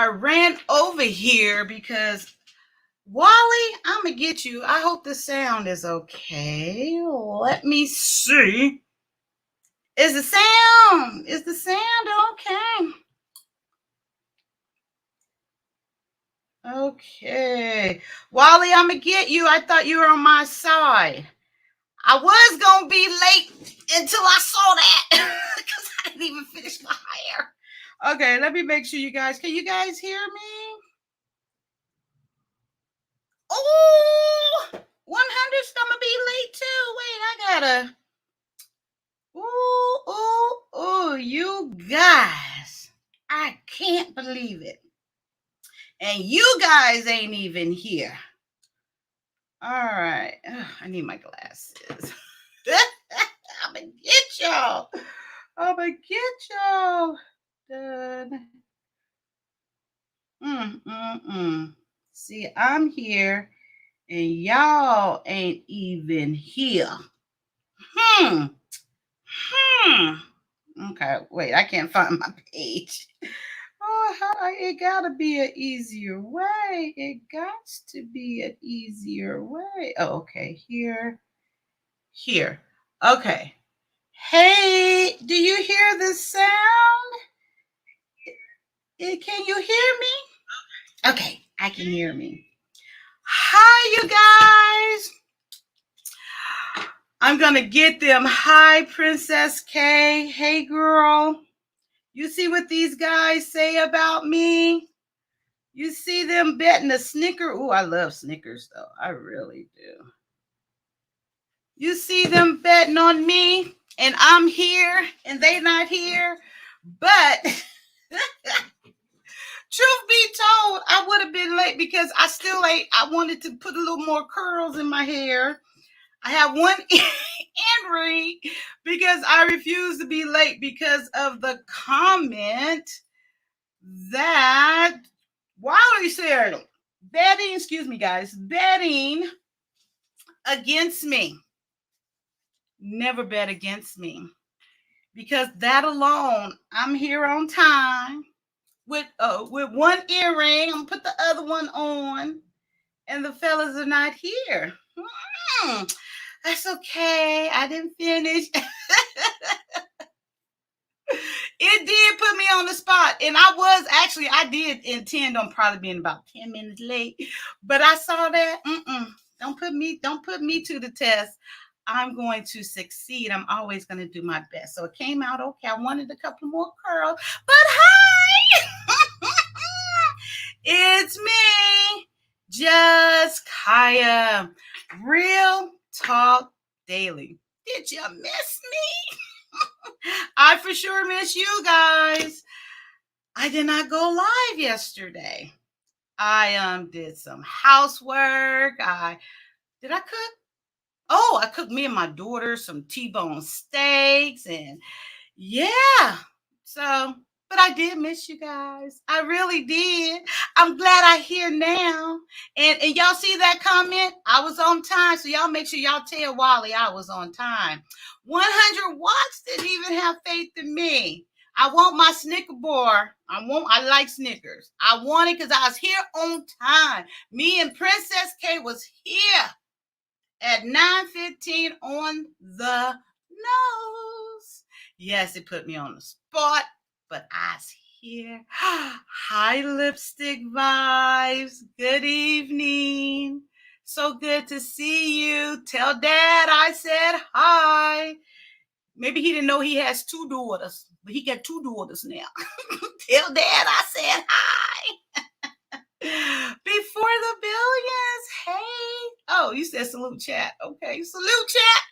I ran over here because Wally, I'm gonna get you. I hope the sound is okay. Let me see. Is the sound okay? Okay. Wally, I'm gonna get you. I thought you were on my side. I was gonna be late until I saw that because I didn't even finish my hair. Okay, let me make sure you guys can you guys hear me? Oh, 100's gonna be late too. Wait, I gotta. You guys. I can't believe it. And you guys ain't even here. All right. Ugh, I need my glasses. I'm gonna get y'all. I'm gonna get y'all. Done. See, I'm here and y'all ain't even here. Hmm. Hmm. Okay, wait, I can't find my page. Oh, it gotta be an easier way. It got to be an easier way. Oh, okay, here. Okay. Hey, do you hear the sound? Can you hear me? Okay, I can hear me. Hi, you guys. I'm gonna get them. Hi, Princess K. Hey, girl. You see what these guys say about me? You see them betting a Snicker. Ooh, I love Snickers, though. I really do. You see them betting on me, and I'm here, and they not here. But truth be told, I would have been late because I wanted to put a little more curls in my hair. I have one earring because I refuse to be late because of the comment that Wiley said betting, excuse me, guys, betting against me. Never bet against me because that alone, I'm here on time with one earring. I'm gonna put the other one on, and the fellas are not here. That's okay. I didn't finish. It did put me on the spot, and I did intend on probably being about 10 minutes late, but I saw that. Don't put me to the test. I'm going to succeed. I'm always going to do my best. So it came out okay. I wanted a couple more curls, but hi, it's me, Just Kaya, Real Talk Daily. Did you miss me? I for sure miss you guys. I did not go live yesterday. I did some housework. Did I cook? Oh, I cooked me and my daughter some T-bone steaks and yeah. So, but I did miss you guys. I really did. I'm glad I here now. And y'all see that comment? I was on time. So y'all make sure y'all tell Wally I was on time. 100 watts didn't even have faith in me. I want my Snicker bar. I like Snickers. I want it because I was here on time. Me and Princess K was here at 9:15 on the nose. Yes, it put me on the spot, but I's here. Hi, Lipstick Vibes. Good evening. So good to see you. Tell Dad I said hi. Maybe he didn't know he has two daughters, but he got two daughters now. Tell Dad I said hi. Before the billions, hey. Oh, you said salute chat. Okay, salute chat.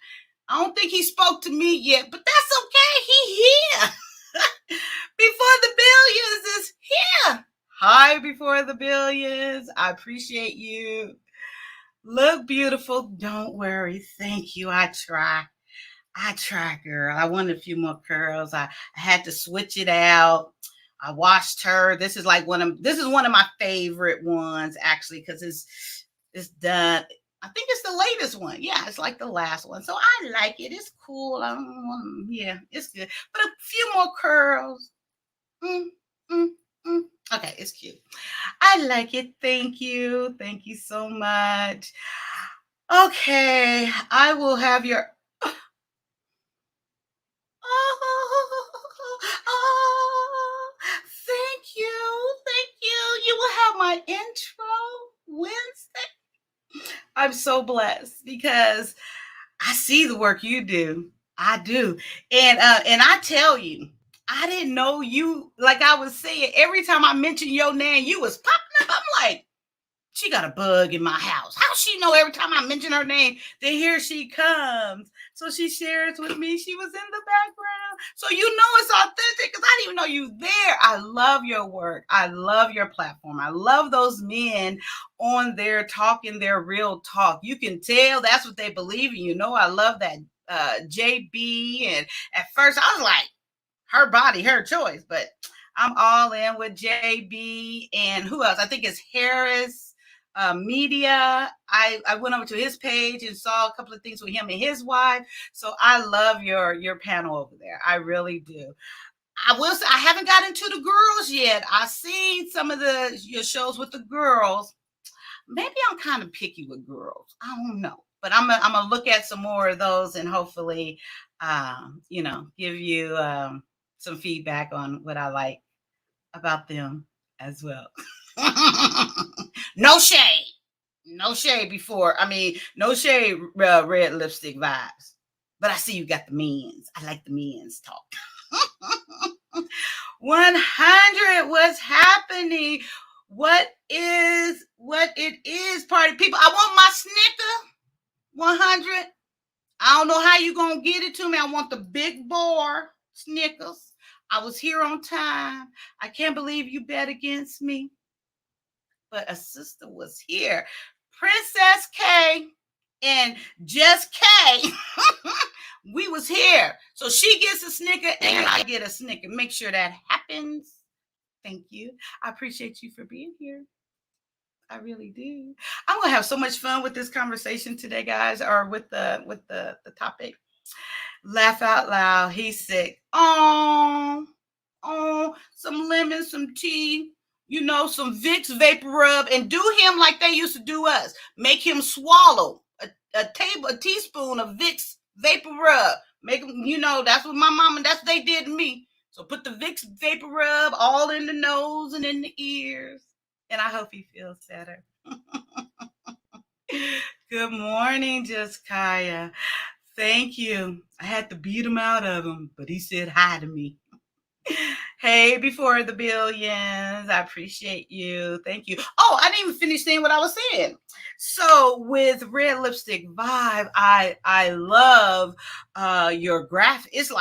I don't think he spoke to me yet, but that's okay. He here. Before the billions is here. Hi, Before the Billions. I appreciate you. Look beautiful. Don't worry. Thank you. I try, girl. I wanted a few more curls. I had to switch it out. I washed her. This is one of my favorite ones actually because it's done. I think it's the latest one. Yeah, it's like the last one. So I like it. It's cool. I don't want, yeah, it's good. But a few more curls. Mm, mm. Mm, okay, it's cute. I like it. Thank you. Thank you so much. Okay, I will have your. Oh, thank you. Thank you. You will have my intro Wednesday. I'm so blessed because I see the work you do. I do. And I tell you, I didn't know you, like I was saying, every time I mention your name, you was popping up. I'm like, she got a bug in my house. How she know every time I mention her name, that here she comes? So she shares with me. She was in the background. So you know it's authentic because I didn't even know you there. I love your work. I love your platform. I love those men on there talking their real talk. You can tell that's what they believe in. You know, I love that JB. And at first I was like, her body, her choice, but I'm all in with JB and who else? I think it's Harris Media. I went over to his page and saw a couple of things with him and his wife. So I love your panel over there. I really do. I will say I haven't got into the girls yet. I've seen some of your shows with the girls. Maybe I'm kind of picky with girls. I don't know. But I'm gonna look at some more of those and hopefully give you some feedback on what I like about them as well. No shade. No shade before. I mean, no shade, red lipstick vibes. But I see you got the men's. I like the men's talk. 100. What's happening? What it is, party people? I want my Snicker 100. I don't know how you gonna get it to me. I want the big bar Snickers. I was here on time. I can't believe you bet against me. But a sister was here. Princess K and Just K. We was here. So she gets a Snicker and I get a Snicker. Make sure that happens. Thank you. I appreciate you for being here. I really do. I'm gonna have so much fun with this conversation today, guys, or with the topic. Laugh out loud. He's sick. Oh, some lemon, some tea, some Vicks vapor rub, and do him like they used to do us. Make him swallow a teaspoon of Vicks vapor rub. Make him, that's what my mama, that's what they did to me. So put the Vicks vapor rub all in the nose and in the ears. And I hope he feels better. Good morning, Jessica. Thank you. I had to beat him out of him, but he said hi to me. Hey, before the billions, I appreciate you. Thank you. Oh, I didn't even finish saying what I was saying. So with Red Lipstick Vibe, I love your graphic. It's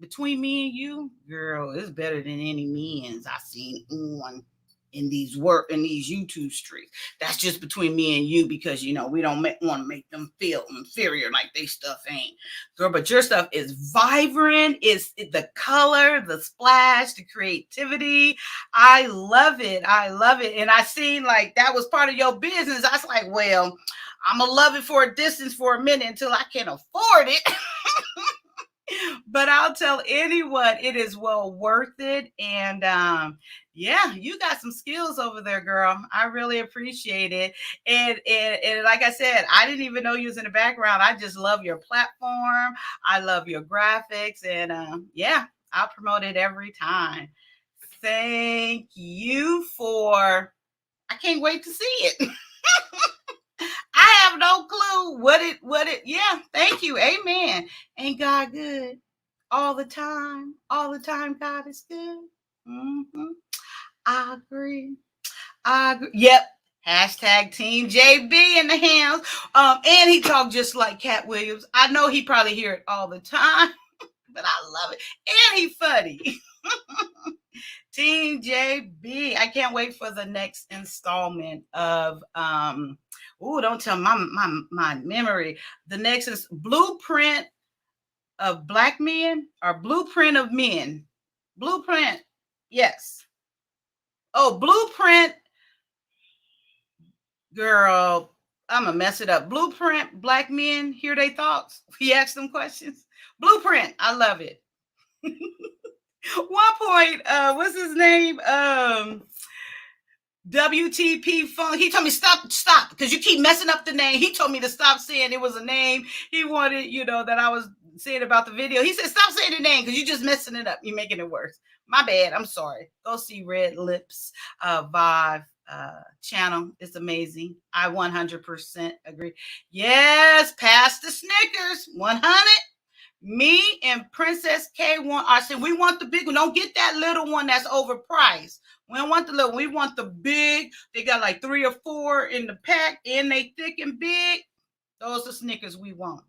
between me and you, girl. It's better than any men's I've seen on in these YouTube streets. That's just between me and you because we don't want to make them feel inferior like they stuff ain't. Girl, but your stuff is vibrant. It's the color, the splash, the creativity. I love it. I love it. And I seen like that was part of your business. I was like, well, I'm gonna love it for a distance for a minute until I can afford it. But I'll tell anyone it is well worth it. And yeah, you got some skills over there, girl. I really appreciate it. And like I said, I didn't even know you was in the background. I just love your platform. I love your graphics. And yeah, I'll promote it every time. Thank you for, I can't wait to see it. I have no clue yeah, thank you. Amen. Ain't God good? All the time. All the time, God is good. Mm-hmm. I agree. Yep. Hashtag Team JB in the hands. And he talked just like Cat Williams. I know he probably hear it all the time, but I love it. And he funny. Team JB. I can't wait for the next installment of don't tell my memory. The next is Blueprint of Black Men or Blueprint of Men. Blueprint. Yes. Oh, Blueprint. Girl, I'm gonna mess it up. Blueprint Black Men hear their thoughts. He asked them questions. Blueprint. I love it. One point, what's his name? WTP Funk. He told me stop, because you keep messing up the name. He told me to stop saying it was a name. He wanted, that I was saying about the video. He said, stop saying the name because you're just messing it up. You're making it worse. My bad. I'm sorry. Go see Red Lips Vive channel. It's amazing. I 100% agree. Yes, pass the Snickers. 100. Me and Princess K want. I said we want the big one. Don't get that little one that's overpriced. We don't want the little. We want the big. They got like 3 or 4 in the pack, and they thick and big. Those are Snickers we want.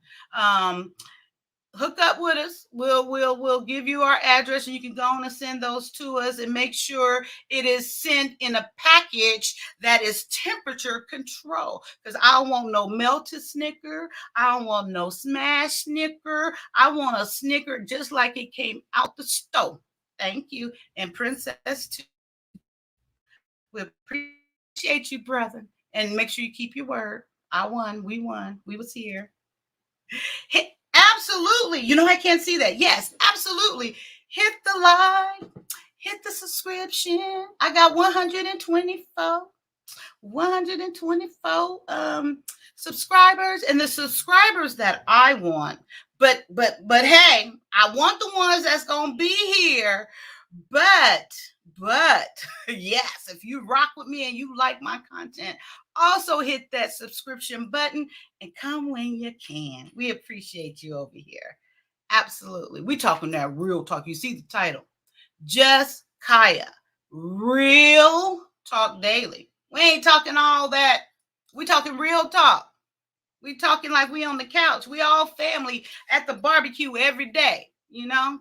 Hook up with us. We'll give you our address, and you can go on and send those to us, and make sure it is sent in a package that is temperature control. Because I don't want no melted Snicker. I don't want no smash Snicker. I want a Snicker just like it came out the stove. Thank you. And Princess too. We appreciate you, brother. And make sure you keep your word. I won. We won. We was here. Hit, absolutely. I can't see that. Yes, absolutely. Hit the like, hit the subscription. I got 124 subscribers, and the subscribers that I want. But hey, I want the ones that's gonna be here. But yes, if you rock with me and you like my content, also hit that subscription button and come when you can. We appreciate you over here. Absolutely. We talking that real talk. You see the title. Just Kaya. Real talk daily. We ain't talking all that. We talking real talk. We talking like we on the couch. We all family at the barbecue every day.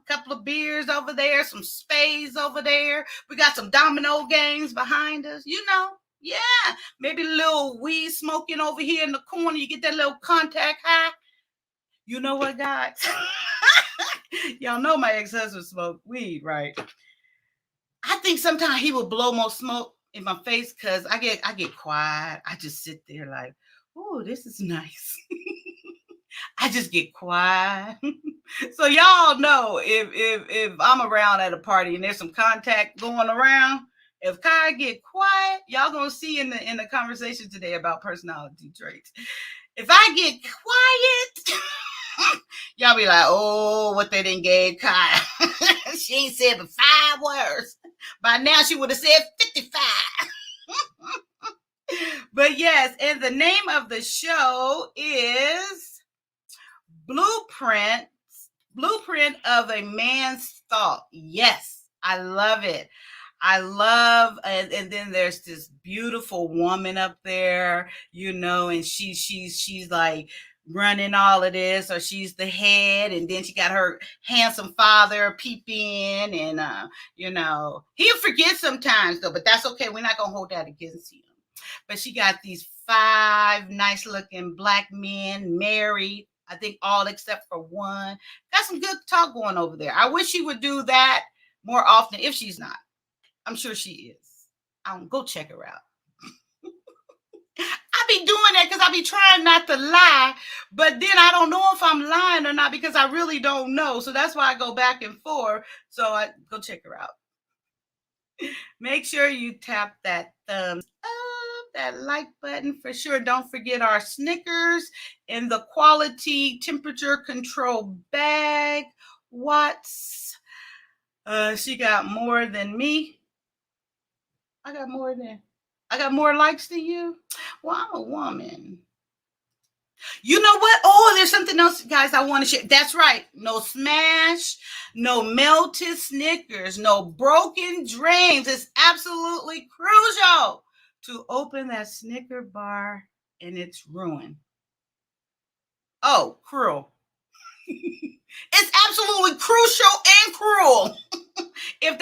Couple of beers over there, some spades over there. We got some domino games behind us. Yeah. Maybe a little weed smoking over here in the corner. You get that little contact high. You know what, guys? Y'all know my ex-husband smoked weed, right? I think sometimes he would blow more smoke in my face because I get quiet. I just sit there like, oh, this is nice. I just get quiet. So y'all know if I'm around at a party and there's some contact going around, if Kai get quiet, y'all gonna see in the conversation today about personality traits. If I get quiet, y'all be like, oh, what they didn't gave Kai. She ain't said but 5 words. By now she would have said 55. But yes, and the name of the show is Blueprint of a Man's Thought. Yes, I love it. I love, and then there's this beautiful woman up there, and she's like running all of this, or she's the head, and then she got her handsome father peep in, and he'll forget sometimes though, but that's okay. We're not gonna hold that against him. But she got these 5 nice looking black men married, I think all except for one. Got some good talk going over there. I wish she would do that more often if she's not. I'm sure she is. Go check her out. I be doing that because I be trying not to lie, but then I don't know if I'm lying or not because I really don't know. So that's why I go back and forth. So I go check her out. Make sure you tap that thumbs up, that like button for sure. Don't forget our Snickers in the quality temperature control bag. Watts. She got more than me. I got more likes than you. Well, I'm a woman. You know what? Oh, there's something else, guys, I want to share. That's right. No smash, no melted Snickers, no broken dreams. It's absolutely crucial to open that Snicker bar and it's ruined. Oh, cruel. It's absolutely crucial and cruel. if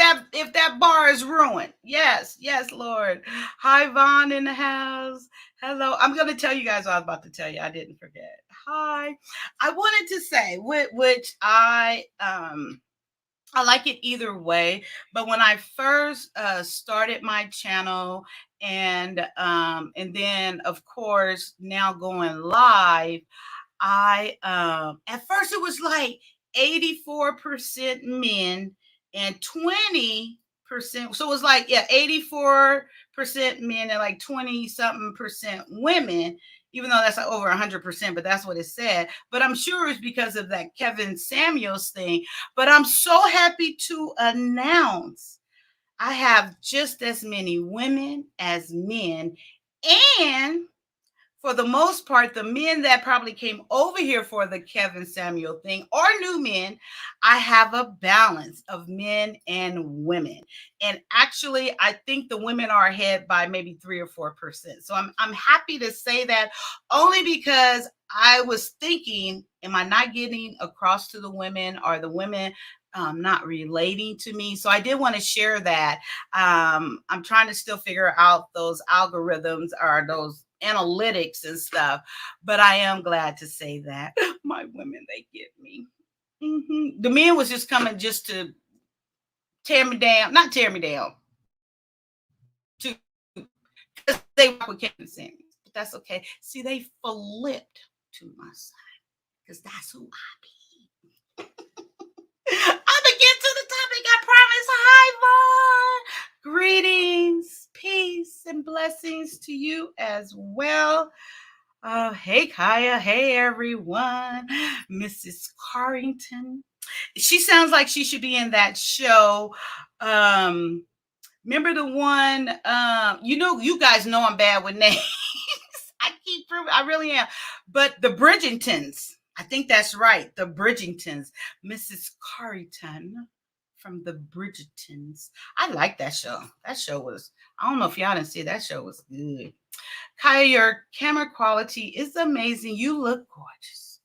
that bar is ruined. Yes, Lord. Hi, Vaughn in the house. Hello. I'm going to tell you guys what I was about to tell you. I didn't forget. Hi. I wanted to say, which I like it either way, but when I first started my channel, and then of course now going live, I at first it was like 84% men and 20%. So it was like, yeah, 84% men and like 20 something percent women, even though that's like over 100%, but that's what it said. But I'm sure it's because of that Kevin Samuels thing. But I'm so happy to announce I have just as many women as men. And for the most part, the men that probably came over here for the Kevin Samuel thing are new men. I have a balance of men and women. And actually, I think the women are ahead by maybe 3 or 4%. So I'm happy to say that, only because I was thinking, am I not getting across to the women? Are the women not relating to me? So I did want to share that. I'm trying to still figure out those algorithms or those analytics and stuff, but I am glad to say that my women, they get me. The men was just coming just to tear me down, not tear me down, to because they rock with Kevin Samuels, but that's okay. See, they flipped to my side because that's who I be. I'm gonna get to the topic, I promise. Hi, Vaughn. Greetings, peace, and blessings to you as well. Hey, Kaya. Hey, everyone. Mrs. Carrington. She sounds like she should be in that show. Remember the one, you guys know I'm bad with names. I keep proving, I really am. But the Bridgertons, I think that's right. The Bridgertons. Mrs. Carrington from the Bridgertons. I like that show. That show was, I don't know if y'all didn't see it. That show was good. Kaya, your camera quality is amazing. You look gorgeous.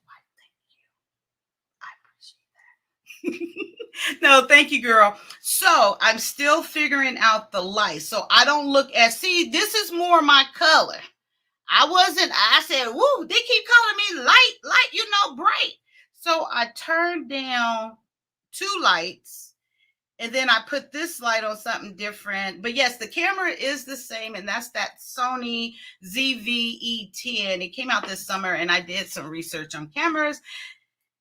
Why, thank you. I appreciate that. No, thank you, girl. So I'm still figuring out the light. So I don't look at, see, this is more my color. I said, woo, they keep calling me light, bright. So I turned down 2 lights, and then I put this light on something different. But yes, the camera is the same, and that's that Sony ZV-E10. It came out this summer, and I did some research on cameras,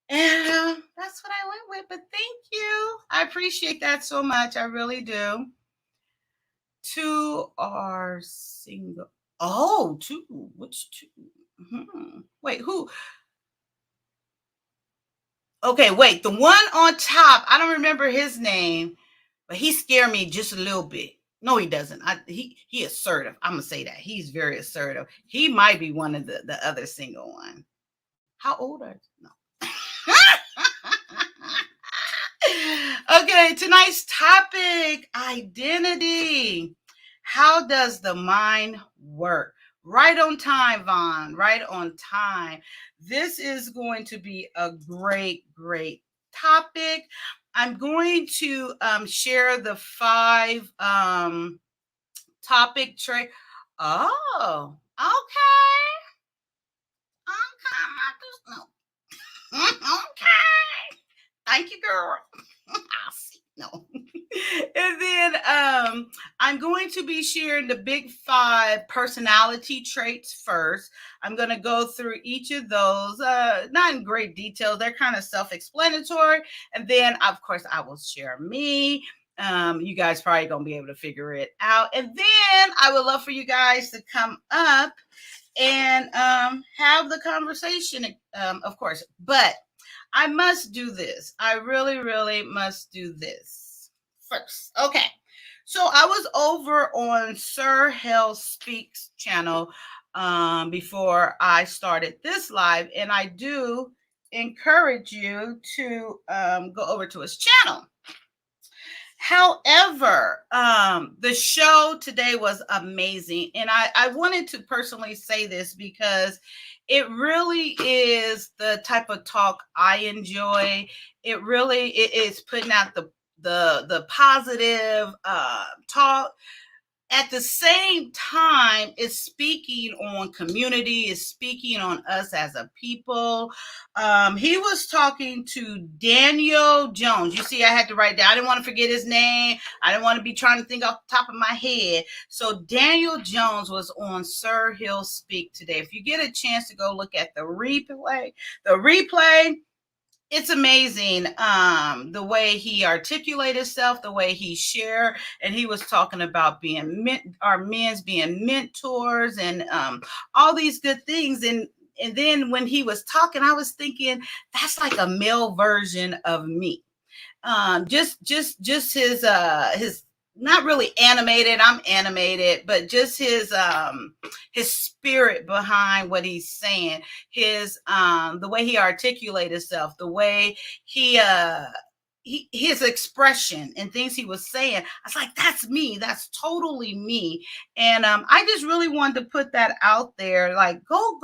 and that's what I went with. But thank you. I appreciate that so much. I really do. 2 are single. Oh, 2. Which 2? Wait, who? Okay, wait. The one on top, I don't remember his name, but he scared me just a little bit. No, he doesn't. He assertive. I'm gonna say that. He's very assertive. He might be one of the other single one. How old are you? No. Okay, tonight's topic, identity. How does the mind work? Right on time, Vaughn. Right on time. This is going to be a great topic. I'm going to share the 5 topic tray. Oh, okay. Okay. Thank you, girl. I'll see. No. And then I'm going to be sharing the big 5 personality traits first. I'm going to go through each of those, not in great detail. They're kind of self-explanatory. And then, of course, I will share me. You guys probably going to be able to figure it out. And then I would love for you guys to come up and have the conversation, of course. But I must do this. I really must do this first. Okay. So I was over on Sir Hell Speaks channel before I started this live, and I do encourage you to go over to his channel. However, the show today was amazing. And I wanted to personally say this because it really is the type of talk I enjoy. It really is putting out the positive talk. At the same time, it's speaking on community, it's speaking on us as a people. He was talking to Daniel Jones. You see, I had to write down. I didn't want to forget his name. I didn't want to be trying to think off the top of my head. So Daniel Jones was on Sir Hill Speak today. If you get a chance to go look at the replay, it's amazing, the way he articulated himself, the way he shared, and he was talking about being our men's being mentors, and all these good things. And then when he was talking, I was thinking that's like a male version of me. Just his, not really animated, I'm animated, but just his spirit behind what he's saying, his the way he articulated himself, the way he his expression and things he was saying. I was like, that's me, that's totally me. And I just really wanted to put that out there, like go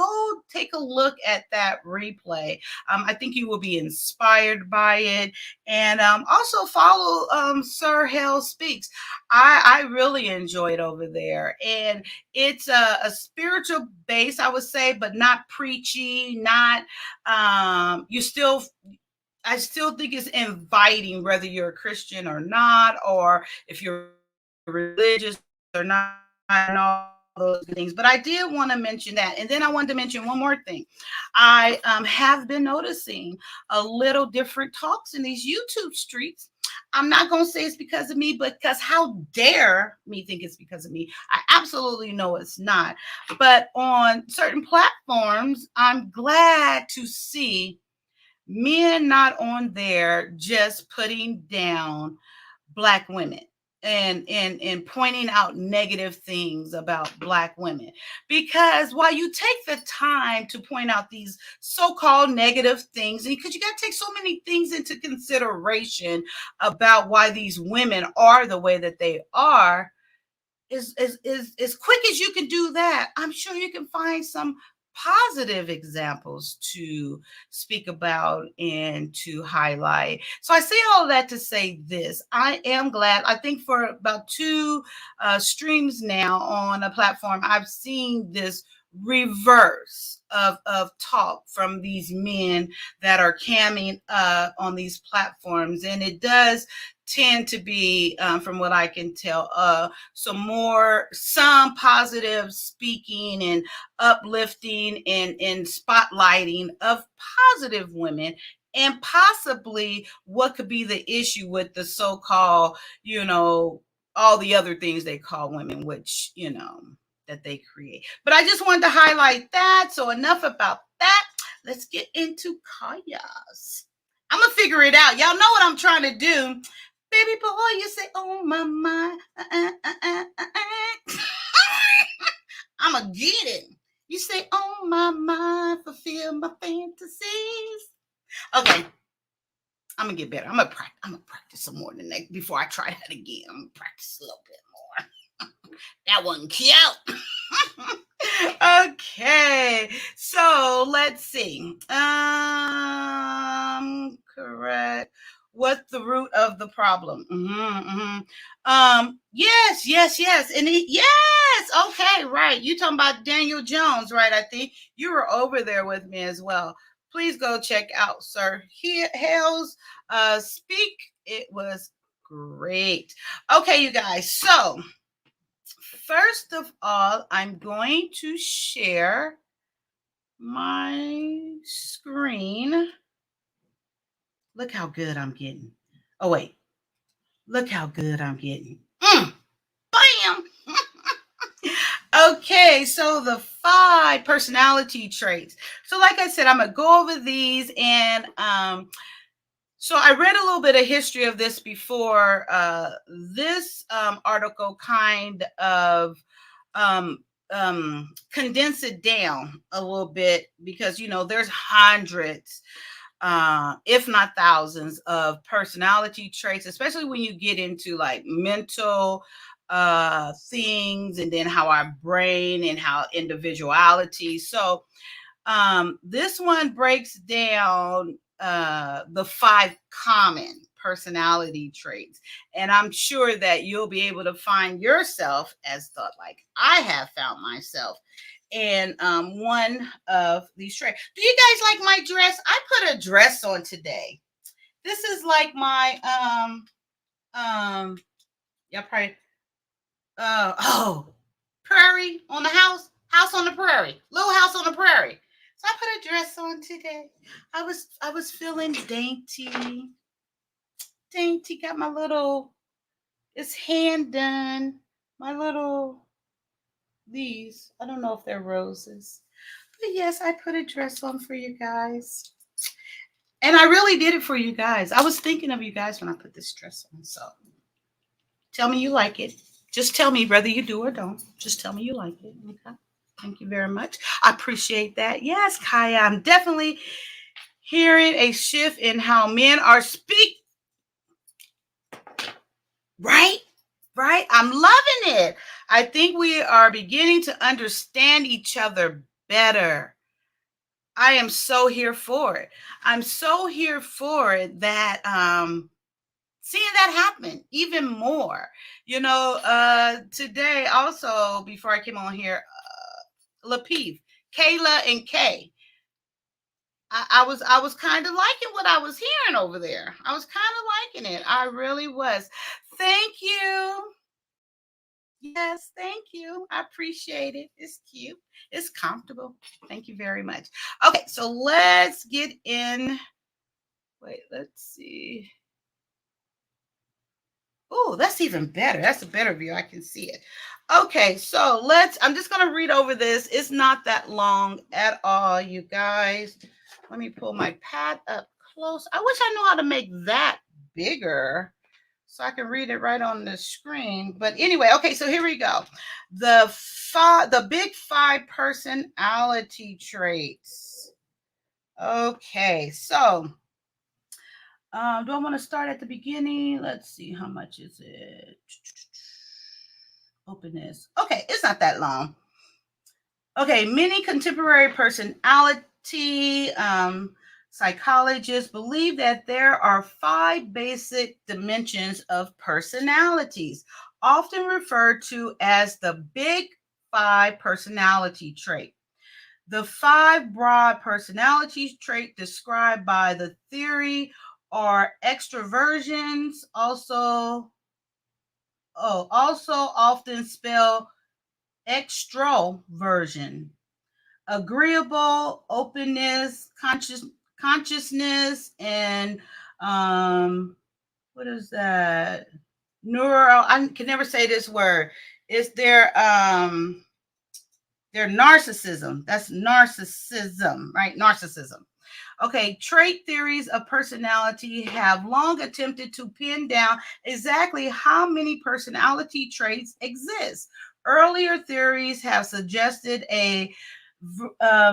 take a look at that replay. I think you will be inspired by it. And also follow Sir Hell Speaks. I really enjoyed over there. And it's a spiritual base, I would say, but not preachy, not you still, I still think it's inviting, whether you're a Christian or not, or if you're religious or not, and all those things. But I did want to mention that. And then I wanted to mention one more thing. I have been noticing a little different talks in these YouTube streets. I'm not going to say it's because of me, but because how dare me think it's because of me? I absolutely know it's not. But on certain platforms, I'm glad to see men not on there just putting down Black women and pointing out negative things about Black women. Because while you take the time to point out these so-called negative things, and because you got to take so many things into consideration about why these women are the way that they are, as quick as you can do that, I'm sure you can find some positive examples to speak about and to highlight. So I say all that to say this. I am glad. I think for about two streams now on a platform, I've seen this reverse of talk from these men that are camming on these platforms. And it does tend to be, from what I can tell, some positive speaking and uplifting and spotlighting of positive women, and possibly what could be the issue with the so-called, all the other things they call women, which, that they create. But I just wanted to highlight that. So enough about that. Let's get into Kaya's. I'm gonna figure it out. Y'all know what I'm trying to do. Baby boy, you say, oh my mind. I'm going to get it. You say, oh my mind, fulfill my fantasies. Okay. I'm going to get better. I'm going to practice some more tonight before I try that again. I'm going to practice a little bit more. That wasn't cute. Okay. So let's see. Correct. What's the root of the problem? Yes. And yes. Okay, right. You talking about Daniel Jones, right? I think you were over there with me as well. Please go check out Sir Hell's speak. It was great. Okay, you guys. So first of all, I'm going to share my screen. Look how good I'm getting. Oh, wait. Look how good I'm getting. Bam! Okay, so the 5 personality traits. So like I said, I'm going to go over these. And so I read a little bit of history of this before. This article kind of condense it down a little bit, because there's hundreds, if not thousands, of personality traits, especially when you get into like mental things, and then how our brain and how individuality. So this one breaks down the 5 common personality traits, and I'm sure that you'll be able to find yourself, as thought like I have found myself, in one of these traits. Do you guys like my dress? I put a dress on today. This is like my y'all probably prairie on the house on the prairie, little house on the prairie. So I put a dress on today. I was feeling dainty. Dainty, got my little, it's hand done. My little, these, I don't know if they're roses. But yes, I put a dress on for you guys. And I really did it for you guys. I was thinking of you guys when I put this dress on. So tell me you like it. Just tell me whether you do or don't. Just tell me you like it. Okay. Thank you very much. I appreciate that. Yes, Kaya, I'm definitely hearing a shift in how men are speak. Right? Right? I'm loving it. I think we are beginning to understand each other better. I am so here for it. I'm so here for it that seeing that happen even more. Today also before I came on here, Lapeef, Kayla and Kay. I was kind of liking what I was hearing over there. I was kind of liking it. I really was. Thank you. Yes, thank you. I appreciate it. It's cute. It's comfortable. Thank you very much. Okay, so let's get in. Wait, let's see. Oh, that's even better. That's a better view. I can see it. Okay, so I'm just going to read over this. It's not that long at all, you guys. Let me pull my pad up close. I wish I knew how to make that bigger so I can read it right on the screen. But anyway, okay, so here we go. The big 5 personality traits. Okay, so do I want to start at the beginning? Let's see, how much is it? Open this. Okay, it's not that long. Okay, many contemporary personality psychologists believe that there are 5 basic dimensions of personalities, often referred to as the big 5 personality trait. The 5 broad personality traits described by the theory are extroversions, also often spelled extroversion, agreeable, openness, consciousness, and what is that? I can never say this word. It's their narcissism. That's narcissism, right? Narcissism. Okay, trait theories of personality have long attempted to pin down exactly how many personality traits exist. Earlier theories have suggested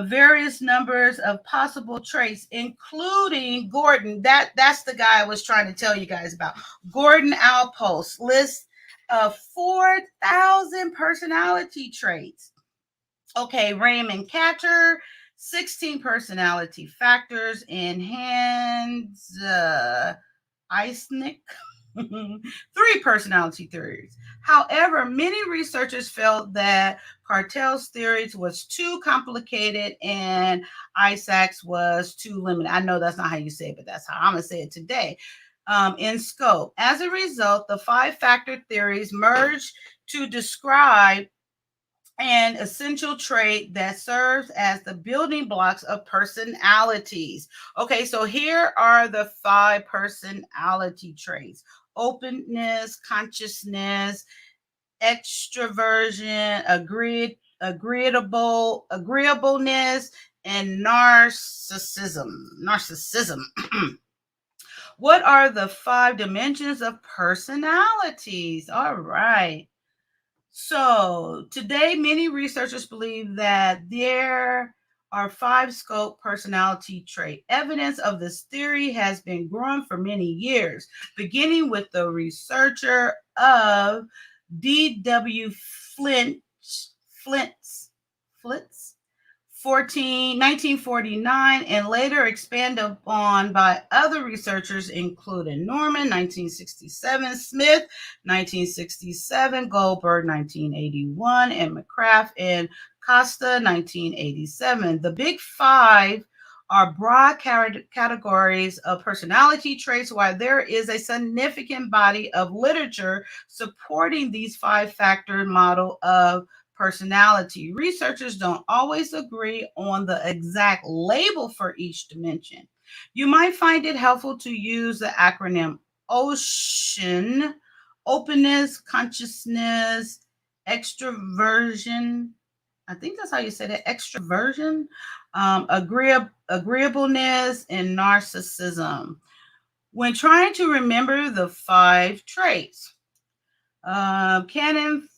various numbers of possible traits, including Gordon. That's the guy I was trying to tell you guys about. Gordon Allpost lists of 4,000 personality traits. Okay, Raymond Catcher, 16 personality factors, and Hans Eisnick, 3 personality theories. However, many researchers felt that Cartel's theories was too complicated and Isaac's was too limited. I know that's not how you say it, but that's how I'm going to say it today. In scope. As a result, the 5-factor theories merged to describe an essential trait that serves as the building blocks of personalities. Okay, so here are the 5 personality traits: openness, consciousness, extroversion, agreeableness, and narcissism. What are the 5 dimensions of personalities? All right. So today, many researchers believe that there are 5 scope personality trait. Evidence of this theory has been growing for many years, beginning with the researcher of D.W. Flint's 1949, and later expanded upon by other researchers, including Norman, 1967, Smith, 1967, Goldberg, 1981, and McCraft and Costa, 1987. The Big 5 are broad categories of personality traits, while there is a significant body of literature supporting these 5-factor model of personality. Researchers don't always agree on the exact label for each dimension. You might find it helpful to use the acronym OCEAN: openness, consciousness, extroversion. I think that's how you say that, extroversion, agreeableness, and narcissism. When trying to remember the 5 traits, canon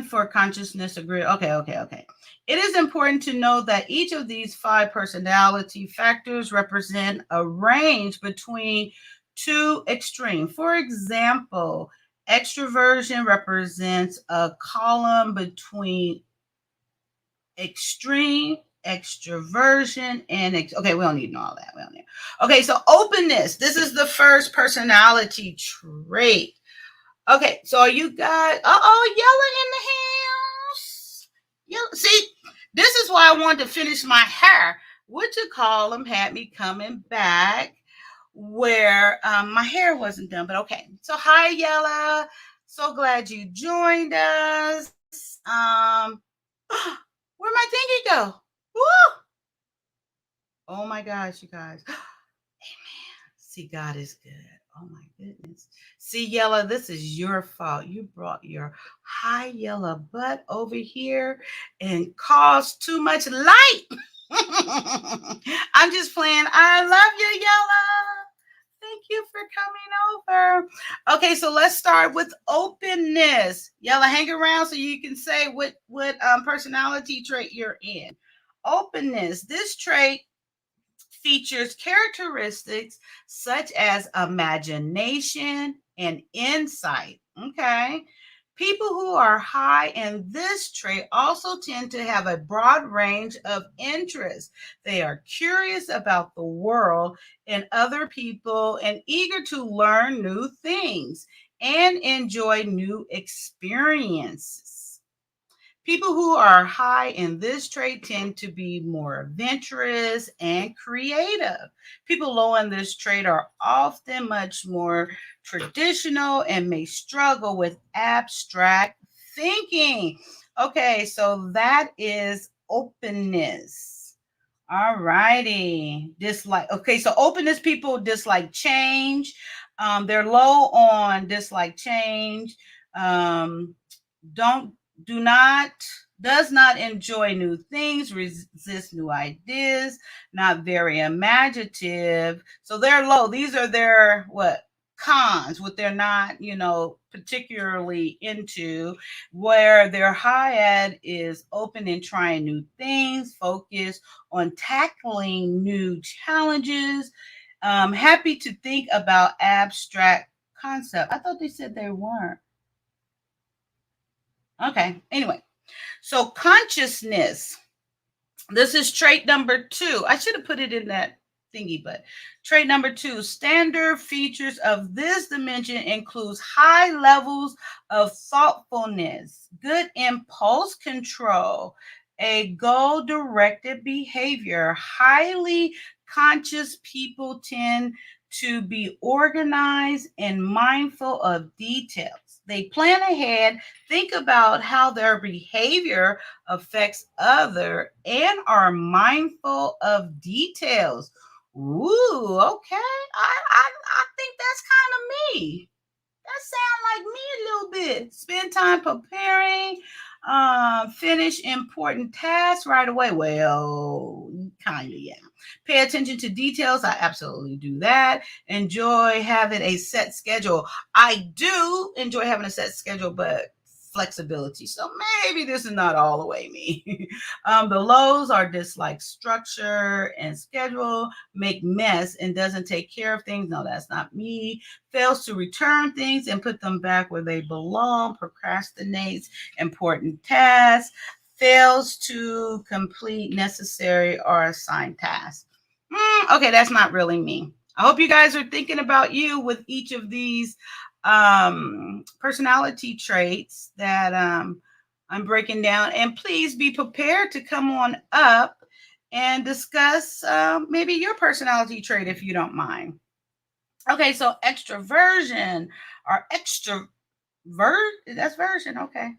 for consciousness agree. Okay. It is important to know that each of these 5 personality factors represent a range between 2 extremes. For example, extroversion represents a column between extreme extroversion and okay, we don't need to know all that. We don't need. Okay, so openness. This is the first personality trait. Okay, so you got Yella in the house. Yella, see, this is why I wanted to finish my hair. What you call them had me coming back where my hair wasn't done, but okay. So hi Yella, so glad you joined us. Where'd my thingy go? Woo! Oh my gosh, you guys. Amen. See, God is good. Oh my goodness. See, Yella, this is your fault. You brought your high yellow butt over here and caused too much light. I'm just playing. I love you, Yella. Thank you for coming over. Okay, so let's start with openness. Yella, hang around so you can say what personality trait you're in. Openness. This trait features characteristics such as imagination and insight. Okay. People who are high in this trait also tend to have a broad range of interests. They are curious about the world and other people and eager to learn new things and enjoy new experiences. People who are high in this trait tend to be more adventurous and creative. People low in this trait are often much more traditional and may struggle with abstract thinking. Okay, so that is openness. All righty. Dislike. Okay, so openness people dislike change. They're low on dislike change. Don't do not does not enjoy new things, resist new ideas, not very imaginative. So they're low. These are their what cons, what they're not, particularly into. Where they're high at is open and trying new things, focus on tackling new challenges, happy to think about abstract concept. I thought they said they weren't. Okay, anyway. So consciousness. This is trait number 2. I should have put it in that thingy, but trait number 2. Standard features of this dimension includes high levels of thoughtfulness, good impulse control, a goal-directed behavior. Highly conscious people tend to be organized and mindful of details. They plan ahead, think about how their behavior affects other, and are mindful of details. Ooh, okay. I think that's kind of me. That sounds like me a little bit. Spend time preparing, finish important tasks right away. Well, kind of, yeah. Pay attention to details. I absolutely do that. Enjoy having a set schedule. I do enjoy having a set schedule, but flexibility. So maybe this is not all the way me. The lows are dislike structure and schedule, make mess and doesn't take care of things. No, that's not me. Fails to return things and put them back where they belong, procrastinates important tasks, fails to complete necessary or assigned tasks. Okay, that's not really me. I hope you guys are thinking about you with each of these personality traits that I'm breaking down. And please be prepared to come on up and discuss maybe your personality trait if you don't mind. Okay, so extroversion or extrovert, that's version, okay.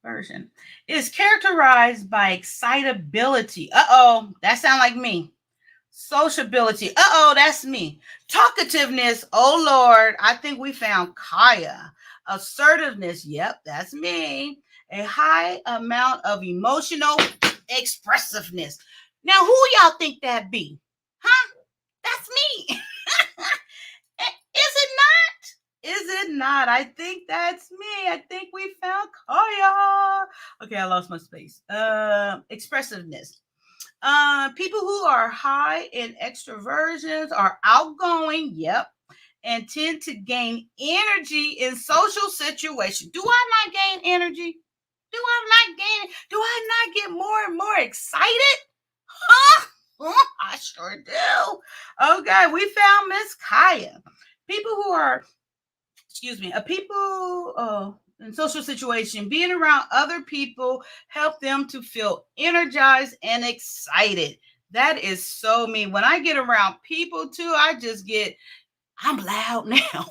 version is characterized by excitability. Uh-oh, that sounds like me. Sociability. Uh-oh, that's me. Talkativeness. Oh Lord, I think we found Kaya. Assertiveness. Yep, that's me. A high amount of emotional expressiveness. Now, who y'all think that be? Huh? That's me. Is it not? Is it not? I think that's me. I think we found Kaya. Okay, I lost my space. Expressiveness. People who are high in extroversions are outgoing, yep, and tend to gain energy in social situations. Do I not gain energy? Do I not get more and more excited? Huh? I sure do. Okay, we found Miss Kaya. People who are, people in social situation, being around other people help them to feel energized and excited. That is so me. When I get around people too, I'm loud now.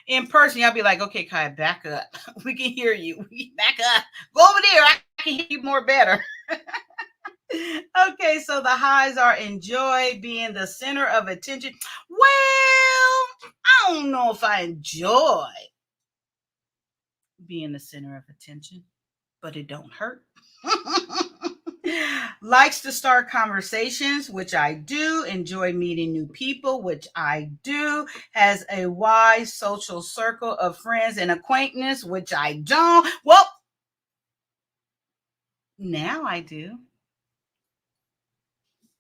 In person, I'll be like, okay, Kaya, back up. We can hear you. Back up. Go over there. I can hear you more better. Okay, so the highs are enjoy being the center of attention. Well, I don't know if I enjoy being the center of attention, but it don't hurt. Likes to start conversations, which I do. Enjoy meeting new people, which I do. Has a wide social circle of friends and acquaintances, which I don't. Well, now I do.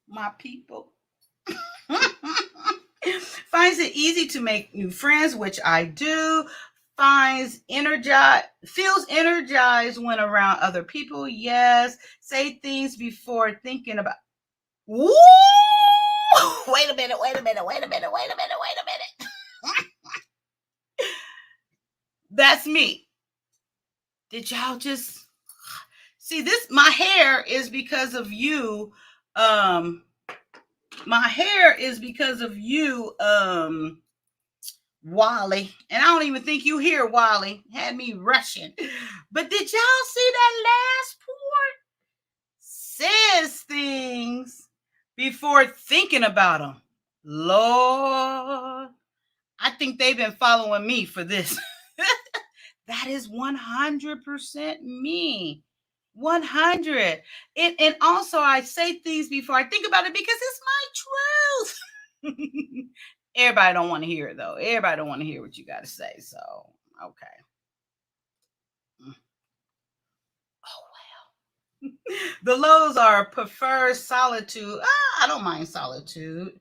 My people. Finds it easy to make new friends, which I do. Feels energized when around other people. Yes. Say things before thinking about. Woo! Wait a minute. That's me. Did y'all just see this? My hair is because of you. My hair is because of you, Wally. And I don't even think you hear Wally. Had me rushing. But did y'all see that last part? Says things before thinking about them. Lord, I think they've been following me for this. That is 100% me. 100. And also, I say things before I think about it because it's my truth. Everybody don't want to hear it, though. Everybody don't want to hear what you got to say. So, okay. Oh, well. The lows are prefer solitude. I don't mind solitude.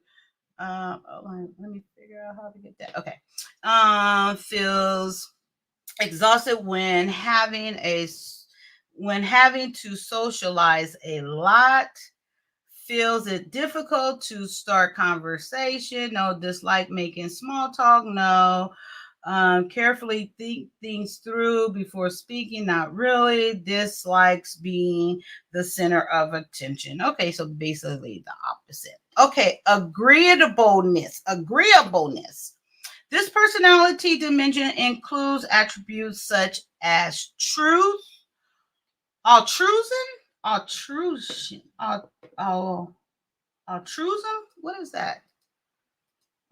Let me figure out how to get that. Okay. Feels exhausted when having to socialize a lot. Feels it difficult to start conversation. No, dislike making small talk. No. Carefully think things through before speaking. Not really. Dislikes being the center of attention. Okay, so basically the opposite. Okay, agreeableness. This personality dimension includes attributes such as truth, altruism, altruism, altruism. What is that?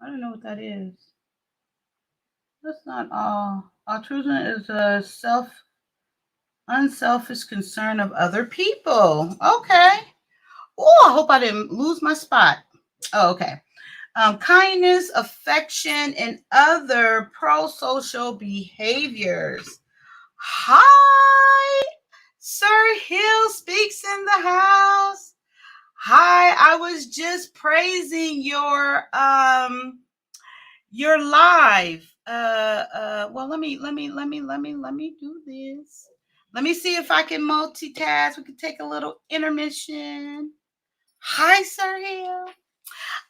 I don't know what that is. That's not all. Altruism is a unselfish concern of other people. Okay. Oh, I hope I didn't lose my spot. Oh, okay. Kindness, affection, and other pro-social behaviors. Hi, Sir Hill speaks in the house. Hi, I was just praising your live. Well, let me do this. Let me see if I can multitask. We can take a little intermission. Hi, Sir Hill.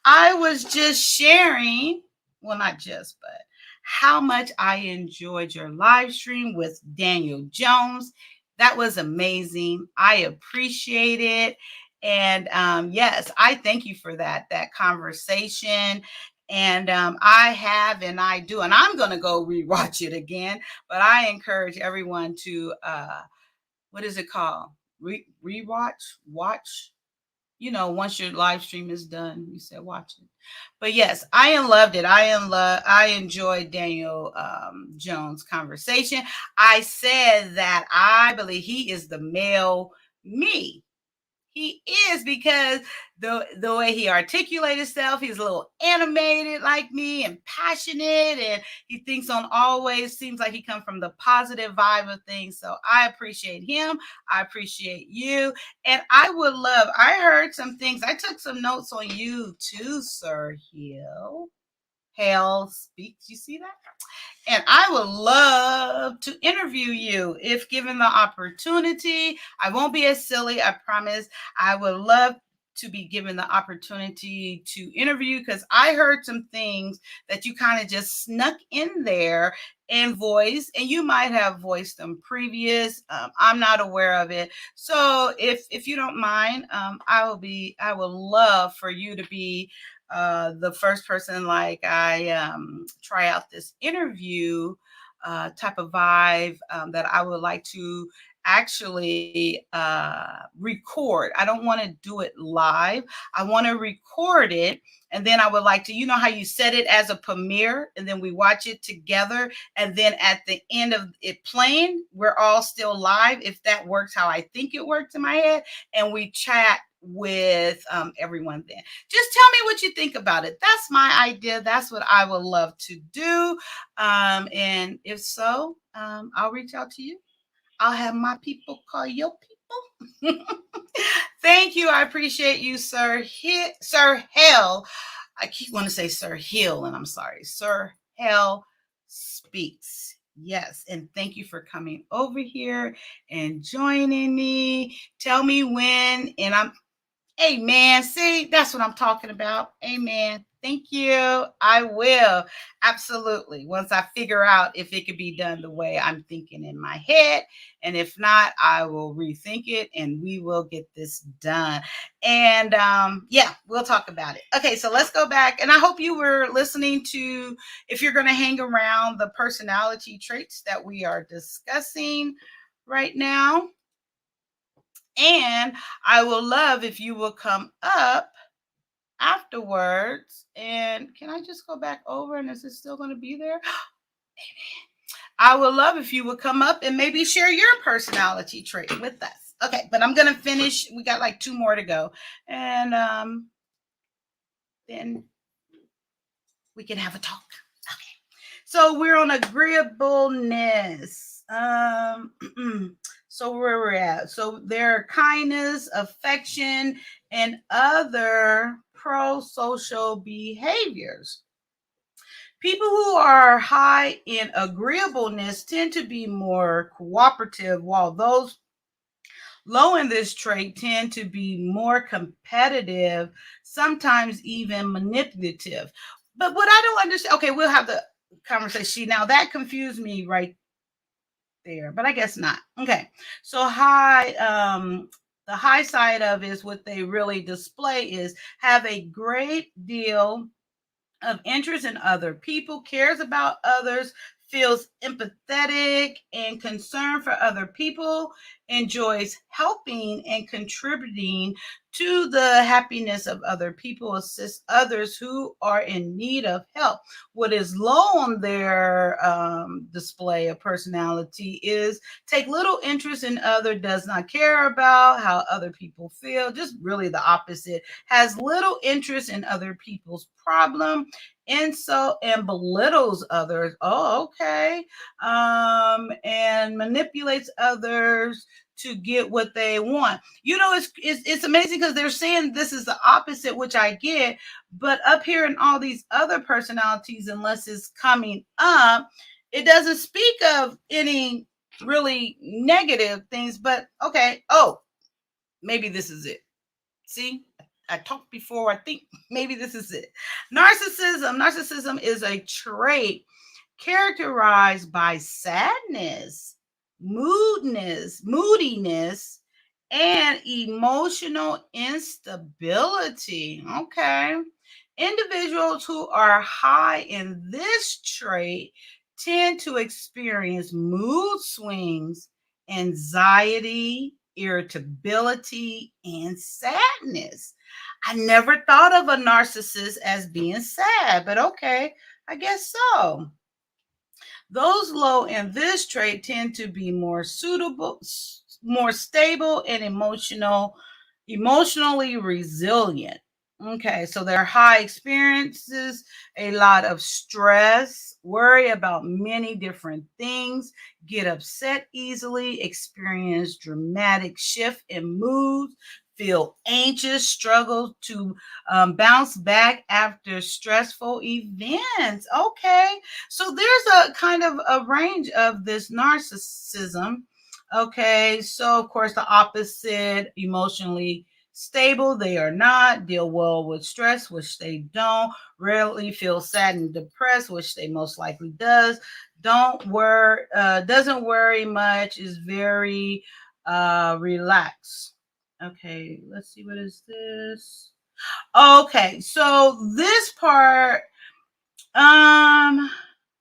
I was just sharing, well, not just, but how much I enjoyed your live stream with Daniel Jones. That was amazing. I appreciate it. And yes, I thank you for that conversation. And I do, and I'm going to go rewatch it again. But I encourage everyone to what is it called? Rewatch, watch. Once your live stream is done, you said watch it. But yes, I loved it. I enjoyed Daniel Jones' conversation. I said that I believe he is the male me. He is, because the way he articulates himself, he's a little animated like me and passionate, and he thinks on always seems like he comes from the positive vibe of things. So I appreciate him. I appreciate you. And I heard some things. I took some notes on you too, Sir Hill. Hell speaks. You see that? And I would love to interview you if given the opportunity. I won't be as silly, I promise. I would love to be given the opportunity to interview, because I heard some things that you kind of just snuck in there and voiced, and you might have voiced them previous. I'm not aware of it. So if you don't mind, I would love for you to be the first person, like I try out this interview type of vibe that I would like to actually record. I don't want to do it live. I want to record it. And then I would like to, how you set it as a premiere, and then we watch it together. And then at the end of it playing, we're all still live, if that works how I think it works in my head. And we chat with everyone then. Just tell me what you think about it. That's my idea. That's what I would love to do. And if so, I'll reach out to you. I'll have my people call your people. Thank you. I appreciate you, Sir Hell. I keep wanting to say Sir Hill, and I'm sorry. Sir Hell Speaks. Yes, and thank you for coming over here and joining me. Tell me when, and amen. See, that's what I'm talking about. Amen. Thank you. I will. Absolutely. Once I figure out if it could be done the way I'm thinking in my head. And if not, I will rethink it and we will get this done. And yeah, we'll talk about it. Okay, so let's go back. And I hope you were listening to, if you're going to hang around, the personality traits that we are discussing right now. And I will love if you will come up afterwards. And can I just go back over, and is it still going to be there? I would love if you would come up and maybe share your personality trait with us. Okay, but I'm going to finish. We got like 2 more to go. And then we can have a talk. Okay. So we're on agreeableness. So where we're at. So there are kindness, affection, and other pro-social behaviors. People who are high in agreeableness tend to be more cooperative, while those low in this trait tend to be more competitive, sometimes even manipulative. But what I don't understand, okay, we'll have the conversation. Now that confused me right there, but I guess not. Okay. So the high side of is what they really display is have a great deal of interest in other people, cares about others, feels empathetic and concerned for other people, enjoys helping and contributing to the happiness of other people, assists others who are in need of help. What is low on their display of personality is take little interest in other, does not care about how other people feel, just really the opposite, has little interest in other people's problem, insult and belittles others. Oh, okay. And manipulates others to get what they want. It's amazing because they're saying this is the opposite, which I get, but up here in all these other personalities, unless it's coming up, it doesn't speak of any really negative things. But okay, maybe this is it. See, I talked before. I think maybe this is it. Narcissism is a trait characterized by sadness, moodiness, and emotional instability. Okay. Individuals who are high in this trait tend to experience mood swings anxiety, irritability, and sadness. I never thought of a narcissist as being sad, but okay, I guess so. Those low in this trait tend to be more suitable, more stable, and emotionally resilient. Okay, so their high experiences a lot of stress, worry about many different things, get upset easily, experience dramatic shift in mood, feel anxious, struggle to bounce back after stressful events. Okay, so there's a kind of a range of this narcissism. Okay, so of course, the opposite, emotionally stable, they are not, deal well with stress, which they don't, rarely feel sad and depressed, which they most likely doesn't worry much, is very relaxed. Okay, let's see, what is this? Okay, so this part,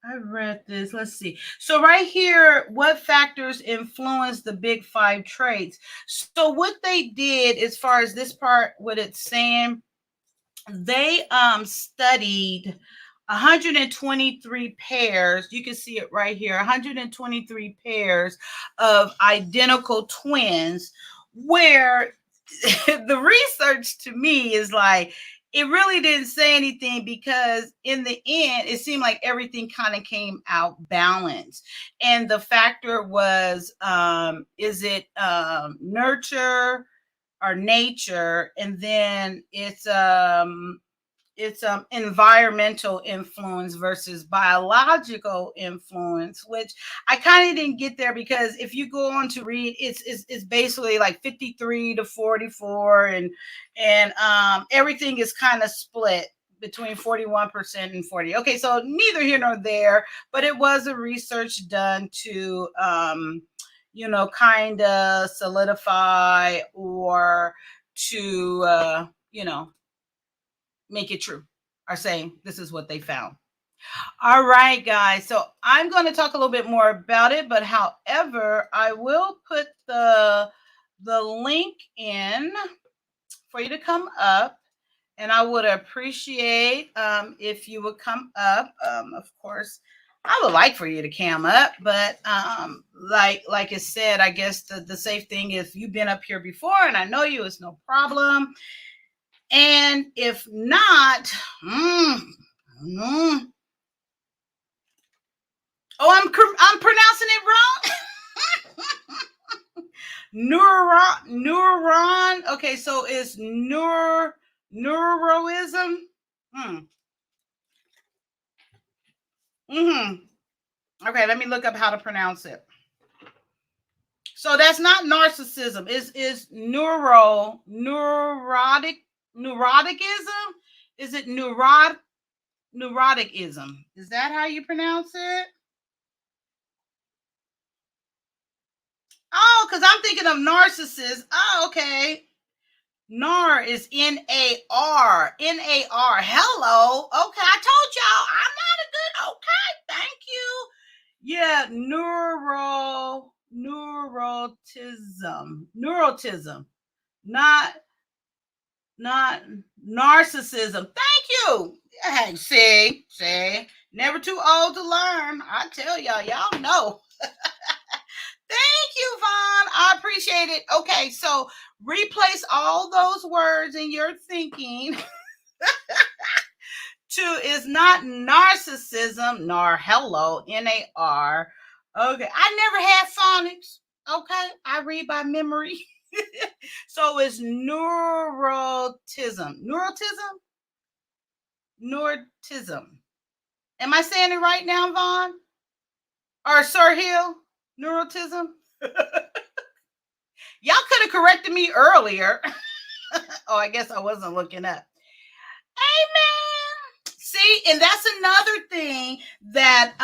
I read this. Let's see. So right here, what factors influence the big five traits? So what they did, as far as this part, what it's saying, they studied 123 pairs. You can see it right here. 123 pairs of identical twins, where the research to me is like, it really didn't say anything, because in the end it seemed like everything kind of came out balanced, and the factor was, is it nurture or nature, and then it's environmental influence versus biological influence, which I kind of didn't get there, because if you go on to read, it's basically like 53 to 44, and everything is kind of split between 41% and 40. Okay, so neither here nor there, but it was a research done to kind of solidify, or to make it true, are saying this is what they found. All right, guys. So I'm going to talk a little bit more about it, but however, I will put the link in for you to come up, and I would appreciate if you would come up. Of course, I would like for you to come up, but like I said, I guess the safe thing is, you've been up here before, and I know you, it's no problem. And if not, oh, I'm pronouncing it wrong. Neuron. Okay, so it's neuroism. Okay, let me look up how to pronounce it. So that's not narcissism. It's neuroticism. Is it neuroticism? Is that how you pronounce it? Oh, because I'm thinking of narcissist. Oh, okay. NAR is NAR. NAR. Hello. Okay, I told y'all I'm not a good. Okay, thank you. Yeah, neurotism. Not narcissism. Thank you. Hey, see, never too old to learn. I tell y'all know. Thank you, Vaughn. I appreciate it. Okay, so replace all those words in your thinking. Two is not narcissism, nor hello, NAR. Okay, I never had phonics. Okay, I read by memory. So it's neurotism. Neurotism. Am I saying it right now, Vaughn? Or Sir Hill? Neurotism? Y'all could have corrected me earlier. Oh, I guess I wasn't looking up. Amen. See, See, and that's another thing that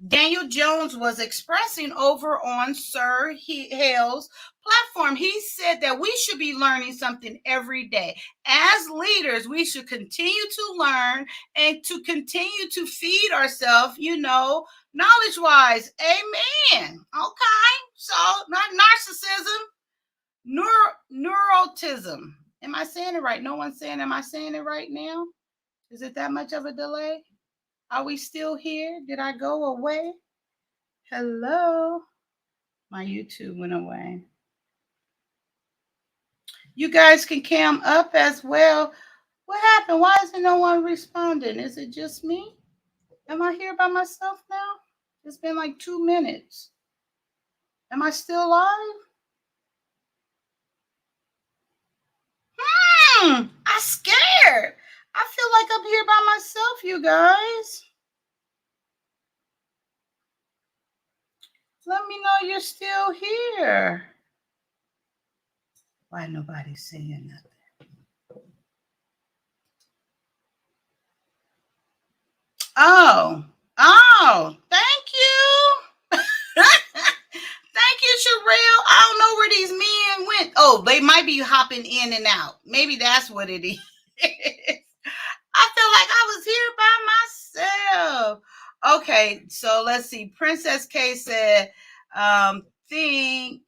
Daniel Jones was expressing over on Sir Hale's platform. He said that we should be learning something every day. As leaders, we should continue to learn and to continue to feed ourselves, knowledge-wise. Amen. Okay. So, not narcissism, neurotism. Am I saying it right? No one's saying, am I saying it right now? Is it that much of a delay? Are we still here? Did I go away? Hello? My YouTube went away. You guys can cam up as well. What happened? Why isn't no one responding? Is it just me? Am I here by myself now? It's been like 2 minutes. Am I still live? I'm scared. I feel like I'm here by myself, you guys. Let me know you're still here. Why nobody's saying nothing? Oh, thank you. Thank you, Sherelle. I don't know where these men went. Oh, they might be hopping in and out. Maybe that's what it is. I feel like I was here by myself. Okay, so let's see. Princess K said, think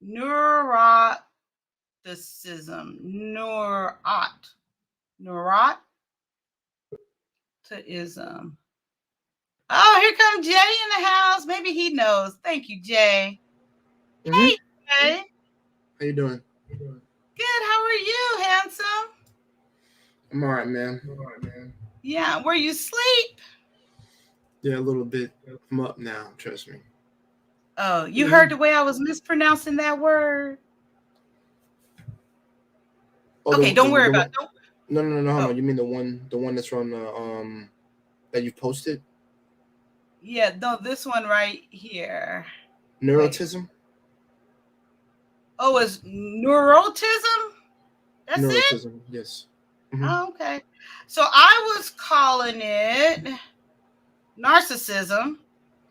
neuroticism. Neuroticism. Oh, here comes Jay in the house. Maybe he knows. Thank you, Jay. Mm-hmm. Hey, Jay. How you doing? Good. How are you, handsome? I'm all right, man. Yeah. Were you asleep? Yeah, a little bit. I'm up now. Trust me. Oh, you heard the way I was mispronouncing that word? Okay, don't worry about it. No. Hold on. You mean the one that's on the that you posted? Yeah, no, this one right here. Neurotism? Wait. Oh, it's neurotism? That's neurotism, it? Yes. Mm-hmm. Oh, okay. So I was calling it narcissism.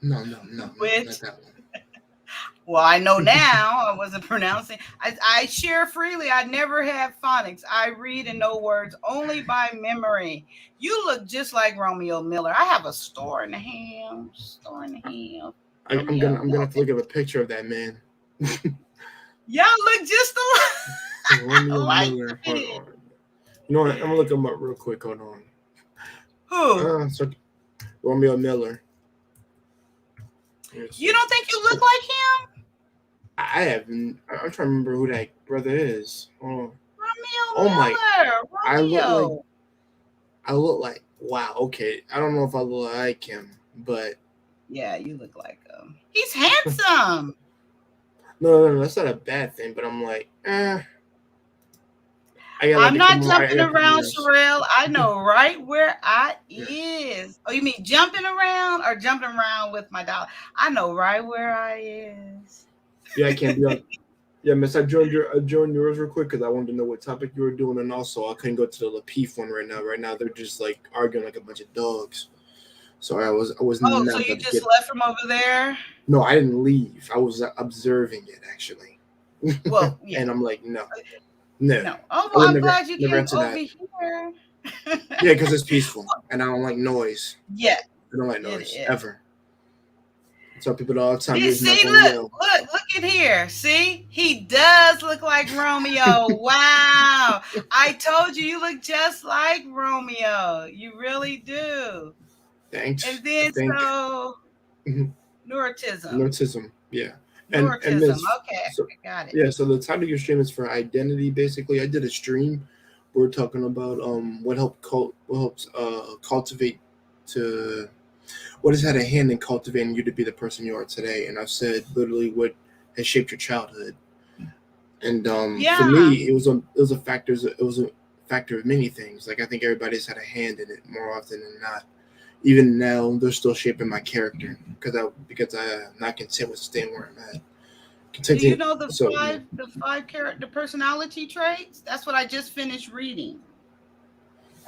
No, not that one. Well, I know now. I wasn't pronouncing. I share freely. I never have phonics. I read and know words only by memory. You look just like Romeo Miller. I have a store in the ham. I'm gonna have to look at a picture of that man. Y'all look just alike. Miller. Hold on. You know what? I'm gonna look him up real quick. Hold on. Who? Romeo Miller. You don't think you look like him? I haven't. I'm trying to remember who that brother is. Romeo Miller. Romeo. I look like. Wow. Okay. I don't know if I look like him, but. Yeah, you look like him. He's handsome. No, that's not a bad thing. But I'm like, I'm not jumping around, Sherelle. I know right where I is. Oh, you mean jumping around or jumping around with my dollar? I know right where I is. Yeah, I can't be on. Yeah, Miss, I joined yours real quick because I wanted to know what topic you were doing, and also I couldn't go to the Lapeef one right now. Right now, they're just like arguing like a bunch of dogs. So I was. Oh, so you just left from over there? No, I didn't leave. I was observing it actually. Well, yeah. And I'm like, no. Oh, well, I'm glad you came over here. Yeah, because it's peaceful, and I don't like noise. Yeah, I don't like noise ever. I tell people all the time. See, look at here. See, he does look like Romeo. Wow, I told you look just like Romeo. You really do. Thanks. And then neurotism, yeah. Neurotism. Okay, so, I got it. Yeah, so the title of your stream is for identity. Basically, I did a stream. We're talking about what helps cultivate to what has had a hand in cultivating you to be the person you are today. And I've said literally what has shaped your childhood. And for me, it was a factor. It was a factor of many things. Like I think everybody's had a hand in it more often than not. Even now, they're still shaping my character because I'm not content with staying where I'm at. Do you Continue. know So yeah. the five character personality traits? That's what I just finished reading.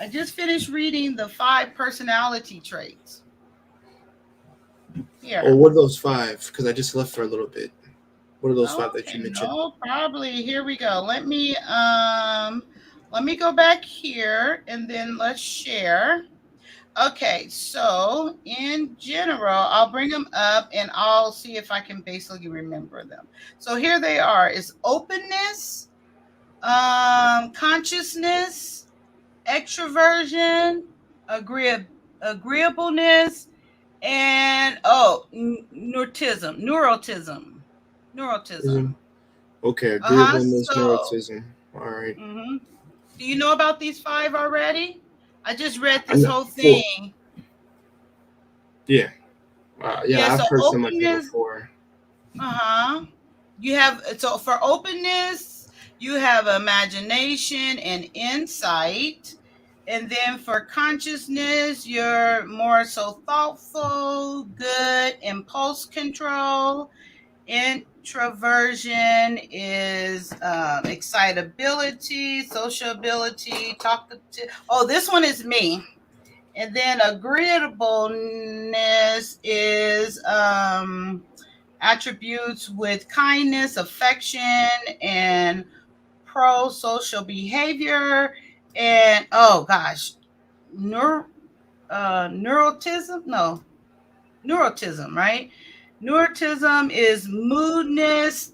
I just finished reading the 5 personality traits. Or Here. what are those 5? Because I just left for a little bit. What are those 5 that Okay, you mentioned? no, probably. Here we go. Let me go back here and then let's share. Okay, so in general, I'll bring them up and I'll see if I can basically remember them. So here they are: is openness, consciousness, extroversion, agreeableness, and neurotism. Okay, Uh-huh. agreeableness, So, neuroticism. All right. do you know about these 5 already? I just read I this know whole 4. thing. Yeah. Yeah, Yeah, I've so heard some like that openness, before. you have, so for openness, you have imagination and insight. And then for consciousness, you're more so thoughtful, good, impulse control. Introversion is excitability, sociability, talkative. Oh, this one is me. And then agreeableness is attributes with kindness, affection, and pro-social behavior. And oh gosh, neurotism? No, neurotism, right? Neurotism is moodiness,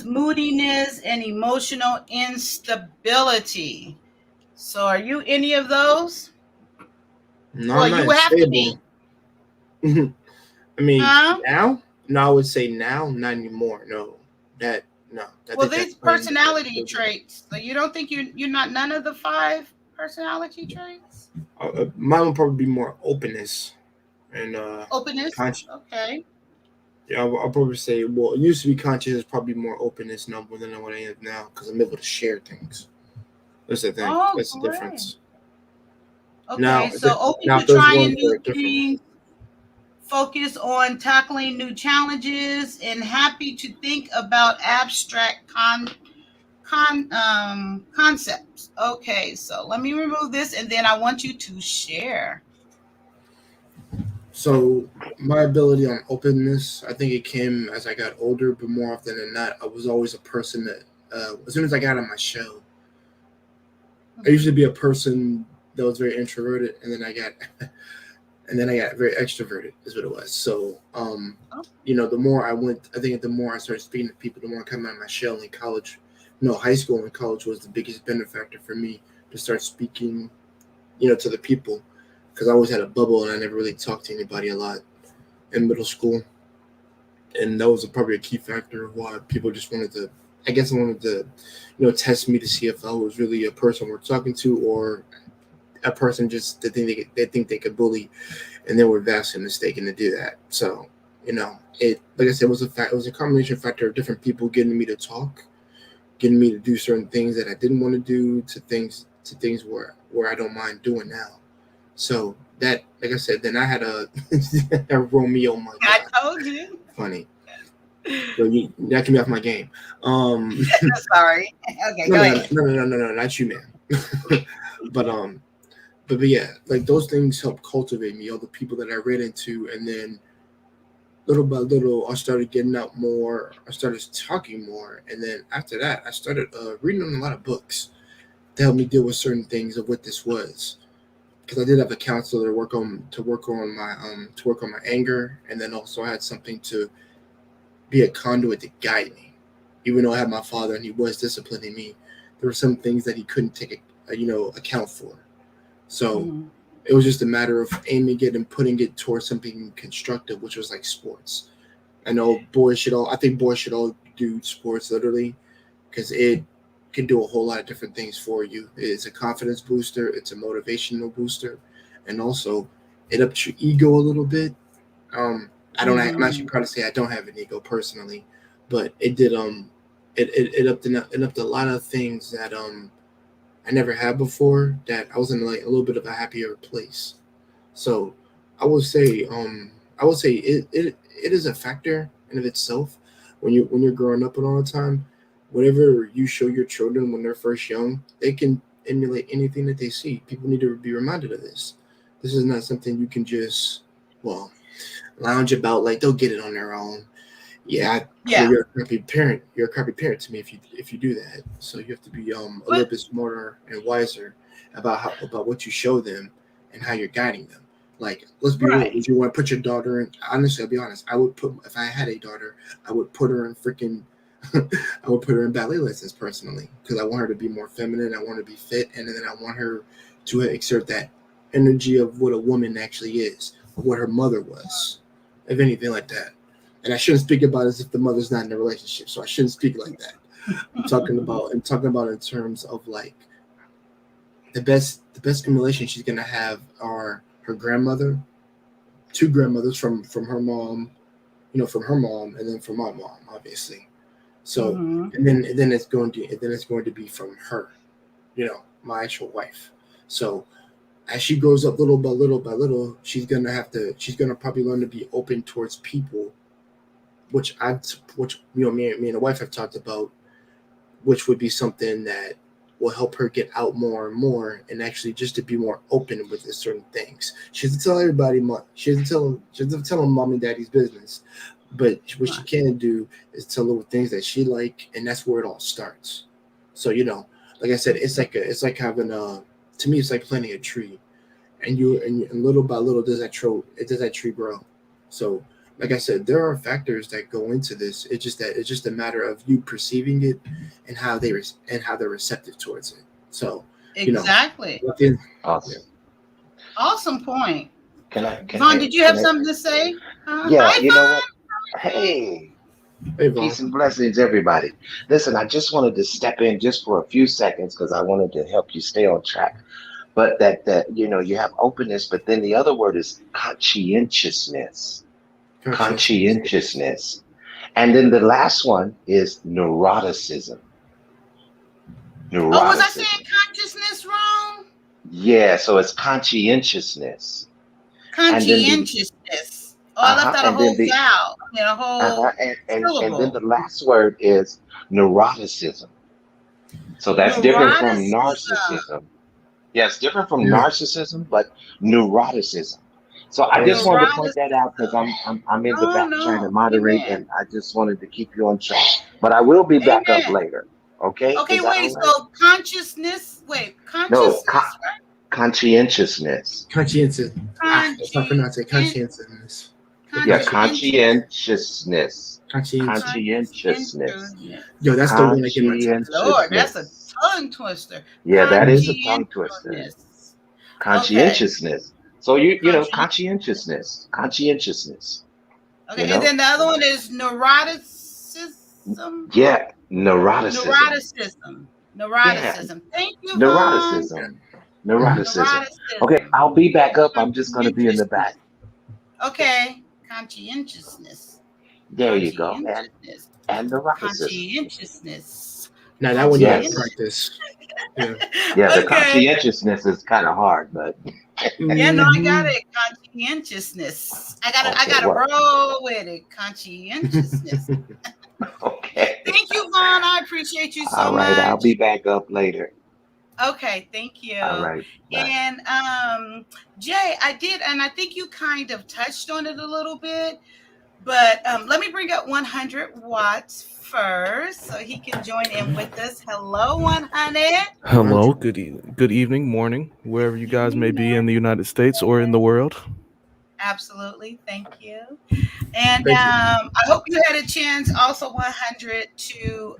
moodiness, and emotional instability. So, are you any of those? No, Well, I'm you not have to be. stable. I mean, Huh? now? No, I would say now, not anymore. No, that no. I Well, think that's these plain. personality traits. So you don't think you're not none of the 5 personality traits? Mine would probably be more openness and Openness. conscious. Okay. Yeah, I'll probably say. Well, it used to be conscious is probably more openness now more than what I am now because I'm able to share things. That's the thing. Oh, That's the great. difference. Okay. So open Now to if there's trying ones that new are different. things, focus on tackling new challenges, and happy to think about abstract concepts. Okay, so let me remove this and then I want you to share. So my ability on openness, I think it came as I got older, but more often than not, I was always a person that as soon as I got out of my shell, I used to be a person that was very introverted, and then I got very extroverted, is what it was. So Oh, the more I went, I think the more I started speaking to people, the more I come out of my shell in college. High school and college was the biggest benefactor for me to start speaking, to the people, because I always had a bubble and I never really talked to anybody a lot in middle school, and that was probably a key factor of why people just wanted to. I guess I wanted to, test me to see if I was really a person worth talking to or a person just that they think they could bully, and they were vastly mistaken to do that. So, it like I said, it was a combination factor of different people getting me to talk, getting me to do certain things that I didn't want to do, to things where I don't mind doing now. So that, like I said, then I had a Romeo. Oh my I God, told you. funny. So you knocking me off my game. Sorry. Okay, No, go no, ahead. no, no, no, no, no, not you, man. but but yeah, like those things help cultivate me. All the people that I ran into, and then little by little, I started getting out more. I started talking more, and then after that, I started reading a lot of books to help me deal with certain things of what this was. Because I did have a counselor to work on my anger, and then also I had something to be a conduit to guide me. Even though I had my father and he was disciplining me, there were some things that he couldn't take account for. So Mhm. it was just a matter of aiming it and putting it towards something constructive, which was like sports. I think boys should all do sports literally because it can do a whole lot of different things for you. It's a confidence booster, it's a motivational booster, and also it ups your ego a little bit. I'm actually Mhm. proud to say I don't have an ego personally, but it did it upped a lot of things that I never had before, that I was in like a little bit of a happier place. So I would say I would say it is a factor in of itself when you're growing up and all the time. Whatever you show your children when they're first young, they can emulate anything that they see. People need to be reminded of this. This is not something you can just well lounge about like they'll get it on their own. Yeah, Yeah. you're a crappy parent. You're a crappy parent to me if you do that. So you have to be a little But bit smarter and wiser about what you show them and how you're guiding them. Like, let's be real. right. Would you want to put your daughter in? Honestly, I'll be honest. I would put if I had a daughter, I would put her in freaking. I would put her in ballet lessons personally because I want her to be more feminine. I want her to be fit, and then I want her to exert that energy of what a woman actually is, of what her mother was, if anything like that. And I shouldn't speak about it as if the mother's not in a relationship, so I shouldn't speak like that. I'm talking about in terms of like the best emulation she's gonna have are her grandmother, two grandmothers from her mom, from her mom, and then from my mom, obviously. So Mhm. and then it's going to be from her, my actual wife. So as she grows up little by little by little, she's gonna probably learn to be open towards people, which me and the wife have talked about, which would be something that will help her get out more and more, and actually just to be more open with certain things. She doesn't tell everybody much. She doesn't tell them mom and daddy's business, but what she Right. can do is tell little things that she like, and that's where it all starts. So like I said, it's like having a to me it's like planting a tree, and little by little does that tree grow. So like I said, there are factors that go into this. It's just a matter of you perceiving it and how they're receptive towards it. So you know, Exactly. within, yeah. Awesome. Awesome point. Can I? Can Vaughn, I? did you have Can I? something to say? Yeah. Hi, You know what? Vaughn. Hey, Hey Vaughn. peace and blessings, everybody. Listen, I just wanted to step in just for a few seconds because I wanted to help you stay on track. But that you have openness, but then the other word is conscientiousness. Conscientiousness. Conscientiousness. And then the last one is neuroticism. Oh, was I saying Neuroticism. consciousness wrong? Yeah, so it's conscientiousness. And then the Conscientiousness. Oh, I left out a and then whole the vowel. I mean, a whole and then syllable. the last word is neuroticism. So that's different from Neuroticism. narcissism. Yeah, it's different from Yeah. narcissism, but neuroticism. So I Oh, just that's wanted to point that Neuroticism. out because I'm in the No, back trying to no. moderate, Amen. and I just wanted to keep you on track. But I will be back up Amen. later. Okay, Okay, is that wait. all right? So consciousness. Wait, No, consciousness, right? conscientiousness. conscientious. That's how I pronounce it. Conscient, Conscientiousness. The Yeah, conscientious, conscientiousness. conscientious. Conscientiousness. conscientiousness. Yo, that's the one that get my tongue twisted. Lord, that's a Conscientiousness. tongue twister. Yeah, that is a tongue twister. Conscientiousness. Okay. Conscientiousness. So Conscientiousness. conscientiousness. Conscientiousness. Okay, You and know? then the other one is neuroticism. Yeah, neuroticism. Neuroticism. Yeah, Neuroticism. Thank you, Vaughn. Yeah. neuroticism. Mhm. Neuroticism. Okay, Neuroticism. I'll be back up. I'm just gonna be in the back. Conscientiousness. Okay. Conscientiousness. There you go. Conscientiousness. And neuroticism. Conscientiousness. Now that one you gotta Yes. Conscientiousness. practice. Yeah. Yeah, the Okay. conscientiousness is kind of hard, but Yeah, no, I got Mhm. it. Conscientiousness. I okay, gotta well, roll with it. Conscientiousness. okay. Thank you, Vaughn. I appreciate you so All right, I'll much. be back up later. Okay, thank you. All right, bye. And Jay, I did, and I think you kind of touched on it a little bit, but let me bring up 100 watts first so he can join in with us. Hello, 100. Hello, good evening, morning, wherever you guys may be in the United States or in the world. Absolutely, thank you. And Thank you. I hope you had a chance, also 100, to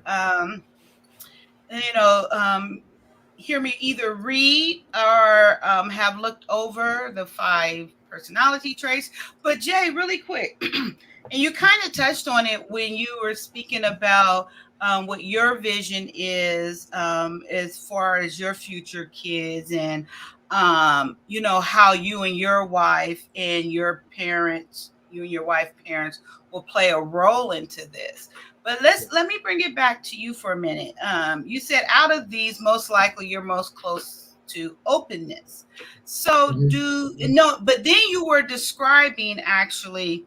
hear me either read or have looked over the 5 personality traits. But Jay, really quick, and you kind of touched on it when you were speaking about what your vision is as far as your future kids, and how you and your wife and your parents, you and your wife parents will play a role into this. But let me bring it back to you for a minute. You said out of these, most likely you're most close to openness. So but then you were describing actually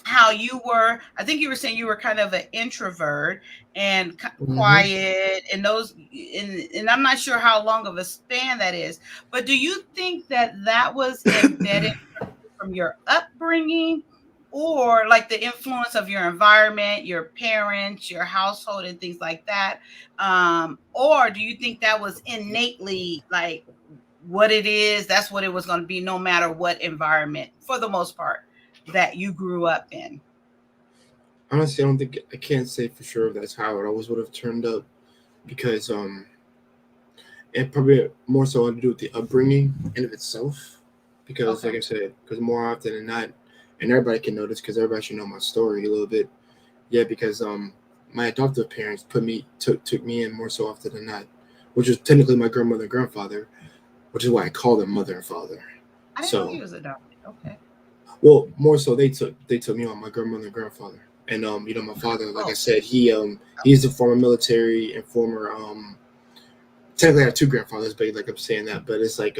how you were, I think you were saying you were kind of an introvert and quiet and those, and I'm not sure how long of a span that is, but do you think that that was embedded from your upbringing, or like the influence of your environment, your parents, your household, and things like that? Or do you think that was innately like what it is, that's what it was going to be no matter what environment, for the most part, that you grew up in? Honestly, I can't say for sure if that's how it always would have turned up, because it probably more so had to do with the upbringing in of itself. Because like I said, because more often than not, and everybody can know this because everybody should know my story a little bit. Yeah, because my adoptive parents took me in more so often than not, which was technically my grandmother and grandfather, which is why I call them mother and father. I didn't know he was adopted. Okay. Well, more so they took me on, my grandmother and grandfather. And my father, like I said, he's a former military and former technically I have two grandfathers, but like I'm saying that, but it's like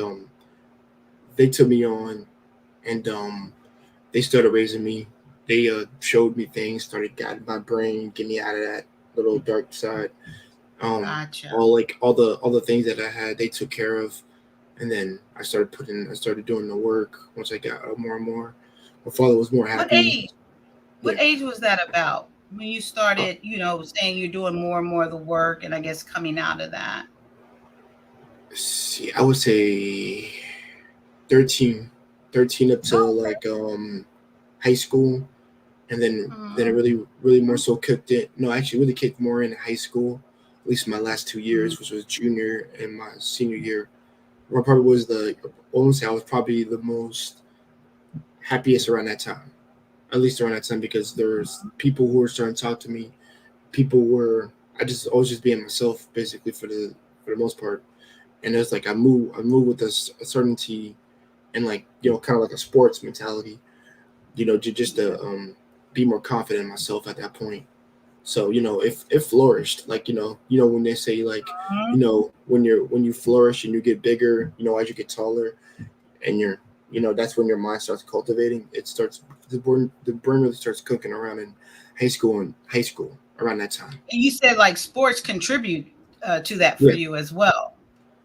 they took me on, and they started raising me. They showed me things, started guiding my brain, get me out of that little dark side. Gotcha. All the things that I had, they took care of, and then I started doing the work once I got more and more. My father was more happy. What age was that about when you started, saying you're doing more and more of the work, and I guess coming out of that? See, I would say 13 up till like high school, and then it really more so kicked it. No, actually, really kicked more in high school. At least my last 2 years, which was junior and my senior year, where I probably was I was probably the most happiest around that time. At least around that time, because there's people who were starting to talk to me. I was just being myself basically for the most part, and it's like I move with a certainty and like kind of like a sports mentality, just to be more confident in myself at that point. So it flourished, like when they say like when you flourish and you get bigger, as you get taller, and that's when your mind starts cultivating. The brain really starts cooking around in high school around that time. And you said like sports contribute to that for you as well.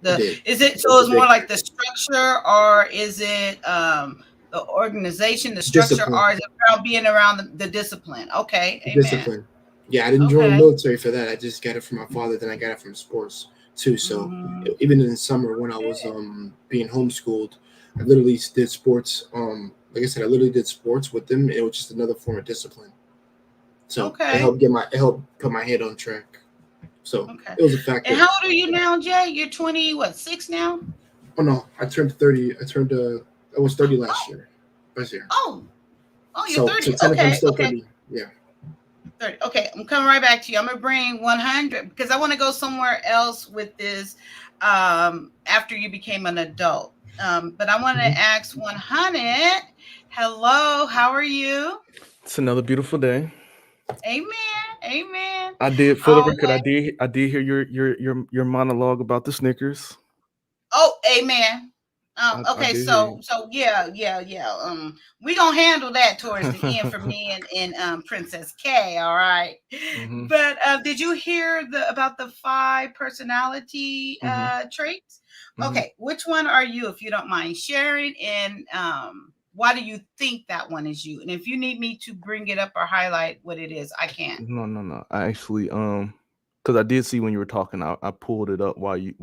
Is it so? It's more like the structure, or is it the organization, the structure, discipline, or is it about being around the discipline? Okay, amen. Discipline. Yeah, I didn't join the military for that. I just got it from my father. Then I got it from sports too. So even in the summer when I was being homeschooled, I literally did sports. Like I said, I literally did sports with them. It was just another form of discipline. So it helped put my head on track. So it was a factor. And how old are you now, Jay? You're 6 now? Oh no, I turned 30. I was 30 last year. Oh, you're 30. So technically I'm still 30. Yeah. 30. Okay, I'm coming right back to you. I'm gonna bring 100 because I want to go somewhere else with this after you became an adult. But I want to ask 100. Hello, how are you? It's another beautiful day. Amen. I did, for the record, I did hear your monologue about the Snickers. Oh, amen. Okay, so yeah. We gonna handle that towards the end for me and Princess K. All right. But did you hear about the 5 personality traits? Okay, which one are you, if you don't mind sharing, and why do you think that one is you? And if you need me to bring it up or highlight what it is, I can. No. I actually because I did see when you were talking, I pulled it up while you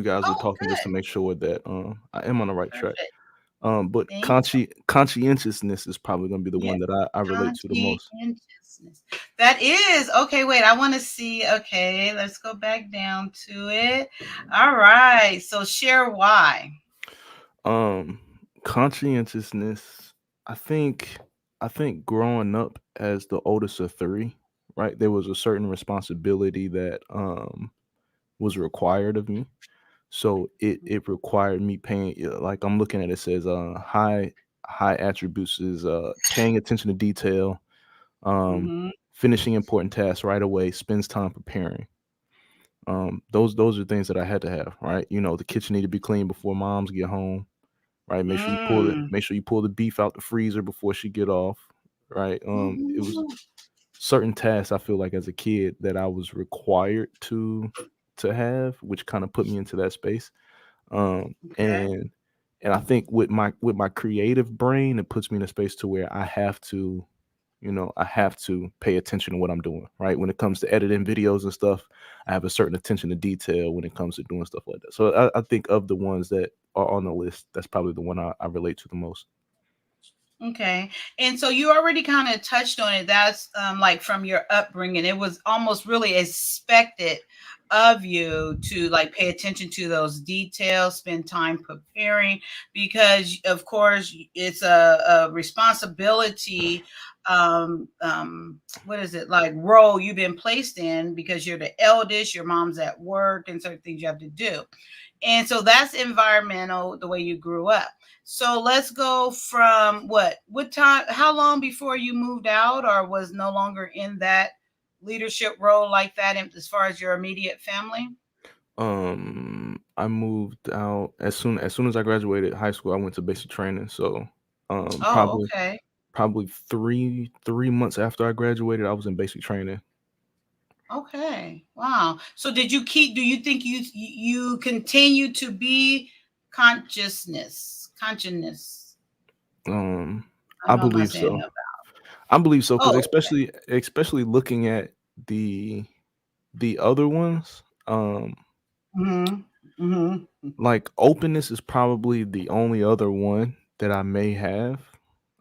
guys were talking, just to make sure that I am on the right track. But conscientiousness is probably going to be the one that I relate to the most. That is okay. Wait, I want to see. Okay, let's go back down to it. All right. So share why. Conscientiousness. I think growing up as the oldest of 3, right, there was a certain responsibility that was required of me. So it required me paying, like I'm looking at it, says high attributes is paying attention to detail, finishing important tasks right away, spends time preparing. Those are things that I had to have, right? You know, the kitchen need to be clean before moms get home, right? Mm. Make sure you pull the beef out the freezer before she get off, right? It was Mhm. certain tasks I feel like as a kid that I was required to have, which kind of put me into that space. Um, Okay. and and I think with my creative brain, it puts me in a space to where I have to, you know, I have to pay attention to what I'm doing, right? When it comes to editing videos and stuff, I have a certain attention to detail when it comes to doing stuff like that. So I think of the ones that are on the list, that's probably the one I relate to the most. Okay. And so you already kind of touched on it. That's like from your upbringing. It was almost really expected of you to like pay attention to those details, spend time preparing, because of course it's a responsibility. What is it like role you've been placed in because you're the eldest, your mom's at work, and certain things you have to do. And so that's environmental, the way you grew up. So let's go from what time, how long before you moved out or was no longer in that leadership role like that as far as your immediate family? I moved out as soon as I graduated high school. I went to basic training, so Oh, okay. probably three months after I graduated, I was in basic training. Okay. Wow. So do you think you continue to be consciousness? Um, I I know I'm not believe saying so. that. I believe so because Oh, especially looking at the other ones, mm-hmm. Mm-hmm. like openness is probably the only other one that I may have.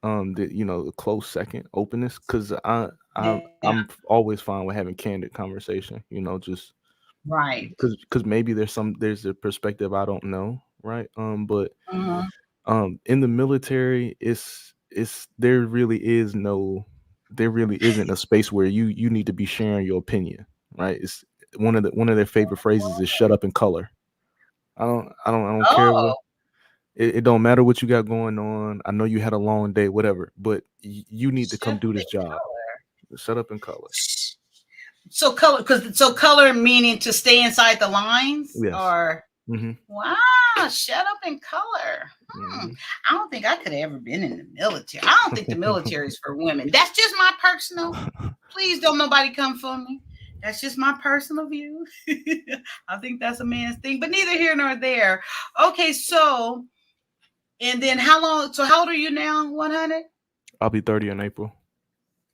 That you know, a close second, openness, because Yeah. I'm always fine with having candid conversation. You know, just Right. because maybe there's a perspective I don't know, right? But Mm-hmm. in the military, it's there really isn't a space where you need to be sharing your opinion, right? It's one of their favorite phrases is "shut up and color." I don't care what. Oh, It don't matter what you got going on. I know you had a long day, whatever, but you need to come shut do the this job. color. Shut up and color. So color, because so color meaning to stay inside the lines, Yes. or Hmm. wow, shut up and color. Hmm. I don't think I could have ever been in the military. I don't think the military is for women. That's just my personal. Please don't nobody come for me. That's just my personal view. I think that's a man's thing, but neither here nor there. Okay, so and then how long? So how old are you now? 100. I'll be 30 in April.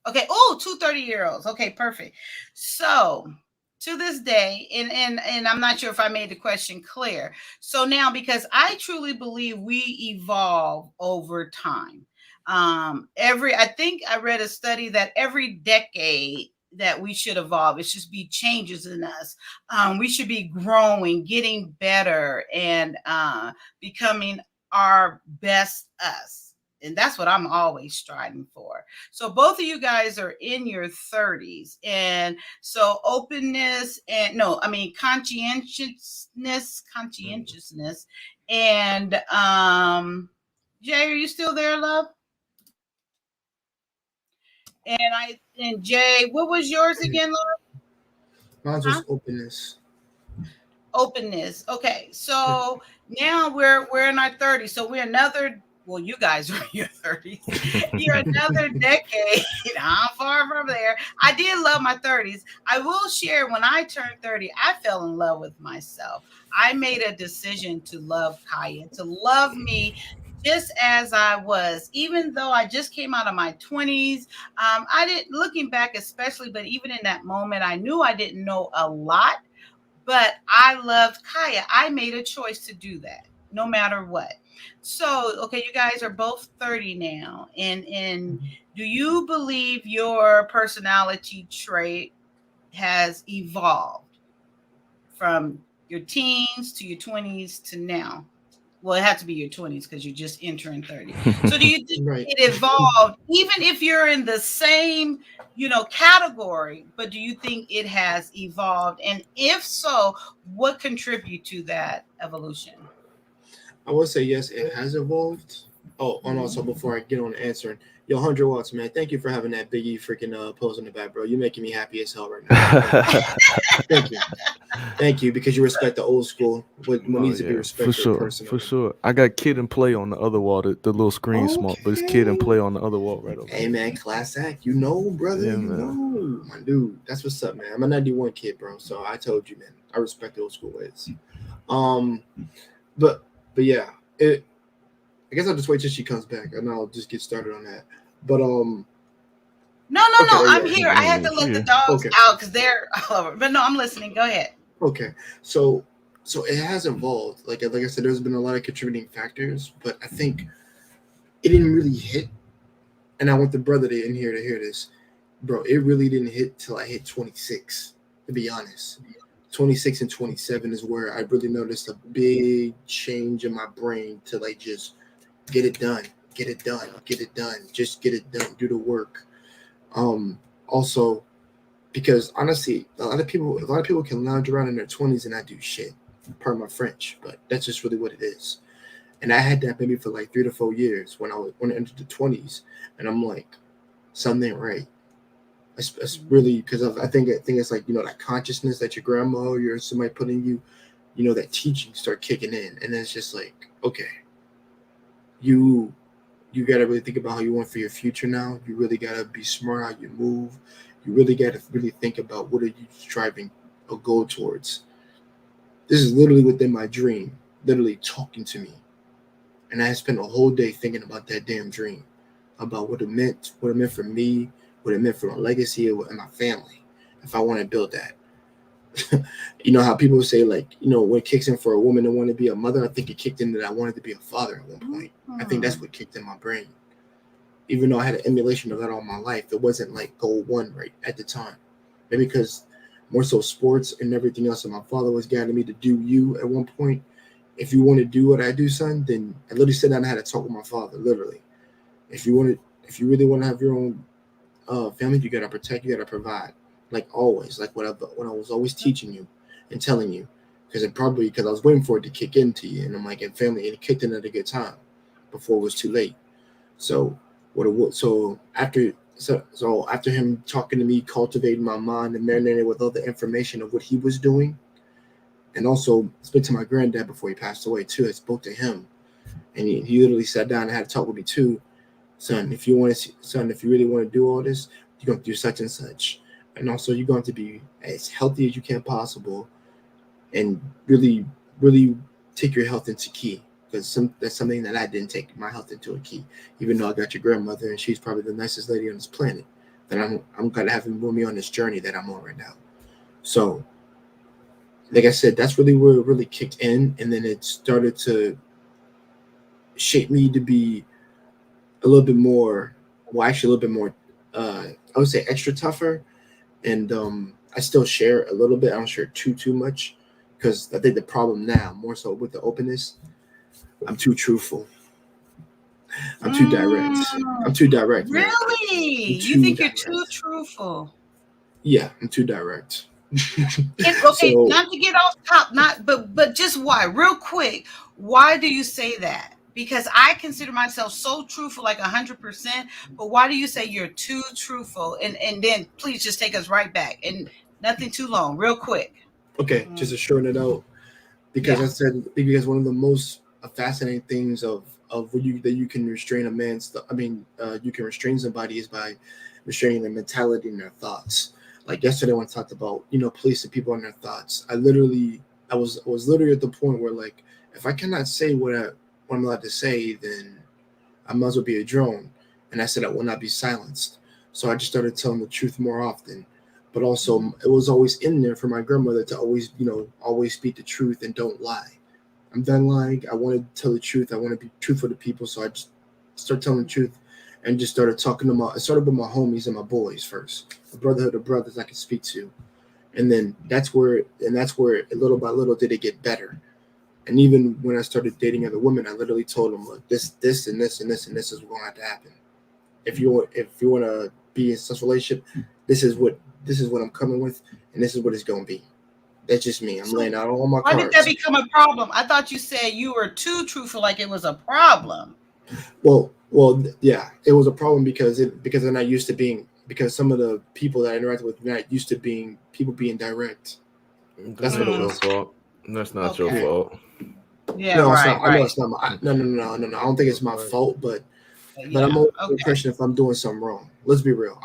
Okay. Oh, 2 30-year-olds. Okay, perfect. So to this day, and I'm not sure if I made the question clear. So now, because I truly believe we evolve over time. I think I read a study that every decade that we should evolve. It should be changes in us. We should be growing, getting better, and becoming our best us. And that's what I'm always striving for. So both of you guys are in your 30s. And so openness and no, I mean conscientiousness. And Jay, are you still there, love? And Jay, what was yours again, love? Mine's Huh? was openness. Openness. Okay. Yeah. So now we're in our 30s. So we're another, well, you guys are in your 30s. You're another decade. I'm far from there. I did love my 30s. I will share when I turned 30, I fell in love with myself. I made a decision to love Kaya, to love me just as I was, even though I just came out of my 20s. I didn't, looking back especially, but even in that moment, I knew I didn't know a lot, but I loved Kaya. I made a choice to do that no matter what. So, okay, you guys are both 30 now. And do you believe your personality trait has evolved from your teens to your 20s to now? Well, it had to be your 20s because you're just entering 30. So do you think Right. it evolved, even if you're in the same, category, but do you think it has evolved? And if so, what contribute to that evolution? I would say yes, it has evolved. Oh, and also Mhm. before I get on answering, Yo, 100 watts, man. Thank you for having that Biggie freaking pose in the back, bro. You're making me happy as hell right now. Thank you. Thank you, because you respect the old school. What needs to be for respected sure, personally. for sure. I got Kid and Play on the other wall. The little screen small, but it's Kid and Play on the other wall right over Hey there. man, class act. You know, brother. Yeah, you man. know, my dude. That's what's up, man. I'm a 91 kid, bro. So I told you, man. I respect the old school ways. But yeah, I guess I'll just wait till she comes back and I'll just get started on that. But No, Okay, I'm yeah. here. I had to let the dogs Okay. out because they're all over. But no, I'm listening. Go ahead. Okay, so it has evolved. Like I said, there's been a lot of contributing factors, but I think it didn't really hit. And I want the brother in here to hear this, bro. It really didn't hit till I hit 26. To be honest, 26 and 27 is where I really noticed a big change in my brain to like just get it done, get it done, get it done, just get it done, do the work. Also, because honestly, a lot of people can lounge around in their 20s and not do shit. Pardon my French, but that's just really what it is. And I had that maybe for like 3 to 4 years when I entered the 20s, and I'm like, something ain't right. It's really because I think it's like, you know, that consciousness that your grandma or your somebody put in you, you know, that teaching start kicking in, and it's just like, okay, you got to really think about how you want for your future now. You really got to be smart how you move. You really got to really think about what are you striving or go towards. This is literally within my dream, literally talking to me. And I spent a whole day thinking about that damn dream, about what it meant for me, what it meant for my legacy and my family, if I want to build that. You know how people say, like, you know, when it kicks in for a woman to want to be a mother, I think it kicked in that I wanted to be a father at one point. I think that's what kicked in my brain. Even though I had an emulation of that all my life, it wasn't like goal one right at the time. Maybe because more so sports and everything else, and my father was guiding me to do you at one point. If you want to do what I do, son, then I literally sat down and had a talk with my father, literally. If you really want to have your own family, you got to protect, you got to provide. Like always, like what I was always teaching you and telling you, because I was waiting for it to kick into you, and I'm like, and family, and it kicked in at a good time before it was too late. So after him talking to me, cultivating my mind and marinating with all the information of what he was doing, and also spoke to my granddad before he passed away too. I spoke to him, and he literally sat down and had to talk with me too. Son, if you really want to do all this, you're going to do such and such. And also, you're going to be as healthy as you can possible, and really, really take your health into key. Because that's something that I didn't take my health into a key. Even though I got your grandmother, and she's probably the nicest lady on this planet, that I'm gonna have him with me on this journey that I'm on right now. So, like I said, that's really where it really kicked in, and then it started to shape me to be a little bit more, well, actually a little bit more, I would say extra tougher. And I still share a little bit. I don't share too much, because I think the problem now, more so with the openness, I'm too truthful. I'm too direct. Man. Really? You think you're too truthful? Yeah, I'm too direct. Okay, so, not to get off top, but just why? Real quick, why do you say that? Because I consider myself so truthful, like 100%. But why do you say you're too truthful? And then please just take us right back, and nothing too long, real quick. Okay, just to shorten it out, because because one of the most fascinating things of that you can restrain a man's, you can restrain somebody is by restraining their mentality and their thoughts. Like yesterday when I talked about, you know, policing people on their thoughts, I was literally at the point where, like, if I cannot say what I'm allowed to say, then I might as well be a drone. And I said I will not be silenced. So I just started telling the truth more often. But also, it was always in there for my grandmother to always speak the truth and don't lie. I'm done lying. I want to tell the truth. I want to be truthful to people. So I just started telling the truth and just started talking to I started with my homies and my boys first, the brotherhood of brothers I could speak to. And then that's where little by little did it get better. And even when I started dating other women, I literally told them, look, this and this and this and this is going to have to happen. If you want to be in such a relationship, this is what I'm coming with, and this is what it's going to be. That's just me. I'm laying out all my cards. Why did that become a problem? I thought you said you were too truthful, like it was a problem. Well, Well, yeah, it was a problem because they're not used to being, because some of the people that I interacted with are not used to being people being direct. That That's what ain't it your Mm, was. fault. That's not your okay. Yeah. fault. Yeah, No, it's not. right, I know right. it's not my. No, no, no, no, no. I don't think it's my Like, fault, but I'm Yeah, always the okay. impression if I'm doing something wrong. Let's be real.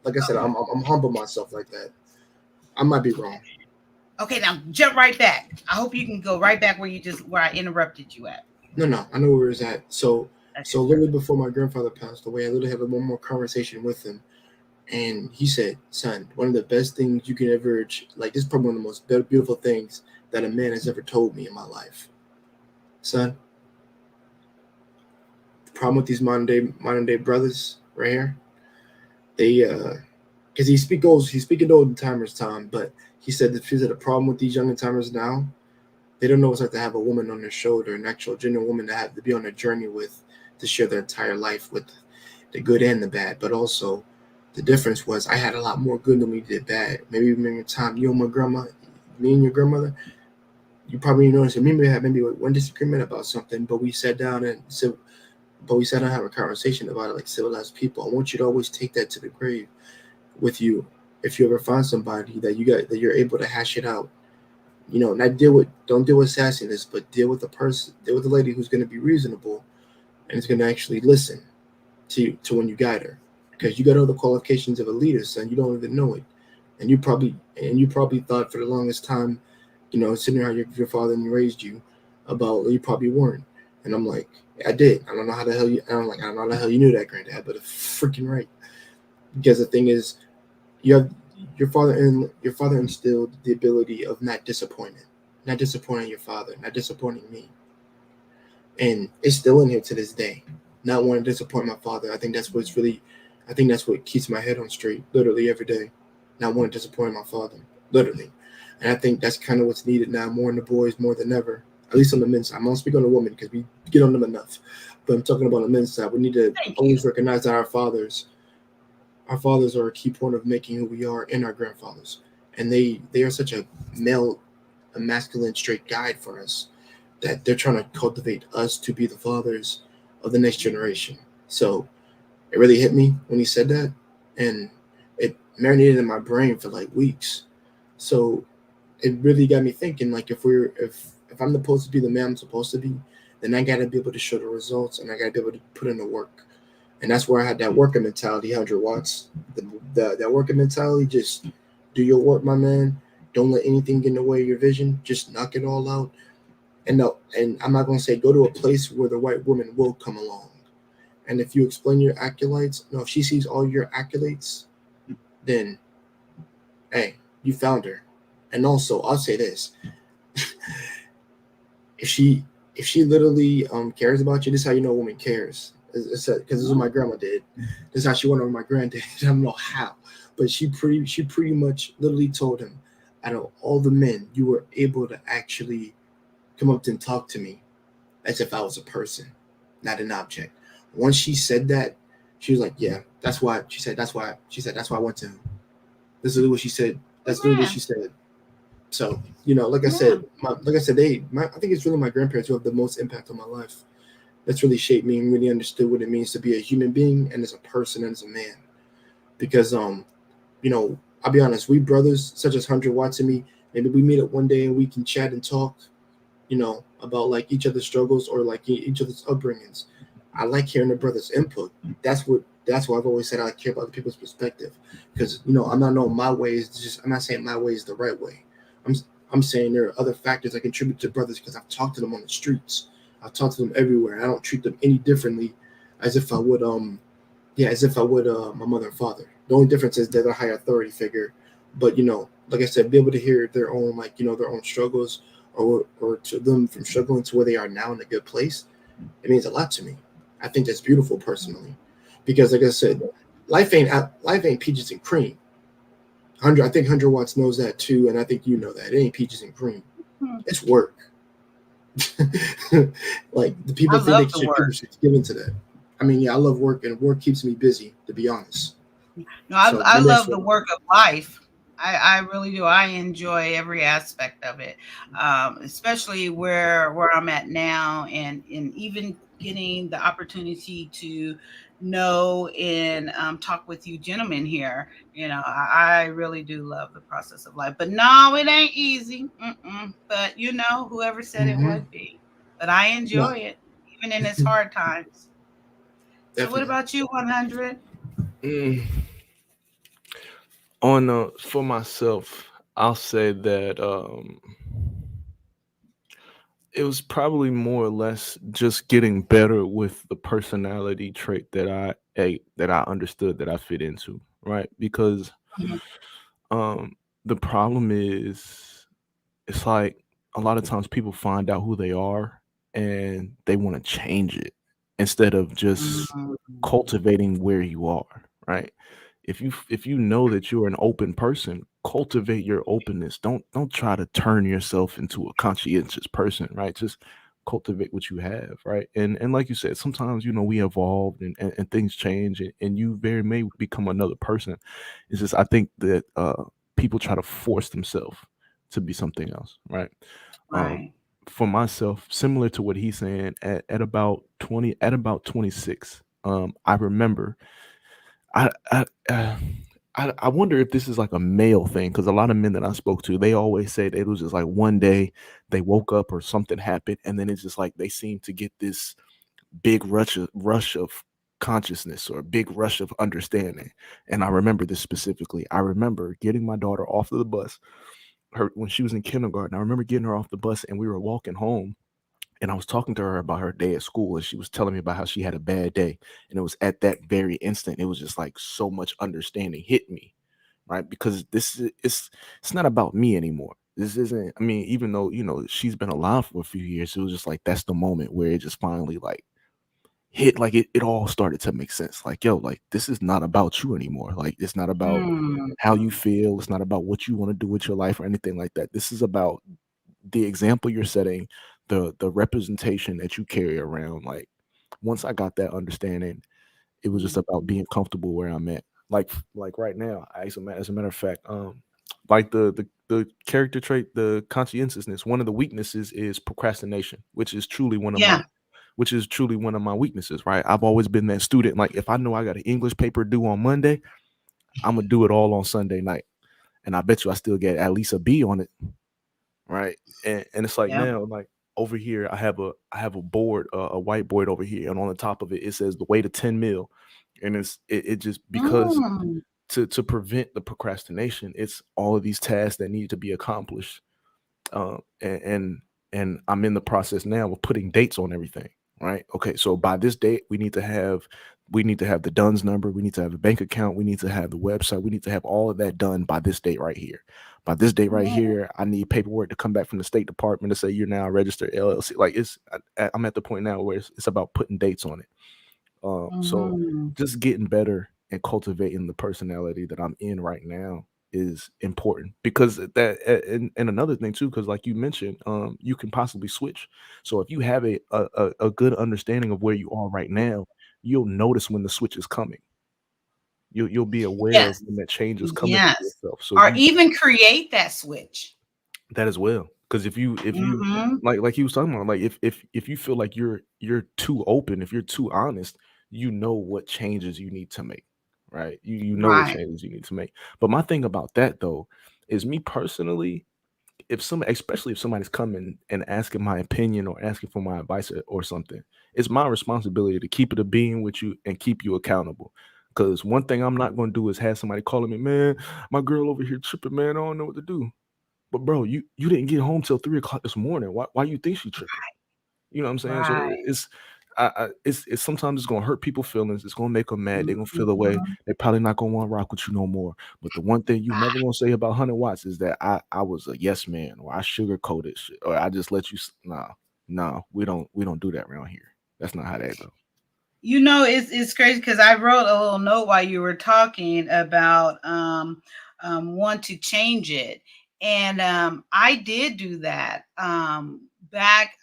Like I said, I'm humble myself like that. I might be wrong. Okay, now jump right back. I hope you can go right back where I interrupted you at. No, no, I know where it's at. Okay, So literally perfect. before my grandfather passed away, I literally had one more conversation with him, and he said, "Son, one of the best things you can ever, like, this is probably one of the most beautiful things that a man has ever told me in my life, son. The problem with these modern day brothers right here, they because he's speaking to old timers, Tom, but he said the problem with these younger timers now, they don't know what it's like to have a woman on their shoulder, an actual genuine woman to have to be on a journey with, to share their entire life with, the good and the bad. But also, the difference was I had a lot more good than we did bad. Maybe remember time you and my grandma, me and your grandmother, you probably noticed. Maybe we had maybe one disagreement about something, but we sat down and said, but we sat down and have a conversation about it like civilized people. I want you to always take that to the grave with you. If you ever find somebody that you're able to hash it out, not don't deal with sassiness, but deal with the lady who's going to be reasonable and is going to actually listen to when you guide her, because you got all the qualifications of a leader, son. You don't even know it, and you probably thought for the longest time, sitting around your father and raised you, about you probably weren't. And I'm like, I did. I don't know how the hell you. And I'm like, I don't know how the hell you knew that, granddad, but it's freaking right. Because the thing is, you have your father instilled the ability of not disappointing your father, not disappointing me, and it's still in here to this day. Not wanting to disappoint my father. I think that's what keeps my head on straight, literally every day. Not wanting to disappoint my father, literally. And I think that's kind of what's needed now, more in the boys, more than ever. At least on the men's side. I'm not speaking on the women because we get on them enough. But I'm talking about the men's side. We need to Thank you. always recognize that our fathers are a key point of making who we are, and our grandfathers. And they are such a masculine, straight guide for us, that they're trying to cultivate us to be the fathers of the next generation. So it really hit me when he said that, and it marinated in my brain for like weeks. So it really got me thinking, like, if I'm supposed to be the man I'm supposed to be, then I gotta be able to show the results, and I gotta be able to put in the work. And that's where I had that worker mentality, 100 watts. That worker mentality, just do your work, my man. Don't let anything get in the way of your vision. Just knock it all out. And no, and I'm not gonna say go to a place where the white woman will come along. And if you explain your accolades, no, if she sees all your accolades, then hey, you found her. And also, I'll say this: if she literally cares about you, this is how you know a woman cares. Because this is what my grandma did. This is how she went over my granddad. I don't know how, but she pretty much literally told him, out of all the men, you were able to actually come up to and talk to me as if I was a person, not an object. Once she said that, she was like, "Yeah, that's why." She said, "That's why I went to him." This is what she said. That's literally what Man, she said. So like I yeah. said, I think it's really my grandparents who have the most impact on my life. That's really shaped me and really understood what it means to be a human being and as a person and as a man. Because I'll be honest, we brothers such as 100 watts and me, maybe we meet up one day and we can chat and talk, about like each other's struggles or like each other's upbringings. I like hearing the brothers' input. That's why I've always said I care about other people's perspective, because I'm not knowing my way is just. I'm not saying my way is the right way. I'm I'm saying there are other factors that contribute to brothers because I've talked to them on the streets. I've talked to them everywhere. I don't treat them any differently as if I would my mother and father. The only difference is they're a higher authority figure, but like I said, be able to hear their own their own struggles, or to them from struggling to where they are now in a good place, it means a lot to me. I think that's beautiful personally, because like I said, life ain't peaches and cream. I think 100 watts knows that too, and I think you know that it ain't peaches and cream. Hmm. It's work. Like the I people think love the people work. should give into that. I mean, yeah, I love work, and work keeps me busy, to be honest. No, So I maybe that's love what. the work of life. I really do. I enjoy every aspect of it, especially where I'm at now, and even getting the opportunity to know and talk with you gentlemen here. I really do love the process of life, but no, it ain't easy. But whoever said it Hmm. would be, but I enjoy No, it even in its hard times. So what definitely. about you, 100? Mm, on for myself, I'll say that it was probably more or less just getting better with the personality trait that I understood that I fit into, right? Because Mhm. um the problem is it's like a lot of times people find out who they are and they want to change it instead of just Mm. cultivating where you are, right? If you know that you're an open person, cultivate your openness. Don't try to turn yourself into a conscientious person, right? Just cultivate what you have, right? And like you said, sometimes we evolve and things change and you very may become another person. It's just I think that people try to force themselves to be something else, right? Um, Right. for myself, similar to what he's saying, at about 20, at about 26, I remember I I uh, I wonder if this is like a male thing because a lot of men that I spoke to, they always say that it was just like one day they woke up or something happened, and then it's just like they seem to get this big rush of consciousness or a big rush of understanding. And I remember this specifically. I remember getting my daughter off of the bus, her when she was in kindergarten. I remember getting her off the bus and we were walking home and I was talking to her about her day at school, and she was telling me about how she had a bad day. And it was at that very instant, it was just like so much understanding hit me, right? Because it's not about me anymore. This isn't. I mean, even though she's been alive for a few years, it was just like that's the moment where it just finally like hit. Like it all started to make sense. Like yo, like this is not about you anymore. Like it's not about Mm. how you feel. It's not about what you want to do with your life or anything like that. This is about the example you're setting, the representation that you carry around. Like once I got that understanding, it was just about being comfortable where I'm at. Like right now, as a matter of fact, like the character trait, the conscientiousness, one of the weaknesses is procrastination, Yeah. which is truly one of my weaknesses, right? I've always been that student. Like if I know I got an English paper due on Monday, I'm gonna do it all on Sunday night. And I bet you I still get at least a B on it. Right. And it's like Yep. now, like over here, I have a board, a whiteboard over here, and on the top of it, it says the way to 10 mil. And it just because Mm. to prevent the procrastination, it's all of these tasks that need to be accomplished. Um, and and and I'm in the process now of putting dates on everything. Right. Okay. So by this date, we need to have the DUNS number. We need to have the bank account. We need to have the website. We need to have all of that done by this date right here. By this date right Mm. here, I need paperwork to come back from the State Department to say you're now a registered LLC. Like I'm at the point now where it's about putting dates on it. So Mhm. just getting better and cultivating the personality that I'm in right now is important because and another thing too, because like you mentioned, you can possibly switch. So if you have a good understanding of where you are right now, you'll notice when the switch is coming. You'll be aware of Yes. when that change is coming for Yes. yourself. So Or you even create that switch. that as well. Because if you Mhm. like he was talking about, like if you feel like you're too open, if you're too honest, you know what changes you need to make, right? You know what Right. changes you need to make. But my thing about that though is me personally, if some especially if somebody's coming and asking my opinion or asking for my advice or something, it's my responsibility to keep it a being with you and keep you accountable. Because one thing I'm not going to do is have somebody calling me, man, my girl over here tripping, man. I don't know what to do. But bro, you didn't get home till 3 o'clock this morning. Why you think she tripping? You know what I'm saying? So Right. it's sometimes it's gonna hurt people's feelings. It's gonna make them mad. They're gonna feel away. Mhm. They're probably not gonna want to rock with you no more. But the one thing you never gonna say about 100 watts is that I was a yes man or I sugarcoated shit or I just let you. Nah, we don't do that around here. That's not how that go. It's crazy because I wrote a little note while you were talking about want to change it, and I did do that back.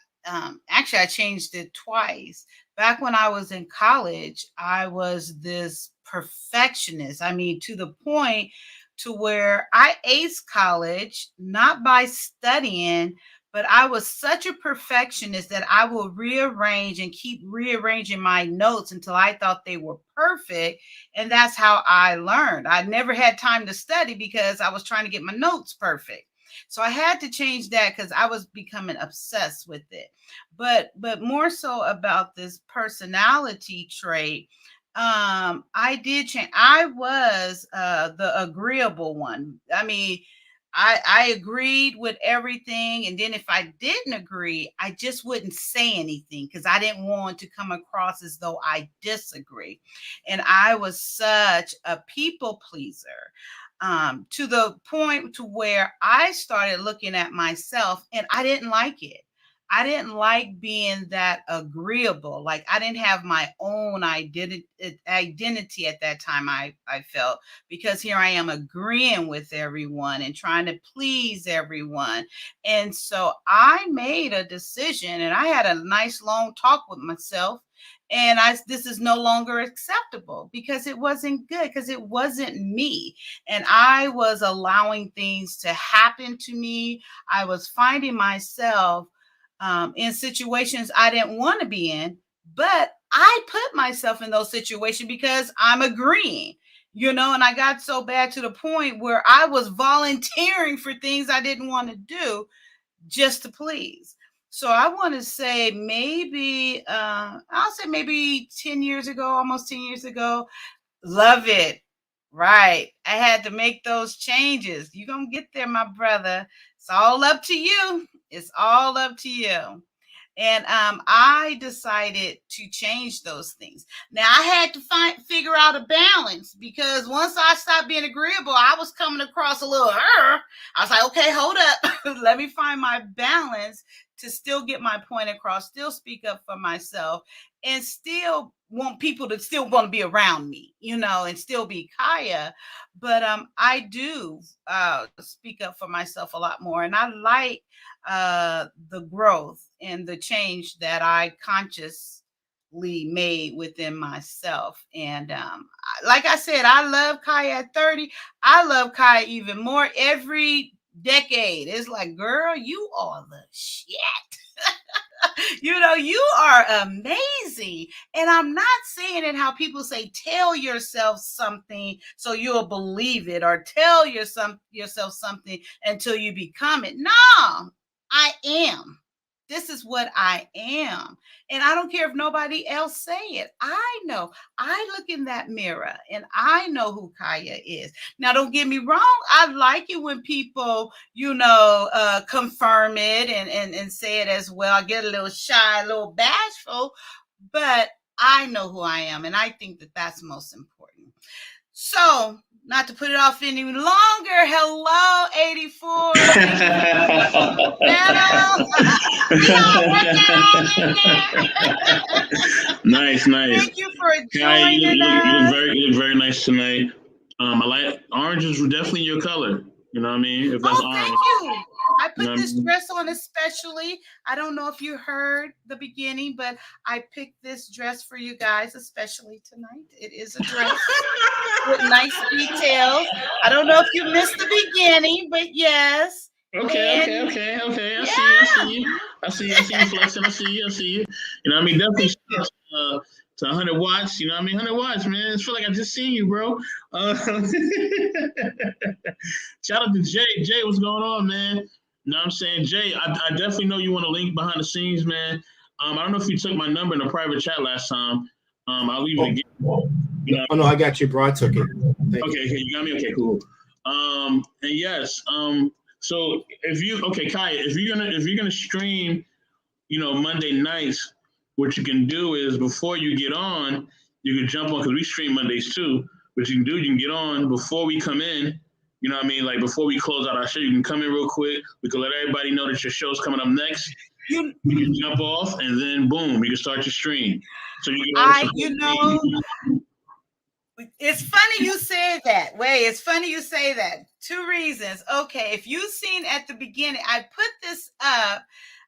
Actually, I changed it twice. Back when I was in college, I was this perfectionist. I mean, to the point to where I aced college not by studying, but I was such a perfectionist that I will rearrange and keep rearranging my notes until I thought they were perfect. And that's how I learned. I never had time to study because I was trying to get my notes perfect. So I had to change that because I was becoming obsessed with it. But more so about this personality trait, I did change. I was the agreeable one. I mean, I agreed with everything. And then if I didn't agree, I just wouldn't say anything because I didn't want to come across as though I disagree. And I was such a people pleaser, to the point to where I started looking at myself and I didn't like it. I didn't like being that agreeable. Like I didn't have my own identity at that time. I felt, because here I am agreeing with everyone and trying to please everyone. And so I made a decision and I had a nice long talk with myself. And this is no longer acceptable because it wasn't good, because it wasn't me. And I was allowing things to happen to me. I was finding myself in situations I didn't want to be in, but I put myself in those situations because I'm agreeing, and I got so bad to the point where I was volunteering for things I didn't want to do just to please. So I want to say I'll say maybe 10 years ago, almost 10 years ago, love it. Right. I had to make those changes. You're going to get there, my brother. It's all up to you. It's all up to you. And I decided to change those things. Now I had to figure out a balance, because once I stopped being agreeable, I was coming across a little. I was like, okay, hold up. Let me find my balance to still get my point across, still speak up for myself, and still want people to still want to be around me, and still be Kaya. But I do speak up for myself a lot more, and I like the growth and the change that I consciously made within myself. And like I said, I love Kaya at 30. I love Kaya even more every decade. It's like, girl, you are the shit. You are amazing. And I'm not saying it how people say, tell yourself something so you'll believe it, or tell yourself something until you become it. No, I am. This is what I am. And I don't care if nobody else say it. I know. I look in that mirror and I know who Kaya is. Now, don't get me wrong. I like it when people, confirm it and say it as well. I get a little shy, a little bashful, but I know who I am. And I think that that's most important. So, not to put it off any longer, hello, 84. Nice. Thank you for joining us. You look very nice tonight. I like orange is definitely your color. You know what I mean? If that's orange. Thank you. I put this dress on especially. I don't know if you heard the beginning, but I picked this dress for you guys, especially tonight. It is a dress with nice details. I don't know if you missed the beginning, but yes. Okay. I see you flexing. I see you. You know what I mean? Definitely to 100 watts. You know what I mean? 100 watts, man. I feel like I just seen you, bro. Shout out to Jay. Jay, what's going on, man? You know what I'm saying? Jay, I definitely know you want a link behind the scenes, man. I don't know if you took my number in the private chat last time. I'll leave it again. Oh, no, I got you, bro. I took it. Okay, you got me? Okay, cool. And yes, so Kaya, if you're gonna stream, Monday nights, what you can do is before you get on, you can jump on, because we stream Mondays too. What you can do, you can get on before we come in. You know what I mean? Like before we close out our show, you can come in real quick. We can let everybody know that your show's coming up next. You can jump off, and then boom, you can start your stream. So it's funny you say that. It's funny you say that. Two reasons. Okay, if you've seen at the beginning, I put this up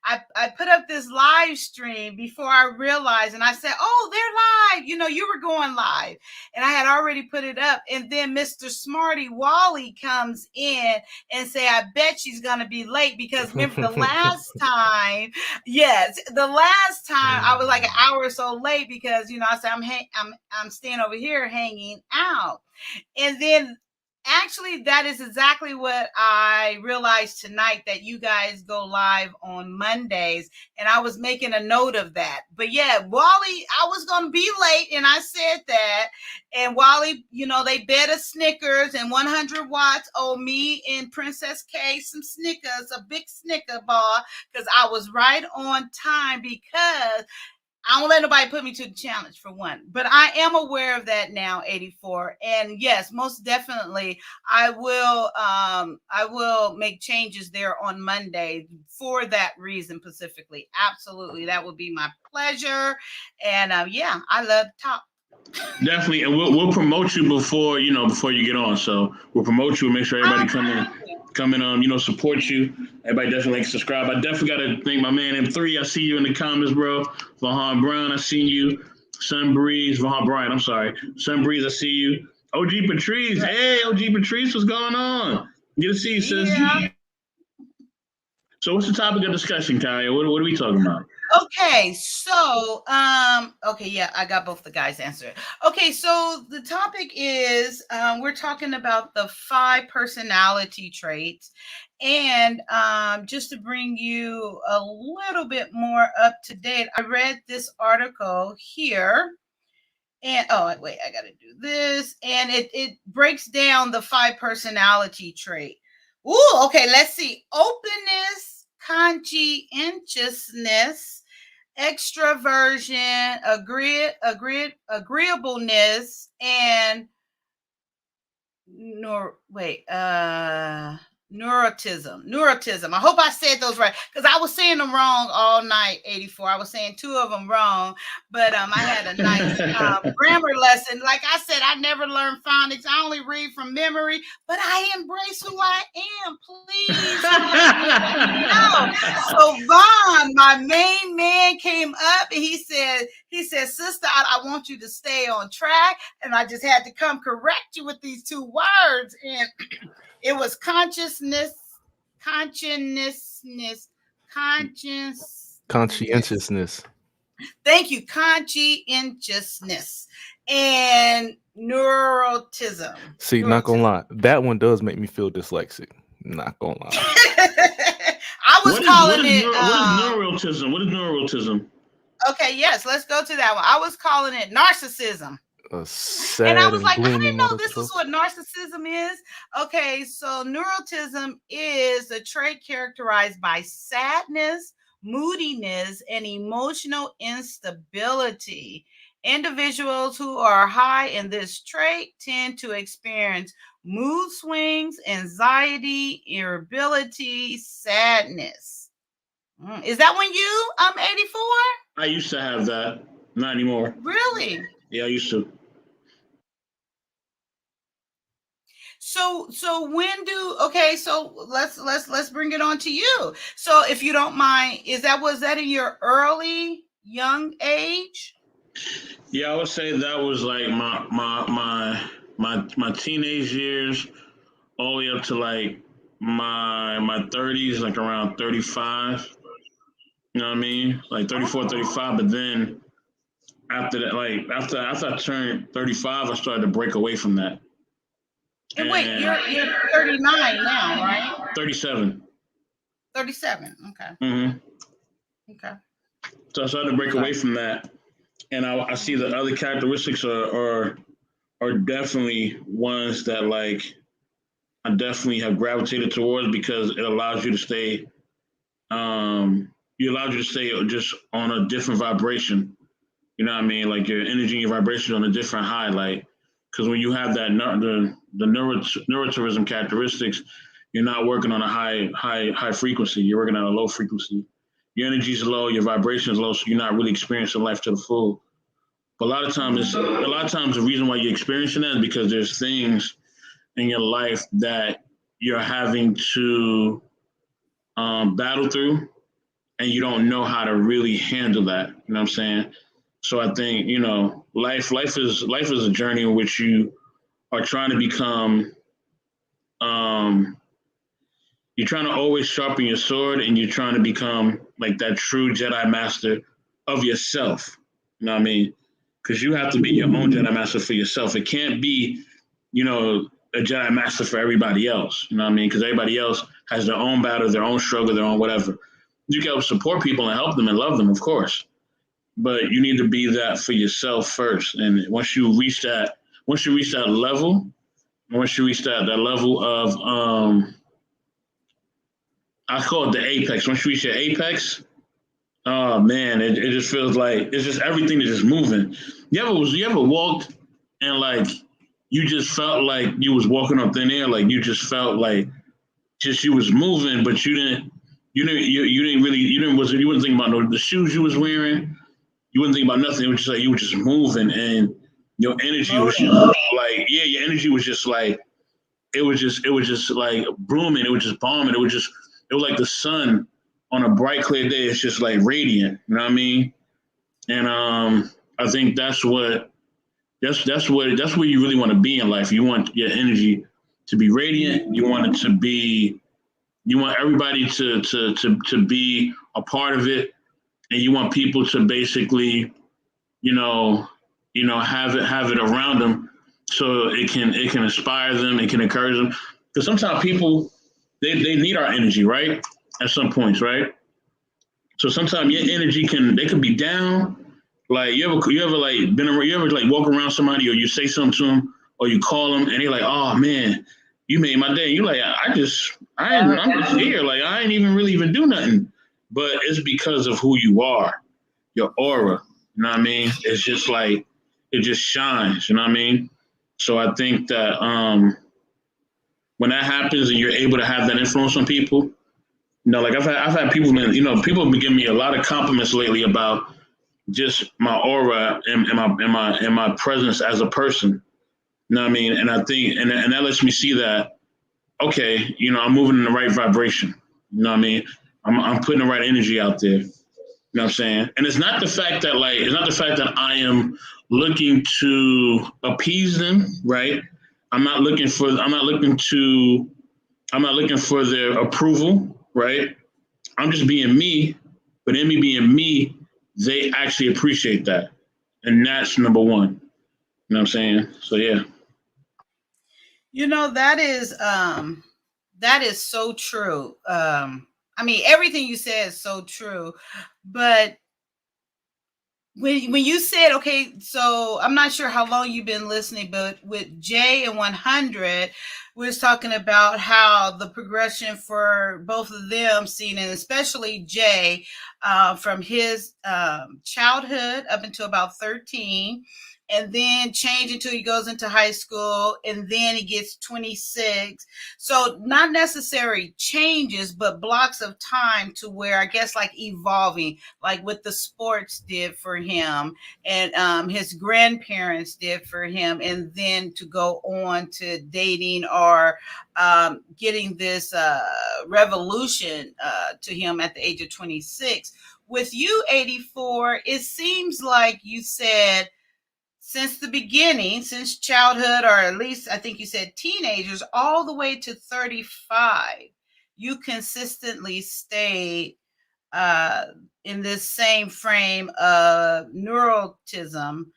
I put up this live stream before I realized, and I said, "Oh, they're live." You know, you were going live, and I had already put it up. And then Mr. Smarty Wally comes in and say, "I bet she's gonna be late because remember the last time? Yes, the last time I was like an hour or so late because I said I'm staying over here hanging out, and then." Actually, that is exactly what I realized tonight, that you guys go live on Mondays, and I was making a note of that. But yeah, Wally, I was going to be late, and I said that. And Wally, they bet a Snickers and 100 watts. Oh, me and Princess K some Snickers, a big Snicker bar, because I was right on time, because I don't let nobody put me to the challenge, for one. But I am aware of that now, 84. And yes, most definitely, I will make changes there on Monday for that reason specifically. Absolutely, that would be my pleasure. And yeah, I love to talk. Definitely, and we'll promote you before you get on. So we'll promote you and make sure everybody come in, support you. Everybody definitely subscribe. I definitely got to thank my man M3. I see you in the comments, bro. Vahan Brown, I see you. Vahan Bryant, I'm sorry. Sunbreeze, I see you. OG Patrice, hey, OG Patrice, what's going on? Good to see you, sis. Yeah. So what's the topic of discussion, Kaya? What are we talking about? Okay, so yeah, I got both the guys answered. Okay, so the topic is we're talking about the 5 personality traits, and just to bring you a little bit more up to date, I read this article here, and wait, I gotta do this, and it breaks down the 5 personality trait. Ooh, okay, let's see. Openness, conscientiousness, extroversion, agreeableness, and neurotism. I hope I said those right, because I was saying them wrong all night, 84. I was saying 2 of them wrong, but I had a nice grammar lesson. Like I said, I never learned phonics. I only read from memory, but I embrace who I am. Please. So Vaughn, my main man, came up and he said, "Sister, I want you to stay on track." And I just had to come correct you with these 2 words. And it was conscientiousness. Thank you. Conscientiousness and neurotism. See, not gonna lie, that one does make me feel dyslexic. Not gonna lie. I was calling it. What is neurotism? Okay, yes, let's go to that one. I was calling it narcissism. And I was like, I didn't know this is what narcissism is. Okay, so neurotism is a trait characterized by sadness, moodiness, and emotional instability. Individuals who are high in this trait tend to experience mood swings, anxiety, irritability, sadness. Is that when you 84? I used to have that. Not anymore. Really? Yeah, I used to. So let's bring it on to you. So if you don't mind, was that in your early young age? Yeah, I would say that was like my teenage years, all the way up to like my 30s, like around 35. You know what I mean? Like 34, 35. But then after that, like after I turned 35, I started to break away from that. And wait, you're 39 now, right? 37. 37. Okay. Mm-hmm. Okay. So I started to break away from that, and I see the other characteristics are definitely ones that like I definitely have gravitated towards, because it allows you to stay just on a different vibration. You know what I mean? Like your energy and your vibration on a different high. Like, because when you have that the neurotourism characteristics, you're not working on a high frequency. You're working on a low frequency. Your energy is low, your vibration is low, so you're not really experiencing life to the full. But a lot of times the reason why you're experiencing that is because there's things in your life that you're having to battle through, and you don't know how to really handle that. You know what I'm saying? So I think, life is a journey in which you are trying to become, um, you're trying to always sharpen your sword, and you're trying to become like that true Jedi master of yourself. You know what I mean? Because you have to be your own Jedi master for yourself. It can't be, a Jedi master for everybody else. You know what I mean? Because everybody else has their own battle, their own struggle, their own whatever. You can support people and help them and love them, of course, but you need to be that for yourself first. And once you reach that level, once you reach that level of, I call it the apex. Once you reach your apex, oh man, it just feels like it's just everything is just moving. You ever walked and like you just felt like you was walking on thin air, like you just felt like just you was moving, but you wasn't thinking about the shoes you was wearing. You wouldn't think about nothing. It was just like you were just moving, and your energy was just like, yeah, your energy was just like, it was just like blooming. It was just bombing. It was like the sun on a bright, clear day. It's just like radiant. You know what I mean? And I think that's where you really want to be in life. You want your energy to be radiant. You want it to be. You want everybody to be a part of it, and you want people to basically, have it around them, so it can inspire them, it can encourage them. Because sometimes people they need our energy, right? At some points, right? So sometimes your energy they could be down. Like you ever like walk around somebody, or you say something to them, or you call them, and they're like, "Oh man, you made my day." You're like, I'm just here. Like I ain't even really even do nothing, but it's because of who you are, your aura. You know what I mean? It's just like it just shines. You know what I mean? So I think that when that happens and you're able to have that influence on people, like I've had people, people have been giving me a lot of compliments lately about just my aura and my presence as a person. You know what I mean? And I think and that lets me see that, okay, I'm moving in the right vibration. You know what I mean? I'm putting the right energy out there. You know what I'm saying? And it's not the fact that I am looking to appease them, right? I'm not looking for their approval, right? I'm just being me, but in me being me, they actually appreciate that. And that's number one. You know what I'm saying? So yeah. That is so true. I mean, everything you said is so true, but when you said, okay, so I'm not sure how long you've been listening, but with Jay and 100, we was talking about how the progression for both of them, seen, and especially Jay, from his childhood up until about 13, and then change until he goes into high school, and then he gets 26. So not necessary changes, but blocks of time to where, I guess, like evolving, like what the sports did for him, and his grandparents did for him, and then to go on to dating or getting this revolution to him at the age of 26. With you, 84, it seems like you said, since the beginning, since childhood, or at least I think you said teenagers, all the way to 35, you consistently stayed in this same frame of neurotism.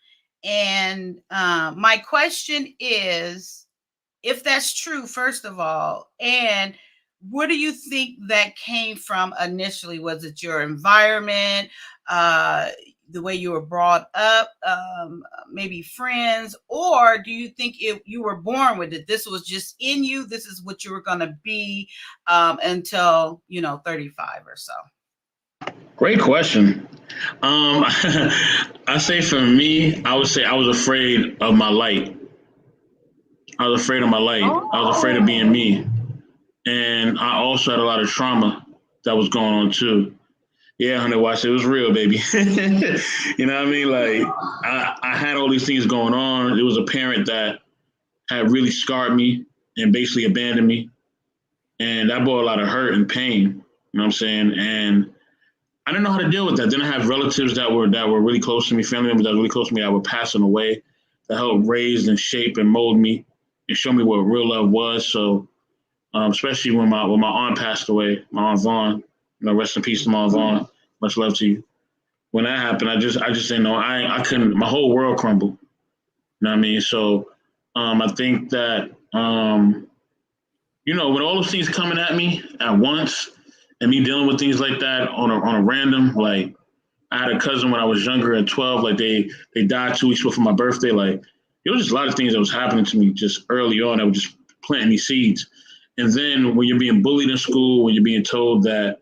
And my question is, if that's true, first of all, and where do you think that came from initially? Was it your environment, the way you were brought up, maybe friends, or do you think you were born with it? This was just in you. This is what you were going to be until 35 or so. Great question. I say for me, I would say I was afraid of my light. I was afraid of my light. I was afraid of being me. And I also had a lot of trauma that was going on too. Yeah, 100 watts. It was real, baby. You know what I mean? Like I had all these things going on. It was a parent that had really scarred me and basically abandoned me. And that brought a lot of hurt and pain. You know what I'm saying? And I didn't know how to deal with that. Then I have relatives that were really close to me, family members that were really close to me that were passing away, that helped raise and shape and mold me and show me what real love was. So especially when my aunt passed away, my aunt Vaughn, rest in peace to my aunt Vaughn. Much love to you. When that happened, I just didn't know. I couldn't. My whole world crumbled. You know what I mean? So I think that with all those things coming at me at once, and me dealing with things like that on a random, like I had a cousin when I was younger at 12, like they died 2 weeks before my birthday. Like there was just a lot of things that was happening to me just early on that were just planting these seeds. And then when you're being bullied in school, when you're being told that,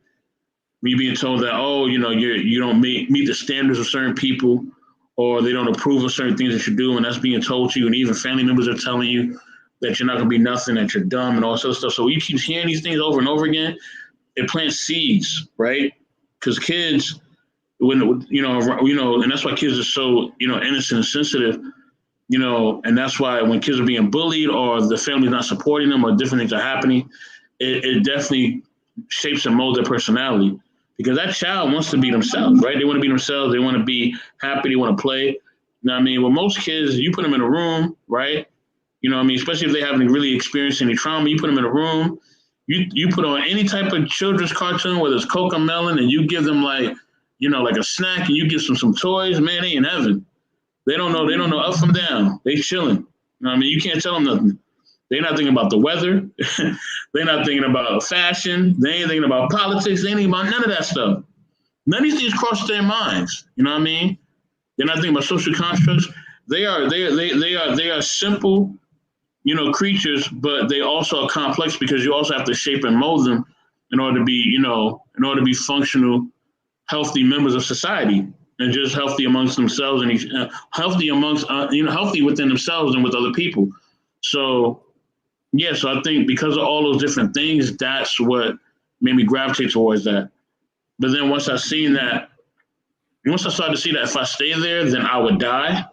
oh, you don't meet the standards of certain people, or they don't approve of certain things that you do, and that's being told to you, and even family members are telling you that you're not going to be nothing, that you're dumb, and all that sort of stuff. So you keep hearing these things over and over again. It plants seeds, right? Because kids, and that's why kids are so innocent and sensitive. And that's why when kids are being bullied or the family's not supporting them or different things are happening, it definitely shapes and molds their personality. Because that child wants to be themselves, right? They want to be themselves. They want to be happy. They want to play. You know what I mean? Well, most kids, you put them in a room, right? You know what I mean? Especially if they haven't really experienced any trauma, you put them in a room, you put on any type of children's cartoon, whether it's CoComelon, and you give them like a snack, and you give them some toys, man, they in heaven. They don't know up from down. They chilling. You know what I mean? You can't tell them nothing. They're not thinking about the weather. They're not thinking about fashion. They ain't thinking about politics. They ain't thinking about none of that stuff. None of these things cross their minds. You know what I mean? They're not thinking about social constructs. They are simple, creatures, but they also are complex because you also have to shape and mold them in order to be functional, healthy members of society, and just healthy amongst themselves and healthy within themselves and with other people. So, yeah, so I think because of all those different things, that's what made me gravitate towards that. But then once I started to see that if I stay there, then I would die.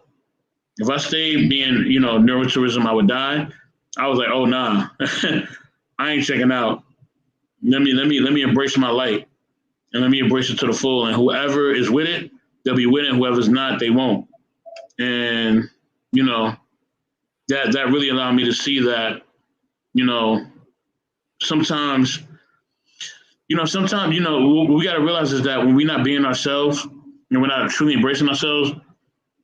If I stayed being, neurotourism, I would die. I was like, oh nah, I ain't checking out. Let me embrace my light, and let me embrace it to the full. And whoever is with it, they'll be with it. And whoever's not, they won't. And that really allowed me to see that, sometimes we got to realize is that when we're not being ourselves and we're not truly embracing ourselves,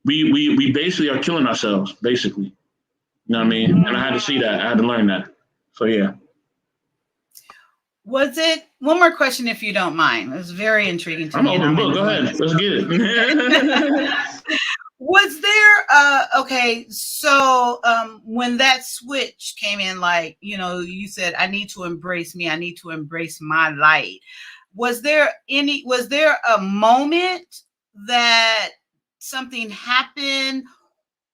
we basically are killing ourselves, basically. You know what I mean? And I had to see that. I had to learn that. So, yeah. Was it, one more question, if you don't mind. It was very intriguing to me. I'm open book. Go ahead. Let's get it. Was there, okay, so when that switch came in, like, you said, I need to embrace me, I need to embrace my light. Was there a moment that something happened,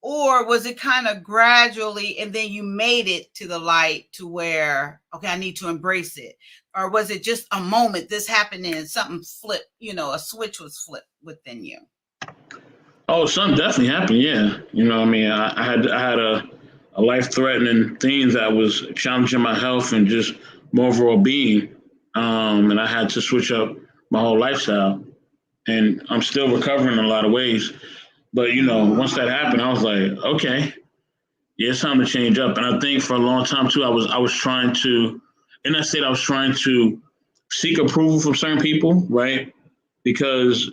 or was it kind of gradually and then you made it to the light to where, okay, I need to embrace it? Or was it just a moment, this happened and something flipped, a switch was flipped within you? Oh, something definitely happened. Yeah. I mean, I had a life-threatening thing that was challenging my health and just my overall being. And I had to switch up my whole lifestyle, and I'm still recovering in a lot of ways. But, once that happened, I was like, okay, yeah, it's time to change up. And I think for a long time too, I was trying to, in that state, I was trying to seek approval from certain people, right? Because,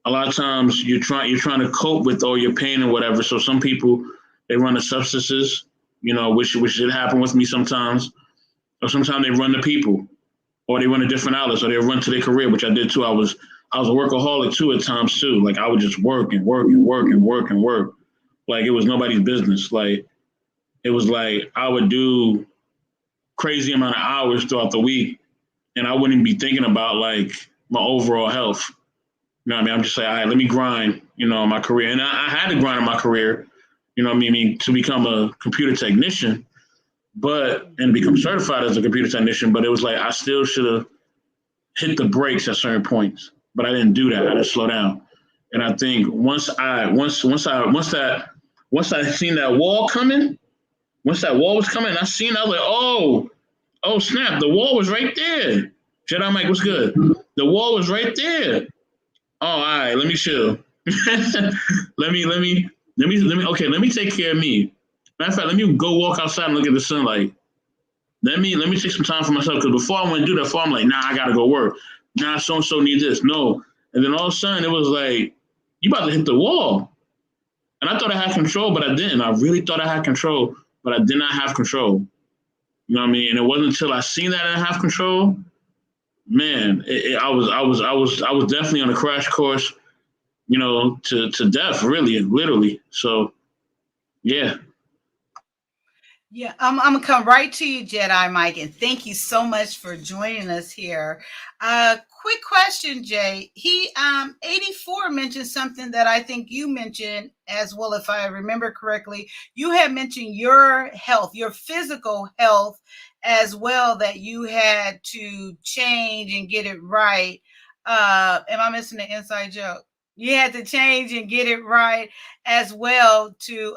a lot of times you're trying to cope with all your pain and whatever. So some people, they run to substances, which did happen with me sometimes. Or sometimes they run to people, or they run to different outlets, or they run to their career, which I did too. I was a workaholic too at times too. Like I would just work and work and work and work and work. Like it was nobody's business. Like it was like I would do crazy amount of hours throughout the week, and I wouldn't be thinking about like my overall health. You know what I mean? I'm just like, all right, let me grind, my career. And I had to grind in my career, to become a computer technician, and become certified as a computer technician. But it was like, I still should have hit the brakes at certain points, but I didn't do that. I just slow down. And I think once I seen that wall coming, once that wall was coming, I was like, oh snap, the wall was right there. Jedi Mike, what's good? The wall was right there. Oh, all right. Let me chill. let me. Okay, let me take care of me. Matter of fact, let me go walk outside and look at the sunlight. Let me take some time for myself, because before I went to do that, before I'm like, nah, I gotta go work. Nah, so and so need this. No, and then all of a sudden it was like, you about to hit the wall, and I thought I had control, but I didn't. I really thought I had control, but I did not have control. You know what I mean? And it wasn't until I seen that I didn't have control, man. I was definitely on a crash course, you know, to death, really, literally. So, yeah. Yeah, I'm gonna come right to you, Jedi Mike, and thank you so much for joining us here. Quick question, Jay. He 84 mentioned something that I think you mentioned as well, if I remember correctly. You had mentioned your health, your physical health as well, that you had to change and get it right. Am I missing the inside joke? You had to change and get it right as well to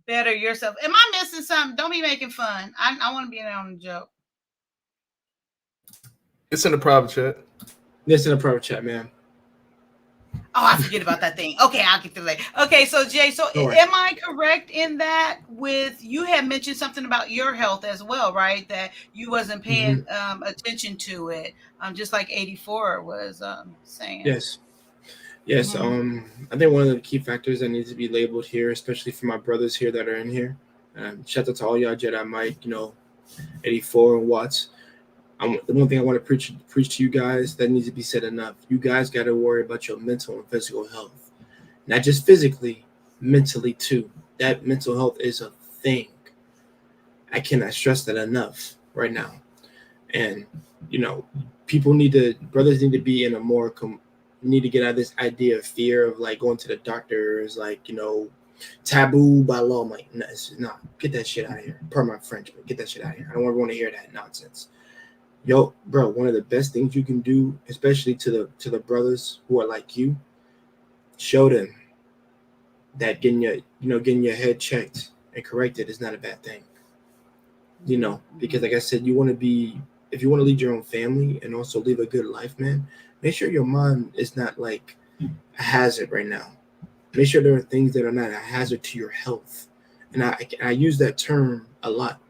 better yourself. Am I missing something? Don't be making fun. I want to be in on the joke. It's in the private chat. It's in the private chat, man. Oh, I forget about that thing. Okay, I'll get to later. Okay, so Jay, so am I correct in that with you had mentioned something about your health as well, right? That you wasn't paying attention to it, just like 84 was saying. Yes. Yes, I think one of the key factors that needs to be labeled here, especially for my brothers here that are in here, shout out to all y'all, Jedi Mike, 84 and Watts. The one thing I want to preach to you guys that needs to be said enough. You guys got to worry about your mental and physical health, not just physically, mentally too. That mental health is a thing. I cannot stress that enough right now. And brothers need to be in a more need to get out of this idea of fear of like going to the doctors, like, taboo by law. I'm like, no, get that shit out of here. Pardon my French, but get that shit out of here. I don't want to hear that nonsense. Yo, bro, one of the best things you can do, especially to the brothers who are like you, show them that getting your head checked and corrected is not a bad thing. Because like I said, if you want to lead your own family and also live a good life, man, make sure your mind is not like a hazard right now. Make sure there are things that are not a hazard to your health. And I use that term a lot.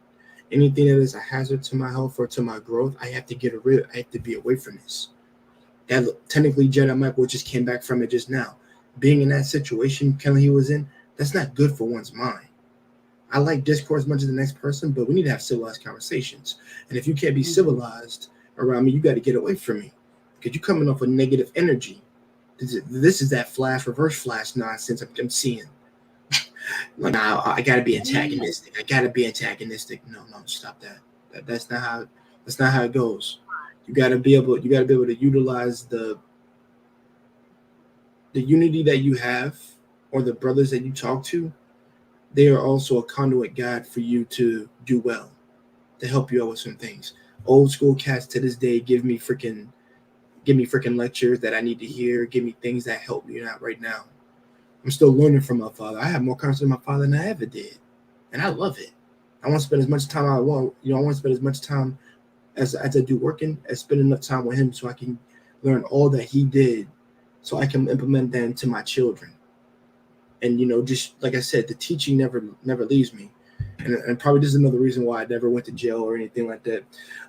Anything that is a hazard to my health or to my growth, I have to I have to be away from this. That technically Jedi Michael just came back from it just now. Being in that situation Kelly he was in, that's not good for one's mind. I like discourse as much as the next person, but we need to have civilized conversations. And if you can't be civilized around me, you got to get away from me. Because you're coming off with negative energy. This is that reverse flash nonsense I'm seeing. Like, nah, I gotta be antagonistic. No, stop that. That's not how it goes. You gotta be able to utilize the unity that you have, or the brothers that you talk to. They are also a conduit guide for you to do well, to help you out with some things. Old school cats to this day give me freaking lectures that I need to hear, give me things that help me out right now. I'm still learning from my father. I have more confidence in my father than I ever did. And I love it. I want to spend as much time I want to spend as much time as I do working, as spend enough time with him so I can learn all that he did, so I can implement that into my children. And, just like I said, the teaching never leaves me. And probably this is another reason why I never went to jail or anything like that.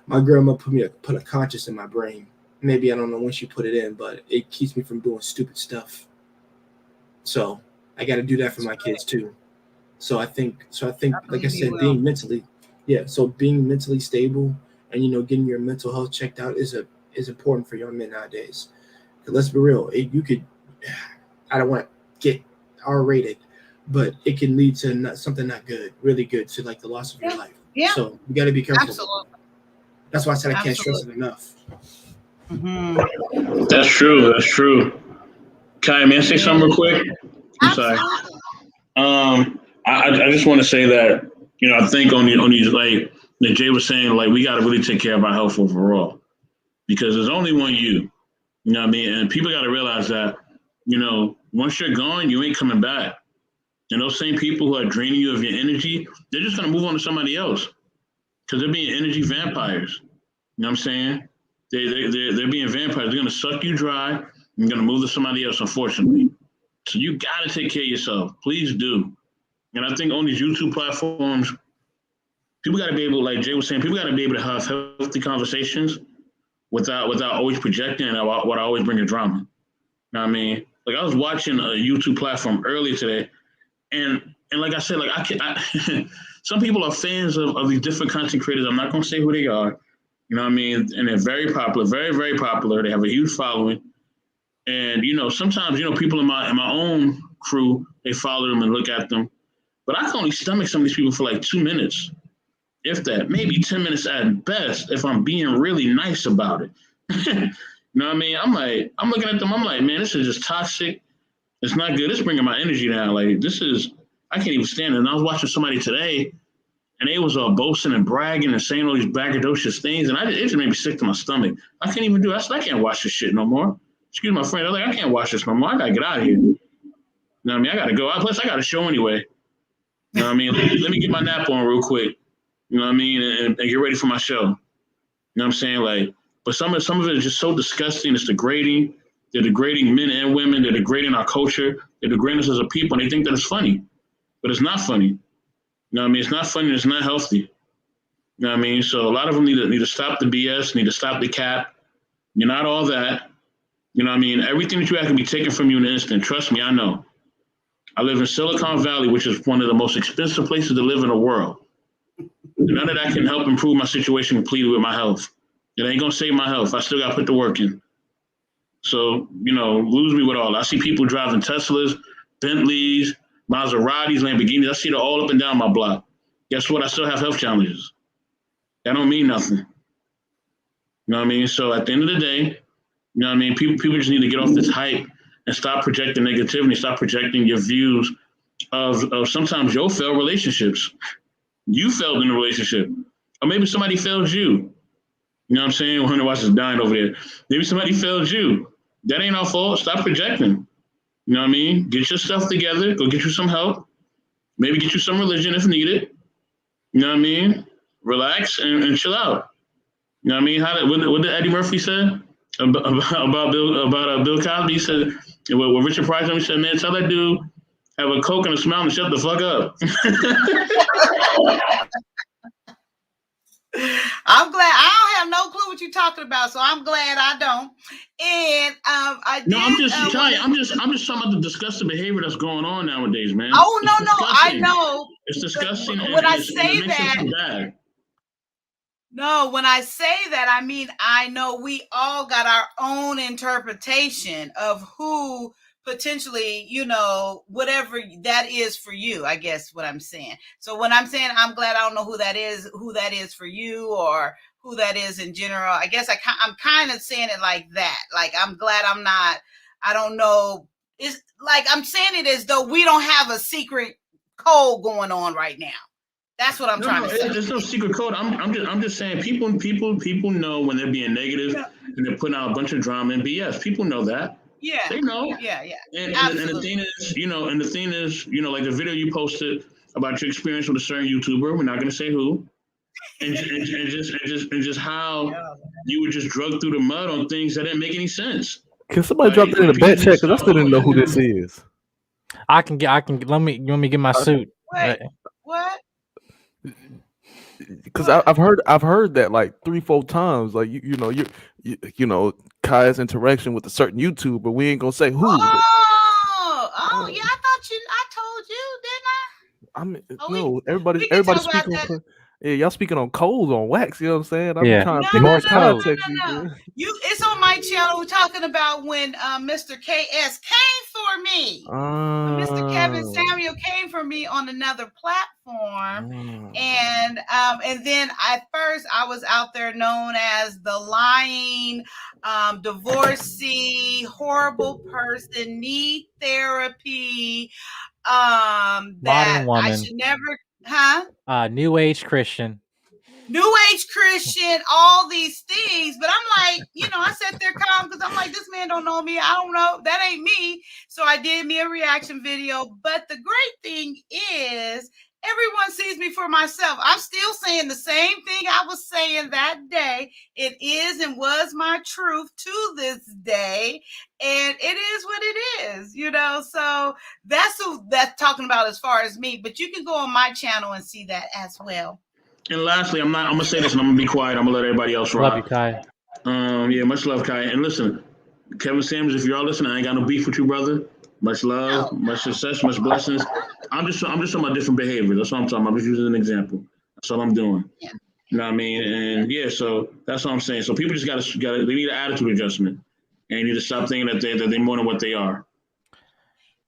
My grandma put a conscience in my brain. Maybe I don't know when she put it in, but it keeps me from doing stupid stuff. So I got to do that for my kids too. So I think, like I said, being mentally stable and, getting your mental health checked out is important for young men nowadays. Let's be real. I don't want to get R-rated, but it can lead to something not good, really good, to like the loss of your life. Yeah. So you got to be careful. Absolutely. That's why I said I can't stress it enough. Mm-hmm. That's true. Kai, may I say something real quick? I'm sorry. I just want to say that, I think on these, like that Jay was saying, like, we got to really take care of our health overall, because there's only one you. You know what I mean? And people got to realize that, once you're gone, you ain't coming back. And those same people who are draining you of your energy, they're just going to move on to somebody else, because they're being energy vampires. know what I'm saying? They're being vampires. They're gonna suck you dry and gonna move to somebody else, unfortunately. So you gotta take care of yourself. Please do. And I think on these YouTube platforms, people gotta be able, like Jay was saying, people gotta be able to have healthy conversations without always projecting and what I always bring a drama. You know what I mean? Like I was watching a YouTube platform earlier today, and like I said, like some people are fans of these different content creators. I'm not gonna say who they are. You know what I mean? And they're very popular, very, very popular. They have a huge following. And, sometimes, people in my own crew, they follow them and look at them. But I can only stomach some of these people for like 2 minutes, if that, maybe 10 minutes at best, if I'm being really nice about it. You know what I mean? I'm looking at them, I'm like, man, this is just toxic. It's not good. It's bringing my energy down. Like, I can't even stand it. And I was watching somebody today, and they was all boasting and bragging and saying all these braggadocious things, and it just made me sick to my stomach. I can't even do it. I can't watch this shit no more. Excuse my friend. I'm like, I can't watch this no more. I gotta get out of here. You know what I mean? I gotta go. Plus, I got a show anyway. You know what I mean? Let me get my nap on real quick. You know what I mean? And get ready for my show. You know what I'm saying? Like, but some of it is just so disgusting. It's degrading. They're degrading men and women. They're degrading our culture. They're degrading us as a people, and they think that it's funny, but it's not funny. You know what I mean? It's not funny. It's not healthy. You know what I mean? So a lot of them need to stop the BS, need to stop the cap. You're not all that. You know what I mean? Everything that you have can be taken from you in an instant. Trust me, I know. I live in Silicon Valley, which is one of the most expensive places to live in the world. None of that can help improve my situation completely with my health. It ain't going to save my health. I still got to put the work in. So, lose me with all that. I see people driving Teslas, Bentleys, Maseratis, Lamborghinis. I see it all up and down my block. Guess what? I still have health challenges. That don't mean nothing. You know what I mean? So at the end of the day, you know what I mean? People just need to get off this hype and stop projecting negativity, stop projecting your views of sometimes your failed relationships. You failed in a relationship. Or maybe somebody failed you. You know what I'm saying? Hunter Watch is dying over there. Maybe somebody failed you. That ain't our fault. Stop projecting. You know what I mean? Get your stuff together. Go get you some help. Maybe get you some religion if needed. You know what I mean? Relax and chill out. You know what I mean? What did Eddie Murphy say about Bill Cosby? He said, with Richard Pryor, he said, man, tell that dude have a Coke and a smile and shut the fuck up. I'm glad I don't have no clue what you're talking about, so I'm glad I don't. And I'm just talking about the disgusting behavior that's going on nowadays, man. Oh no, I know. It's disgusting. When I say that, no, when I say that, I mean I know we all got our own interpretation of who potentially, whatever that is for you, I guess what I'm saying. So when I'm saying I'm glad I don't know who that is for you or who that is in general, I guess I'm kind of saying it like that. Like, I'm glad I don't know. It's like I'm saying it as though we don't have a secret code going on right now. That's what I'm trying to say. There's no secret code. I'm just saying people know when they're being negative and they're putting out a bunch of drama and BS. People know that. Yeah. They know. Yeah. And the thing is, like the video you posted about your experience with a certain YouTuber, we're not gonna say who, and just how you were just drugged through the mud on things that didn't make any sense. Can somebody drop that in the back check? Because I still didn't know who this is. I can. You want me to get my suit? Wait, what? Because I've heard that like 3-4 times. Like you know Kai's interaction with a certain YouTuber. We ain't gonna say who. Oh yeah, I told you, didn't I? I mean, no, everybody speaking on. Yeah, y'all speaking on cold on wax. You know what I'm saying? I'm trying to pick more context. No. It's on my channel. We're talking about when Mr. KS came for me. When Mr. Kevin Samuel came for me on another platform, and then at first I was out there known as the lying, divorcee, horrible person, need therapy. That woman. I should never. New age Christian, all these things. But I'm like, I sat there calm because I'm like, this man don't know me. I don't know. That ain't me. So I did me a reaction video. But the great thing is Everyone sees me for myself. I'm still saying the same thing I was saying that day. It is and was my truth to this day. And it is what it is, So that's talking about as far as me. But you can go on my channel and see that as well. And lastly, I'm gonna say this and I'm gonna be quiet. I'm gonna let everybody else rock. Love you, Kai. Yeah, much love, Kai. And listen, Kevin Samuels, if you're all listening, I ain't got no beef with you, brother. Much love, much success, much blessings. I'm just talking about different behavior. That's what I'm talking about. I'm just using an example. That's all I'm doing. Yeah. You know what I mean? And yeah, so that's what I'm saying. So people just gotta they need an attitude adjustment, and you need to stop thinking that they're more than what they are.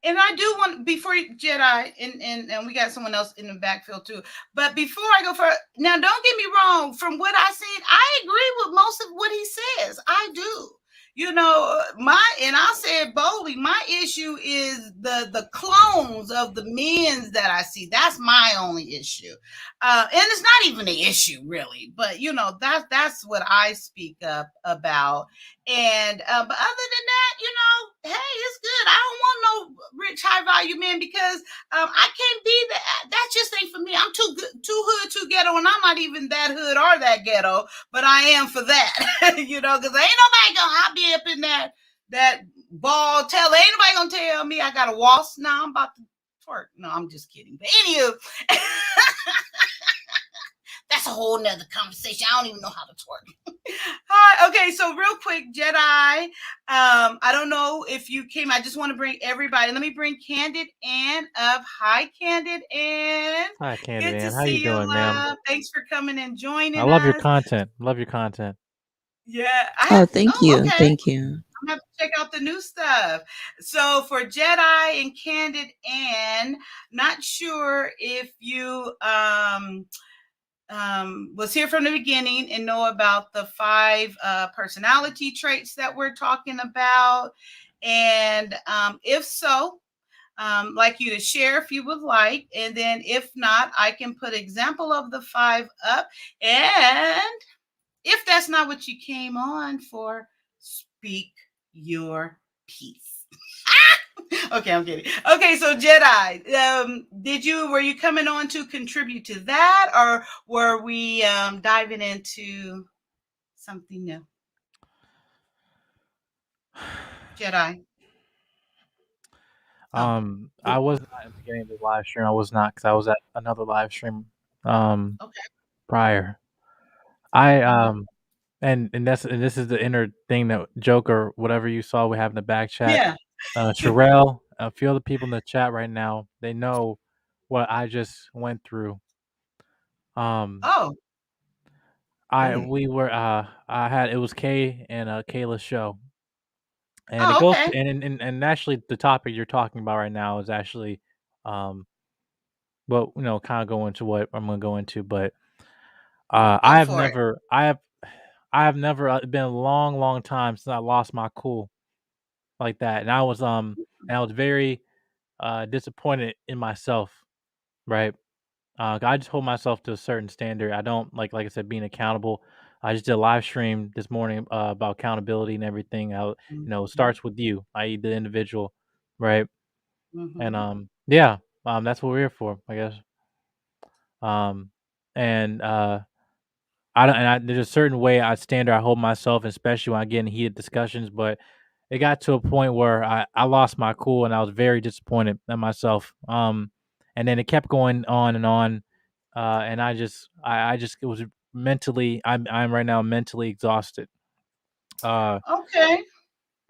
And I do want, before Jedi, and we got someone else in the backfield too. But before I go further, now don't get me wrong. From what I seen, I agree with most of what he says. I do. And I'll say it boldly, my issue is the clones of the men's that I see. That's my only issue. And it's not even an issue really, but that's what I speak up about. And but other than that, hey, it's good. I don't want no rich, high value men because I can't be that. That just ain't for me. I'm too good, too hood, too ghetto, and I'm not even that hood or that ghetto, but I am for that. Because ain't nobody I'll be up in that ball tell. Ain't nobody gonna tell me I got a waltz. No, I'm about to twerk. No, I'm just kidding. But anywho. That's a whole nother conversation. I don't even know how to twerk. Hi. Okay, so real quick, Jedi. I don't know if you came. I just want to bring everybody. Let me bring Candid Ann up. Hi, Candid Ann. Hi, Candid Good Ann. to How see you doing, ma'am? love. Thanks for coming and joining us. I love your content. Love your content. Yeah. Thank you. Okay. Thank you. I'm gonna have to check out the new stuff. So for Jedi and Candid Ann, not sure if you was here from the beginning and know about the 5 personality traits that we're talking about. And if so, like you to share if you would like. And then if not, I can put example of the 5 up. And if that's not what you came on for, speak your piece. Okay, I'm kidding. Okay, so Jedi, were you coming on to contribute to that, or were we diving into something new? Jedi. I was not at the beginning of the live stream. I was not, because I was at another live stream prior. And this is the inner thing that Joker, whatever you saw we have in the back chat. Yeah. Sherelle, a few other people in the chat right now, they know what I just went through. Oh. It was Kay and Kayla's show. And Oh, it goes okay. and actually the topic you're talking about right now is actually kind of go into what I'm gonna go into, but I have never been a long time since I lost my cool like that. And I was very disappointed in myself, right? I just hold myself to a certain standard. I don't like I said, being accountable. I just did a live stream this morning about accountability and everything. How it starts with you, i.e., the individual, right? Mm-hmm. And that's what we're here for, I guess. There's a certain way I hold myself, especially when I get in heated discussions. But it got to a point where I lost my cool and I was very disappointed in myself. And then it kept going on and on. And it was mentally, I'm right now mentally exhausted. Okay.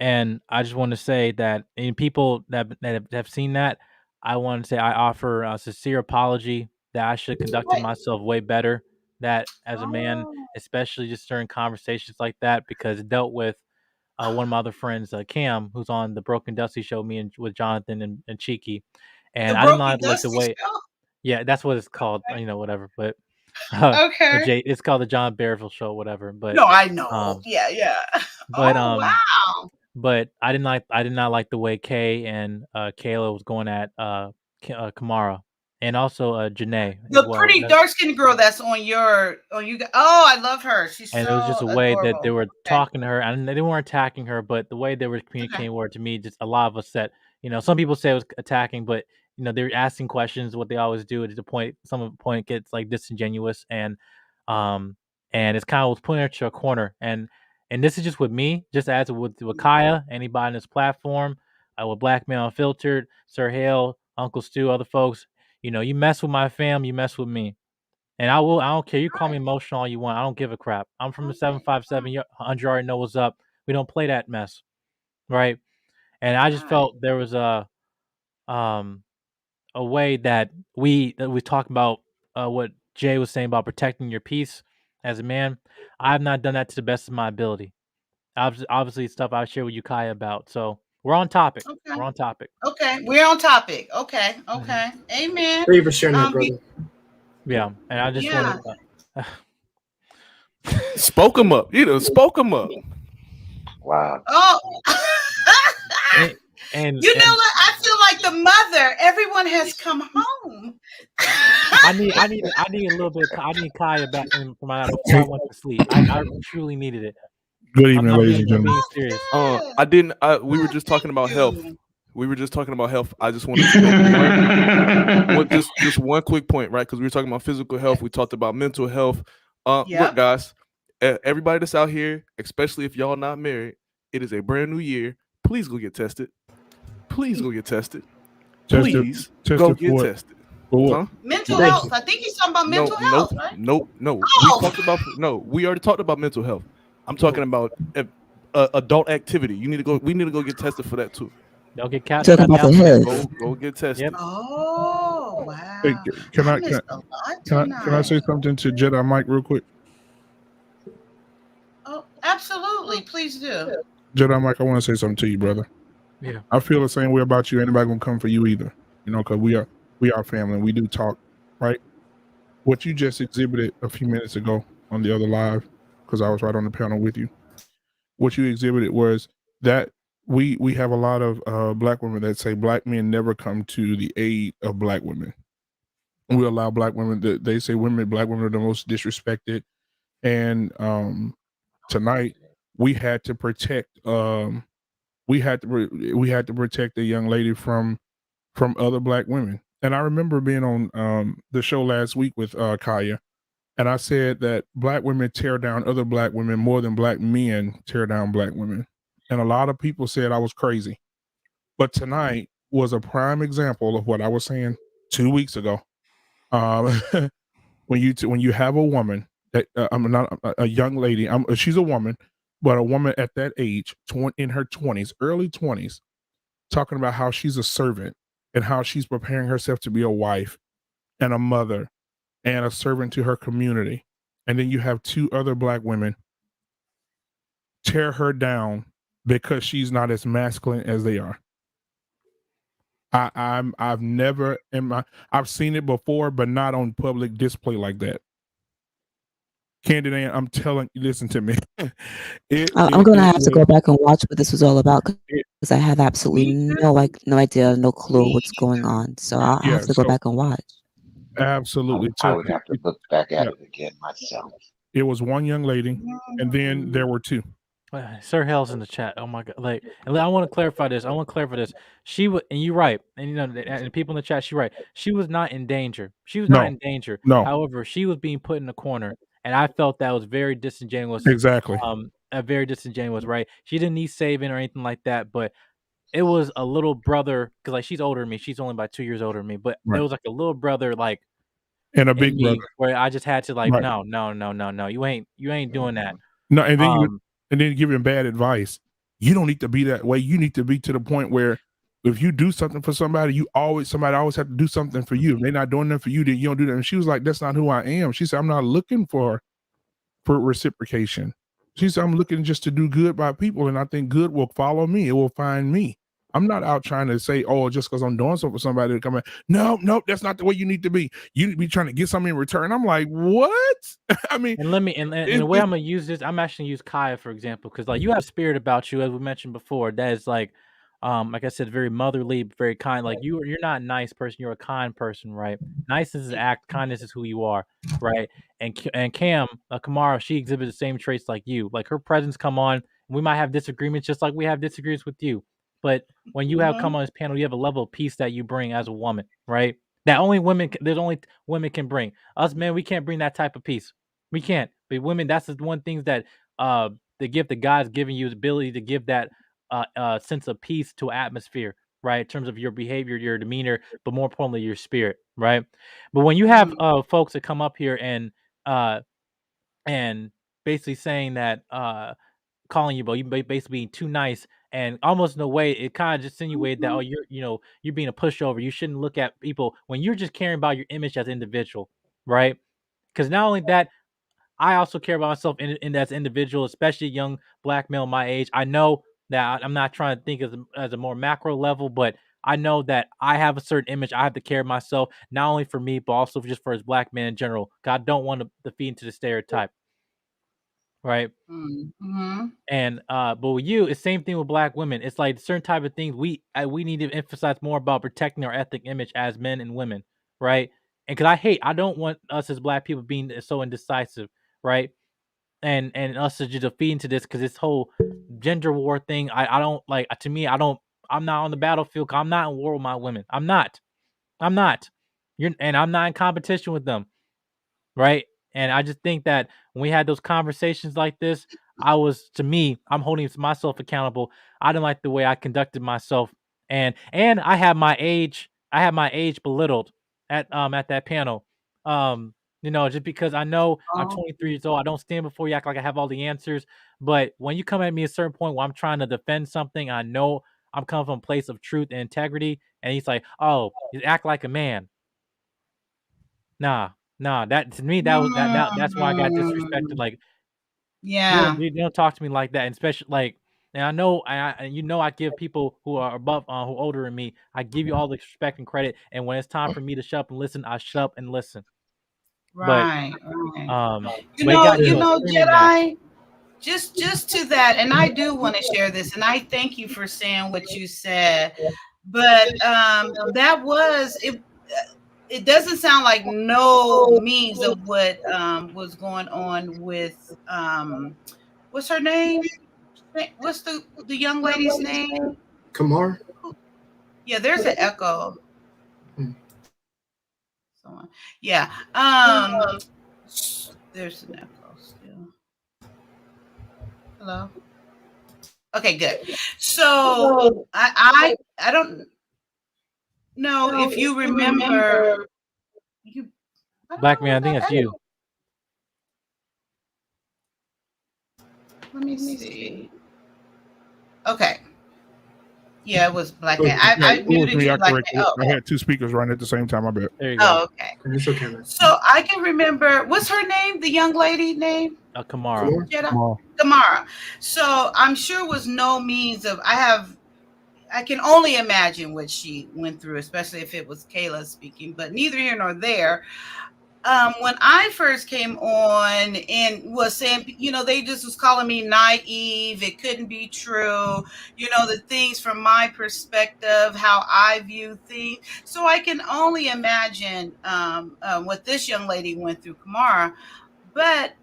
And I just want to say that in people that have seen that, I want to say I offer a sincere apology that I should have conducted myself way better. That as a man, especially just during conversations like that, because it dealt with one of my other friends, Cam, who's on the Broken Dusty show, with Jonathan and Cheeky, and I did not like the way. Show? Yeah, that's what it's called. Okay. Whatever, but okay, it's called the John Bearville Show, whatever. But no, I know. Yeah. But wow. But I did not like the way Kay and Kayla was going at Kamara, and also Janae. The pretty dark-skinned girl that's on you. Oh, I love her. She's and so it was just a way that they were talking to her, and they weren't attacking her, but the way they were communicating were to me, just a lot of us said, some people say it was attacking, but they're asking questions, what they always do. To the point, some point gets like disingenuous, and it's kind of putting her to a corner. And this is just with me, just as with Kaya, anybody on this platform, with Black Man Unfiltered, Sir Hale, Uncle Stu, other folks. You mess with my fam, you mess with me. And I don't care. You call me emotional all you want. I don't give a crap. I'm from the 757. You already know what's up. We don't play that mess, right? And I just felt there was a way that we talk about what Jay was saying about protecting your peace as a man. I've not done that to the best of my ability. Obviously, stuff I share with you, Kaya, about. So we're on topic. Okay. We're on topic. Okay, we're on topic. Okay. Amen. Thank you for sharing that, brother. Yeah, and I just want to. Spoke him up. Spoke him up. Wow. Oh. And you know what? I feel like the mother. Everyone has come home. I need a little bit. I need Kaya back in for my before I went to sleep. I truly needed it. Good evening, ladies and gentlemen. Being serious. I didn't. We were just talking about health. I just wanted to just one quick point, right? Because we were talking about physical health. We talked about mental health. Look, guys, everybody that's out here, especially if y'all not married, it is a brand new year. Please go get tested. Please go get tested. Please go get tested. Huh? Mental health. I think he's talking about mental health, right? No. We already talked about mental health. I'm talking about adult activity. We need to go get tested for that too. They'll get cat. Talking about the head. Go get tested. Yep. Oh wow! Hey, can I say something to Jedi Mike real quick? Oh, absolutely! Please do. Jedi Mike, I want to say something to you, brother. Yeah. I feel the same way about you. Anybody gonna come for you either? Because we are family. And we do talk, right? What you just exhibited a few minutes ago on the other live, because I was right on the panel with you. What you exhibited was that we have a lot of black women that say black men never come to the aid of black women. We allow black women. They say black women are the most disrespected, and tonight we had to protect. We had to protect a young lady from other black women. And I remember being on the show last week with Kaya, and I said that black women tear down other black women more than black men tear down black women. And a lot of people said I was crazy. But tonight was a prime example of what I was saying 2 weeks ago. When you have a woman that I'm not a young lady, she's a woman, but a woman at that age, in her 20s, early 20s, talking about how she's a servant and how she's preparing herself to be a wife and a mother and a servant to her community. And then you have two other black women tear her down because she's not as masculine as they are. I've never I've seen it before, but not on public display like that. Candid Ann, I'm telling you, listen to me. I'm gonna have to go back and watch what this was all about because I have absolutely no idea, no clue what's going on. So I'll have to go back and watch. Absolutely. I would have to look back at it again myself. It was one young lady, and then there were two. Sir Hale's in the chat. Oh my god! And I want to clarify this. She was, and you're right. And and people in the chat, she's right. She was not in danger. Not in danger. No. However, she was being put in a corner, and I felt that was very disingenuous. Exactly. Very disingenuous. Right? She didn't need saving or anything like that, but it was a little brother because she's older than me. She's only about 2 years older than me, but it was like a little brother, and a big brother, where I just had to no, you ain't doing that. No, and then giving bad advice. You don't need to be that way. You need to be to the point where if you do something for somebody, somebody always have to do something for you. If they're not doing that for you, then you don't do that. And she was like, that's not who I am. She said, I'm not looking for reciprocation. She said, I'm looking just to do good by people. And I think good will follow me. It will find me. I'm not out trying to say, oh, just because I'm doing something for somebody to come in. No, that's not the way you need to be. You need to be trying to get something in return. I'm like, what? I mean, and the way I'm gonna use this, I'm actually gonna use Kaya for example, because you have spirit about you, as we mentioned before. That is like I said, very motherly, very kind. Like you're not a nice person, you're a kind person, right? Niceness is an act, kindness is who you are, right? And Cam Kamara, she exhibits the same traits like you. Like her presence come on, we might have disagreements, just like we have disagreements with you. but when you have come on this panel, you have a level of peace that you bring as a woman, right? That only women, there's only women can bring. Us men, we can't bring that type of peace. We can't. But women, that's the one thing that the gift that God's giving you, the ability to give that sense of peace to atmosphere, right? In terms of your behavior, your demeanor, but more importantly, your spirit, right? But when you have folks that come up here and basically saying that calling you, but you basically being too nice, and almost in a way it kind of just insinuated that, oh, you're being a pushover. You shouldn't look at people when you're just caring about your image as an individual, right? Because not only that, I also care about myself in as an individual, especially a young black male my age. I know that I'm not trying to think as a more macro level, but I know that I have a certain image. I have to care of myself, not only for me, but also just for as black men in general. God don't want to feed into the stereotype, right? And but with you, it's same thing with black women. It's like certain type of things we need to emphasize more about protecting our ethnic image as men and women, right? And because I don't want us as black people being so indecisive, right? And us to just feed into this, because this whole gender war thing, I don't like. To me, I'm not on the battlefield. 'Cause I'm not in war with my women. I'm not. And I'm not in competition with them, right? And I just think that when we had those conversations like this, I'm holding myself accountable. I didn't like the way I conducted myself, and I had my age belittled at that panel. Just because I know I'm 23 years old, I don't stand before you act like I have all the answers. But when you come at me at a certain point where I'm trying to defend something, I know I'm coming from a place of truth and integrity, and he's like, "Oh, you act like a man." Nah, that to me, that's why I got disrespected. Like, you don't talk to me like that, and especially like, and I know, I give people who are above, who are older than me, I give you all the respect and credit, and when it's time for me to shut up and listen, I shut up and listen. Right. But Jedi, just to that, and I do want to share this, and I thank you for saying what you said, but that was it. It doesn't sound like no means of what was going on with what's her name? What's the young lady's name? Kamar. Yeah, there's an echo. Yeah. There's an echo still. Hello. Okay, good. So I don't know if you remember. Black man, I think that's you. Let me see. Okay. Yeah, it was Black Man. I muted you like that. I had two speakers running at the same time. I bet. There you go. Oh, okay. It's okay. So I can remember. What's her name? The young lady name? Kamara. Kamara. So I'm sure it was no means of. I can only imagine what she went through, especially if it was Kayla speaking. But neither here nor there. When I first came on and was saying, they just was calling me naive. It couldn't be true. The things from my perspective, how I view things. So I can only imagine what this young lady went through, Kamara. But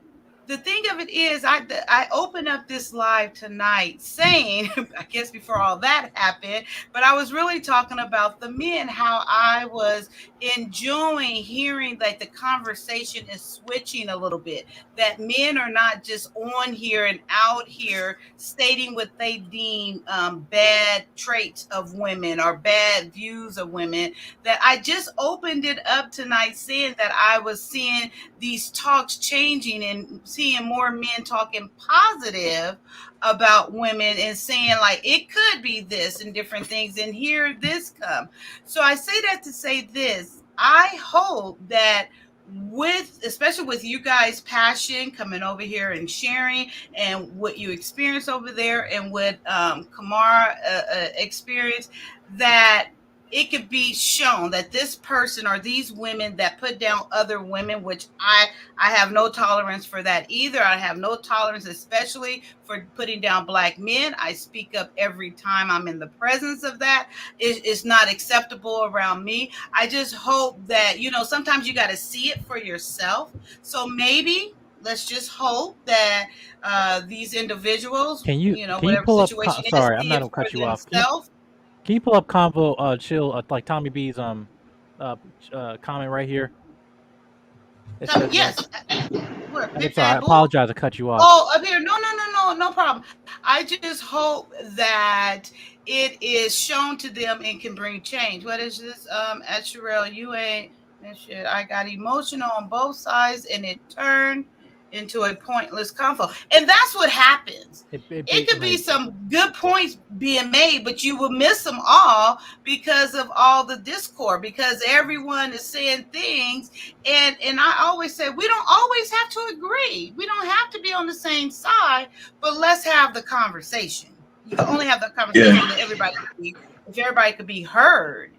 the thing of it is, I opened up this live tonight saying, I guess before all that happened, but I was really talking about the men, how I was enjoying hearing like the conversation is switching a little bit, that men are not just on here and out here stating what they deem bad traits of women or bad views of women, that I just opened it up tonight saying that I was seeing these talks changing and seeing more men talking positive about women and saying like it could be this and different things, and here this come. So I say that to say this. I hope that especially with you guys' passion coming over here and sharing and what you experience over there and what Kamara experienced, that it could be shown that this person or these women that put down other women, which I have no tolerance for that either. I have no tolerance, especially for putting down black men. I speak up every time I'm in the presence of that. It's not acceptable around me. I just hope that, sometimes you got to see it for yourself. So maybe let's just hope that these individuals, Can you whatever pull up? situation is, Sorry, I'm see not it gonna for cut you off. themselves. Can you pull up Convo Chill like Tommy B's comment right here? It says Yes. sorry, I apologize to cut you off. Oh, up here. No problem. I just hope that it is shown to them and can bring change. What is this? At Sherelle, you ain't shit. I got emotional on both sides and it turned into a pointless convo. And that's what happens. It could be some good points being made, but you will miss them all because of all the discord, because everyone is saying things. And I always say, we don't always have to agree. We don't have to be on the same side, but let's have the conversation. You can only have the conversation that everybody could be heard,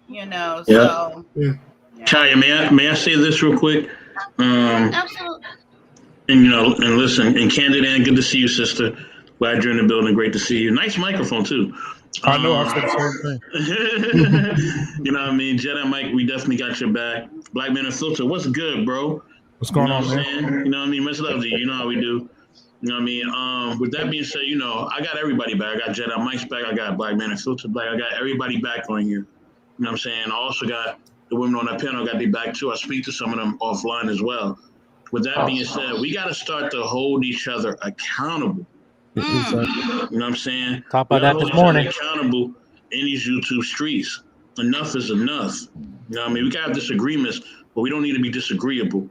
so. Yeah. Kaya, may I say this real quick? Absolutely. And and listen, and Candid Ann, good to see you, sister. Glad you're in the building. Great to see you. Nice microphone too. I know. I said the same thing. You know what I mean? Jedi Mike, we definitely got your back. Black Man and Filter, what's good, bro? What's going on, man? man? You know what I mean? Much love to you. You know how we do. You know what I mean? With that being said, I got everybody back. I got Jedi Mike's back. I got Black Man and Filter back. I got everybody back on here. You know what I'm saying? I also got the women on that panel got their back too. I speak to some of them offline as well. With that being said, we got to start to hold each other accountable. You know what I'm saying? Talk about that this morning. Accountable in these YouTube streets. Enough is enough. You know what I mean? We got disagreements, but we don't need to be disagreeable. You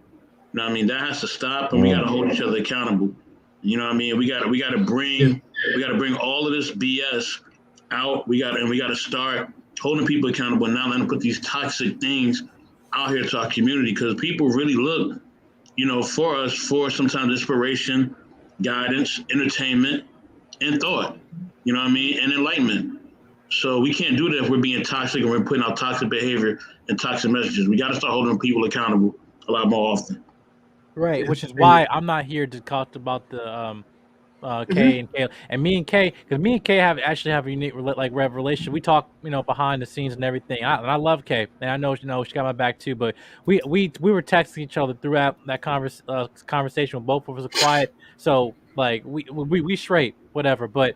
know what I mean? That has to stop, and we got to hold each other accountable. You know what I mean? We got to bring all of this BS out. We got to start holding people accountable and not letting them put these toxic things out here to our community, because people really look, for us for sometimes inspiration, guidance, entertainment, and thought. You know what I mean? And enlightenment. So we can't do that if we're being toxic and we're putting out toxic behavior and toxic messages. We got to start holding people accountable a lot more often. Right, which is why I'm not here to talk about the Kay and Kay, and me and Kay, because me and Kay have a unique relationship. We talk, behind the scenes and everything. I love Kay, and I know she got my back too. But we were texting each other throughout that conversation when both of us were quiet. So we straight, whatever. But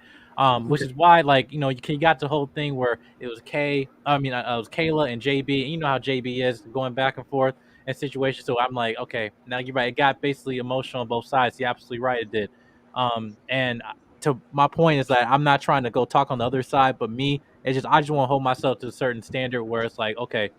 which is why you got the whole thing where it was it was Kayla and JB, and you know how JB is going back and forth in situations. So I'm like, okay, now you're right. It got basically emotional on both sides. You're absolutely right. It did. And to my point is that I'm not trying to go talk on the other side, but I just want to hold myself to a certain standard where it's like, okay,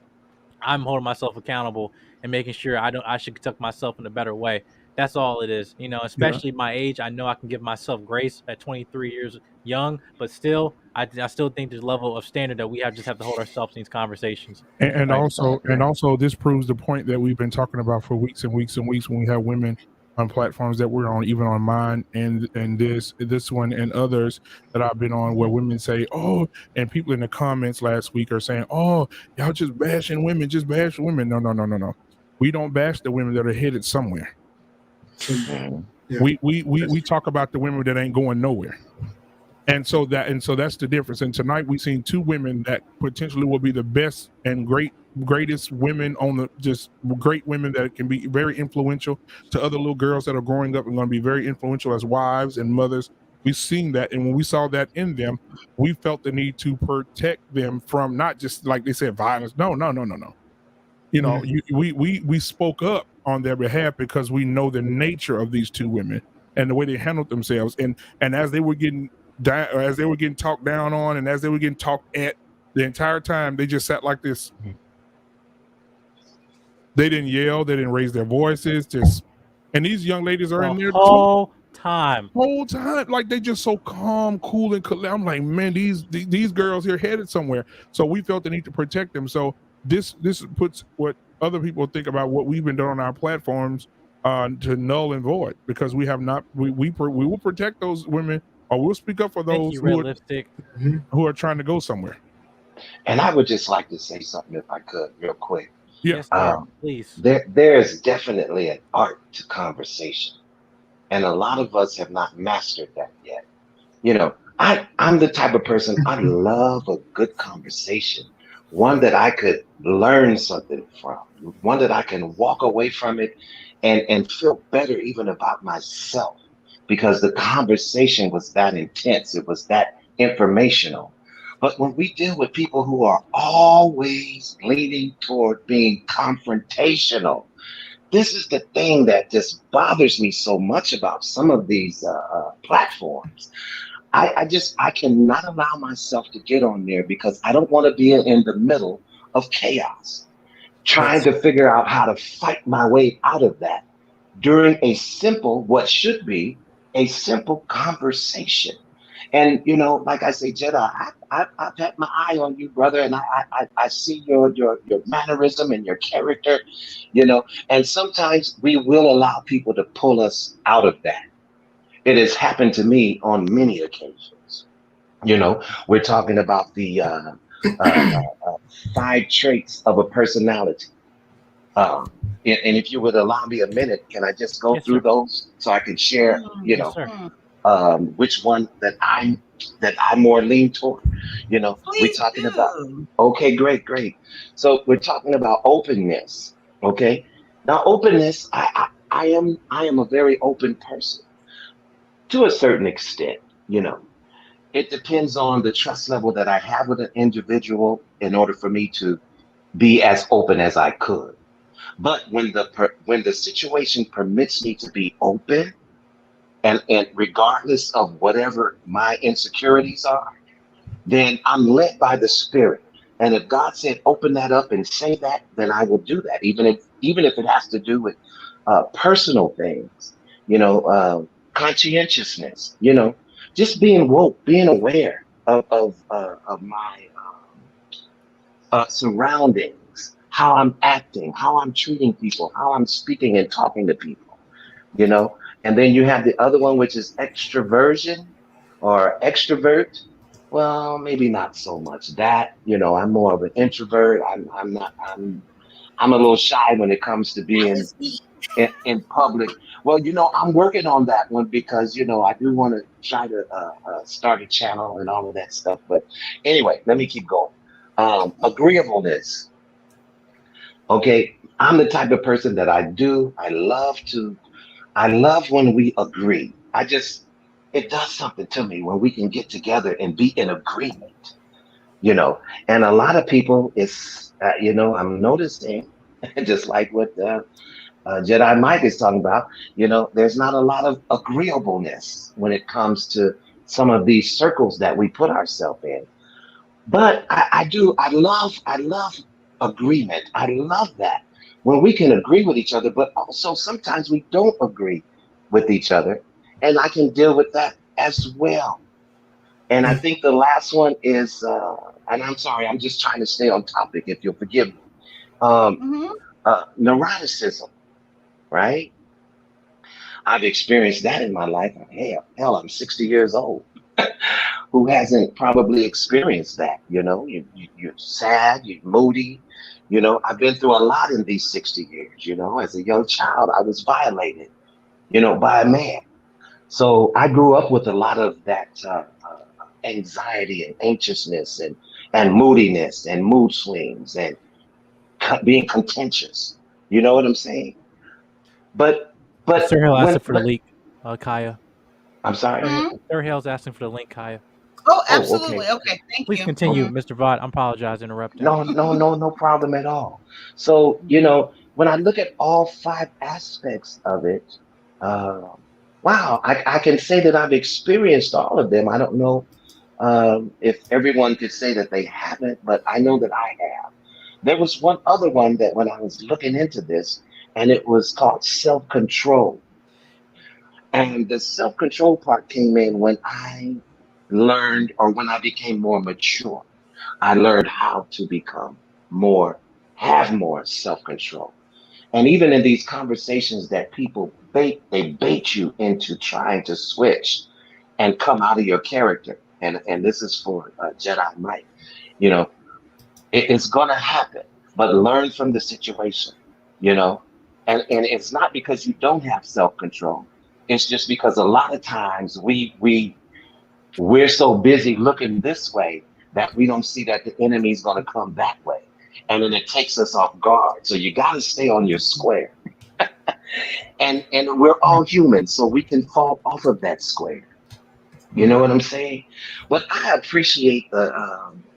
I'm holding myself accountable and making sure I should conduct myself in a better way. That's all it is, especially my age. I know I can give myself grace at 23 years young, but still, I still think there's a level of standard that we just have to hold ourselves in these conversations. And also this proves the point that we've been talking about for weeks and weeks and weeks when we have women on platforms that we're on, even on mine and this one and others that I've been on, where women say, oh, and people in the comments last week are saying, oh, y'all just bashing women, just bash women. No. We don't bash the women that are headed somewhere. Yeah. We talk about the women that ain't going nowhere. And so that's the difference. And tonight we've seen two women that potentially will be the best and greatest women just great women that can be very influential to other little girls that are growing up and going to be very influential as wives and mothers. We've seen that, and when we saw that in them, we felt the need to protect them from not just, like they said, violence. No. We spoke up on their behalf because we know the nature of these two women and the way they handled themselves, and as they were getting talked down on, and as they were getting talked at, the entire time they just sat like this. They didn't yell, they didn't raise their voices, and these young ladies are in there whole time, like they just so calm, cool, and collected. I'm like, man, these girls here headed somewhere. So we felt the need to protect them. So this puts what other people think about what we've been doing on our platforms to null and void, because we have not. We will protect those women, or we'll speak up for those who are trying to go somewhere. And I would just like to say something, if I could, real quick. Yes, please. There's definitely an art to conversation, and a lot of us have not mastered that yet. I'm the type of person, I love a good conversation, one that I could learn something from, one that I can walk away from it and feel better even about myself because the conversation was that intense. It was that informational. But when we deal with people who are always leaning toward being confrontational, this is the thing that just bothers me so much about some of these platforms. I cannot allow myself to get on there because I don't want to be in the middle of chaos, trying to figure out how to fight my way out of that during a simple, what should be a simple conversation. And you know, like I say, Jedi, I've had my eye on you, brother, and I see your mannerism and your character, you know. And sometimes we will allow people to pull us out of that. It has happened to me on many occasions. You know, we're talking about the 5 traits of a personality. And if you would allow me a minute, can I just go through those so I can share, you know, which one that I more lean toward? You know, we're talking about. Okay, great. So we're talking about openness. Okay, now openness. I am a very open person to a certain extent. You know, it depends on the trust level that I have with an individual in order for me to be as open as I could. But when the situation permits me to be open, and regardless of whatever my insecurities are, then I'm led by the Spirit. And if God said open that up and say that, then I will do that, even if it has to do with personal things, you know, conscientiousness, you know, just being woke, being aware of my surroundings, how I'm acting, how I'm treating people, how I'm speaking and talking to people, you know. And then you have the other one, which is extroversion or extrovert. Well, maybe not so much that, you know, I'm more of an introvert. I'm a little shy when it comes to being in public. Well, you know, I'm working on that one because, you know, I do want to try to start a channel and all of that stuff. But anyway, let me keep going. Agreeableness. Okay, I'm the type of person that I love when we agree. It does something to me when we can get together and be in agreement, you know. And a lot of people, you know, I'm noticing, just like what Jedi Mike is talking about, you know, there's not a lot of agreeableness when it comes to some of these circles that we put ourselves in. But I love agreement. I love that when we can agree with each other, but also sometimes we don't agree with each other. And I can deal with that as well. And I think the last one is, and I'm sorry, I'm just trying to stay on topic, if you'll forgive me. Neuroticism, right? I've experienced that in my life. Hell, I'm 60 years old. Who hasn't probably experienced that? You know, you're sad, you're moody. You know, I've been through a lot in these 60 years. You know, as a young child, I was violated, you know, by a man. So I grew up with a lot of that anxiety and anxiousness and moodiness and mood swings and being contentious. You know what I'm saying? But Sir Hill asking for the link, Kaya. I'm sorry. Sir Hill's asking for the link, Kaya. Oh, absolutely. Okay, thank Please you. continue, Mr. Vaught. I apologize for interrupting. No problem at all. So, you know, when I look at all 5 aspects of it, wow, I can say that I've experienced all of them. I don't know if everyone could say that they haven't, but I know that I have. There was one other one that when I was looking into this, and it was called self-control. And the self-control part came in when I learned, or when I became more mature. I learned how to have more self-control. And even in these conversations that people they bait you into trying to switch and come out of your character. And this is for Jedi Mike. You know, it's gonna happen, but learn from the situation. You know, and it's not because you don't have self-control. It's just because a lot of times we're so busy looking this way that we don't see that the enemy's going to come that way. And then it takes us off guard. So you got to stay on your square. and we're all human, so we can fall off of that square. You know what I'm saying? But I appreciate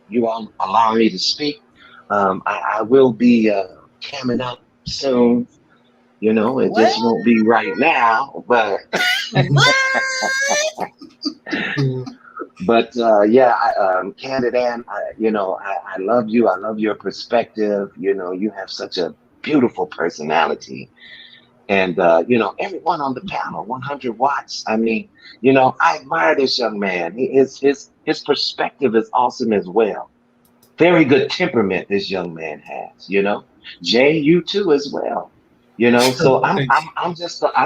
you all allowing me to speak. I will be coming up soon. You know, it just won't be right now, but but Candid Ann, I love you. I love your perspective. You know, you have such a beautiful personality. And, everyone on the panel, 100 watts. I mean, I admire this young man. His perspective is awesome as well. Very good temperament this young man has, Jay, you too as well. So I'm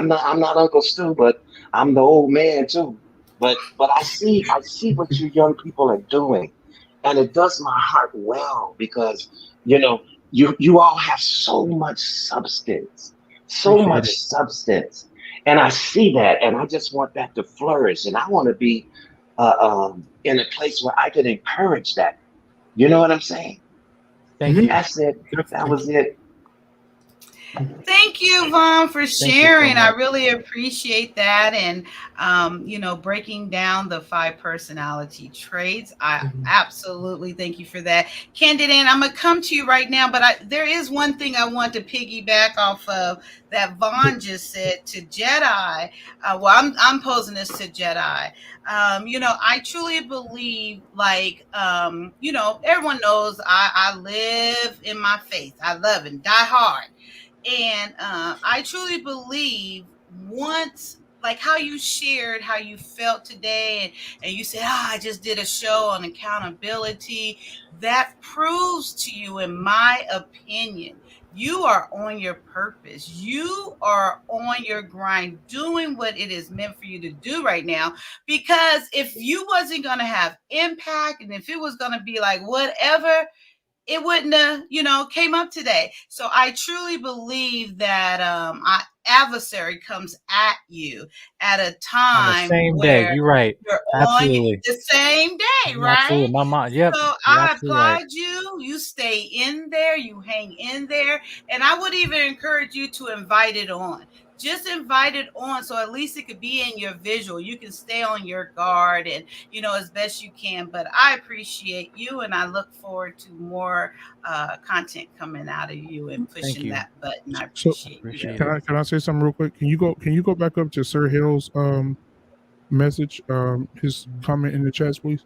not Uncle Stu, but I'm the old man too. But I see what you young people are doing. And it does my heart well because, you all have so much substance. So much substance, and I see that, and I just want that to flourish, and I want to be in a place where I can encourage that. You know what I'm saying? Thank you. That's it. That was it. Thank you, Vaughn, for sharing. I really appreciate that. And, breaking down the 5 personality traits. I absolutely thank you for that. Candid Ann, I'm going to come to you right now, but there is one thing I want to piggyback off of that Vaughn just said to Jedi. I'm posing this to Jedi. I truly believe, everyone knows I live in my faith. I love and die hard. And I truly believe once, like how you shared how you felt today, and you said, I just did a show on accountability. That proves to you, in my opinion, you are on your purpose. You are on your grind, doing what it is meant for you to do right now. Because if you wasn't going to have impact, and if it was going to be like whatever, it wouldn't have, came up today. So I truly believe that adversary comes at you at a time on the same where day. You're right. You're Absolutely. on the same day, right? Absolutely. My mom. Yep. So I applaud you. You stay in there. You hang in there. And I would even encourage you to invite it on. Just invite it on, so at least it could be in your visual. You can stay on your guard and, as best you can. But I appreciate you, and I look forward to more content coming out of you and pushing that button. I appreciate you. Can I say something real quick? Can you go back up to Sir Hill's message, his comment in the chat, please?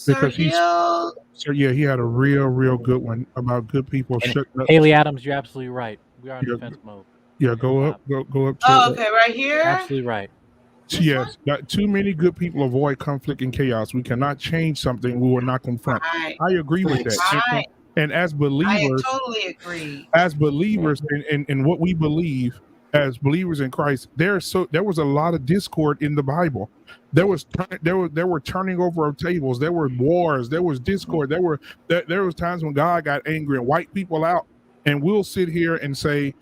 Because he had a real good one about good people shutting up. Haley Adams, you're absolutely right. We are in defense mode. Yeah, go up to. Okay, right here. Absolutely right. Yes, too many good people avoid conflict and chaos. We cannot change something we will not confront. Right. I agree with that. Right. And as believers, I totally agree. As believers in what we believe as believers in Christ, there was a lot of discord in the Bible. There were turning over of tables. There were wars. There was discord. There was times when God got angry and wiped people out. And we'll sit here and say,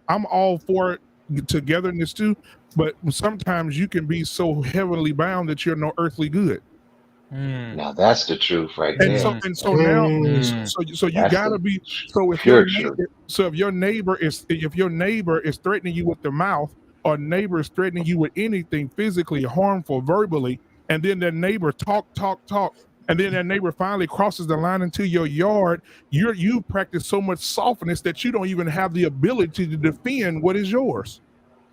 I'm all for togetherness too, but sometimes you can be so heavenly bound that you're no earthly good. Now that's the truth, right there. So you gotta be. So if your neighbor is threatening you with the mouth, or neighbor is threatening you with anything physically harmful, verbally, and then that neighbor talk, and then that neighbor finally crosses the line into your yard, you practice so much softness that you don't even have the ability to defend what is yours.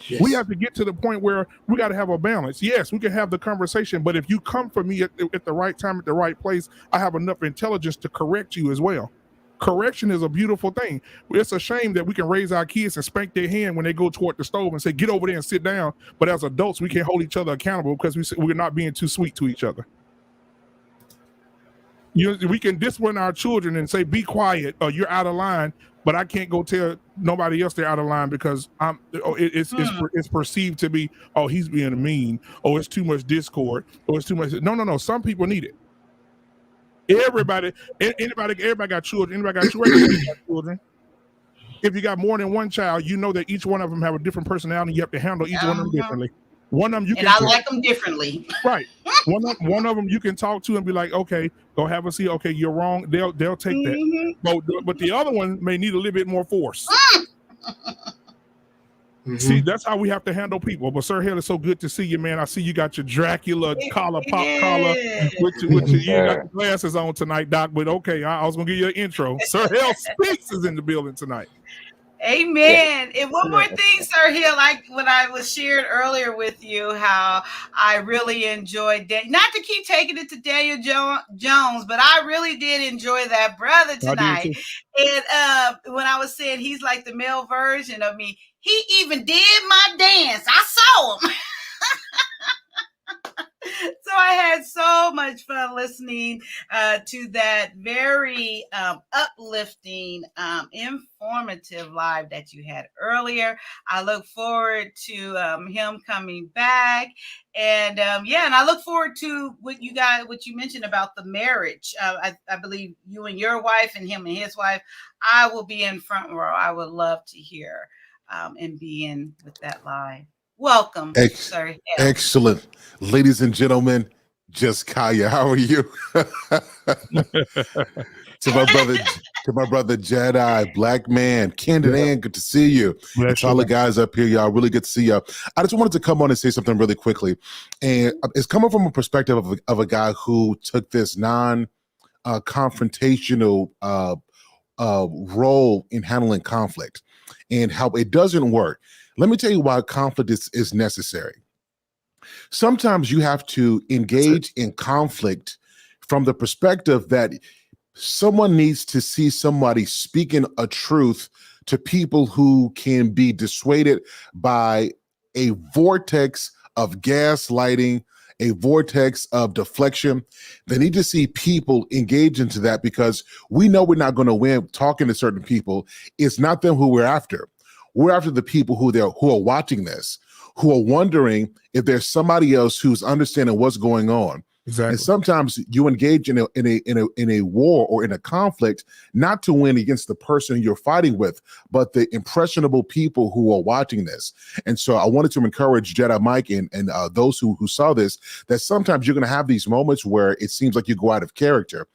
Yes. We have to get to the point where we got to have a balance. Yes, we can have the conversation, but if you come for me at the right time, at the right place, I have enough intelligence to correct you as well. Correction is a beautiful thing. It's a shame that we can raise our kids and spank their hand when they go toward the stove and say, get over there and sit down. But as adults, we can't hold each other accountable because we're not being too sweet to each other. We can discipline our children and say, be quiet, or you're out of line, but I can't go tell nobody else they're out of line because it's perceived to be, oh, he's being mean, oh, it's too much discord, or it's too much. No. Some people need it. Everybody got children. Anybody got children? If you got more than one child, you know that each one of them have a different personality. You have to handle each one of them differently. One of them like them differently. Right. One of them you can talk to and be like, okay, go have a seat. Okay, you're wrong. They'll take that. But the other one may need a little bit more force. See, that's how we have to handle people. But Sir Hill, it's so good to see you, man. I see you got your Dracula collar, pop collar, with your, you got your glasses on tonight, Doc. But okay, I was gonna give you an intro. Sir Hill Speaks is in the building tonight. Amen. And one more thing, Sir Hill, like when I was shared earlier with you, how I really enjoyed not to keep taking it to Daniel Jones, but I really did enjoy that brother tonight. And when I was saying he's like the male version of me, he even did my dance. I saw him. So I had so much fun listening to that very uplifting, informative live that you had earlier. I look forward to him coming back, and and I look forward to what you mentioned about the marriage. I believe you and your wife, and him and his wife. I will be in front row. I would love to hear and be in with that live. Welcome, sir. Excellent. Ladies and gentlemen, just Kaya, how are you? to my brother Jedi, Black Man, Candid Ann, good to see you. To all the guys up here, y'all, really good to see you. I just wanted to come on and say something really quickly. And it's coming from a perspective of a guy who took this non-confrontational role in handling conflict and how it doesn't work. Let me tell you why conflict is necessary. Sometimes you have to engage in conflict from the perspective that someone needs to see somebody speaking a truth to people who can be dissuaded by a vortex of gaslighting, a vortex of deflection. They need to see people engage into that, because we know we're not going to win talking to certain people. It's not them who we're after. We're after the people who are watching this, who are wondering if there's somebody else who's understanding what's going on. Exactly. And sometimes you engage in a war or in a conflict, not to win against the person you're fighting with, but the impressionable people who are watching this. And so I wanted to encourage Jedi Mike and those who saw this, that sometimes you're going to have these moments where it seems like you go out of character.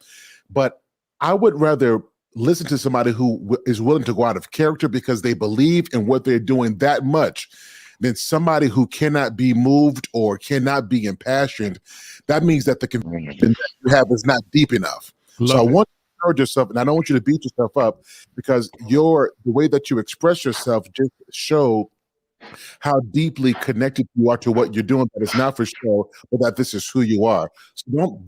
But I would rather listen to somebody who is willing to go out of character because they believe in what they're doing that much than somebody who cannot be moved or cannot be impassioned. That means that the conviction that you have is not deep enough. So I want you to encourage yourself, and I don't want you to beat yourself up, because the way that you express yourself just show how deeply connected you are to what you're doing. That it's not for show, but that this is who you are. So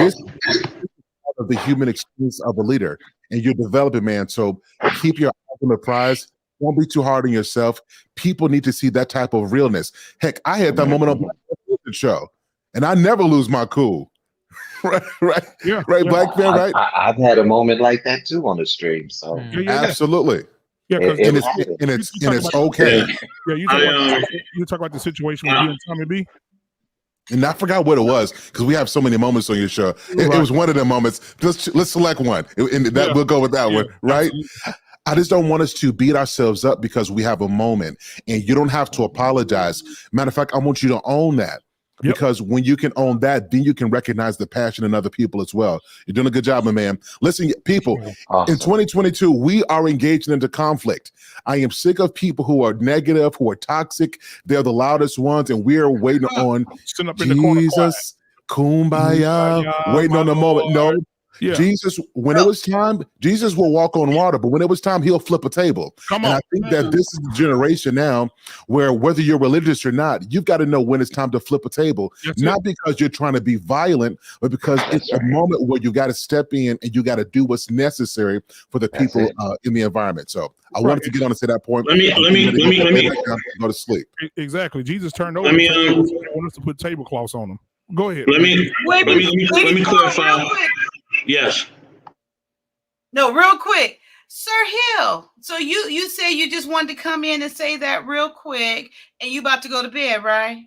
this is part of the human experience of a leader, and you're developing, man. So keep your eyes on the prize. Don't be too hard on yourself. People need to see that type of realness. Heck, I had that moment on the show, and I never lose my cool. right, Black Man, right? I've had a moment like that too on the stream. So absolutely. Yeah, and it's okay. Yeah, you talk about the situation with you and Tommy B. And I forgot what it was, because we have so many moments on your show. It was one of the moments. Let's select one, and we'll go with that one, right? Absolutely. I just don't want us to beat ourselves up because we have a moment, and you don't have to apologize. Matter of fact, I want you to own that. Yep. Because when you can own that, then you can recognize the passion in other people as well. You're doing a good job, my man. Listen, people, awesome. In 2022, we are engaging into conflict. I am sick of people who are negative, who are toxic. They're the loudest ones, and we are waiting on Jesus, kumbaya, waiting on the moment. No. Yeah. Jesus, when it was time, Jesus will walk on water, but when it was time, he'll flip a table. And I think that this is the generation now where, whether you're religious or not, you've got to know when it's time to flip a table. Not because you're trying to be violent, but because it's a moment where you got to step in and you got to do what's necessary for the people in the environment. So I wanted to get on to that point. Let me go to sleep. Exactly. Jesus turned over. I want us to put tablecloths on them. Go ahead. Let me clarify. Yes. No, real quick, Sir Hill. So you say you just wanted to come in and say that real quick, and you about to go to bed, right?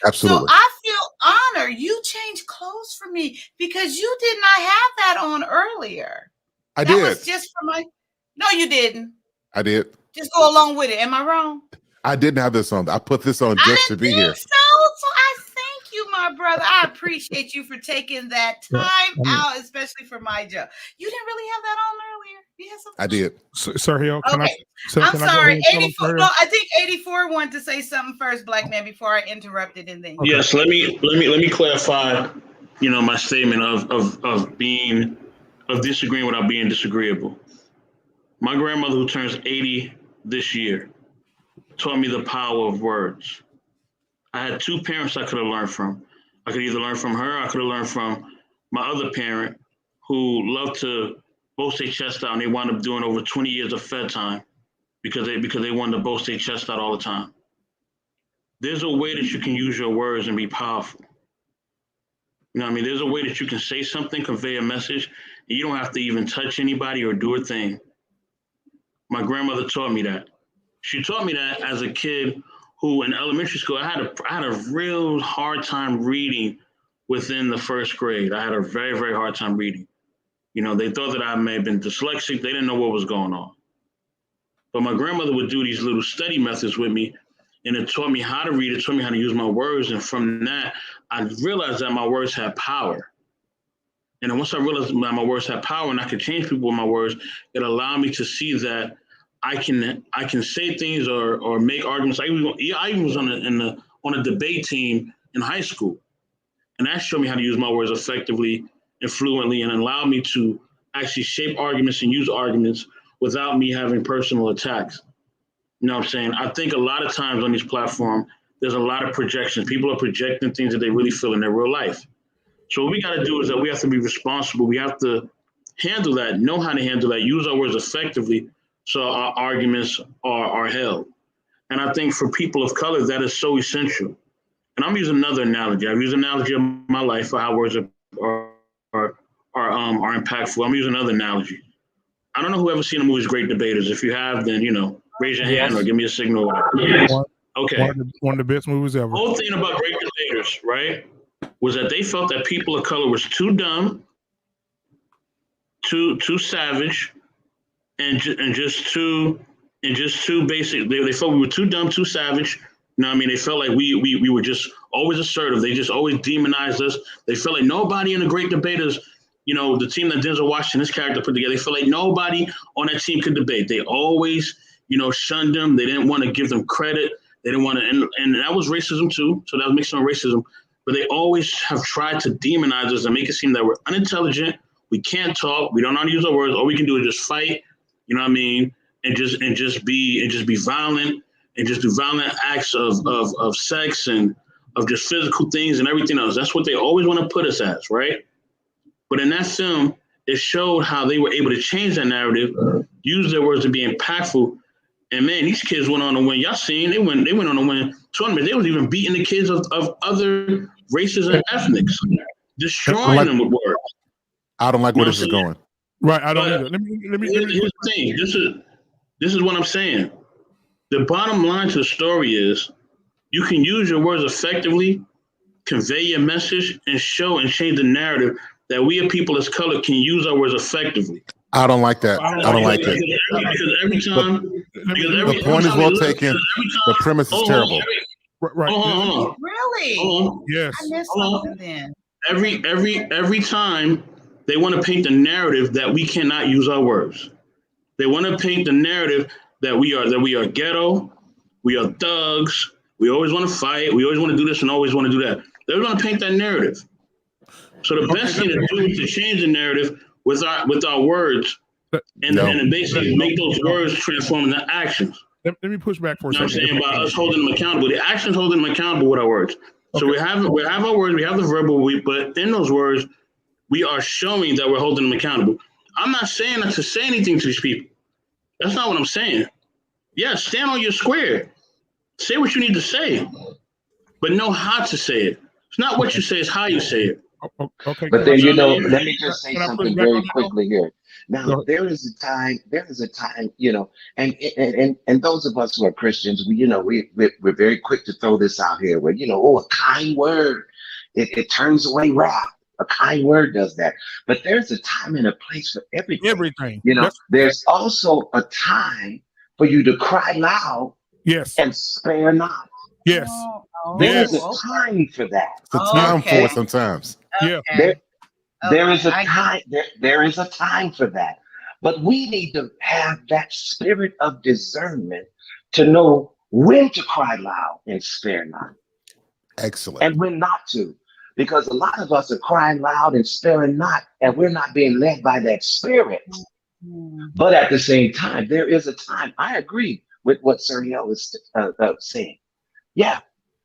Absolutely. So I feel honored. You changed clothes for me because you did not have that on earlier. I did. That was just for my. No, you didn't. I did. Just go along with it. Am I wrong? I didn't have this on. I put this on just to be here. So I thank you, my brother. I appreciate you for taking that time out, especially for my job. You didn't really have that on earlier. Yes, I did. Sergio, can okay. I I'm go sorry. ahead and tell him, 84. Sergio? No, I think 84 wanted to say something first, Black Man, before I interrupted, and then. Okay. Yes, let me clarify, my statement of disagreeing without being disagreeable. My grandmother, who turns 80 this year, taught me the power of words. I had two parents I could have learned from. I could either learn from her, I could have learned from my other parent, who loved to boast their chest out, and they wound up doing over 20 years of Fed time because they wanted to boast their chest out all the time. There's a way that you can use your words and be powerful. You know what I mean? There's a way that you can say something, convey a message, and you don't have to even touch anybody or do a thing. My grandmother taught me that. She taught me that as a kid who, in elementary school, I had a real hard time reading within the first grade. I had a very, very hard time reading. They thought that I may have been dyslexic. They didn't know what was going on. But my grandmother would do these little study methods with me, and it taught me how to read. It taught me how to use my words. And from that, I realized that my words had power. And then once I realized that my words had power and I could change people with my words, it allowed me to see that I can say things or make arguments. I even was on a debate team in high school, and that showed me how to use my words effectively and fluently, and allowed me to actually shape arguments and use arguments without me having personal attacks. You know what I'm saying? I think a lot of times on this platform, there's a lot of projections. People are projecting things that they really feel in their real life. So what we got to do is that we have to be responsible. We have to handle that, know how to handle that, use our words effectively, so our arguments are held. And I think for people of color, that is so essential. And I'm using another analogy. I've used an analogy of my life for how words are impactful. I'm using another analogy. I don't know who ever seen the movies Great Debaters. If you have, then raise your hand or give me a signal. Okay. One of the best movies ever. The whole thing about Great Debaters, right, was that they felt that people of color was too dumb, too savage, and just too basic. They felt we were too dumb, too savage. You know what I mean? They felt like we were just always assertive. They just always demonized us. They felt like nobody in the Great Debaters, the team that Denzel Washington, his character, put together, they felt like nobody on that team could debate. They always, shunned them. They didn't want to give them credit. They didn't want to, and that was racism too. So that was mixed on racism. But they always have tried to demonize us and make it seem that we're unintelligent. We can't talk. We don't know how to use our words. All we can do is just fight. You know what I mean? And just be violent and just do violent acts of sex and of just physical things and everything else. That's what they always want to put us as, right? But in that film, it showed how they were able to change that narrative, use their words to be impactful. And man, these kids went on to win. Y'all seen they went on to win tournament. They was even beating the kids of other races and ethnics, destroying them with words. I don't like where this is going. Right, I don't either. Let me. Here's the thing. This is what I'm saying. The bottom line to the story is you can use your words effectively, convey your message, and show and change the narrative that we as people of color can use our words effectively. I don't like that. I don't like it. Because every time, the point is well taken. The premise is terrible. Right. Hold on. Really? Yes. I missed something then. Every time they want to paint the narrative that we cannot use our words. They want to paint the narrative that we are ghetto, we are thugs, we always want to fight, we always want to do this and always want to do that. They want to paint that narrative. So the best thing to do is to change the narrative with our words and basically make those words transform into actions. Let me push back for a second. You know what I'm saying? By us holding them accountable. The actions holding them accountable with our words. So we have our words, we have the verbal, but in those words, we are showing that we're holding them accountable. I'm not saying not to say anything to these people. That's not what I'm saying. Yeah, stand on your square. Say what you need to say, but know how to say it. It's not what you say, it's how you say it. Okay. But then, let me just say something very quickly here. Now, there is a time, and those of us who are Christians, we're very quick to throw this out here where, a kind word, it turns away wrath. A kind word does that. But there's a time and a place for everything. There's also a time for you to cry loud and spare not. Yes. There's a time for that. It's a time for it sometimes. Yeah. There is a time. There is a time for that. But we need to have that spirit of discernment to know when to cry loud and spare not, Excellent. and when not to. Because a lot of us are crying loud and sparing not, and we're not being led by that spirit. But at the same time, there is a time. I agree with what Sir Hill is saying. Yeah,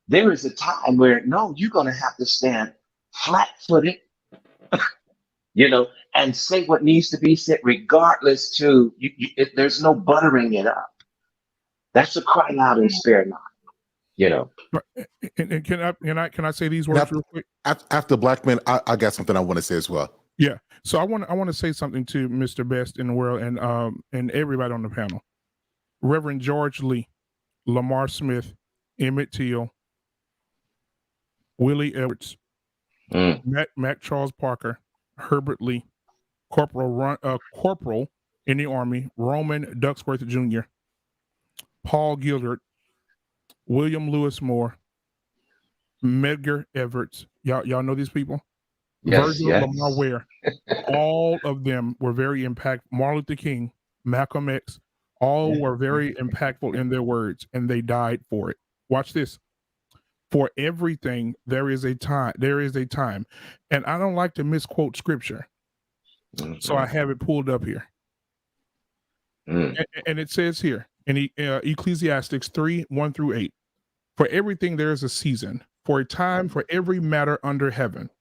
there is a time where, no, you're going to have to stand flat-footed, and say what needs to be said, regardless to, there's no buttering it up. That's a cry loud and spare not, And can I say these words real quick? After Black Man, I got something I want to say as well. Yeah. So I want to say something to Mr. Best in the world and everybody on the panel. Reverend George Lee, Lamar Smith, Emmett Till, Willie Edwards, Mac Charles Parker, Herbert Lee, Corporal in the Army, Roman Ducksworth Jr., Paul Gilbert, William Lewis Moore, Medgar Evers. Y'all know these people? Yes, Virgil Lamar Ware. All of them were very impactful. Martin Luther King, Malcolm X, all were very impactful in their words, and they died for it. Watch this. For everything, there is a time. There is a time. And I don't like to misquote scripture. So I have it pulled up here. And it says here in Ecclesiastes 3:1-8, for everything there is a season, for a time for every matter under heaven,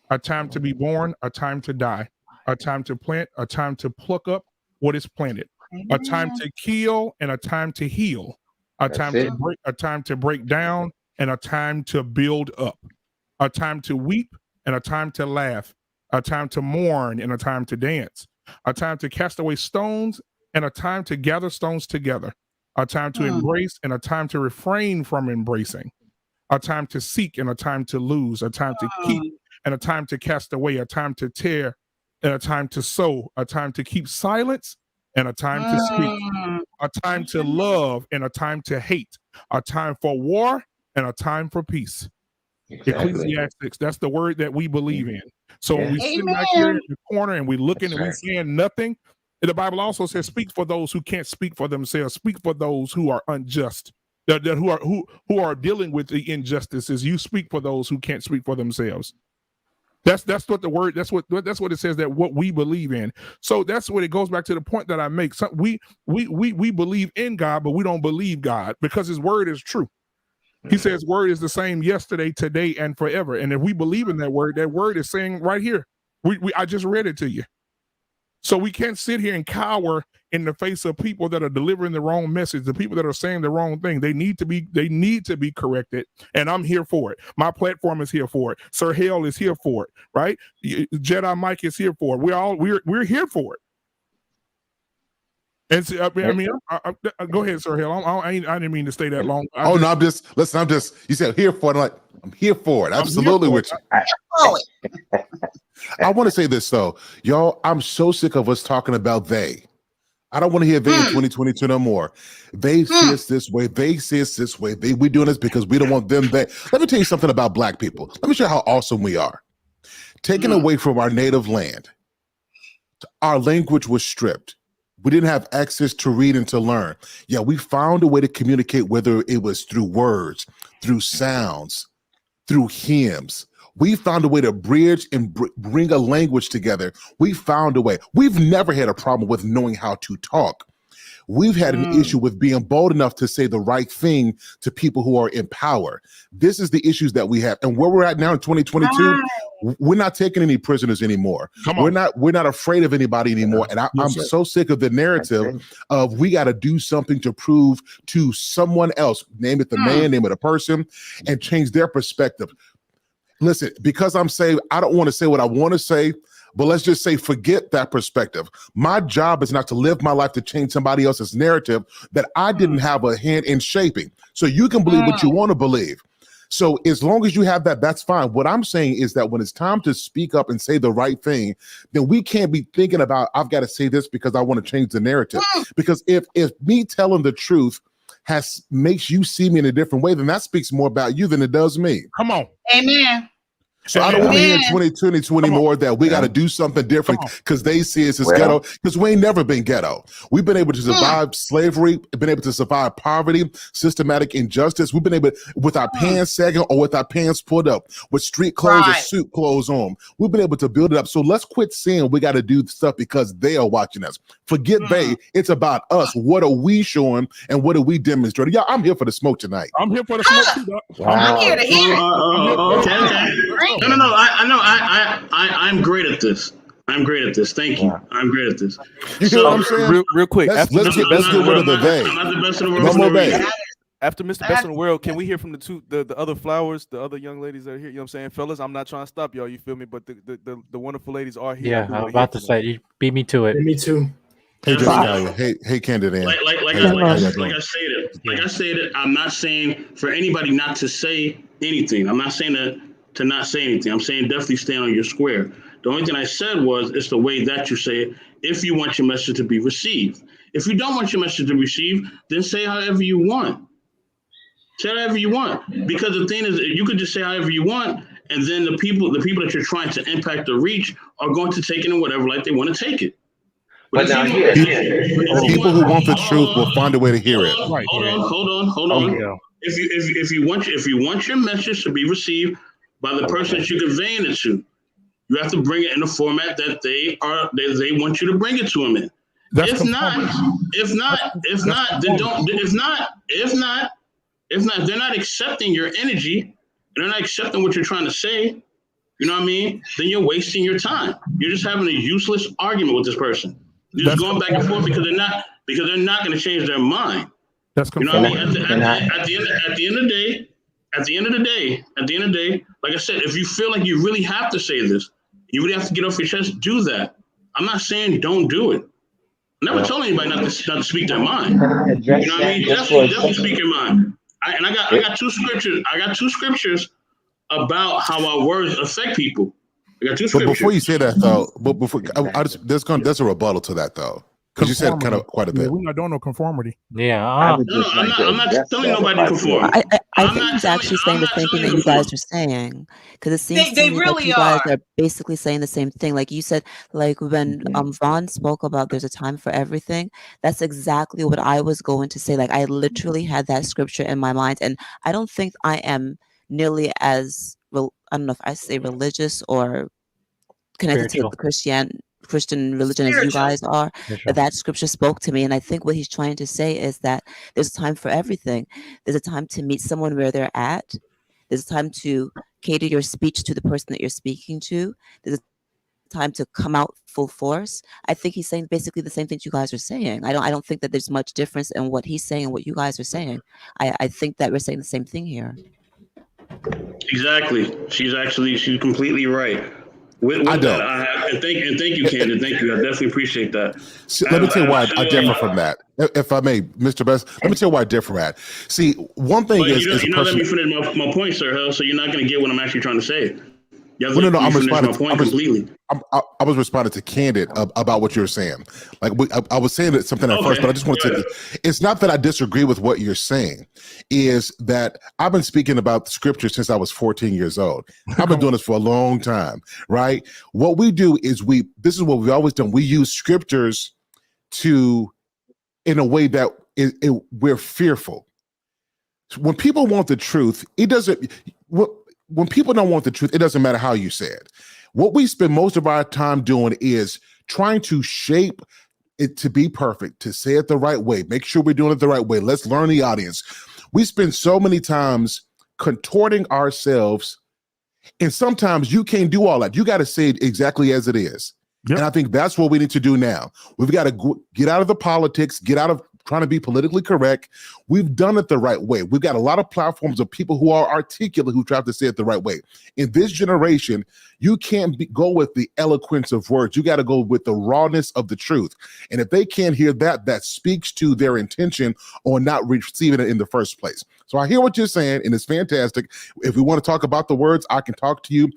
a time to be born, a time to die, a time to plant, a time to pluck up what is planted, a time to kill and a time to heal, a time to break down and a time to build up, a time to weep and a time to laugh, a time to mourn and a time to dance, a time to cast away stones and a time to gather stones together, a time to embrace and a time to refrain from embracing, a time to seek and a time to lose, a time to keep and a time to cast away, a time to tear and a time to sow, a time to keep silence and a time to speak, a time to love and a time to hate, a time for war and a time for peace. Exactly. Ecclesiastes, that's the word that we believe in. So when we sit back here in the corner and we looking and we saying nothing, the Bible also says, speak for those who can't speak for themselves, speak for those who are unjust, who are dealing with the injustices. You speak for those who can't speak for themselves. That's what the word, that's what it says, that what we believe in. So that's what it goes back to the point that I make. So we believe in God, but we don't believe God because his word is true. He says word is the same yesterday, today, and forever. And if we believe in that word is saying right here, I just read it to you. So we can't sit here and cower in the face of people that are delivering the wrong message, the people that are saying the wrong thing. They need to be corrected, and I'm here for it. My platform is here for it. Sir Hale is here for it, right? Jedi Mike is here for it. We're here for it. And so, I go ahead, Sir Hale. I didn't mean to stay that long. You said here for it. I'm here for it. Absolutely with you. I want to say this though, y'all. I'm so sick of us talking about they. I don't want to hear they in 2022 no more. They see us this way. They see us this way. We doing this because we don't want them. Let me tell you something about Black people. Let me show you how awesome we are. Taken away from our native land, our language was stripped. We didn't have access to read and to learn. Yeah, we found a way to communicate, whether it was through words, through sounds, through hymns. We found a way to bridge and bring a language together. We found a way. We've never had a problem with knowing how to talk. We've had an issue with being bold enough to say the right thing to people who are in power. This is the issues that we have. And where we're at now in 2022, we're not taking any prisoners anymore. We're not afraid of anybody anymore. And I'm so sick of the narrative of we got to do something to prove to someone else, name it the man, name it a person, and change their perspective. Listen, because I'm saying I don't want to say what I want to say, but let's just say forget that perspective. My job is not to live my life to change somebody else's narrative that I didn't have a hand in shaping. So you can believe what you want to believe. So as long as you have that, that's fine. What I'm saying is that when it's time to speak up and say the right thing, then we can't be thinking about, I've got to say this because I want to change the narrative. Because if me telling the truth makes you see me in a different way, then that speaks more about you than it does me. Come on. Amen. So I don't want to hear in Amen. 2020 more that we got to do something different because they see us as ghetto, because we ain't never been ghetto. We've been able to survive slavery, been able to survive poverty, systematic injustice. We've been able, with our pants sagging or with our pants pulled up, with street clothes or suit clothes on, we've been able to build it up. So let's quit saying we got to do stuff because they are watching us. Forget they, it's about us. What are we showing and what are we demonstrating? Yeah, I'm here for the smoke tonight. I'm here for the smoke too, dog. I'm here to hear it. Okay. No. I'm great at this. Thank you. I'm great at this. You hear what I'm saying? Real quick. Let's get rid of the they. I'm not the best in the world. No more they. After Mr. Best in the World, can we hear from the other flowers, the other young ladies that are here? You know what I'm saying? Fellas, I'm not trying to stop y'all, you feel me? But the wonderful ladies are here. Yeah, I was about to say, you beat me to it. Me too. Hey, hey, Candid. Like I stated, I'm not saying for anybody not to say anything. I'm not saying to not say anything. I'm saying definitely stand on your square. The only thing I said was it's the way that you say it if you want your message to be received. If you don't want your message to be received, then say however you want. Say however you want. Because the thing is, you could just say however you want, and then the people that you're trying to impact or reach are going to take it in whatever light they want to take it. But now people who want the truth will find a way to hear it. Hold on. If you want your message to be received by the person that you're conveying it to, you have to bring it in the format that they want you to bring it to them in. If they're not accepting your energy and they're not accepting what you're trying to say, you know what I mean? Then you're wasting your time. You're just having a useless argument with this person. You're just going back and forth because they're not going to change their mind. That's you know what I mean? At the end of the day, like I said, if you feel like you really have to say this, you really have to get off your chest, do that. I'm not saying don't do it. I never told anybody not to speak their mind. You know what I mean? Definitely speak your mind. I got two scriptures. I got two scriptures about how our words affect people. I got two scriptures. But before you say that, though, there's a rebuttal to that, though. Because you said kind of quite a bit. We're not doing no conformity. Yeah. I'm not telling nobody to conform. I think he's actually saying the same thing that you guys are saying, because it seems to me like you guys are basically saying the same thing. Like you said, like when Vaughn spoke about there's a time for everything. That's exactly what I was going to say. Like I literally had that scripture in my mind, and I don't think I am nearly as I don't know if I say religious or connected to the Christian religion as you guys are, but that scripture spoke to me. And I think what he's trying to say is that there's a time for everything. There's a time to meet someone where they're at. There's a time to cater your speech to the person that you're speaking to. There's a time to come out full force. I think he's saying basically the same things you guys are saying. I don't think that there's much difference in what he's saying and what you guys are saying. I think that we're saying the same thing here. Exactly. She's completely right. I don't. And thank you, Candid. Thank you. I definitely appreciate that. Let me tell you why I differ from that. If I may, Mr. Best, let me tell you why I differ from that. See, one thing is you're not letting me finish my point, sir. So you're not going to get what I'm actually trying to say. No, I'm responding. My point completely. I was responding to Candid about what you're saying. Like I was saying something at first, but I just want to. It's not that I disagree with what you're saying. Is that I've been speaking about the scripture since I was 14 years old. I've been doing this for a long time, right? What we do is this is what we've always done. We use scriptures in a way that we're fearful. When people want the truth, it doesn't. When people don't want the truth, it doesn't matter how you say it. What we spend most of our time doing is trying to shape it to be perfect, to say it the right way, make sure we're doing it the right way. Let's learn the audience. We spend so many times contorting ourselves, and sometimes you can't do all that. You got to say it exactly as it is. Yep. And I think that's what we need to do now. We've got to get out of the politics, get out of trying to be politically correct. We've done it the right way. We've got a lot of platforms of people who are articulate, who try to say it the right way. In this generation, you can't go with the eloquence of words. You got to go with the rawness of the truth. And if they can't hear that, that speaks to their intention on not receiving it in the first place. So I hear what you're saying, and it's fantastic. If we want to talk about the words, I can talk to you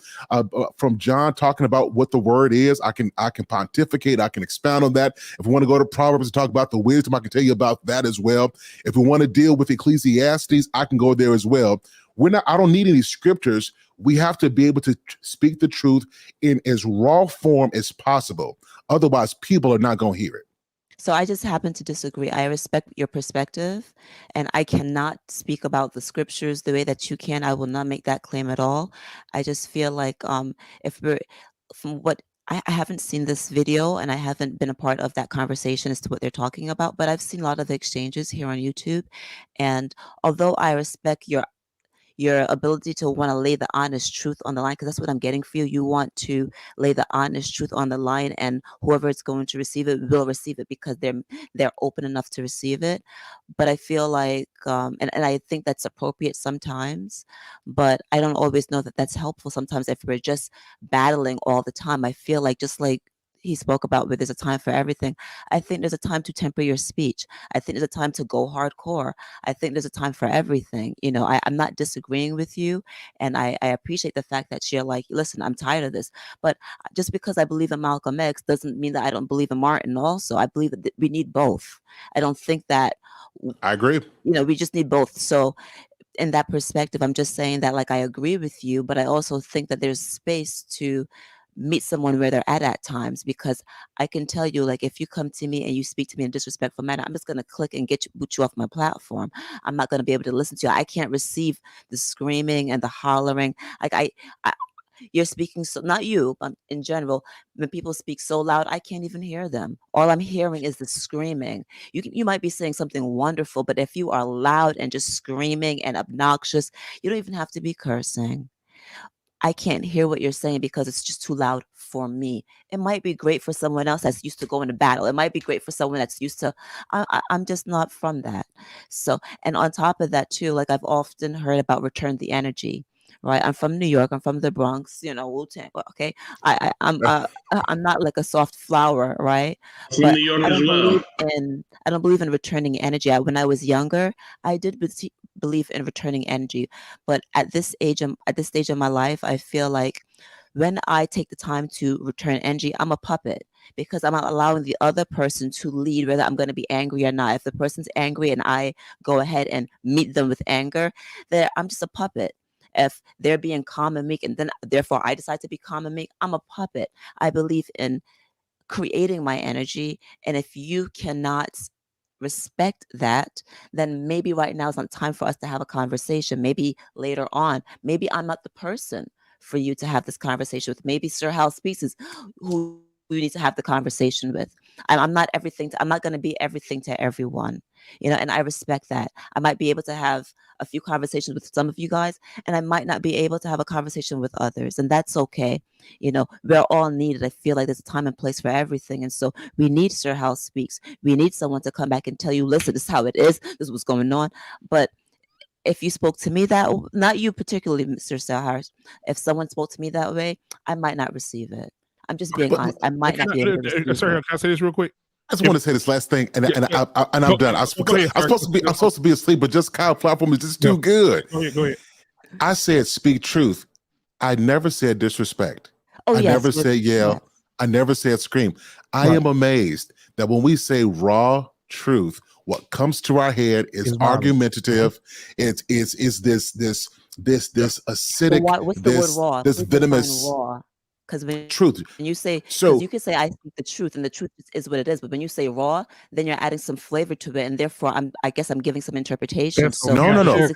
from John talking about what the word is. I can pontificate. I can expound on that. If we want to go to Proverbs and talk about the wisdom, I can tell you about that as well. If we want to deal with Ecclesiastes, I can go there as well. I don't need any scriptures. we have to be able to speak the truth in as raw form as possible. Otherwise, people are not going to hear it. So I just happen to disagree. I respect your perspective, and I cannot speak about the scriptures the way that you can. I will not make that claim at all. I just feel like if we're from what I haven't seen this video and I haven't been a part of that conversation as to what they're talking about, but I've seen a lot of the exchanges here on YouTube. And although I respect your ability to want to lay the honest truth on the line, because that's what I'm getting for you. You want to lay the honest truth on the line, and whoever is going to receive it will receive it because they're open enough to receive it. But I feel like, and I think that's appropriate sometimes, but I don't always know that that's helpful sometimes if we're just battling all the time. I feel like just like he spoke about where there's a time for everything. I think there's a time to temper your speech. I think there's a time to go hardcore. I think there's a time for everything. You know, I'm not disagreeing with you. And I appreciate the fact that you're like, listen, I'm tired of this. But just because I believe in Malcolm X doesn't mean that I don't believe in Martin also. I believe that we need both. I don't think that. I agree. You know, we just need both. So in that perspective, I'm just saying that, like, I agree with you, but I also think that there's space to meet someone where they're at times, because I can tell you, like, if you come to me and you speak to me in a disrespectful manner, I'm just going to click and boot you off my platform. I'm not going to be able to listen to you. I can't receive the screaming and the hollering. Like you're speaking so, not you, but in general, when people speak so loud, I can't even hear them. All I'm hearing is the screaming. You might be saying something wonderful, but if you are loud and just screaming and obnoxious, you don't even have to be cursing. I can't hear what you're saying because it's just too loud for me. It might be great for someone else that's used to going to battle. It might be great for someone that's used to, I'm just not from that. So, and on top of that too, like, I've often heard about return the energy, right? I'm from New York. I'm from the Bronx, you know, Wu-Tang. Okay. I'm not like a soft flower, right? From But New York I as don't well. believe in returning energy. When I was younger, I did believe in returning energy, but at this stage of my life, I feel like when I take the time to return energy, I'm a puppet, because I'm not allowing the other person to lead whether I'm going to be angry or not. If the person's angry and I go ahead and meet them with anger, then I'm just a puppet. If they're being calm and meek, and then therefore I decide to be calm and meek, I'm a puppet. I believe in creating my energy, and if you cannot respect that, then maybe right now is not time for us to have a conversation. Maybe later on, maybe I'm not the person for you to have this conversation with. Maybe Sir Hal Speaks is who you need to have the conversation with. I'm not everything. I'm not going to be everything to everyone, you know, and I respect that. I might be able to have a few conversations with some of you guys, and I might not be able to have a conversation with others, and that's okay. You know, we're all needed. I feel like there's a time and place for everything, and so we need Sir Hal Speaks. We need someone to come back and tell you, listen, this is how it is. This is what's going on. But if you spoke to me that, not you particularly, Mr. Sahars, if someone spoke to me that way, I might not receive it. I'm just being honest. I might not be able to receive Sir, it. can I say this real quick? I just want to say this last thing, and I'm done. I'm supposed to be asleep, but just Kyle platform is just too good. Go ahead. I said speak truth. I never said disrespect. I never said yell. Yes. I never said scream. I am amazed that when we say raw truth, what comes to our head is argumentative. It's this acidic, what's the word raw? This venomous. Raw. Because when truth, when you say, so you can say I speak the truth, and the truth is what it is. But when you say raw, then you're adding some flavor to it, and therefore, I guess I'm giving some interpretation. So no. Listen.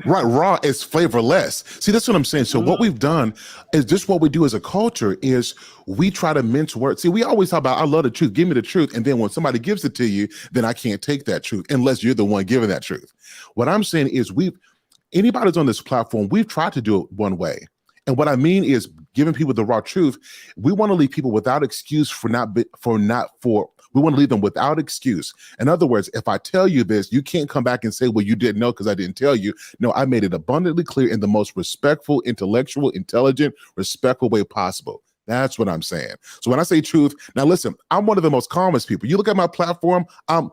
Right, raw is flavorless. See, that's what I'm saying. So what we've done is just what we do as a culture is we try to mince words. See, we always talk about I love the truth, give me the truth, and then when somebody gives it to you, then I can't take that truth unless you're the one giving that truth. What I'm saying is anybody that's on this platform, we've tried to do it one way. And what I mean is giving people the raw truth. We want to leave people without excuse we want to leave them without excuse. In other words, if I tell you this, you can't come back and say, well, you didn't know because I didn't tell you. No, I made it abundantly clear in the most respectful, intellectual, intelligent, respectful way possible. That's what I'm saying. So when I say truth, now listen, I'm one of the most calmest people. You look at my platform, I'm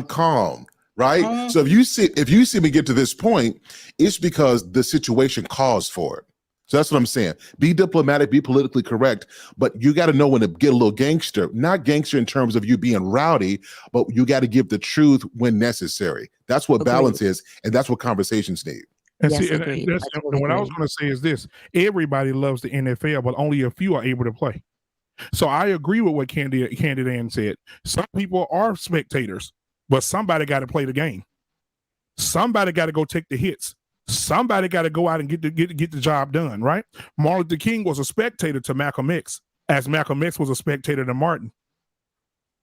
calm. Right. So if you see me get to this point, it's because the situation calls for it. So that's what I'm saying. Be diplomatic, be politically correct, but you got to know when to get a little gangster, not gangster in terms of you being rowdy, but you got to give the truth when necessary. That's what balance is. And that's what conversations need. And Yes, see, and agreed. that's I and totally what I was agree. going to say is this: everybody loves the NFL, but only a few are able to play. So I agree with what Candid Ann said. Some people are spectators, but somebody got to play the game. Somebody got to go take the hits. Somebody got to go out and get the job done, right? Martin Luther King was a spectator to Malcolm X, as Malcolm X was a spectator to Martin.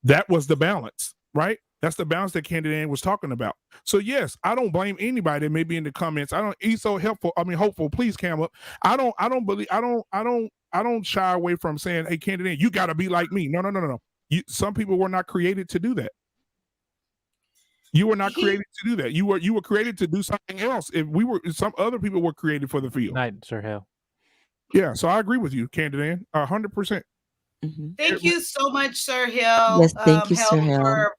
That was the balance, right? That's the balance that Candid Ann was talking about. So yes, I don't blame anybody that may be in the comments. I don't. He's so helpful. I mean, hopeful. Please, Cam up. I don't shy away from saying, "Hey, Candid Ann, you got to be like me." No. Some people were not created to do that. You were not created to do that. You were created to do something else. Some other people were created for the field. Night, Sir Hale. Yeah, so I agree with you, Candid Ann, 100%. Thank you so much, Sir Hill. Yes, thank you, Hill, Sir Hill. for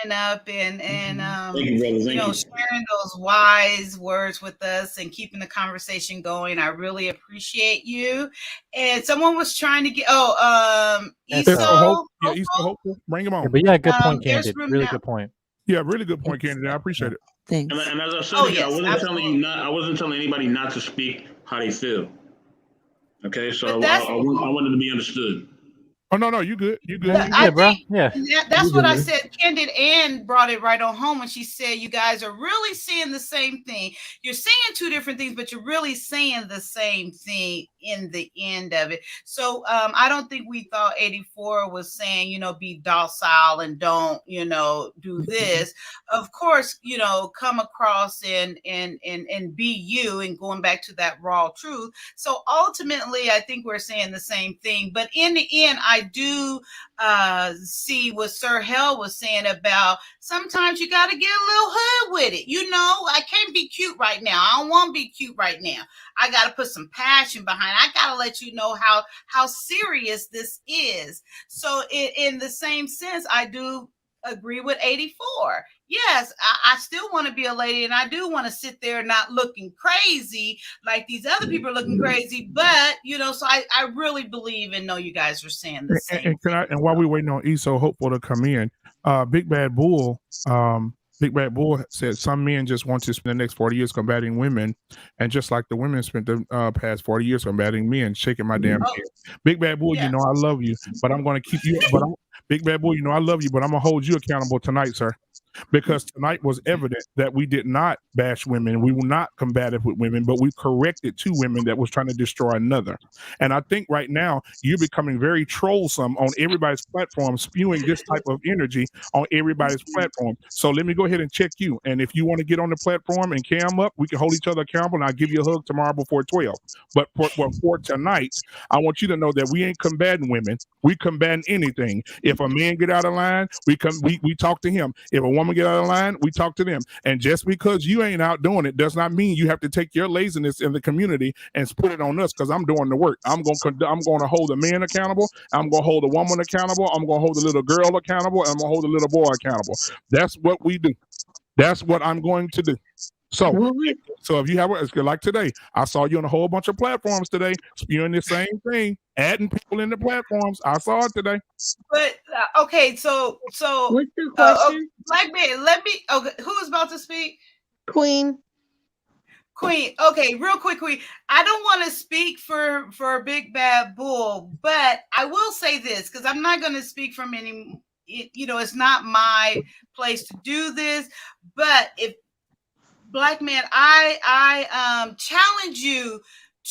coming up and Thank you, brother. Thank you. sharing those wise words with us and keeping the conversation going. I really appreciate you. And someone was trying to get Esau. Yeah, Esau Hopeful. Bring him on. Yeah, but yeah, good point, there's Candid. room Really now. good point. Yeah, really good point, Candid Ann. I appreciate it. Thanks. And as I said, Oh, again, yes, I wasn't telling anybody not to speak how they feel. Okay, so But that's- I wanted to be understood. Oh no, you good. You good. But Yeah, I bro. think Yeah. that's You what good, I man. said. Candid Ann brought it right on home when she said you guys are really seeing the same thing. You're saying two different things, but you're really saying the same thing in the end of it. So I don't think we thought 84 was saying, be docile and don't, do this. Of course, come across and be you and going back to that raw truth. So ultimately, I think we're saying the same thing. But in the end, I do see what Sir Hell was saying about sometimes you got to get a little hood with it. I can't be cute right now. I don't want to be cute right now. I got to put some passion behind it. I got to let you know how serious this is. So in the same sense, I do agree with 84. Yes, I still want to be a lady, and I do want to sit there not looking crazy like these other people are looking crazy. But so I really believe and know you guys are saying the same. And while we're waiting on Esau Hopeful to come in, Big Bad Bull said some men just want to spend the next 40 years combating women, and just like the women spent the past 40 years combating men, shaking my damn head. Big Bad Bull, I love you, but I'm going to keep you. Big Bad Bull, I love you, but I'm going to hold you accountable tonight, sir. Because tonight was evident that we did not bash women. We were not combative with women, but we corrected two women that was trying to destroy another. And I think right now you're becoming very trollsome on everybody's platform, spewing this type of energy on everybody's platform. So let me go ahead and check you. And if you want to get on the platform and cam up, we can hold each other accountable, and I'll give you a hug tomorrow before 12. But for tonight, I want you to know that we ain't combating women. We combating anything. If a man get out of line, we talk to him. If a woman get out of line, we talk to them. And just because you ain't out doing it does not mean you have to take your laziness in the community and put it on us, because I'm doing the work. I'm going to hold a man accountable. I'm going to hold a woman accountable. I'm going to hold a little girl accountable. And I'm going to hold a little boy accountable. That's what we do. That's what I'm going to do. So if you have like today, I saw you on a whole bunch of platforms today spewing the same thing, adding people in the platforms. I saw it today. But okay, so what's the question? Black man, let me. Okay, who is about to speak? Queen. Okay, real quick, Queen. I don't want to speak for Big Bad Bull, but I will say this because I'm not going to speak from any. It's not my place to do this. But if Black man, I challenge you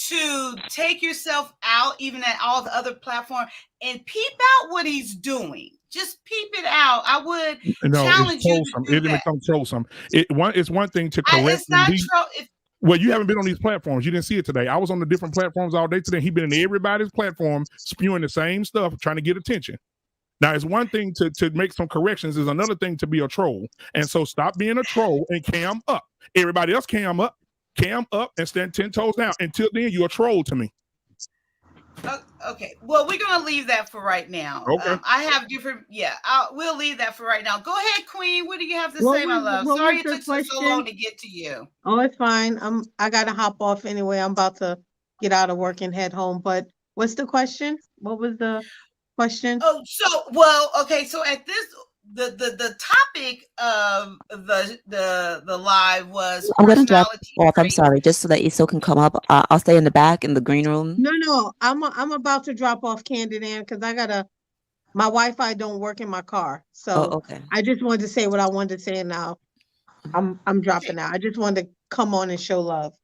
to take yourself out, even at all the other platforms, and peep out what he's doing. Just peep it out. I would challenge you to do that. It becomes troublesome. It's one thing to correct. It's not well, you haven't been on these platforms. You didn't see it today. I was on the different platforms all day today. He's been in everybody's platform spewing the same stuff, trying to get attention. Now, it's one thing to make some corrections. It's another thing to be a troll. And so stop being a troll and cam up. Everybody else cam up, and stand 10 toes down. Until then, you're a troll to me. Okay. Well, we're going to leave that for right now. Okay. I have different. Yeah, we'll leave that for right now. Go ahead, Queen. What do you have to say, my love? Sorry it took so long to get to you. Oh, it's fine. I got to hop off anyway. I'm about to get out of work and head home. But what's the question? What was the question? Oh, okay. So at this, the topic of the live was I'm gonna drop personality off. I'm traits. sorry, just so that Issel can come up. I'll stay in the back in the green room. No, I'm about to drop off Candid Ann because my Wi-Fi don't work in my car. Oh, So okay. I just wanted to say what I wanted to say, and now I'm dropping out. I just wanted to come on and show love.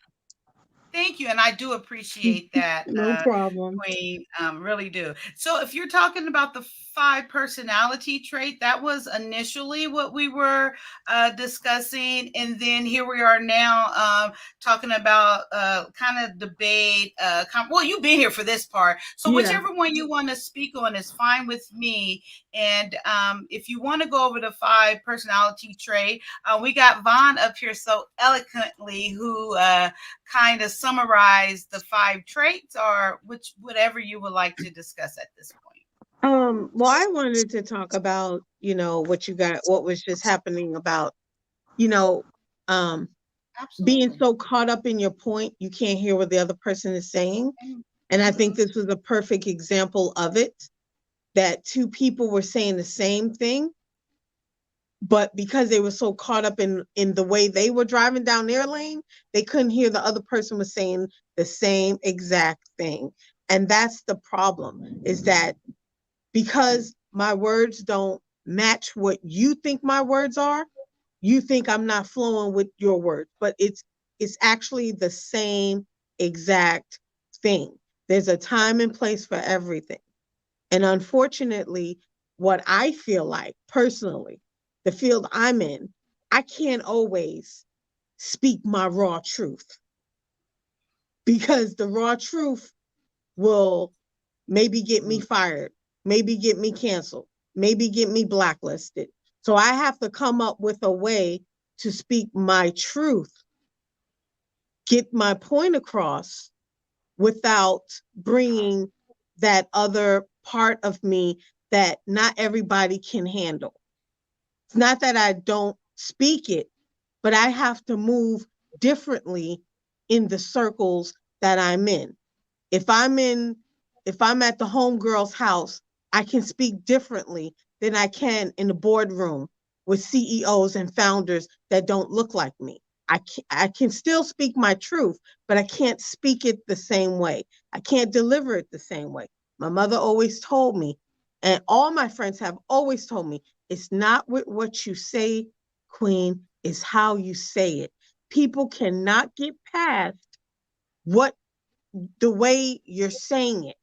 Thank you, and I do appreciate that, No problem. Queen. Really do. So, if you're talking about the 5 personality trait, that was initially what we were discussing, and then here we are now talking about kind of debate. Well, you've been here for this part, so Yeah. whichever one you want to speak on is fine with me. And if you want to go over the 5 personality trait, we got Vaughn up here so eloquently, who kind of summarize the 5 traits, or whatever you would like to discuss at this point. Well, I wanted to talk about, what was just happening about, being so caught up in your point, you can't hear what the other person is saying. And I think this was a perfect example of it, that 2 people were saying the same thing, but because they were so caught up in the way they were driving down their lane, they couldn't hear the other person was saying the same exact thing. And that's the problem, is that because my words don't match what you think my words are, you think I'm not flowing with your words, but it's actually the same exact thing. There's a time and place for everything. And unfortunately, what I feel like personally, the field I'm in, I can't always speak my raw truth, because the raw truth will maybe get me fired, maybe get me canceled, maybe get me blacklisted. So I have to come up with a way to speak my truth, get my point across without bringing that other part of me that not everybody can handle. It's not that I don't speak it, but I have to move differently in the circles that I'm in. If I'm at the homegirl's house, I can speak differently than I can in the boardroom with CEOs and founders that don't look like me. I can still speak my truth, but I can't speak it the same way. I can't deliver it the same way. My mother always told me, and all my friends have always told me, it's not with what you say, Queen, it's how you say it. People cannot get past the way you're saying it,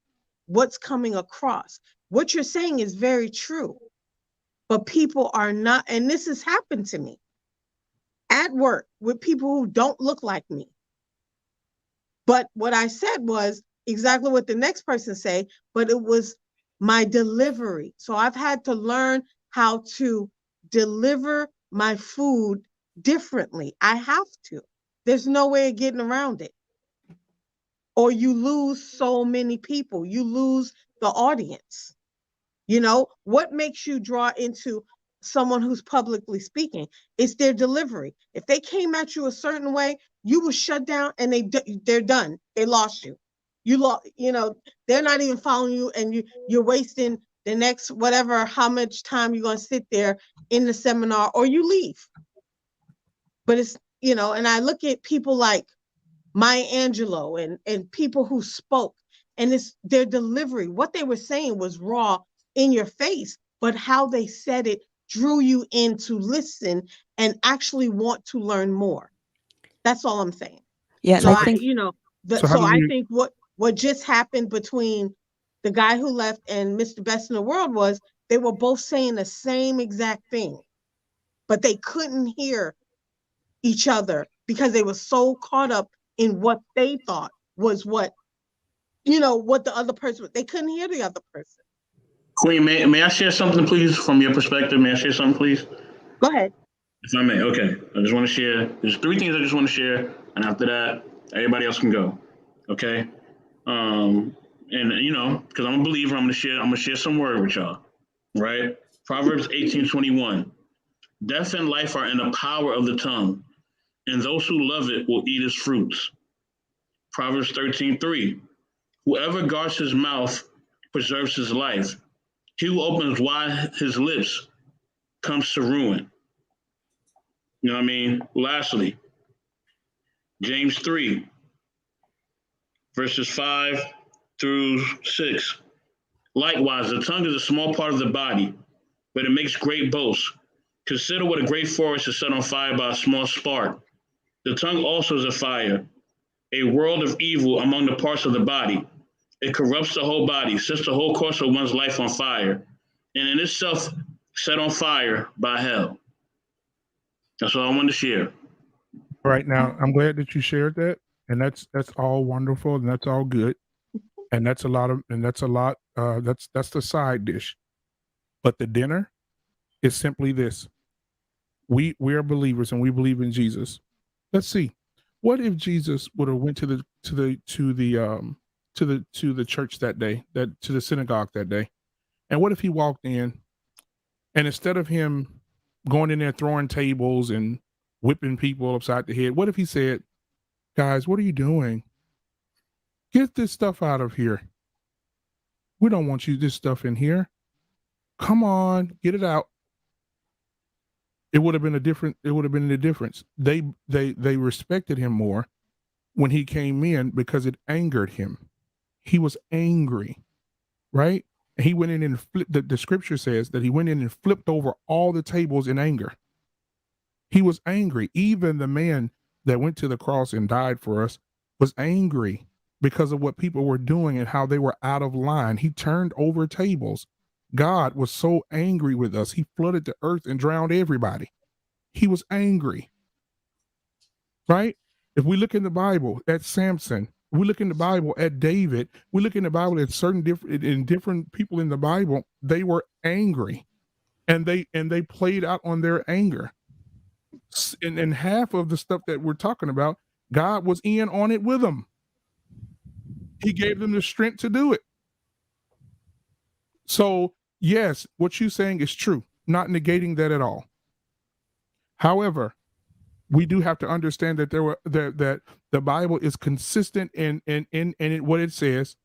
what's coming across. What you're saying is very true, but people are not, and this has happened to me at work with people who don't look like me. But what I said was exactly what the next person say, but it was my delivery. So I've had to learn how to deliver my food differently. I have to. There's no way of getting around it. Or you lose so many people. You lose the audience. What makes you draw into someone who's publicly speaking? It's their delivery. If they came at you a certain way, you will shut down, and they're done. They lost you. They're not even following you, and you're wasting the next whatever, how much time you're going to sit there in the seminar, or you leave. But it's, and I look at people like Maya Angelou and people who spoke, and it's their delivery. What they were saying was raw, in your face, but how they said it drew you in to listen and actually want to learn more. That's all I'm saying. Yeah, so and I think I think what just happened between the guy who left and Mr. Best in the World was they were both saying the same exact thing, but they couldn't hear each other because they were so caught up in what they thought was what the other person, they couldn't hear the other person. Queen, may I share something, please, from your perspective? May I share something, please? Go ahead. If I may, okay. I just want to share. There's 3 things I just want to share, and after that, everybody else can go. Okay. And because I'm a believer, I'm gonna share some word with y'all. Right? Proverbs 18:21. Death and life are in the power of the tongue, and those who love it will eat its fruits. Proverbs 13:3. Whoever guards his mouth preserves his life. He who opens wide his lips comes to ruin. You know what I mean? Lastly, James 3, verses 5 through 6. Likewise, the tongue is a small part of the body, but it makes great boasts. Consider what a great forest is set on fire by a small spark. The tongue also is a fire, a world of evil among the parts of the body. It corrupts the whole body, sets the whole course of one's life on fire, and in itself set on fire by hell. That's all I wanted to share. Right now, I'm glad that you shared that, and that's all wonderful, and that's all good, and that's the side dish. But the dinner is simply this: we are believers, and we believe in Jesus. Let's see, what if Jesus would have went to the church that day, to the synagogue that day, and what if he walked in, and instead of him going in there throwing tables and whipping people upside the head, what if he said, "Guys, what are you doing? Get this stuff out of here. We don't want this stuff in here. Come on, get it out." It would have been a difference. They respected him more when he came in because it angered him. He was angry, right? And he went in and flipped. The scripture says that he went in and flipped over all the tables in anger. He was angry. Even the man that went to the cross and died for us was angry because of what people were doing and how they were out of line. He turned over tables. God was so angry with us. He flooded the earth and drowned everybody. He was angry, right? If we look in the Bible at Samson, we look in the Bible at David, we look in the Bible at different people in the Bible, they were angry and they played out on their anger. And half of the stuff that we're talking about, God was in on it with them. He gave them the strength to do it. So yes, what you're saying is true, not negating that at all. However, we do have to understand that that the Bible is consistent in what it says,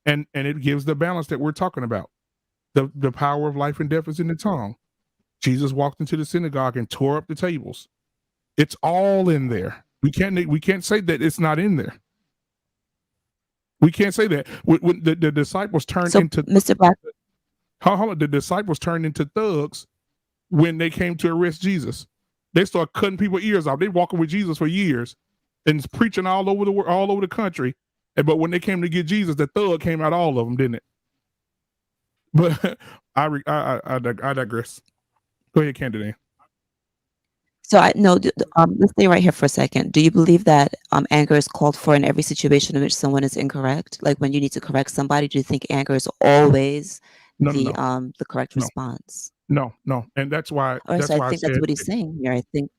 and it gives the balance that we're talking about. The power of life and death is in the tongue. Jesus walked into the synagogue and tore up the tables. It's all in there. We can't say that it's not in there. We can't say that. When the disciples turned into Mr. Black. The disciples turned into thugs when they came to arrest Jesus. They started cutting people's ears off. They walking with Jesus for years and preaching all over the country. But when they came to get Jesus, the thug came out all of them, didn't it? But I digress. Go ahead, Candidate. So let's stay right here for a second. Do you believe that anger is called for in every situation in which someone is incorrect? Like when you need to correct somebody, do you think anger is always the correct response? No, and that's why. That's why I think that's what he's saying here. I think.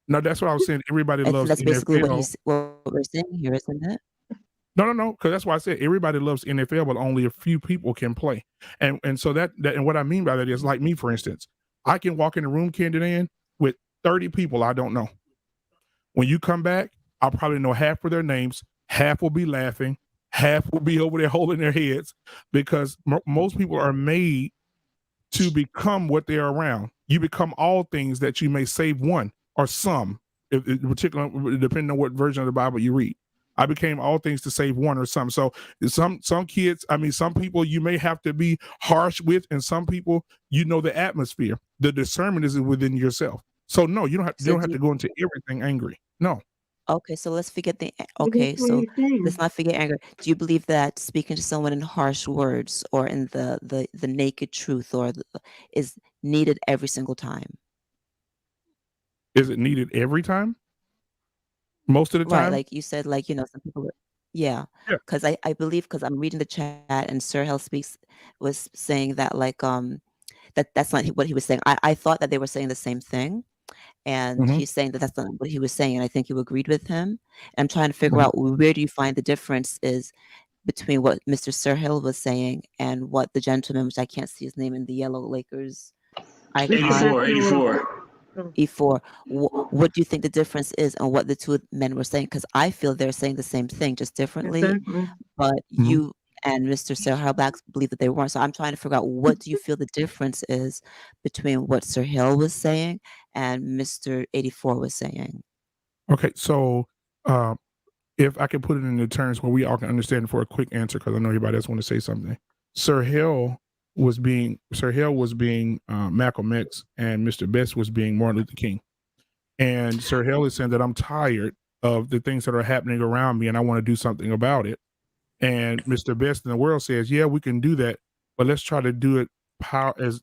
No, that's what I was saying. Everybody loves. That's basically what we're saying here, isn't it? No, because that's why I said everybody loves NFL, but only a few people can play. And so that and what I mean by that is, like me, for instance, I can walk in the room, Candyman, with 30 people I don't know. When you come back, I'll probably know half of their names. Half will be laughing. Half will be over there holding their heads, because most people are made to become what they're around. You become all things that you may save one or some, particularly depending on what version of the Bible you read. I became all things to save one or some. So some kids, some people you may have to be harsh with, and some people, the atmosphere. The discernment is within yourself. So no, you don't have to go into everything angry. No. Okay, so let's forget let's not forget anger. Do you believe that speaking to someone in harsh words or in the naked truth is needed every single time? Is it needed every time? Most of the time? Right, like you said, some people yeah. Because I believe, because I'm reading the chat and Sir Hell was saying that that's not what he was saying. I thought that they were saying the same thing. And he's saying that that's not what he was saying, and I think you agreed with him. And I'm trying to figure out, where do you find the difference is between what Mr. Sir Hill was saying and what the gentleman, which I can't see his name in the yellow Lakers icon. 84. What do you think the difference is and what the two men were saying? Because I feel they're saying the same thing, just differently. But you and Mr. Sir Hill Black believed that they weren't. So I'm trying to figure out, what do you feel the difference is between what Sir Hill was saying and Mr. 84 was saying? Okay, so if I can put it in the terms where we all can understand for a quick answer, because I know everybody else want to say something. Sir Hill was being Malcolm X, and Mr. Best was being Martin Luther King. And Sir Hill is saying that I'm tired of the things that are happening around me and I want to do something about it. And Mr. Best in the world says, yeah, we can do that, but let's try to do it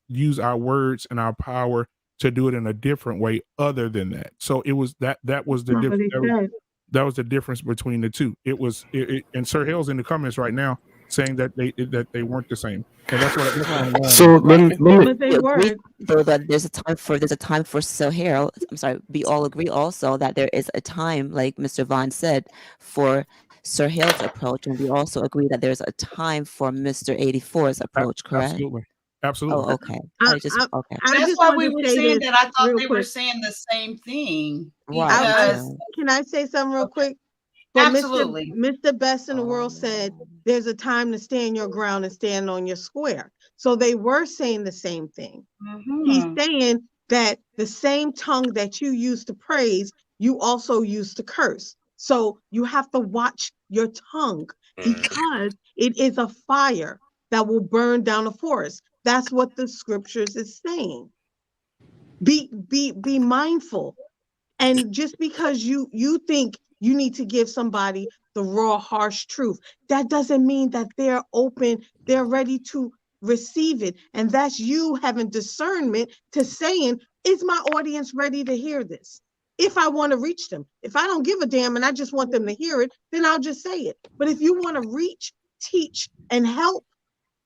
use our words and our power to do it in a different way other than that. So it was that was the difference. That was the difference between the two. It was and Sir Hill's in the comments right now saying that they weren't the same. And that's what I'm going. So let me so that there's a time for Sir Hill. I'm sorry, we all agree also that there is a time, like Mr. Vaughn said, for Sir Hill's approach, and we also agree that there's a time for Mr. 84's approach, correct? Absolutely. Oh, okay. Okay. That's why we were saying that. I thought they were saying the same thing. Right. Can I say something real quick? But Absolutely. Mr. Best in the world said there's a time to stand your ground and stand on your square. So they were saying the same thing. He's saying that the same tongue that you use to praise, you also use to curse. So you have to watch your tongue, because it is a fire that will burn down a forest. That's what the scriptures is saying. Be mindful. And just because you think you need to give somebody the raw, harsh truth, that doesn't mean that they're open, they're ready to receive it. And that's you having discernment to saying, is my audience ready to hear this? If I want to reach them. If I don't give a damn and I just want them to hear it, then I'll just say it. But if you want to reach, teach, and help,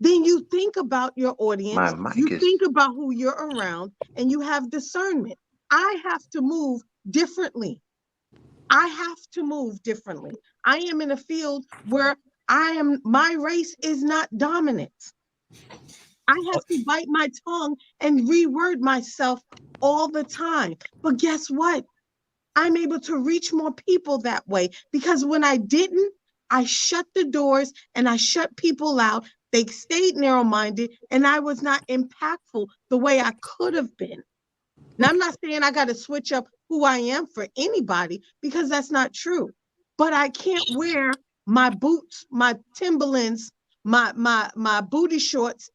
then you think about your audience, think about who you're around, and you have discernment. I have to move differently. I am in a field where my race is not dominant. I have to bite my tongue and reword myself all the time. But guess what? I'm able to reach more people that way, because when I didn't, I shut the doors and I shut people out. They stayed narrow-minded and I was not impactful the way I could have been. Now, I'm not saying I got to switch up who I am for anybody, because that's not true. But I can't wear my boots, my Timberlands, my booty shorts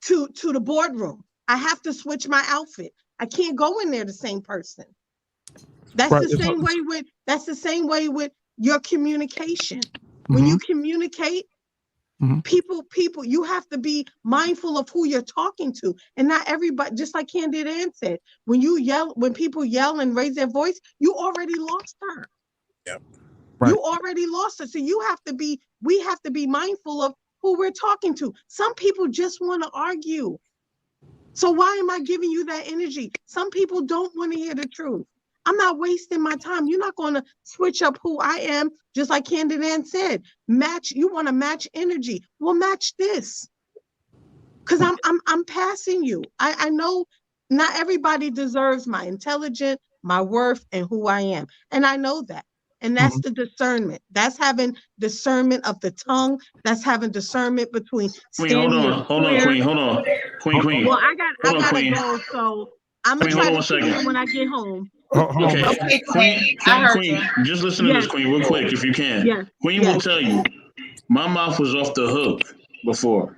to the boardroom. I have to switch my outfit. I can't go in there the same person. That's the same way with your communication. When you communicate, people, you have to be mindful of who you're talking to. And not everybody, just like Candid Ann said, when people yell and raise their voice, you already lost her. Yep. Right. You already lost her. So we have to be mindful of who we're talking to. Some people just want to argue. So why am I giving you that energy? Some people don't want to hear the truth. I'm not wasting my time. You're not going to switch up who I am, just like Candid Ann said. You want to match energy. Well, match this. Because I'm passing you. I know not everybody deserves my intelligence, my worth, and who I am. And I know that. And that's the discernment. That's having discernment of the tongue. That's having discernment between Queen, hold on, Queen. Well, I gotta go, so I'm gonna try to see you when I get home. Okay, Queen, just listen to this, Queen, real quick, if you can. Queen will tell you, my mouth was off the hook before.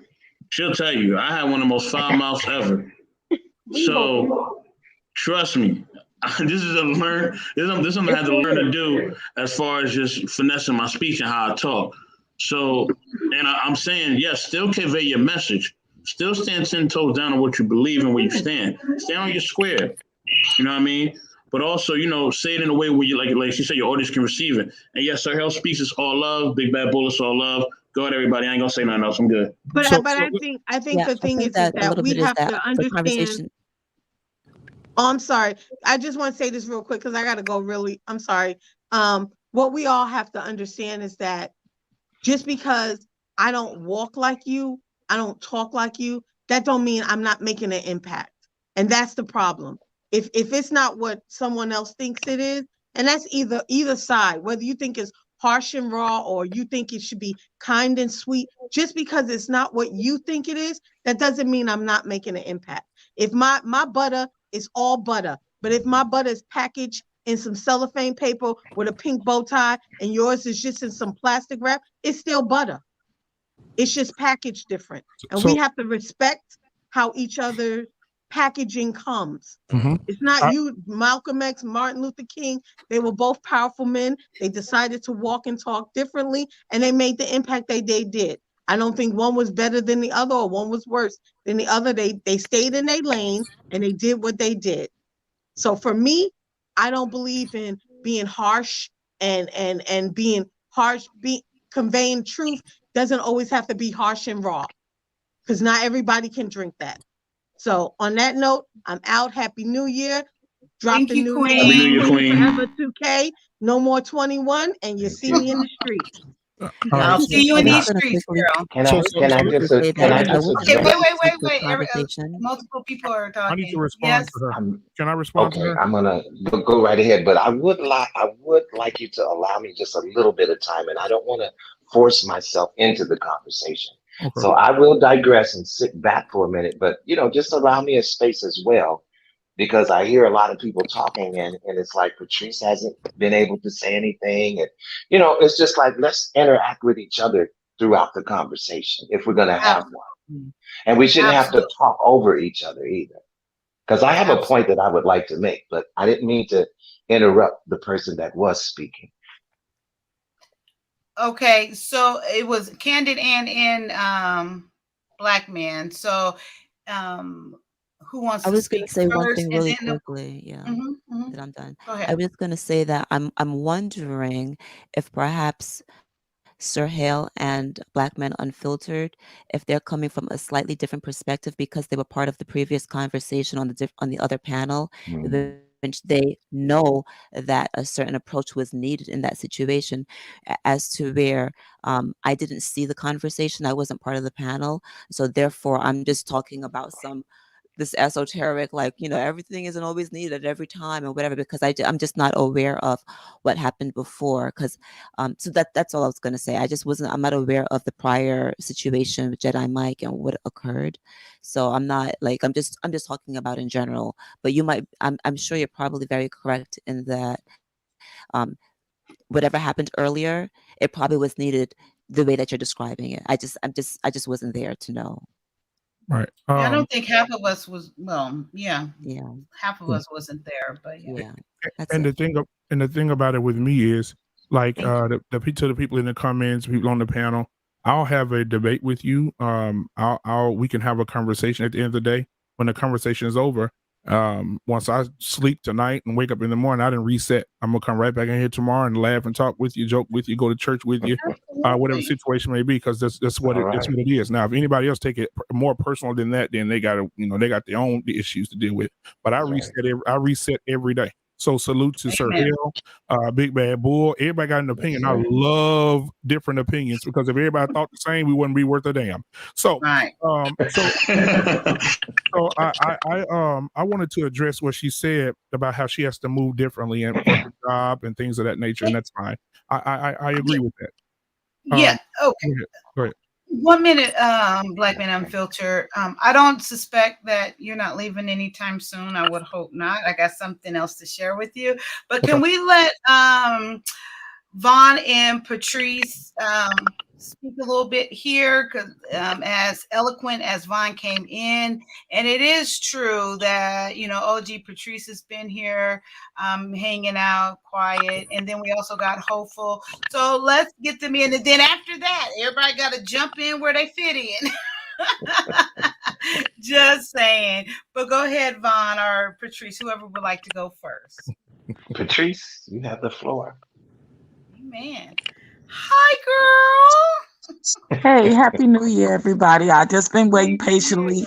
She'll tell you, I had one of the most foul mouths ever. So, trust me, this is something I had to learn to do as far as just finessing my speech and how I talk. So, and I'm saying, yes, still convey your message. Still stand 10 toes down on what you believe and where you stand. Stay on your square. You know what I mean? But also, say it in a way where you like she said, your audience can receive it. And yes, Sir Hill Speaks is all love. Big Bad Bullets all love. Go ahead, everybody. I ain't gonna say nothing else. I'm good. But I think the thing is that we have to understand. Oh, I'm sorry. I just want to say this real quick because I got to go I'm sorry. What we all have to understand is that just because I don't walk like you, I don't talk like you, that don't mean I'm not making an impact. And that's the problem. If it's not what someone else thinks it is, and that's either side, whether you think it's harsh and raw, or you think it should be kind and sweet. Just because it's not what you think it is, that doesn't mean I'm not making an impact. If my butter is all butter, but if my butter is packaged in some cellophane paper with a pink bow tie and yours is just in some plastic wrap, it's still butter. It's just packaged different. And we have to respect how each other packaging comes. It's not you, Malcolm X, Martin Luther King. They were both powerful men. They decided to walk and talk differently, and they made the impact they did. I don't think one was better than the other or one was worse than the other. They stayed in their lane and they did what they did. So for me, I don't believe in being harsh and being harsh, conveying truth doesn't always have to be harsh and raw, because not everybody can drink that. So on that note, I'm out. Happy New Year. Drop the new Happy New Year, Queen. Forever 2K. No more 21, and you see me in the streets. I'll see you in these streets, girl. Can I just Okay, wait. Multiple people are talking. I need to respond to her. Can I respond to her? I'm gonna go right ahead, but I would like you to allow me just a little bit of time, and I don't want to force myself into the conversation. Okay. So I will digress and sit back for a minute, but just allow me a space as well, because I hear a lot of people talking, and it's like Patrice hasn't been able to say anything, and it's just like, let's interact with each other throughout the conversation if we're gonna have one, and we shouldn't have to talk over each other either. Because I have a point that I would like to make, but I didn't mean to interrupt the person that was speaking. Okay, so it was Candid and Black Man. So who wants I to was going speak to say one first, thing and really then quickly. Yeah, that I'm done. Go I ahead. was going to say that I'm wondering if perhaps Sir Hale and Black Men Unfiltered, if they're coming from a slightly different perspective because they were part of the previous conversation on the other panel, which they know that a certain approach was needed in that situation, as to where I didn't see the conversation. I wasn't part of the panel, so therefore I'm just talking about this esoteric, like, everything isn't always needed at every time or whatever, because I'm just not aware of what happened before. Because so that's all I was going to say. I'm not aware of the prior situation with Jedi Mike and what occurred. So I'm not like, I'm just talking about in general. But I'm sure you're probably very correct in that whatever happened earlier, it probably was needed the way that you're describing it. I just wasn't there to know. Right. I don't think half of us was. Well, yeah. Half of Yeah. us wasn't there, but yeah. And the thing about it with me is, like, to the people in the comments, people on the panel, I'll have a debate with you. We can have a conversation at the end of the day. When the conversation is over, once I sleep tonight and wake up in the morning, I didn't reset. I'm gonna come right back in here tomorrow and laugh and talk with you, joke with you, go to church with you, whatever the situation may be, because that's what it is. Now, if anybody else take it more personal than that, then they got their own issues to deal with. But I reset every day. So salute to Sir Hill, Big Bad Bull. Everybody got an opinion. I love different opinions, because if everybody thought the same, we wouldn't be worth a damn. So, I wanted to address what she said about how she has to move differently and for her job and things of that nature, and that's fine. I agree with that. Yeah. Okay. Go ahead. 1 minute, Black Man Unfiltered. I don't suspect that you're not leaving anytime soon. I would hope not. I got something else to share with you. But can we let Vaughn and Patrice speak a little bit here? Because as eloquent as Vaughn came in, and it is true that, OG Patrice has been here hanging out quiet, and then we also got Hopeful. So let's get them in, and then after that, everybody got to jump in where they fit in. Just saying. But go ahead, Vaughn or Patrice, whoever would like to go first. Patrice, you have the floor. Man. Hi, girl. Hey, Happy New Year, everybody. I just been waiting patiently.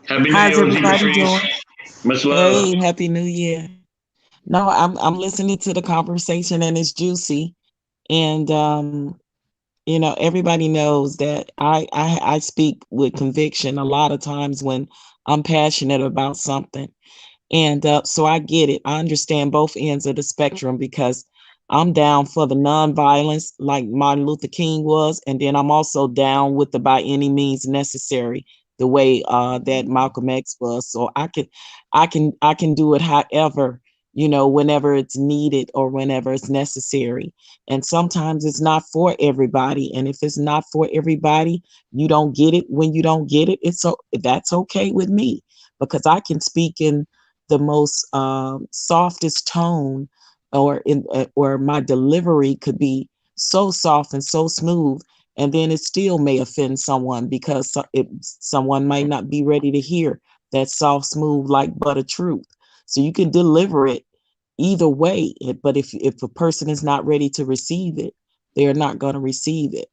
Happy New How's Year, everybody doing? Much love. Hey, Happy New Year. No, I'm listening to the conversation, and it's juicy. And everybody knows that I speak with conviction a lot of times when I'm passionate about something. And so I get it. I understand both ends of the spectrum, because I'm down for the nonviolence like Martin Luther King was, and then I'm also down with the by any means necessary, the way that Malcolm X was. So I can do it however, whenever it's needed or whenever it's necessary. And sometimes it's not for everybody. And if it's not for everybody, you don't get it when you don't get it. That's okay with me, because I can speak in the most softest tone, or my delivery could be so soft and so smooth, and then it still may offend someone because someone might not be ready to hear that soft, smooth, like butter truth. So you can deliver it either way, but if a person is not ready to receive it, they're not going to receive it.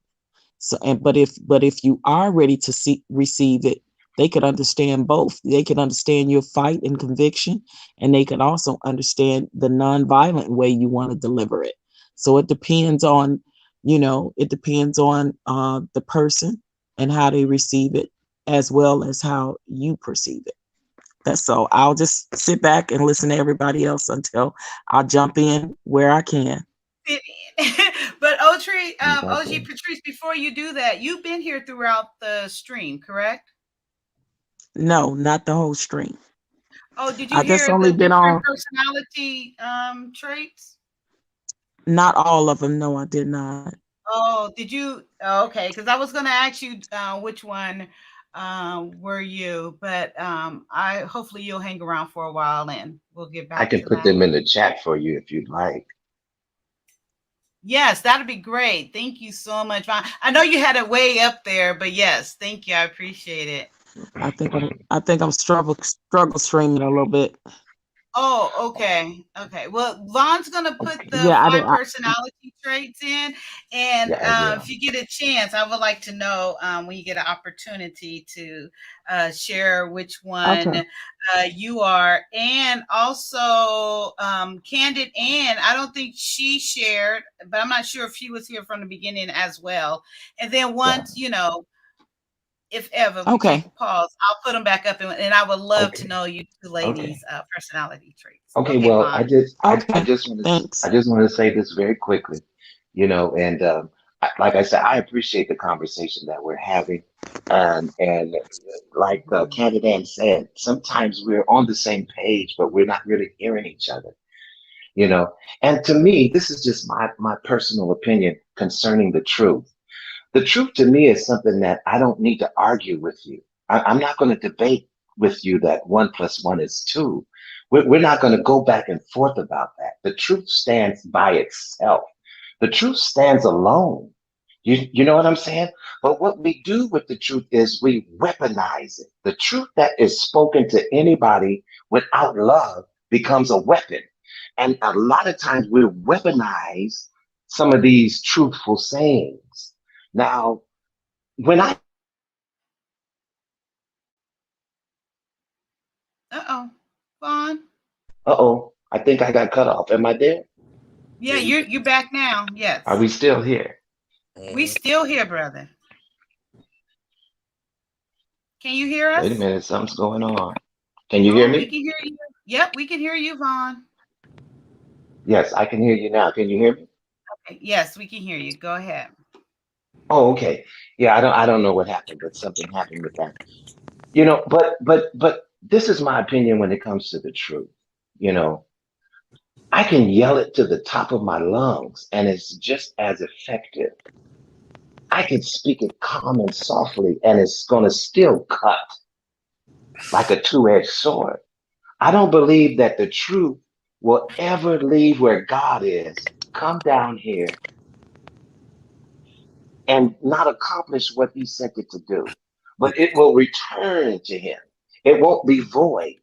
So, but if you are ready to receive it, they could understand both. They can understand your fight and conviction, and they can also understand the nonviolent way you want to deliver it. So it depends on, the person and how they receive it, as well as how you perceive it. That's so. I'll just sit back and listen to everybody else until I'll jump in where I can. But OG Patrice, before you do that, you've been here throughout the stream, correct? No, not the whole stream. Oh, did you hear the different personality traits? Not all of them. No, I did not. Oh, did you? Oh, okay, because I was going to ask you which one were you, but hopefully you'll hang around for a while and we'll get back. I can put them in the chat for you if you'd like. Yes, that'd be great. Thank you so much, Vaughn. I know you had it way up there, but yes, thank you. I appreciate it. I think I'm struggle streaming a little bit. Oh, okay. Okay. Well, Vaughn's gonna put the 5 personality traits in, and if you get a chance, I would like to know when you get an opportunity to share which one you are, and also Candid Ann. I don't think she shared, but I'm not sure if she was here from the beginning as well. And then once if ever we take a pause, I'll put them back up, and I would love to know you two ladies' personality traits. Okay, well, Vaughn. I just want to say this very quickly, and like I said, I appreciate the conversation that we're having, and like Candid Ann said, sometimes we're on the same page, but we're not really hearing each other, And to me, this is just my personal opinion concerning the truth. The truth to me is something that I don't need to argue with you. I'm not going to debate with you that 1 + 1 is 2. We're not going to go back and forth about that. The truth stands by itself. The truth stands alone. You know what I'm saying? But what we do with the truth is we weaponize it. The truth that is spoken to anybody without love becomes a weapon. And a lot of times we weaponize some of these truthful sayings. Now, when I Vaughn. I think I got cut off. Am I there? Yeah, you're back now. Yes. Are we still here? We still here, brother. Can you hear us? Wait a minute, something's going on. Can you hear me? We can hear you. Yep, we can hear you, Vaughn. Yes, I can hear you now. Can you hear me? Okay. Yes, we can hear you. Go ahead. Oh, okay. Yeah, I don't know what happened, but something happened with that. But this is my opinion when it comes to the truth. I can yell it to the top of my lungs and it's just as effective. I can speak it calm and softly and it's going to still cut like a two-edged sword. I don't believe that the truth will ever leave where God is, come down here, and not accomplish what he sent it to do, but it will return to him. It won't be void.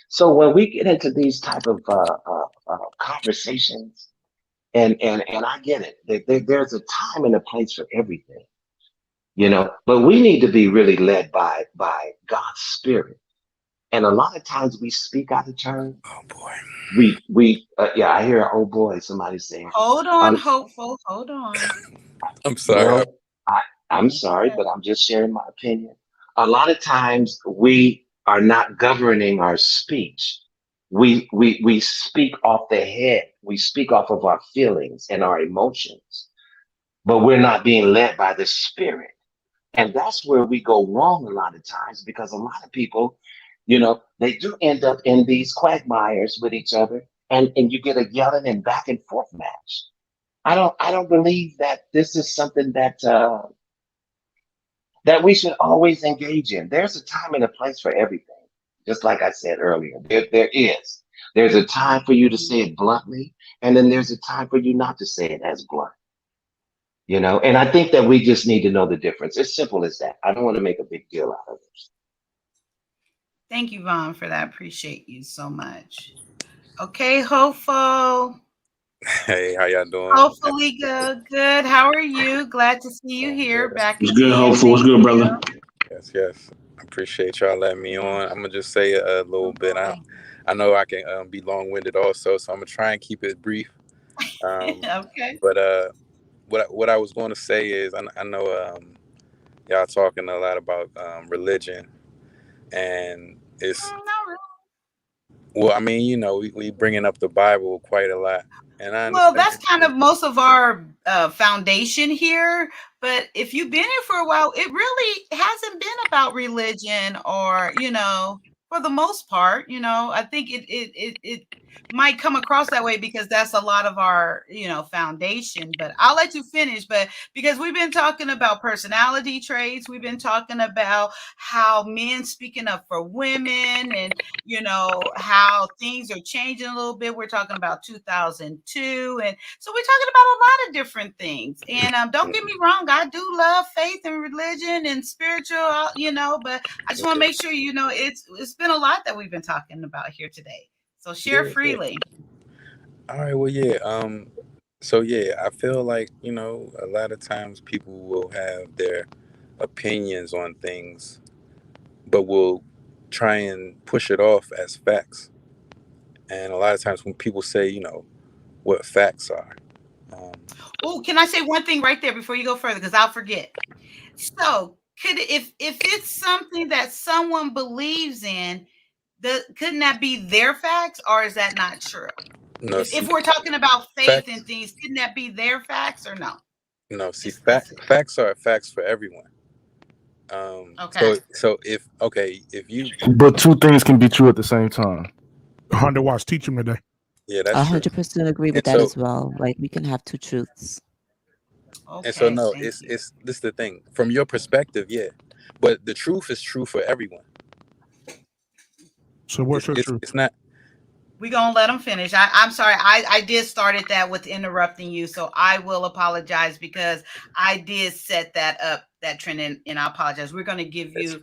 So when we get into these type of conversations, and I get it, there's a time and a place for everything, but we need to be really led by God's Spirit. And a lot of times we speak out of turn. Oh boy. We I hear oh boy, somebody saying. Hold on, hopeful. Hold on. I'm sorry. I'm sorry, but I'm just sharing my opinion. A lot of times we are not governing our speech. we speak off the head. We speak off of our feelings and our emotions, but we're not being led by the Spirit. And that's where we go wrong a lot of times, because a lot of people, they do end up in these quagmires with each other, and you get a yelling and back and forth match. I don't believe that this is something that that we should always engage in. There's a time and a place for everything. Just like I said earlier, there is. There's a time for you to say it bluntly, and then there's a time for you not to say it as blunt. And I think that we just need to know the difference. It's simple as that. I don't want to make a big deal out of it. Thank you, Vaughn, for that. Appreciate you so much. Okay, Hopeful. Hey, how y'all doing? Hopefully good. How are you? Glad to see you here back. It's good, Hopeful. What's good, brother? Yes. I appreciate y'all letting me on. I'm gonna just say a little bit. I know I can be long-winded also, so I'm gonna try and keep it brief. Okay. But what I was going to say is I know y'all talking a lot about religion, and it's well, I mean, we bringing up the Bible quite a lot, and I understand. Well, that's kind of most of our foundation here. But if you've been here for a while, it really hasn't been about religion, or for the most part. I think it might come across that way because that's a lot of our foundation. But I'll let you finish. But because we've been talking about personality traits, we've been talking about how men speaking up for women, and how things are changing a little bit. We're talking about 2002, and so we're talking about a lot of different things. And don't get me wrong, I do love faith and religion and spiritual, but I just want to make sure it's been a lot that we've been talking about here today. So share freely. All right. Well, yeah. So yeah, I feel like a lot of times people will have their opinions on things, but will try and push it off as facts. And a lot of times when people say, what facts are. Oh, can I say one thing right there before you go further? Because I'll forget. So if it's something that someone believes in, couldn't that be their facts, or is that not true? No, if we're talking about faith and things, couldn't that be their facts or no? No, see, facts are facts for everyone. Okay. So if you, but two things can be true at the same time. 100 watts, teach him today. Yeah, that's 100% agree with that as well. Like, we can have two truths. Okay, and so no, it's this is the thing from your perspective, yeah, but the truth is true for everyone. So what's your truth? It's not. We're going to let them finish. I'm sorry. I did started that with interrupting you. So I will apologize because I did set that up, that trend, and I apologize. We're going to give you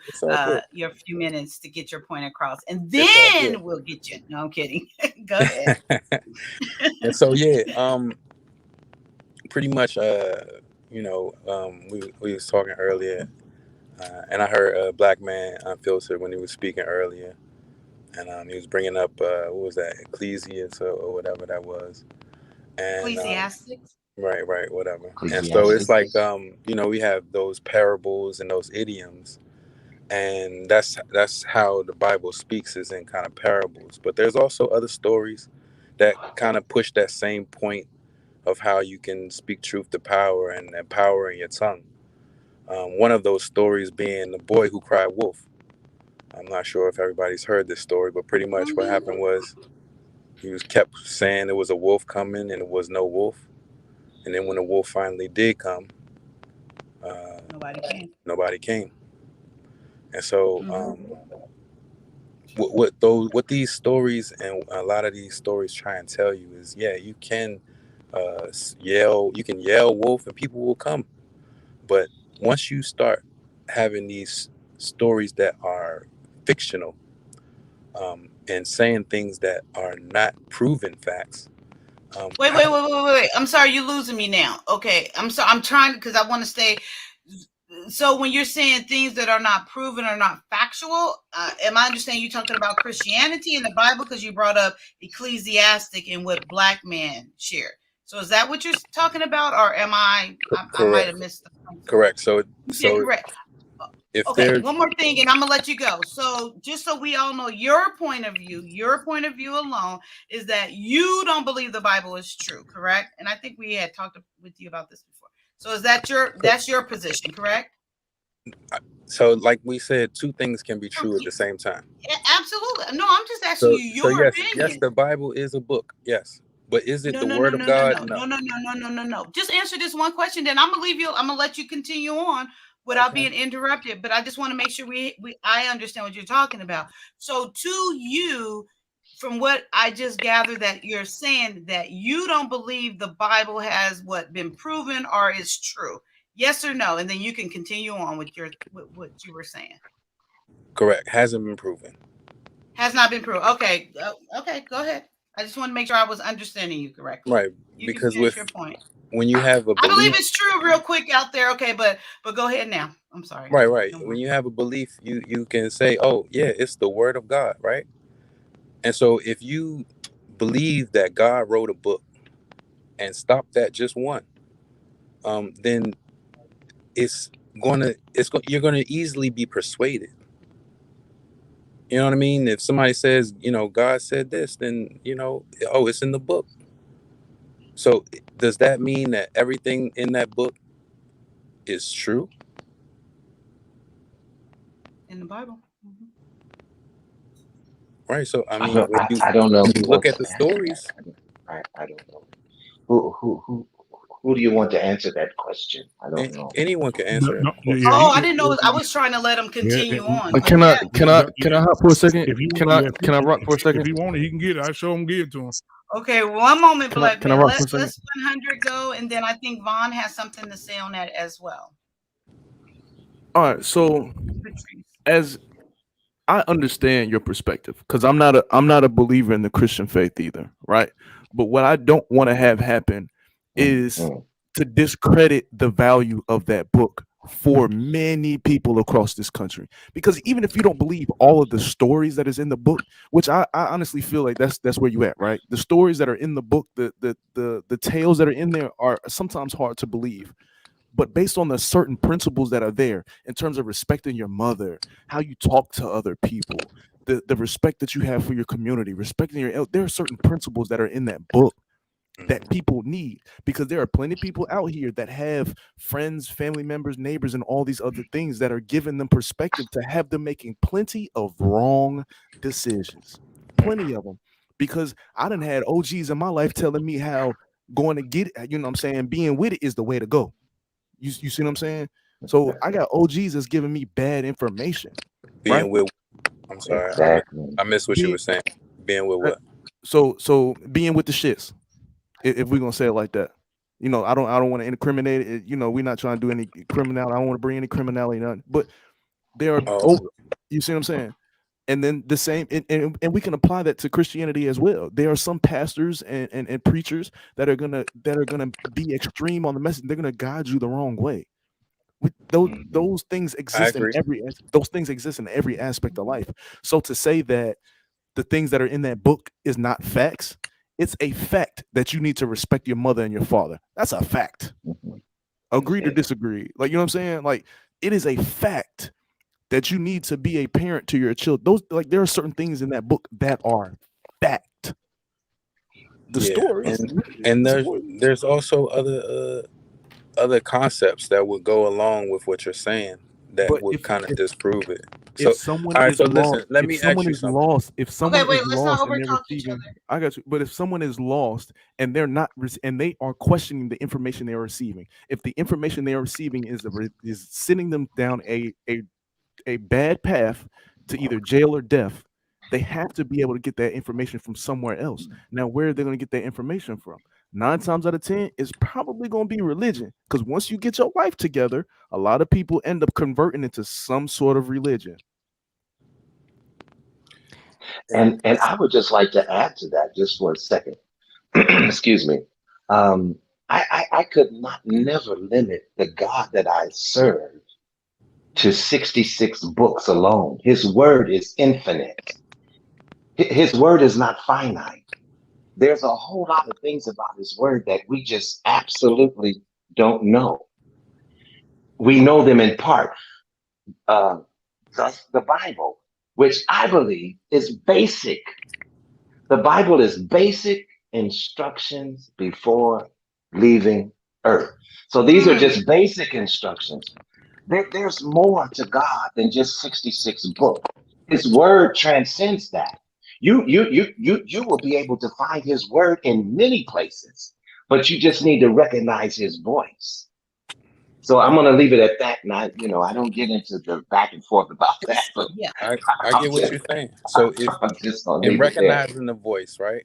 your few minutes to get your point across, and then we'll get you. No, I'm kidding. Go ahead. And so, yeah, pretty much, we was talking earlier, and I heard a Black Man Unfiltered when he was speaking earlier. And he was bringing up, what was that, Ecclesiastes or whatever that was. And, Ecclesiastes? Right, whatever. And so it's like, we have those parables and those idioms. And that's how the Bible speaks, is in kind of parables. But there's also other stories that kind of push that same point of how you can speak truth to power and empowering your tongue. One of those stories being the boy who cried wolf. I'm not sure if everybody's heard this story, but pretty much what happened was he was kept saying there was a wolf coming and it was no wolf. And then when the wolf finally did come, nobody came. And so what these stories and a lot of these stories try and tell you is, yeah, you can yell wolf and people will come. But once you start having these stories that are fictional, and saying things that are not proven facts. Wait. I'm sorry, you're losing me now. Okay, I'm sorry. I'm trying, because I want to stay. So when you're saying things that are not proven or not factual, am I understanding you talking about Christianity in the Bible? Because you brought up Ecclesiastic and what Black man shared. So is that what you're talking about, or am I might have missed the point? Correct. So correct. if Okay, they're one more thing, and I'm gonna let you go. So, just so we all know your point of view alone is that you don't believe the Bible is true, correct? And I think we had talked with you about this before. So, is that that's your position, correct? so like we said, two things can be true at the same time. Yeah, absolutely. No, I'm just asking you your opinion. Yes, the Bible is a book. Yes, but is it the word of God? No. Just answer this one question, then I'm gonna leave you. I'm gonna let you continue on without being interrupted. But I just want to make sure I understand what you're talking about. So to you, from what I just gathered, that you're saying that you don't believe the Bible has been proven or is true. Yes or no, and then you can continue on with what you were saying. Correct. Hasn't been proven. Has not been proven. Okay. Okay. Go ahead. I just want to make sure I was understanding you correctly. Right. You because can finish your point. When you have a belief, I believe it's true real quick out there. Okay, but go ahead now. I'm sorry. Right. When you have a belief, you can say, oh yeah, it's the word of God, right? And so if you believe that God wrote a book and stopped at just one, then you're gonna easily be persuaded. You know what I mean? If somebody says, God said this, then it's in the book. So does that mean that everything in that book is true? In the Bible. Mm-hmm. Right. So I mean, I don't know. When you look at the stories. I don't know. Who do you want to answer that question? I don't know. Anyone can answer it. I didn't know. I was trying to let him continue on. Can I hop for a second? Can I rock for a second? If he want it, he can get it. I show him, give it to him. Okay, one moment, Black can I Man. rock for a Let's second? 100 go, and then I think Vaughn has something to say on that as well. All right, so as I understand your perspective, because I'm not a believer in the Christian faith either, right? But what I don't want to have happen is to discredit the value of that book for many people across this country. Because even if you don't believe all of the stories that is in the book, which I honestly feel like that's where you at, right? The stories that are in the book, the tales that are in there are sometimes hard to believe. But based on the certain principles that are there in terms of respecting your mother, how you talk to other people, the respect that you have for your community, respecting there are certain principles that are in that book that people need, because there are plenty of people out here that have friends, family members, neighbors, and all these other things that are giving them perspective to have them making plenty of wrong decisions. Plenty of them. Because I done had OGs in my life telling me how going to get it, being with it is the way to go. You see what I'm saying? So I got OGs that's giving me bad information. I'm sorry. Exactly. I missed what you were saying. Being with what? So being with the shits. If we're gonna say it like that, I don't want to incriminate it. We're not trying to do any criminality. I don't want to bring any criminality, nothing. But there are, you see what I'm saying? And then the same, and we can apply that to Christianity as well. There are some pastors and preachers that are gonna be extreme on the message. They're gonna guide you the wrong way. Those things exist in every aspect of life. So to say that the things that are in that book is not facts, it's a fact that you need to respect your mother and your father. That's a fact. Agreed or disagree? Like, you know what I'm saying? Like, it is a fact that you need to be a parent to your children. There are certain things in that book that are fact. The stories, and there's also other concepts that would go along with what you're saying that would kind of disprove it. If someone is lost, let me ask you something. If someone is lost and they're receiving, I got you. But if someone is lost and they're not, and they are questioning the information they are receiving, if the information they are receiving is sending them down a bad path to either jail or death, they have to be able to get that information from somewhere else. Now, where are they going to get that information from? 9 times out of 10, it's probably going to be religion. Because once you get your life together, a lot of people end up converting into some sort of religion. And I would just like to add to that just for a second. Excuse me. I could never limit the God that I serve to 66 books alone. His word is infinite. His word is not finite. There's a whole lot of things about his word that we just absolutely don't know. We know them in part. thus the Bible, which I believe is basic. The Bible is basic instructions before leaving earth. So these are just basic instructions. There's more to God than just 66 books. His word transcends that. You will be able to find his word in many places, but you just need to recognize his voice. So I'm going to leave it at that. And I don't get into the back and forth about that, but Yeah. I get what you're saying. So if I'm just going to in leave it there. recognizing the voice, right?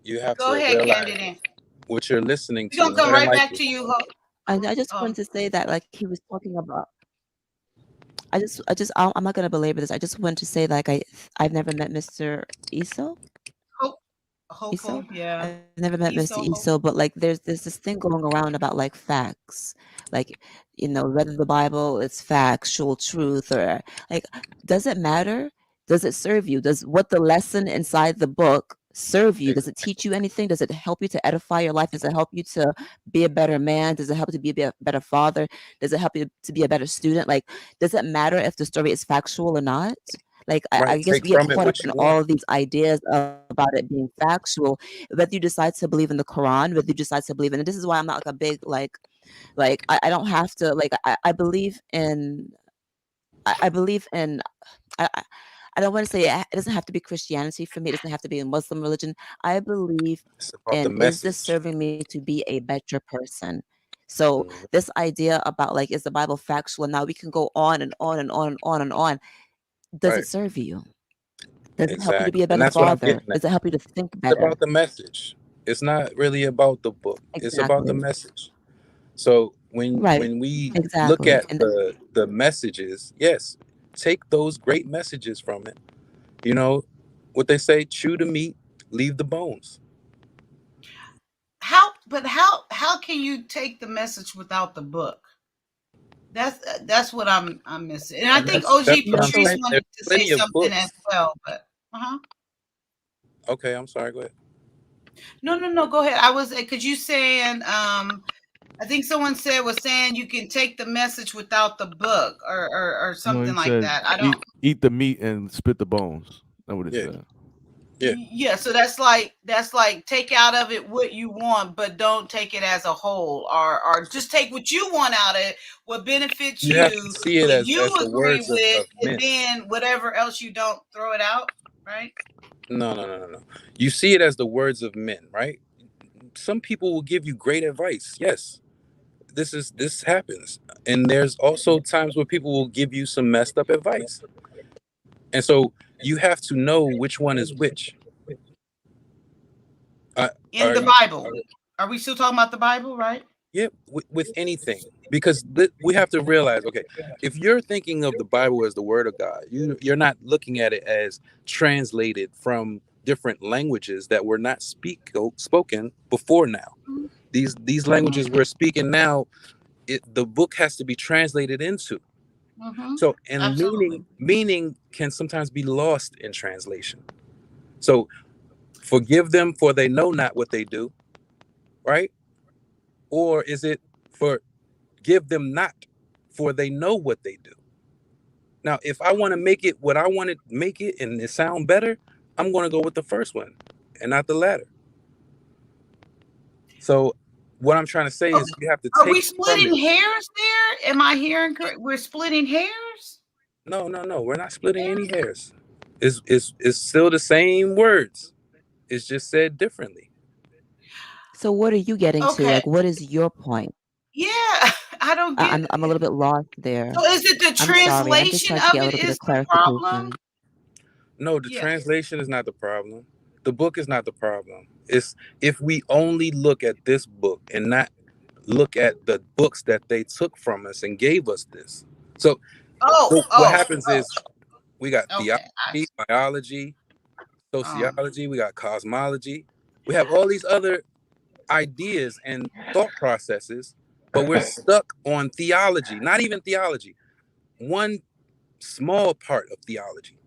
You have Go to ahead, realize Candy. what you're listening We're to. gonna come More than right back likely, to you, Hope. I just wanted to say that, like he was talking about. I'm not gonna belabor this. I just want to say, like I've never met Mr. Eso. Hopeful, yeah. I've never met Mr. Eso, but like there's this thing going around about like facts, like whether the Bible is factual truth or like, does it matter? Does it serve you? Does what the lesson inside the book serve you? Does it teach you anything? Does it help you to edify your life? Does it help you to be a better man? Does it help you to be a better father? Does it help you to be a better student? Like, does it matter if the story is factual or not? Like, I right? guess Take we get from it caught up what in you all want. of these ideas about it being factual. Whether you decide to believe in the Quran, whether you decide to believe in it. This is why I'm not like a big like I don't have to like I believe in I believe in I don't want to say it doesn't have to be Christianity for me. It doesn't have to be a Muslim religion. I believe It's about the in, is this message. serving me to be a better person? So Mhm. this idea about like, is the Bible factual? Now we can go on and on and on and on and on. Does it Right. serve you? Does it help you to be Exactly. a And better that's what I'm father? getting at. Does it help you to think It's better? about the message. It's not really about the book. It's about the Exactly. message. So Right. when we look Exactly. at And the messages, yes, take those great messages from it. You know what they say: chew the meat, leave the bones. How can you take the message without the book? That's what I'm missing. And I And think that's OG what I'm Patrice saying. There's wanted to say plenty of something as books. well, but Okay, I'm sorry. Go ahead. No, go ahead. I was because you saying I think someone was saying you can take the message without the book or No, something he like said that. I don't. eat the meat and spit the bones. That's what it Yeah. said. Yeah, so that's like take out of it what you want, but don't take it as a whole, or just take what you want out of it, what benefits You have to see it what as you the agree words with, of and men. then whatever else you don't, throw it out, right? No. You see it as the words of men, right? Some people will give you great advice. Yes, this happens, and there's also times where people will give you some messed up advice, and so you have to know which one is which. In the Bible, are we still talking about the Bible, right? Yeah, with anything, because we have to realize, okay, if you're thinking of the Bible as the Word of God, you're not looking at it as translated from different languages that were not spoken before now. These languages we're speaking now, the book has to be translated into. So, and meaning can sometimes be lost in translation. So, forgive them for they know not what they do, right? Or is it forgive them not for they know what they do? Now, if I want to make it what I want to make it and it sound better, I'm going to go with the first one and not the latter. So, what I'm trying to say is you have to Are take we from splitting it. hairs there? Am I hearing correct? We're splitting hairs? No, we're not splitting any hairs. It's still the same words. It's just said differently. so what are you getting to? Okay. Like, what is your point? Yeah, I don't get I'm a little bit lost there. So is it the I'm sorry. I'm just translation trying to of get a it little bit is of the problem? clarification. No, the Yeah. translation is not the problem. The book is not the problem. It's if we only look at this book and not look at the books that they took from us and gave us this. So what happens is we got theology, biology, sociology, we got cosmology. We have all these other ideas and thought processes, but we're stuck on theology, not even theology. One small part of theology.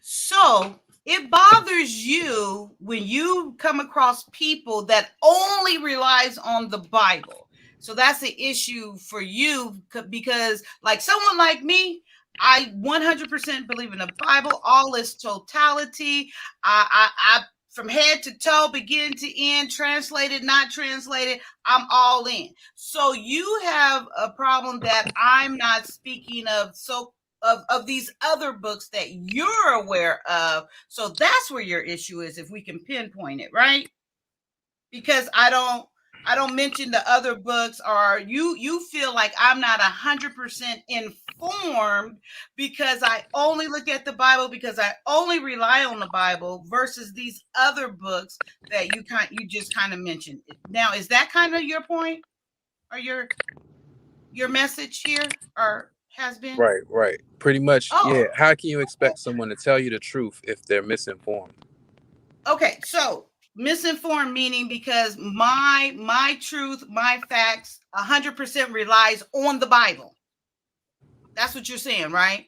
So it bothers you when you come across people that only relies on the Bible. So that's the issue for you, because like someone like me, I 100% believe in the Bible, all its totality. I from head to toe, beginning to end, translated, not translated, I'm all in. So you have a problem that I'm not speaking of. So of these other books that you're aware of. So that's where your issue is, if we can pinpoint it, right? Because I don't mention the other books, or you feel like I'm not 100% informed because I only look at the Bible, because I only rely on the Bible, versus these other books that you just kind of mentioned. Now, is that kind of your point, or your message here, or has been? Right. Pretty much, yeah. How can you expect someone to tell you the truth if they're misinformed? Okay, so misinformed meaning because my truth, my facts 100% relies on the Bible. That's what you're saying, right?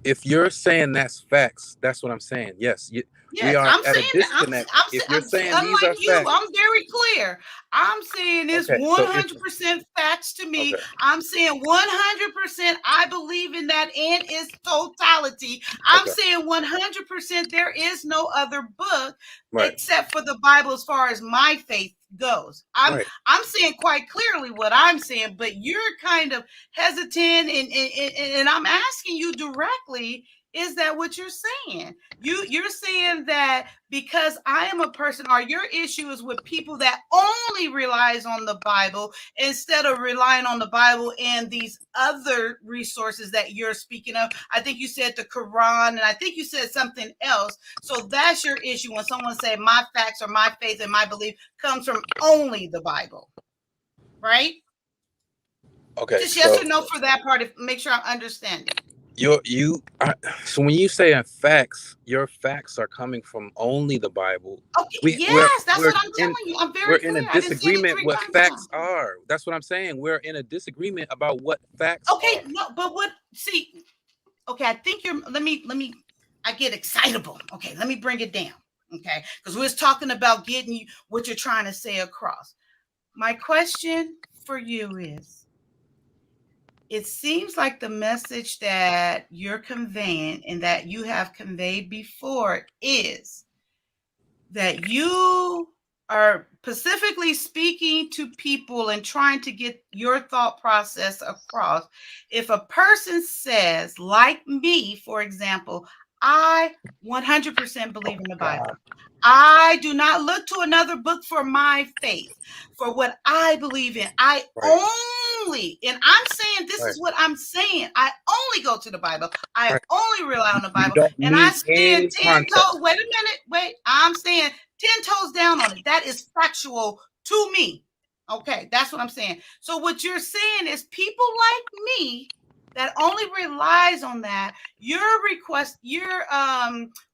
If you're saying that's facts, that's what I'm saying. Yes, we are I'm at saying a disconnect. If you're saying these are you, facts, I'm very clear. I'm saying it's 100% facts to me. Okay. I'm saying 100% I believe in that in its totality. I'm saying 100% there is no other book except for the Bible as far as my faith goes. I'm saying quite clearly what I'm saying, but you're kind of hesitant, and I'm asking you directly, is that what you're saying? You're saying that because I am a person, or your issue is with people that only relies on the Bible instead of relying on the Bible and these other resources that you're speaking of. I think you said the Quran, and I think you said something else. So that's your issue when someone say my facts or my faith and my belief comes from only the Bible, right? Okay. Just yes or no for that part, if make sure I'm understanding. So when you say facts, your facts are coming from only the Bible. Okay, yes, that's what I'm telling you. I'm very clear. We're in a disagreement what facts are. That's what I'm saying. We're in a disagreement about what facts are. No, but okay, I think let me I get excitable. Okay, let me bring it down. Okay, because we was talking about getting you what you're trying to say across. My question for you is, it seems like the message that you're conveying and that you have conveyed before is that you are specifically speaking to people and trying to get your thought process across. If a person says, like me, for example, I 100% believe in the Bible. I do not look to another book for my faith, for what I believe in. I only, and I'm saying this is what I'm saying. I only go to the Bible. I only rely on the Bible. And I stand 10 toes. Wait a minute. Wait, I'm saying 10 toes down on it. That is factual to me. Okay, that's what I'm saying. So what you're saying is people like me that only relies on that, you're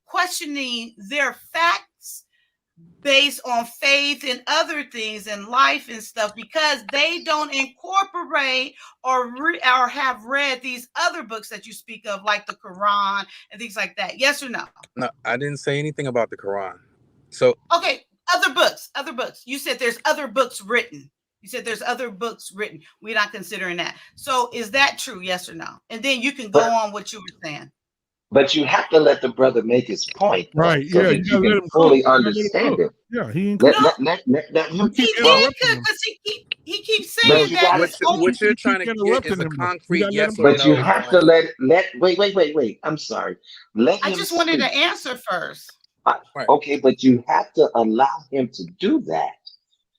questioning their facts based on faith and other things in life and stuff because they don't incorporate or have read these other books that you speak of, like the Quran and things like that. Yes or no? No, I didn't say anything about the Quran. So okay, other books. You said there's other books written. We're not considering that. So is that true? Yes or no? And then you can go on what you were saying. But you have to let the brother make his point, right? So that you can fully understand it. Yeah, he let him. He did, because he keeps saying that. What you're trying to get is a concrete yes or no. But you have to wait. I'm sorry. I just wanted to answer first. Okay, but you have to allow him to do that.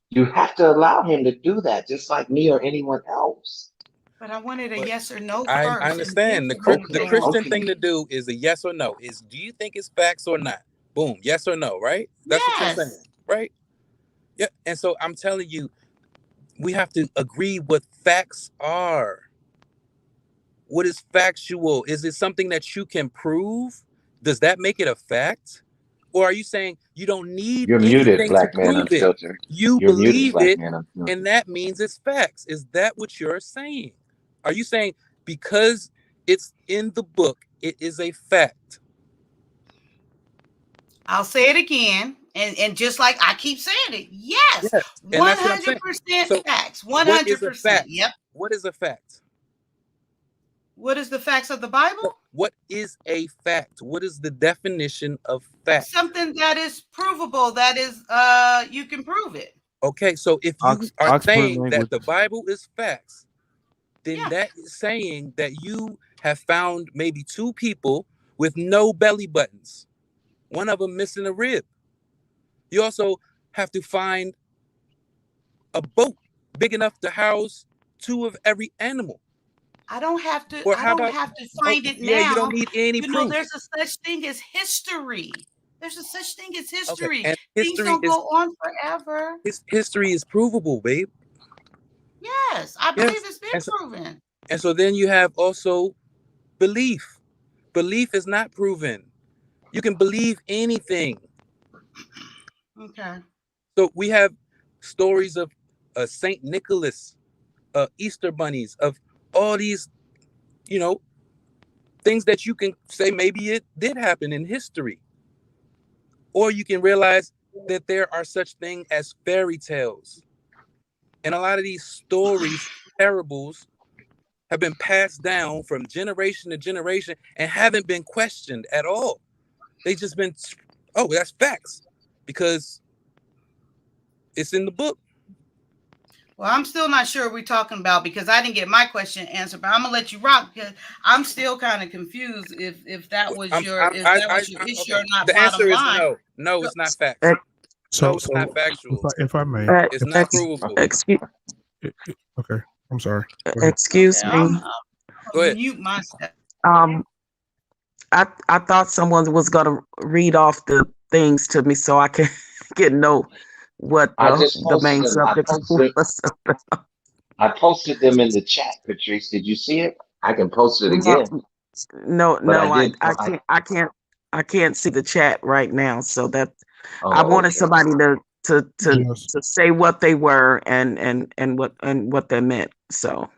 You have to allow him to do that, just like me or anyone else. But I wanted a yes or no first. I understand. The Christian thing to do is a yes or no. Do you think it's facts or not? Boom, yes or no, right? That's what you're saying, right? Yeah. And so I'm telling you, we have to agree what facts are. What is factual? Is it something that you can prove? Does that make it a fact? Or are you saying you don't need anything to prove it? You believe it, and that means it's facts. Is that what you're saying? Are you saying because it's in the book, it is a fact? I'll say it again, And just like I keep saying it, yes, Yes, and that's what I'm saying. 100% So facts. what is a 100%. fact? Yep. What is a fact? What is the facts of the Bible? What is a fact? What is the definition of fact? Something that is provable, that is you can prove it. Okay, so if you are Oxford saying that language. the Bible is facts, then that is saying that you have found maybe 2 people with no belly buttons, one of them missing a rib. You also have to find a boat big enough to house 2 of every animal. I don't have to. Or I how don't about? have to find it now. Yeah, you don't need any You know, proof. there's a such thing as history. There's a such thing as history. And Things history don't is go on forever. history is provable, babe. Yes, I believe it's been proven. And so then you have also belief. Belief is not proven. You can believe anything. Okay. So we have stories of Saint Nicholas, Easter bunnies, of all these, things that you can say maybe it did happen in history. Or you can realize that there are such things as fairy tales. And a lot of these stories, parables, have been passed down from generation to generation and haven't been questioned at all. They just been, oh, that's facts, because it's in the book. Well, I'm still not sure what we're talking about because I didn't get my question answered, but I'm gonna let you rock because I'm still kind of confused if that was your issue or not. The answer is no. No, it's not facts. So it's not factual. If I may, it's not provable. Okay, I'm sorry. Excuse me. Go ahead. Mute myself. I thought someone was gonna read off the things to me so I can know what the main subject was. I posted them in the chat, Patrice. Did you see it? I can post it again. No, I can't see the chat right now. So that I wanted somebody to say what they were and what they meant. So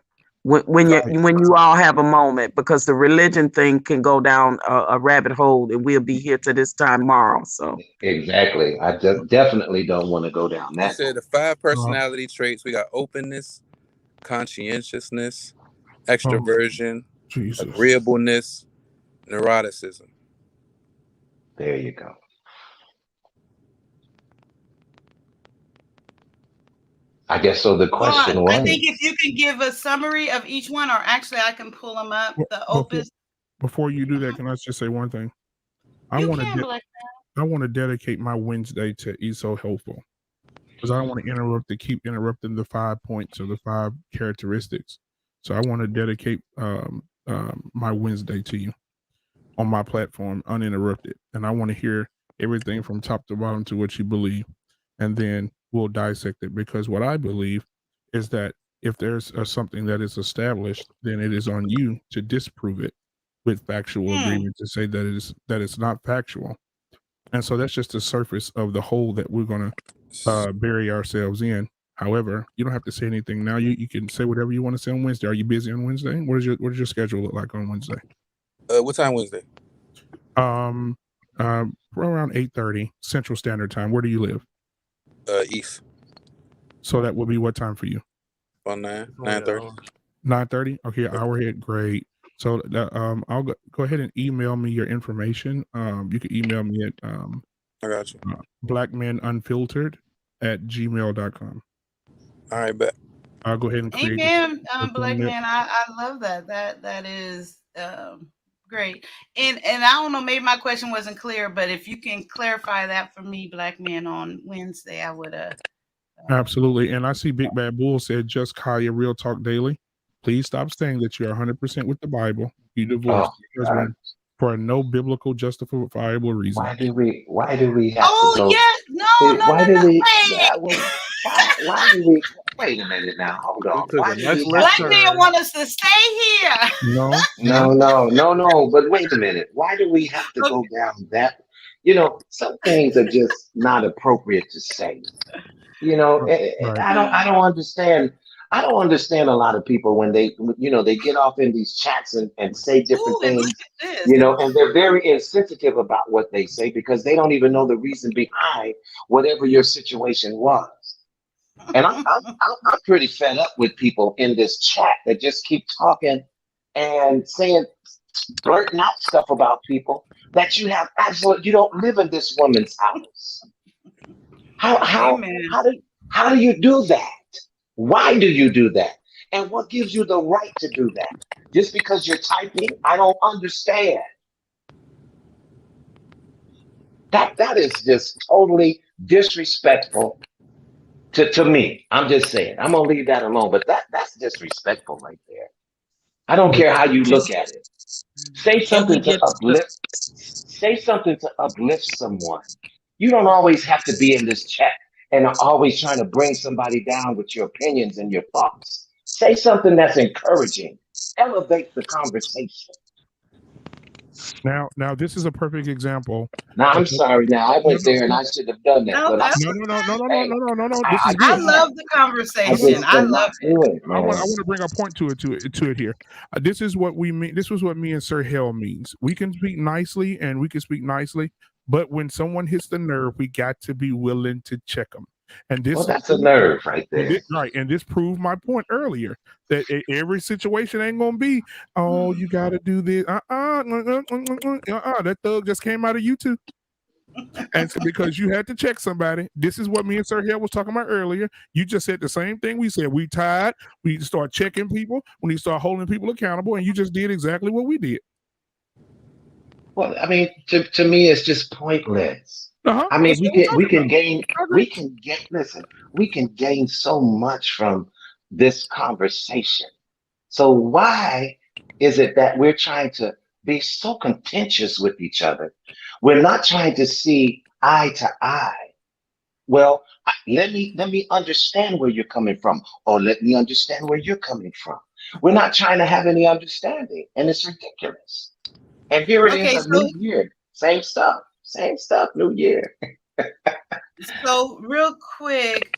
when you all have a moment, because the religion thing can go down a rabbit hole, and we'll be here to this time tomorrow. So exactly, I definitely don't want to go down that. You said the 5 personality traits. We got openness, conscientiousness, extroversion, agreeableness, neuroticism. There you go. I guess so. The question was, I think if you can give a summary of each one, or actually I can pull them up. Before you do that, can I just say one thing? I want to dedicate my Wednesday to Eat So Helpful, because I don't want to keep interrupting the 5 points or the 5 characteristics. So I want to dedicate my Wednesday to you on my platform, uninterrupted, and I want to hear everything from top to bottom to what you believe, and then we'll dissect it, because what I believe is that if there's something that is established, then it is on you to disprove it with factual agreement, to say that it's not factual. And so that's just the surface of the hole that we're going to bury ourselves in. However, you don't have to say anything now. You can say whatever you want to say on Wednesday. Are you busy on Wednesday? What does your schedule look like on Wednesday? What time Wednesday? Around 8:30 Central Standard Time. Where do you live? East. So that would be what time for you? About 9:30. 9:30. Okay, hour ahead. Great. So I'll go ahead and email me your information. You can email me at I got you. blackmanunfiltered@gmail.com. All right, bet. I'll go ahead and create. Amen, Black Man. I love that. That is great. And I don't know, maybe my question wasn't clear, but if you can clarify that for me, Black Man, on Wednesday, I would Absolutely. And I see Big Bad Bull said, just Kaya Real Talk Daily. Please stop saying that you're 100% with the Bible. You divorced for no bibiblical justifiable reason. Why do we have to go? Why do we? Wait a minute now. Hold on. Black Man want us to stay here. No. But wait a minute. Why do we have to go down that? Some things are just not appropriate to say. I don't understand. I don't understand a lot of people when they, they get off in these chats and say different Ooh, and look things, at this. and they're very insensitive about what they say because they don't even know the reason behind whatever your situation was. And I'm pretty fed up with people in this chat that just keep talking and blurting out stuff about people that you don't live in this woman's house. How do you do that? Why do you do that? And what gives you the right to do that? Just because you're typing? I don't understand. That is just totally disrespectful to me. I'm just saying. I'm gonna leave that alone. But that's disrespectful right there. I don't care how you look at it. Say something to uplift someone. You don't always have to be in this chat and are always trying to bring somebody down with your opinions and your thoughts. Say something that's encouraging. Elevate the conversation. Now, this is a perfect example. Now, I'm sorry. Now, I went there and I should have done that. No, but that's No. This I is I good. love the conversation. I love it. I want to bring a point to it here. This is what we mean. This was what me and Sir Hell means. We can speak nicely, but when someone hits the nerve, we got to be willing to check them. And this that's a nerve right there. And this proved my point earlier that every situation ain't gonna be, oh, you got to do this. That thug just came out of you too. And so because you had to check somebody, this is what me and Sir Hill was talking about earlier. You just said the same thing we said. We tired. We start checking people. We need to start holding people accountable, and you just did exactly what we did. Well, I mean, to me, it's just pointless. I mean, we can gain so much from this conversation. So why is it that we're trying to be so contentious with each other? We're not trying to see eye to eye. Well, let me understand where you're coming from, or let me understand where you're coming from. We're not trying to have any understanding, and it's ridiculous. And here it is, a new year, same stuff, new year. So real quick,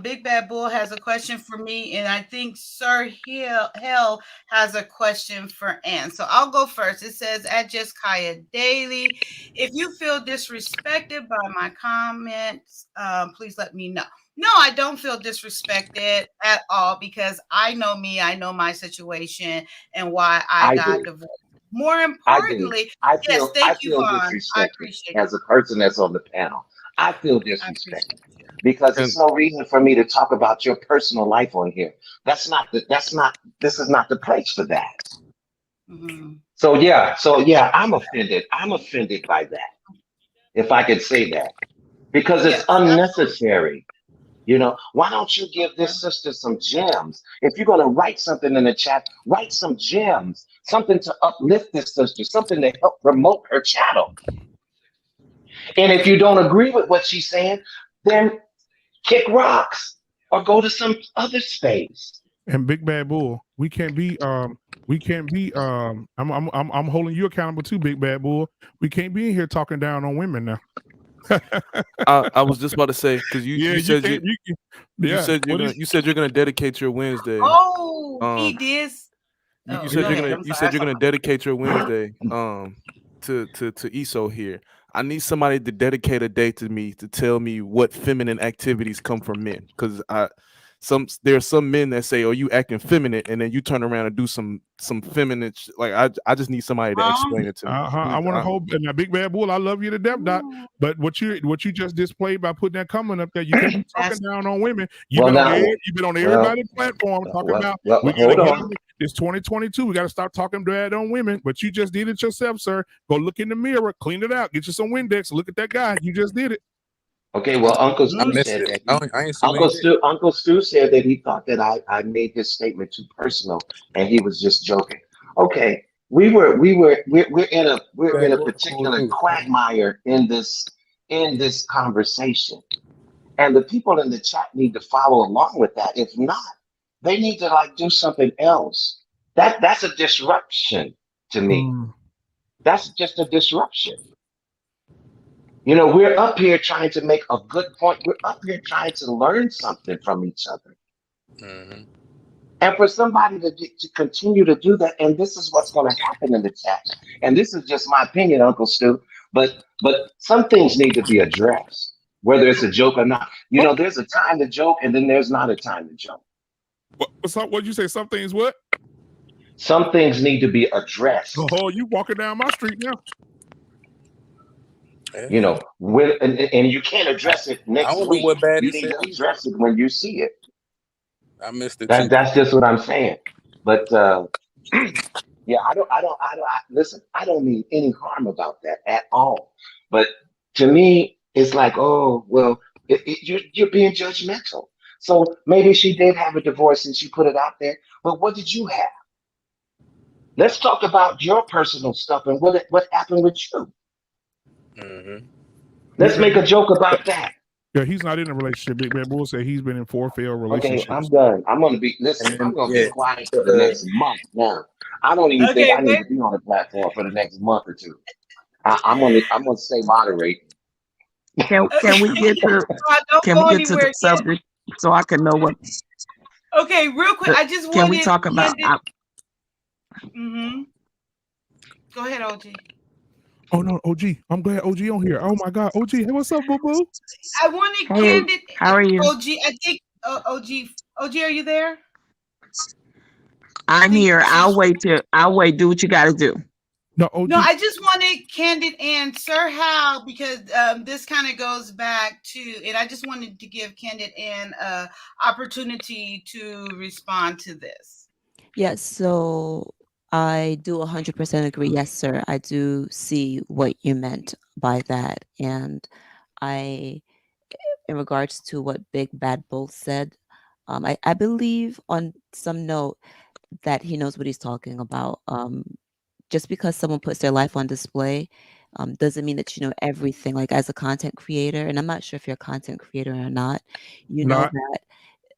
Big Bad Bull has a question for me, and I think Sir Hell has a question for Ann. So I'll go first. It says, at Just Kaya Daily, if you feel disrespected by my comments, please let me know. No, I don't feel disrespected at all because I know me, I know my situation and why I got divorced. More importantly, I feel disrespected I appreciate as a person that's on the panel. I feel disrespected because there's no reason for me to talk about your personal life on here. This is not the place for that. Mm-hmm. So yeah, I'm offended. I'm offended by that, if I could say that, because it's unnecessary. Why don't you give this sister some gems? If you're going to write something in the chat, write some gems, something to uplift this sister, something to help promote her channel. And if you don't agree with what she's saying, then kick rocks or go to some other space. And Big Bad Bull, we can't be I'm holding you accountable too, Big Bad Bull. We can't be in here talking down on women now. I was just about to say, because you said you're gonna dedicate your Wednesday. He did. You said you're gonna dedicate your Wednesday to ESO here. I need somebody to dedicate a day to me to tell me what feminine activities come from men, because there are some men that say, "Oh, you acting feminine," and then you turn around and do some feminine. I just need somebody to explain it to me. I want to hold. And now, Big Bad Bull, I love you to death, Doc. But what you just displayed by putting that comment up there, you can't be talking down on women. You've been on everybody's platform talking about. It's 2022. We got to stop talking bad on women. But you just did it yourself, sir. Go look in the mirror, clean it out, get you some Windex. Look at that guy. You just did it. Okay, well, Uncle Stu said that. Uncle Stu said that he thought that I made his statement too personal, and he was just joking. Okay, we're in a particular quagmire in this conversation, and the people in the chat need to follow along with that. If not, they need to do something else. That's a disruption to me. That's just a disruption. We're up here trying to make a good point. We're up here trying to learn something from each other. Mm-hmm. And for somebody to continue to do that, and this is what's going to happen in the chat. And this is just my opinion, Uncle Stu, but some things need to be addressed, whether it's a joke or not. You know, there's a time to joke, and then there's not a time to joke. What'd you say? Some things what? Some things need to be addressed. Oh, you walking down my street now. You know, and you can't address it next week. What bad You he need said. to address it when you see it. I missed it. That's just what I'm saying. But yeah, listen, I don't mean any harm about that at all. But to me, it's like, oh, well, you're being judgmental. So maybe she did have a divorce and she put it out there. But what did you have? Let's talk about your personal stuff and what happened with you. Mm-hmm. Let's make a joke about that. Yeah, he's not in a relationship. Big Bad Bull said he's been in 4 failed relationships. Okay, I'm done. I'm gonna be quiet for the next month now. I don't even think I need to be on the platform for the next month or two. I'm gonna stay moderate. Can we get to the subject so I can know what? Okay, real quick. I just can we talk about? Mm-hmm. Go ahead, OG. Oh no, OG! I'm glad OG on here. Oh my God, OG! Hey, what's up, boo boo? I wanted Candid. How are you? OG, I think OG, are you there? I'm here. I'll wait. Do what you got to do. No, OG. No, I just wanted Candid and Sir Hal because this kind of goes back to, and I just wanted to give Candid an opportunity to respond to this. Yes, so I do 100% agree. Yes, sir. I do see what you meant by that. And in regards to what Big Bad Bull said, I believe on some note that he knows what he's talking about. Just because someone puts their life on display doesn't mean that you know everything. Like as a content creator, and I'm not sure if you're a content creator or not, you know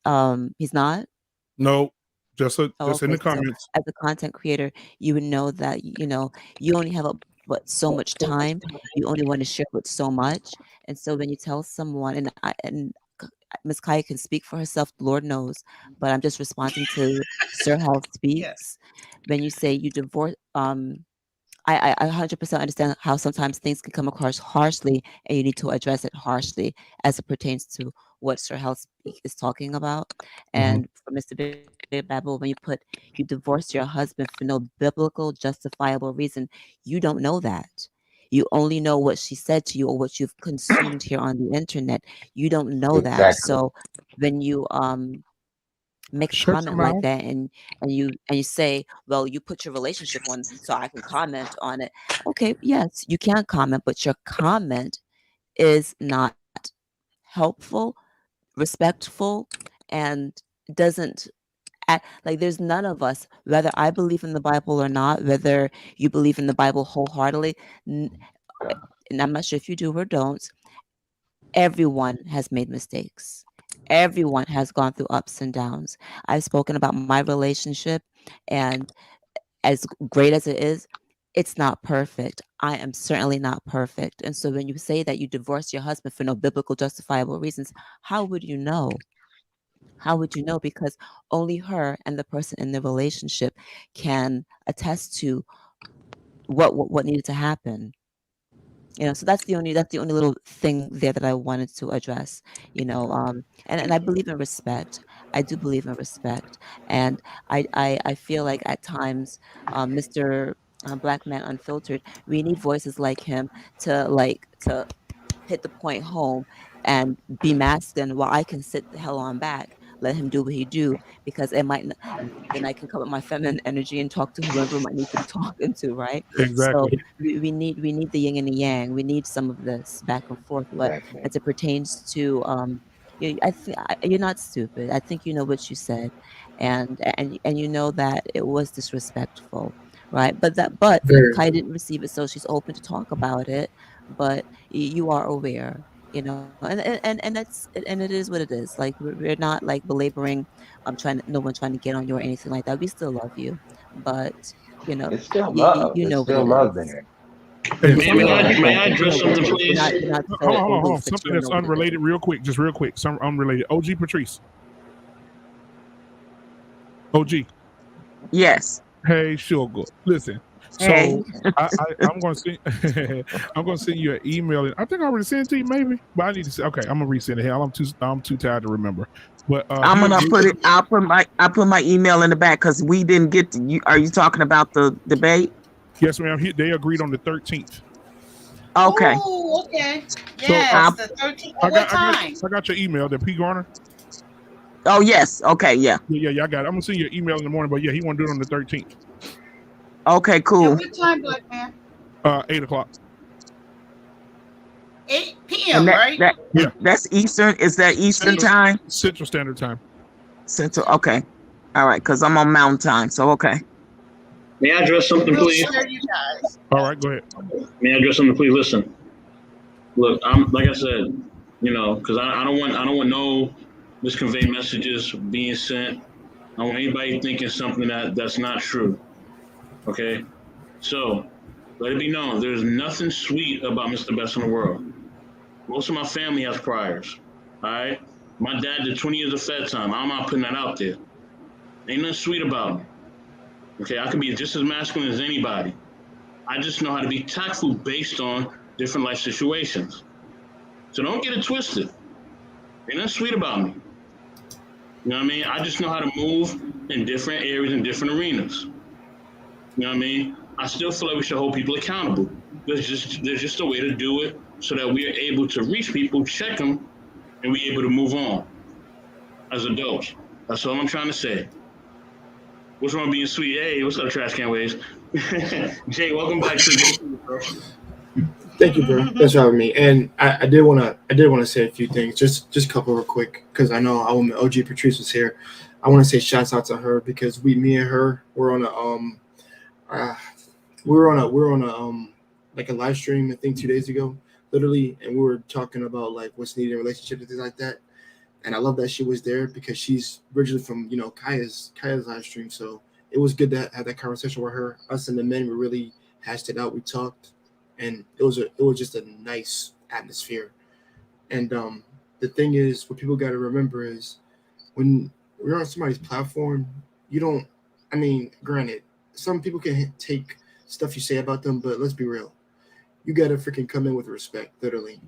that he's not? No. Just in the comments. So as a content creator, you would know that you only have so much time. You only want to share with so much, and so when you tell someone, and Miss Kaya can speak for herself, Lord knows, but I'm just responding to Sir Hal speaks. Yes. When you say you divorce, I 100% understand how sometimes things can come across harshly, and you need to address it harshly as it pertains to what Sir Hal is talking about. And for Mr. Big Bad Bull, when you divorced your husband for no biblical justifiable reason, you don't know that. You only know what she said to you or what you've consumed here on the internet. You don't know that. So when you make a comment like that and you say, well, you put your relationship on so I can comment on it. Okay, yes, you can comment, but your comment is not helpful, respectful, and doesn't act like there's none of us, whether I believe in the Bible or not, whether you believe in the Bible wholeheartedly, and I'm not sure if you do or don't, everyone has made mistakes. Everyone has gone through ups and downs. I've spoken about my relationship, and as great as it is, it's not perfect. I am certainly not perfect. And so when you say that you divorced your husband for no biblical justifiable reasons, how would you know? How would you know? Because only her and the person in the relationship can attest to what needed to happen. So that's the only little thing there that I wanted to address. And I believe in respect. I do believe in respect, and I feel like at times, Mr. Black Man Unfiltered, we need voices like him to hit the point home and be masculine while I can sit the hell on back. Let him do what he do, because it might. Then I can come with my feminine energy and talk to whoever might need to be talking to, right? Exactly. So we need the yin and the yang. We need some of this back and forth. But as it pertains to, I think you're not stupid. I think you know what you said, and you know that it was disrespectful, right? But Kai didn't receive it, so she's open to talk about it. But you are aware. And it is what it is. Like we're not like belaboring. No one trying to get on you or anything like that. We still love you, but it's still love. It's still love there. May I address something, please? Hold on. Something that's unrelated, real quick. Just real quick. Some unrelated. OG Patrice. OG. Yes. Hey, sugar. Listen. So Hey. I'm gonna send I'm gonna send you an email. I think I already sent it to you, maybe. But I need to say, okay, I'm gonna resend it. Hell, I'm too tired to remember. But I'm gonna put it. I put my email in the back because we didn't get to you. Are you talking about the debate? Yes, ma'am. They agreed on the 13th. Okay. Oh, okay. So, Yes, the 13th. What time? I got your email, the P Garner. Oh yes. Okay. Yeah. Yeah, I got it. I'm gonna send you an email in the morning, but yeah, he want to do it on the 13th. Okay, cool. What time, Black Man? 8 o'clock. 8 p.m. right? Yeah. That's Eastern. Is that Eastern time? Central Standard Time. Central. Okay. All right, because I'm on Mountain Time. So okay. May I address something, please? You guys. All right, go ahead. May I address something, please? Listen. Look, I'm like I said, because I don't want no misconveyed messages being sent. I don't want anybody thinking something that's not true. Okay, so let it be known there's nothing sweet about Mr. Best in the world. Most of my family has priors. All right, my dad did 20 years of Fed time. I'm not putting that out there. Ain't nothing sweet about me. Okay, I can be just as masculine as anybody. I just know how to be tactful based on different life situations. So don't get it twisted. Ain't nothing sweet about me. You know what I mean? I just know how to move in different areas and different arenas. You know what I mean? I still feel like we should hold people accountable. There's just a way to do it so that we are able to reach people, check them, and we're able to move on as adults. That's all I'm trying to say. What's wrong with being sweet? Hey, what's up, Trash Can Waves? Jay, welcome back to the Thank you, bro. Thanks for having me. And I did want to say a few things, just a couple real quick, because I know OG Patrice was here. I want to say shouts out to her because me and her were on a like a live stream I think 2 days ago, literally, and we were talking about like what's needed in relationships and things like that. And I love that she was there because she's originally from Kaya's live stream, so it was good to have that conversation with her. Us and the men, we really hashed it out. We talked. And it was just a nice atmosphere. And the thing is, what people got to remember is when we're on somebody's platform, granted, some people can take stuff you say about them, but let's be real. You got to freaking come in with respect, literally.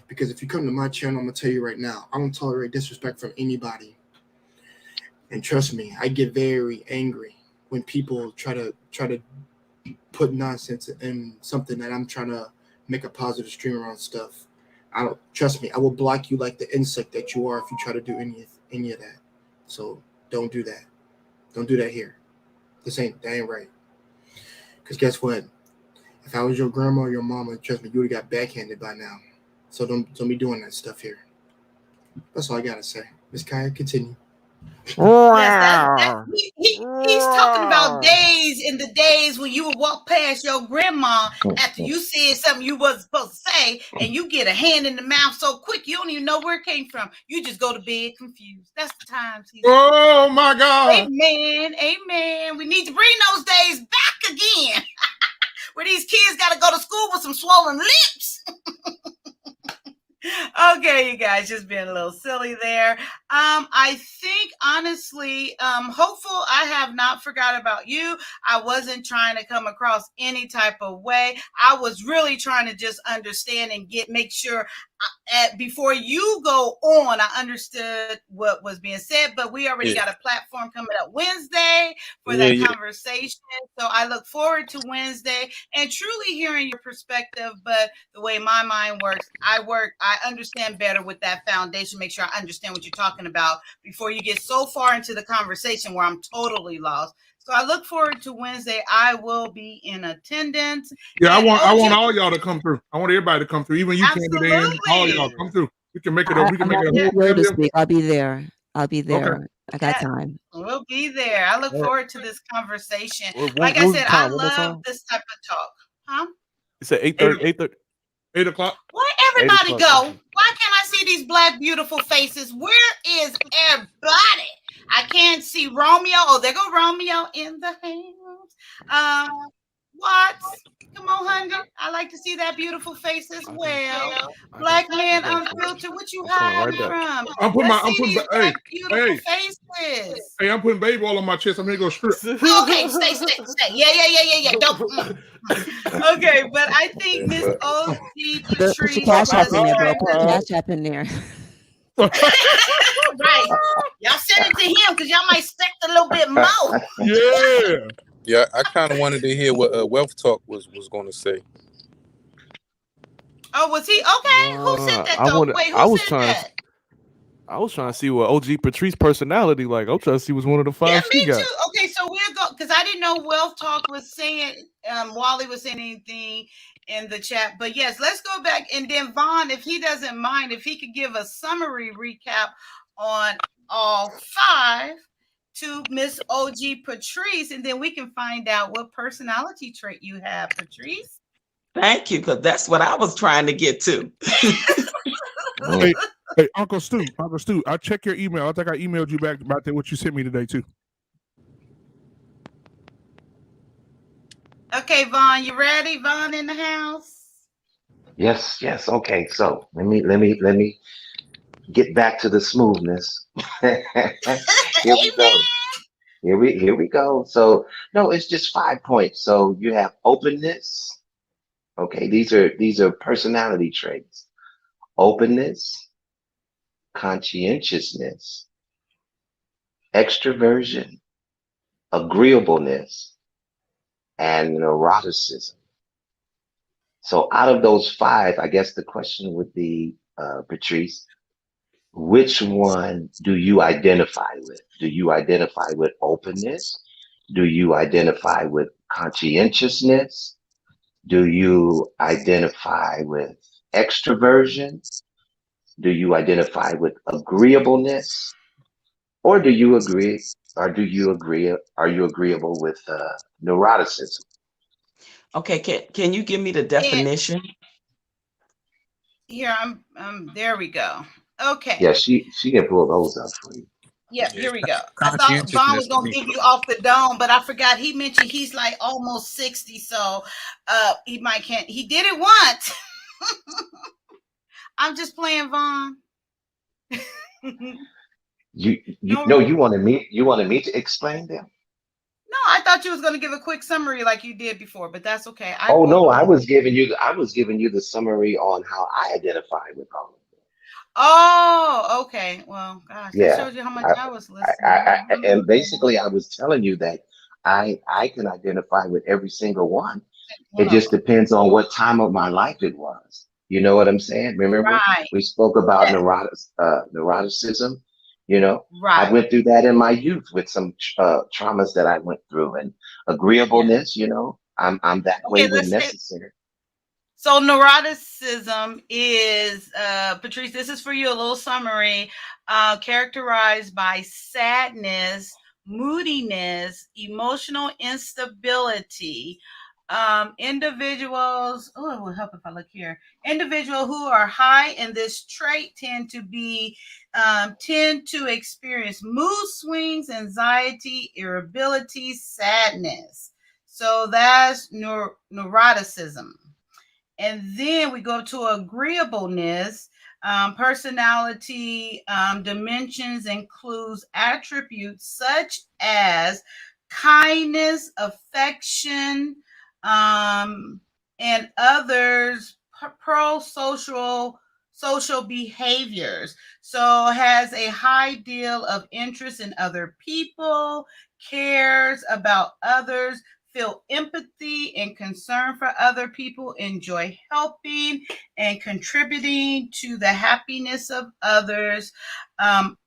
Because if you come to my channel, I'm going to tell you right now, I don't tolerate disrespect from anybody. And trust me, I get very angry when people try to put nonsense in something that I'm trying to make a positive stream around stuff. Trust me, I will block you like the insect that you are if you try to do any of that. So don't do that. Don't do that here. That ain't right. Because guess what? If I was your grandma or your mama, trust me, you would have got backhanded by now. So don't be doing that stuff here. That's all I gotta say. Miss Kaya, continue. Yes, he's talking about days in the days when you would walk past your grandma after you said something you wasn't supposed to say, and you get a hand in the mouth so quick you don't even know where it came from. You just go to bed confused. That's the times. Oh my God! Amen. We need to bring those days back again, where these kids got to go to school with some swollen lips. Okay, you guys, just being a little silly there. I think honestly, hopeful I have not forgot about you. I wasn't trying to come across any type of way. I was really trying to just understand and make sure before you go on, I understood what was being said, but we already got a platform coming up Wednesday for that conversation. So I look forward to Wednesday and truly hearing your perspective. But the way my mind works, I understand better with that foundation. Make sure I understand what you're talking about before you get so far into the conversation where I'm totally lost. So I look forward to Wednesday. I will be in attendance. Yeah, I want all y'all to come through. I want everybody to come through. Even you, Candy, all y'all come through. We can make it up. We can make it up. This week. I'll be there. Okay. I got time. We'll be there. I look forward to this conversation. Like I said, I love this type of talk. Huh? It's at 8:30. 8 o'clock. Where everybody go? Why can't I see these black beautiful faces? Where is everybody? I can't see Romeo. Oh, there go Romeo in the house. Watts, come on, honey. I like to see that beautiful face as well. Black man unfiltered. What you hiding from? I'm putting Let's I'm see putting these hey, black beautiful hey, faces. hey, I'm putting baby oil on my chest. I'm gonna go strip. Okay, stay. Yeah. Don't. Okay, but I think Miss OG Put your Patrice cash app was in there, bro. trying Put your to. cash app in there. Right. Y'all send it to him because y'all might expect a little bit more. Yeah. Yeah, I kind of wanted to hear what Wealth Talk was going to say. Oh, was he okay? Who said that though? Wait, who said that? I was trying to see what OG Patrice personality like. I'm trying to see what's one of the Yeah, five she me got. too. Okay, so we'll go because I didn't know Wealth Talk was saying Wally was saying anything in the chat. But yes, let's go back and then Vaughn, if he doesn't mind, if he could give a summary recap on all five to Miss OG Patrice, and then we can find out what personality trait you have, Patrice. Thank you, because that's what I was trying to get to. Hey, Uncle Stu, I check your email. I think I emailed you back about what you sent me today too. Okay, Vaughn, you ready? Vaughn in the house. Yes. Okay. So let me get back to the smoothness. Here we go. Here we go. So no, it's just 5 points. So you have openness. Okay, these are personality traits. Openness, conscientiousness, extroversion, agreeableness, and neuroticism. So out of those 5, I guess the question would be, Patrice, which one do you identify with? Do you identify with openness? Do you identify with conscientiousness? Do you identify with extroversion? Do you identify with agreeableness? Or do you agree? Are you agreeable with neuroticism? Okay, can you give me the definition? Here, I'm there we go. Okay. Yeah, she can pull those up for you. Yeah, here we go. I thought Vaughn was gonna give you off the dome, but I forgot he mentioned he's like almost 60, so he might can't. He did it once. I'm just playing, Vaughn. You wanted me to explain them? No, I thought you was gonna give a quick summary like you did before, but that's okay. I was giving you the summary on how I identify with all of them. Oh, okay. Well, gosh, that shows you how much I was listening. And basically, I was telling you that I can identify with every single one. It just depends on what time of my life it was. You know what I'm saying? Remember, we spoke about neuroticism. You know, I went through that in my youth with some traumas that I went through, and agreeableness. You know, I'm that way when necessary. So neuroticism is, Patrice, this is for you, a little summary, characterized by sadness, moodiness, emotional instability. Individuals, it will help if I look here. Individuals who are high in this trait tend to experience mood swings, anxiety, irritability, sadness. So that's neuroticism. And then we go to agreeableness. Personality dimensions includes attributes such as kindness, affection, and others pro-social behaviors. So has a high deal of interest in other people, cares about others, feel empathy and concern for other people, enjoy helping and contributing to the happiness of others,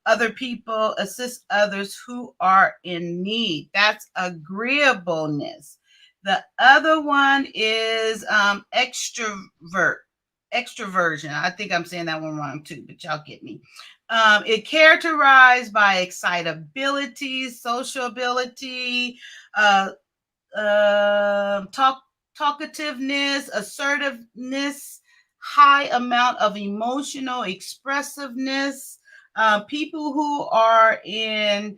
other people, assist others who are in need. That's agreeableness. The other one is extroversion. I think I'm saying that one wrong too, but y'all get me. It characterized by excitability, sociability, talkativeness, assertiveness, high amount of emotional expressiveness. People who are in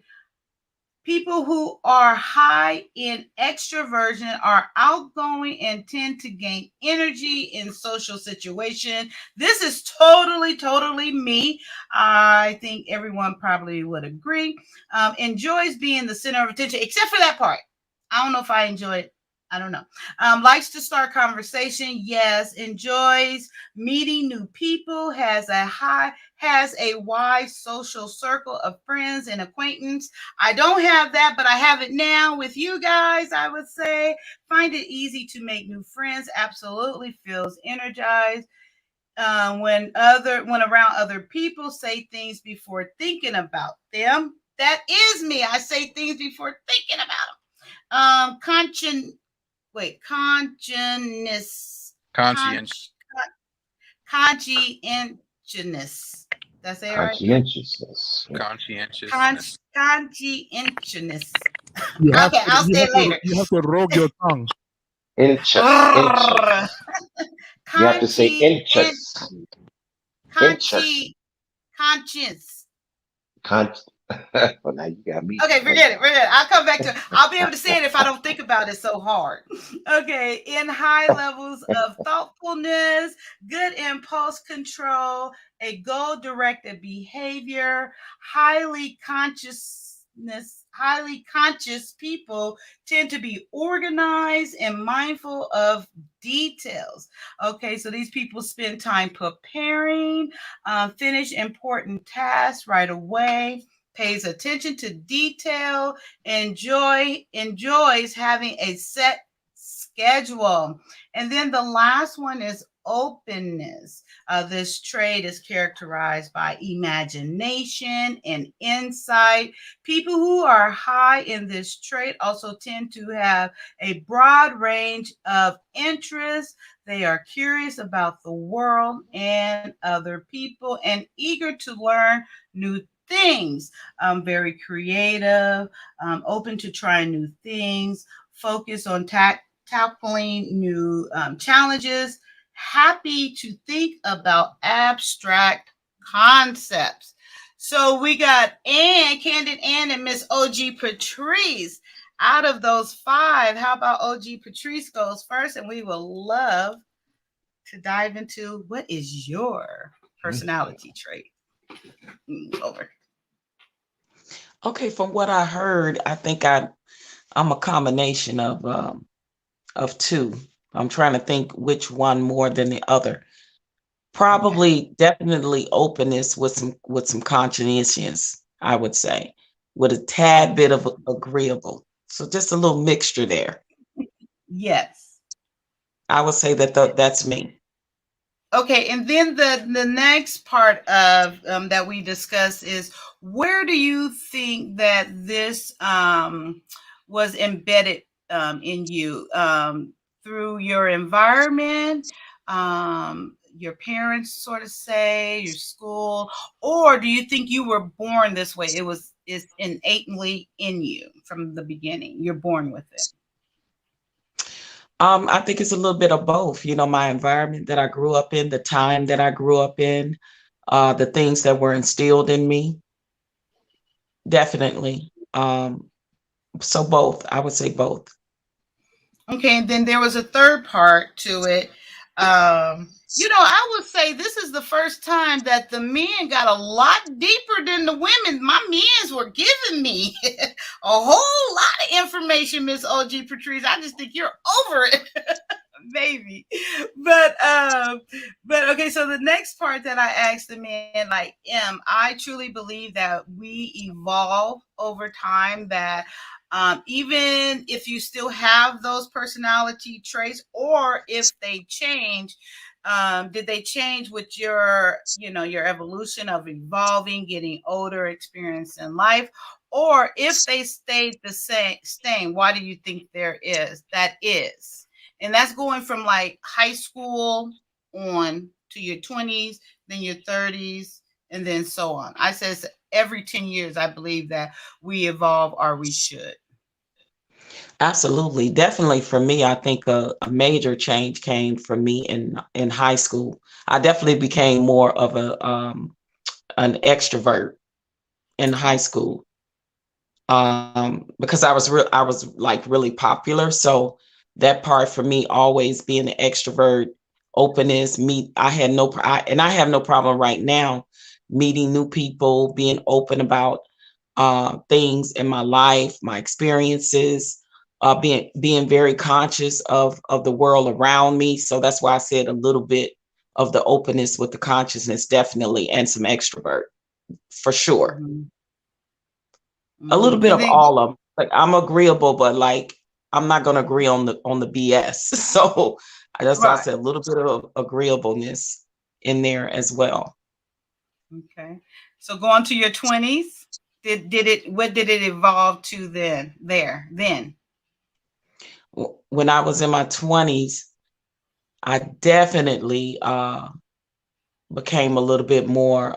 People who are high in extroversion are outgoing and tend to gain energy in social situations. This is totally me. I think everyone probably would agree. Enjoys being the center of attention, except for that part. I don't know if I enjoy it. I don't know. Likes to start conversation. Yes. Enjoys meeting new people. Has a wide social circle of friends and acquaintance. I don't have that, but I have it now with you guys. I would say find it easy to make new friends. Absolutely feels energized when around other people. Say things before thinking about them. That is me. I say things before thinking about them. Conscientiousness. That's it, right? Conscientiousness. Conscientiousness. You have Okay, I'll say it later. You have to rogue your tongue. Inches. You have to say inches. Conscience. Well, now you got me. Okay, forget it. I'll come back to it. I'll be able to say it if I don't think about it so hard. Okay, in high levels of thoughtfulness, good impulse control, a goal-directed behavior, highly conscious people tend to be organized and mindful of details. Okay, so these people spend time preparing, finish important tasks right away, pays attention to detail, enjoys having a set schedule. And then the last one is openness. This trait is characterized by imagination and insight. People who are high in this trait also tend to have a broad range of interests. They are curious about the world and other people and eager to learn new things. Very creative, open to trying new things, focus on tackling new challenges, happy to think about abstract concepts. So we got Candid Ann and Miss OG Patrice. Out of those 5, how about OG Patrice goes first, and we will love to dive into what is your personality trait. Over. Okay, from what I heard, I think I'm a combination of 2. I'm trying to think which one more than the other. Probably, definitely openness with some conscientious, I would say, with a tad bit of agreeable. So just a little mixture there. Yes. I would say that's me. Okay, and then the next part of that we discuss is, where do you think that this was embedded in you, through your environment, your parents sort of say, your school, or do you think you were born this way? It's innately in you from the beginning. You're born with it. I think it's a little bit of both. You know, my environment that I grew up in, the time that I grew up in, the things that were instilled in me. Definitely. So both. I would say both. Okay, and then there was a third part to it. I would say this is the first time that the men got a lot deeper than the women. My men's were giving me a whole lot of information, Miss OG Patrice. I just think you're over it. Maybe. But okay, so the next part that I asked the men, I truly believe that we evolve over time, that even if you still have those personality traits, or if they change, did they change with your evolution of evolving, getting older, experiencing life, or if they stayed the same, why do you think that is? And that's going from like high school on to your 20s, then your 30s, and then so on. I says every 10 years, I believe that we evolve, or we should. Absolutely. Definitely for me, I think a major change came for me in high school. I definitely became more of an extrovert in high school. because I was like really popular. So that part for me, always being an extrovert, openness, I have no problem right now meeting new people, being open about things in my life, my experiences, being very conscious of the world around me. So that's why I said a little bit of the openness with the consciousness, definitely, and some extrovert for sure. A little bit of all of them. Like, I'm agreeable, but like I'm not gonna agree on the BS. So that's why I said a little bit of agreeableness in there as well. Okay. So going to your 20s, what did it evolve to then? When I was in my 20s, I definitely became a little bit more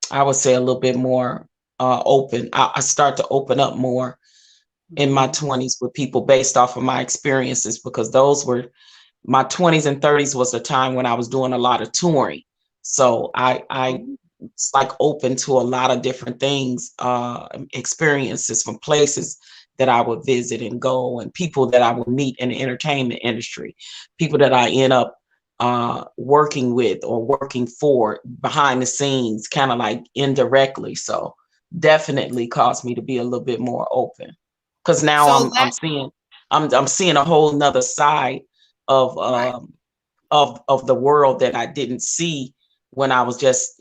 I would say a little bit more open. I start to open up more in my 20s with people based off of my experiences, because those were my 20s and 30s was the time when I was doing a lot of touring. So I was like open to a lot of different things, experiences from places that I would visit and go, and people that I would meet in the entertainment industry, people that I end up working with or working for behind the scenes, kind of like indirectly. So definitely caused me to be a little bit more open, because now I'm seeing a whole nother side of the world that I didn't see when I was just,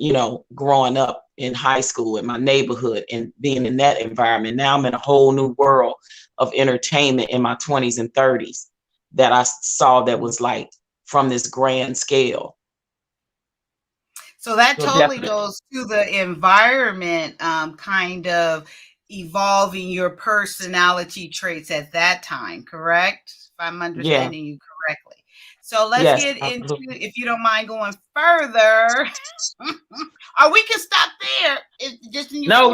growing up in high school in my neighborhood and being in that environment. Now I'm in a whole new world of entertainment in my 20s and 30s that I saw that was like from this grand scale. So that totally goes to the environment, kind of evolving your personality traits at that time, correct? If I'm understanding you correctly. So let's get into, if you don't mind going further, or we can stop there. Just in your No,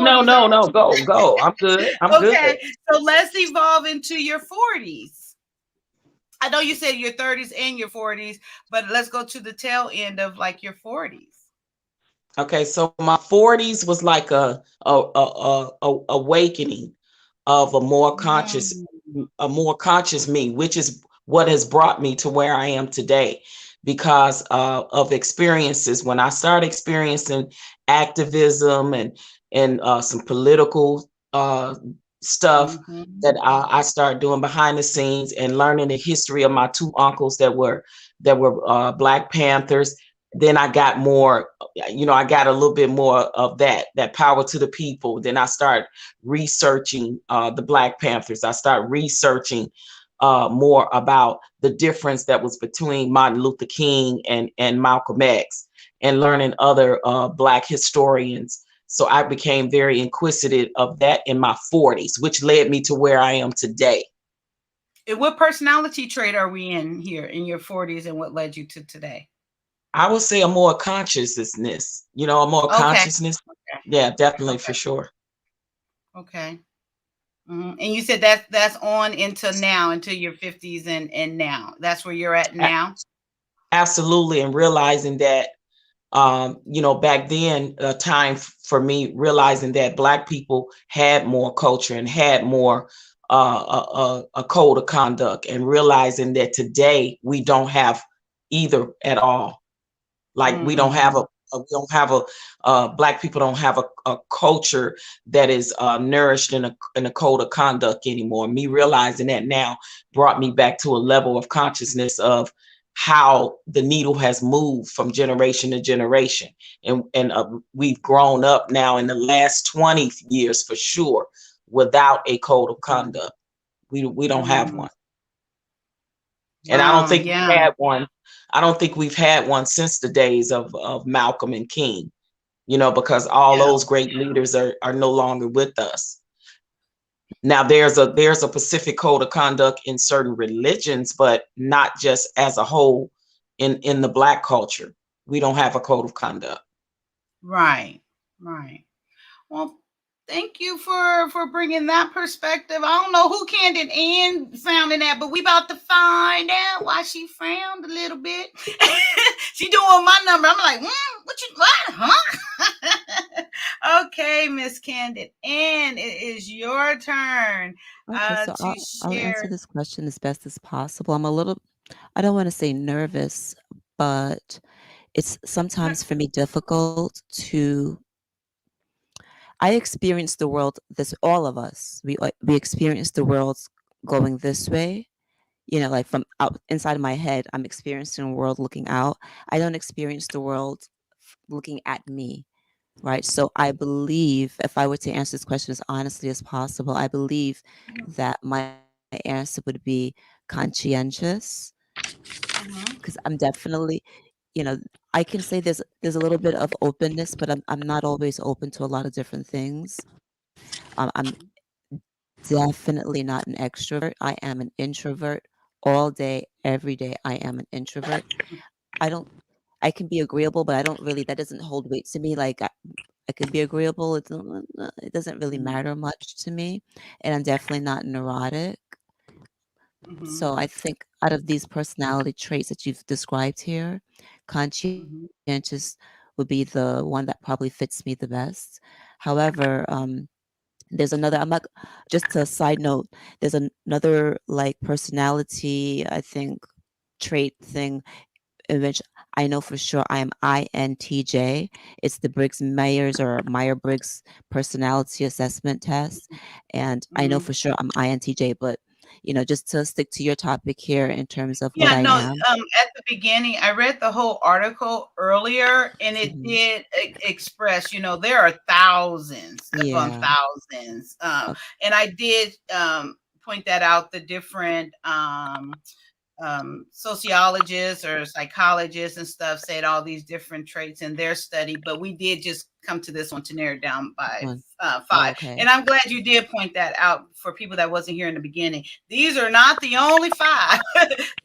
go. I'm good. I'm okay, good. so let's evolve into your 40s. I know you said your 30s and your 40s, but let's go to the tail end of like your 40s. Okay, so my 40s was like a awakening of a more conscious me, which is what has brought me to where I am today, because of experiences. When I started experiencing activism and some political stuff that I started doing behind the scenes, and learning the history of my two uncles that were Black Panthers. Then I got more, I got a little bit more of that power to the people. Then I started researching the Black Panthers. I started researching more about the difference that was between Martin Luther King and Malcolm X, and learning other Black historians. So I became very inquisitive of that in my 40s, which led me to where I am today. And what personality trait are we in here in your 40s, and what led you to today? I would say a more consciousness, a more consciousness. Okay. Yeah, definitely, for sure. Okay. And you said that's on into now, into your 50s and now. That's where you're at now? Absolutely. And realizing that, back then, a time for me, realizing that Black people had more culture and had more a code of conduct, and realizing that today we don't have either at all. Like we don't have Black people don't have a culture that is nourished in a code of conduct anymore. Me realizing that now brought me back to a level of consciousness of how the needle has moved from generation to generation. And we've grown up now in the last 20 years for sure without a code of conduct. We don't have one. And I don't think we had one. I don't think we've had one since the days of Malcolm and King, because all those great leaders are no longer with us. Now there's a specific code of conduct in certain religions, but not just as a whole in the Black culture. We don't have a code of conduct. Right. Well, thank you for bringing that perspective. I don't know who Candid Ann found in that, but we about to find out why she frowned a little bit. She doing my number. I'm like, what? Huh? Okay, Miss Candid, and it is your turn Okay, so to I'll answer share. this question as best as possible. I don't want to say nervous, but it's sometimes for me difficult to. I experience the world. This all of us. We experience the world going this way. Like from out inside of my head, I'm experiencing the world looking out. I don't experience the world looking at me. Right. So I believe, if I were to answer this question as honestly as possible, I believe that my answer would be conscientious, because I'm definitely, you know, I can say there's a little bit of openness, but I'm not always open to a lot of different things. I'm definitely not an extrovert. I am an introvert all day, every day. I am an introvert. I can be agreeable, but I don't really, that doesn't hold weight to me. Like I could be agreeable. It doesn't really matter much to me. And I'm definitely not neurotic. So I think out of these personality traits that you've described here, conscientious would be the one that probably fits me the best. However, there's another, I'm not, just a side note, there's another like personality, I think, trait thing in which I know for sure I am INTJ. It's the Briggs-Myers or Meyer-Briggs personality assessment test. And I know for sure I'm INTJ, but just to stick to your topic here in terms of what Yeah, I no, am. at the beginning, I read the whole article earlier, and it did express, there are thousands upon Yeah. thousands. And I did point that out, the different sociologists or psychologists and stuff said all these different traits in their study, but we did just come to this one to narrow it down by 5. Okay. And I'm glad you did point that out for people that wasn't here in the beginning. These are not the only 5.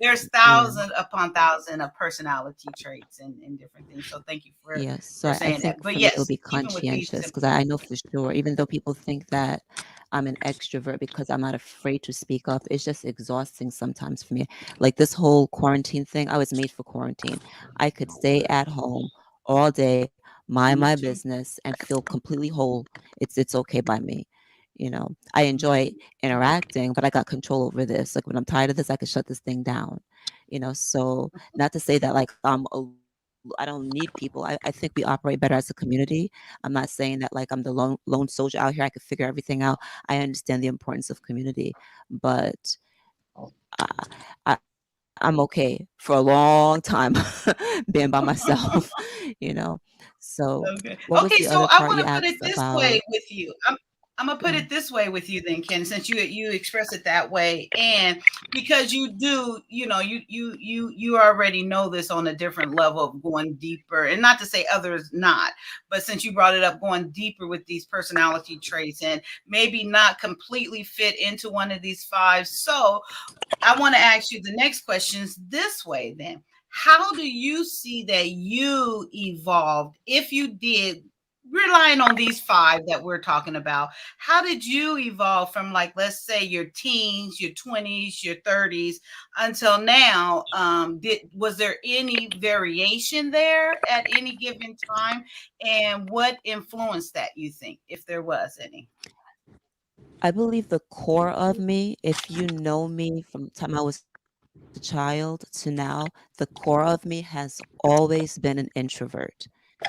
There's thousands upon thousands of personality traits and different things. So thank you for So I saying that. think But for me it'll yes, be keeping with these conscientious, because I know for sure, even though people think that I'm an extrovert because I'm not afraid to speak up, it's just exhausting sometimes for me. Like this whole quarantine thing, I was made for quarantine. I could stay at home all day, mind my business, and feel completely whole. It's okay by me. I enjoy interacting, but I got control over this. Like when I'm tired of this, I could shut this thing down. So not to say that like I don't need people. I think we operate better as a community. I'm not saying that like I'm the lone soldier out here. I could figure everything out. I understand the importance of community, but I'm okay for a long time being by myself. So Okay. what was Okay, the so other I part want you to put it asked this way about? with you. I'm gonna put it this way with you then, Ken, since you express it that way, and because you do, you already know this on a different level of going deeper, and not to say others not, but since you brought it up, going deeper with these personality traits and maybe not completely fit into one of these 5. So I want to ask you the next questions this way then. How do you see that you evolved, if you did, relying on these 5 that we're talking about? How did you evolve from, like, let's say your teens, your 20s, your 30s until now? Was there any variation there at any given time? And what influenced that, you think, if there was any? I believe the core of me, if you know me from the time I was a child to now, the core of me has always been an introvert,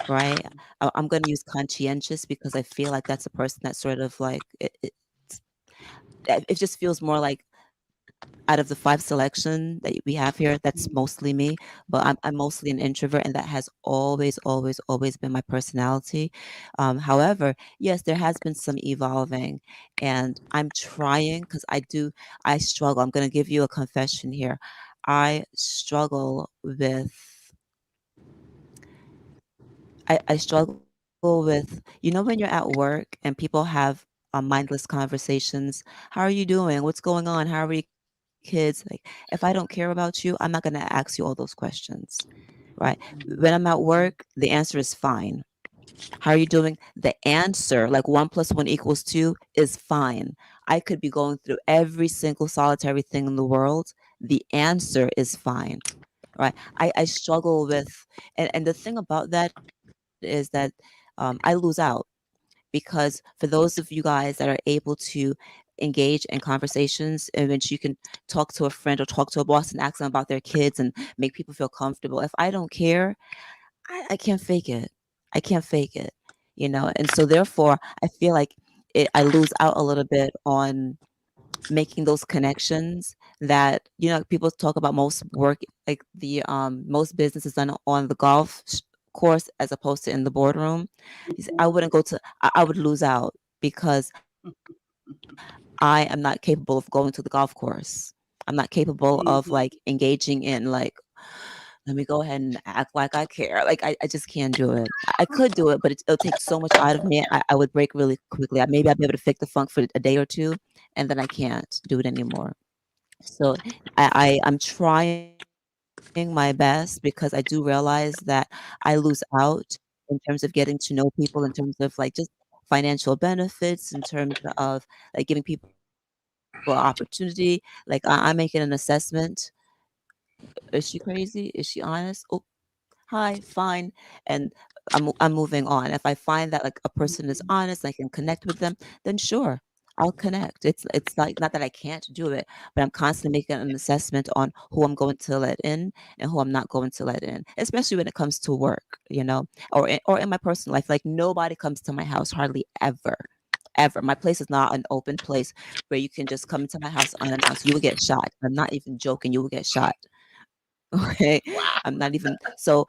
right? I'm going to use conscientious because I feel like that's a person that sort of like it just feels more like out of the 5 selection that we have here, that's mostly me, but I'm mostly an introvert, and that has always, always, always been my personality. However, yes, there has been some evolving, and I'm trying because I struggle. I'm going to give you a confession here. I struggle with, when you're at work and people have mindless conversations. How are you doing? What's going on? How are you? Kids, like, if I don't care about you, I'm not going to ask you all those questions, right? When I'm at work, the answer is fine. How are you doing? The answer, like 1 + 1 = 2, is fine. I could be going through every single solitary thing in the world. The answer is fine, right? I struggle with, and the thing about that is that I lose out. because for those of you guys that are able to engage in conversations in which you can talk to a friend or talk to a boss and ask them about their kids and make people feel comfortable. If I don't care, I can't fake it. I can't fake it, and so therefore I feel like I lose out a little bit on making those connections that people talk about. Most work, like the most business is done on the golf course as opposed to in the boardroom. I wouldn't go to I would lose out because I am not capable of going to the golf course. I'm not capable of like engaging in like, let me go ahead and act like I care. Like I just can't do it. I could do it, but it'll take so much out of me. I would break really quickly. Maybe I'd be able to fake the funk for a day or two, and then I can't do it anymore. So I'm trying my best because I do realize that I lose out in terms of getting to know people, in terms of like just financial benefits, in terms of like giving people opportunity. Like I'm making an assessment. Is she crazy? Is she honest? Oh, hi, fine. And I'm moving on. If I find that like a person is honest, I can connect with them, then sure, I'll connect. It's like not that I can't do it, but I'm constantly making an assessment on who I'm going to let in and who I'm not going to let in, especially when it comes to work, or in my personal life. Like nobody comes to my house hardly ever. Ever. My place is not an open place where you can just come into my house unannounced. You will get shot. I'm not even joking. You will get shot. Okay. Wow. I'm not even so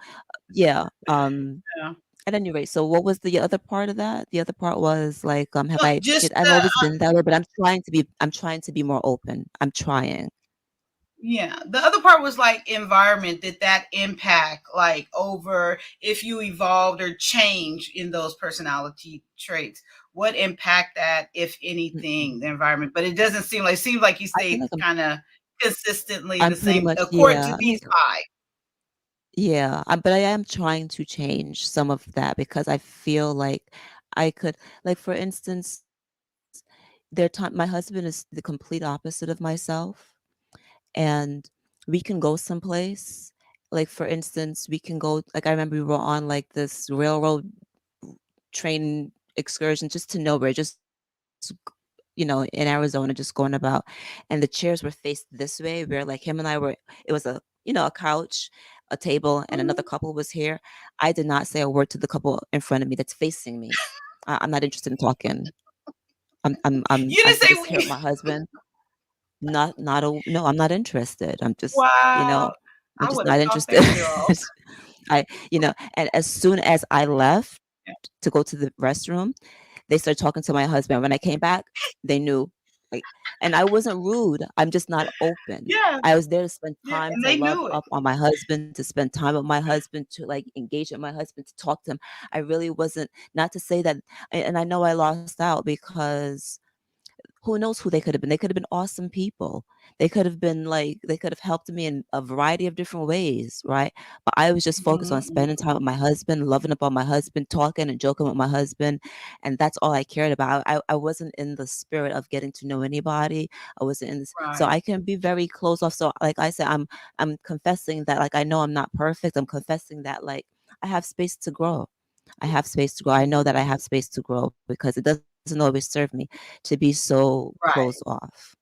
yeah. Yeah. At any rate, so what was the other part of that? The other part was like, have So I just I've always been that way, but I'm trying to be more open. I'm trying. Yeah, the other part was like environment. Did that impact like over if you evolved or change in those personality traits? What impact that, if anything, the environment? But it doesn't seem like you I feel stayed like kind of consistently I'm the pretty same much, according to yeah. I these mean, five. yeah, but I am trying to change some of that because I feel like I could, like for instance, my husband is the complete opposite of myself, and we can go someplace. Like for instance, we can go. Like I remember we were on like this railroad train excursion just to nowhere, just in Arizona, just going about, and the chairs were faced this way. Where like him and I were. It was a couch, a table, and another couple was here. I did not say a word to the couple in front of me that's facing me. I'm not interested in talking. You I'm didn't say just here with my husband. No, I'm not interested. wow. I'm I just would have not caught interested. that girl. And as soon as I left Yeah. to go to the restroom, they started talking to my husband. When I came back, they knew, like, and I wasn't rude. I'm just not open. Yeah, I was there to spend yeah, time and to they love knew it. up on my husband, to spend time with my husband, to like engage with my husband, to talk to him. I really wasn't, not to say that, and I know I lost out because who knows who they could have been. They could have been awesome people. They could have been like, they could have helped me in a variety of different ways, right? But I was just focused on spending time with my husband, loving up on my husband, talking and joking with my husband. And that's all I cared about. I wasn't in the spirit of getting to know anybody. I wasn't in this. So Right. I can be very closed off. So like I said, I'm confessing that like I know I'm not perfect. I'm confessing that like I have space to grow. I have space to grow. I know that I have space to grow because it doesn't always serve me to be so Right. closed off.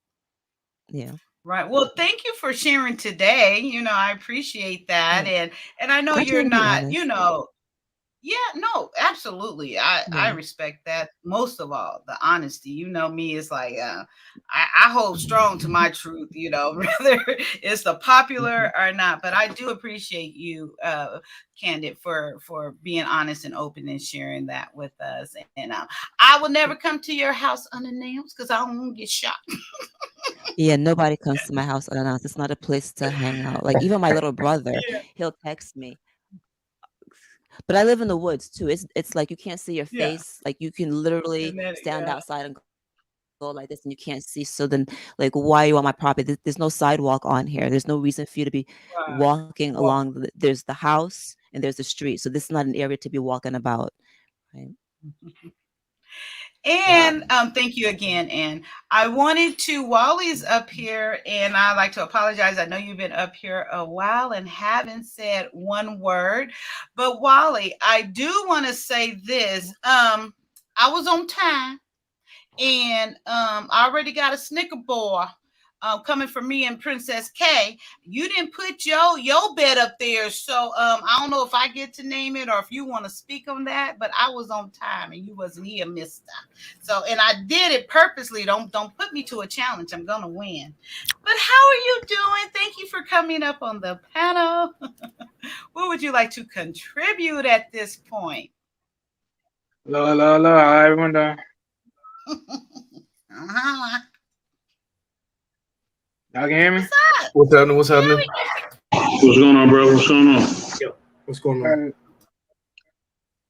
Yeah. Right. Well, thank you for sharing today. I appreciate that. Yeah. And I know I try you're to be not, honest. yeah, no, absolutely. I Yeah. respect that most of all, the honesty. You know me, it's like I hold strong to my truth, whether it's the popular or not. But I do appreciate you, Candid, for being honest and open and sharing that with us. And I will never come to your house unannounced because I don't want to get shot. Yeah, nobody comes to my house unannounced. It's not a place to hang out. Like even my little brother, Yeah. he'll text me. But I live in the woods too. It's like you can't see your Yeah. face. Like you can literally And then, stand yeah. outside and go like this and you can't see. So then like why are you on my property? There's no sidewalk on here. There's no reason for you to be Right. walking Well, along there's the house and there's the street. So this is not an area to be walking about. Right. and thank you again. And I wanted to, Wally's up here, and I like to apologize. I know you've been up here a while and haven't said one word, but Wally, I do want to say this. I was on time, and I already got a Snicker bar coming from me and Princess K. You didn't put your bet up there, so I don't know if I get to name it or if you want to speak on that. But I was on time, and you wasn't here, Mister. So, and I did it purposely. Don't put me to a challenge. I'm gonna win. But how are you doing? Thank you for coming up on the panel. What would you like to contribute at this point? Hello. How everyone doing? Y'all can hear me? What's happening? What's going on, bro? What's going on? What's going on?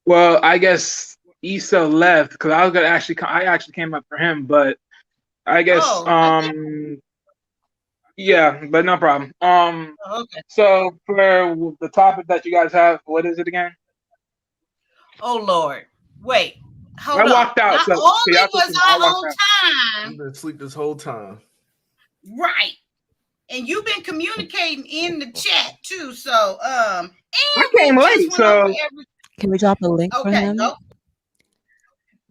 Well, I guess Issa left because I was gonna I actually came up for him, but I guess yeah, but no problem. Okay. So for the topic that you guys have, what is it again? Oh Lord, wait, hold I on. walked out. Not So only y'all was I on time, You've been asleep this whole time. right? And you've been communicating in the chat too. So and I came late, so Can we drop a link for okay, him? go.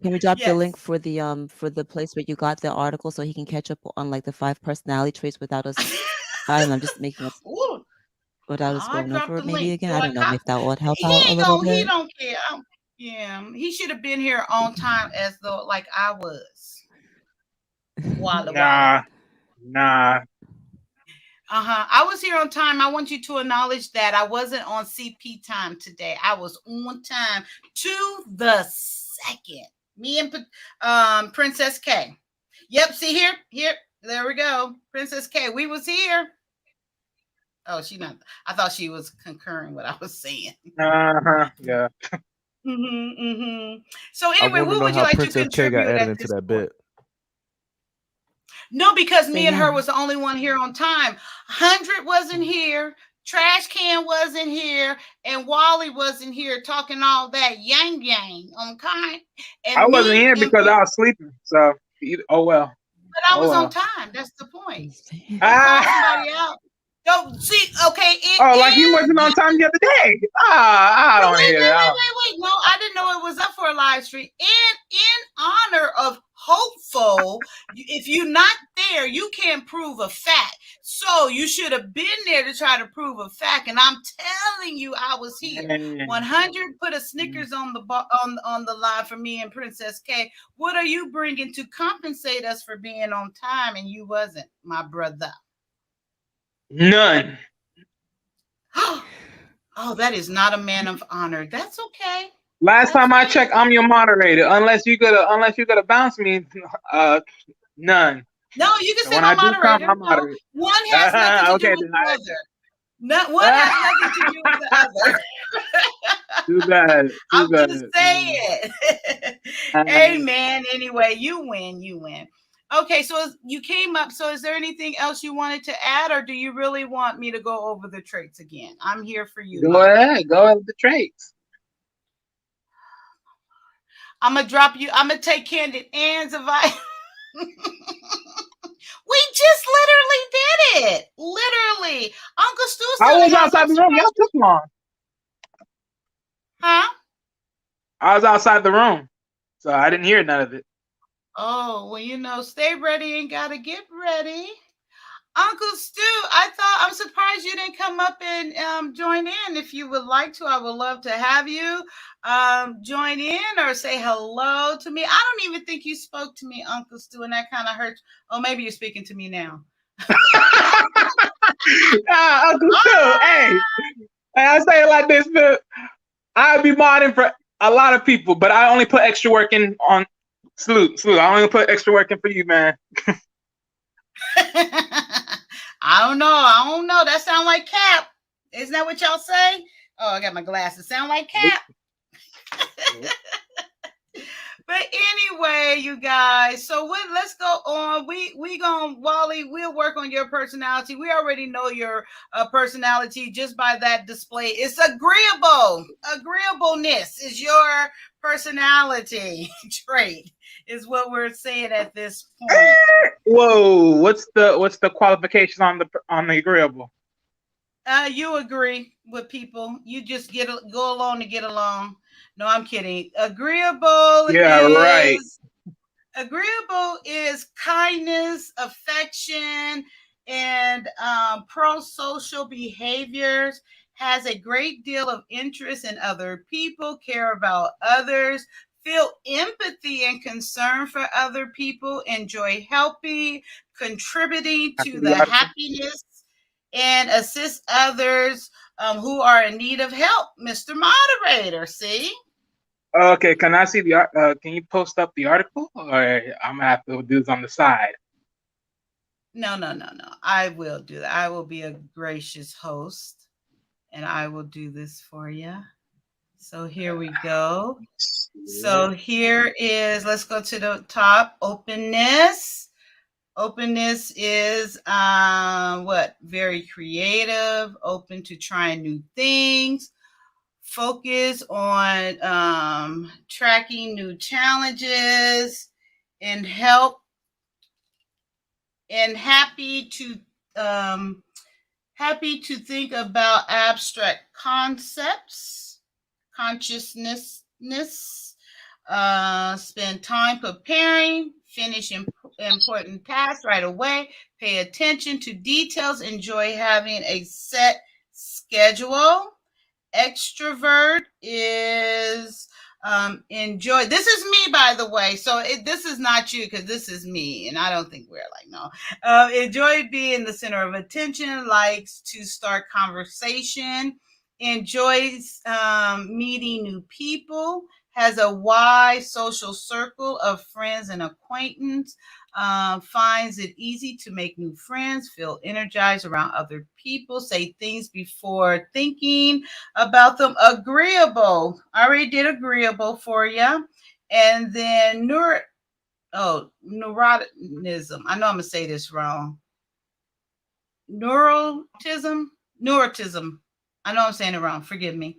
Can we drop the Yes. link for the place where you got the article so he can catch up on like the 5 personality traits without us? I don't know, I'm just making up Ooh, without us I going dropped over the it maybe link. again. So I don't know if that would help he out a ain't little gonna. He bit. don't care. Yeah, he should have been here on time as though like I was. Walla. Nah. I was here on time. I want you to acknowledge that I wasn't on CP time today. I was on time to the second. Me and Princess K. Yep, see here. There we go. Princess K. We was here. Oh, she not. I thought she was concurring what I was saying. Yeah. So anyway, what would you like to Princess K got contribute added at into this that point? bit. No, because me and her Same. was the only one here on time. 100 wasn't here. Trash Can wasn't here, and Wally wasn't here talking all that yang. Okay, and I wasn't me here and because I was sleeping. So oh well. but I was on time. That's the point. Don't call somebody out. Don't see. Okay. Like you wasn't on time the other day. I don't hear that. Wait. No, I didn't know it was up for a live stream. In honor of hopeful, if you're not there, you can't prove a fact. So you should have been there to try to prove a fact. And I'm telling you, I was here. 100 put a Snickers on the on the line for me and Princess K. What are you bringing to compensate us for being on time and you wasn't, my brother? None. Oh, that is not a man of honor. That's okay. Last time I checked, I'm your moderator. Unless you gotta bounce me, none. No, you can So say when my I do moderator. come, I'm moderator. One has nothing to do Okay, with the other. One has nothing to do with the other. Too bad. I'm just saying. Hey, man. Anyway, you win. Okay, so you came up. So is there anything else you wanted to add, or do you really want me to go over the traits again? I'm here for you. Go ahead. Go over the traits. I'm going to drop you. I'm going to take Candid Ann's advice. We just literally did it. Literally. Uncle Stu said I was outside the room. Y'all took long. Huh? I was outside the room, so I didn't hear none of it. Oh, well, stay ready and gotta get ready. Uncle Stu, I'm surprised you didn't come up and join in. If you would like to, I would love to have you join in or say hello to me. I don't even think you spoke to me, Uncle Stu, and that kind of hurts. Oh, maybe you're speaking to me now. Uncle Stu, hey, I say it like this, but I'd be modding for a lot of people, but I only put extra work in on Salute. I only put extra work in for you, man. I don't know. That sound like Cap. Isn't that what y'all say? Oh, I got my glasses. Sound like Cap. But anyway, you guys, so let's go on. We gonna, Wally, we'll work on your personality. We already know your personality just by that display. It's agreeable. Agreeableness is your personality trait, is what we're saying at this point. Whoa, what's the qualification on the agreeable? You agree with people. You just go along to get along. No, I'm kidding. Agreeable is kindness, affection, and pro-social behaviors. Has a great deal of interest in other people, care about others, feel empathy and concern for other people, enjoy helping, contributing to the happiness, and assist others who are in need of help. Mr. Moderator, see? Okay, can I see the can you post up the article, or I'm gonna have to do this on the side? No. I will do that. I will be a gracious host, and I will do this for you. So here we go. So here is, let's go to the top, openness. Openness is what? Very creative, open to trying new things, focus on tracking new challenges, and help, and happy to think about abstract concepts, consciousness, spend time preparing, finish important tasks right away, pay attention to details, enjoy having a set schedule. Extrovert is enjoy. This is me, by the way. So this is not you, because this is me, and I don't think we're like, no. Enjoy being the center of attention, likes to start conversation, enjoys meeting new people, has a wide social circle of friends and acquaintance, finds it easy to make new friends, feel energized around other people, say things before thinking about them. Agreeable. I already did agreeable for you. And then neuroticism. I know I'm going to say this wrong. Neuroticism. I know I'm saying it wrong. Forgive me.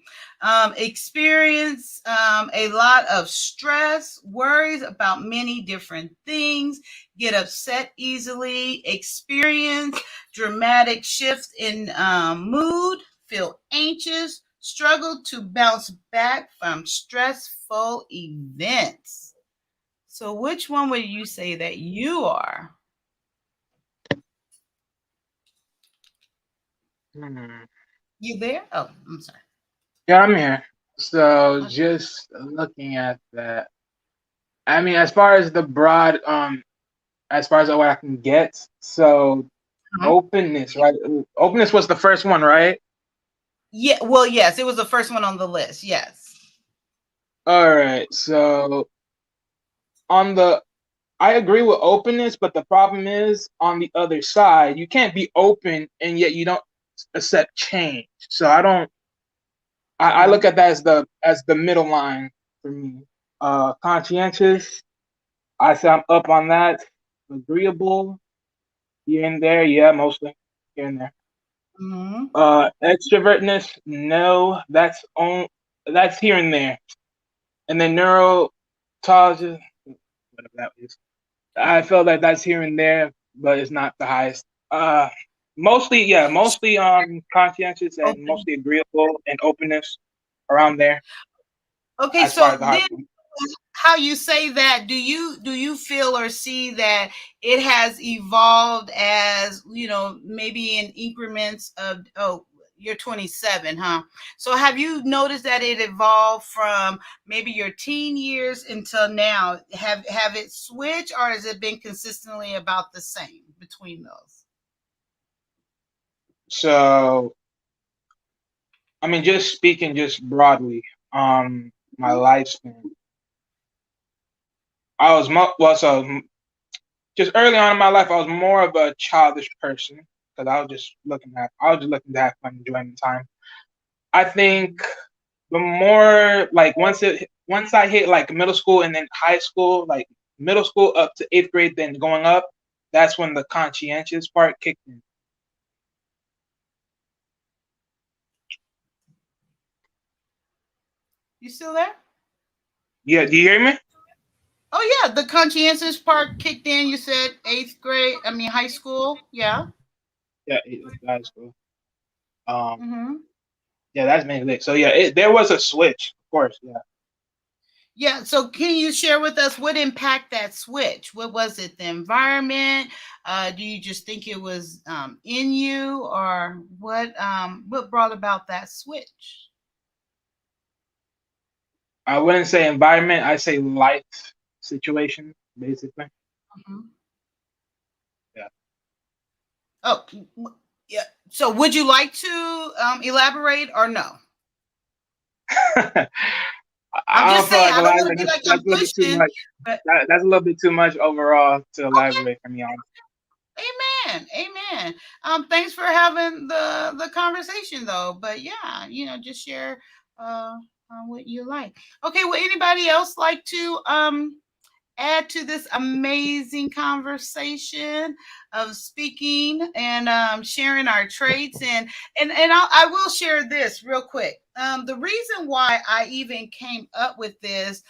Experience a lot of stress, worries about many different things, get upset easily, experience dramatic shifts in mood, feel anxious, struggle to bounce back from stressful events. So which one would you say that you are? You there? Oh, I'm sorry. Yeah, I'm here. So just looking at that, I mean, as far as the broad, as far as what I can get, so openness, right? Openness was the first one, right? Yeah, well, yes, it was the first one on the list. Yes. All right. So I agree with openness, but the problem is on the other side, you can't be open and yet you don't accept change. So I look at that as the middle line for me. Conscientious, I say I'm up on that. Agreeable, here and there, yeah, mostly here and there. Extrovertness, no, that's here and there. And then neuroticism, whatever that is, I feel like that's here and there, but it's not the highest. Mostly conscientious and mostly agreeable and openness around there. Okay, so then how you say that, do you feel or see that it has evolved as, maybe in increments of, you're 27, huh? So have you noticed that it evolved from maybe your teen years until now? Have it switched, or has it been consistently about the same between those? So, I mean, just speaking just broadly, my lifespan, I was just early on in my life, I was more of a childish person because I was just looking to have fun, enjoying the time. I think the more like once I hit like middle school and then high school, like middle school up to 8th grade, then going up, that's when the conscientious part kicked in. You still there? Yeah, do you hear me? Oh yeah, the conscientious part kicked in. You said 8th grade. I mean high school. Yeah. Yeah, high school. Yeah, that's mainly it. So yeah, there was a switch, of course. Yeah. Yeah. So can you share with us what impact that switch? What was it? The environment? Do you just think it was in you, or what brought about that switch? I wouldn't say environment. I say life situation, basically. Yeah. Oh, yeah. So would you like to elaborate or no? I'm just saying, I don't want to be like I'm pushing, but that's a little bit too much overall to elaborate for me, honestly. Amen. Thanks for having the conversation though. But yeah, just share what you like. Okay, would anybody else like to add to this amazing conversation of speaking and sharing our traits? And I will share this real quick. The reason why I even came up with this,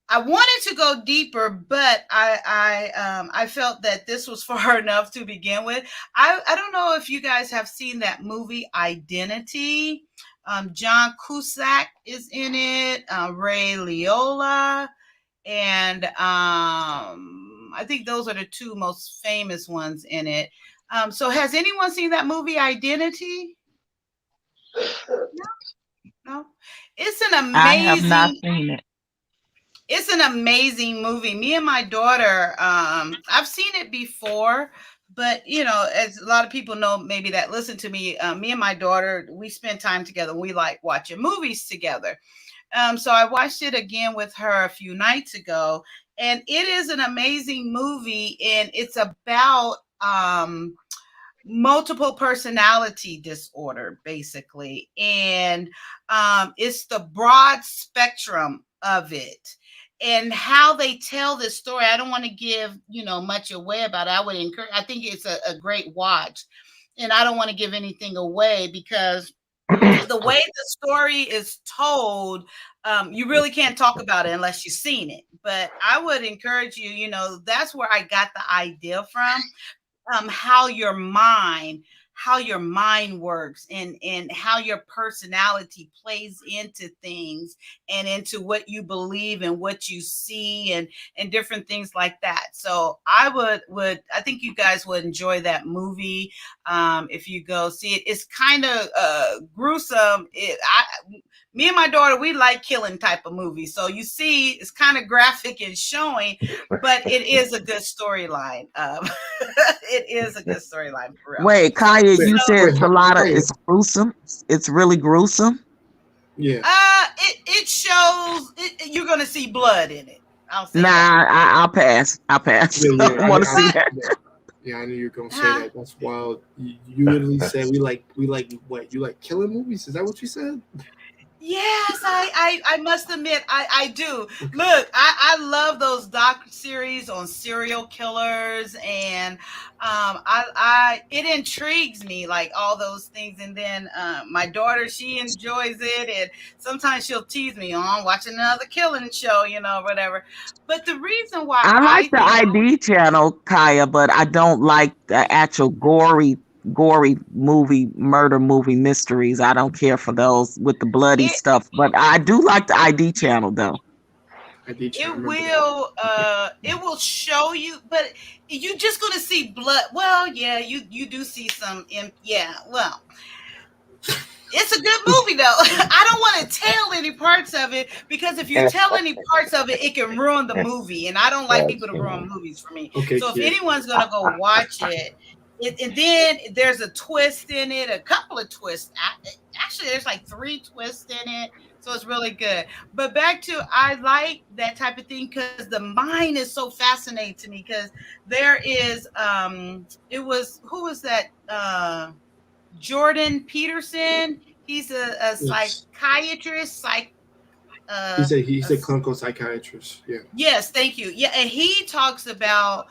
I wanted to go deeper, but I felt that this was far enough to begin with. I don't know if you guys have seen that movie Identity. John Cusack is in it, Ray Liotta, and I think those are the two most famous ones in it. So has anyone seen that movie Identity? No. It's an amazing. I have not seen it. It's an amazing movie. Me and my daughter, I've seen it before, but as a lot of people know, maybe that listen to me, me and my daughter, we spend time together. We like watching movies together. So I watched it again with her a few nights ago, and it is an amazing movie, and it's about multiple personality disorder, basically, and it's the broad spectrum of it. And how they tell this story, I don't want to give much away about it. I would encourage. I think it's a great watch, and I don't want to give anything away because the way the story is told, you really can't talk about it unless you've seen it. But I would encourage you. That's where I got the idea from. How your mind works and how your personality plays into things and into what you believe and what you see and different things like that. So I think you guys would enjoy that movie if you go see it. It's kind of gruesome. Me and my daughter, we like killing type of movies. So you see, it's kind of graphic and showing, but it is a good storyline. It is a good storyline for real. Wait, Kaya, you said Salada is gruesome. It's really gruesome. Yeah. It shows. You're gonna see blood in it. I'll pass. I want to see that. Yeah, I knew you were gonna say that. That's wild. You literally said we like what? You like killing movies? Is that what you said? Yes, I must admit I do. Look, I love those doc series on serial killers, and it intrigues me, like all those things. And then my daughter, she enjoys it, and sometimes she'll tease me on watching another killing show, whatever. But the reason why I like the ID channel, Kaya, but I don't like the actual gory murder movie mysteries. I don't care for those with the bloody stuff, but I do like the ID channel though. It will show you, but you're just gonna see blood. Well, yeah, you do see some. Well, it's a good movie though. I don't want to tell any parts of it because if you tell any parts of it, it can ruin the movie, and I don't like people to ruin movies for me. Okay, so if anyone's gonna go watch it. And then there's a twist in it, a couple of twists. Actually, there's like 3 twists in it. So it's really good. But back to, I like that type of thing because the mind is so fascinating to me because there is, who was that? Jordan Peterson. He's a psychiatrist, he's a clinical psychiatrist. Yeah. Yes, thank you. Yeah, and he talks about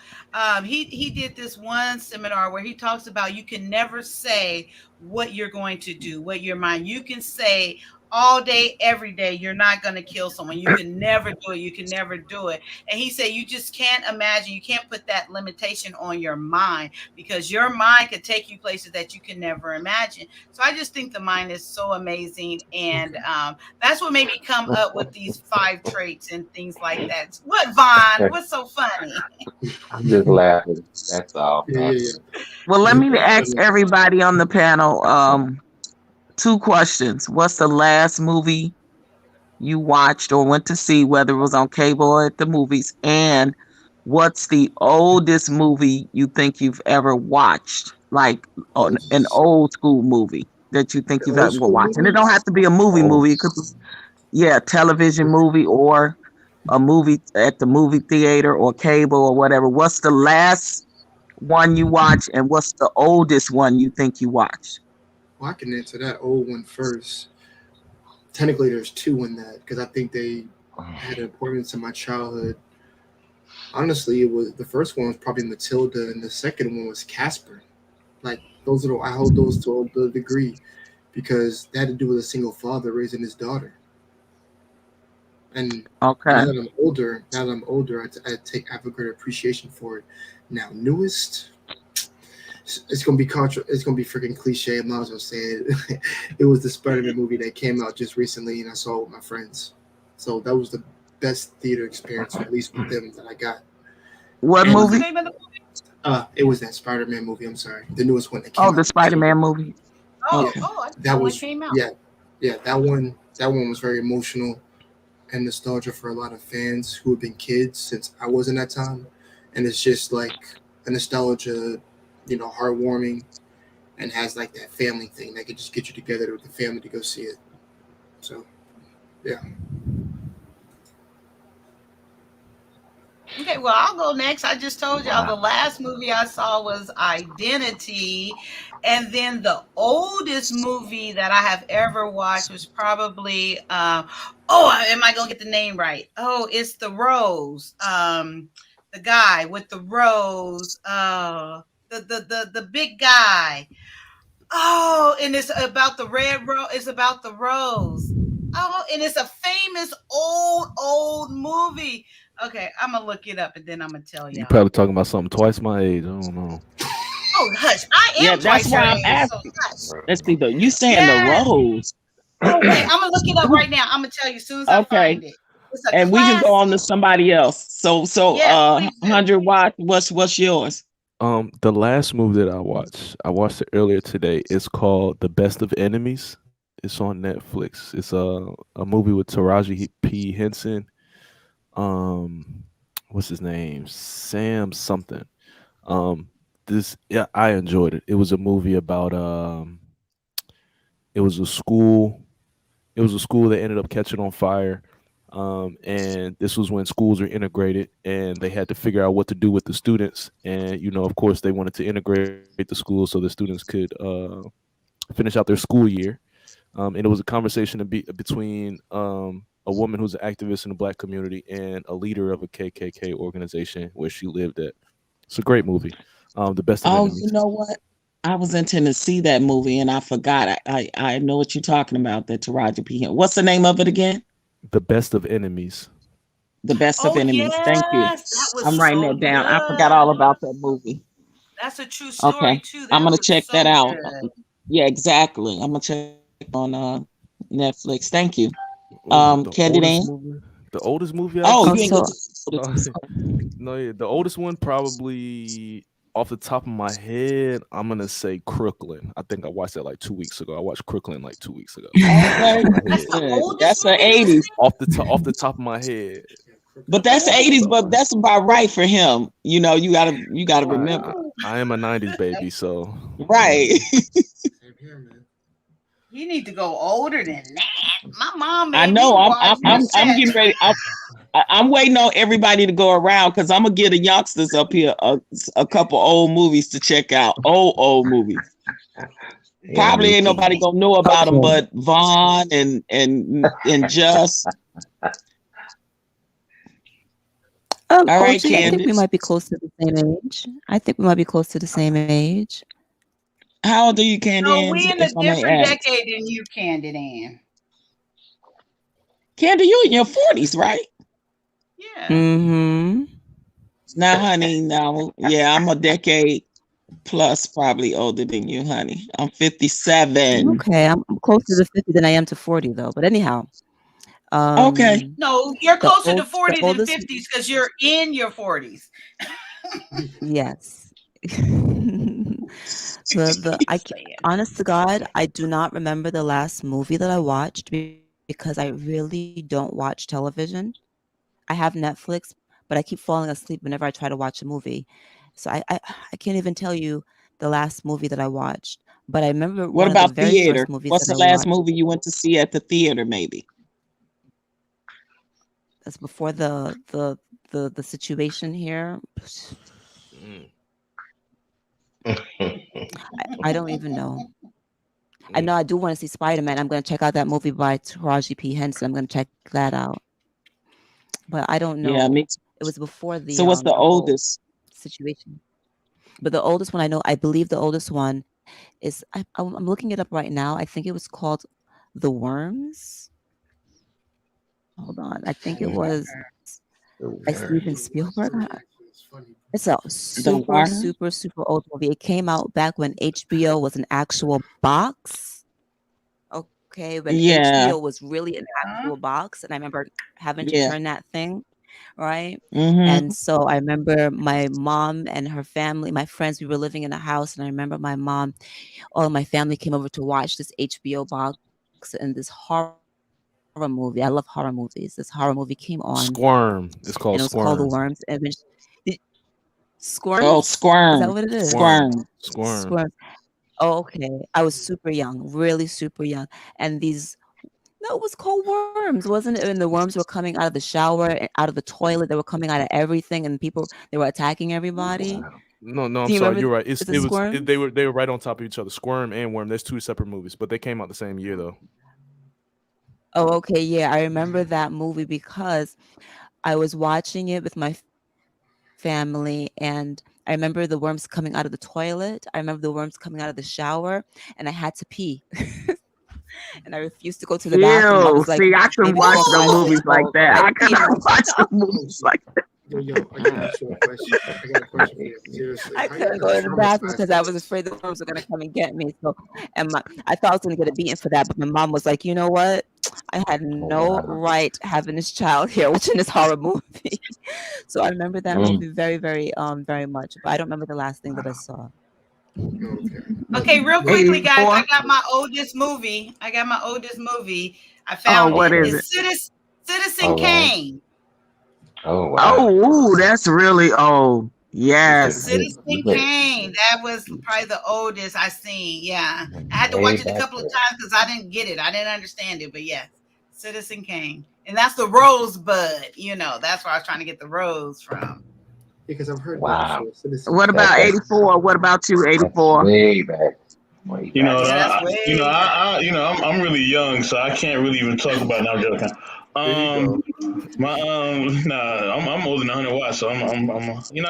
he did this one seminar where he talks about you can never say what you're going to do, what your mind. You can say all day, every day. You're not going to kill someone. You can never do it. You can never do it. And he said, you just can't imagine. You can't put that limitation on your mind because your mind could take you places that you can never imagine. So I just think the mind is so amazing. And that's what made me come up with these 5 traits and things like that. What, Vaughn? What's so funny? I'm just laughing. That's all. Yeah. Well, let me ask everybody on the panel 2 questions. What's the last movie you watched or went to see, whether it was on cable or at the movies? And what's the oldest movie you think you've ever watched? Like an old school movie that you think you've ever watched. And it don't have to be a movie. It could be, a television movie or a movie at the movie theater or cable or whatever. What's the last one you watched and what's the oldest one you think you watched? Well, I can answer that old one first. Technically, there's 2 in that because I think they had importance in my childhood. Honestly, it was the first one was probably Matilda, and the second one was Casper. Like I hold those to a degree because that had to do with a single father raising his daughter. And now that I'm older, I have a great appreciation for it. Now, newest. It's gonna be freaking cliche. I might as well say it. It was the Spider-Man movie that came out just recently, and I saw it with my friends. So that was the best theater experience, at least with them, that I got. What movie? It was that Spider-Man movie. I'm sorry, the newest one that came out. Oh, the Spider-Man movie. That one came out. Yeah. That one was very emotional and nostalgia for a lot of fans who have been kids since I was in that time, and it's just like a nostalgia. Heartwarming, and has like that family thing that could just get you together with the family to go see it. So, yeah. Okay, well, I'll go next. I just told y'all the last movie I saw was Identity, and then the oldest movie that I have ever watched was probably am I gonna get the name right? Oh, it's The Rose. The guy with the rose. The big guy. Oh, and it's about the red rose. It's about the rose. Oh, and it's a famous old movie. Okay, I'm gonna look it up and then I'm gonna tell y'all. You're probably talking about something twice my age. I don't know. Oh, hush! I am. That's why I'm asking. Let's be the. You saying the rose? Oh wait, I'm gonna look it up right now. I'm gonna tell you as soon as I find it. And we can go on to somebody else. So 100 Watt. What's yours? The last movie that I watched it earlier today. It's called The Best of Enemies. It's on Netflix. It's a movie with Taraji P. Henson. What's his name? Sam something. I enjoyed it. It was a movie about it was a school that ended up catching on fire. And this was when schools were integrated and they had to figure out what to do with the students. And, of course, they wanted to integrate the school so the students could finish out their school year. And it was a conversation between a woman who's an activist in the Black community and a leader of a KKK organization where she lived at. It's a great movie. The Best of Enemies. You know what? I was intending to see that movie and I forgot. I know what you're talking about, that Taraji P. Henson. What's the name of it again? The Best of Enemies. The Best of Enemies. Thank you. I'm writing that down. I forgot all about that movie. That's a true story too. I'm gonna check that out. Yeah, exactly. I'm gonna check on Netflix. Thank you. Candy Dan. The oldest movie. You ain't go to the oldest one probably off the top of my head, I'm gonna say Crooklyn. I think I watched that like 2 weeks ago. I watched Crooklyn like 2 weeks ago. That's the 80s. Off the top of my head. But that's 80s, but that's about right for him. You gotta remember. I am a 90s baby, so right. You need to go older than that. My mom. I know. I'm getting ready. I'm waiting on everybody to go around because I'm gonna get the youngsters up here a couple old movies to check out. Old movies. Probably ain't nobody gonna know about them, but Vaughn and Just. All right, Candace. I think we might be close to the same age. How old are you, Candy? No, we in a different decade than you, Candy Ann. Candy, you in your 40s, right? Yeah. Mm-hmm. Now, honey, now, yeah, I'm a decade plus probably older than you, honey. I'm 57. Okay, I'm closer to 50 than I am to 40, though. But anyhow, Okay. No, you're the closer to old, the 40 than oldest, 50s because you're in your 40s. yes. Honest to God, I do not remember the last movie that I watched because I really don't watch television. I have Netflix, but I keep falling asleep whenever I try to watch a movie. So I can't even tell you the last movie that I watched. But I remember What one of the about very theater? first movies What's that the I last watched. movie you went to see at the theater, maybe? That's before the situation here. I don't even know. I know I do want to see Spider-Man. I'm going to check out that movie by Taraji P. Henson. I'm going to check that out. But I don't know. Yeah, me too. It was before the So what's the whole oldest? situation. But the oldest one I believe the oldest one is I'm looking it up right now. I think it was called The Worms. Hold on. I think it was by Steven Spielberg. It's a super, super, super old movie. It came out back when HBO was an actual box. Okay, when Yeah. HBO was really an actual box, and I remember having to Yeah. turn that thing, right? Mm-hmm. And so I remember my mom and her family, my friends, we were living in a house, and I remember my mom, all of my family came over to watch this HBO box and this horror movie. I love horror movies. This horror movie came on, Squirm. It's called and it was called The Squirm. Worms. And Squirms? Oh, Is that Squirm. what it is? Squirm. Squirm. Squirm. Oh, okay. I was super young, really super young. And no, it was called Worms, wasn't it? And the worms were coming out of the shower, and out of the toilet. They were coming out of everything, and they were attacking everybody. No, I'm Do you sorry. remember? You're right. Is it Squirm? They were right on top of each other. Squirm and Worm. There's two separate movies, but they came out the same year though. Oh, okay. Yeah, I remember that movie because I was watching it with my family, and I remember the worms coming out of the toilet. I remember the worms coming out of the shower, and I had to pee. And I refused to go to the bathroom. I Ew, was like, see, I can maybe watch 4 or 5 the movies years like old. that. I I peed cannot watch myself. the movies like that. Yo, I got a question. I got a question for you. Seriously. I How you couldn't go to the got bathroom traumatized because I was afraid the worms were gonna come and get me. So, I thought I was gonna get a beating for that, but my mom was like, "You know what? I had no right having this child here watching this horror movie." So I remember that movie very, very, very much. But I don't remember the last thing that I saw. Okay, real quickly, guys. 84? I got my oldest movie. I Oh, found what it. is It's Citizen All right. Kane. Oh wow. Oh, ooh, that's really old. Yes. Citizen Kane. That was probably the oldest I seen. Yeah, I had to Way watch it a back couple of then. times because I didn't get it. I didn't understand it. But yes, Citizen Kane, and that's the Rosebud. That's where I was trying to get the rose from. Because I've heard Wow. that before. Citizen What about 84? What about you, 84? Way back. Way You know, back. I'm really young, so I can't really even talk about it. No, I'm joking. I'm older than 100 watts, so I'm I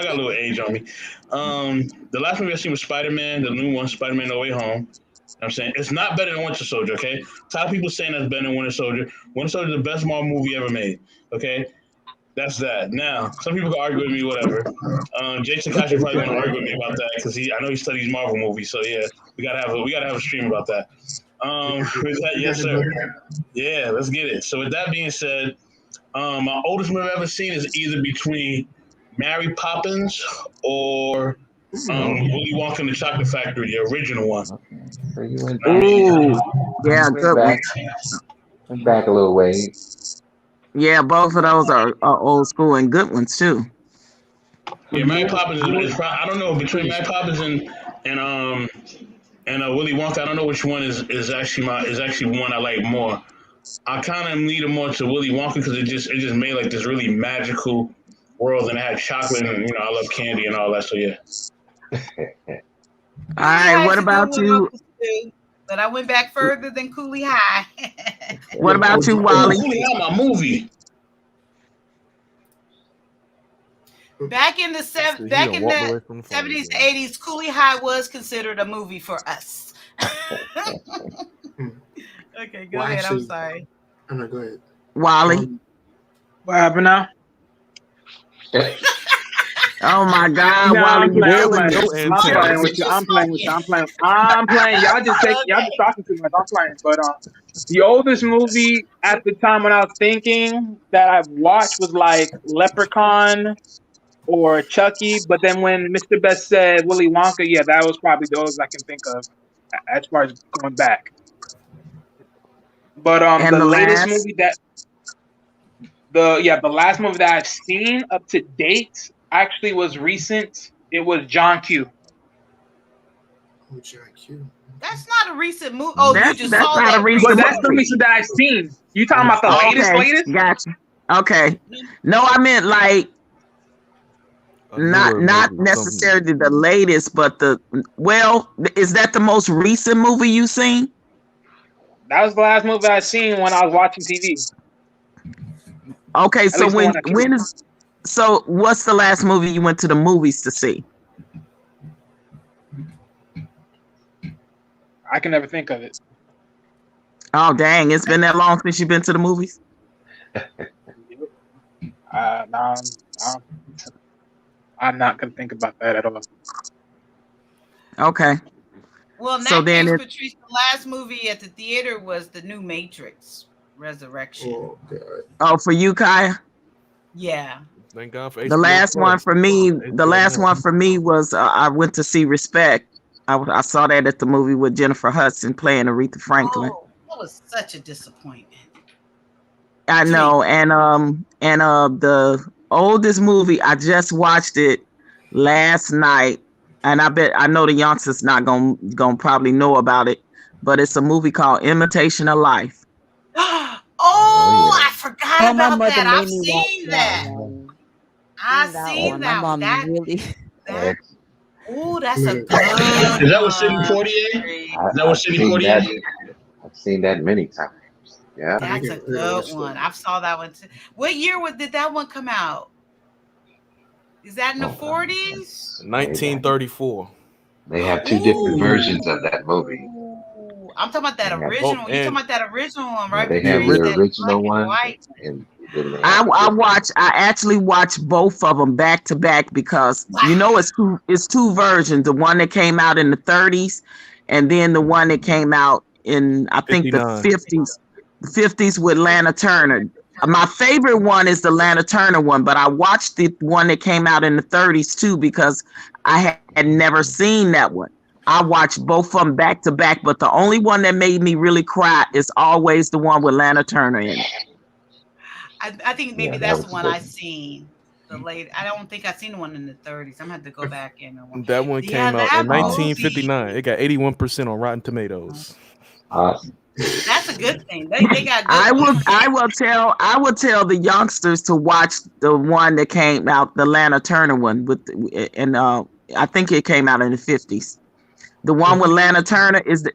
got a little age on me. The last movie I seen was Spider-Man, the new one, Spider-Man: No Way Home. I'm saying it's not better than Winter Soldier. Okay, a lot of people saying that's better than Winter Soldier. Winter Soldier is the best Marvel movie ever made. Okay. That's that. Now, some people can argue with me, whatever. Jay Takashi probably want to argue with me about that because I know he studies Marvel movies. So yeah, we gotta have a stream about that. With that, yes sir. Yeah, let's get it. So with that being said, my oldest movie I've ever seen is either between Mary Poppins or Willy Wonka and the Chocolate Factory, the original one. Ooh, yeah, good one. Went back a little ways. Yeah, both of those are old school and good ones too. Yeah, Mary Poppins is probably, I don't know, between Mary Poppins and Willy Wonka, I don't know which one is actually one I like more. I kind of lean more to Willy Wonka because it just made like this really magical world, and it had chocolate, and I love candy and all that. So yeah. All right, what about you? But I went back further than Cooley High. What about you, Wally? Cooley High, my movie. Back in the 70s, 80s, Cooley High was considered a movie for us. Okay, go ahead. I'm sorry. No, go ahead. Wally. What happened now? Oh my God, No, Wally! I'm playing you with you. I'm playing with you. I'm playing. Y'all just talking too much. I'm playing. But the oldest movie at the time when I was thinking that I've watched was like Leprechaun or Chucky. But then when Mr. Best said Willy Wonka, yeah, that was probably the oldest I can think of as far as going back. But And the the latest last? movie that the last movie that I've seen up to date actually was recent. It was John Q. Oh, John Q. That's not a recent movie. Oh, you just that's saw not that. a recent But that's the movie. recent that I've seen. You talking about the latest? Gotcha. Okay. No, I meant like not necessarily the latest, but is that the most recent movie you seen? That was the last movie I seen when I was watching TV. Okay, so so what's the last movie you went to the movies to see? I can never think of it. Oh dang, it's been that long since you've been to the movies? No, I'm not gonna think about that at all. Okay. Well, in So that then case, it- Patrice, the last movie at the theater was the new Matrix Resurrection. Oh God. Oh, for you, Kaya? Yeah. Thank God for The last one for me, was I went to see Respect. I saw that at the movie with Jennifer Hudson playing Aretha Franklin. Oh, that was such a disappointment. I know, and the oldest movie I just watched it last night, and I know the youngsters not gonna probably know about it, but it's a movie called Imitation of Life. Oh, I forgot Oh, my about mother that. made I've me watch seen that that. one. I've That seen one. that. My mom That, really. oh, that's a good Is that what City one. 48? Is that what City 48? I've seen that many times. Yeah. That's a good one. I saw that one too. What year did that one come out? Is that in the 40s? 1934. They have two different versions of that movie. I'm talking about that original. You talking about that original one, right? They have Patrice? the That original black and one, white. and then they have I actually watched both of them back to back because it's two versions. The one that came out in the 30s, and then the one that came out in I think the 50s. The 50s with Lana Turner. My favorite one is the Lana Turner one, but I watched the one that came out in the 30s too because I had never seen that one. I watched both of them back to back, but the only one that made me really cry is always the one with Lana Turner in it. I think maybe that's the one I seen. The late. I don't think I seen the one in the 30s. I'm gonna have to go back in and watch. That one came out in 1959. It got 81% on Rotten Tomatoes. Awesome. That's a good thing. They got good I will tell the youngsters to watch the one that came out, the Lana Turner one I think it came out in the 50s. The one with Lana Turner is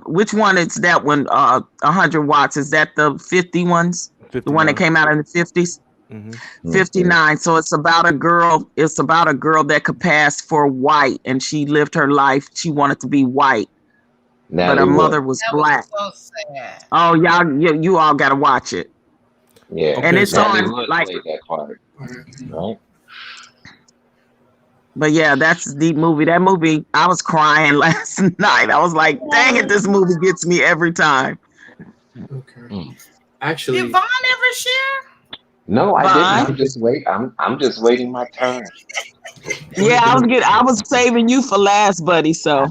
which one is that one? 100 watts. Is that the 50 ones? 59. The one that came out in the 50s? Mm-hmm. 59. So it's about a girl. It's about a girl that could pass for white, and she lived her life. She wanted to be white, but her mother was black. So sad. Oh, you all got to watch it. Yeah, and it's on like that part, right? But yeah, that's a deep movie. That movie, I was crying last night. I was like, dang it, this movie gets me every time. Okay. Actually, did Vaughn ever share? No, I didn't. I'm just waiting my turn. Yeah, I was saving you for last, buddy. So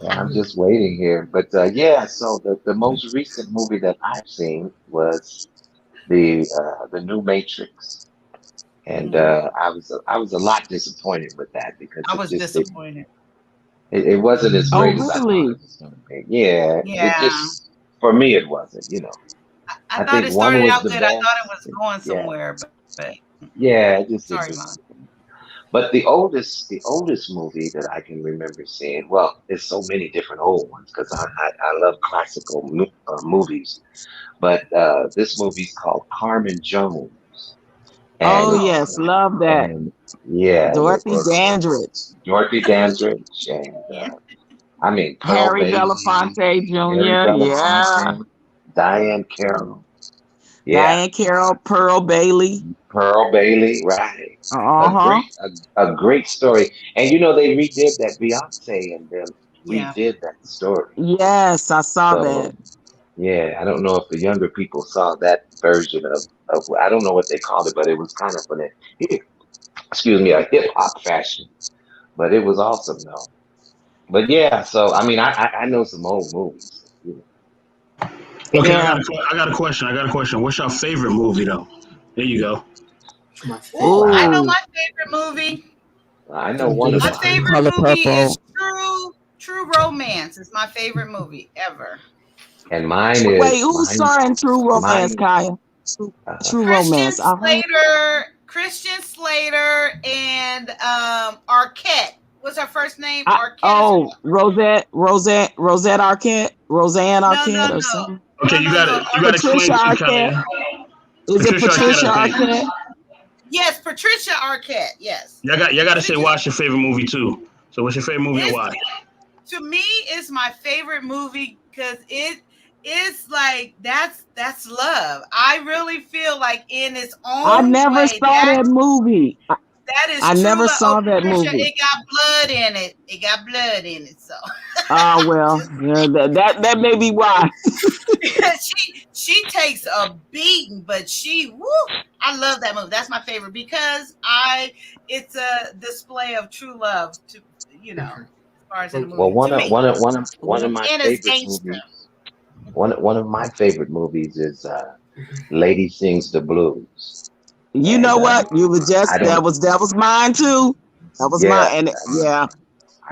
I'm just waiting here. But so the most recent movie that I've seen was the new Matrix. And I was a lot disappointed with that because I was disappointed. It wasn't as great as I thought it was going to be. Yeah. It just, for me, it wasn't. I thought it started out good. I thought it was going somewhere, but yeah, it just. Sorry, Mom. But the oldest movie that I can remember seeing, well, there's so many different old ones because I love classical movies, but this movie's called Carmen Jones. And, yes, love that. Yeah, Dorothy Dandridge. And I mean, Harry Belafonte Jr. Yeah, Diane Carroll. Yeah, Diane Carroll, Pearl Bailey. Pearl Bailey, right? Uh-huh. A great story. And you know they redid that. Beyonce and them Yeah. redid that story. Yes, I saw that. So yeah, I don't know if the younger people saw that version of I don't know what they called it, but it was kind of excuse me, a hip hop fashion. But it was awesome though. But yeah, so I mean I know some old movies. You know. Okay, Yeah. I got a question. What's your favorite movie though? There you go. Ooh, I know Ooh. my favorite movie. I know one of My them. favorite Color movie is Purple. True Romance. It's my favorite movie ever. And mine Wait, is who's starring True Romance, mine Kaya? True Romance. Christian Slater, and Arquette. What's her first name? Arquette. Rosette Arquette, Roseanne Arquette, or something. Okay, you got to explain Patricia to Arquette. Kaya. Is it Patricia I think. Arquette? Yes, Patricia Arquette. Yes. Y'all got to say what's your favorite movie too. So what's your favorite movie and why? To me, it's my favorite movie because it's like that's love. I really feel like in its own I never way, saw that movie. that is I true never love. saw that Patricia, movie. it got blood in it. It got blood in it. So. Well, yeah, that may be why. she takes a beating, but I love that movie. That's my favorite because it's a display of true love to as far as in the movie. Well, one of my And favorite it's movies. One of my favorite movies is Lady Sings the Blues. You know what? You were just that was mine too. That was mine, and yeah,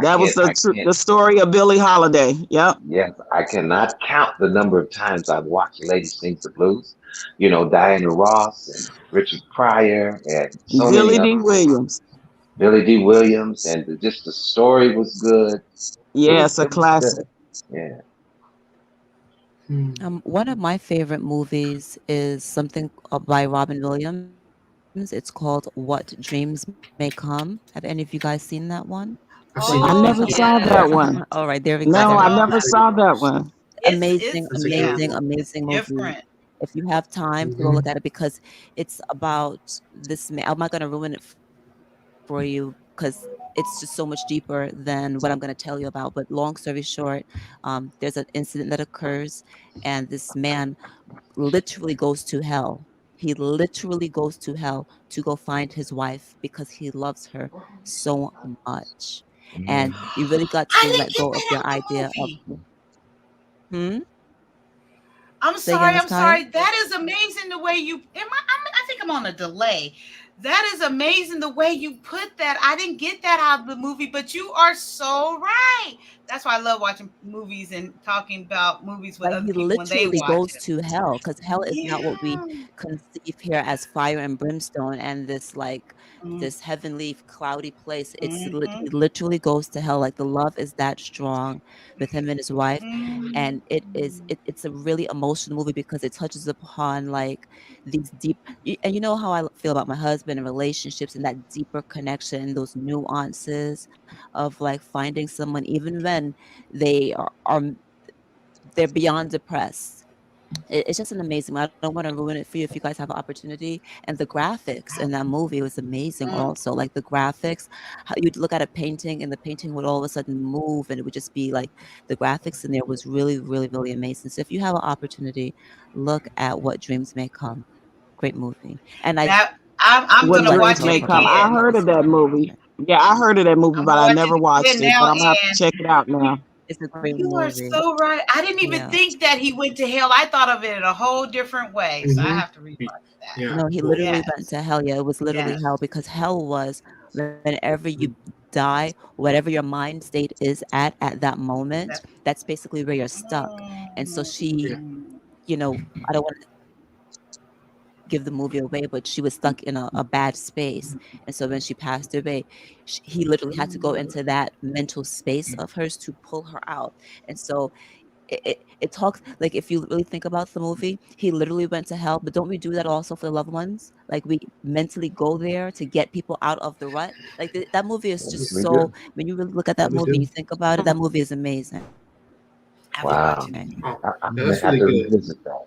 that was the story of Billie Holiday. Yep. Yes, I cannot count the number of times I've watched Lady Sings the Blues. You know, Diana Ross and Richard Pryor and so Billy many D. others. Williams. Billy D. Williams, and just the story was good. Yes, a classic. Yeah. One of my favorite movies is something by Robin Williams. It's called What Dreams May Come. Have any of you guys seen that one? I never saw that one. All right, there we go. No, I never saw that one. Amazing movie. Different. If you have time to go look at it, because it's about this man. I'm not going to ruin it for you because it's just so much deeper than what I'm going to tell you about. But long story short, there's an incident that occurs, and this man literally goes to hell. He literally goes to hell to go find his wife because he loves her so much. And you really got to let go of your idea of. I'm Say again, sorry. Miss I'm Kaya? sorry. That is amazing the way you. I think I'm on a delay. That is amazing the way you put that. I didn't get that out of the movie, but you are so right. That's why I love watching movies and talking about movies with Like other he people when they literally watch goes it. to hell because hell is not what we conceive here as fire and brimstone and this this heavenly cloudy place. He literally goes to hell. Like the love is that strong with him and his wife, and it's a really emotional movie because it touches upon like these deep. And you know how I feel about my husband and relationships and that deeper connection, those nuances of like finding someone even when they they're beyond depressed. It's just an amazing. I don't want to ruin it for you if you guys have an opportunity. And the graphics in that movie was amazing. Also, like the graphics, how you'd look at a painting and the painting would all of a sudden move, and it would just be like the graphics in there was really, really, really amazing. So if you have an opportunity, look at What Dreams May Come. Great movie. And I'm What gonna watch Dreams May it Come. I again. heard of that movie. Yeah, I heard of that movie, but I never watched it. But I'm gonna have to check it out now. It's a great You movie. are so right. I didn't even think that he went to hell. I thought of it in a whole different way. So I have to rewatch that. No, he literally went to hell. Yeah, it was literally hell because hell was whenever you die, whatever your mind state is at that moment, that's basically where you're stuck. And so she, I don't want to give the movie away, but she was stuck in a bad space. And so when she passed away, he literally had to go into that mental space of hers to pull her out. And so it talks like, if you really think about the movie, he literally went to hell, but don't we do that also for the loved ones? Like we mentally go there to get people out of the rut. Like that movie is just so, when you really look at that movie, you think about it, that movie is amazing. Wow. I'm gonna That's have really to good. revisit that.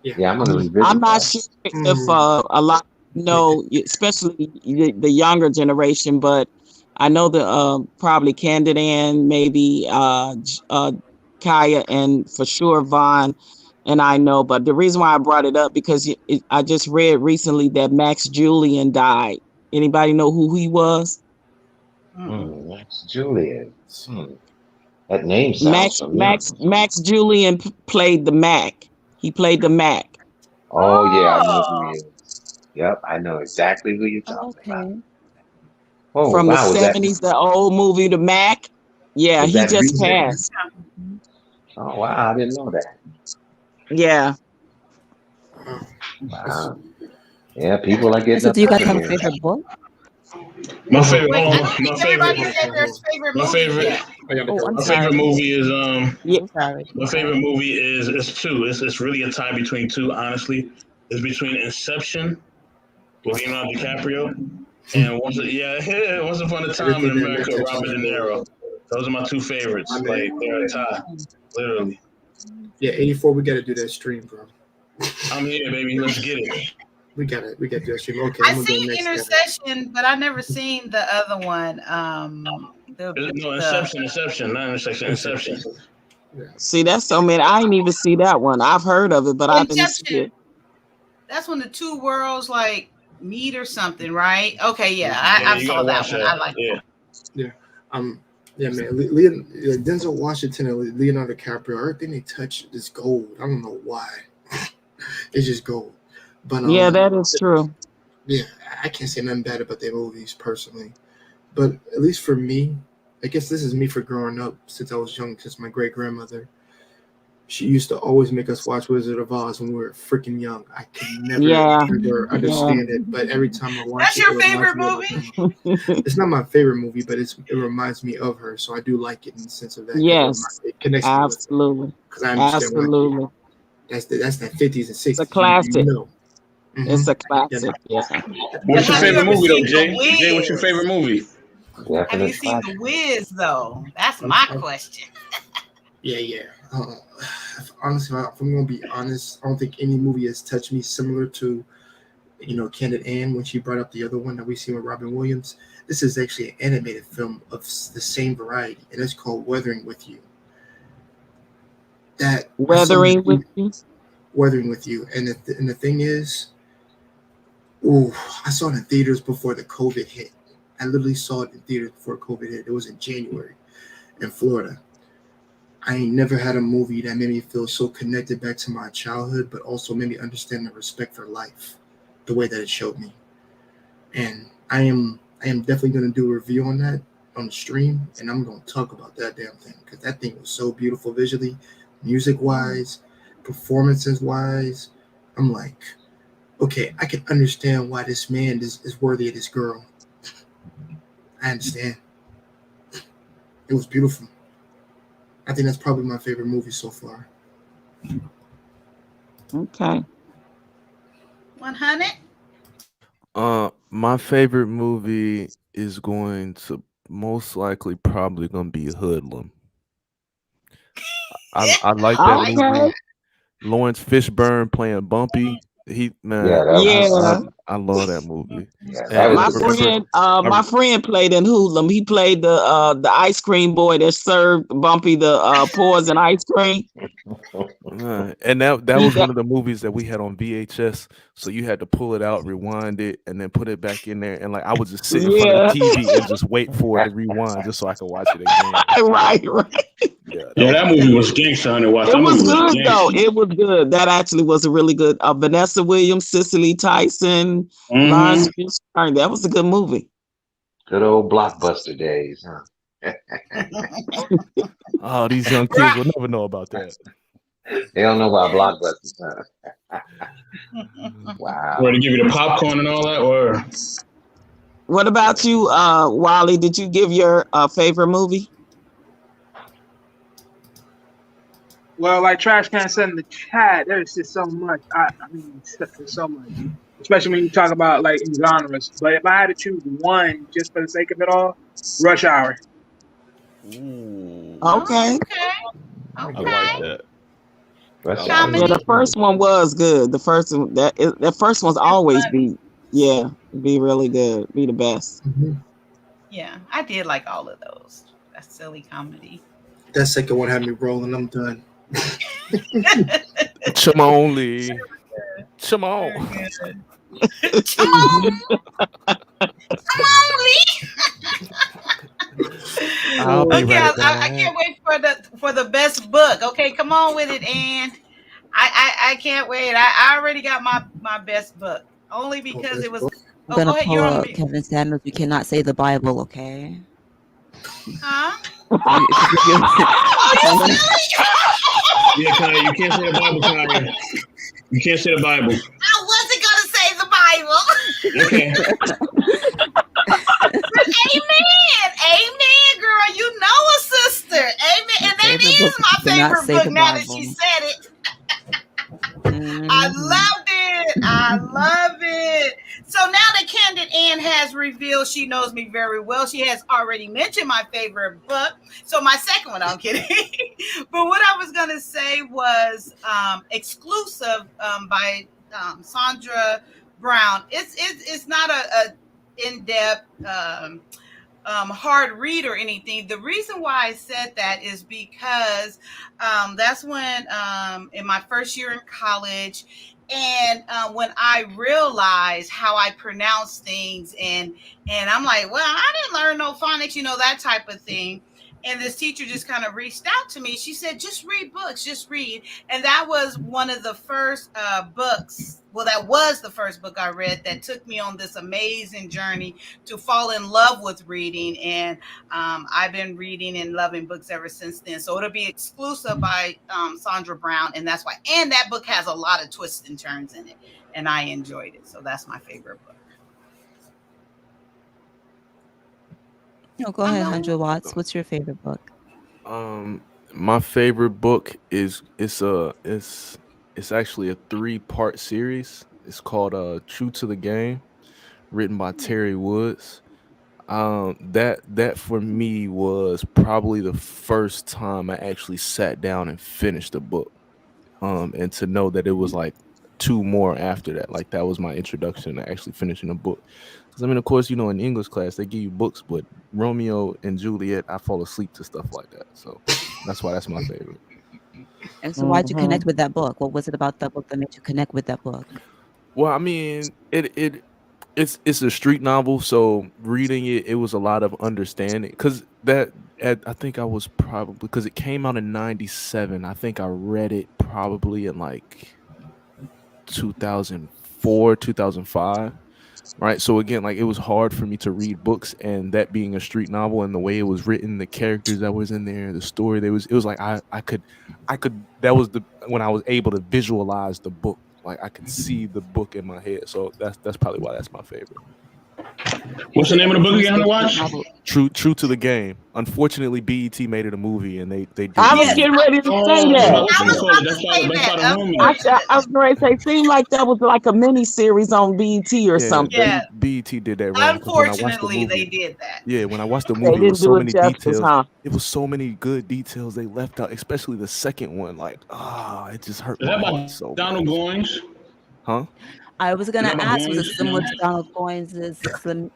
Yeah, Yeah, I'm gonna revisit I'm not that. sure if a lot know, especially the younger generation, but I know the probably Candid and maybe Kaya and for sure Vaughn and I know. But the reason why I brought it up because I just read recently that Max Julian died. Anybody know who he was? Max Julian. That name sounds familiar. Max Julian played the Mac. He played the Mac. Oh yeah, I know who he is. Yep, I know exactly who you're talking about. Okay. Oh From the wow, 70s, the old movie The Mac. Yeah, was he that just recent? passed. Oh wow, I didn't know that. Yeah. Wow. Yeah, people are getting So up do you guys out of have a here. favorite book? My favorite, Wait, I hold on. didn't think everybody said their favorite My movie favorite, yet. Oh, I'm my favorite sorry. movie is I'm sorry. my favorite movie is it's two. It's really a tie between two. Honestly, it's between Inception with Leonardo DiCaprio and Once Upon a Time in Everything that America, touches Robert De the Niro. Those are my two favorites. I mean, Like they're a tie, literally. yeah, 84. We got to do that stream, bro. I'm here, baby. Let's get it. We got to do that stream. Okay, I I'm gonna go seen next. Intercession, but I never seen the other one. Inception, not Intersection. Inception. See, that's so many. I didn't even see that one. I've heard of it, but I didn't see it. That's when the two worlds like meet or something, right? Okay, yeah, I saw that one. I like it. Yeah, yeah, man. Denzel Washington and Leonardo DiCaprio, everything they touch is gold. I don't know why. It's just gold. But yeah, that is true. Yeah, I can't say nothing bad about their movies personally. But at least for me, I guess this is me for growing up since I was young. Since my great grandmother, she used to always make us watch Wizard of Oz when we were freaking young. I can never understand it, but every time I watch That's it, your favorite movie? It's not my favorite movie, but it reminds me of her, so I do like it in the sense of that. Yes, it connects absolutely. Because I understand Absolutely. That's the 50s and 60s. It's a classic. You know. It's a classic. Yeah. What's your favorite movie, though, Jay? Jay, what's your favorite movie? Have you seen The Wiz, though? That's my question. Yeah. Honestly, if I'm gonna be honest, I don't think any movie has touched me similar to, Candid Anne when she brought up the other one that we see with Robin Williams. This is actually an animated film of the same variety, and it's called Weathering with You. Weathering with You, and the thing is, I saw it in theaters before the COVID hit. I literally saw it in theaters before COVID hit. It was in January in Florida. I ain't never had a movie that made me feel so connected back to my childhood, but also made me understand the respect for life, the way that it showed me. And I am definitely going to do a review on that on the stream, and I'm going to talk about that damn thing because that thing was so beautiful visually, music-wise, performances-wise. I'm like, okay, I can understand why this man is worthy of this girl. I understand. It was beautiful. I think that's probably my favorite movie so far. Okay. 100? My favorite movie is going to most likely probably gonna be Hoodlum. I like that movie. Lawrence Fishburne playing Bumpy. I love that movie. My friend played in Hoodlum. He played the ice cream boy that served Bumpy the poison ice cream. And that was one of the movies that we had on VHS. So you had to pull it out, rewind it, and then put it back in there. And like I would just sit in front of the TV and just wait for it to rewind just so I could watch it again. Right. Yeah, that movie was gangster. It was good though. It was good. That actually was a really good. Vanessa Williams, Cicely Tyson, Lawrence Fishburne. That was a good movie. Good old blockbuster days, huh? Oh, these young kids will never know about that. They don't know about blockbusters, huh? Wow. Where to give you the popcorn and all that, or? What about you, Wally? Did you give your favorite movie? Well, like Trash Can said in the chat, there's just so much. I mean, there's so much. Especially when you talk about like in genres. But if I had to choose one, just for the sake of it all, Rush Hour. Okay. I Okay. like that. That's Yeah, the first one was good. The first one that first one's always be be really good, be the best. Yeah, I did like all of those. That's silly comedy. That second one had me rolling. I'm done. Chamonly. Chamon. I'll be Okay, right back. I can't wait for the best book. Okay, come on with it, Ann. I can't wait. I already got my best book only because it was. I'm gonna go ahead. pull You're on up mute. Kevin Samuels. You cannot say the Bible, okay? Huh? Yeah, Kaya, you can't say the Bible, Kaya. You can't say the Bible. I wasn't gonna say the Bible. Okay. Amen, girl. You know a sister. Amen. And that is my favorite book now that she said it. I loved it. I love it. So now that Candid Ann has revealed she knows me very well, she has already mentioned my favorite book. So my second one, I'm kidding. But what I was going to say was Exclusive by Sandra Brown. It's not a in-depth hard read or anything. The reason why I said that is because that's when in my first year in college, and when I realized how I pronounce things, and I'm like, well, I didn't learn no phonics, that type of thing. And this teacher just kind of reached out to me. She said, just read books, just read. And that was one of the first books. Well, that was the first book I read that took me on this amazing journey to fall in love with reading. And I've been reading and loving books ever since then. So it'll be Exclusive by Sandra Brown. And that's why. And that book has a lot of twists and turns in it. And I enjoyed it. So that's my favorite book. No, go ahead, 100 Watts. What's your favorite book? My favorite book is it's actually a 3-part series. It's called True to the Game, written by Terry Woods. That for me was probably the first time I actually sat down and finished a book. And to know that it was like 2 more after that, like that was my introduction to actually finishing a book. Because I mean, of course, in English class they give you books, but Romeo and Juliet, I fall asleep to stuff like that. So that's why that's my favorite. And so why'd you connect with that book? What was it about that book that made you connect with that book? Well, I mean, it's a street novel, so reading it was a lot of understanding. Because I think I was probably, because it came out in '97. I think I read it probably in like 2004, 2005. Right. So again, like it was hard for me to read books, and that being a street novel and the way it was written, the characters that was in there, the story, it was like I could that was when I was able to visualize the book. Like I could see the book in my head. So that's probably why that's my favorite. What's the name of the book again to watch? True to the Game. Unfortunately, BET made it a movie, and they did. I was getting ready to say that. I was ready to say, seemed like that was like a mini series on BET or something. Yeah. BET did that wrong. Unfortunately, they did that. Yeah, when I watched the movie, there was so many details. It was so many good details they left out, especially the second one. Like, it just hurt my heart so much. Donald Goines? Huh? I was gonna ask, was it similar to Donald Goines' Slim,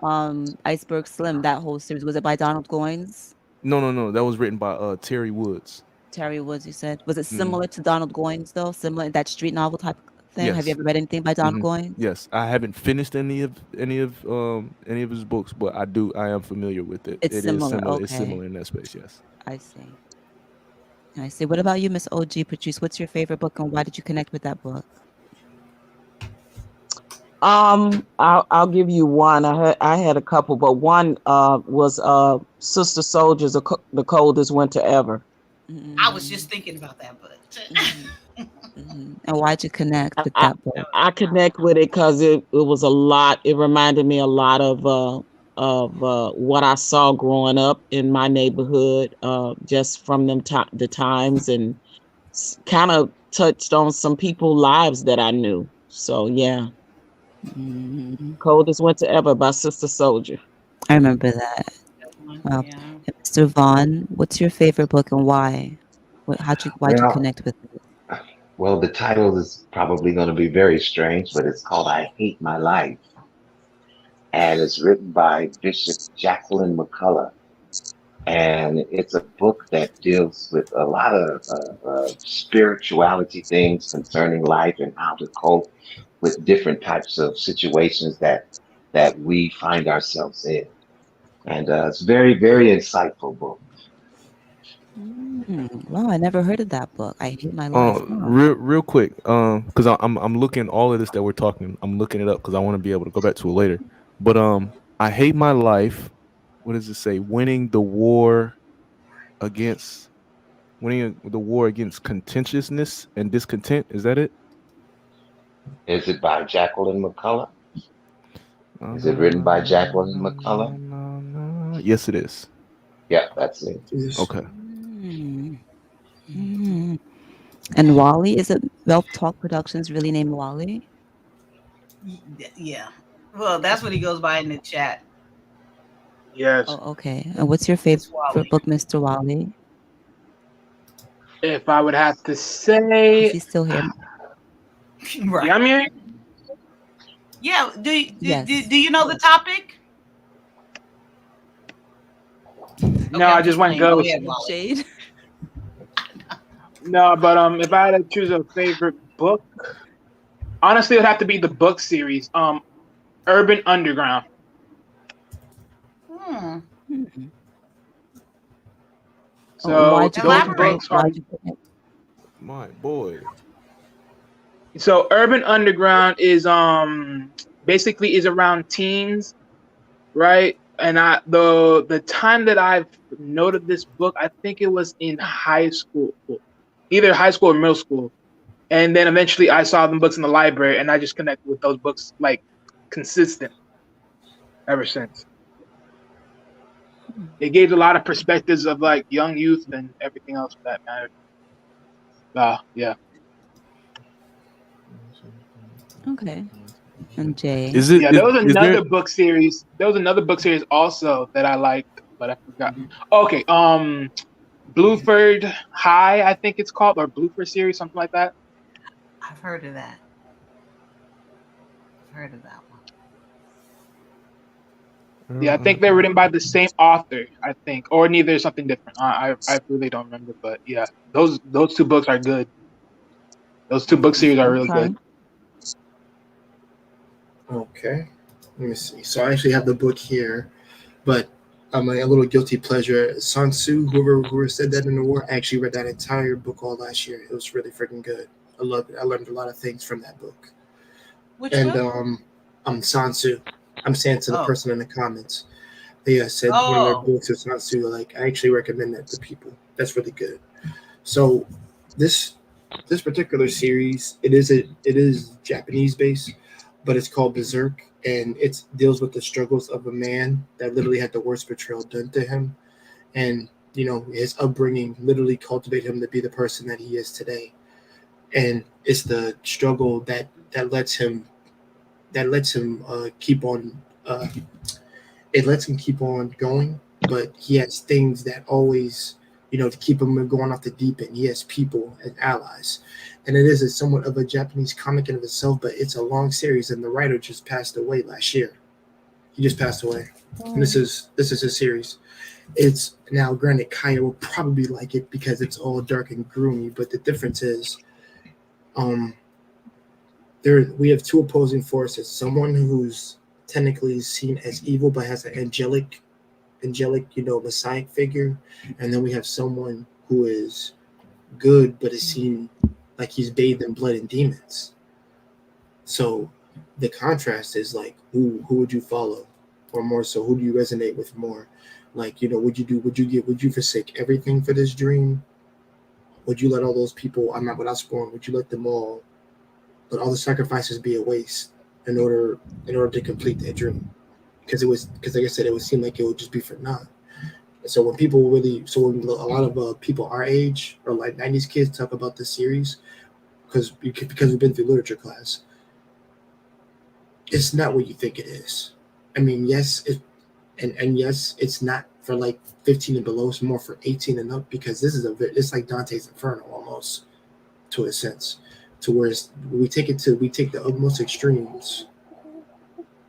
Iceberg Slim? That whole series, was it by Donald Goines? No. That was written by Terry Woods. Terry Woods, you said. Was it similar to Donald Goines though? Similar, that street novel type thing? Yes. Have you ever read anything by Donald Goines? Yes, I haven't finished any of his books, but I am familiar with it. It's similar. Okay. It's similar in that space. Yes. I see. What about you, Miss OG Patrice? What's your favorite book, and why did you connect with that book? I'll give you one. I had a couple, but one was Sister Soldiers, The Coldest Winter Ever. I was just thinking about that book. And why'd you connect with that book? I connect with it because it was a lot. It reminded me a lot of what I saw growing up in my neighborhood, just from the times, and kind of touched on some people's lives that I knew. So yeah. Coldest Winter Ever by Sister Soldier. I remember that. Well, Mr. Vaughn, what's your favorite book and why? Why'd you Well, connect with it? well, the title is probably going to be very strange, but it's called "I Hate My Life," and it's written by Bishop Jacqueline McCullough. And it's a book that deals with a lot of spirituality things concerning life and how to cope with different types of situations that we find ourselves in. And it's very, very insightful book. Wow, I never heard of that book. I Hate My Life. Huh. Real quick, because I'm looking all of this that we're talking. I'm looking it up because I want to be able to go back to it later. But I Hate My Life. What does it say? Winning the war against contentiousness and discontent. Is that it? Is it by Jacqueline McCullough? Is it written by Jacqueline McCullough? Yes, it is. Yeah, that's it. Okay. And Wally, is it Wealth Talk Productions really named Wally? Yeah. Well, that's what he goes by in the chat. Yes. Oh, okay. And what's your favorite book, Mr. Wally? If I would have to say, Is he still here? Right. Yeah, I'm here. Yeah. Do Yes. do you know the topic? No, I just went Go ghost. ahead, Wally. Shade. No, but if I had to choose a favorite book, honestly, it would have to be the book series, Urban Underground. So why'd you those pick it? books are. Why'd you pick it? My boy. So Urban Underground is basically is around teens, right? And the time that I've noted this book, I think it was in high school, either high school or middle school. And then eventually I saw them books in the library and I just connected with those books like consistent ever since. It gave a lot of perspectives of like young youth and everything else for that matter. Yeah. Okay. And Jay. There was another book series. There was another book series also that I liked, but I forgot. Okay, Blueford High, I think it's called, or Blueford series, something like that. I've heard of that. I've heard of that one. Yeah, I think they're written by the same author, I think, or neither, something different. I really don't remember, but yeah, those two books are good. Those two book series are really good. Okay, let me see. So I actually have the book here, but I'm a little guilty pleasure. Sun Tzu, whoever said that in the war, I actually read that entire book all last year. It was really freaking good. I loved it. I learned a lot of things from that book. Which and book? I'm Sun Tzu. I'm saying to the person in the comments. They said one of their books is Sun Tzu. Like, I actually recommend that to people. That's really good. So this particular series, it is Japanese based, but it's called Berserk, and it deals with the struggles of a man that literally had the worst betrayal done to him, and his upbringing literally cultivated him to be the person that he is today. And it's the struggle that lets him keep on. It lets him keep on going, but he has things that always, to keep him going off the deep end. He has people and allies, and it is somewhat of a Japanese comic in of itself, but it's a long series, and the writer just passed away last year. He just passed away, and this is his series. It's now, granted, Kaya will probably like it because it's all dark and gloomy, but the difference is, we have two opposing forces. Someone who's technically seen as evil but has an angelic, messiah figure, and then we have someone who is good but is seen like he's bathed in blood and demons. So the contrast is like, who would you follow, or more so, who do you resonate with more? Like, would you forsake everything for this dream? Would you let all those people, I'm not without spoiling, would you let all the sacrifices be a waste in order to complete that dream? Because like I said, it would seem like it would just be for naught. So when when a lot of people our age, or like 90s kids, talk about this series, because we've been through literature class, it's not what you think it is. I mean, yes, yes, it's not for like 15 and below. It's more for 18 and up, because this is it's like Dante's Inferno almost, to a sense, to where we take the utmost extremes.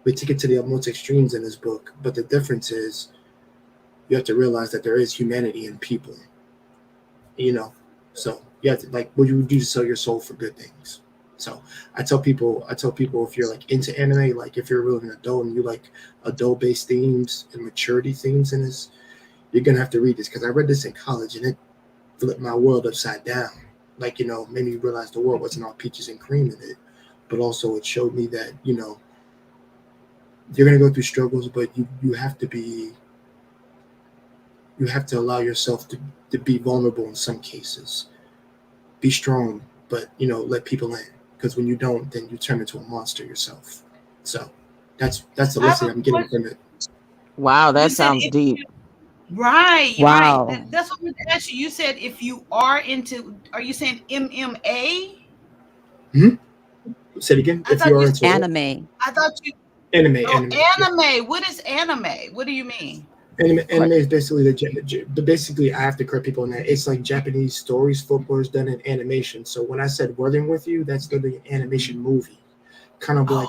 We take it to the utmost extremes in this book, but the difference is you have to realize that there is humanity in people, so you have to, like, what you would do to sell your soul for good things. So I tell people if you're like into anime, like if you're really an adult and you like adult-based themes and maturity themes in this, you're gonna have to read this, because I read this in college and it flipped my world upside down. Like, made me realize the world wasn't all peaches and cream in it, but also it showed me that, you're gonna go through struggles, but you have to allow yourself to be vulnerable in some cases. Be strong, but let people in. Because when you don't, then you turn into a monster yourself. So that's the lesson I'm getting from it. Wow, that sounds deep. Right. Wow. Right. That's what I'm going to ask you. You said if you are are you saying MMA? Say it again. If you are into anime. I thought you. Anime. Anime. Yeah. What is anime? What do you mean? Anime is basically basically, I have to correct people on that. It's like Japanese stories, folklore is done in animation. So when I said Whirling with You, that's literally an animation movie, kind of like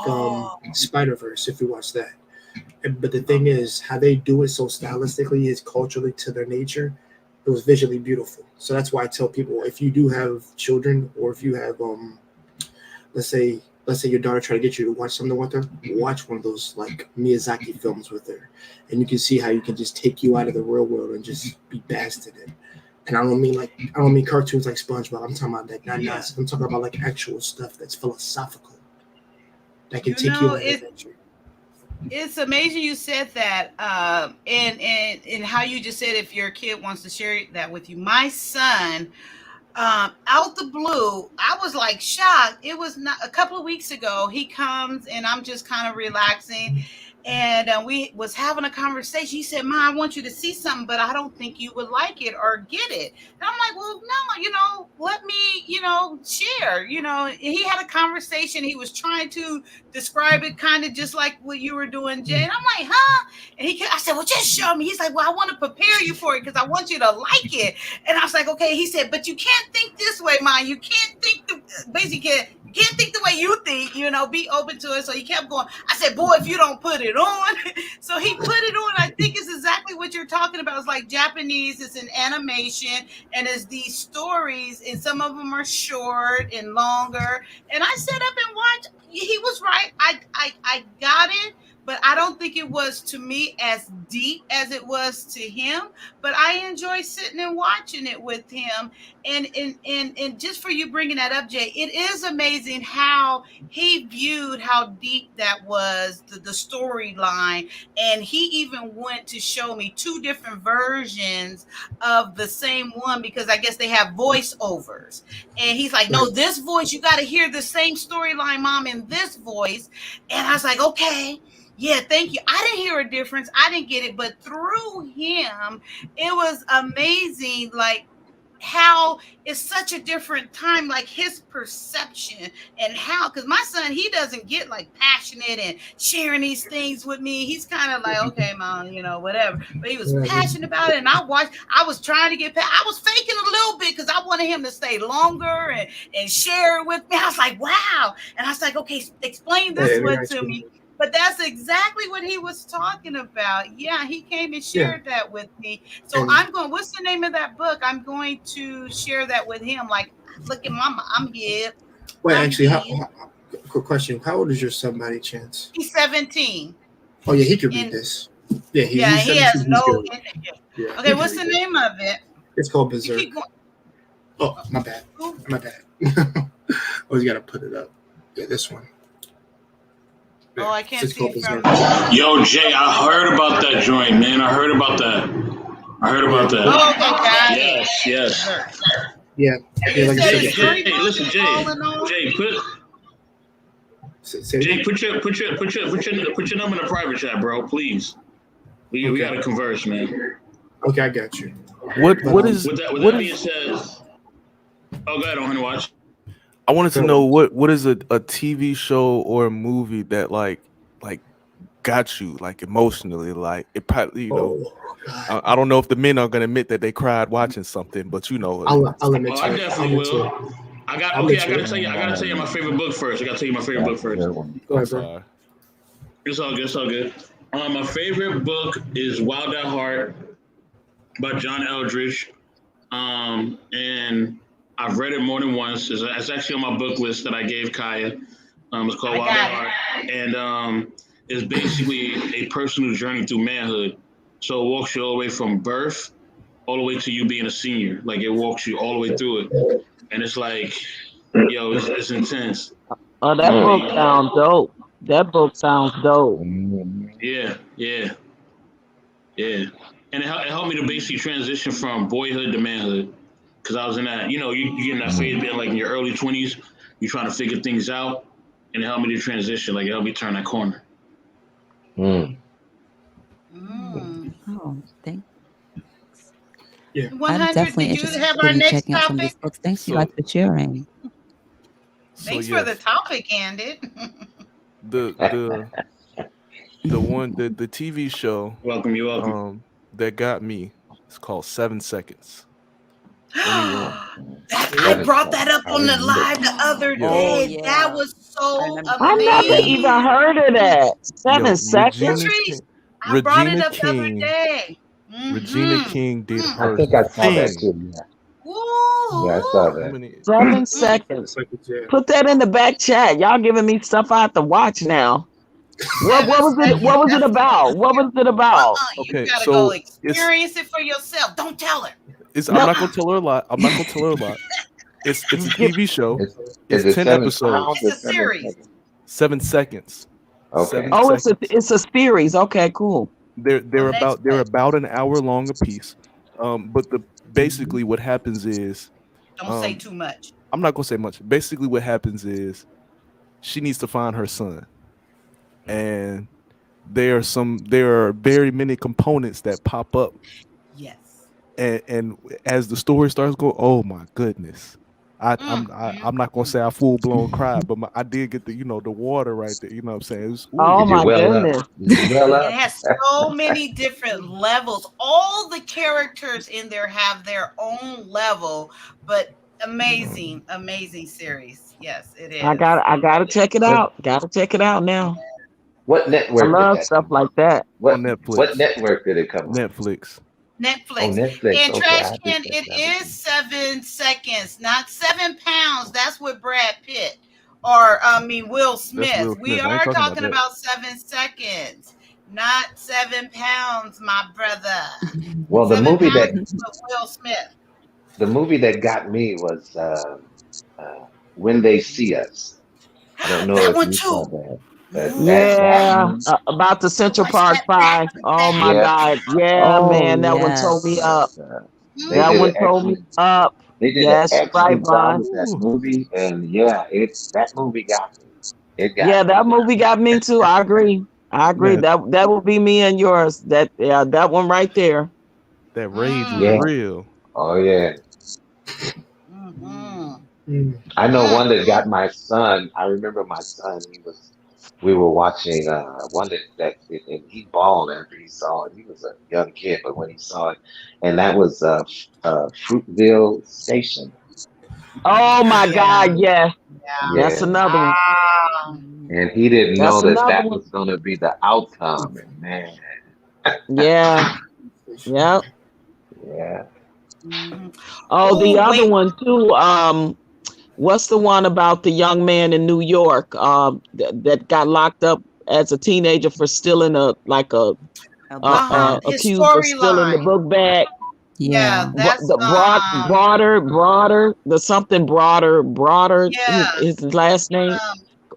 Spider-Verse, if you watch that. But the thing is, how they do it so stylistically is culturally to their nature. It was visually beautiful. So that's why I tell people, if you do have children, or if you have let's say your daughter try to get you to watch something with her, watch one of those like Miyazaki films with her, and you can see how you can just take you out of the real world and just be basked in it. And I don't mean cartoons like SpongeBob. I'm talking about that nonsense. I'm talking about like actual stuff that's philosophical, that can take you on an adventure. It's amazing you said that, and how you just said if your kid wants to share that with you. My son, out the blue, I was like shocked. It was not a couple of weeks ago. He comes and I'm just kind of relaxing, and we was having a conversation. He said, "Ma, I want you to see something, but I don't think you would like it or get it." And I'm like, "Well, no, let me, share." He had a conversation. He was trying to describe it kind of just like what you were doing, Jay. And I'm like, "Huh?" And I said, "Well, just show me." He's like, "Well, I want to prepare you for it because I want you to like it." And I was like, "Okay." He said, "But you can't think this way, Ma. You can't think you can't think the way you think, be open to it." So he kept going. I said, "Boy, if you don't put it on." So he put it on. I think it's exactly what you're talking about. It's like Japanese, it's an animation, and it's these stories, and some of them are short and longer. And I sat up and watched. He was right. I got it. But I don't think it was, to me, as deep as it was to him. But I enjoy sitting and watching it with him. And just for you bringing that up, Jay, it is amazing how he viewed how deep that was, the storyline. And he even went to show me 2 different versions of the same one, because I guess they have voiceovers. And he's like, "No, this voice, you got to hear the same storyline, Mom, in this voice." And I was like, "Okay. Yeah, thank you." I didn't hear a difference. I didn't get it. But through him, it was amazing, like how it's such a different time, like his perception and how, because my son, he doesn't get like passionate and sharing these things with me. He's kind of like, "Okay, Mom, whatever." But he was passionate about it. And I was trying to get I was faking a little bit because I wanted him to stay longer and share it with me. I was like, "Wow." And I was like, "Okay, explain this one to me." But that's exactly what he was talking about. Yeah, he came and shared that with me. So what's the name of that book? I'm going to share that with him. Like, "Look at Mama, I'm here." Wait, actually, quick question. How old is your son by any chance? He's 17. Oh, yeah, he could read this. Yeah, he has no interest. Yeah, okay, what's the name of it? It's called Berserk. Oh, my bad. Oh, you got to put it up. Yeah, this one. Oh, I can't see it from. Yo, Jay, I heard about that joint, man. I heard about that. Oh, okay, Yes. Yeah. Like Jay, listen, Jay, put your number in the private chat, bro, please. We gotta converse, man. Okay, I got you. What is? With that being said, go ahead, on watch. I wanted to know what is a TV show or a movie that like got you like emotionally. Like it probably, I don't know if the men are gonna admit that they cried watching something, but I'll admit to I it. definitely will. I gotta tell you my favorite book first. I gotta tell you my favorite book first. Go ahead, bro. It's all good. It's all good. My favorite book is Wild at Heart by John Eldridge. And I've read it more than once. It's actually on my book list that I gave Kaya. It's called Wild at Heart. And it's basically a personal journey through manhood. So it walks you all the way from birth all the way to you being a senior. Like it walks you all the way through it. And it's like, yo, it's intense. Oh, that book sounds dope. That book sounds dope. Yeah. And it helped me to basically transition from boyhood to manhood. Because I was in that, you get in that phase being like in your early 20s, you're trying to figure things out. And it helped me to transition. Like it helped me turn that corner. Oh, thank Yeah. I'm definitely interested in checking out some of these books. Thanks you guys for sharing. Thanks for the topic, Candid. The TV show. You're welcome. That got me. It's called 7 Seconds. I brought that up on the live the other day. That was so amazing. I never even heard of that. 7 seconds. I brought it up the other day. Regina King did her I think I saw that thing. too. Yeah, I saw that. 7 seconds. Put that in the back chat. Y'all giving me stuff I have to watch now. What was it? What was it about? What was it about? Okay, You gotta so go experience it for yourself. Don't tell her. I'm not gonna tell her a lot. It's a TV show. It's 10 episodes. It's a series. 7 seconds. Okay. Oh, it's a series. Okay, cool. They're about an hour long a piece. But basically what happens is Don't say too much. I'm not gonna say much. Basically what happens is she needs to find her son. And there are very many components that pop up. Yes. And as the story starts going, oh my goodness. I'm not gonna say I full blown cried, but I did get the the water right there. You know what I'm saying? Oh my goodness! It has so many different levels. All the characters in there have their own level, but amazing series. Yes, it is. I gotta check it out. Gotta check it out now. What network? I love stuff like that. What Netflix? What network did it come on? Netflix. Netflix. Netflix. And Okay, Trash I Can, think it that's is 7 seconds, not 7 pounds. That's with Brad Pitt. Or Will Smith. Will We Smith. I are ain't talking that. about 7 seconds, not 7 pounds, my brother. Well, the 7 movie pounds is with Will Smith. that got me was When They See Us. I don't know That if one you too. saw that. Yeah, about the Central Park 5. Oh my God. Yeah, man, that one tore me up. That one tore me up. They did Yes, an right, excellent job Vaughn. with that movie, and that movie got me. It got Yeah, me. that movie got me too. I agree. Yeah. That will be me and yours. That one right there. That rage was Yeah. real. Oh yeah. I know one that got my son. I remember my son. We were watching one that and he bawled after he saw it. He was a young kid, but when he saw it, and that was Fruitville Station. Oh my God, yes. That's Yeah. another one. And he didn't That's know another that one. was going to be the outcome. And man, Yeah. Yep. yeah. Oh, the Oh, other wait. one too. What's the one about the young man in New York that got locked up as a teenager for stealing accused His of stealing the storyline. book bag? Yeah, that's The broader, the something broader. Yeah. His last name.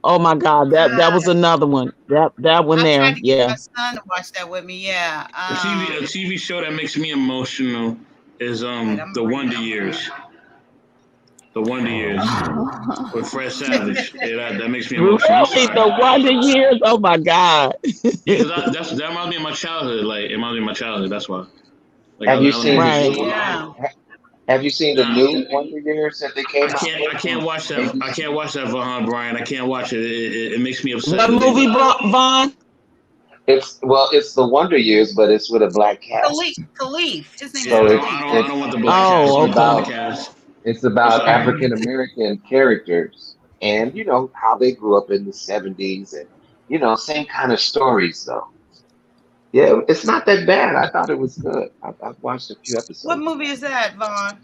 Oh my God, that was another one. That one I there. tried to get Yeah. my son to watch that with me. Yeah. A TV show that makes me emotional is The Wonder Years. The Wonder Years with Fred Savage. Yeah, that makes me emotional. I'm Really, sorry. the Wonder Years. Oh my God. Yeah, 'cause that reminds me of my childhood. Like it reminds me of my childhood. That's why. Like, Have you I seen Right. the new? Yeah. Have you seen the new Wonder Years that they came out? I can't watch that. I can't watch that, Brian. I can't watch it. It makes me upset. What movie, Vaughn? It's the Wonder Years, but it's with a black cast. Khalif. His name So is it's Khalif. I don't want the black cast. Oh, I want the okay. black cast. it's about Sorry. African American characters, and how they grew up in the 70s, and same kind of stories though. Yeah, it's not that bad. I thought it was good. I've watched a few episodes. What movie is that, Vaughn?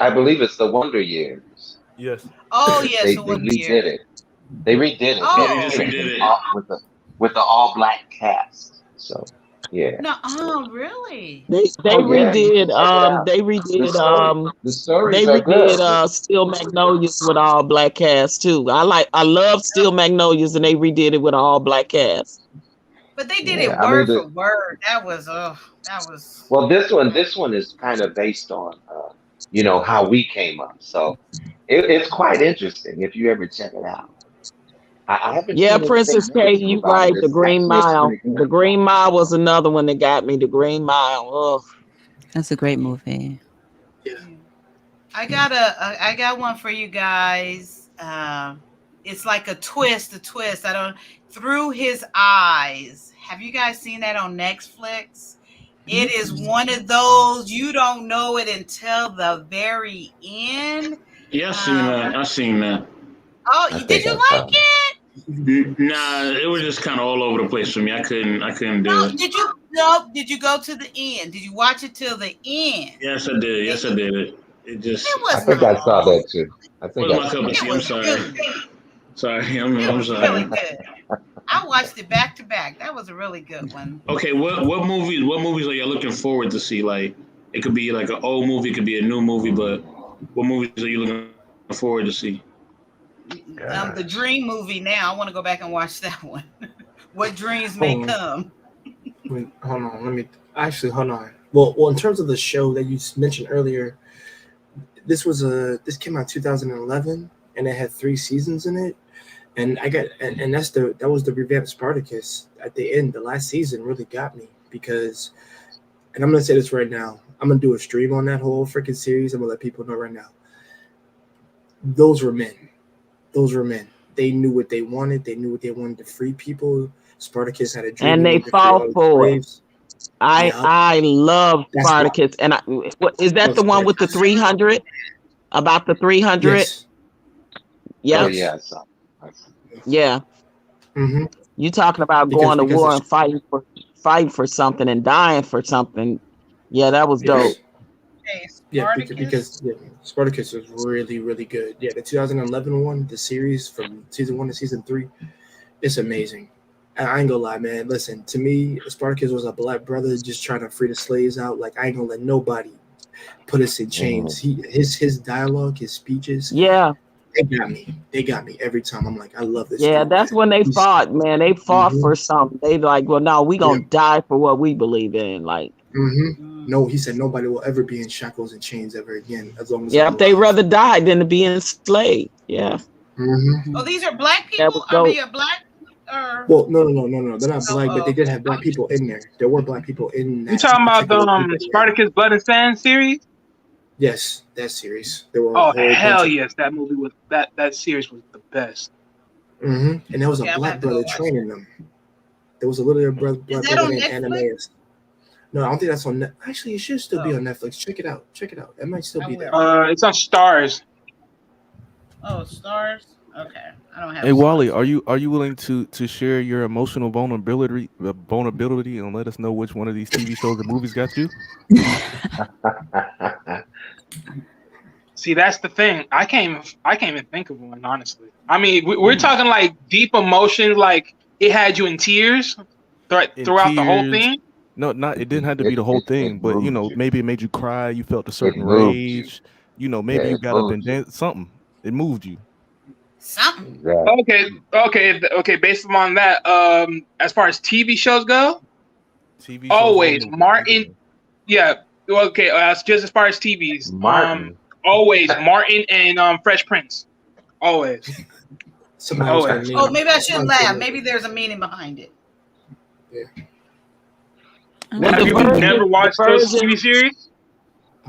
I believe it's the Wonder Years. Yes. Oh yes, They the Wonder redid Years. it. They redid it. Oh. Yeah, they just redid it. With the all black cast. So yeah. No, oh really? They Oh, yeah. redid Check it out. they The redid the stories they are good. redid Steel Magnolias with all black cast too. I love Steel Magnolias, and they redid it with all black cast. But they did Yeah, it I mean, word for word. That was Well, this one is kind of based on how we came up. So it's quite interesting if you ever check it out. I haven't Yeah, seen anything Princess K, negative you about right. it. The Green It's Mile. pretty good. The Green Mile was another one that got me. The Green Mile. Ugh. That's a great movie. I got one for you guys. It's like a twist. Through His Eyes. Have you guys seen that on Netflix? It is one of those you don't know it until the very end. Yeah, I've seen that. Oh, did you like it? Nah, it was just kind of all over the place for me. I couldn't do it. Did you go to the end? Did you watch it till the end? Yes, I did. It just. I think I saw that too. I think Wasn't I my saw cup of that. tea. I'm sorry. Sorry, I'm sorry. Really good. I watched it back to back. That was a really good one. Okay, what movies are you looking forward to see? Like, it could be like an old movie, it could be a new movie, but what movies are you looking forward to see? The Dream movie. Now I want to go back and watch that one. What dreams may come. Hold on. Hold on. Well, in terms of the show that you mentioned earlier, this came out 2011, and it had 3 seasons in it. And that was the revamped Spartacus at the end. The last season really got me because, and I'm gonna say this right now, I'm gonna do a stream on that whole freaking series. I'm gonna let people know right now. Those were men. They knew what they wanted. They knew what they wanted to free people. Spartacus had a dream, and they fought for it. I love Spartacus, and is that the one with the 300? About the 300? Yes. Yeah. Oh, yeah. Yeah. Mm-hmm. You talking about going to war and fighting for something and dying for something? Yeah, that was dope. Yeah, because Spartacus was really, really good. Yeah, the 2011 one, the series from season 1 to season 3, it's amazing. I ain't gonna lie, man. Listen, to me, Spartacus was a black brother just trying to free the slaves out. Like, I ain't gonna let nobody put us in chains. His dialogue, his speeches. Yeah. They got me every time. I'm like, I love this. Yeah, dude, that's man. when they fought, man. They fought for something. They like, well, no, we gonna die for what we believe in. Like, no, he said nobody will ever be in shackles and chains ever again, as long as if they rather die than to be enslaved. Yeah. Oh, these are black people. Are they a black? Well, no. They're not black, but they did have black people in there. There were black people in that. You talking about the Spartacus Blood and Sand series? Yes, that series. There were hell yes, that movie was that series was the best. And there was a black brother training them. There was a little brother named Ananias. No, I don't think that's on. Actually, it should still be on Netflix. Check it out. It might still be there. It's on Stars. Oh, Stars. Okay, I don't have. Hey Wally, are you willing to share your emotional vulnerability and let us know which one of these TV shows and movies got you? See, that's the thing. I can't even think of one, honestly. I mean, we're talking like deep emotions, like it had you in tears throughout the whole thing. No, it didn't have to be the whole thing, but maybe it made you cry. You felt a certain rage. Maybe you got up and danced. Something. It moved you. Something. Okay. Based on that, as far as TV shows go, always Martin. Yeah. Okay. Just as far as TVs, always Martin and Fresh Prince. Always. Always. Oh, maybe I shouldn't laugh. Maybe there's a meaning behind it. Yeah. Have you never watched those TV series?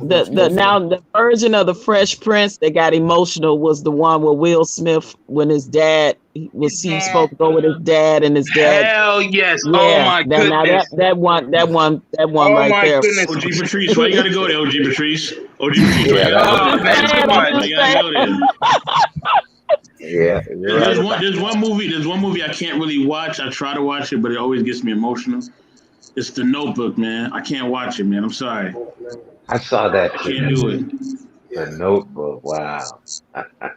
The version of the Fresh Prince that got emotional was the one with Will Smith when he supposed to go with his dad and his dad. Hell yes! Yeah, Oh my goodness! That one Oh right my there. goodness! OG Patrice, why you gotta go there, OG Patrice? OG Patrice, why you Yeah, gotta go there? You gotta go there. Yeah, you're right. There's one movie I can't really watch. I try to watch it, but it always gets me emotional. It's The Notebook, man. I can't watch it, man. I'm sorry. I saw that. I can't do it. The Notebook. Wow.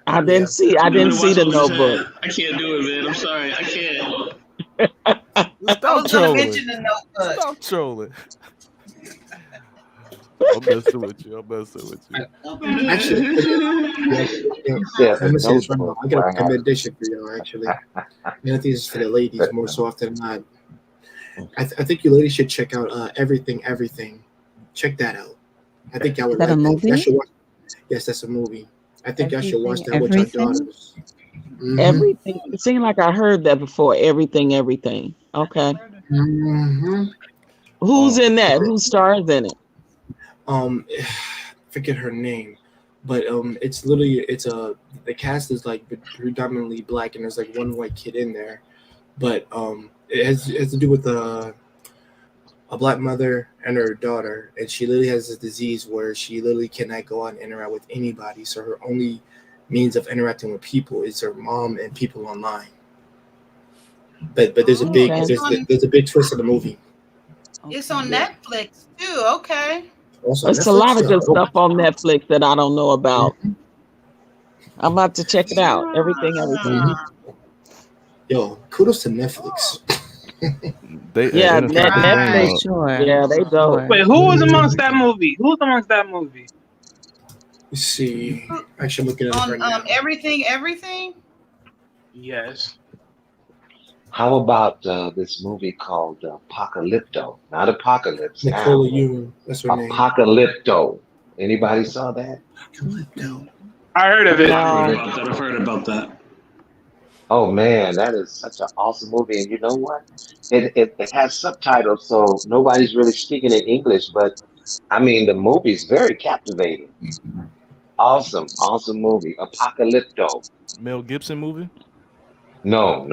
I didn't see The Notebook. I can't do it, man. I'm sorry. I can't. Stop trolling. Stop trolling. I'm messing with you. Actually, I'm gonna say this right now. I got a recommendation for y'all. Actually, I think this is for the ladies more so often than not. I think you ladies should check out Everything. Check that out. I think y'all would like that. Y'all should watch. Yes, that's a movie. I think y'all should watch that with your daughters. Mm-hmm. Everything. It seemed like I heard that before. Everything. Okay. Mm-hmm. Who's in that? Who stars in it? Forget her name, but it's literally the cast is like predominantly black and there's like one white kid in there, but it has to do with a black mother and her daughter, and she literally has a disease where she literally cannot go out and interact with anybody. So her only means of interacting with people is her mom and people online. But there's a big there's a big twist in the movie. It's on Netflix too. Okay. Also, There's a lot of good stuff on Netflix that I don't know about. I'm about to check it out. Everything. Yo, kudos to Netflix. Netflix. Sure. Yeah, they go. Wait, who was amongst that movie? Let's see. Actually, looking at it right now. Everything. Yes. How about this movie called Apocalypto? Not Apocalypse. Nicola Yoon. That's her name. Apocalypto. Anybody saw that? Apocalypto. I heard of it. I've heard about that. Oh man, that is such an awesome movie. And you know what? It has subtitles, so nobody's really speaking in English, but I mean the movie's very captivating. Awesome movie. Apocalypto. Mel Gibson movie? No.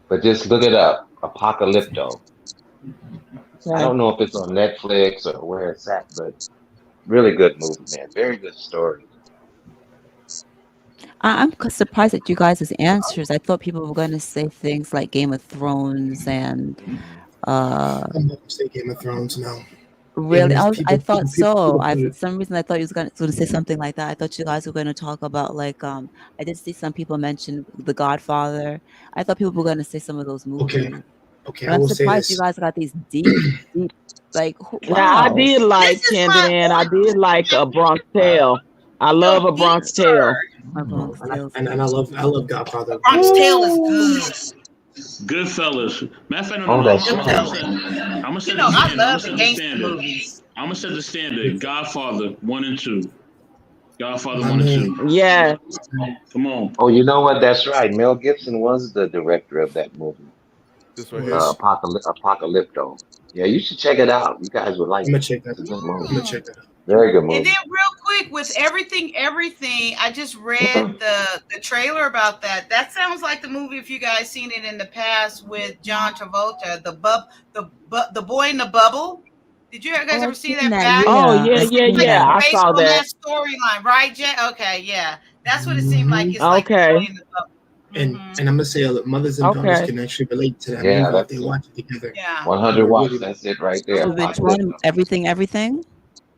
But just look it up. Apocalypto. Okay. I don't know if it's on Netflix or where it's at, but really good movie, man. Very good story. I'm surprised at you guys' answers. I thought people were going to say things like Game of Thrones and. I'm not gonna say Game of Thrones now. Really, I thought so. For some reason, I thought you was going to say something like that. I thought you guys were going to talk about like I did see some people mention The Godfather. I thought people were going to say some of those movies. Okay. But I'm surprised you guys got these deep, like. Now I did like Candyman. I did like A Bronx Tale. I love A Bronx Tale. And I love Godfather. Bronx Tale is good. Goodfellas. Matter of fact, I'm gonna set I love the gangster movies. I'm gonna set the standard. Godfather 1 and 2. Godfather 1 and 2. Yeah. Come on. Oh, you know what? That's right. Mel Gibson was the director of that movie. This right here. Apocalypto. Yeah, you should check it out. You guys would like it. I'm gonna check that out. Very good movie. And then real quick with everything, I just read the trailer about that. That sounds like the movie, if you guys seen it in the past with John Travolta, the boy in the bubble. Did you guys ever see that back? Oh yeah. I saw that storyline, right, Jen? Okay, yeah. That's what it seemed like. It's okay. Like the boy in the bubble. And I'm gonna say mothers and daughters can actually relate to that movie if they watch it together. Yeah. 100 watts. That's it right there. Which one? Everything.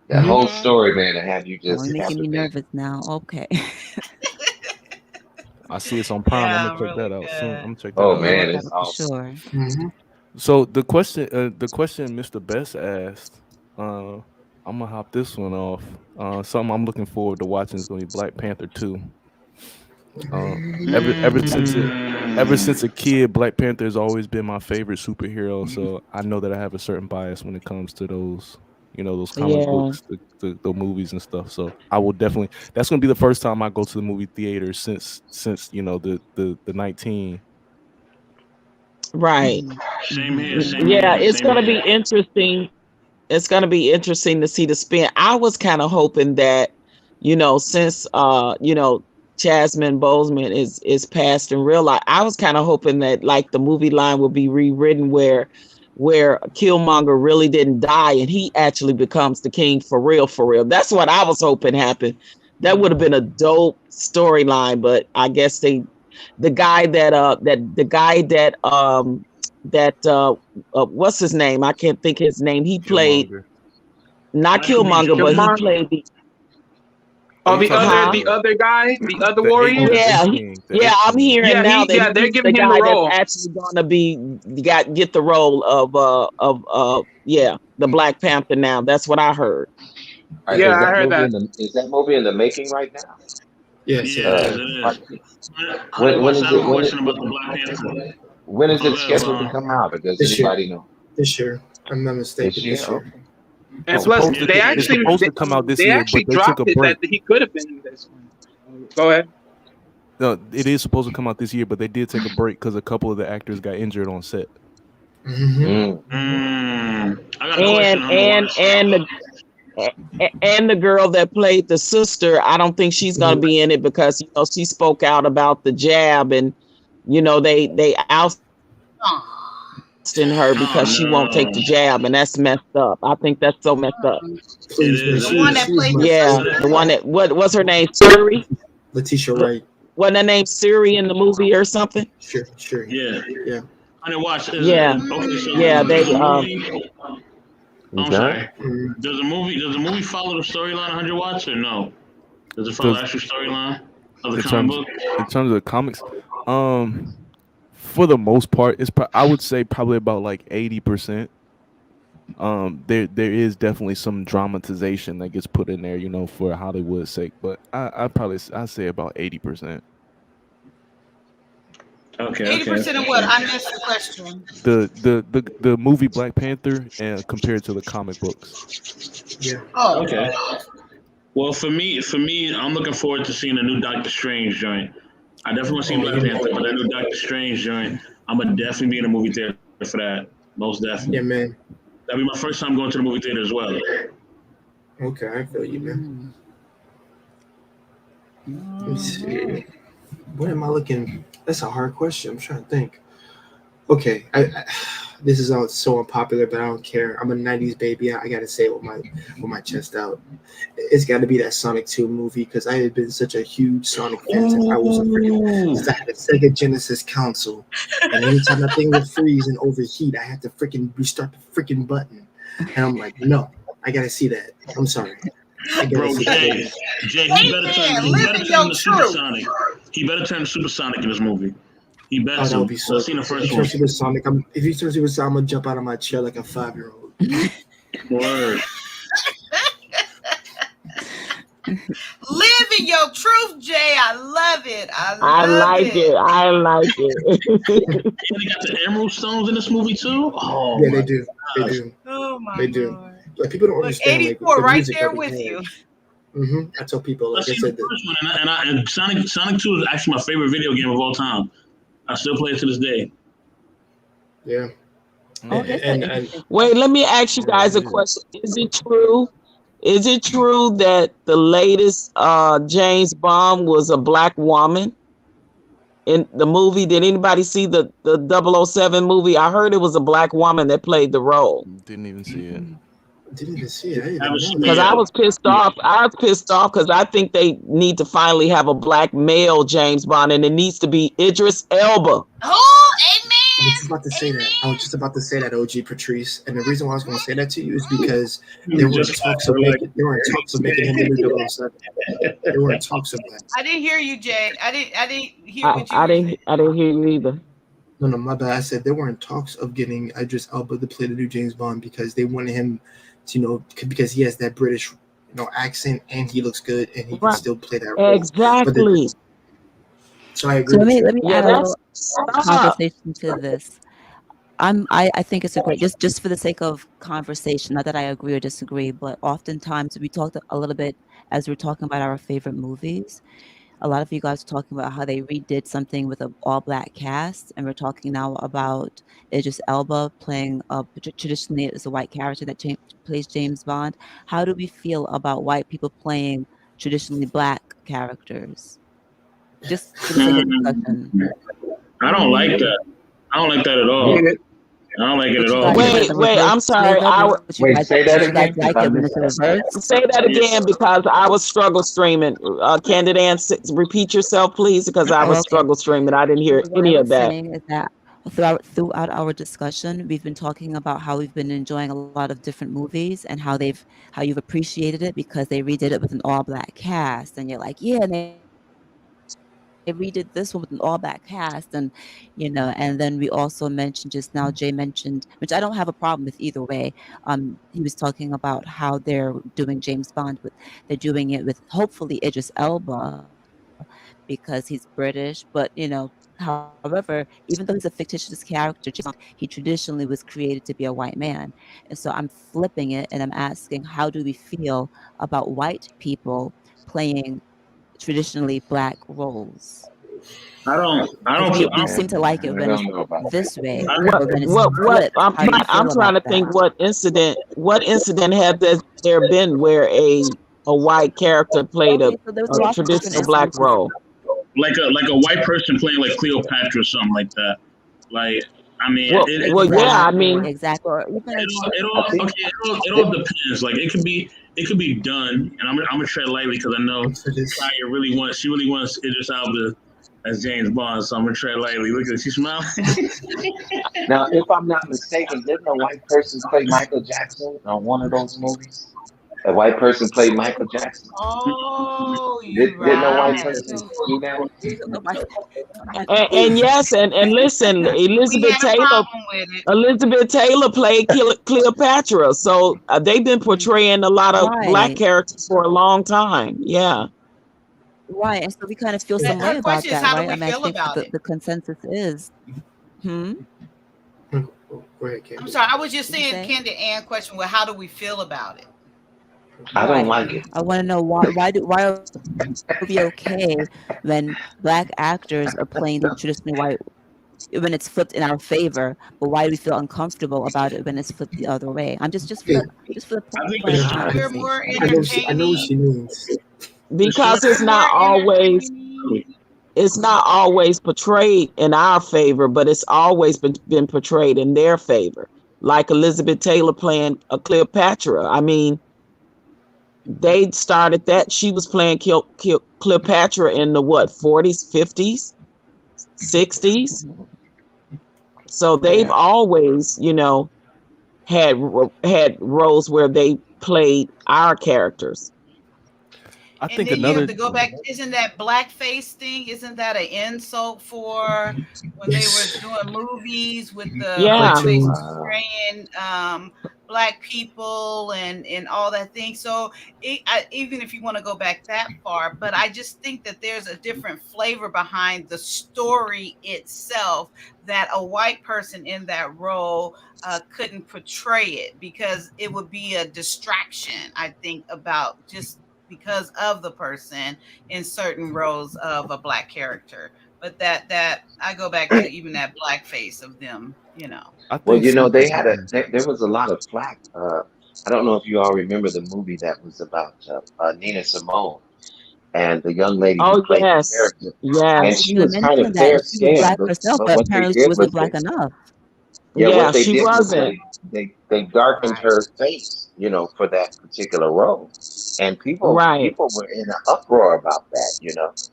That whole story, man, to have you just making me nervous now. Okay. I see it's on Prime. I'm gonna check that out soon. I'm gonna check that out. Oh man, it's awesome. Sure. Mm-hmm. So the question Mr. Best asked, I'm gonna hop this one off. Something I'm looking forward to watching is gonna be Black Panther 2. Ever since a kid, Black Panther has always been my favorite superhero. So I know that I have a certain bias when it comes to those, those comic books, the movies and stuff. So I will definitely. That's gonna be the first time I go to the movie theater since the 19. Right. Same here. Yeah, it's gonna be interesting. it's gonna be interesting to see the spin. I was kind of hoping that, since Jasmine Boseman is passed in real life, I was kind of hoping that like the movie line would be rewritten where Killmonger really didn't die and he actually becomes the king for real, for real. That's what I was hoping happened. That would have been a dope storyline, but I guess the guy that what's his name? I can't think his name. He played not Killmonger, but he played the other guy, the other warrior. Yeah, I'm hearing now that they're he's giving the him guy the role. that's actually gonna get the role of the Black Panther now. That's what I heard. Right, Yeah, I heard that. Is that movie in the making right now? Yes. Yeah, When is it? Question about the Black Panther. When is it scheduled to come out? Or does anybody know? This year. I'm not mistaken. This year. And It's plus, supposed to- they it's actually supposed to come out this they year, actually but they took dropped a it break. that he could have been in this one. Go ahead. No, it is supposed to come out this year, but they did take a break because a couple of the actors got injured on set. I got a question. And the girl that played the sister, I don't think she's gonna be in it because she spoke out about the jab, and they ousted her because she won't take the jab, and that's messed up. I think that's so messed up. The one that played The one that what's her name? Suri? Letitia Wright. Wasn't her name Suri in the movie or something? Sure. Yeah. I didn't watch. Yeah. Okay, so Yeah, they I'm sorry. Does the movie follow the storyline 100 watts or no? Does it follow the actual storyline of the comic book? In terms of the comics, for the most part, I would say probably about like 80%. There is definitely some dramatization that gets put in there, for Hollywood's sake, but I'd say about 80%. Okay. 80% of what? I missed the question. The movie Black Panther and compared to the comic books. Yeah. Oh. Okay. Well, for me, I'm looking forward to seeing a new Doctor Strange joint. I definitely want to see Black Panther, but that new Doctor Strange joint, I'm gonna definitely be in a movie theater for that. Most definitely. Yeah, man. That'll be my first time going to the movie theater as well. Okay, I feel you, man. Let me see. What am I looking? That's a hard question. I'm trying to think. Okay, I this is so unpopular, but I don't care. I'm a '90s baby. I gotta say it with my chest out. It's got to be that Sonic 2 movie because I had been such a huge Sonic fan since I was since I had a Sega Genesis console, and anytime that thing would freeze and overheat, I had to freaking restart the freaking button, and I'm like, no, I gotta see that. I'm sorry. Bro, Jay, he better turn to Supersonic. He better turn to Supersonic in this movie. He better. That would be so. I've seen the first one. If he turns Supersonic, I'm gonna jump out of my chair like a 5-year-old. Word. Living your truth, Jay. I love it. I like it. I like it. They got the Emerald Stones in this movie too. Oh, yeah, they do. They do. Oh my They do. Like people don't understand. 84 the right music there that we with have. you. I tell people, like I I've seen said, the first one, and Sonic 2 is actually my favorite video game of all time. I still play it to this day. Yeah. And wait, let me ask you guys a question. Is it true that the latest James Bond was a black woman in the movie? Did anybody see the 007 movie? I heard it was a black woman that played the role. Didn't even see it. Didn't even see it. Because I was pissed off. I was pissed off because I think they need to finally have a black male James Bond, and it needs to be Idris Elba. Oh, amen. I was just about to say that. I was just about to say that, OG Patrice. And the reason why I was going to say that to you is because there were talks of making him the new 007. There were talks of that. I didn't hear you, Jay. I didn't hear what you I didn't hear you either. No, my bad. I said there weren't talks of getting Idris Elba to play the new James Bond because they wanted him to, because he has that British, accent and he looks good and he can still play that role. Exactly. So I agree. So let me add a little conversation to this. I think it's a great, just for the sake of conversation, not that I agree or disagree, but oftentimes we talked a little bit as we're talking about our favorite movies. a lot of you guys are talking about how they redid something with an all-black cast, and we're talking now about Idris Elba playing traditionally as a white character that plays James Bond. How do we feel about white people playing traditionally black characters? Just for the sake of discussion. I don't like that. I don't like that at all. I don't like it at all. Wait, I'm sorry. Say that again. Say that again because I was struggle streaming. Candid Ann, repeat yourself, please, because I was struggle streaming. I didn't hear any of that. Is that throughout our discussion, we've been talking about how we've been enjoying a lot of different movies and how you've appreciated it because they redid it with an all-black cast, and you're like, yeah, they redid this one with an all-black cast, and and then we also mentioned just now, Jay mentioned, which I don't have a problem with either way. He was talking about how they're doing James Bond, they're doing it with hopefully Idris Elba because he's British, but however, even though he's a fictitious character, he traditionally was created to be a white man. And so I'm flipping it and I'm asking, how do we feel about white people playing traditionally black roles? I don't. You seem to like it when it's this way. I'm trying to think what incident had there been where a white character played a traditional black role. Like a white person playing like Cleopatra or something like that. Like, I mean, exactly. It all depends. Like, it could be done, and I'm gonna tread lightly because I know Kaya really wants Idris Elba as James Bond, so I'm gonna tread lightly. Look at her, she's smiling. Now, if I'm not mistaken, didn't a white person play Michael Jackson on one of those movies? A white person played Michael Jackson. Oh, didn't a white person do that? And yes, and listen, Elizabeth Taylor played Cleopatra, so they've been portraying a lot of black characters for a long time. Yeah. Right, and so we kind of feel some way about that, right? I mean, I think the consensus is, Go ahead, Candy. I'm sorry, I was just saying, Candy Ann question. Well, how do we feel about it? I don't like it. I want to know why are we okay when black actors are playing the traditionally white when it's flipped in our favor, but why do we feel uncomfortable about it when it's flipped the other way? I'm just for the point. We're more entertaining. I know what she means. Because it's not always portrayed in our favor, but it's always been portrayed in their favor. Like Elizabeth Taylor playing a Cleopatra. I mean, they started that. She was playing Cleopatra in the 40s, 50s, 60s. So they've always, had roles where they played our characters. I think then you have to go back. Isn't that blackface thing? Isn't that an insult for when they were doing movies with the blackface portraying black people and all that thing? So even if you want to go back that far, but I just think that there's a different flavor behind the story itself that a white person in that role couldn't portray it, because it would be a distraction, I think, about just because of the person in certain roles of a black character. But that I go back to even that blackface of them, Well, they had there was a lot of flack. I don't know if you all remember the movie that was about Nina Simone and the young lady who played the character. Yes. And she was kind of fair skinned. Black herself, but apparently she wasn't black enough. What they she did wasn't. They darkened her face, for that particular role, and people were in an uproar about that,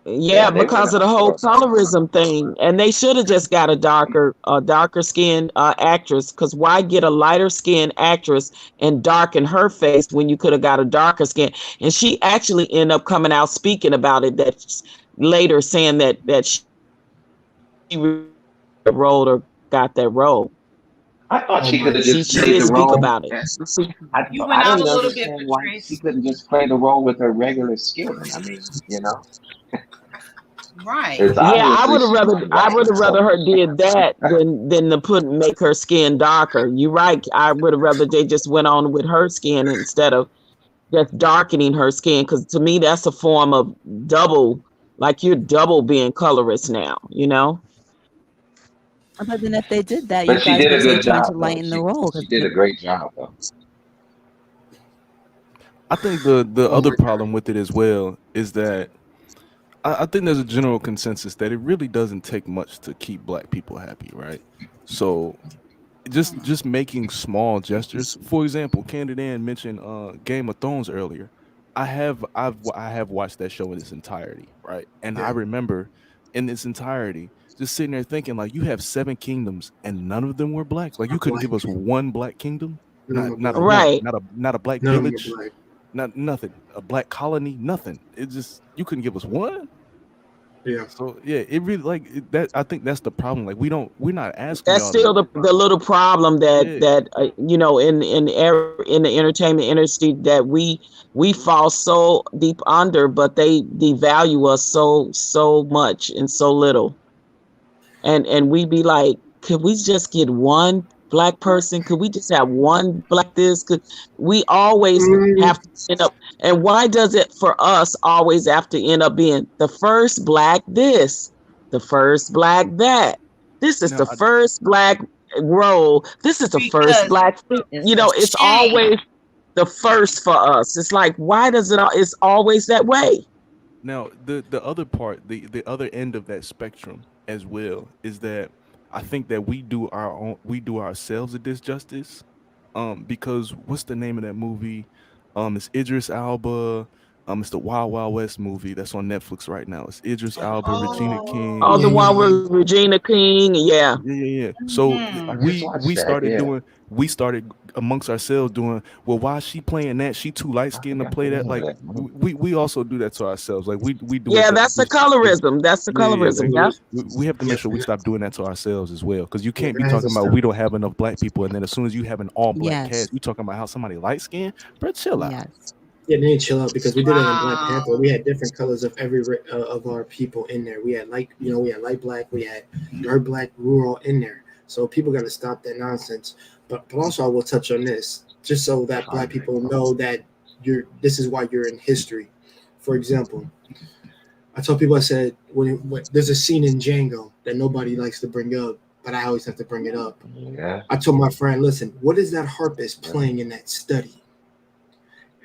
Yeah, because of the whole colorism thing, and they should have just got a darker skinned actress. Because why get a lighter skinned actress and darken her face when you could have got a darker skin? And she actually ended up coming out speaking about it later, saying that she rolled or got that role. I thought she could have just she played did the speak role. about it. You went out a little bit, why Patrice. she couldn't just play the role with her regular skin. I mean, Right. It's Yeah, I obviously would have rather her did that than to make her skin darker. You're right. I would have rather they just went on with her skin instead of just darkening her skin. Because to me, that's a form of double, like you're double being colorist now, you know? But then if they did that, you But she guys did would a say good trying job, to though. lighten the role. She did a great job, though. I think the other problem with it as well is that I think there's a general consensus that it really doesn't take much to keep black people happy, right? So just making small gestures. For example, Candid Ann mentioned Game of Thrones earlier. I have watched that show in its entirety, right? And I remember in its entirety just sitting there thinking, like, you have 7 kingdoms and none of them were black. Like, you couldn't give us one black kingdom, not a one, Right. not a black None of them village, are black. nothing, a black colony, nothing. It just, you couldn't give us one. Yeah. So yeah, it really, like, that. I think that's the problem. Like, we're not asking That's y'all still to, the little problem that Yeah. you know, in the entertainment industry, that we fall so deep under, but they devalue us so much and so little. And we be like, could we just get one black person? Could we just have one black this? Could we always have to end up? And why does it for us always have to end up being the first black this, the first black that? This is No, the first black role. This is the first black. You know, it's always the first for us. It's like, why does it? It's always that way. Now, the other part, the other end of that spectrum as well, is that I think that we do ourselves a disjustice, because what's the name of that movie? It's Idris Elba. It's the Wild Wild West movie that's on Netflix right now. It's Idris Elba, Regina King. Oh, the one with Regina King, yeah. Yeah. So Mm-hmm. we started amongst ourselves doing, well, why is she playing that? She too light skinned to play that. Like, we also do that to ourselves. Like, we do. Yeah, that's the colorism. That's the colorism. Yeah. We have to make sure we stop doing that to ourselves as well, because you can't be talking about we don't have enough black people, and then as soon as you have an all black cast, you talking about how somebody light skinned. Bro, chill out. Yeah, they need to chill out, because we did it in Black Panther. We had different colors of every of our people in there. We had light black, we had dark black, we were all in there. So people got to stop that nonsense. But also, I will touch on this just so that black people know that this is why you're in history. For example, I told people, I said, when there's a scene in Django that nobody likes to bring up, but I always have to bring it up. Yeah. I told my friend, listen, what is that harpist playing in that study?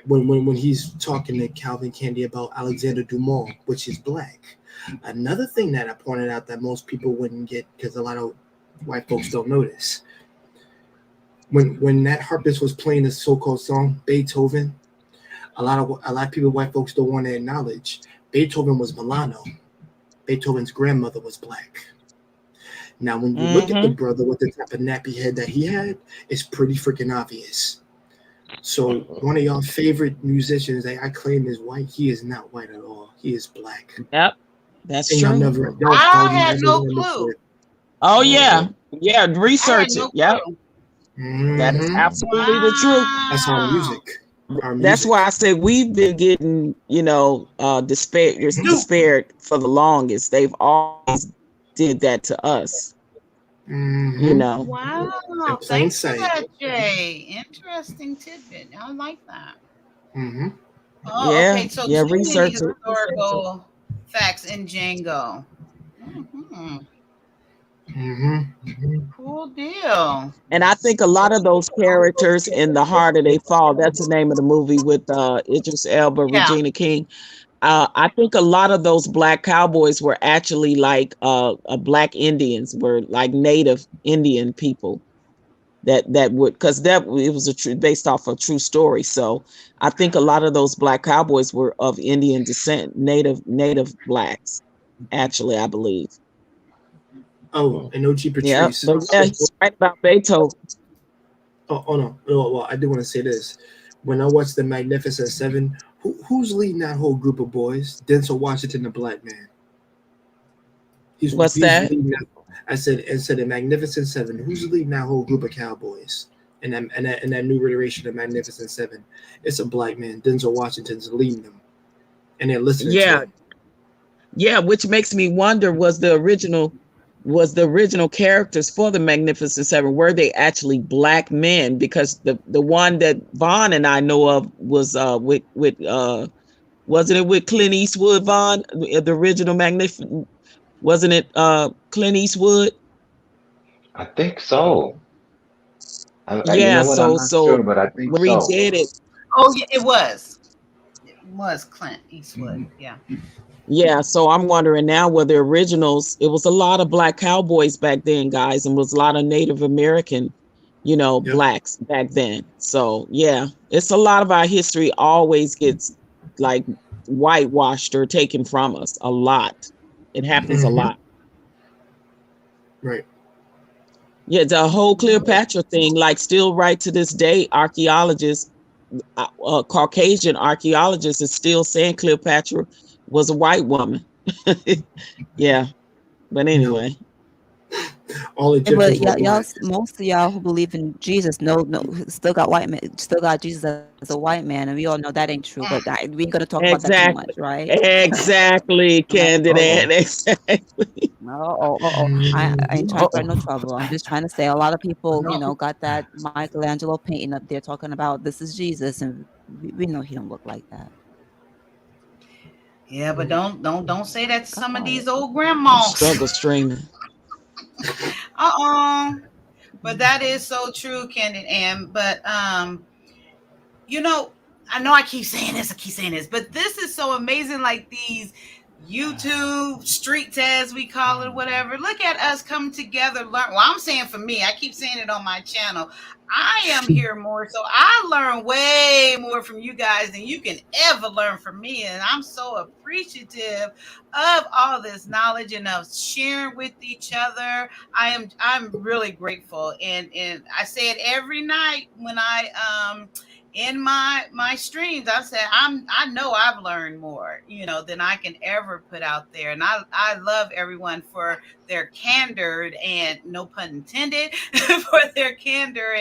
When he's talking to Calvin Candy about Alexander Dumas, which is black. Another thing that I pointed out that most people wouldn't get, because a lot of white folks don't notice, when that harpist was playing the so-called song Beethoven, a lot of people, white folks, don't want to acknowledge Beethoven was Milano. Beethoven's grandmother was black. Now, when you look at the brother with the type of nappy head that he had, it's pretty freaking obvious. So one of y'all favorite musicians that I claim is white, he is not white at all. He is black. Yep, that's and true. I had no clue. Oh yeah, research it. Yep, that is absolutely the truth. That's our music. That's why I said we've been getting, despaired for the longest. They've always did that to us. You know. Wow. Thanks for that, Jay. Interesting tidbit. I like that. Mm-hmm. Oh, Yeah. okay. So Yeah, too many research it. historical facts in Django. Cool deal. And I think a lot of those characters in The Harder They Fall, that's the name of the movie with Idris Elba, Regina King. I think a lot of those black cowboys were actually like black Indians, were like native Indian people that would, because it was based off a true story. So I think a lot of those black cowboys were of Indian descent, native blacks, actually, I believe. Oh, and O.G. Patrice. Yeah, he's right about Beethoven. Oh no. Well, I do want to say this. When I watched The Magnificent Seven, who's leading that whole group of boys? Denzel Washington, the black man. What's that? I said The Magnificent Seven. Who's leading that whole group of cowboys? And that new iteration of Magnificent Seven, it's a black man. Denzel Washington's leading them, and they're listening. Yeah, to him. yeah. Which makes me wonder: was the original was the original characters for the Magnificent Seven, were they actually black men? Because the one that Vaughn and I know of was with wasn't it with Clint Eastwood, Vaughn? The original Magnificent, wasn't it Clint Eastwood? I think so. You Yeah, know what? I'm not sure, but I think where he so. did it. Oh yeah, it was Clint Eastwood. Yeah. Yeah, so I'm wondering now whether originals, it was a lot of black cowboys back then, guys, and was a lot of Native American, blacks back then. So yeah, it's a lot of our history always gets like whitewashed or taken from us. A lot. It happens a lot. Right. Yeah, the whole Cleopatra thing, like still right to this day, archaeologists, Caucasian archaeologists is still saying Cleopatra was a white woman. Yeah, but anyway. All Yeah, but Egyptians were y'all, black. most of y'all who believe in Jesus, still got white man, still got Jesus as a white man, and we all know that ain't true. But we ain't gonna talk about that too much, Exactly. right? Exactly, candidate. Exactly. I ain't trying to start no trouble. I'm just trying to say a lot of people, got that Michelangelo painting up there talking about this is Jesus, and we know he don't look like that. Yeah, but don't say that to some of these old grandmas. Struggle streaming. But that is so true, Candid Am. But I know I keep saying this, but this is so amazing. Like these YouTube streets, as we call it, whatever. Look at us come together, learn. Well, I'm saying for me, I keep saying it on my channel. I am here more, so I learn way more from you guys than you can ever learn from me, and I'm so appreciative of all this knowledge and of sharing with each other. I'm really grateful, and I say it every night when I in my streams. I said I know I've learned more, than I can ever put out there, and I love everyone for their candor, and no pun intended, for their candor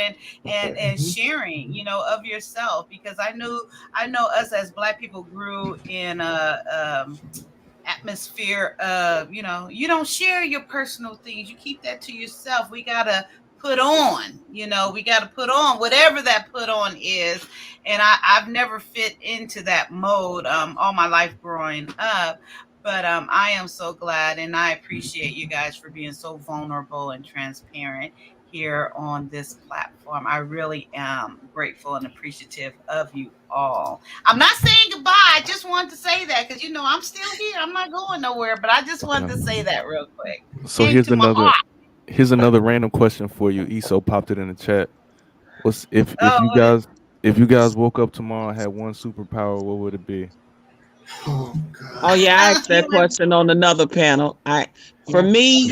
and sharing, of yourself, because I know us as Black people grew in a atmosphere of, you don't share your personal things, you keep that to yourself. We gotta put on, we got to put on whatever that put on is. And I've never fit into that mode all my life growing up. But I am so glad, and I appreciate you guys for being so vulnerable and transparent here on this platform. I really am grateful and appreciative of you all. I'm not saying goodbye. I just wanted to say that because, I'm still here. I'm not going nowhere, but I just wanted to say that real quick. So here's another random question for you. ESO popped it in the chat. If you guys woke up tomorrow and had one superpower, what would it be? Oh God. Oh yeah, I asked that question on another panel. For me,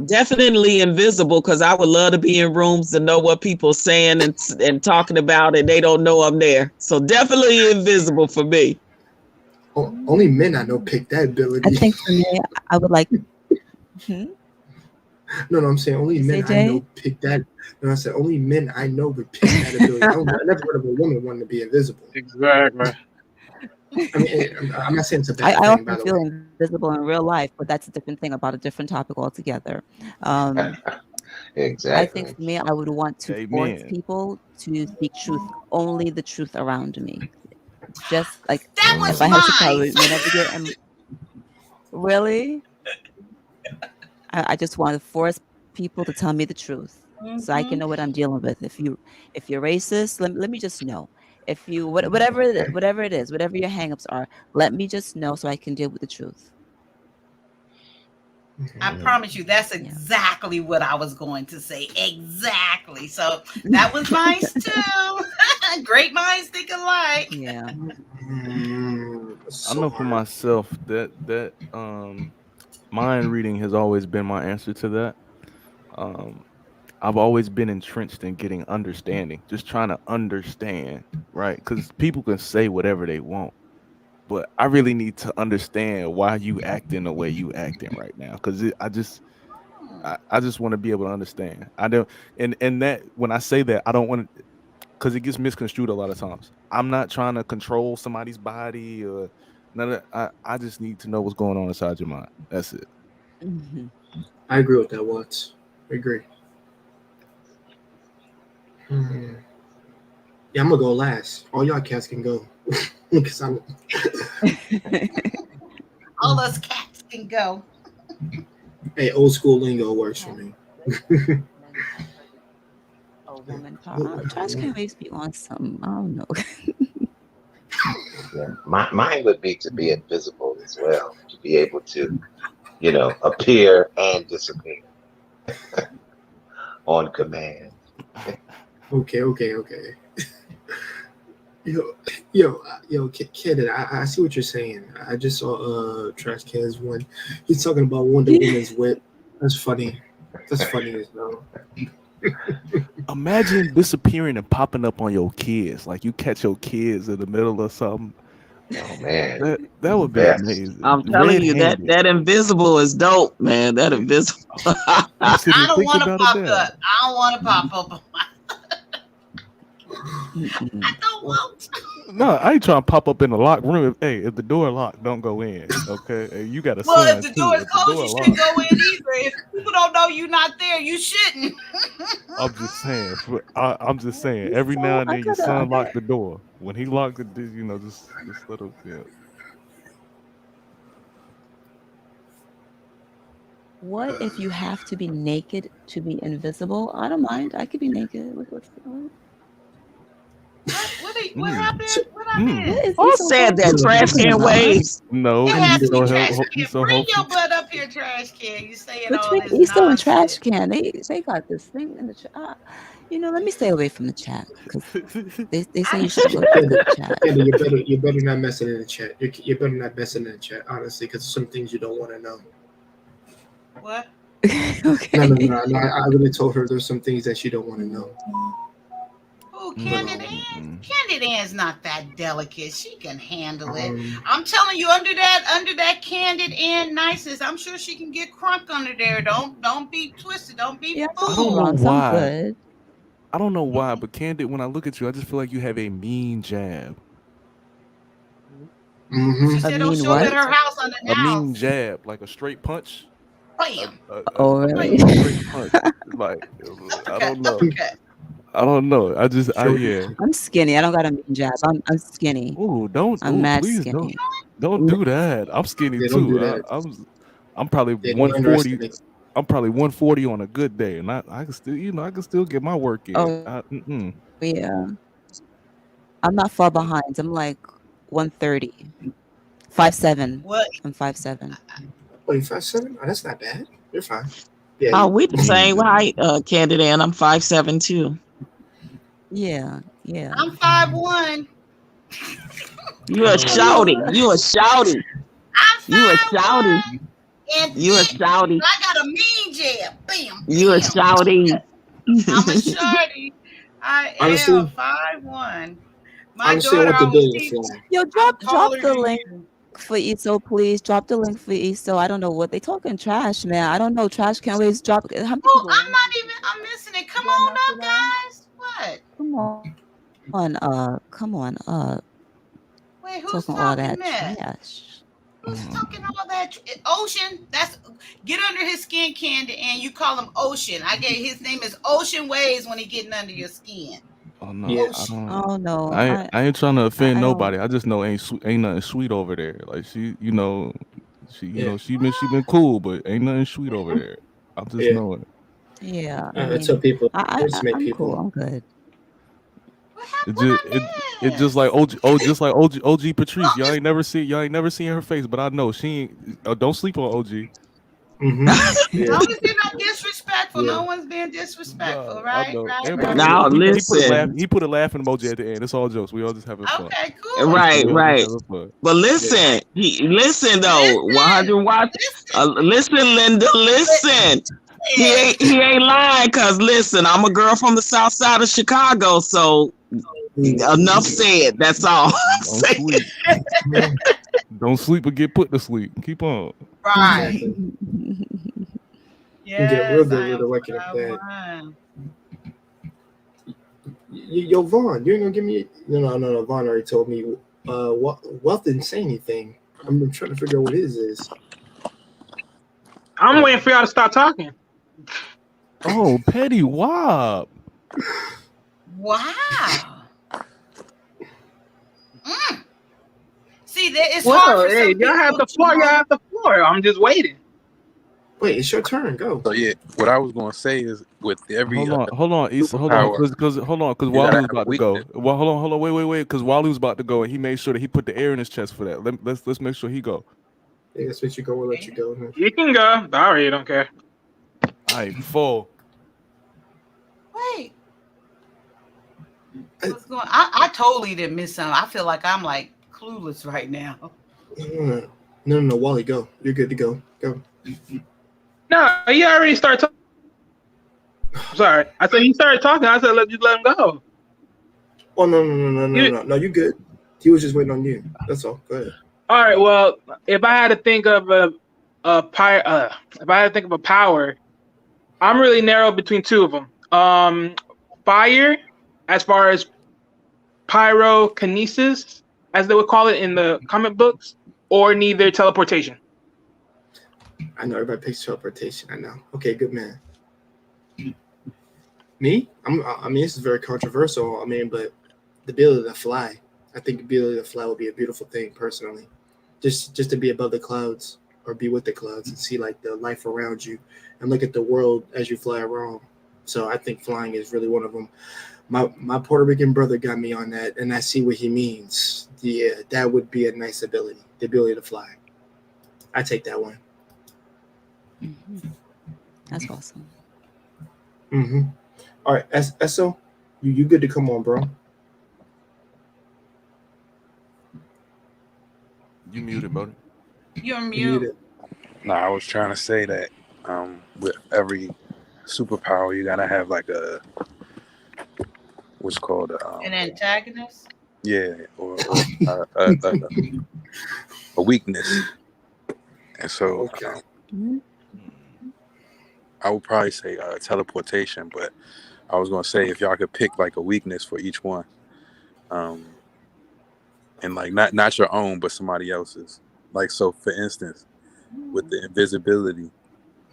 definitely invisible, because I would love to be in rooms to know what people are saying and talking about, and they don't know I'm there. So definitely invisible for me. Only men I know pick that ability. I think for me, I would like. No, I'm saying only men I know pick that. No, I said only men I know would pick that ability. I never heard of a woman wanting to be invisible. Exactly. I mean, I'm not saying it's a bad I thing, by often the feel way. invisible in real life, but that's a different thing about a different topic altogether. Exactly. I think for me, I would want to force people to speak truth, only the truth around me. Just like that was if I had to whenever really, I just want to force people to tell me the truth, so I can know what I'm dealing with. If you're racist, let me just know. If you whatever it is, whatever your hangups are, let me just know so I can deal with the truth. I promise you, that's exactly what I was going to say. Exactly. So that was nice too. Great minds think alike. Yeah. I know for myself that mind reading has always been my answer to that. I've always been entrenched in getting understanding, just trying to understand, right? Because people can say whatever they want, but I really need to understand why you acting the way you acting right now. Because I just want to be able to understand. I don't, and that when I say that, I don't want to, because it gets misconstrued a lot of times. I'm not trying to control somebody's body or none of that. I just need to know what's going on inside your mind. That's it. Mhm. I agree with that, Watts. I agree. Hmm. Yeah, I'm gonna go last. All y'all cats can go. Because I'm All us cats can go. hey, old school lingo works for me. A woman power. Trash can makes me want something. I don't know. Yeah. Mine would be to be invisible as well, to be able to, appear and disappear on command. Okay. Kid, I see what you're saying. I just saw Trash Can's one. He's talking about Wonder Woman's whip. That's funny. That's funny as hell. Imagine disappearing and popping up on your kids. Like you catch your kids in the middle of something. Oh man, that would be Yes. amazing. I'm telling you Red-handed. that invisible is dope, man. That invisible. I'm sitting I don't thinking want to about pop it now. up. I don't want to pop up. I don't want to. No, I ain't trying to pop up in the locked room. If the door locked, don't go in. Okay, and you got a Well, son if the too. door is If the closed, door you shouldn't locked, go in either. If people don't know you're not there, you shouldn't. I'm just saying. I'm just saying. Every now and I then, your gotta. son locked the door. When he locked it, just let him. Yeah. What if you have to be naked to be invisible? I don't mind. I could be naked. What's going on? What happened? What I Mm. did? What is Who he so said that? confused Trash talking can about? waves. No, It he's has to be so trash helpful. can. Bring your butt up here, trash can. You saying all Patrick this Easter and Trash nonsense. Can. They got this thing in the chat. Let me stay away from the chat because they say you should go to the chat. Candy, you better not mess it in the chat. You better not mess it in the chat, honestly, because some things you don't want to know. What? Okay. No. I really told her there's some things that she don't want to know. Oh, Candid Ann. Candid Ann's not that delicate. She can handle it. I'm telling you, under that Candid Ann niceness, I'm sure she can get crunk under there. Don't be twisted. Don't be Yeah, fooled. I don't know I'm why. good. I don't know why, but Candid, when I look at you, I just feel like you have a mean jab. She said don't show up at her house A mean jab, like a straight punch. Bam. Oh, really? A straight punch. Like I don't know. I don't know. Yeah. I'm skinny. I don't got a mean jab. I'm skinny. Ooh, I'm mad please skinny. don't do that. I'm skinny Yeah, don't do too. that. I'm probably Yeah, don't 140. underestimate. I'm probably 140 on a good day, and I can still I can still get my work in. Oh, yeah. I'm not far behind. I'm like 130. 5'7". What? I'm 5'7". Oh, you're 5'7"? Oh, that's not bad. You're fine. Yeah. Oh, we the same height, Candid Ann. I'm 5'7" too. Yeah. I'm 5'1". You a shouty. You a shouty. You a shouty. And You a shouty. I got a mean jab. Bam. You a shouty. I'm a shorty. I Honestly- am 5'1". My Honestly, daughter I went to always Disney teaches. for him. Yo, drop taller the than link you. for ESO, please. Drop the link for ESO. I don't know what they talking trash, man. I don't know. Trash can always drop. How many Oh, people? I'm missing it. Come on up, guys. What? Come on. Wait, who's Talking all talking that mess? trash. Who's talking all that? Ocean. That's get under his skin, Candy, and you call him Ocean. His name is Ocean Waves when he getting under your skin. Oh no, Yes. I don't. Oh no. I ain't trying to offend I don't- nobody. I just know ain't nothing sweet over there. Like she Yeah. she been cool, but ain't nothing sweet over there. I'm just Yeah. knowing. Yeah. I tell people, underestimate I'm people. cool. I'm good. It just like OG Patrice. Y'all ain't never seen her face, but I know she ain't. Don't sleep on OG. Mm-hmm. As long as they're not disrespectful, Yeah. no one's being disrespectful, I right? know. Right, Everybody- right. Now he listen. put a laughing emoji at the end. It's all jokes. We all just having fun. Okay, cool. Right, We all right. just having fun. But listen, listen though, 100 watts. Listen, Linda, listen. He ain't lying, cause listen, I'm a girl from the south side of Chicago, so enough said. That's all. Don't sleep. Don't sleep or get put to sleep. Keep on. Right. Exactly. You Yes, get real good I with am a waking up that. 5'1". Yo, Vaughn, you ain't gonna give me no. Vaughn already told me. Wealth didn't say anything. I'm trying to figure out what his is. I'm waiting for y'all to stop talking. Oh, Petty Wop. Wow. See, it's Well, hard for hey, some y'all have people the floor. to Y'all have the floor. I'm just waiting. Wait, it's your turn. Go. So yeah, what I was gonna say is with every Hold on, Issa, hold on, superpower, because you Wally gotta was have a about to go. weakness. Well, hold on, wait, because Wally was about to go, and he made sure that he put the air in his chest for that. Let's make sure he go. Yeah, that's what you go. We'll let you go. You can go. I really don't care. All right, full. Wait. What's going? I totally didn't miss something. I feel like I'm like clueless right now. No, Wally, go. You're good to go. Go. No, he already started talking. Sorry, I said he started talking. I said let him go. Oh no, you're good. He was just waiting on you. That's all. Go ahead. All right. Well, if I had to think of a power, I'm really narrow between two of them. Fire, as far as pyrokinesis, as they would call it in the comic books, or neither teleportation. I know everybody picks teleportation. I know. Okay, good man. Me? I mean, this is very controversial. I mean, but the ability to fly. I think the ability to fly would be a beautiful thing, personally. Just to be above the clouds or be with the clouds and see like the life around you and look at the world as you fly around. So I think flying is really one of them. My Puerto Rican brother got me on that, and I see what he means. Yeah, that would be a nice ability, the ability to fly. I take that one. Mm-hmm. That's awesome. Mm-hmm. All right, Esso, you good to come on, bro? You muted, buddy. You're muted. No, I was trying to say that with every superpower, you gotta have like a what's called an antagonist. Yeah, or a weakness. And so I would probably say teleportation, but I was gonna say if y'all could pick like a weakness for each one, and like not your own, but somebody else's. Like so, for instance, with the invisibility,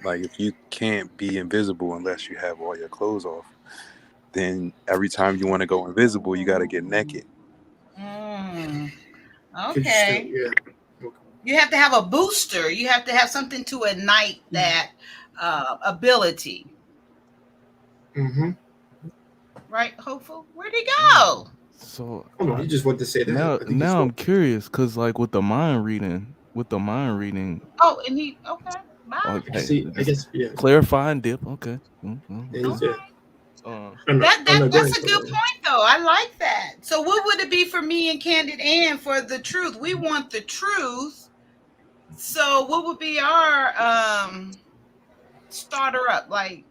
like if you can't be invisible unless you have all your clothes off, then every time you want to go invisible, you got to get naked. Okay. You have to have a booster. You have to have something to ignite that ability. Mm-hmm. Right, Hopeful? Where'd he go? So hold on, you just want to say that. Now I'm curious because like with the mind reading. Oh, and he okay. Bye. Okay. See, I guess Clarify and dip. Okay. That's a good point though. I like that. So what would it be for me and Candid Ann for the truth? We want the truth. So what would be our starter up? Like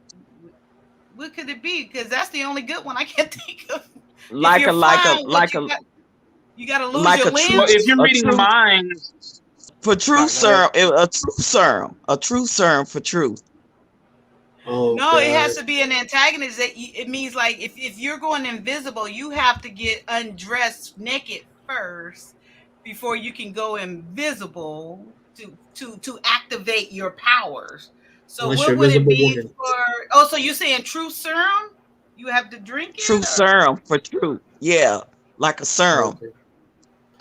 what could it be? Because that's the only good one I can think of. You gotta lose like your a limbs. true- Well, if you're a reading true- minds, For truth serum, a true serum for truth. Oh, no, it has to be an antagonist. It means like if you're going invisible, you have to get undressed naked first before you can go invisible to activate your powers. So Unless what you're would it invisible be woman. for? Oh, so you're saying true serum? You have to drink it. True serum for truth. Yeah, like a serum.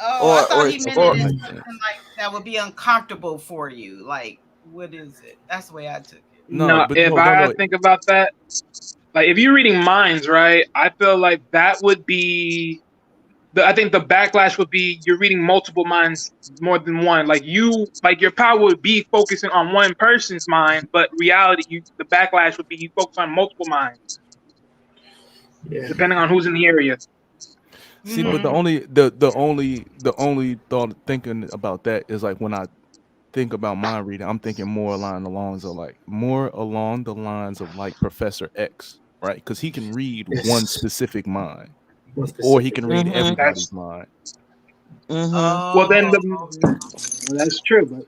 Oh, I thought he meant it as something like that would be uncomfortable for you. Like, what is it? That's the way I took it. No, I think about that, like if you're reading minds, right? I feel like that would be I think the backlash would be you're reading multiple minds, more than one. Like your power would be focusing on one person's mind, but reality, the backlash would be you focus on multiple minds. Yeah. Depending on who's in the area. See, but the only thought thinking about that is like when I think about mind reading, I'm thinking more along the lines of like Professor X, right? Because he can read one specific mind, or he can read everybody's mind. Well, then that's true. But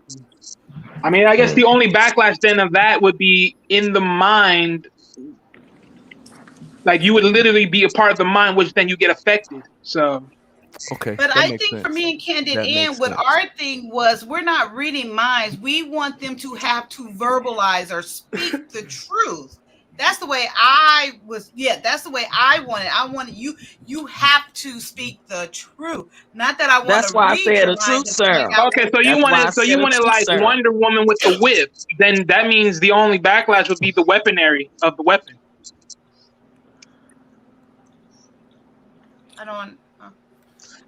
I mean, I guess the only backlash then of that would be in the mind. Like you would literally be a part of the mind, which then you get affected. So Okay. But I think for me and Candid and what our thing was, we're not reading minds. We want them to have to verbalize or speak the truth. That's the way I was. Yeah, that's the way I wanted. I wanted you have to speak the truth. Not that I want That's to why I read said your the truth, mind. sir. Okay, so you wanted like Wonder Woman with the whip. Then that means the only backlash would be the weaponry of the weapon. I don't.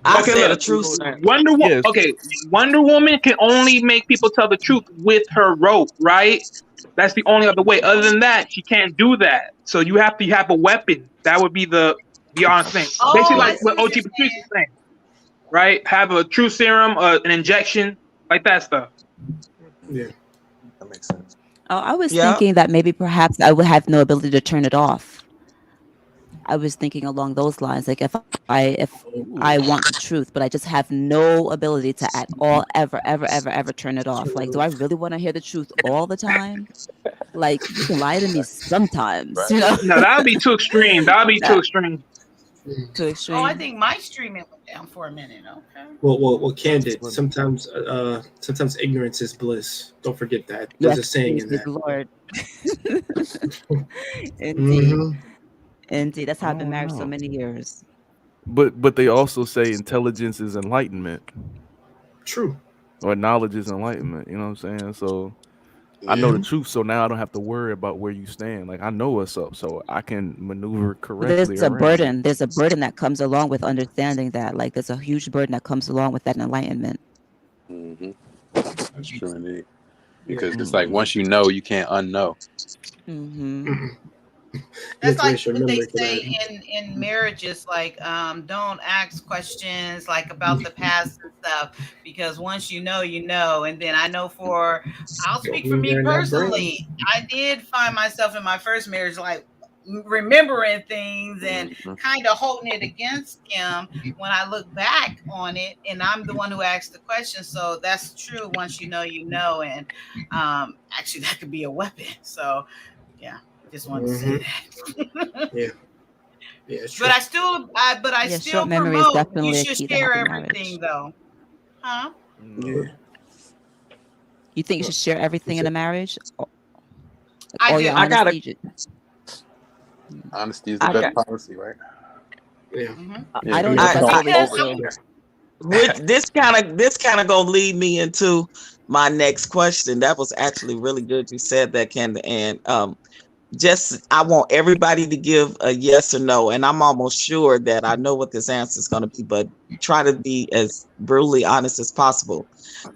I Okay, said look, the truth, sir. Wonder Woman can only make people tell the truth with her rope, right? That's the only other way. Other than that, she can't do that. So you have to have a weapon. That would be the honest thing. Basically, like what OG Patrice is saying, right? Have a true serum, an injection, like that stuff. Yeah, that makes sense. Oh, I was thinking that maybe perhaps I would have no ability to turn it off. I was thinking along those lines, like if I want the truth, but I just have no ability to at all ever turn it off. Like, do I really want to hear the truth all the time? Like, you can lie to me sometimes, you know? No, that would be too extreme. That would be too extreme. Too extreme. Oh, I think my streaming went down for a minute. Okay. Well, Candid. Sometimes ignorance is bliss. Don't forget that. There's a saying in that. Lord. Indeed. Indeed, that's how I've been married so many years. But they also say intelligence is enlightenment. True. Or knowledge is enlightenment. You know what I'm saying? So I know the truth, so now I don't have to worry about where you stand. Like I know what's up, so I can maneuver correctly. There's a burden. There's a burden that comes along with understanding that. Like there's a huge burden that comes along with that enlightenment. Mm-hmm. That's true indeed. Because it's like once you know, you can't unknow. Mm-hmm. That's like what they say in marriages, like don't ask questions like about the past and stuff, because once you know, you know. And then I know I'll speak for me personally, I did find myself in my first marriage like remembering things and kind of holding it against him when I look back on it, and I'm the one who asked the question. So that's true. Once you know, you know. And actually that could be a weapon. So yeah. Just wanted to say that. Yeah. But I still promote you should share everything though. Huh? Yeah. You think you should share everything in a marriage? I do. I gotta. Honesty is the best policy, right? Yeah. I don't know if that's always true. This kind of gonna lead me into my next question. That was actually really good. You said that, Candy, and just I want everybody to give a yes or no, and I'm almost sure that I know what this answer is going to be, but try to be as brutally honest as possible,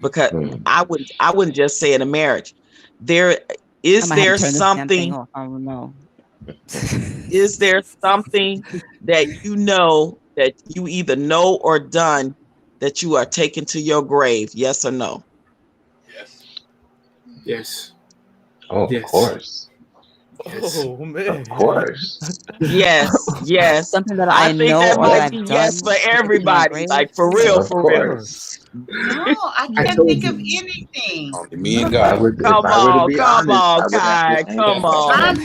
because I wouldn't just say in a marriage. Is there something that you know that you either know or done that you are taking to your grave? Yes or no? Yes. Oh, yes. Of course. Yes. Oh man! Of course. Yes. Something that I I think know that or might I've be done. yes for everybody. Like for real, for real. No, I can't think of anything. Me and God. Come on, Kai. Come on. I'm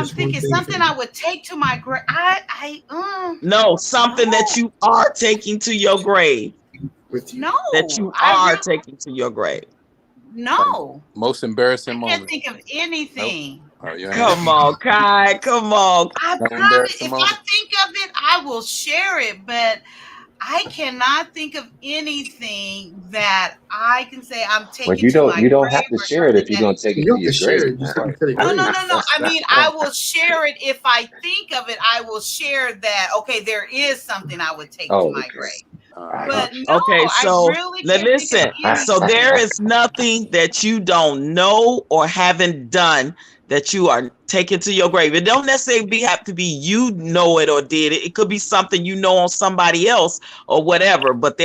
thinking something I would take to my grave. No, something that you are taking to your grave. No, that you are taking to your grave. No. Most embarrassing moment. I can't think of anything. Nope. Oh, come on, Kai. Come on. I promise, if I think of it, I will share it, but I cannot think of anything that I can say I'm taking to my grave. You don't have to share it if you're going to take it to your grave. No. I mean, I will share it if I think of it. I will share that. Okay, there is something I would take to my grave. But no, okay, so really listen. So there is nothing that you don't know or haven't done that you are taking to your grave. It don't necessarily have to be you know it or did it. It could be something you know on somebody else or whatever. But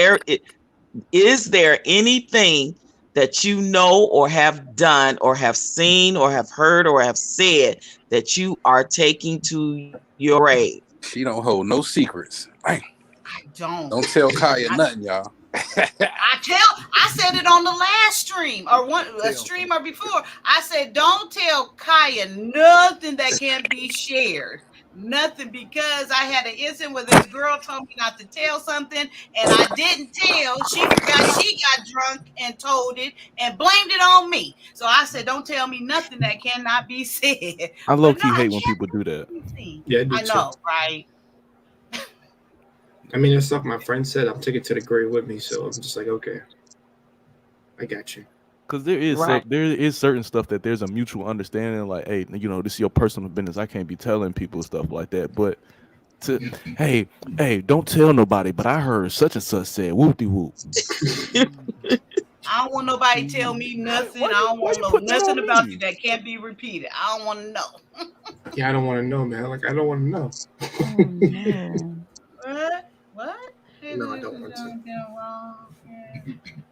is there anything that you know or have done or have seen or have heard or have said that you are taking to your grave? She don't hold no secrets. I don't. Don't tell Kaya nothing, y'all. I said it on the last stream or a stream or before. I said, don't tell Kaya nothing that can't be shared. nothing, because I had an incident where this girl told me not to tell something, and I didn't tell. She forgot, she got drunk and told it and blamed it on me. So I said, don't tell me nothing that cannot be said. I low key hate when people do that. Yeah, I do I know, right? I mean, it's stuff my friend said. I'm taking it to the grave with me, so I'm just like, okay, I got you. Because there is certain stuff that there's a mutual understanding, like, hey, this is your personal business. I can't be telling people stuff like that. But hey, don't tell nobody. But I heard such and such said whoop de whoop. I don't want nobody tell me nothing. I don't want to know nothing about you that can't be repeated. I don't want to know. Yeah, I don't want to know, man. Like, I don't want to know. What? No, I don't want to.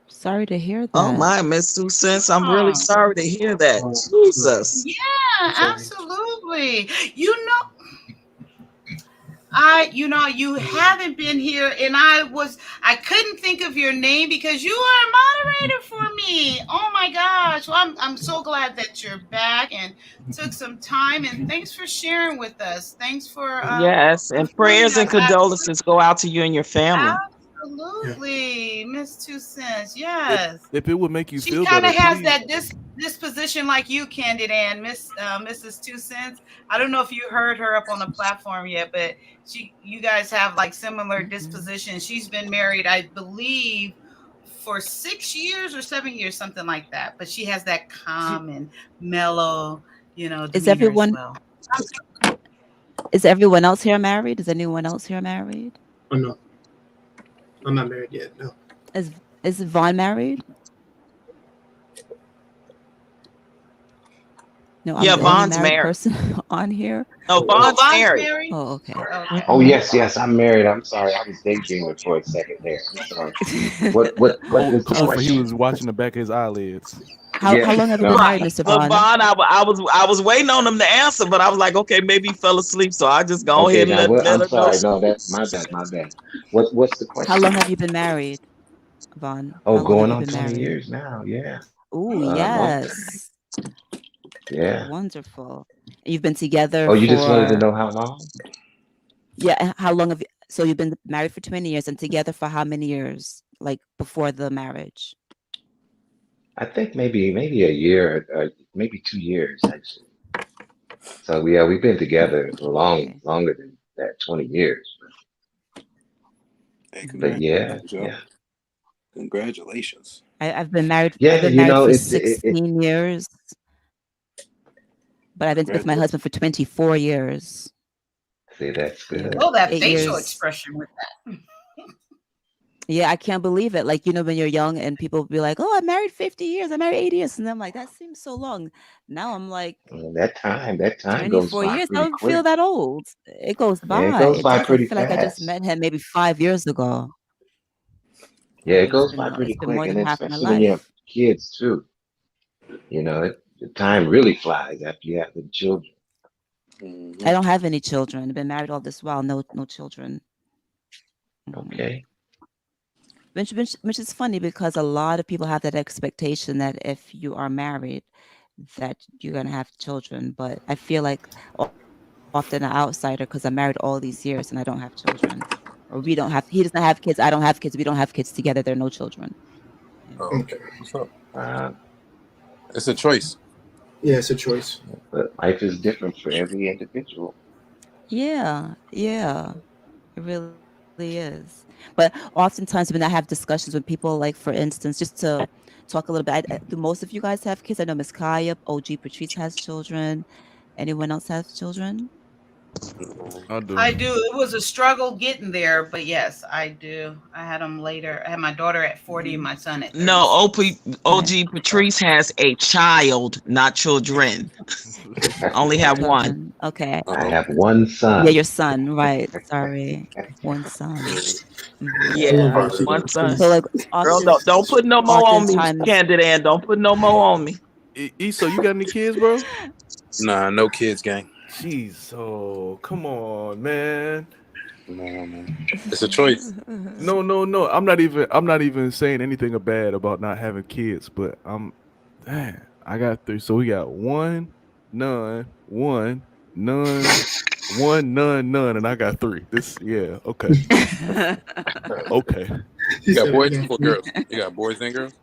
Sorry to hear that. Oh my, Miss 2 Cents, I'm really sorry to hear that. Jesus. Yeah, absolutely. You haven't been here, and I couldn't think of your name because you are a moderator for me. Oh my gosh. Well, I'm so glad that you're back and took some time, and thanks for sharing with us. Thanks for yes, and prayers and condolences go out to you and your family. Absolutely, Miss 2 Cents. Yes. If it would make you feel She kind better, of has please. that disposition like you, Candid and Mrs. 2 Cents. I don't know if you heard her up on the platform yet, but you guys have like similar disposition. She's been married, I believe, for 6 years or 7 years, something like that. But she has that calm and mellow, Is demeanor everyone as well. is everyone else here married? Is anyone else here married? Oh no, I'm not married yet. No. Is Vaughn married? No, yeah, I'm the only Vaughn's married. person on here. No, Vaughn's married. Oh, okay. Oh yes, I'm married. I'm sorry, I was daydreaming for a second there. I'm sorry. What was the He question? was watching the back of his eyelids. How long have you been married, Mr. But Vaughn? Vaughn, I was waiting on him to answer, but I was like, okay, maybe he fell asleep, so I just go ahead and let I'm her sorry. know. No, that's my bad. What's the question? How long have you been married, Vaughn? Oh, How long going have on you been 20 married? years now. Yeah. Ooh, Long time. yes. Yeah. Wonderful. You've been together Oh, you just wanted to for know how long? yeah. How long have you? So you've been married for 20 years and together for how many years? Like before the marriage? I think maybe a year, maybe 2 years actually. So yeah, we've been together longer than that, 20 years. Hey, But yeah. Congratulations. I've been married. Yeah, I've been married for 16 years, but I've been with my husband for 24 years. See, that's good. Oh, that 8 facial years. expression with that. Yeah, I can't believe it. Like, when you're young and people be like, oh, I'm married 50 years, I'm married 80 years. And I'm like, that seems so long. Now I'm like, That time goes 24 by years. I pretty don't feel quick. that old. It goes by. Yeah, it goes by doesn't pretty feel like I just fast. met him maybe 5 years ago. Yeah, it It's goes been by pretty it's been quick, more and than half my especially when you have life. kids too. The time really flies after you have the children. I don't have any children. I've been married all this while. No children. Okay. Which is funny because a lot of people have that expectation that if you are married, that you're gonna have children. But I feel like often an outsider because I'm married all these years and I don't have children, or we don't have. He doesn't have kids. I don't have kids. We don't have kids together. There are no children. Oh, okay. What's up? It's a choice. Yeah, it's a choice. But life is different for every individual. Yeah, it really is. But oftentimes when I have discussions with people, like for instance, just to talk a little bit, do most of you guys have kids? I know Miss Kaya, OG Patrice has children. Anyone else have children? I do. It was a struggle getting there, but yes, I do. I had them later. I had my daughter at 40 and my son at 30. No, OG Patrice has a child, not children. Only have one. Okay. I have one son. Yeah, your son, right? Sorry, one son. Yeah, one son. So like, girl, don't put no more on me, Candid Ann. Don't put no more on me. So you got any kids, bro? Nah, no kids, gang. Jeez, so come on, man. No, man. It's a choice. No. I'm not even saying anything bad about not having kids, but I got 3. So we got 1, none, 1, none, 1, none, and I got 3. This, yeah, okay. Okay. You got boys or girls? You got boys and girls?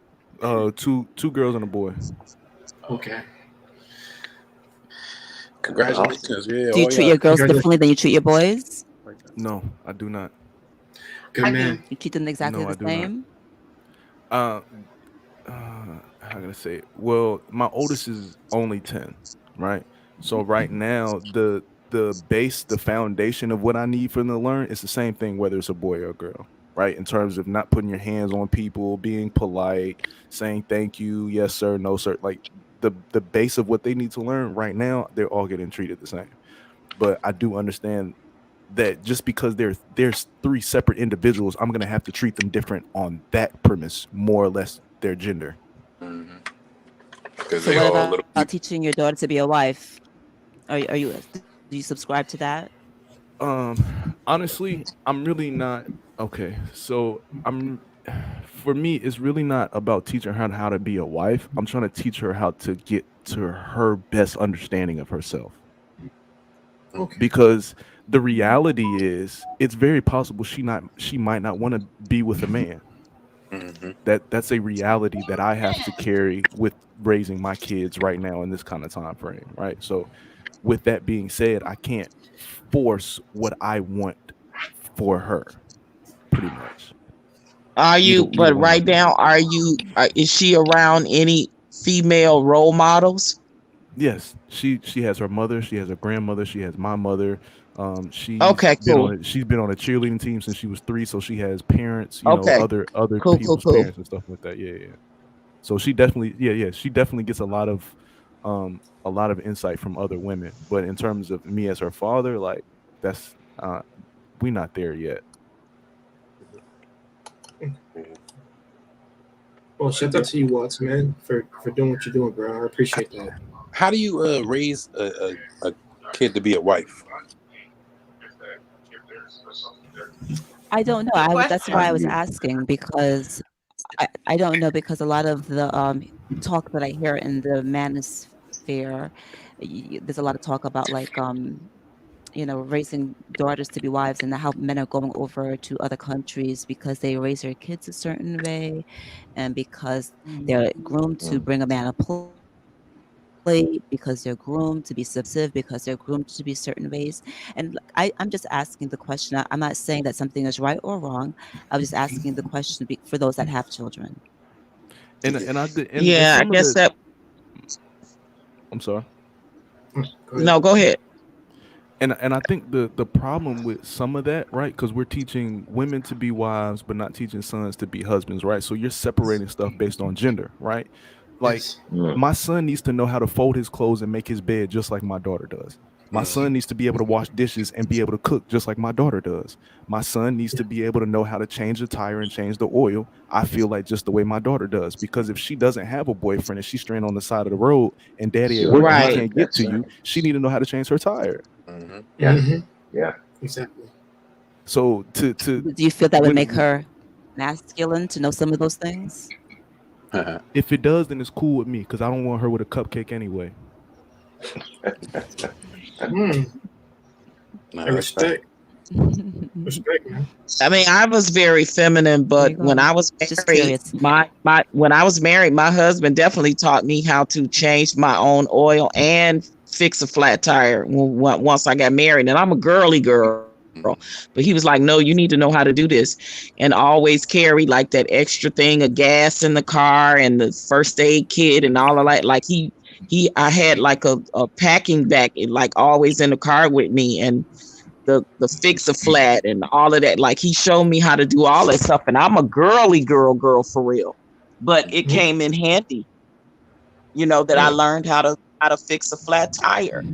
Two girls and a boy. Okay. Congratulations. Yeah. Do you treat your girls differently than you treat your boys? No, I do not. Good man. You treat them exactly the same? How can I say it? Well, my oldest is only 10, right? So right now, the base, the foundation of what I need for them to learn is the same thing, whether it's a boy or a girl, right? In terms of not putting your hands on people, being polite, saying thank you, yes sir, no sir. Like the base of what they need to learn right now, they're all getting treated the same. But I do understand that just because there's 3 separate individuals, I'm gonna have to treat them different on that premise, more or less their gender. So what about teaching your daughter to be a wife? Do you subscribe to that? Honestly, I'm really not. Okay, so for me, it's really not about teaching her how to be a wife. I'm trying to teach her how to get to her best understanding of herself. Okay. Because the reality is, it's very possible she might not want to be with a man. That's a reality that I have to carry with raising my kids right now in this kind of time frame, right? So with that being said, I can't force what I want for her, pretty much. But right now, is she around any female role models? Yes, she has her mother, she has her grandmother, she has my mother. She's been on a cheerleading team since she was 3, so she has parents, other people's parents and stuff like that. Yeah. So she definitely, she definitely gets a lot of insight from other women. But in terms of me as her father, like that's we not there yet. Well, shout out to you, Watts, man, for doing what you're doing, bro. I appreciate that. How do you raise a kid to be a wife? I don't know. That's why I was asking, because I don't know, because a lot of the talk that I hear in the manosphere, there's a lot of talk about like raising daughters to be wives, and how men are going over to other countries because they raise their kids a certain way, and because they're groomed to bring a man a plate, because they're groomed to be submissive, because they're groomed to be certain ways. And I'm just asking the question. I'm not saying that something is right or wrong. I was just asking the question for those that have children. I'm sorry. No, go ahead. And I think the problem with some of that, right, because we're teaching women to be wives, but not teaching sons to be husbands, right? So you're separating stuff based on gender, right? Like my son needs to know how to fold his clothes and make his bed just like my daughter does. My son needs to be able to wash dishes and be able to cook just like my daughter does. My son needs to be able to know how to change the tire and change the oil, I feel like, just the way my daughter does. Because if she doesn't have a boyfriend and she's stranded on the side of the road and daddy at work can't get to you, she need to know how to change her tire. Yeah, exactly. So do you feel that would make her masculine to know some of those things? If it does, then it's cool with me, because I don't want her with a cupcake anyway. Respect. Respect, man. I mean, I was very feminine, but when I was married, my husband definitely taught me how to change my own oil and fix a flat tire once I got married. And I'm a girly girl, but he was like, no, you need to know how to do this, and always carry like that extra thing of gas in the car and the first aid kit and all of that. Like I had like a packing bag, like always in the car with me, and the fix a flat and all of that. Like he showed me how to do all that stuff, and I'm a girly girl for real. But it came in handy, that I learned how to fix a flat tire.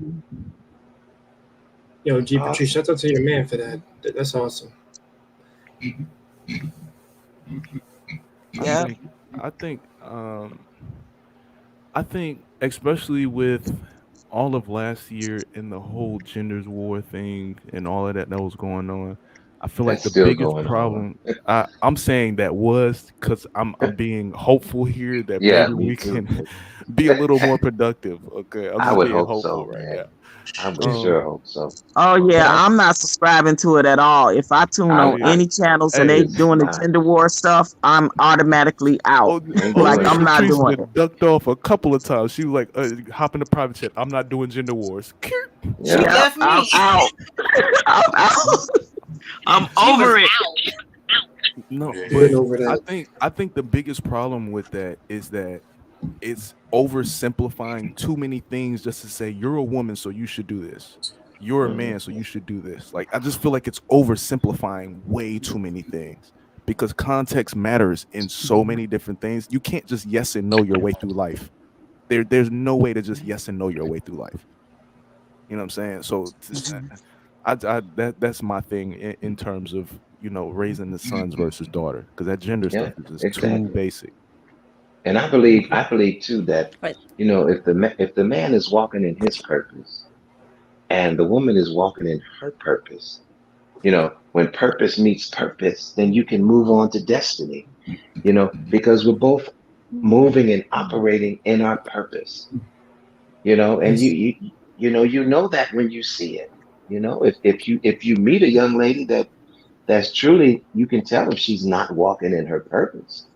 Yo, G Patrice, shout out to your man for that. That's awesome. Yeah. I think especially with all of last year and the whole genders war thing and all of that was going on, I feel like the biggest problem, I'm saying that was because I'm being hopeful here that maybe we can be a little more productive. Okay, I'm I would being hope hopeful so, right man. now. I would sure hope so. Oh yeah, But I'm not subscribing to it at all. If I tune on any channels and they doing the gender war stuff, I'm automatically out. Like I'm not Patrice doing been it. ducked off a couple of times. She was like, hop in the private chat. I'm not doing gender wars. She left me. I'm out. I'm out. I'm over it. No, Get over but that. I think the biggest problem with that is that it's oversimplifying too many things just to say you're a woman, so you should do this. You're a man, so you should do this. Like I just feel like it's oversimplifying way too many things because context matters in so many different things. You can't just yes and no your way through life. There's no way to just yes and no your way through life. You know what I'm saying? So that's my thing in terms of raising the sons versus daughter because that gender stuff is just too basic. And I believe too that if the man is walking in his purpose and the woman is walking in her purpose, when purpose meets purpose, then you can move on to destiny, because we're both moving and operating in our purpose, and you know that when you see it, if you meet a young lady that's truly, you can tell if she's not walking in her purpose,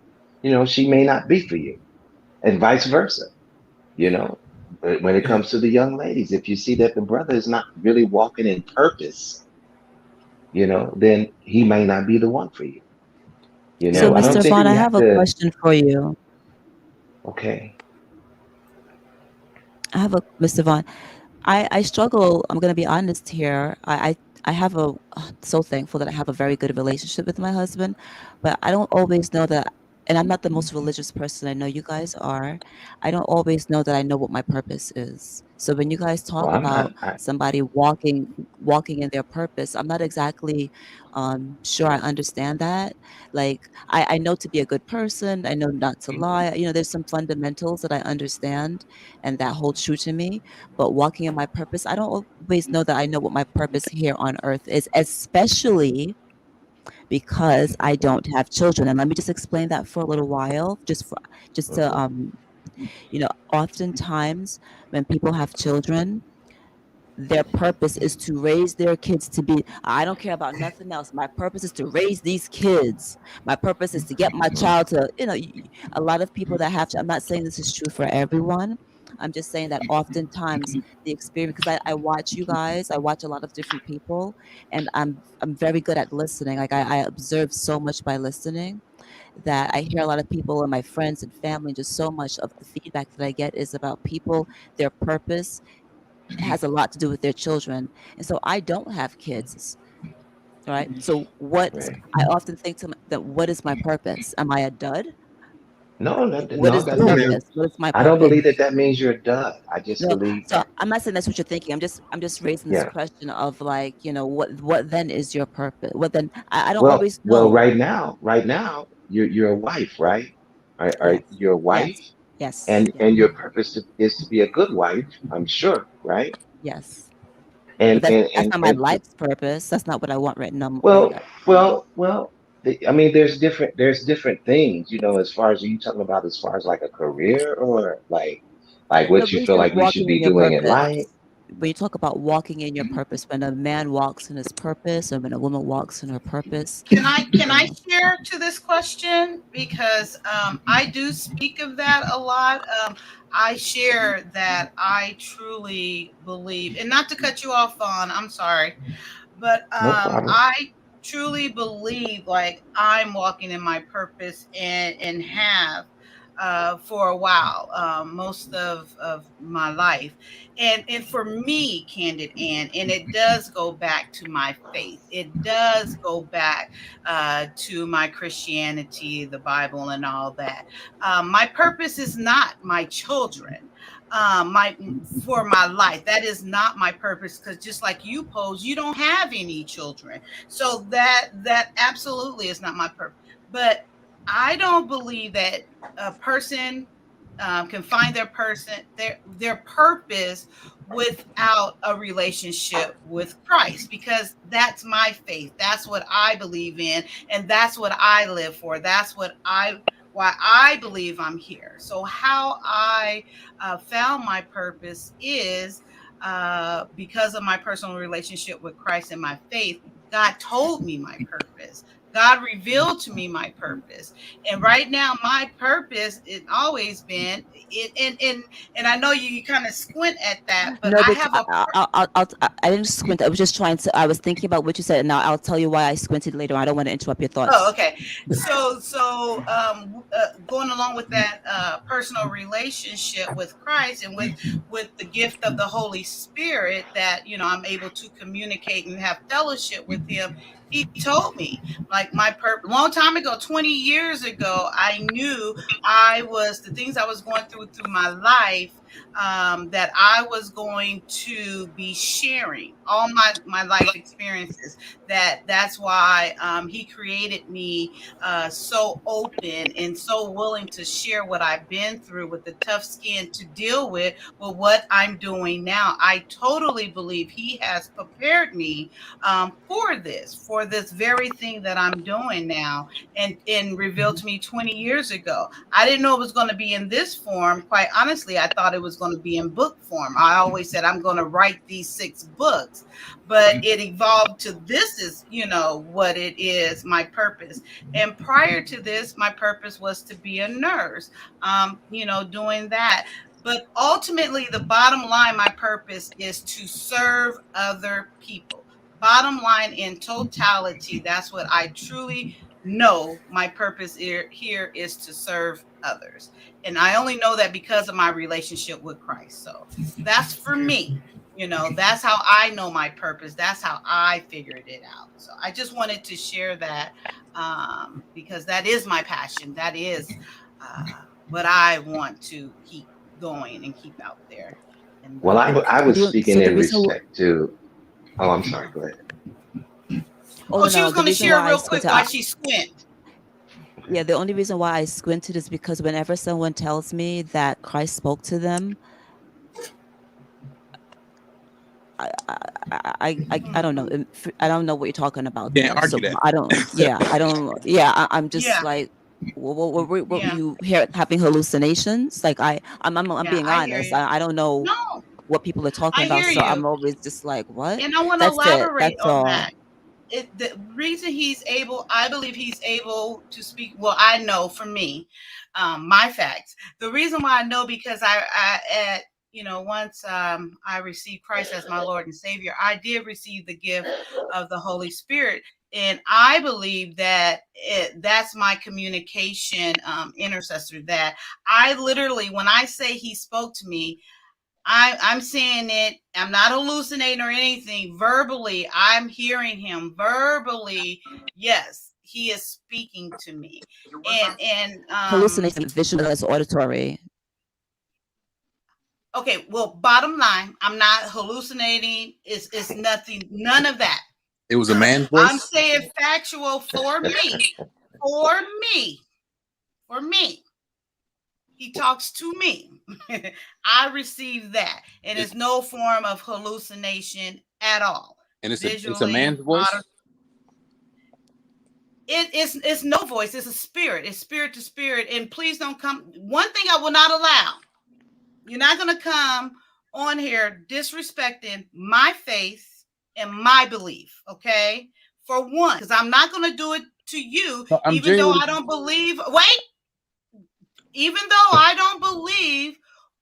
she may not be for you, and vice versa, But when it comes to the young ladies, if you see that the brother is not really walking in purpose, then he may not be the one for you. So, I don't Mr. think Vaughn, I we have have a to. question for you. Okay. Mr. Vaughn. I struggle. I'm going to be honest here. I have so thankful that I have a very good relationship with my husband, but I don't always know that, and I'm not the most religious person. I know you guys are. I don't always know that I know what my purpose is. So when you guys Well, talk about somebody walking in their purpose, I'm not exactly sure I understand that. Like I know to be a good person. I know not to lie. There's some fundamentals that I understand and that hold true to me. But walking in my purpose, I don't always know that I know what my purpose here on earth is, especially because I don't have children. And let me just explain that for a little while, just to oftentimes when people have children, their purpose is to raise their kids to be, I don't care about nothing else. My purpose is to raise these kids. My purpose is to get my child to, a lot of people that have, I'm not saying this is true for everyone. I'm just saying that oftentimes the experience, because I watch you guys, I watch a lot of different people, and I'm very good at listening. Like I observe so much by listening that I hear a lot of people and my friends and family, just so much of the feedback that I get is about people, their purpose has a lot to do with their children. And so I don't have kids, right? So I often think that what is my purpose? Am I a dud? No, What is the purpose? What is my I don't purpose? believe that means you're a dud. I just No, believe so that. I'm not saying that's what you're thinking. I'm just raising this question of like, what then is your purpose? What then? I don't always know. Well, right now, you're a wife, right? Are Yes. you're a wife, Yes. and your purpose is to be a good wife, I'm sure, right? Yes. And But that's and not my life's purpose. That's not what I want written on. well. I mean, there's different things, as far as, are you talking about as far as like a career, or like No, what when you you feel say like you should walking in be your doing in purpose, life? when you talk about walking in your purpose, when a man walks in his purpose, or when a woman walks in her purpose. Can I share to this question? Because I do speak of that a lot. I share that I truly believe, and not to cut you off, Vaughn, I'm sorry, but No problem. I truly believe like I'm walking in my purpose and have for a while, most of my life. And for me, Candid Ann, and it does go back to my faith. It does go back to my Christianity, the Bible, and all that. My purpose is not my children. For my life, that is not my purpose, because just like you pose, you don't have any children, so that absolutely is not my purpose. But I don't believe that a person can find their purpose without a relationship with Christ, because that's my faith. That's what I believe in, and that's what I live for. That's why I believe I'm here. So how I found my purpose is because of my personal relationship with Christ and my faith, God told me my purpose. God revealed to me my purpose. And right now, my purpose has always been, and I know you kind of squint at that, but No, I but have a I didn't squint. I was just trying to. I was thinking about what you said, and now I'll tell you why I squinted later. I don't want to interrupt your thoughts. Oh, okay. So going along with that personal relationship with Christ and with the gift of the Holy Spirit, that I'm able to communicate and have fellowship with Him. He told me, like, my purpose. Long time ago, 20 years ago, I knew the things I was going through my life, that I was going to be sharing all my life experiences. That's why He created me so open and so willing to share what I've been through, with the tough skin to deal with what I'm doing now. I totally believe He has prepared me for this very thing that I'm doing now, and revealed to me 20 years ago. I didn't know it was going to be in this form. Quite honestly, I thought it was going to be in book form. I always said I'm going to write these 6 books, but it evolved to this is, what it is, my purpose. And prior to this, my purpose was to be a nurse, doing that. But ultimately, the bottom line, my purpose is to serve other people. Bottom line, in totality, that's what I truly know my purpose here is, to serve others. And I only know that because of my relationship with Christ. So that's for me. That's how I know my purpose. That's how I figured it out. So I just wanted to share that because that is my passion. That is what I want to keep going and keep out there. And well, I was speaking in respect to. Oh, I'm sorry. Go ahead. She was going to share real quick why she squint. Yeah, the only reason why I squinted is because whenever someone tells me that Christ spoke to them, I don't know. I don't know what you're talking about. Can't argue that. I don't. Yeah, I don't. Yeah, I'm just like, what you hear having hallucinations? Like I'm being honest. I don't know what people are talking about, so I'm always just like, what? And I want to elaborate on that. The reason I believe he's able to speak. Well, I know for me, my facts. The reason why I know, because once I received Christ as my Lord and Savior, I did receive the gift of the Holy Spirit. And I believe that that's my communication intercessor, that I literally, when I say He spoke to me, I'm saying it. I'm not hallucinating or anything. Verbally, I'm hearing Him. Verbally, yes, He is speaking to me. And hallucination, visual as auditory. Okay, well, bottom line, I'm not hallucinating. It's nothing, none of that. It was a man's voice? I'm saying factual for me. For me. He talks to me. I receive that. And it's no form of hallucination at all. And it's a man's voice? It's no voice. It's a spirit. It's spirit to spirit. And please don't come. One thing I will not allow. You're not going to come on here disrespecting my faith and my belief, okay? For one, because I'm not going to do it to you, even though I don't believe. Wait, even though I don't believe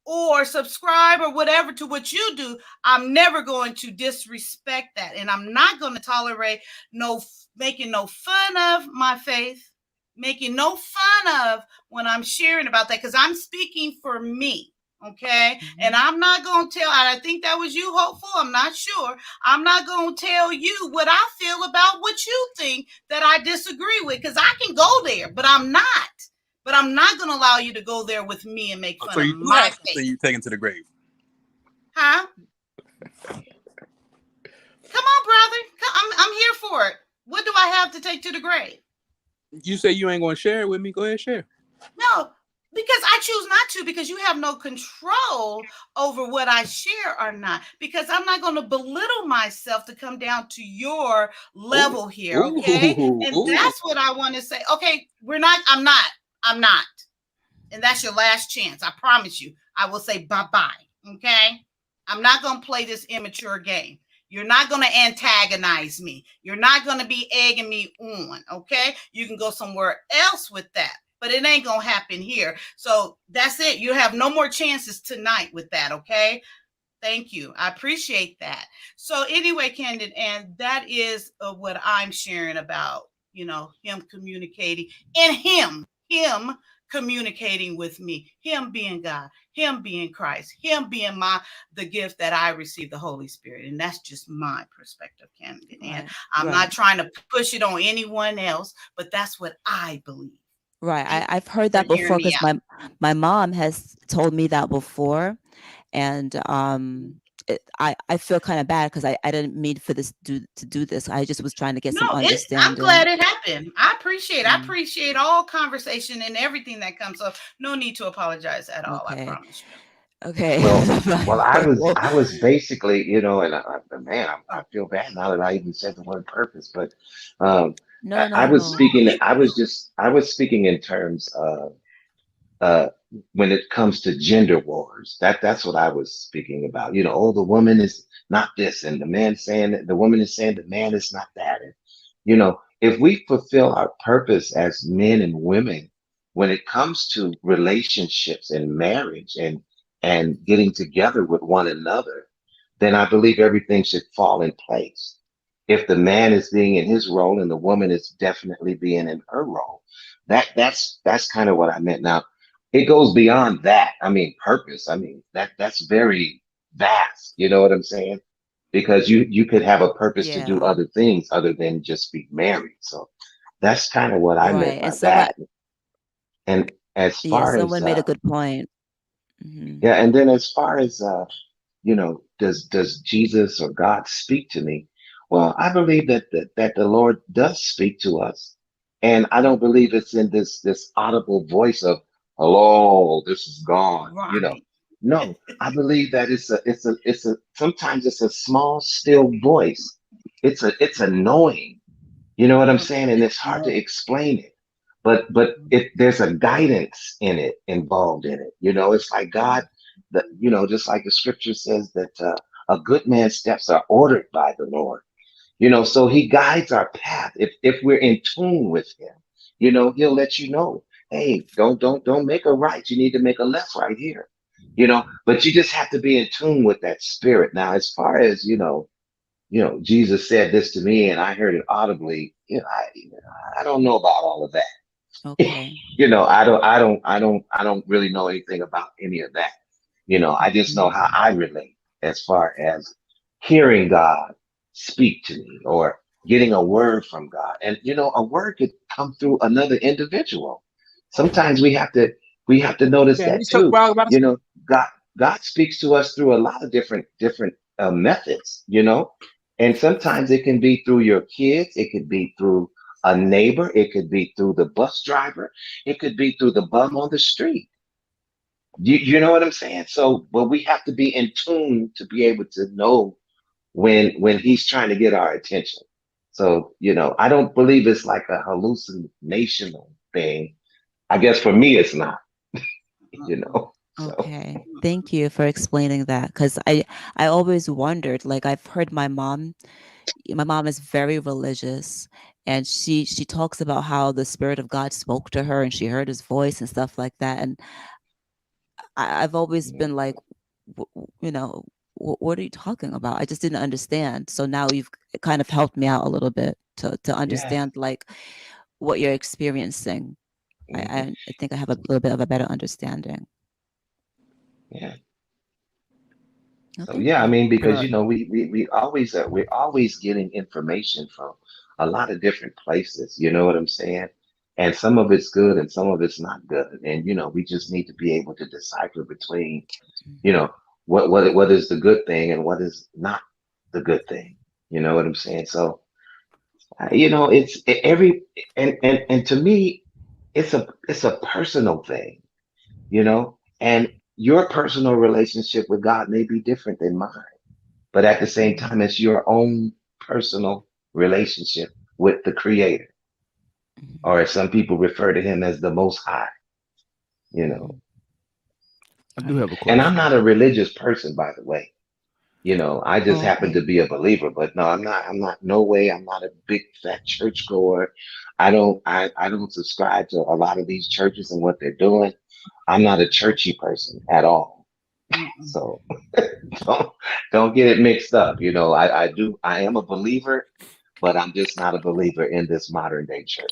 or subscribe or whatever to what you do, I'm never going to disrespect that, and I'm not going to tolerate making no fun of my faith, making no fun of when I'm sharing about that, because I'm speaking for me. Okay. And I'm not going to tell, and I think that was you, Hopeful. I'm not sure. I'm not going to tell you what I feel about what you think that I disagree with, because I can go there, but I'm not. But I'm not going to allow you to go there with me and make fun of my faith. So you taken to the grave. Huh? Come on, brother. I'm here for it. What do I have to take to the grave? You say you ain't going to share it with me. Go ahead, share. No. Because I choose not to, because you have no control over what I share or not. Because I'm not going to belittle myself to come down to your level here, okay? And that's what I want to say. Okay, I'm not. And that's your last chance. I promise you. I will say bye-bye, okay? I'm not going to play this immature game. You're not going to antagonize me. You're not going to be egging me on, okay? You can go somewhere else with that, but it ain't going to happen here. So that's it. You have no more chances tonight with that, okay? Thank you. I appreciate that. So anyway, Candid, and that is what I'm sharing about, you know, him communicating and him communicating with me, him being God, him being Christ, him being the gift that I received, the Holy Spirit. And that's just my perspective, Candid. And I'm not trying to push it on anyone else, but that's what I believe. Right. I've heard that before because my mom has told me that before. And I feel kind of bad because I didn't mean for this to do this. I just was trying to get some understanding. I'm glad it happened. I appreciate all conversation and everything that comes up. No need to apologize at all. I promise you. Okay. Well, I was basically, you know, and I feel bad now that I even said the word purpose, but I was speaking in terms of when it comes to gender wars. That's what I was speaking about. You know, oh, the woman is not this, and the man saying that the woman is saying the man is not that. And, you know, if we fulfill our purpose as men and women, when it comes to relationships and marriage and getting together with one another, then I believe everything should fall in place. If the man is being in his role and the woman is definitely being in her role, that's kind of what I meant. Now, it goes beyond that. I mean, purpose. I mean, that's very vast. You know what I'm saying? Because you could have a purpose to do other things other than just be married. So that's kind of what I meant by that. And as far as someone made a good point. Mm-hmm. Yeah, and then as far as you know, does Jesus or God speak to me? Well, I believe that the Lord does speak to us, and I don't believe it's in this audible voice of hello, this is God. Right. You know, no, I believe that it's a sometimes it's a small, still voice. It's annoying. You know what I'm saying? And it's hard to explain it. But there's a guidance in it, involved in it. You know, it's like God, you know, just like the scripture says that a good man's steps are ordered by the Lord. You know, so he guides our path. If we're in tune with him, you know, he'll let you know, hey, don't make a right. You need to make a left right here. You know, but you just have to be in tune with that spirit. Now, as far as, you know, Jesus said this to me and I heard it audibly, you know, I don't know about all of that. Okay. You know, I don't really know anything about any of that. You know, I just know how I relate as far as hearing God speak to me or getting a word from God. And, you know, a word could come through another individual. Sometimes we have to notice that too. You know, God speaks to us through a lot of different methods, you know, and sometimes it can be through your kids. It could be through a neighbor. It could be through the bus driver. It could be through the bum on the street. You know what I'm saying? So, but we have to be in tune to be able to know when he's trying to get our attention. So, you know, I don't believe it's like a hallucinational thing. I guess for me, it's not, you know. So. Okay. Thank you for explaining that. Because I always wondered, like I've heard my mom is very religious, and she talks about how the Spirit of God spoke to her and she heard his voice and stuff like that. And I've always been like, you know, what are you talking about? I just didn't understand. So now you've kind of helped me out a little bit to understand like what you're experiencing. I think I have a little bit of a better understanding. Yeah. Okay. So yeah, I mean, because you know, we're always getting information from a lot of different places. You know what I'm saying? And some of it's good, and some of it's not good. And you know, we just need to be able to decipher between, you know, what is the good thing and what is not the good thing. You know what I'm saying? So, you know, it's and to me, it's a personal thing. You know, and your personal relationship with God may be different than mine, but at the same time, it's your own personal relationship with the Creator, or as some people refer to him as the Most High. You know, I do have a question. And I'm not a religious person, by the way. You know, I just happen to be a believer, but no, I'm not, no way. I'm not a big fat church goer. I don't subscribe to a lot of these churches and what they're doing. I'm not a churchy person at all. So don't, don't get it mixed up. You know, I am a believer, but I'm just not a believer in this modern day church.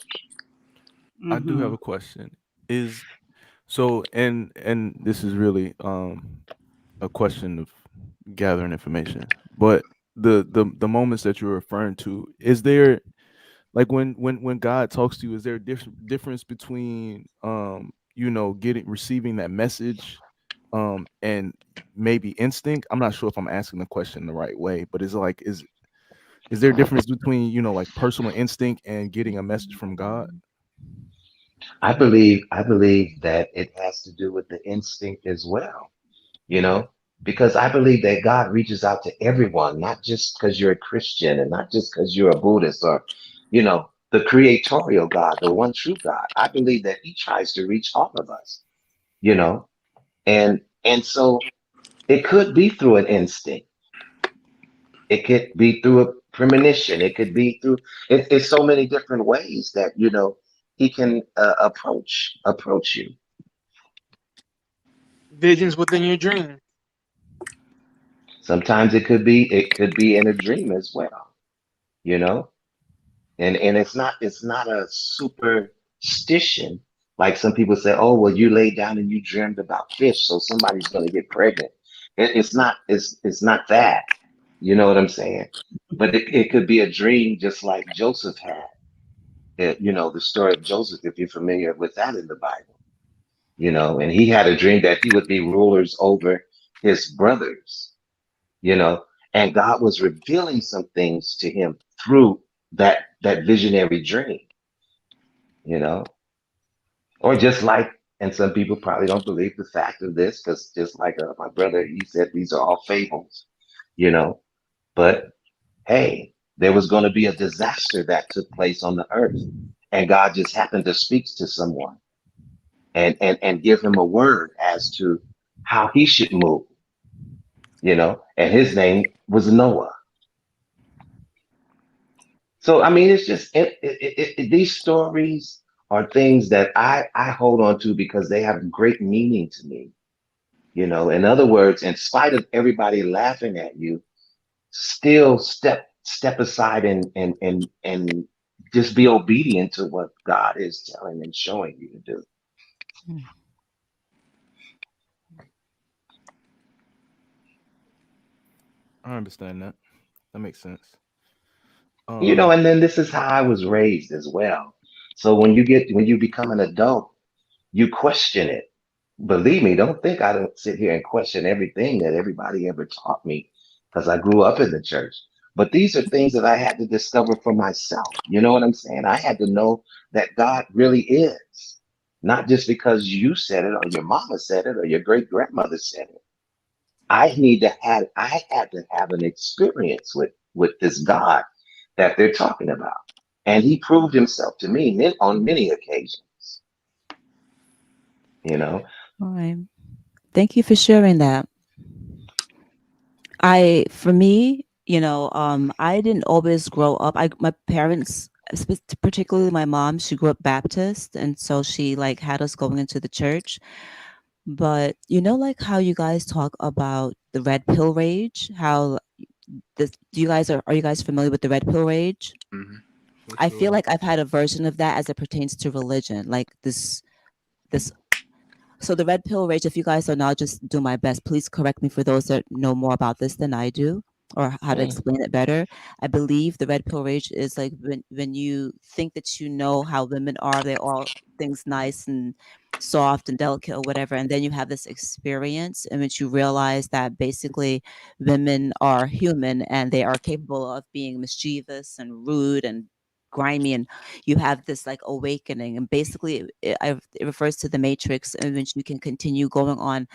I do have a question. So and this is really a question of gathering information. But the moments that you're referring to, is there, like, when God talks to you, is there a difference between receiving that message and maybe instinct? I'm not sure if I'm asking the question the right way, but is there a difference between, like, personal instinct and getting a message from God? I believe that it has to do with the instinct as well, you know, because I believe that God reaches out to everyone, not just because you're a Christian and not just because you're a Buddhist or, you know, the creatorial God, the one true God. I believe that he tries to reach all of us, you know, and so it could be through an instinct. It could be through a premonition. It could be through, it's so many different ways that, you know, he can approach you. Visions within your dream. Sometimes it could be in a dream as well, you know? And it's not a superstition. Like some people say, oh, well, you laid down and you dreamed about fish, so somebody's gonna get pregnant. It's not that. You know what I'm saying? But it could be a dream just like Joseph had. You know, the story of Joseph, if you're familiar with that in the Bible, you know, and he had a dream that he would be rulers over his brothers, you know, and God was revealing some things to him through that visionary dream, you know, or just like, and some people probably don't believe the fact of this because just like my brother, he said these are all fables, you know, but hey, there was going to be a disaster that took place on the earth, and God just happened to speak to someone and give him a word as to how he should move, you know, and his name was Noah. So I mean, it's just these stories are things that I hold on to because they have great meaning to me. You know, in other words, in spite of everybody laughing at you, still step aside and just be obedient to what God is telling and showing you to do. I understand that. That makes sense. You know, and then this is how I was raised as well. So when you become an adult, you question it. Believe me, don't think I don't sit here and question everything that everybody ever taught me because I grew up in the church. But these are things that I had to discover for myself. You know what I'm saying? I had to know that God really is, not just because you said it or your mama said it or your great grandmother said it. I had to have an experience with this God that they're talking about. And he proved himself to me on many occasions, you know. All right. Thank you for sharing that. For me, I didn't always grow up. My parents, particularly my mom, she grew up Baptist, and so she like had us going into the church. But like how you guys talk about the red pill rage, how are you guys familiar with the red pill rage? I feel like I've had a version of that as it pertains to religion, like this. So the red pill rage, if you guys are not, just do my best. Please correct me for those that know more about this than I do, or how to explain it better. I believe the red pill rage is like when you think that you know how women are, they're all things nice and soft and delicate or whatever, and then you have this experience in which you realize that basically women are human and they are capable of being mischievous and rude and grimy, and you have this like awakening, and basically it refers to the matrix in which you can continue going on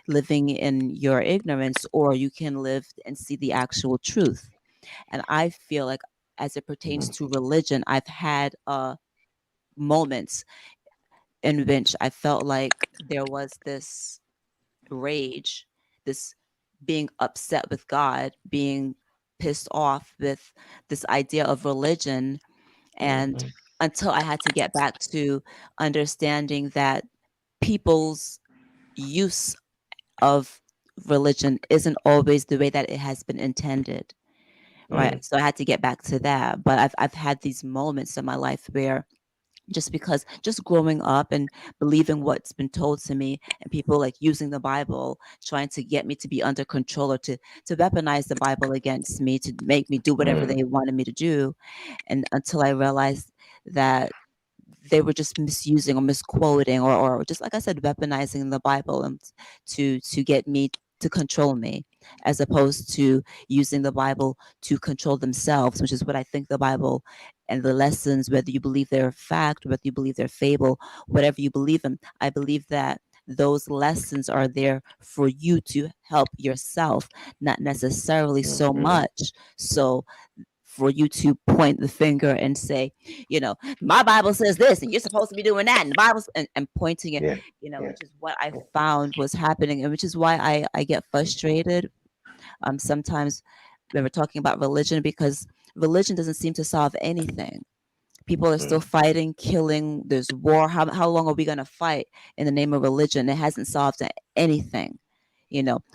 living in your ignorance, or you can live and see the actual truth. And I feel like as it pertains to religion, I've had moments in which I felt like there was this rage, this being upset with God, being pissed off with this idea of religion. And until I had to get back to understanding that people's use of religion isn't always the way that it has been intended. Right. So I had to get back to that. But I've had these moments in my life where just growing up and believing what's been told to me, and people like using the Bible, trying to get me to be under control, or to weaponize the Bible against me, to make me do whatever they wanted me to do. And until I realized that they were just misusing or misquoting, or just, like I said, weaponizing the Bible and to get me to control me, as opposed to using the Bible to control themselves, which is what I think the Bible and the lessons, whether you believe they're fact, whether you believe they're fable, whatever you believe in, I believe that those lessons are there for you to help yourself, not necessarily so much so for you to point the finger and say, my Bible says this and you're supposed to be doing that, and the Bible's and pointing it, which is what I found was happening, and which is why I get frustrated sometimes when we're talking about religion, because religion doesn't seem to solve anything. People are still fighting, killing, there's war. How long are we going to fight in the name of religion? It hasn't solved anything,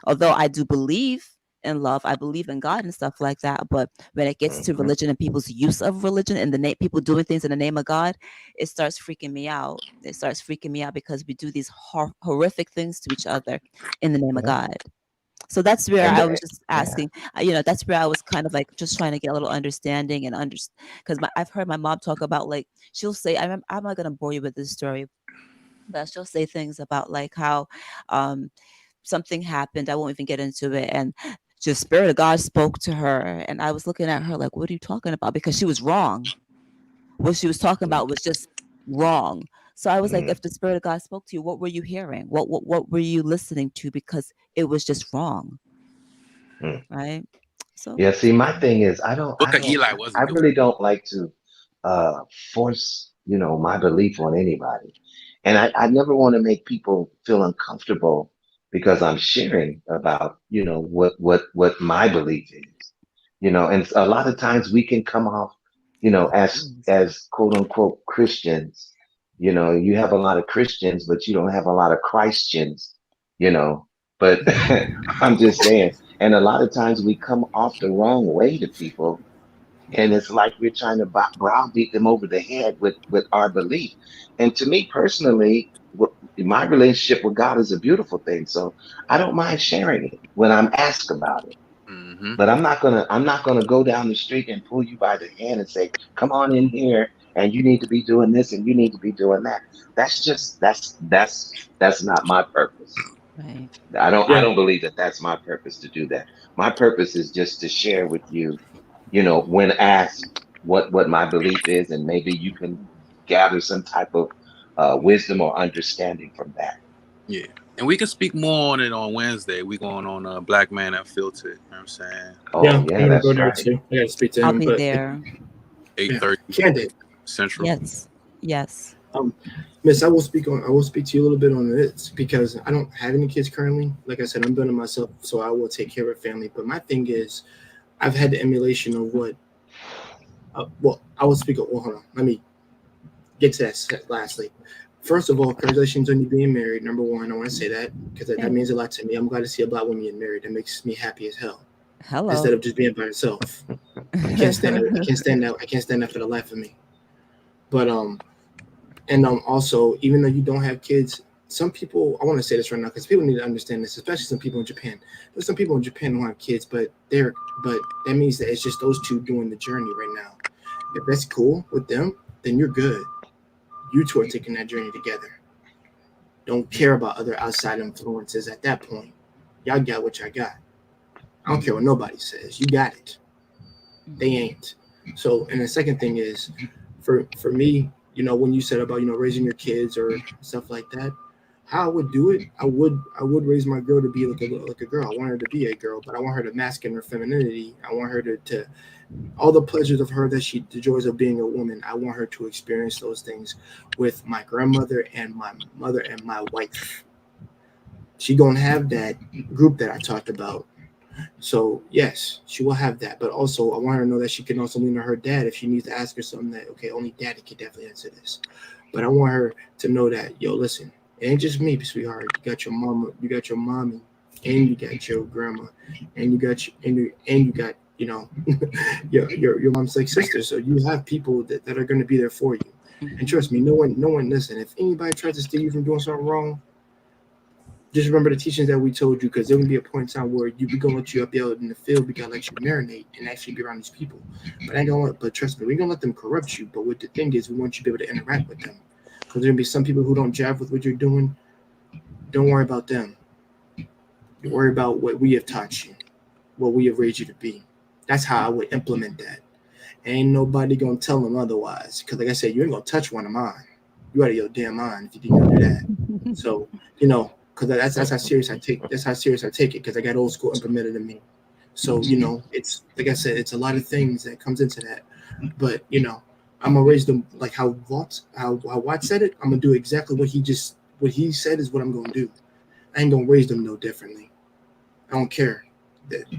although I do believe in love, I believe in God and stuff like that. But when it gets to religion and people's use of religion and people doing things in the name of God, it starts freaking me out. It starts freaking me out because we do these horrific things to each other in the name of God. So that's where I was just asking, that's where I was kind of like just trying to get a little understanding and because I've heard my mom talk about, like, she'll say, I'm not going to bore you with this story, but she'll say things about like how something happened. I won't even get into it. And the Spirit of God spoke to her. And I was looking at her like, what are you talking about? Because she was wrong. What she was talking about was just wrong. So I was like, if the Spirit of God spoke to you, what were you hearing? What were you listening to? Because it was just wrong. Right. So yeah, see, my thing is I Eli wasn't doing. really don't like to force, my belief on anybody. And I never want to make people feel uncomfortable because I'm sharing about, what my belief is. And a lot of times we can come off, as quote unquote Christians. You have a lot of Christians, but you don't have a lot of Christians, but I'm just saying. And a lot of times we come off the wrong way to people. And it's like we're trying to browbeat them over the head with our belief. And to me personally, my relationship with God is a beautiful thing. So I don't mind sharing it when I'm asked about it. But I'm not gonna go down the street and pull you by the hand and say, come on in here and you need to be doing this and you need to be doing that. That's not my purpose. Right. I don't believe that that's my purpose to do that. My purpose is just to share with you, when asked what my belief is, and maybe you can gather some type of wisdom or understanding from that. Yeah. And we can speak more on it on Wednesday. We going on Black Man Unfiltered. You know what I'm saying? Oh, I'm gonna that's go there right. too. I gotta speak to I'll him. be But there. 8:30 Candid. Central. Yes. Miss, I will speak to you a little bit on this because I don't have any kids currently. Like I said, I'm building myself, so I will take care of family. But my thing is, I've had the emulation of what. I will speak. Well, hold on. Let me get to that lastly. First of all, congratulations on you being married. Number one, I want to say that because that means a lot to me. I'm glad to see a Black woman getting married. That makes me happy as hell. Hello. Instead of just being by herself. I can't stand that. I can't stand that for the life of me. But also, even though you don't have kids, some people, I want to say this right now because people need to understand this, especially some people in Japan. There's some people in Japan who have kids, but that means that it's just those two doing the journey right now. If that's cool with them, then you're good. You two are taking that journey together. Don't care about other outside influences at that point. Y'all got what y'all got. I don't care what nobody says. You got it. They ain't. So, and the second thing is, for me, when you said about raising your kids or stuff like that, how I would do it, I would raise my girl to be like a girl. I want her to be a girl, but I want her to mask in her femininity. I want her to all the pleasures of her the joys of being a woman. I want her to experience those things with my grandmother and my mother and my wife. She gonna have that group that I talked about So yes, she will have that, but also I want her to know that she can also lean on her dad if she needs to ask her something that, okay, only daddy can definitely answer this. But I want her to know that, yo, listen, it ain't just me, sweetheart. You got your mama, you got your mommy, and you got your grandma, and you got you got, you know, your mom's like sister. So you have people that are going to be there for you. And trust me, no one listen. If anybody tries to steer you from doing something wrong, just remember the teachings that we told you, because there will be a point in time where we're gonna let you up there in the field. We gotta let you marinate and actually be around these people. But trust me, we're gonna let them corrupt you. But what the thing is, we want you to be able to interact with them. Because there's gonna be some people who don't jive with what you're doing. Don't worry about them. You worry about what we have taught you, what we have raised you to be. That's how I would implement that. Ain't nobody gonna tell them otherwise. Because like I said, you ain't gonna touch one of mine. You out of your damn mind if you think you do that. So, you know, because that's how serious I take. That's how serious I take it. Because I got old school implemented in me. So you know, it's like I said, it's a lot of things that comes into that. But you know, I'm gonna raise them like how Watt said it. I'm gonna do exactly what he said is what I'm gonna do. I ain't gonna raise them no differently. I don't care.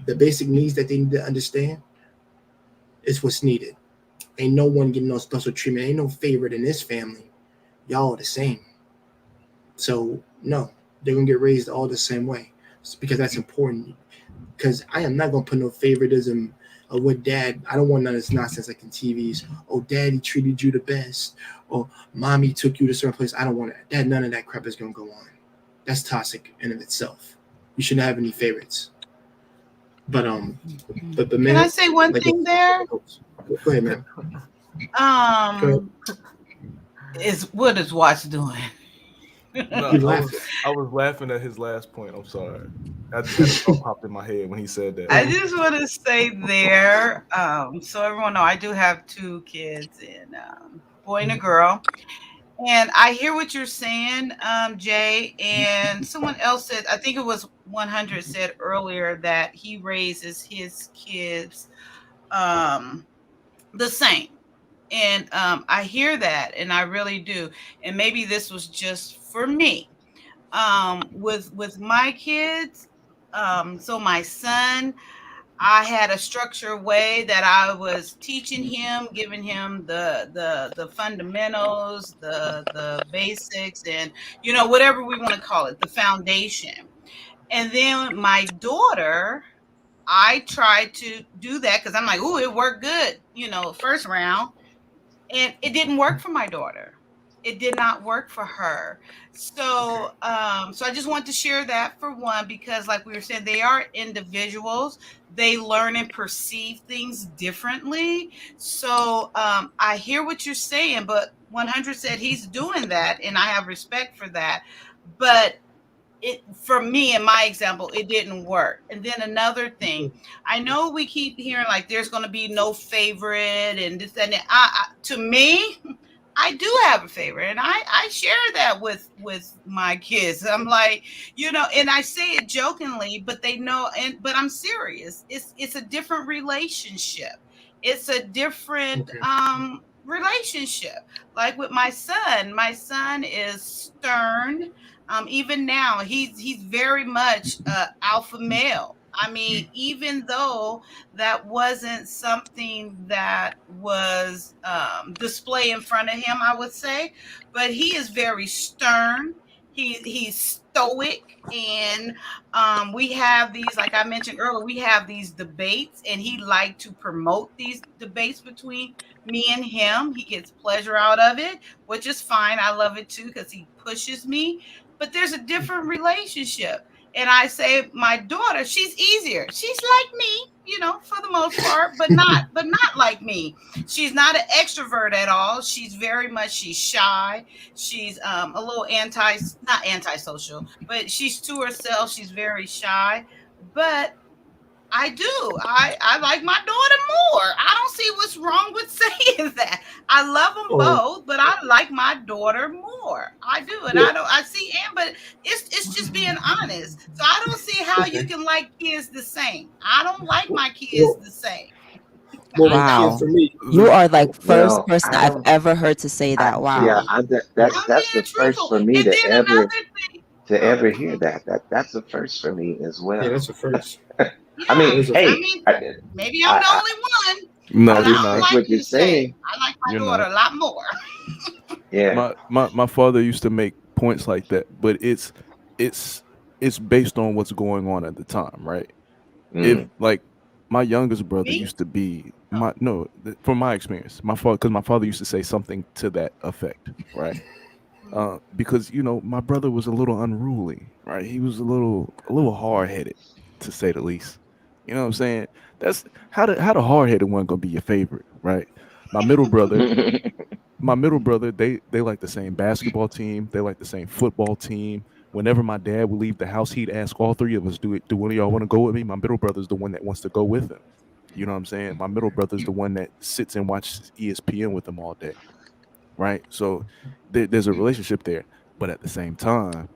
The basic needs that they need to understand is what's needed. Ain't no one getting no special treatment. Ain't no favorite in this family. Y'all are the same. So no, they're gonna get raised all the same way. It's because that's important. Because I am not gonna put no favoritism of what dad. I don't want none of this nonsense like in TVs. Oh, daddy treated you the best. Or mommy took you to a certain place. I don't want that. None of that crap is gonna go on. That's toxic in of itself. You shouldn't have any favorites. But man, can I say one thing there? Go ahead, man. What is Watts doing? No, I was laughing at his last point. I'm sorry. That popped in my head when he said that. I just want to say there, so everyone know I do have 2 kids, and boy and a girl. And I hear what you're saying, Jay. And someone else said, I think it was 100 said earlier that he raises his kids the same. And I hear that, and I really do. And maybe this was just for me. With my kids, so my son, I had a structured way that I was teaching him, giving him the fundamentals, the basics, and you know, whatever we want to call it, the foundation. And then my daughter, I tried to do that because I'm like, oh, it worked good, you know, first round. And it didn't work for my daughter. It did not work for her. So so I just want to share that for one, because like we were saying, they are individuals. They learn and perceive things differently. So I hear what you're saying, but 100 said he's doing that, and I have respect for that. But for me, in my example, it didn't work. And then another thing, I know we keep hearing like there's going to be no favorite and this and that. To me, I do have a favorite, and I share that with my kids. I'm like, you know, and I say it jokingly, but they know. But I'm serious. It's a different relationship. It's a different relationship. Like with my son is stern. Even now, he's very much alpha male. I mean, even though that wasn't something that was displayed in front of him, I would say, but he is very stern. He's stoic, and we have these, like I mentioned earlier, we have these debates, and he liked to promote these debates between me and him. He gets pleasure out of it, which is fine. I love it too because he pushes me. But there's a different relationship. And I say my daughter, she's easier. She's like me, you know, for the most part, but not like me. She's not an extrovert at all. She's shy. She's a little not antisocial, but she's to herself. She's very shy. But I do. I like my daughter more. I don't see what's wrong with saying that. I love them both, but I like my daughter more. I do. And I see Ann, but it's just being honest. So I don't see how you can like kids the same. I don't like my kids the same. Wow. For me, you are like first person I've ever heard to say that. Wow. Yeah, that's the first for me to ever hear that. That's the first for me as well. Yeah, that's the first. Yeah, I mean, There's a- hey, maybe I'm the I- only one. No, But you're I not. don't like what you're you to say. saying. I like my You're daughter not. a lot more. Yeah. My father used to make points like that, but it's based on what's going on at the time, right? If Mm. like my youngest brother Me? used to be from my experience, my father, because my father used to say something to that effect, right? Because my brother was a little unruly, right? He was a little hard headed, to say the least. You know what I'm saying? That's how the hard headed one gonna be your favorite, right? My middle brother, they like the same basketball team, they like the same football team. Whenever my dad would leave the house, he'd ask all three of us, do one of y'all want to go with me? My middle brother's the one that wants to go with him. You know what I'm saying? My middle brother's the one that sits and watches ESPN with him all day, right? So there's a relationship there, but at the same time,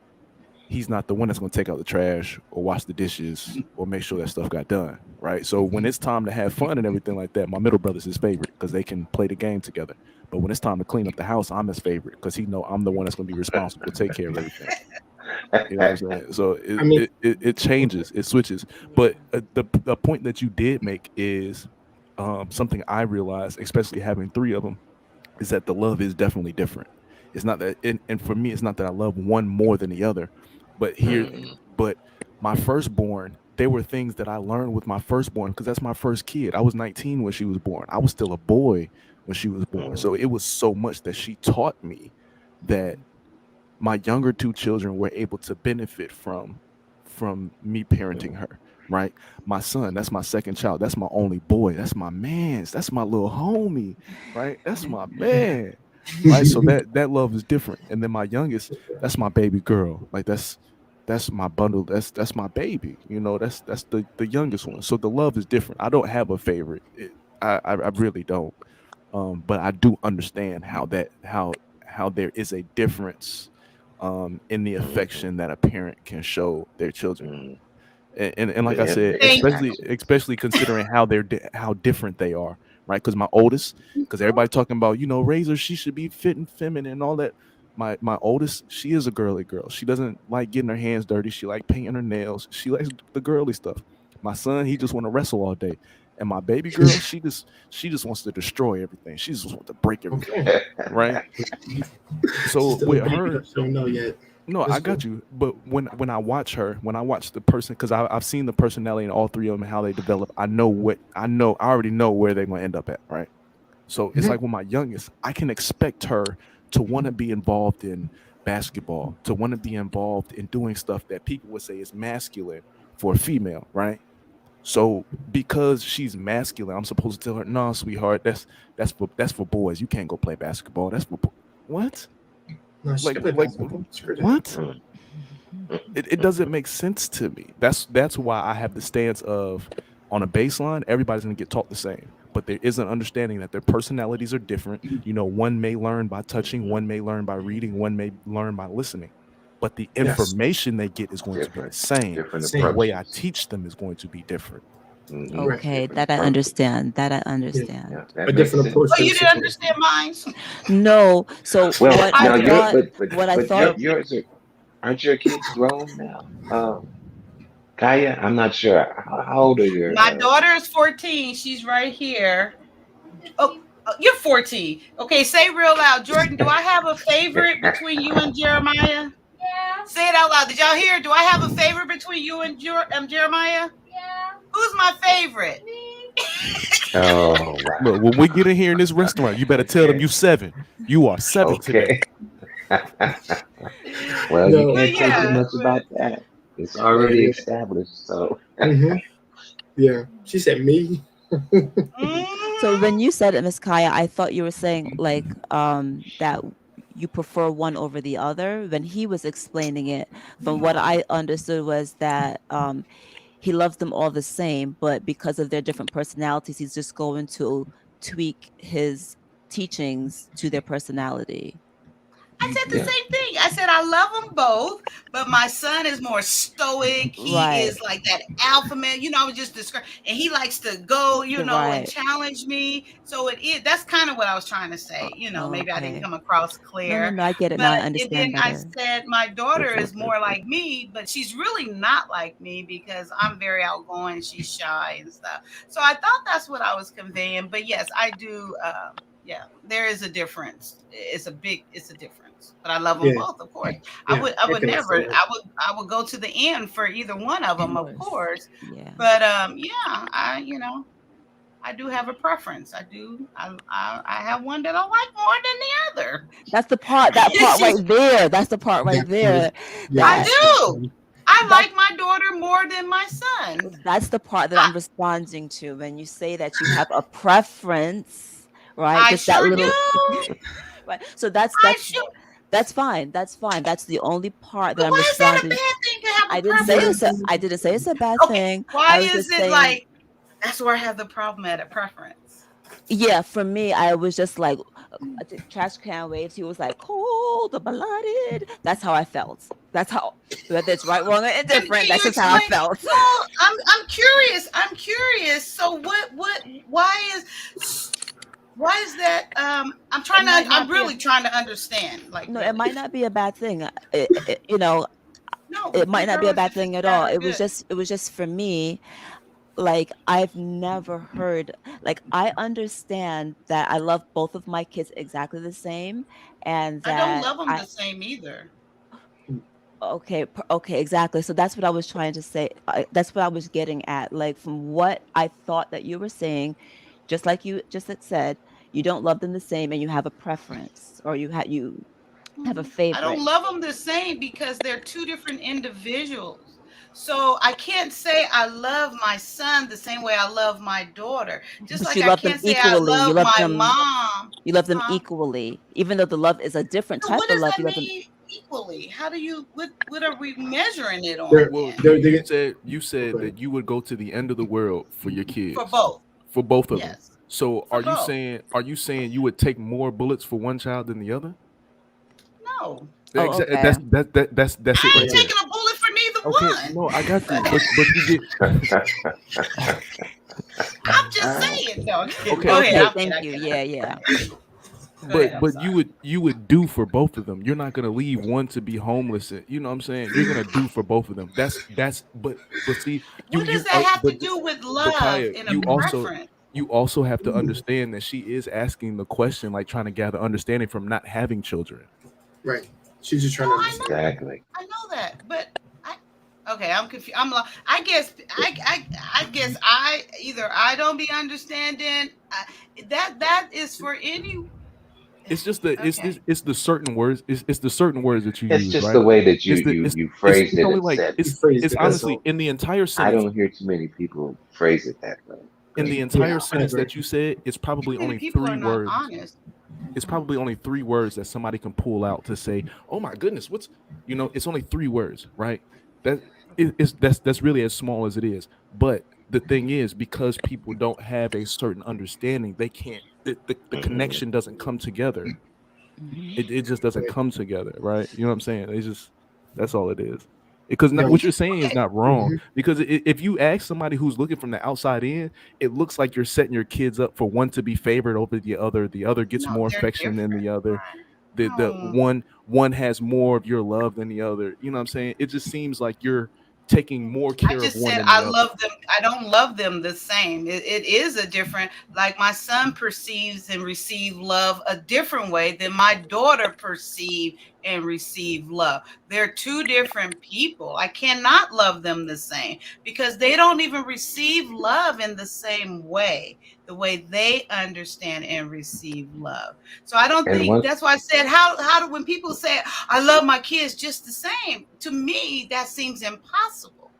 he's not the one that's going to take out the trash or wash the dishes or make sure that stuff got done, right? So when it's time to have fun and everything like that, my middle brother's his favorite because they can play the game together. But when it's time to clean up the house, I'm his favorite because he know I'm the one that's going to be responsible to take care of everything. You know what I'm saying? So it changes, it switches. But the point that you did make is something I realized, especially having three of them, is that the love is definitely different. It's not that, and for me, it's not that I love one more than the other, but my firstborn, there were things that I learned with my firstborn because that's my first kid. I was 19 when she was born. I was still a boy when she was born. So it was so much that she taught me that my younger two children were able to benefit from me parenting her. Right, my son, that's my second child, that's my only boy, that's my man's, that's my little homie, right, that's my man, right? So that love is different. And then my youngest, that's my baby girl, like that's my bundle, that's my baby, that's the youngest one. So the love is different. I don't have a favorite. I really don't, but I do understand how there is a difference in the affection that a parent can show their children. And like I said, especially considering how how different they are, right? Because my oldest, because everybody talking about Razor, she should be fit and feminine and all that. My oldest, she is a girly girl. She doesn't like getting her hands dirty. She like painting her nails. She likes the girly stuff. My son, he just want to wrestle all day. And my baby girl, she just wants to destroy everything. She just wants to break everything, right? So Still with a baby, her, don't know yet. no, I got you. But when I watch her, when I watch the person, because I've seen the personality in all three of them and how they develop, I already know where they're going to end up at, right? So it's like with my youngest, I can expect her to want to be involved in basketball, to want to be involved in doing stuff that people would say is masculine for a female, right? So because she's masculine, I'm supposed to tell her, "No, sweetheart, that's for boys. You can't go play basketball. That's for what? No, she can play basketball. Screw that. What? It doesn't make sense to me. That's why I have the stance of, on a baseline, everybody's gonna get taught the same. But there is an understanding that their personalities are different. One may learn by touching, one may learn by reading, one may learn by listening. But the information they get is going to be the same. The way I teach them is going to be different. Okay, that I understand. That I understand. A different approach. Oh, you didn't understand mine? No. So Well, what no, I thought. Aren't your kids grown now? Kaya, I'm not sure. How old are your? My daughter is 14. She's right here. Oh, you're 14. Okay, say real loud, Jordan. Do I have a favorite between you and Jeremiah? Yeah. Say it out loud. Did y'all hear? Do I have a favorite between you and Jeremiah? Yeah. Who's my favorite? Me. Oh, wow. Look, when we get in here in this restaurant, you better tell them you 7. You are 7 today. Well, you can't say too much about that. It's already established. So. Yeah, she said me. So when you said it, Miss Kaya, I thought you were saying like that you prefer one over the other. When he was explaining it, from what I understood was that he loves them all the same, but because of their different personalities, he's just going to tweak his teachings to their personality. I said the same thing. I said I love them both, but my son is more stoic. He is like that alpha man. I was just describing, and he likes to go, and challenge me. So that's kind of what I was trying to say. Maybe I didn't come across clear. No, I get it. But Now I understand then better. I said my daughter is more like me, but she's really not like me because I'm very outgoing. She's shy and stuff. So I thought that's what I was conveying. But yes, I do. Yeah, there is a difference. It's a difference, but I love them both, of course. I would never. I would go to the end for either one of them, of course. Yeah. But I do have a preference. I do. I have one that I like more than the other. That's the part. That part right there. That's the part right there. I do. I like my daughter more than my son. That's the part that I'm responding to when you say that you have a preference. Right, just that little. Right, so that's fine. That's fine. That's the only part that I'm responding. Why is that a bad thing to have I didn't say it's a bad thing. Why is it like? That's where I have the problem at a preference. Yeah, for me, I was just like trash can waves. He was like cold, blooded. That's how I felt. That's how, whether it's right, wrong, or indifferent. That's just how I felt. Well, I'm curious. So why is that? I'm really trying to understand. No, it might not be a bad thing. It might not be a bad thing at all. It was just for me. Like, I've never heard. Like, I understand that I love both of my kids exactly the same, and that I don't love them the same either. Okay, exactly. So that's what I was trying to say. That's what I was getting at. Like, from what I thought that you were saying, just like you just said, you don't love them the same, and you have a preference, or you have a favorite. I don't love them the same because they're two different individuals. So I can't say I love my son the same way I love my daughter. Just like I can't say I love my mom. You love them equally, even though the love is a different type of love. What does that mean equally? How do you? What are we measuring it on? Well, you said that you would go to the end of the world for your kids. For both of them. So are you saying you would take more bullets for one child than the other? No. That's it right there. I ain't taking a bullet for neither one. No, I got you. But you get. I'm just saying, though. Okay, thank you. Yeah. But you would do for both of them. You're not gonna leave one to be homeless. You know what I'm saying? You're gonna do for both of them. But see, what does that have to do with love and a preference? You also have to understand that she is asking the question, like trying to gather understanding from not having children. Right. She's just trying to understand. Exactly. I know that, but I'm confused. I'm like, I guess I don't be understanding. That is for any. It's just it's the certain words. It's the certain words that you use. It's just right? the way that you phrased it. Only like, it's honestly in the entire sentence. I don't hear too many people phrase it that way. In the entire sentence that you said, it's probably only 3 words. It's probably only 3 words that somebody can pull out to say, "Oh my goodness, what's?" It's only 3 words, right? That's really as small as it is. But the thing is, because people don't have a certain understanding, they can't. The connection doesn't come together. It just doesn't come together, right? You know what I'm saying? It's just that's all it is. Because what you're saying is not wrong. Because if you ask somebody who's looking from the outside in, it looks like you're setting your kids up for one to be favored over the other. The other gets more affection than the other. The one has more of your love than the other. You know what I'm saying? It just seems like you're taking more care of one than the other. I love them. I don't love them the same. It is a different, like my son perceives and receives love a different way than my daughter perceive and receive love. They're 2 different people. I cannot love them the same because they don't even receive love in the same way, the way they understand and receive love. So I don't think that's why I said how do when people say I love my kids just the same, to me that seems impossible.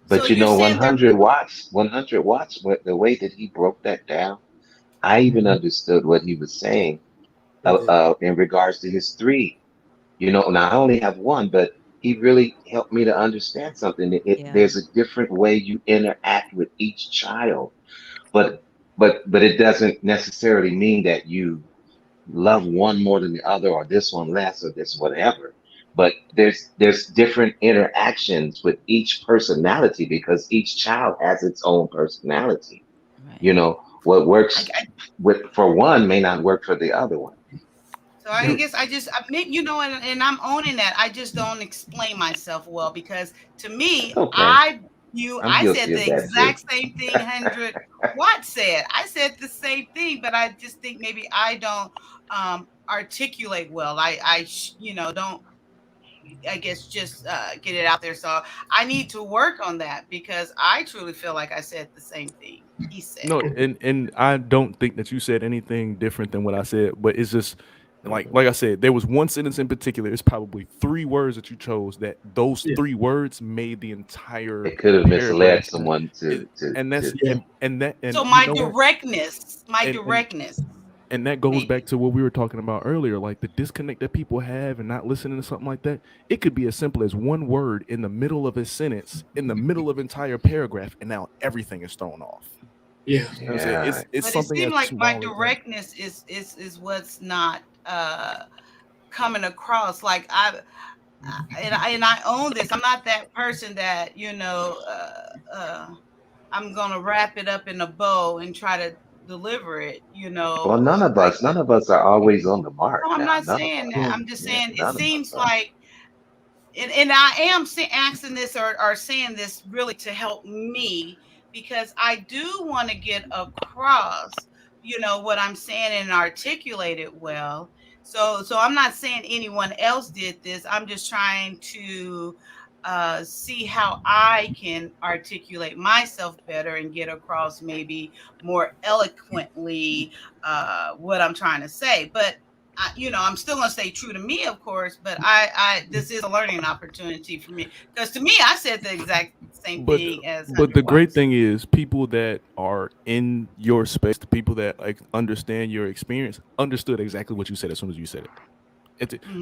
But so 100 watts, the way that he broke that down, I even understood what he was saying in regards to his 3. Now I only have 1, but he really helped me to understand something. There's a different way you interact with each child, but it doesn't necessarily mean that you love one more than the other, or this one less, or this whatever. But there's different interactions with each personality because each child has its own personality. You know, what works for one may not work for the other one. So I guess I and I'm owning that. I just don't explain myself well because to me, Okay. I I'm said guilty the of that exact too. same thing 100 Watt said. I said the same thing, but I just think maybe I don't articulate well. I don't, I guess, just get it out there. So I need to work on that because I truly feel like I said the same thing he said. No, and I don't think that you said anything different than what I said, but it's just like I said, there was one sentence in particular. It's probably 3 words that you chose that those 3 words made the entire It could have misled paragraph. someone And that's to and So you my know what? directness, And- And that goes back to what we were talking about earlier, like the disconnect that people have and not listening to something like that. It could be as simple as one word in the middle of a sentence, in the middle of an entire paragraph, and now everything is thrown off. Yeah. You know what I'm saying? It's but it something seems as like my small as that. directness is what's not coming across. Like I own this. I'm not that person that I'm gonna wrap it up in a bow and try to deliver it. Well, none of us are always on the mark. No, I'm Now, not none of saying us. that. I'm just Yeah, saying it none of us seems are. like, and I am asking this or saying this really to help me because I do want to get across, what I'm saying and articulate it well. So I'm not saying anyone else did this. I'm just trying to see how I can articulate myself better and get across maybe more eloquently what I'm trying to say. But I'm still going to stay true to me, of course, but this is a learning opportunity for me because to me, I said the exact same thing as. But the great thing is, people that are in your space, the people that like understand your experience, understood exactly what you said as soon as you said it.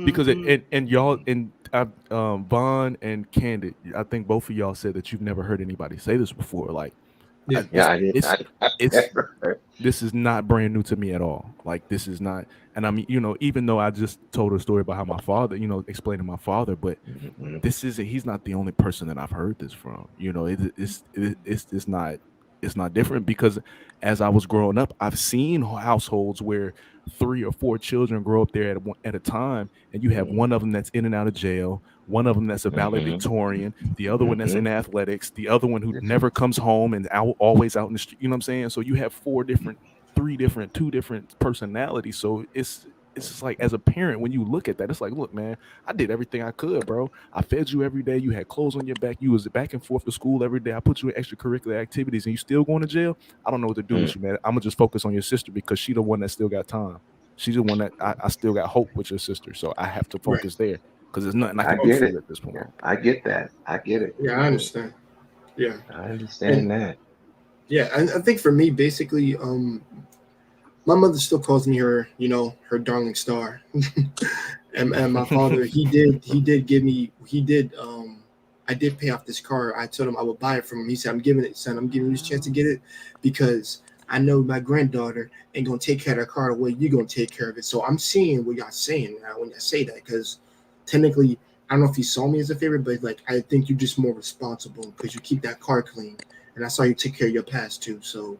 Because and y'all and Vaughn and Candid, I think both of y'all said that you've never heard anybody say this before. Like, this is not brand new to me at all. Like, this is not, and I mean, even though I just told a story about how my father, explaining my father, but he's not the only person that I've heard this from. It's not different because as I was growing up, I've seen households where 3 or 4 children grow up there at a time, and you have one of them that's in and out of jail, one of them that's a valedictorian, the other one that's in athletics, the other one who never comes home and always out in the street. You know what I'm saying? So you have 2 different personalities. So it's just like, as a parent, when you look at that, it's like, look, man, I did everything I could, bro. I fed you every day. You had clothes on your back. You was back and forth to school every day. I put you in extracurricular activities, and you still going to jail. I don't know what to do with you, man. I'm gonna just focus on your sister because she's the one that still got time. She's the one that I still got hope with your sister. So I have to focus there because there's nothing I can do for you at this point. Yeah, I get that. I get it. Yeah, I understand. Yeah, I understand that. Yeah, I think for me, basically, my mother still calls me her darling star, and my father, I did pay off this car. I told him I would buy it from him. He said, I'm giving you this chance to get it because I know my granddaughter ain't gonna take care of that car the way you're gonna take care of it. So I'm seeing what y'all saying now when I say that, because technically, I don't know if you saw me as a favorite, but like I think you're just more responsible because you keep that car clean, and I saw you take care of your past too. So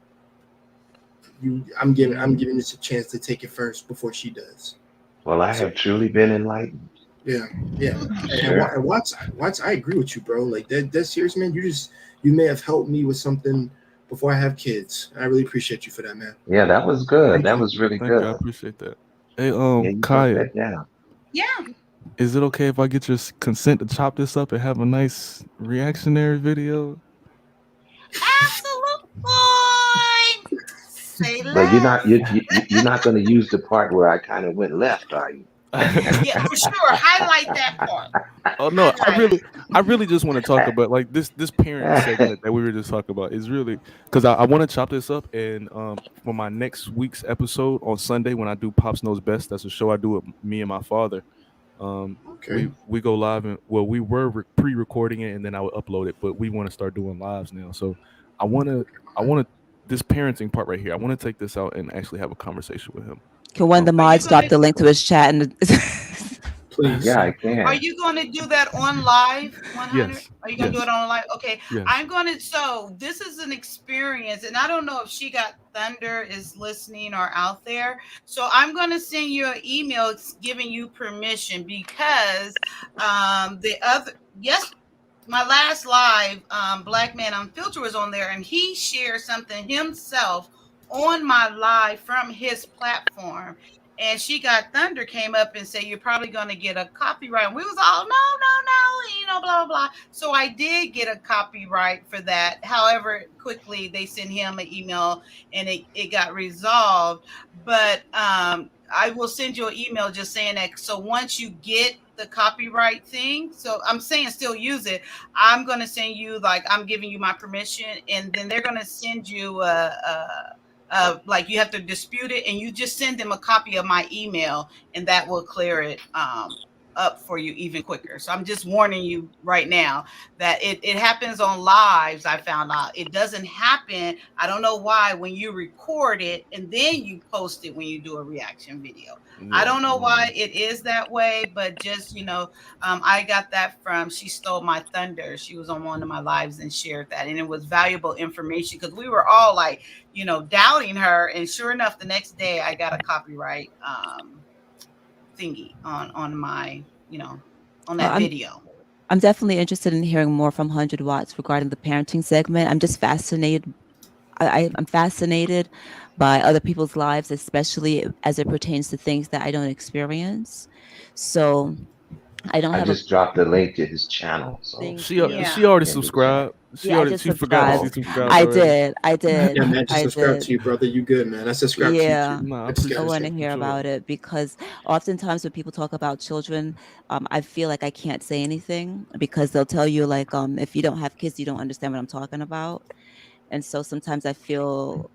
I'm giving this a chance to take it first before she does. Well, I have truly been enlightened. Yeah. Sure. And Watts, I agree with you, bro. Like that's serious, man. You may have helped me with something before I have kids. I really appreciate you for that, man. Yeah, that was good. That was really Thank good. you. I appreciate that. Hey, you Kaya, broke that down. Yeah. is it okay if I get your consent to chop this up and have a nice reactionary video? Absolutely. Say But you're not going to use the part where I kind of went left, are you? Yeah, for sure. Highlight that part. Oh no, I really just want to talk about like this parent segment that we were just talking about is really because I want to chop this up, and for my next week's episode on Sunday when I do Pops Knows Best, that's a show I do with me and my father. We go live, and we were pre-recording it and then I would upload it, but we want to start doing lives now. So I want to this parenting part right here. I want to take this out and actually have a conversation with him. Can one of the mods drop the link to his chat? And please. Yeah, I can. Are you going to do that on live 100? Yes. Are you going to do it on live? Okay. Yes. I'm going to, so this is an experience, and I don't know if She Got Thunder is listening or out there. So I'm going to send you an email giving you permission because my last live, Black Man Unfiltered was on there, and he shared something himself on my live from his platform. And She Got Thunder came up and said, you're probably going to get a copyright. And we was all, no, blah, blah, blah. So I did get a copyright for that. However, quickly they sent him an email and it got resolved. But I will send you an email just saying that. So once you get the copyright thing, so I'm saying still use it, I'm going to send you, like, I'm giving you my permission, and then they're going to send you like you have to dispute it, and you just send them a copy of my email, and that will clear it up for you even quicker. So I'm just warning you right now that it happens on lives. I found out it doesn't happen. I don't know why when you record it and then you post it when you do a reaction video. I don't know why it is that way, but just, I got that from She Stole My Thunder. She was on one of my lives and shared that, and it was valuable information because we were all like, doubting her. And sure enough, the next day I got a copyright thingy on my, on that video. I'm definitely interested in hearing more from 100 Watts regarding the parenting segment. I'm just fascinated. I'm fascinated by other people's lives, especially as it pertains to things that I don't experience. So I just dropped the link to his channel. So she already subscribed. She forgot she subscribed. I did. Yeah, man, just subscribe to you, brother. You good, man. I subscribe to you too. I want to hear about it because oftentimes when people talk about children, I feel like I can't say anything because they'll tell you like, if you don't have kids, you don't understand what I'm talking about. And so sometimes I feel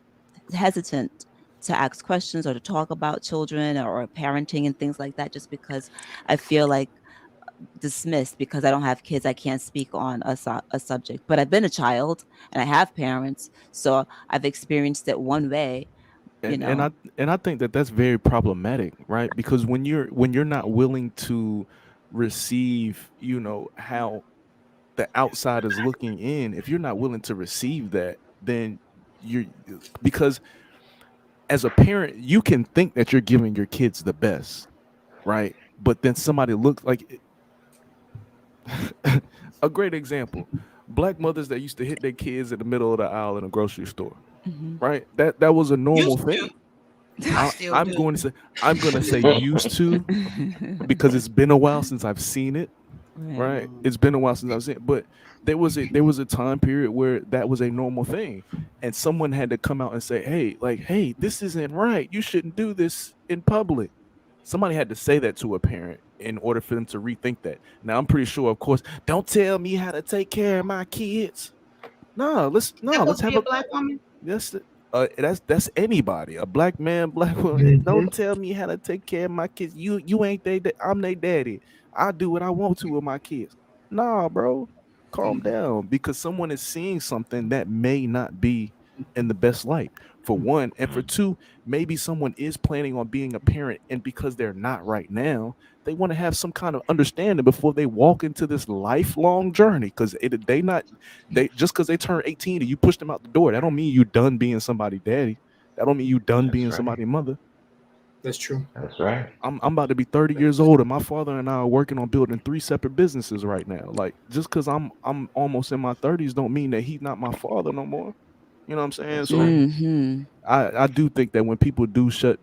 hesitant to ask questions or to talk about children or parenting and things like that, just because I feel like dismissed because I don't have kids. I can't speak on a subject, but I've been a child and I have parents, so I've experienced it one way. And I think that that's very problematic, right? Because when you're not willing to receive, how the outside is looking in, if you're not willing to receive that, then because as a parent, you can think that you're giving your kids the best, right? But then somebody looks like a great example, Black mothers that used to hit their kids in the middle of the aisle in a grocery store, right? That was a normal thing. I'm going to say used to because it's been a while since I've seen it. Right. It's been a while since I've seen it, but there was a time period where that was a normal thing, and someone had to come out and say, hey, this isn't right. You shouldn't do this in public. Somebody had to say that to a parent in order for them to rethink that. Now I'm pretty sure, of course, don't tell me how to take care of my kids. Let's have a Black woman. That's anybody, a Black man, Black woman. Don't tell me how to take care of my kids. You ain't I'm their daddy. I do what I want to with my kids. Nah, bro, calm down, because someone is seeing something that may not be in the best light, for one, and for two, maybe someone is planning on being a parent, and because they're not right now, they want to have some kind of understanding before they walk into this lifelong journey. Because just because they turn 18 and you push them out the door, that don't mean you done being somebody's daddy. That don't mean you done being somebody's mother. That's true. That's right. I'm about to be 30 years old, and my father and I are working on building 3 separate businesses right now. Like, just because I'm almost in my 30s don't mean that he's not my father no more. You know what I'm saying? So I do think that when people do shut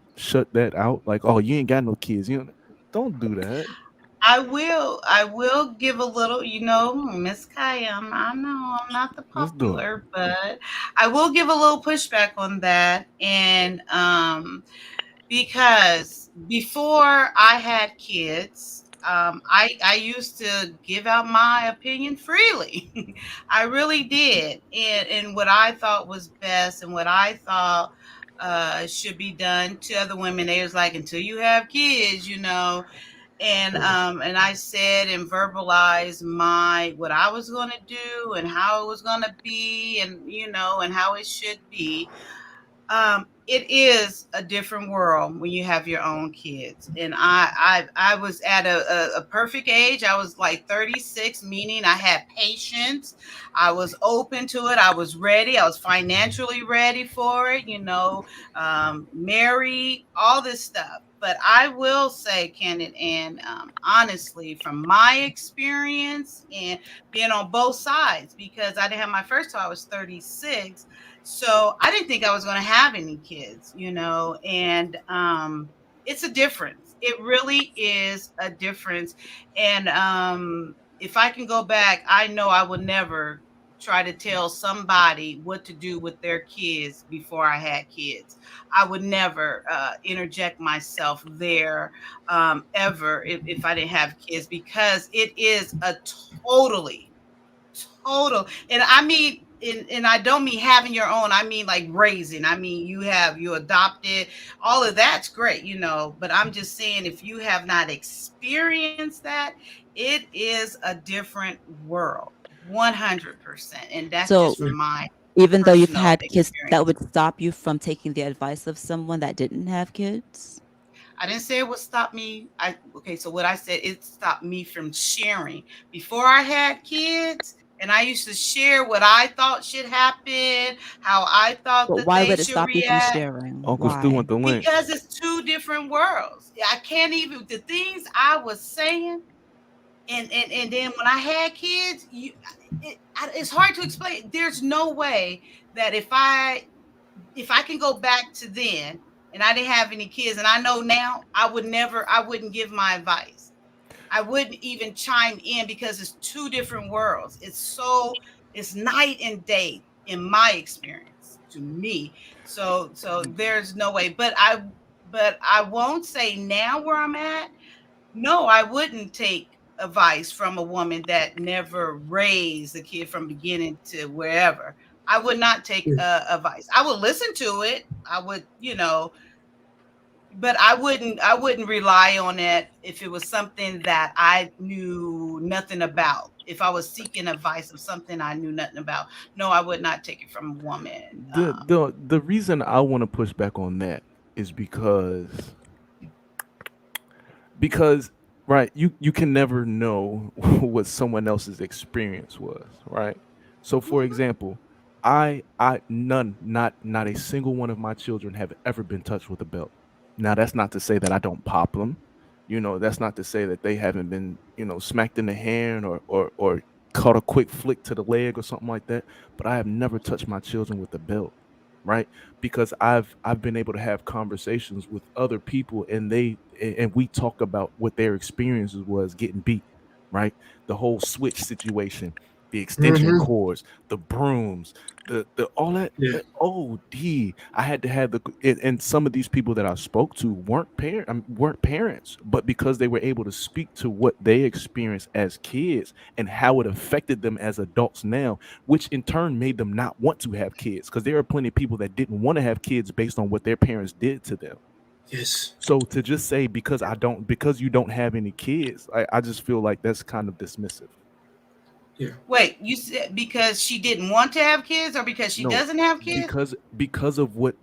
that out, like, oh, you ain't got no kids, don't do that. I will give a little, Miss Kaya, I know I'm not the popular, but I will give a little pushback on that. And because before I had kids, I used to give out my opinion freely. I really did. And what I thought was best and what I thought should be done to other women. They was like, until you have kids, And I said and verbalized what I was going to do and how it was going to be, and and how it should be. it is a different world when you have your own kids. And I was at a perfect age. I was like 36, meaning I had patience. I was open to it. I was ready. I was financially ready for it, married, all this stuff. But I will say, Kenneth, and honestly, from my experience and being on both sides, because I didn't have my first till I was 36. So I didn't think I was going to have any kids, and it's a difference. It really is a difference. And if I can go back, I know I would never try to tell somebody what to do with their kids before I had kids. I would never interject myself there ever if I didn't have kids, because it is a total, and I mean, and I don't mean having your own, I mean like raising. I mean, you adopted, all of that's great, but I'm just saying, if you have not experienced that, it is a different world, 100%. And that's So just from my even though you've personal had kids, experience. that would stop you from taking the advice of someone that didn't have kids? I didn't say it would stop me. So what I said, it stopped me from sharing. Before I had kids, and I used to share what I thought should happen, how I thought But that why they would it should stop you from react. sharing? Uncle Stu Why? want the link. Because it's two different worlds. I can't even, the things I was saying, and then when I had kids, it's hard to explain. There's no way that if I can go back to then, and I didn't have any kids, and I know now, I wouldn't give my advice. I wouldn't even chime in, because it's two different worlds. It's night and day in my experience, to me. So there's no way. But I won't say now where I'm at. No, I wouldn't take advice from a woman that never raised a kid from beginning to wherever. I would not take advice. I would listen to it. I would, but I wouldn't rely on it if it was something that I knew nothing about. If I was seeking advice of something I knew nothing about, no, I would not take it from a woman. The reason I want to push back on that is because right, you can never know what someone else's experience was, right? So for example, not a single one of my children have ever been touched with a belt. Now that's not to say that I don't pop them. That's not to say that they haven't been, smacked in the hand or caught a quick flick to the leg or something like that. But I have never touched my children with a belt, right? Because I've been able to have conversations with other people, and we talk about what their experiences was getting beat, right? The whole switch situation, the extension cords, the brooms, the all that. Yeah. I had to have and some of these people that I spoke to weren't parents, but because they were able to speak to what they experienced as kids and how it affected them as adults now, which in turn made them not want to have kids, because there are plenty of people that didn't want to have kids based on what their parents did to them. Yes. So to just say because you don't have any kids, I just feel like that's kind of dismissive. Yeah. Wait, you said because she didn't want to have kids, or because she doesn't have kids? Because of what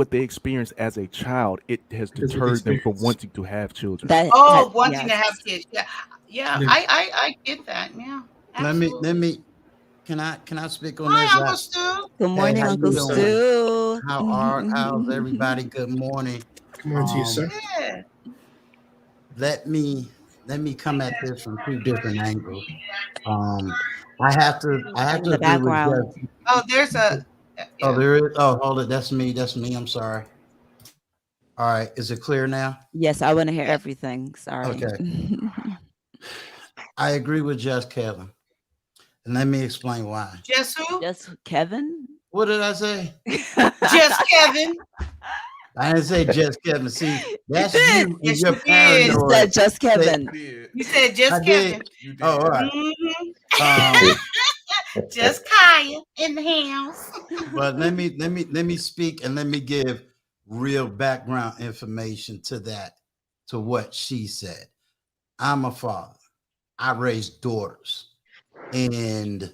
they experienced as a child, it has deterred them from wanting to have children. Wanting to have kids. Yeah. I get that. Yeah. Absolutely. Let me. Can I speak on Hi, this? Uncle Stu. Good morning, how you Uncle doing? Stu. How's everybody? Good morning. Good morning to you, sir. Yeah. Let me come at this from two different angles. I have to the agree background. with Jeff. Oh, there's a. Oh, there is. Oh, hold it. That's me. I'm sorry. All right. Is it clear now? Yes, I want to hear everything. Sorry. Okay. I agree with Just Kevin. And let me explain why. Just who? Just Kevin? What did I say? Just Kevin. I didn't say just Kevin. See, that's You did. you. Yes, You're you did. paranoid. You said just Kevin. You said just I Kevin. did. Oh, all right. Just Kaya in the house. But let me speak and let me give real background information to that, to what she said. I'm a father. I raise daughters. And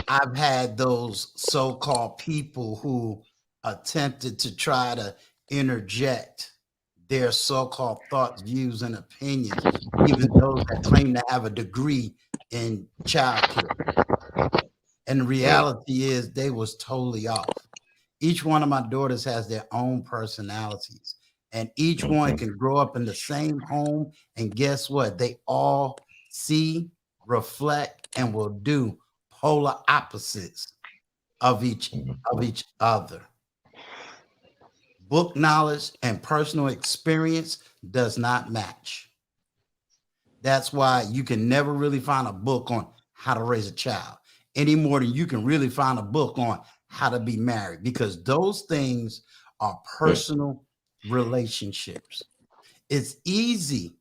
I've had those so-called people who attempted to try to interject their so-called thoughts, views, and opinions, even those that claim to have a degree in childcare. And the reality is they was totally off. Each one of my daughters has their own personalities, and each one can grow up in the same home, and guess what? They all see, reflect, and will do polar opposites of each other. Book knowledge and personal experience does not match. That's why you can never really find a book on how to raise a child any more than you can really find a book on how to be married, because those things are personal relationships. It's easy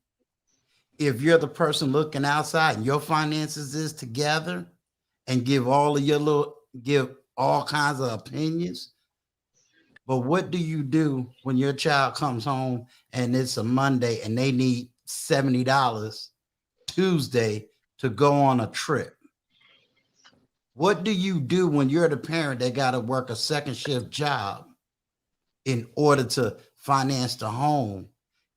if you're the person looking outside and your finances is together and give all kinds of opinions. But what do you do when your child comes home and it's a Monday and they need $70 Tuesday to go on a trip? What do you do when you're the parent that got to work a second shift job in order to finance the home?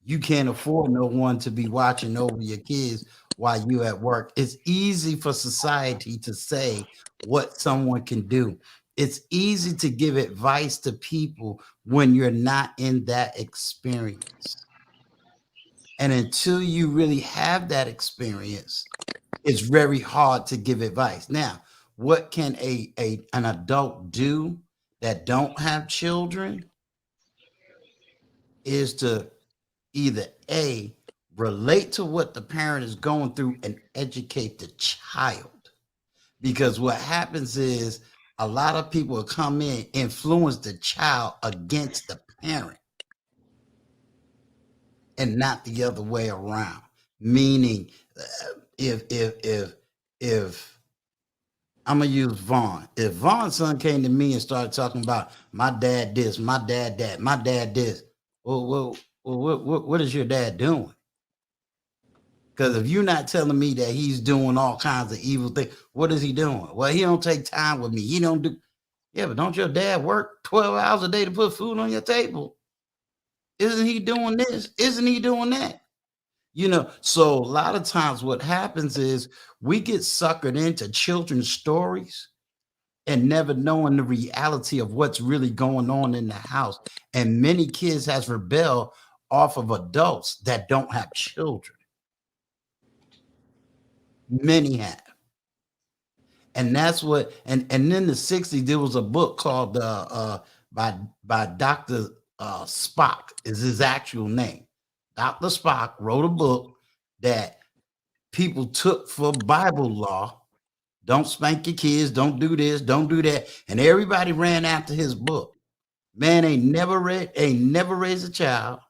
You can't afford no one to be watching over your kids while you at work. It's easy for society to say what someone can do. It's easy to give advice to people when you're not in that experience. And until you really have that experience, it's very hard to give advice. Now, what can an adult do that don't have children is to either A, relate to what the parent is going through and educate the child. Because what happens is a lot of people come in, influence the child against the parent and not the other way around. Meaning, if I'm gonna use Vaughn. If Vaughn's son came to me and started talking about my dad this, my dad that, my dad this, well, what is your dad doing? Because if you're not telling me that he's doing all kinds of evil things, what is he doing? Well, he don't take time with me. He don't do. Yeah, but don't your dad work 12 hours a day to put food on your table? Isn't he doing this? Isn't he doing that? You know, so a lot of times what happens is we get suckered into children's stories and never knowing the reality of what's really going on in the house. And many kids has rebelled off of adults that don't have children. Many have. And that's what, and in the 60s, there was a book called by Dr. Spock is his actual name. Dr. Spock wrote a book that people took for Bible law. Don't spank your kids, don't do this, don't do that. And everybody ran after his book. Man ain't never raised a child.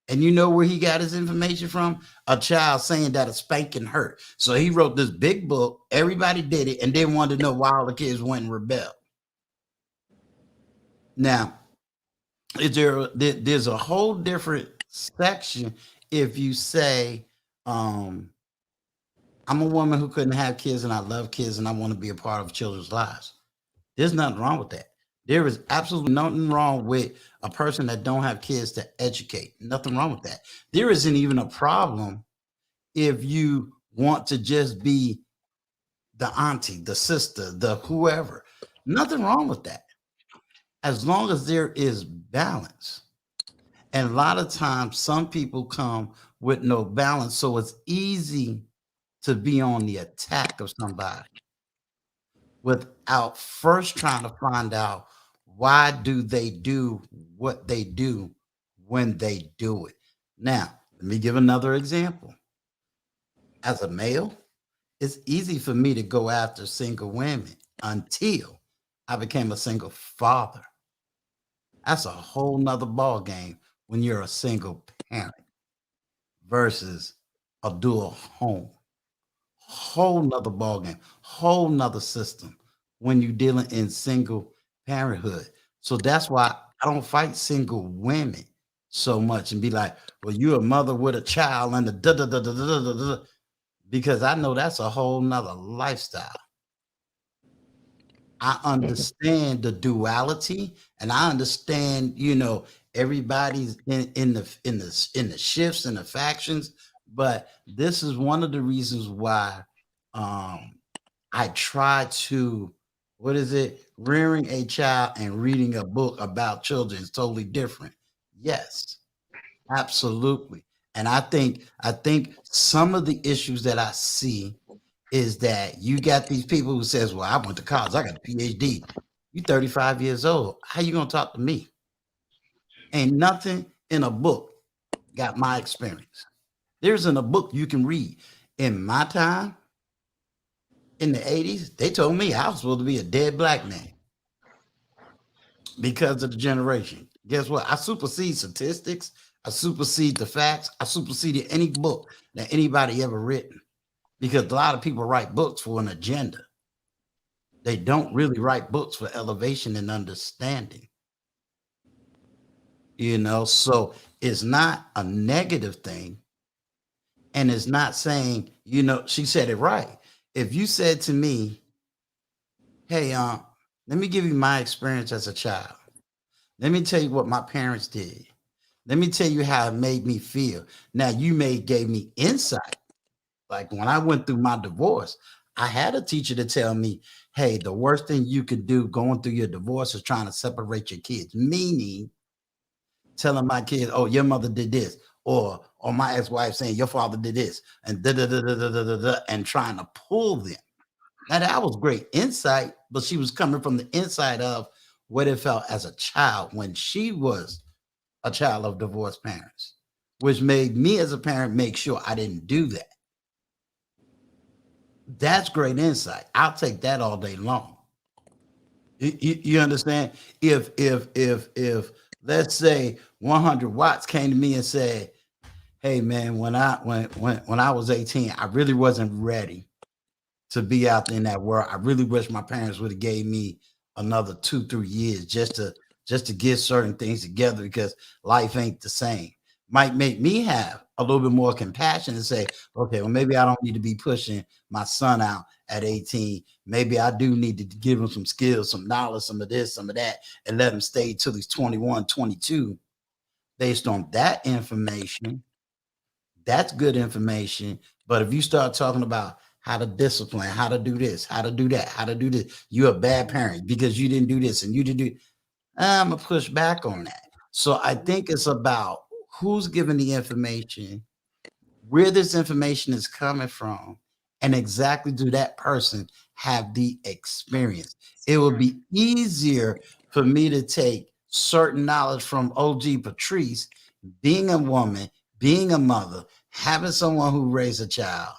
And you know where he got his information from? A child saying that a spanking hurt. So he wrote this big book. Everybody did it and then wanted to know why all the kids went and rebelled. Now, there's a whole different section if you say, I'm a woman who couldn't have kids and I love kids and I want to be a part of children's lives. There's nothing wrong with that. There is absolutely nothing wrong with a person that don't have kids to educate. Nothing wrong with that. There isn't even a problem if you want to just be the auntie, the sister, the whoever. Nothing wrong with that. As long as there is balance. And a lot of times some people come with no balance. So it's easy to be on the attack of somebody without first trying to find out why do they do what they do when they do it. Now, let me give another example. As a male, it's easy for me to go after single women until I became a single father. That's a whole nother ball game when you're a single parent versus a dual home. Whole nother ball game, whole nother system when you're dealing in single parenthood. So that's why I don't fight single women so much and be like, well, you're a mother with a child and because I know that's a whole nother lifestyle. I understand the duality, and I understand, everybody's in the shifts and the factions. But this is one of the reasons why I try to, what is it? Rearing a child and reading a book about children is totally different. Yes, absolutely. And I think some of the issues that I see is that you got these people who says, well, I went to college, I got a PhD. You 35 years old. How you gonna talk to me? Ain't nothing in a book got my experience. There's in a book you can read. In my time, in the 80s, they told me I was supposed to be a dead black man because of the generation. Guess what? I supersede statistics. I supersede the facts. I superseded any book that anybody ever written, because a lot of people write books for an agenda. They don't really write books for elevation and understanding. So it's not a negative thing. And it's not saying, she said it right. If you said to me, hey, let me give you my experience as a child. Let me tell you what my parents did. Let me tell you how it made me feel. Now, gave me insight. Like when I went through my divorce, I had a teacher to tell me, hey, the worst thing you could do going through your divorce is trying to separate your kids, meaning telling my kids, oh, your mother did this, or my ex-wife saying your father did this, and and trying to pull them. Now that was great insight, but she was coming from the inside of what it felt as a child when she was a child of divorced parents, which made me as a parent make sure I didn't do that. That's great insight. I'll take that all day long. You understand? If let's say 100 watts came to me and said, hey man, when I was 18, I really wasn't ready to be out in that world. I really wish my parents would have gave me another 2-3 years just to get certain things together, because life ain't the same. Might make me have a little bit more compassion and say, okay, well, maybe I don't need to be pushing my son out at 18. Maybe I do need to give him some skills, some knowledge, some of this, some of that, and let him stay till he's 21, 22. Based on that information, that's good information. But if you start talking about how to discipline, how to do this, how to do that, how to do this, you're a bad parent because you didn't do this and you didn't do, I'm gonna push back on that. So I think it's about who's giving the information, where this information is coming from, and exactly do that person have the experience. It would be easier for me to take certain knowledge from OG Patrice, being a woman, being a mother, having someone who raised a child,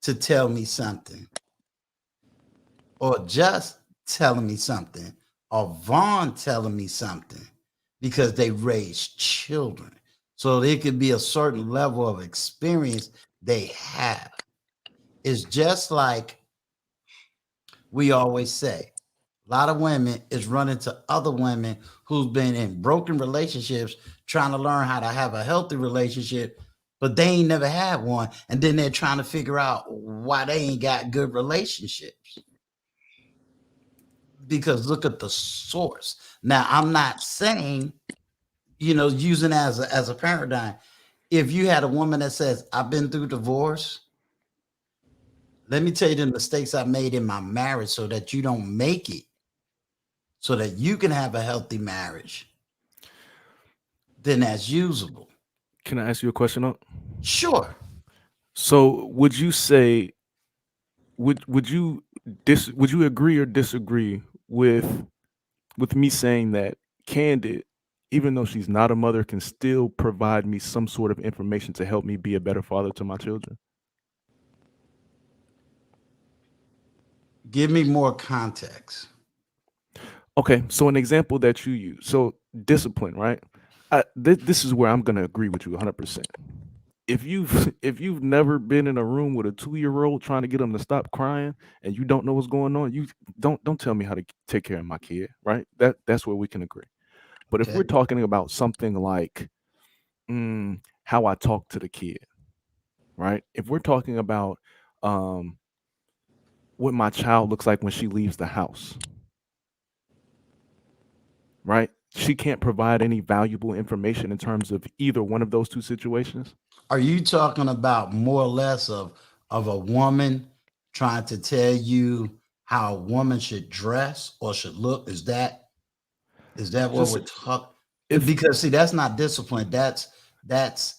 to tell me something, or just telling me something, or Vaughn telling me something, because they raised children. So there could be a certain level of experience they have. It's just like we always say, a lot of women is running to other women who's been in broken relationships, trying to learn how to have a healthy relationship, but they ain't never had one. And then they're trying to figure out why they ain't got good relationships. Because look at the source. Now, I'm not saying, using as a paradigm, if you had a woman that says, I've been through divorce, let me tell you the mistakes I made in my marriage so that you don't make it, so that you can have a healthy marriage, then that's usable. Can I ask you a question up? Sure. So would you say, would you agree or disagree with me saying that Candid, even though she's not a mother, can still provide me some sort of information to help me be a better father to my children? Give me more context. Okay, so an example that you use, so discipline, right? This is where I'm going to agree with you 100%. If you've never been in a room with a 2-year-old trying to get them to stop crying and you don't know what's going on, you don't tell me how to take care of my kid, right? That's where we can agree. But if we're talking about something like how I talk to the kid, right? If we're talking about what my child looks like when she leaves the house, right? She can't provide any valuable information in terms of either one of those two situations. Are you talking about more or less of a woman trying to tell you how a woman should dress or should look? Is that what we're talking? Because see, that's not discipline. That's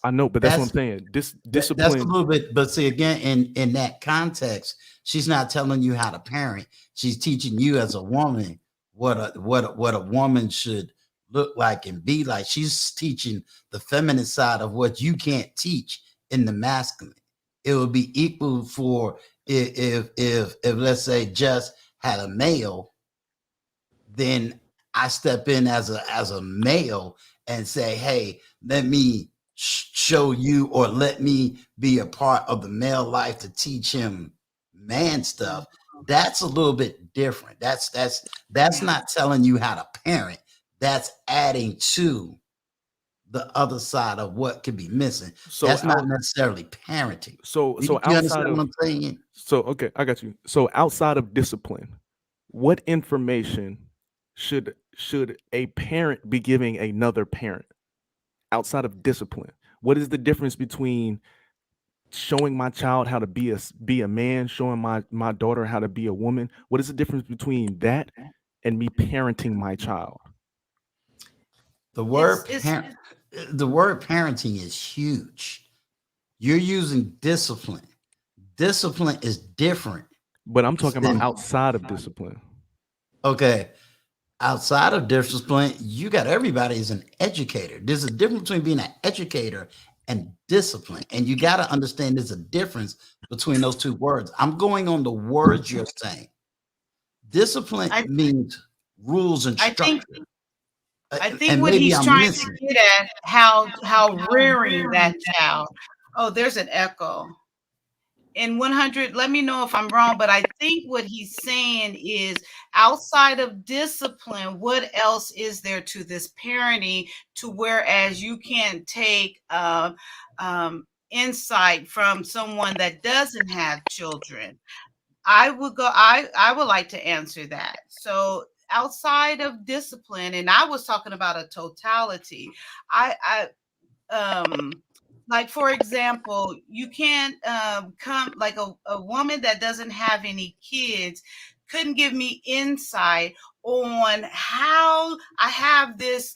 I know, but that's what I'm saying. Discipline. That's a little bit, but see, again, in that context, she's not telling you how to parent. She's teaching you as a woman what a woman should look like and be like. She's teaching the feminine side of what you can't teach in the masculine. It would be equal for if let's say just had a male, then I step in as a male and say, hey, let me show you, or let me be a part of the male life to teach him man stuff. That's a little bit different. That's not telling you how to parent. That's adding to the other side of what could be missing. So that's not necessarily parenting. So you understand what I'm saying? So okay, I got you. So outside of discipline, what information should a parent be giving another parent outside of discipline? What is the difference between showing my child how to be a man, showing my daughter how to be a woman? What is the difference between that and me parenting my child? The word parenting is huge. You're using discipline. Discipline is different. But I'm talking about outside of discipline. Okay. Outside of discipline, you got everybody as an educator. There's a difference between being an educator and discipline. And you got to understand there's a difference between those two words. I'm going on the words you're saying. Discipline means rules and structure. I think what he's trying to get at, how rearing that child. Oh, there's an echo. In 100, let me know if I'm wrong, but I think what he's saying is outside of discipline, what else is there to this parenting, to whereas you can't take insight from someone that doesn't have children? I would like to answer that. So outside of discipline, and I was talking about a totality. Like, for example, you can't come like a woman that doesn't have any kids couldn't give me insight on how I have this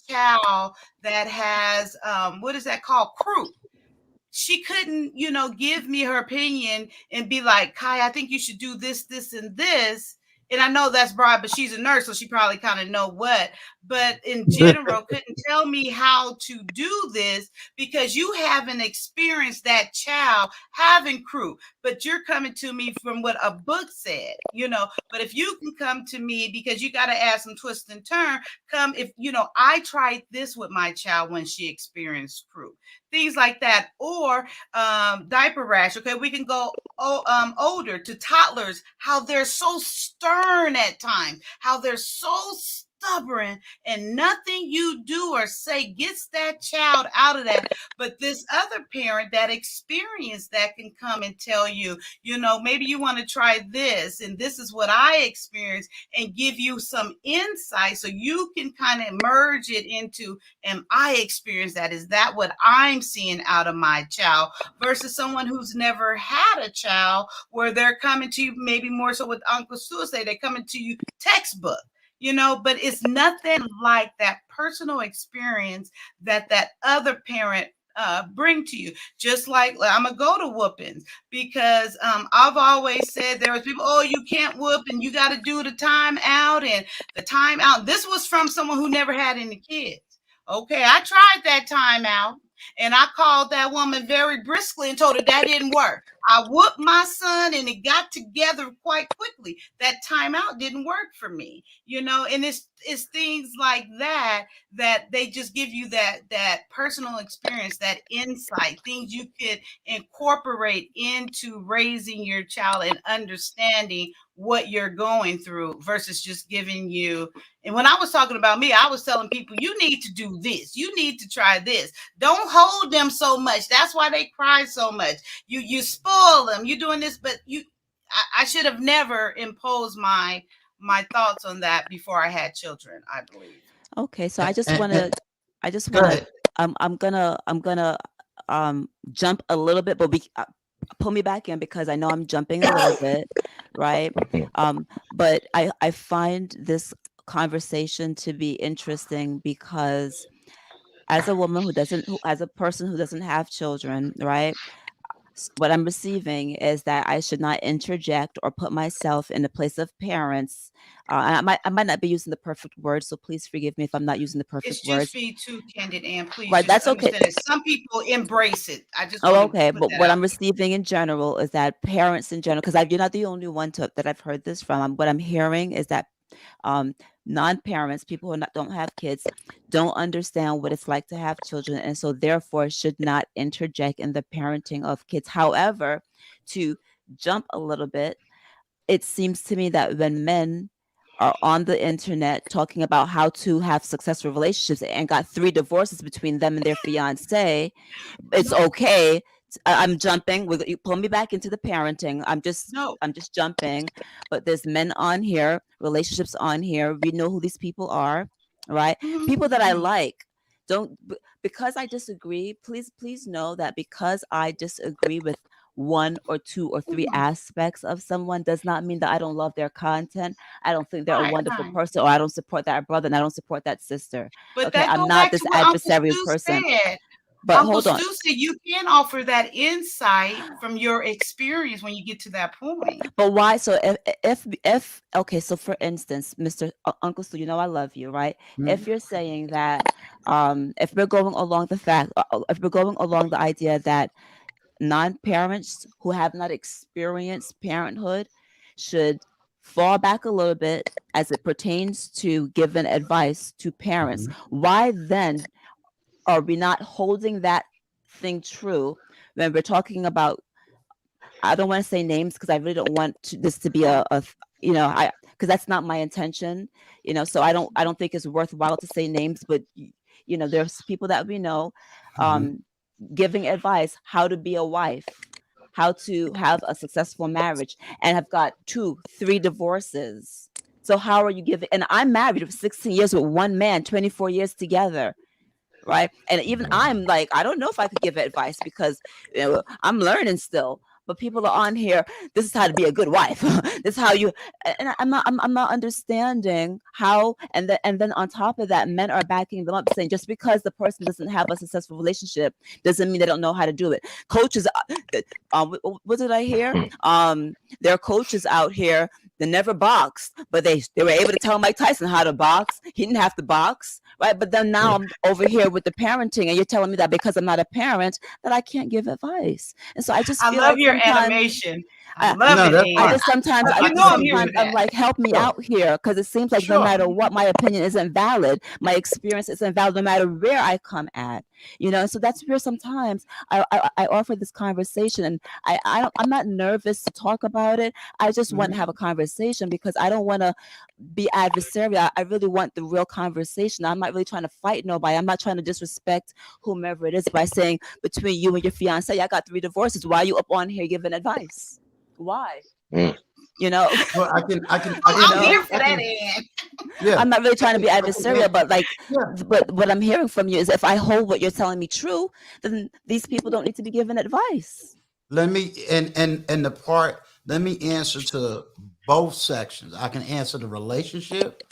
child that has what is that called? Croup. She couldn't, give me her opinion and be like, Kai, I think you should do this, this, and this. And I know that's broad, but she's a nurse, so she probably kind of know what. But in general, couldn't tell me how to do this because you haven't experienced that child having croup. But you're coming to me from what a book said, But if you can come to me because you got to add some twist and turn, I tried this with my child when she experienced croup. Things like that, or diaper rash. Okay, we can go older to toddlers, how they're so stern at times, how they're so stubborn, and nothing you do or say gets that child out of that. But this other parent that experienced that can come and tell you, maybe you want to try this, and this is what I experienced, and give you some insight so you can kind of merge it into, am I experienced that? Is that what I'm seeing out of my child? Versus someone who's never had a child, where they're coming to you, maybe more so with Uncle Stu say, they're coming to you textbook. But it's nothing like that personal experience that other parent bring to you. Just like I'm gonna go to whoopings because I've always said there was people, oh, you can't whoop and you got to do the time out and the time out. This was from someone who never had any kids. Okay, I tried that time out. And I called that woman very briskly and told her that didn't work. I whooped my son and it got together quite quickly. That timeout didn't work for me, and it's things like that they just give you that personal experience, that insight, things you could incorporate into raising your child and understanding what you're going through versus just giving you. And when I was talking about me, I was telling people, you need to do this. You need to try this. Don't hold them so much. That's why they cry so much. You spoil them. You're doing this, but I should have never imposed my my thoughts on that before I had children, I believe. Okay, so I just And, want and to, I just go want to, ahead. I'm gonna jump a little bit, but pull me back in because I know I'm jumping a little bit, right? But I find this conversation to be interesting because as a woman as a person who doesn't have children, right? What I'm receiving is that I should not interject or put myself in the place of parents. And I might not be using the perfect words, so please forgive me if I'm not using the perfect It's just words. be too candid, and please Right, just that's okay. understand that some people embrace it. I just Oh, want okay. to put But that what out I'm receiving in general is that parents in general, because you're not the only one that I've heard this from. What I'm hearing is that non-parents, people who don't have kids, don't understand what it's like to have children, and so therefore should not interject in the parenting of kids. However, to jump a little bit, it seems to me that when men are on the internet talking about how to have successful relationships and got 3 divorces between them and their fiance, it's okay. I'm jumping. You pull me back into the parenting. I'm just jumping. But there's men on here, relationships on here. We know who these people are, right? People that I like. Because I disagree, please know that because I disagree with 1 or 2 or 3 aspects of someone does not mean that I don't love their content. I don't think they're a wonderful person, or I don't support that brother and I don't support that sister. But Okay, that I'm go not back this to what Uncle adversarial Stu person. said. But Uncle hold on. Stu said you can offer that insight from your experience when you get to that point. But why? So if okay, so for instance, Mr. Uncle Stu, you know I love you, right? If you're saying that, if we're going along the idea that non-parents who have not experienced parenthood should fall back a little bit as it pertains to giving advice to parents, why then are we not holding that thing true when we're talking about, I don't want to say names because I really don't want this to be because that's not my intention, so I don't think it's worthwhile to say names, but there's people that we know giving advice how to be a wife, how to have a successful marriage, and have got 2, 3 divorces. So how are you giving? And I'm married for 16 years with one man, 24 years together. Right. And even I'm like, I don't know if I could give advice because I'm learning still. But people are on here. This is how to be a good wife. This is how you. And I'm not understanding how. And then on top of that, men are backing them up, saying just because the person doesn't have a successful relationship doesn't mean they don't know how to do it. Coaches, what did I hear? There are coaches out here that never boxed, but they were able to tell Mike Tyson how to box. He didn't have to box, right? But then now I'm over here with the parenting, and you're telling me that because I'm not a parent that I can't give advice. And so I just feel love like your animation. I love it. I just sometimes I'm like, help me out here, because it seems like no matter what, my opinion isn't valid. My experience isn't valid, no matter where I come at. So that's where sometimes I offer this conversation, and I'm not nervous to talk about it. I just want to have a conversation because I don't want to be adversarial. I really want the real conversation. I'm not really trying to fight nobody. I'm not trying to disrespect whomever it is by saying between you and your fiance, I got 3 divorces. Why are you up on here giving advice? Why? Well, I can. I'm here for that, Ann. Yeah. I'm not really trying to be adversarial, but but what I'm hearing from you is if I hold what you're telling me true, then these people don't need to be given advice. Let me let me answer to both sections. I can answer the relationship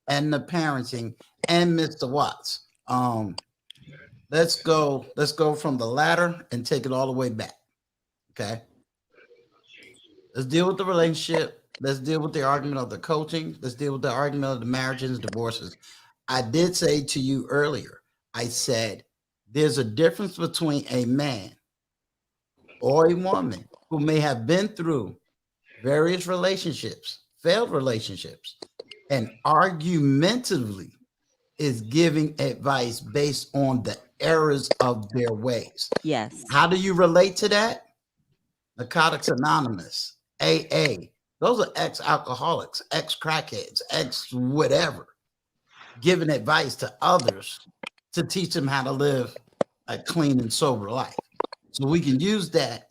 and the parenting and Mr. Watts. Let's go from the latter and take it all the way back. Okay. Let's deal with the relationship. Let's deal with the argument of the coaching. Let's deal with the argument of the marriages and divorces. I did say to you earlier, I said, there's a difference between a man or a woman who may have been through various relationships, failed relationships, and argumentatively is giving advice based on the errors of their ways. Yes. How do you relate to that? Narcotics Anonymous, AA, those are ex-alcoholics, ex-crackheads, ex-whatever, giving advice to others to teach them how to live a clean and sober life. So we can use that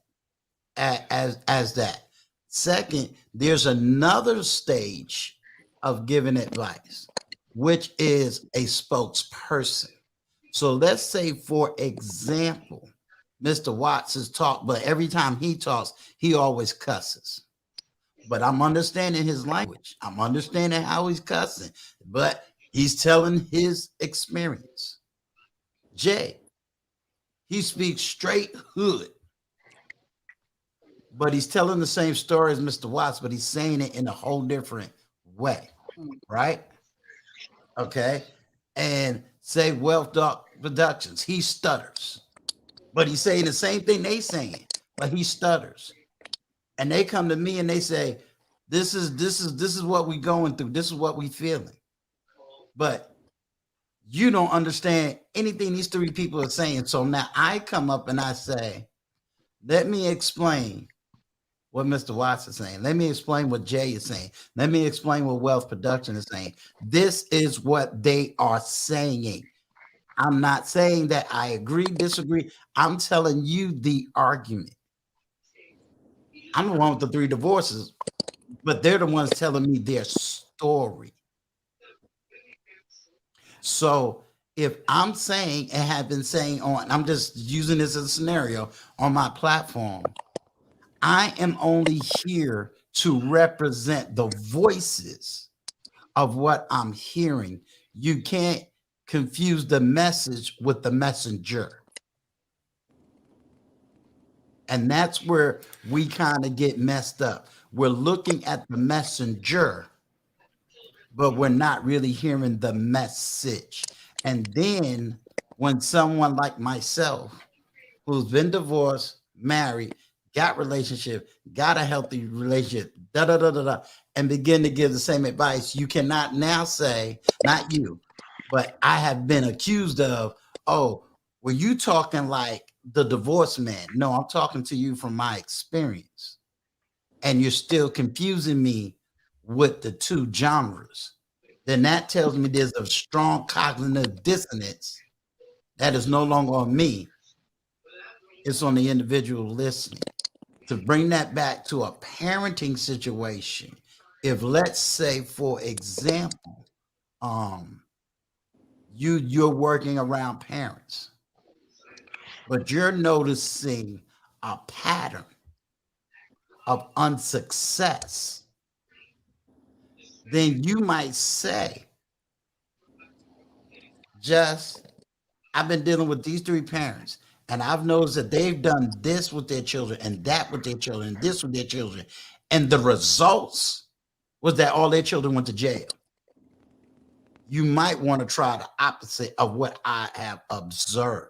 as that. Second, there's another stage of giving advice, which is a spokesperson. So let's say, for example, Mr. Watts has talked, but every time he talks, he always cusses. But I'm understanding his language. I'm understanding how he's cussing, but he's telling his experience. Jay, he speaks straight hood, but he's telling the same story as Mr. Watts, but he's saying it in a whole different way, right? Okay. And say Wealth Doc Productions, he stutters, but he's saying the same thing they saying, but he stutters. And they come to me and they say, this is what we going through. This is what we feeling. But you don't understand anything these three people are saying. So now I come up and I say, let me explain what Mr. Watts is saying. Let me explain what Jay is saying. Let me explain what Wealth Production is saying. This is what they are saying. I'm not saying that I agree, disagree. I'm telling you the argument. I'm the one with the 3 divorces, but they're the ones telling me their story. So if I'm saying and have been saying I'm just using this as a scenario on my platform, I am only here to represent the voices of what I'm hearing. You can't confuse the message with the messenger. And that's where we kind of get messed up. We're looking at the messenger, but we're not really hearing the message. And then when someone like myself, who's been divorced, married, got relationship, got a healthy relationship, and begin to give the same advice, you cannot now say, not you, but I have been accused of, oh, were you talking like the divorced man? No, I'm talking to you from my experience. And you're still confusing me with the two genres. Then that tells me there's a strong cognitive dissonance that is no longer on me. It's on the individual listening. To bring that back to a parenting situation, if let's say, for example, you're working around parents, but you're noticing a pattern of unsuccess, then you might say, I've been dealing with these 3 parents, and I've noticed that they've done this with their children and that with their children and this with their children. And the results was that all their children went to jail. You might want to try the opposite of what I have observed.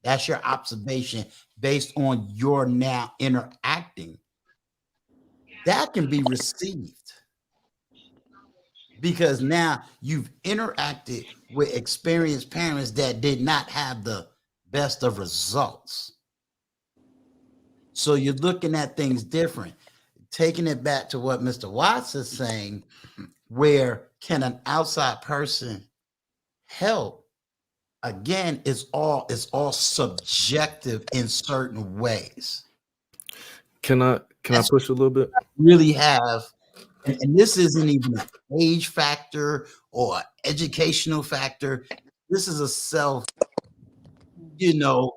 That's your observation based on your now interacting. That can be received because now you've interacted with experienced parents that did not have the best of results. So you're looking at things different. Taking it back to what Mr. Watts is saying, where can an outside person help? Again, it's all subjective in certain ways. Can I push a little bit? Really have, and this isn't even an age factor or an educational factor. This is a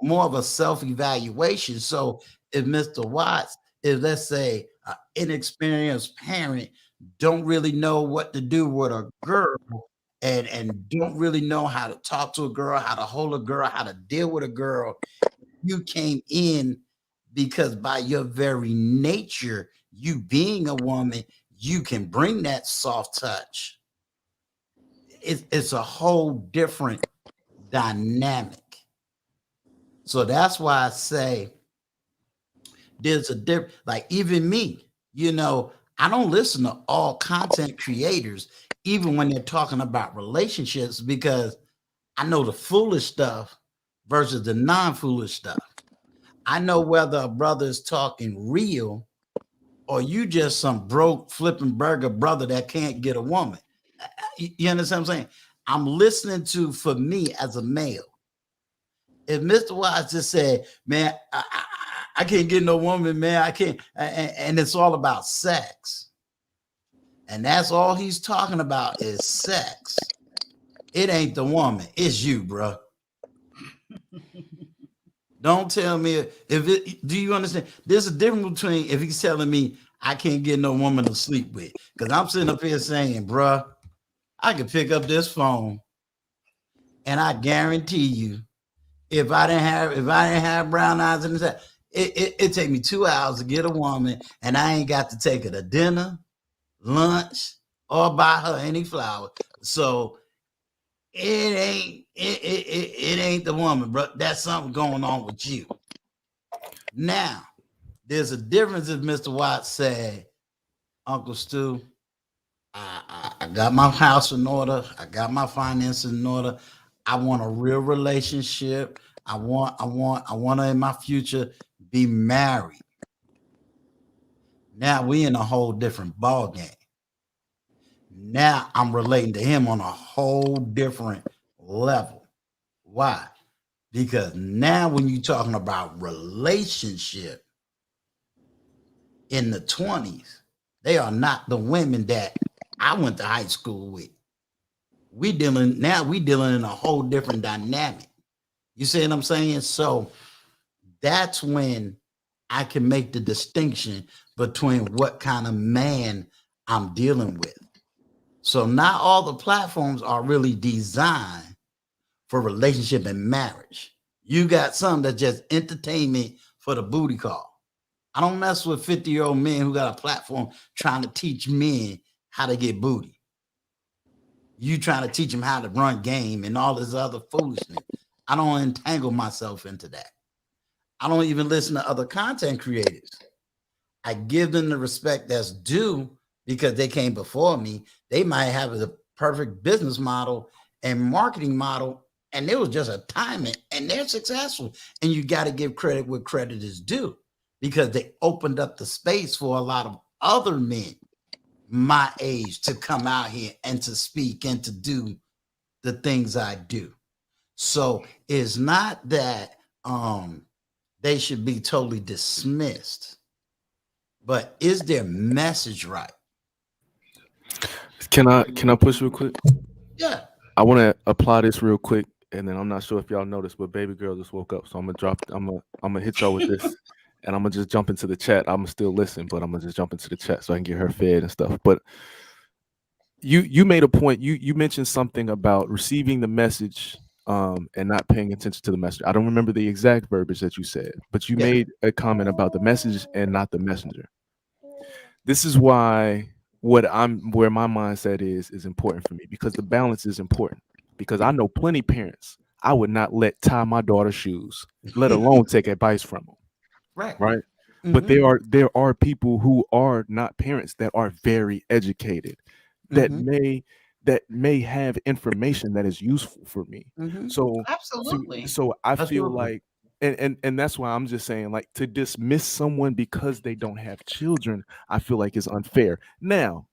more of a self-evaluation. So if Mr. Watts is, let's say, an inexperienced parent, don't really know what to do with a girl and don't really know how to talk to a girl, how to hold a girl, how to deal with a girl, you came in because by your very nature, you being a woman, you can bring that soft touch. It's a whole different dynamic. So that's why I say there's a different, like even me, I don't listen to all content creators, even when they're talking about relationships, because I know the foolish stuff versus the non-foolish stuff. I know whether a brother is talking real or you just some broke flipping burger brother that can't get a woman. You understand what I'm saying? I'm listening to, for me as a male. If Mr. Watts just said, man, I can't get no woman, man, I can't, and it's all about sex, and that's all he's talking about is sex, it ain't the woman, it's you, bro. Don't tell me if it, do you understand? There's a difference between if he's telling me I can't get no woman to sleep with, because I'm sitting up here saying, bruh, I could pick up this phone and I guarantee you, if I didn't have brown eyes and that, it take me 2 hours to get a woman, and I ain't got to take her to dinner, lunch, or buy her any flowers. So it ain't the woman, bro. That's something going on with you. Now, there's a difference if Mr. Watts said, Uncle Stu, I got my house in order. I got my finances in order. I want a real relationship. I want to in my future be married. Now we in a whole different ball game. Now I'm relating to him on a whole different level. Why? Because now when you're talking about relationship in the 20s, they are not the women that I went to high school with. We dealing in a whole different dynamic. You see what I'm saying? So that's when I can make the distinction between what kind of man I'm dealing with. So not all the platforms are really designed for relationship and marriage. You got some that just entertainment for the booty call. I don't mess with 50-year-old men who got a platform trying to teach men how to get booty. You trying to teach them how to run game and all this other foolishness. I don't entangle myself into that. I don't even listen to other content creators. I give them the respect that's due because they came before me. They might have a perfect business model and marketing model, and it was just a timing, and they're successful. And you got to give credit where credit is due, because they opened up the space for a lot of other men my age to come out here and to speak and to do the things I do. So it's not that they should be totally dismissed, but is their message right? Can I push real quick? Yeah. I want to apply this real quick, and then I'm not sure if y'all noticed, but baby girl just woke up, so I'm gonna hit y'all with this, and I'm gonna just jump into the chat. I'm gonna still listen, but I'm gonna just jump into the chat so I can get her fed and stuff. But you made a point. You mentioned something about receiving the message and not paying attention to the message. I don't remember the exact verbiage that you said, but you made a comment about the message and not the messenger. This is why where my mindset is important for me, because the balance is important. Because I know plenty parents I would not let tie my daughter's shoes, let alone take advice from them. Right. Mm-hmm. But there are people who are not parents that are very educated, that may have information that is useful for me. Mm-hmm. So absolutely. So I feel like, and that's why I'm just saying, like, to dismiss someone because they don't have children, I feel like is unfair. Now,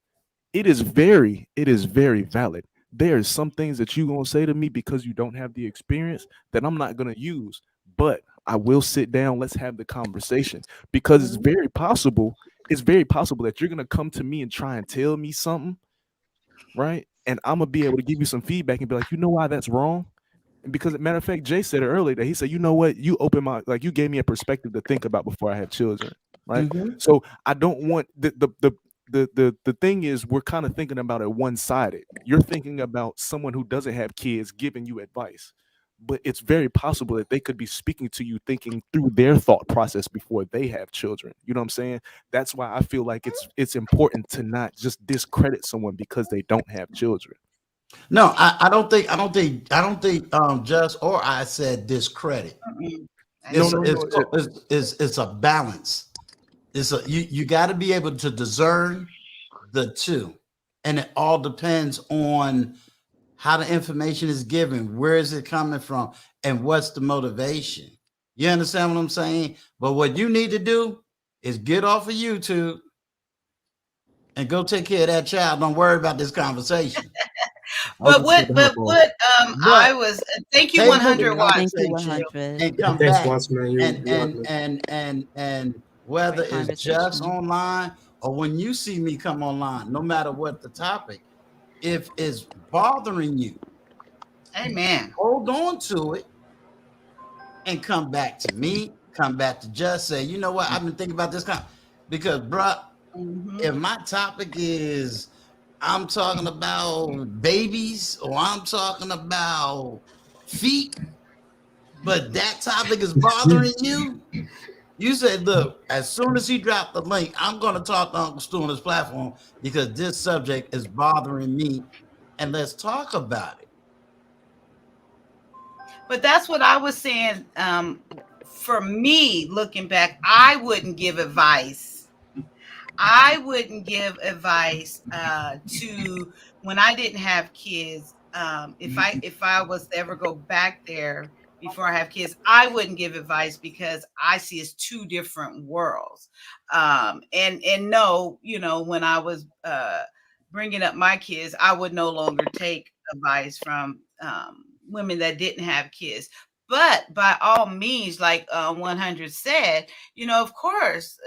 it is very valid. There's some things that you're gonna say to me because you don't have the experience that I'm not gonna use, but I will sit down. Let's have the conversation, because it's very possible that you're gonna come to me and try and tell me something, right? And I'm gonna be able to give you some feedback and be like, you know why that's wrong? And because, matter of fact, Jay said it earlier, that he said, you know what, you gave me a perspective to think about before I have children, right? Mm-hmm. So I don't want the thing is, we're kind of thinking about it one-sided. You're thinking about someone who doesn't have kids giving you advice, but it's very possible that they could be speaking to you, thinking through their thought process before they have children. You know what I'm saying? That's why I feel like it's important to not just discredit someone because they don't have children. No, I don't think Just or I said discredit. It's a balance. You got to be able to discern the two, and it all depends on how the information is given, where is it coming from, and what's the motivation. You understand what I'm saying? But what you need to do is get off of YouTube and go take care of that child. Don't worry about this conversation. But I was thank you 100 watts. Thank you 100. And come back and whether it's Just online or when you see me come online, no matter what the topic, if it's bothering you, amen, hold on to it and come back to me, come back to just say, you know what, I've been thinking about this because, bruh, if my topic is I'm talking about babies or I'm talking about feet, but that topic is bothering you, you said, look, as soon as he dropped the link, I'm going to talk to Uncle Stu on his platform because this subject is bothering me, and let's talk about it. But that's what I was saying. For me, looking back, I wouldn't give advice. I wouldn't give advice to when I didn't have kids. If I was to ever go back there before I have kids, I wouldn't give advice because I see it's two different worlds. And no, you know, when I was bringing up my kids, I would no longer take advice from women that didn't have kids. But by all means, like 100 said, you know, of course,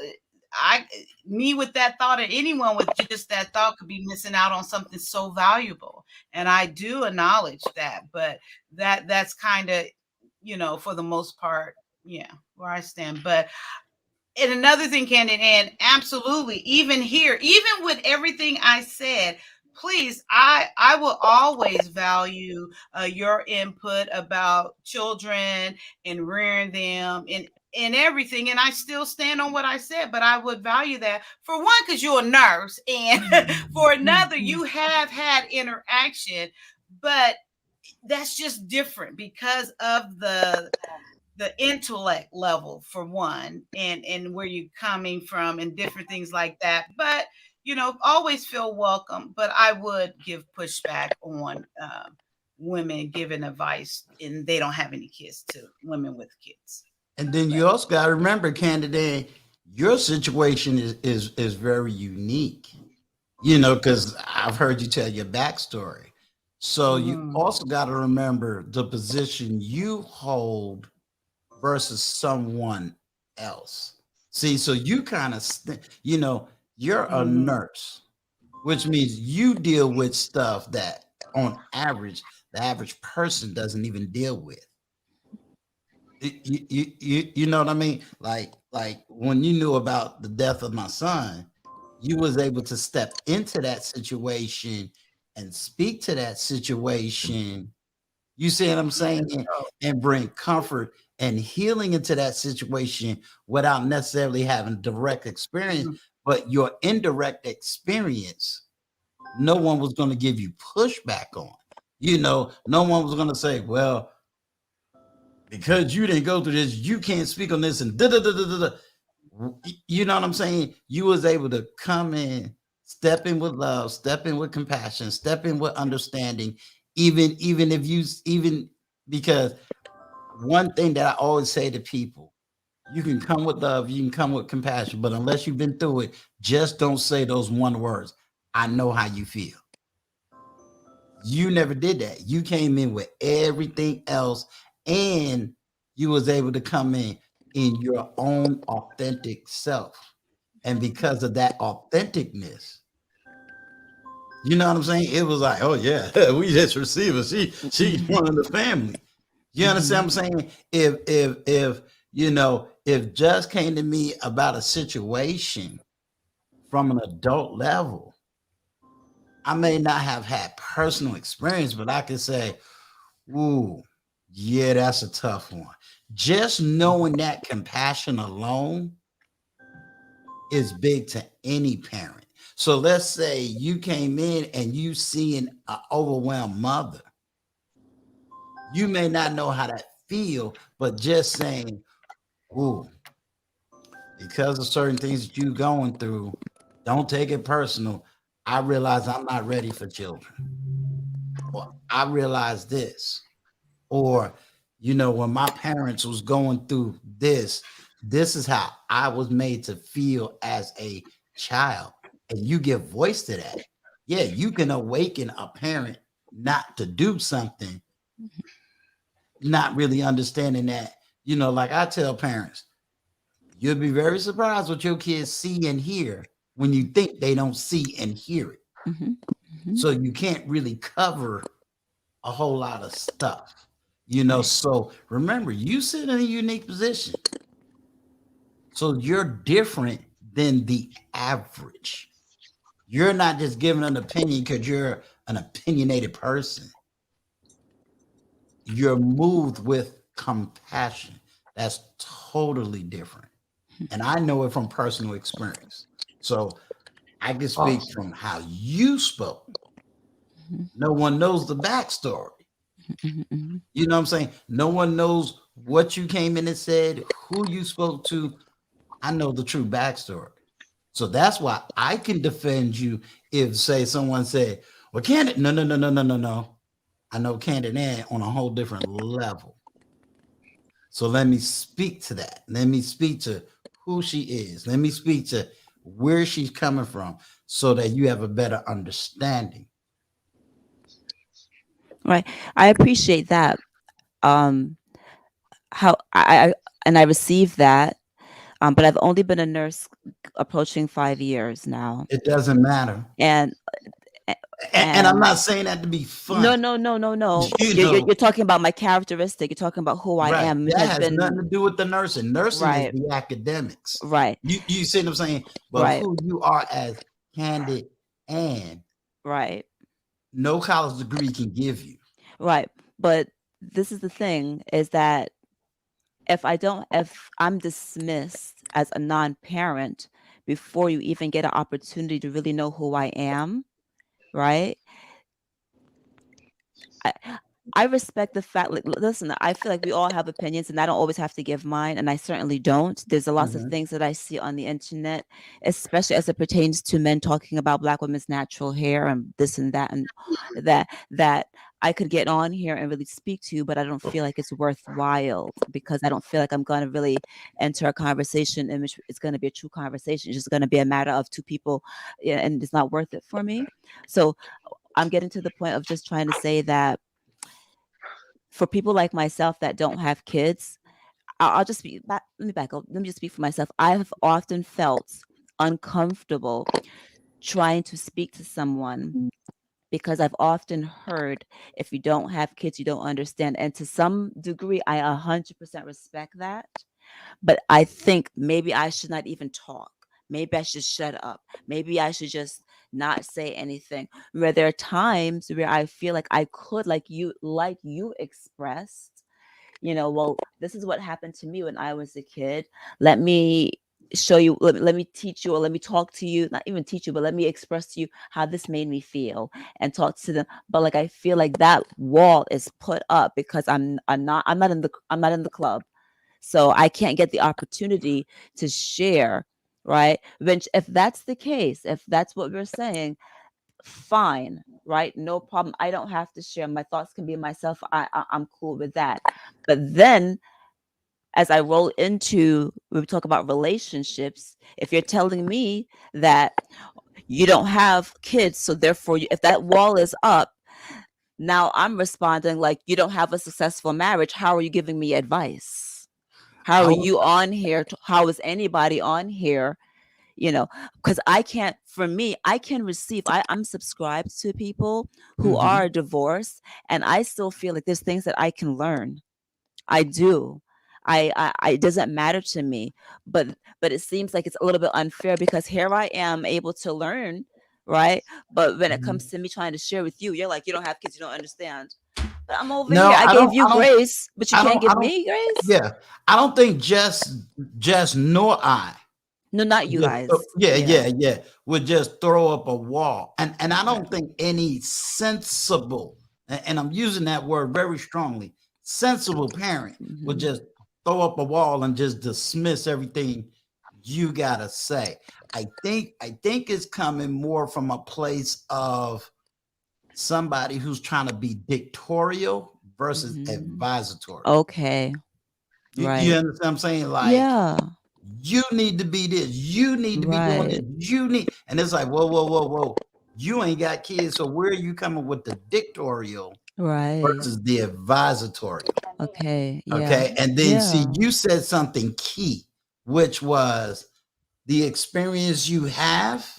me with that thought, or anyone with just that thought, could be missing out on something so valuable. And I do acknowledge that, but that's kind of, you know, for the most part, yeah, where I stand. But and another thing, Candid, and absolutely, even here, even with everything I said, please, I will always value your input about children and rearing them and everything. And I still stand on what I said, but I would value that, for one, because you're a nurse, and for another, you have had interaction, but that's just different because of the intellect level, for one, and where you're coming from and different things like that. But you know, always feel welcome. But I would give pushback on women giving advice and they don't have any kids, to women with kids. And then you also got to remember, Candidate, your situation is very unique, you know, because I've heard you tell your backstory. So you also got to remember the position you hold versus someone else. See, so you kind of, you know, you're a nurse, which means you deal with stuff that on average, the average person doesn't even deal with. You know what I mean? Like when you knew about the death of my son, you was able to step into that situation and speak to that situation. You see what I'm saying? And bring comfort and healing into that situation without necessarily having direct experience, but your indirect experience, no one was going to give you pushback on. You know, no one was going to say, well, because you didn't go through this, you can't speak on this, and you know what I'm saying? You was able to come in, step in with love, step in with compassion, step in with understanding, even if you, because one thing that I always say to people, you can come with love, you can come with compassion, but unless you've been through it, just don't say those one words. I know how you feel. You never did that. You came in with everything else, and you was able to come in your own authentic self. And because of that authenticness, you know what I'm saying? It was like, oh yeah, we just received her. She's one of the family. You understand what I'm saying? If you know, if Just came to me about a situation from an adult level, I may not have had personal experience, but I could say, ooh, yeah, that's a tough one. Just knowing that compassion alone is big to any parent. So let's say you came in and you seeing an overwhelmed mother. You may not know how that feel, but just saying, ooh, because of certain things that you're going through, don't take it personal. I realize I'm not ready for children. Or I realize this. Or, you know, when my parents was going through this is how I was made to feel as a child. And you give voice to that. Yeah, you can awaken a parent not to do something, not really understanding that. You know, like I tell parents, you'll be very surprised what your kids see and hear when you think they don't see and hear it. Mm-hmm. Mm-hmm. So you can't really cover a whole lot of stuff, you know. So remember, you sit in a unique position. So you're different than the average. You're not just giving an opinion because you're an opinionated person. You're moved with compassion. That's totally different. And I know it from personal experience. So I can speak from how you spoke. No one knows the backstory. You know what I'm saying? No one knows what you came in and said, who you spoke to. I know the true backstory. So that's why I can defend you if, say, someone said, well, Candid, no. I know Candid Ann on a whole different level. So let me speak to that. Let me speak to who she is. Let me speak to where she's coming from so that you have a better understanding. Right. I appreciate that. How I received that. But I've only been a nurse approaching 5 years now. It doesn't matter. And I'm not saying that to be funny. No. You're talking about my characteristic. You're talking about who I am. That has nothing to do with the nursing. Nursing is the academics. Right. You see what I'm saying? But who you are as Candid Ann. Right. No college degree can give you. Right. But this is the thing, is that if I'm dismissed as a non-parent before you even get an opportunity to really know who I am, right? I respect the fact, like, listen, I feel like we all have opinions and I don't always have to give mine, and I certainly don't. There's lots of things that I see on the internet, especially as it pertains to men talking about Black women's natural hair and this and that, and that I could get on here and really speak to, but I don't feel like it's worthwhile because I don't feel like I'm going to really enter a conversation in which it's going to be a true conversation. It's just going to be a matter of two people, and it's not worth it for me. So I'm getting to the point of just trying to say that for people like myself that don't have kids, I'll just be back. Let me back up. Let me just speak for myself. I have often felt uncomfortable trying to speak to someone because I've often heard, if you don't have kids, you don't understand. And to some degree, I 100% respect that. But I think maybe I should not even talk. Maybe I should shut up. Maybe I should just not say anything. Where there are times where I feel like I could, like you expressed, well, this is what happened to me when I was a kid. Let me show you, let me teach you, or let me talk to you, not even teach you, but let me express to you how this made me feel and talk to them. But like, I feel like that wall is put up because I'm not in the club. So I can't get the opportunity to share. Right. If that's the case, if that's what we're saying, fine. Right. No problem. I don't have to share. My thoughts can be myself. I'm cool with that. But then as I roll into, when we talk about relationships, if you're telling me that you don't have kids, so therefore, if that wall is up, now I'm responding like, you don't have a successful marriage. How are you giving me advice? How are you on here? How is anybody on here? Because I can receive, I'm subscribed to people who are divorced, and I still feel like there's things that I can learn. I do. It doesn't matter to me, but it seems like it's a little bit unfair because here I am able to learn, right? But when it comes to me trying to share with you, you're like, you don't have kids, you don't understand. But I'm over here. I gave you grace, but you can't give me grace. Yeah, I don't think just nor I. No, not you guys. Yeah. Would just throw up a wall, and I don't think any sensible, and I'm using that word very strongly, sensible parent would just throw up a wall and just dismiss everything you gotta say. I think it's coming more from a place of somebody who's trying to be dictatorial versus advisatory. Okay. Right. You understand what I'm saying? Like, yeah, you need to be this, you need to be doing this, and it's like, whoa. You ain't got kids, so where are you coming with the dictatorial versus the advisatory? Okay. Yeah. Okay. And then see, you said something key, which was the experience you have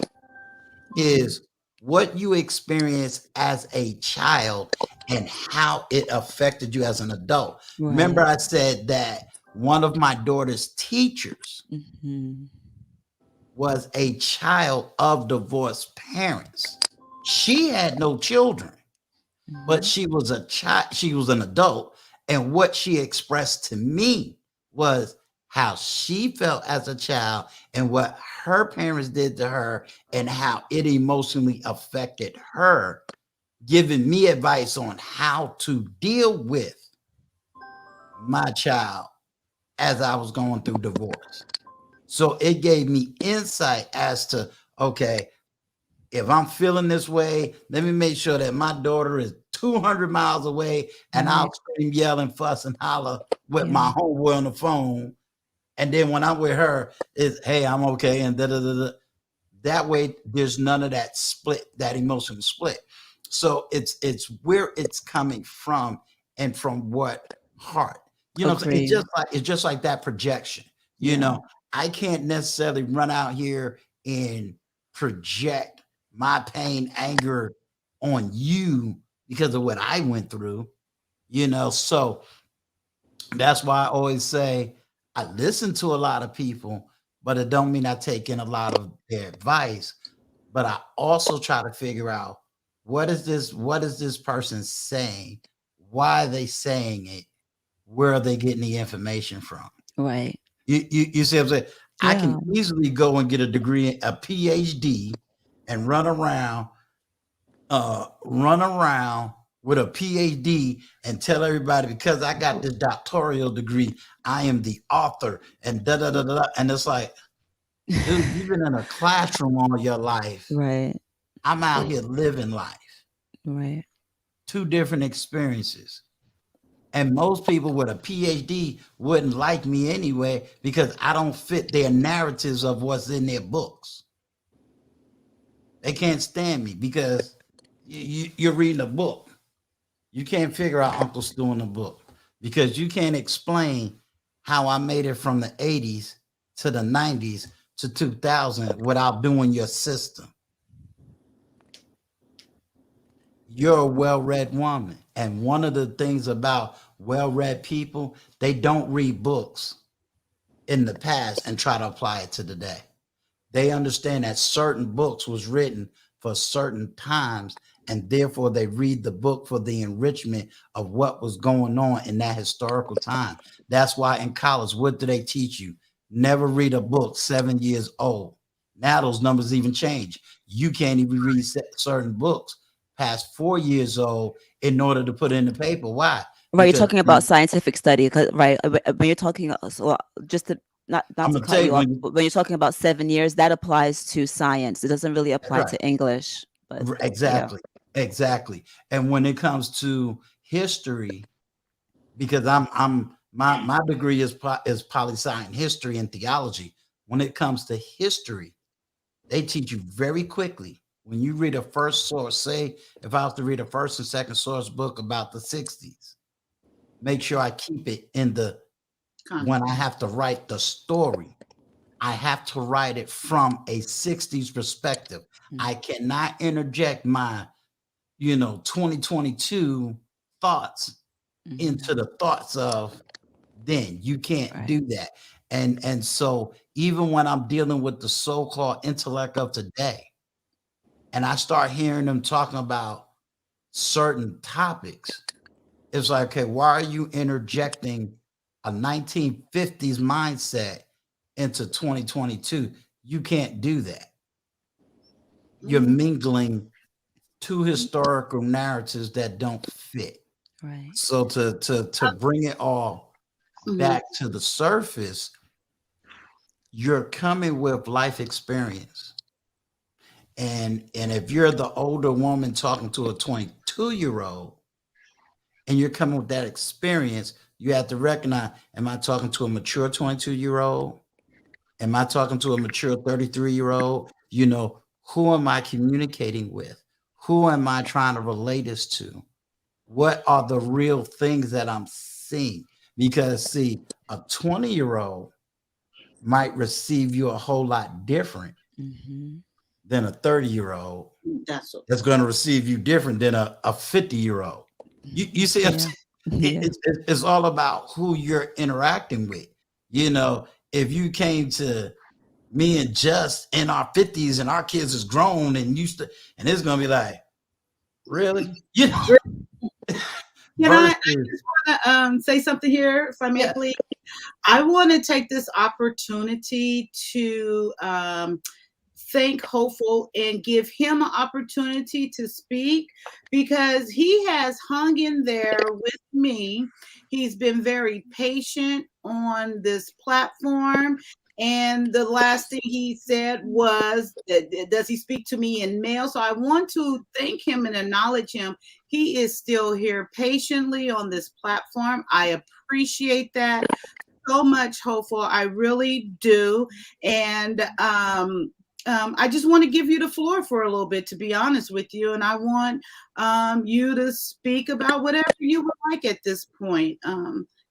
is what you experienced as a child and how it affected you as an adult. Right. Remember, I said that one of my daughter's teachers was a child of divorced parents. She had no children, but she was a child, she was an adult. And what she expressed to me was how she felt as a child and what her parents did to her and how it emotionally affected her, giving me advice on how to deal with my child as I was going through divorce. So it gave me insight as to, okay, if I'm feeling this way, let me make sure that my daughter is 200 miles away and I'll scream, yell, and fuss and holler with my homeboy on the phone. And then when I'm with her, it's, hey, I'm okay. And that way, there's none of that split, that emotional split. So it's where it's coming from and from what heart. You know, it's just like that projection. You know, I can't necessarily run out here and project my pain, anger on you because of what I went through, you know. So that's why I always say I listen to a lot of people, but it don't mean I take in a lot of their advice. But I also try to figure out what is this person saying? Why are they saying it? Where are they getting the information from? Right. You see what I'm saying? Yeah. I can easily go and get a degree, a PhD, and run around with a PhD and tell everybody because I got this doctoral degree, I am the author and da da da da. And it's like, dude, you've been in a classroom all your life. Right. I'm out here living life. Right. Two different experiences. And most people with a PhD wouldn't like me anyway because I don't fit their narratives of what's in their books. They can't stand me because you're reading a book. You can't figure out Uncle Stu in a book because you can't explain how I made it from the 80s to the 90s to 2000 without doing your system. You're a well-read woman. And one of the things about well-read people, they don't read books in the past and try to apply it to today. They understand that certain books was written for certain times, and therefore they read the book for the enrichment of what was going on in that historical time. That's why in college, what do they teach you? Never read a book 7 years old. Now those numbers even change. You can't even read certain books past 4 years old in order to put in the paper. Why? Right, you're talking about scientific study, right? When you're talking, so just to not to cut you off, when you're talking about 7 years, that applies to science. It doesn't really apply to English. But exactly. And when it comes to history, because my degree is poli-sci in history and theology. When it comes to history, they teach you very quickly. When you read a first source, say if I was to read a first and second source book about the 60s, make sure I keep it in the, when I have to write the story, I have to write it from a 60s perspective. I cannot interject my, 2022 thoughts into the thoughts of then. You can't do that. And so even when I'm dealing with the so-called intellect of today, and I start hearing them talking about certain topics, it's like, okay, why are you interjecting a 1950s mindset into 2022? You can't do that. You're mingling two historical narratives that don't fit. Right. So to bring it all back to the surface, you're coming with life experience. And if you're the older woman talking to a 22-year-old and you're coming with that experience, you have to recognize, am I talking to a mature 22-year-old? Am I talking to a mature 33-year-old? Who am I communicating with? Who am I trying to relate this to? What are the real things that I'm seeing? Because see, a 20-year-old might receive you a whole lot different than a 30-year-old. That's that's going to receive you different than a 50-year-old. You see, it's all about who you're interacting with. You know, if you came to me and Just in our 50s and our kids is grown and used to, and it's gonna be like, really? You know? Can I just want to say something here, if I may, please? I want to take this opportunity to thank Hopeful and give him an opportunity to speak, because he has hung in there with me. He's been very patient on this platform. And the last thing he said was, does he speak to me in mail? So I want to thank him and acknowledge him. He is still here patiently on this platform. I appreciate that so much, Hopeful. I really do. And I just want to give you the floor for a little bit, to be honest with you. And I want you to speak about whatever you would like at this point.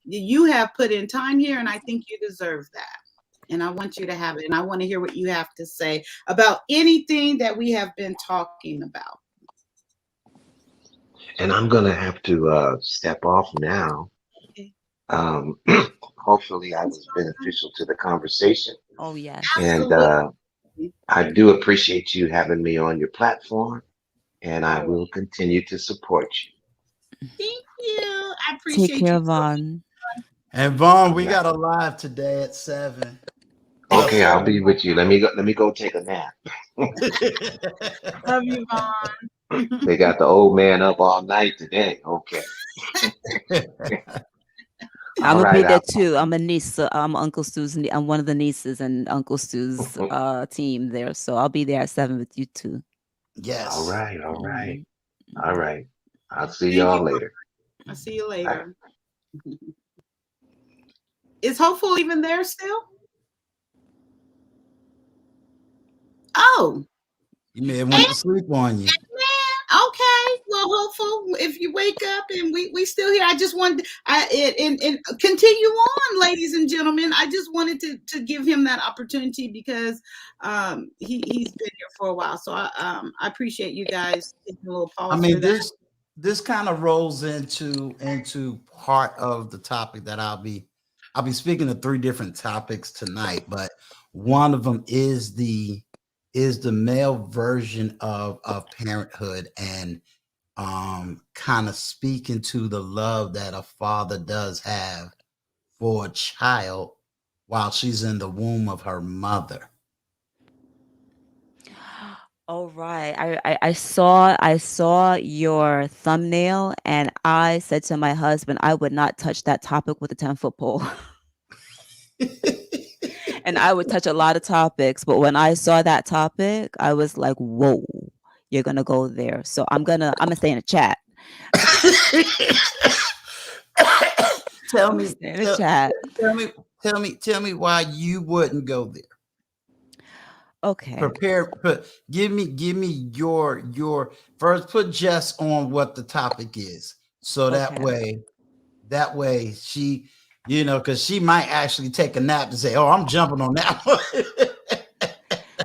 You have put in time here, and I think you deserve that. And I want you to have it. And I want to hear what you have to say about anything that we have been talking about. And I'm going to have to step off now. Okay. Hopefully I was beneficial to the conversation. Oh, yeah. And I do appreciate you having me on your platform, and I will continue to support you. Thank you. I appreciate you. Take care, Vaughn. And Vaughn, we got a live today at 7. Okay, I'll be with you. Let me go take a nap. Love you, Vaughn. They got the old man up all night today. Okay. I'm gonna be there too. I'm a niece. So I'm Uncle Stu's. I'm one of the nieces and Uncle Stu's team there. So I'll be there at 7 with you too. Yes. All right. All right. All right. I'll see y'all later. I'll see you later. Is Hopeful even there still? Oh. You may have went to sleep on you. Okay, well, Hopeful, if you wake up and we still here, I just wanted and continue on, ladies and gentlemen. I just wanted to give him that opportunity because he's been here for a while. So I appreciate you guys taking a little pause. I mean, this kind of rolls into part of the topic that I'll be speaking of 3 different topics tonight, but one of them is the male version of parenthood and kind of speaking to the love that a father does have for a child while she's in the womb of her mother. All right. I saw your thumbnail, and I said to my husband, I would not touch that topic with a 10-foot pole. And I would touch a lot of topics, but when I saw that topic, I was like, whoa, you're gonna go there. So I'm gonna stay in the chat. Tell me why you wouldn't go there. Okay. Give me your first. Put Jess on what the topic is, so that way she, you know, because she might actually take a nap and say, "Oh, I'm jumping on that one."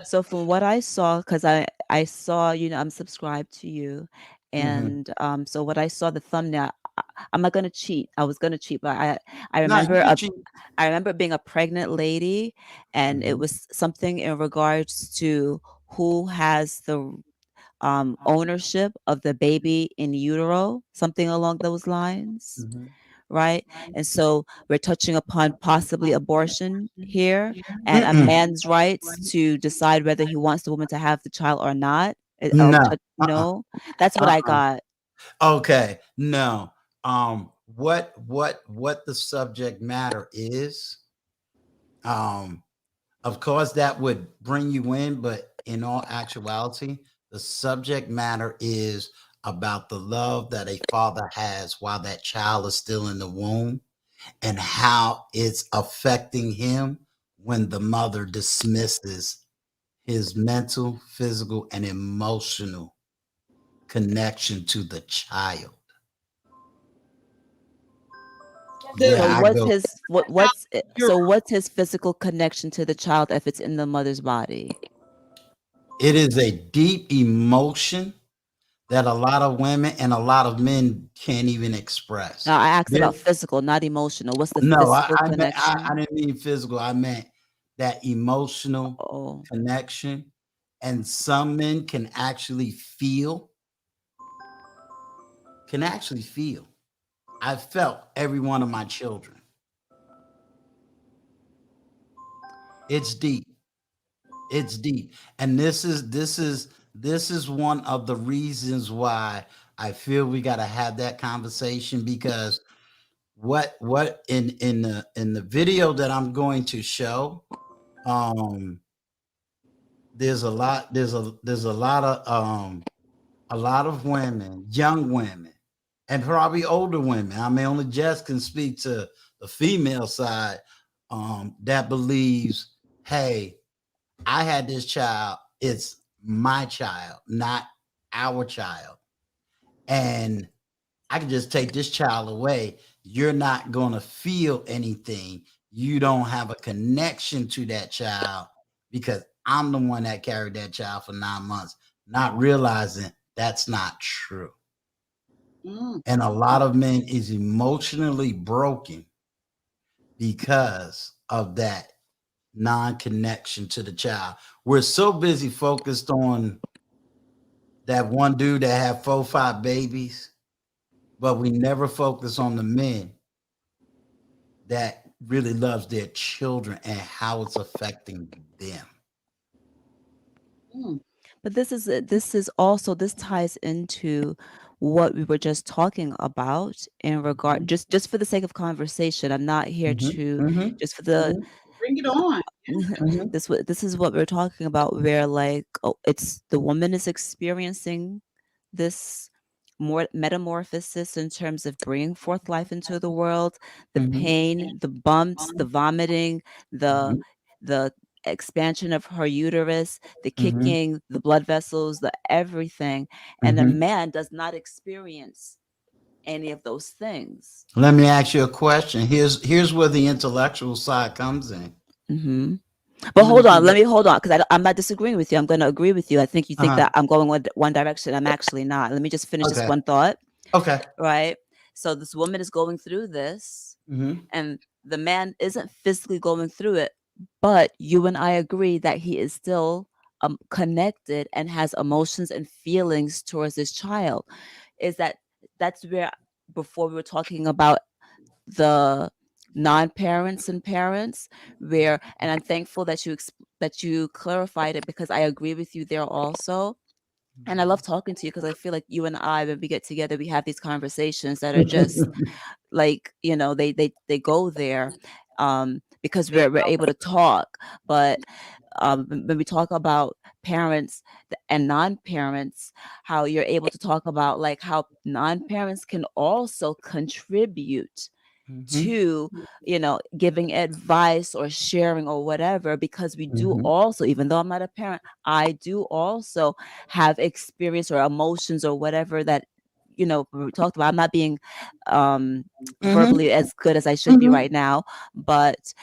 So from what I saw, because I saw, you know, I'm subscribed to you, and so what I saw the thumbnail, I'm not gonna cheat. I was gonna cheat, but I remember I remember being a pregnant lady, and it was something in regards to who has the ownership of the baby in utero, something along those lines. Right. And so we're touching upon possibly abortion here and a man's rights to decide whether he wants the woman to have the child or not. No, that's what I got. Okay. No. What the subject matter is, of course that would bring you in, but in all actuality, the subject matter is about the love that a father has while that child is still in the womb and how it's affecting him when the mother dismisses his mental, physical, and emotional connection to the child. So what's go. his what's his physical connection to the child if it's in the mother's body? It is a deep emotion that a lot of women and a lot of men can't even express. Now I asked There- about physical, not emotional. What's the no, physical I connection? didn't mean physical. I meant that emotional Oh. connection. And some men can actually feel. I felt every one of my children. It's deep. It's deep. And this is one of the reasons why I feel we got to have that conversation, because what in the video that I'm going to show, there's a lot of women, young women, and probably older women. I mean, only Jess can speak to the female side, that believes, hey, I had this child, it's my child, not our child. And I can just take this child away. You're not going to feel anything. You don't have a connection to that child because I'm the one that carried that child for 9 months, not realizing that's not true. And a lot of men is emotionally broken because of that non-connection to the child. We're so busy focused on that one dude that had 4 or 5 babies, but we never focus on the men that really loves their children and how it's affecting them. But this ties into what we were just talking about in regard, just for the sake of conversation. I'm not here to just for the Bring it on. this is what we're talking about, where like it's the woman is experiencing this more metamorphosis in terms of bringing forth life into the world, the pain, the bumps, the vomiting, the expansion of her uterus, the kicking, the blood vessels, the everything, and a man does not experience any of those things. Let me ask you a question. Here's where the intellectual side comes in. But hold on, because I'm not disagreeing with you. I'm going to agree with you. I think you think that I'm going one direction. I'm actually not. Let me just finish this one thought. Okay. Right. So this woman is going through this, and the man isn't physically going through it, but you and I agree that he is still connected and has emotions and feelings towards his child. That's where before we were talking about the non-parents and parents, and I'm thankful that you clarified it, because I agree with you there also. And I love talking to you because I feel like you and I, when we get together, we have these conversations that are just like, they go there because we're able to talk. But when we talk about parents and non-parents, how you're able to talk about like how non-parents can also contribute to giving advice or sharing or whatever, because we do also, even though I'm not a parent, I do also have experience or emotions or whatever that we talked about. I'm not being verbally as good as I should be right now, but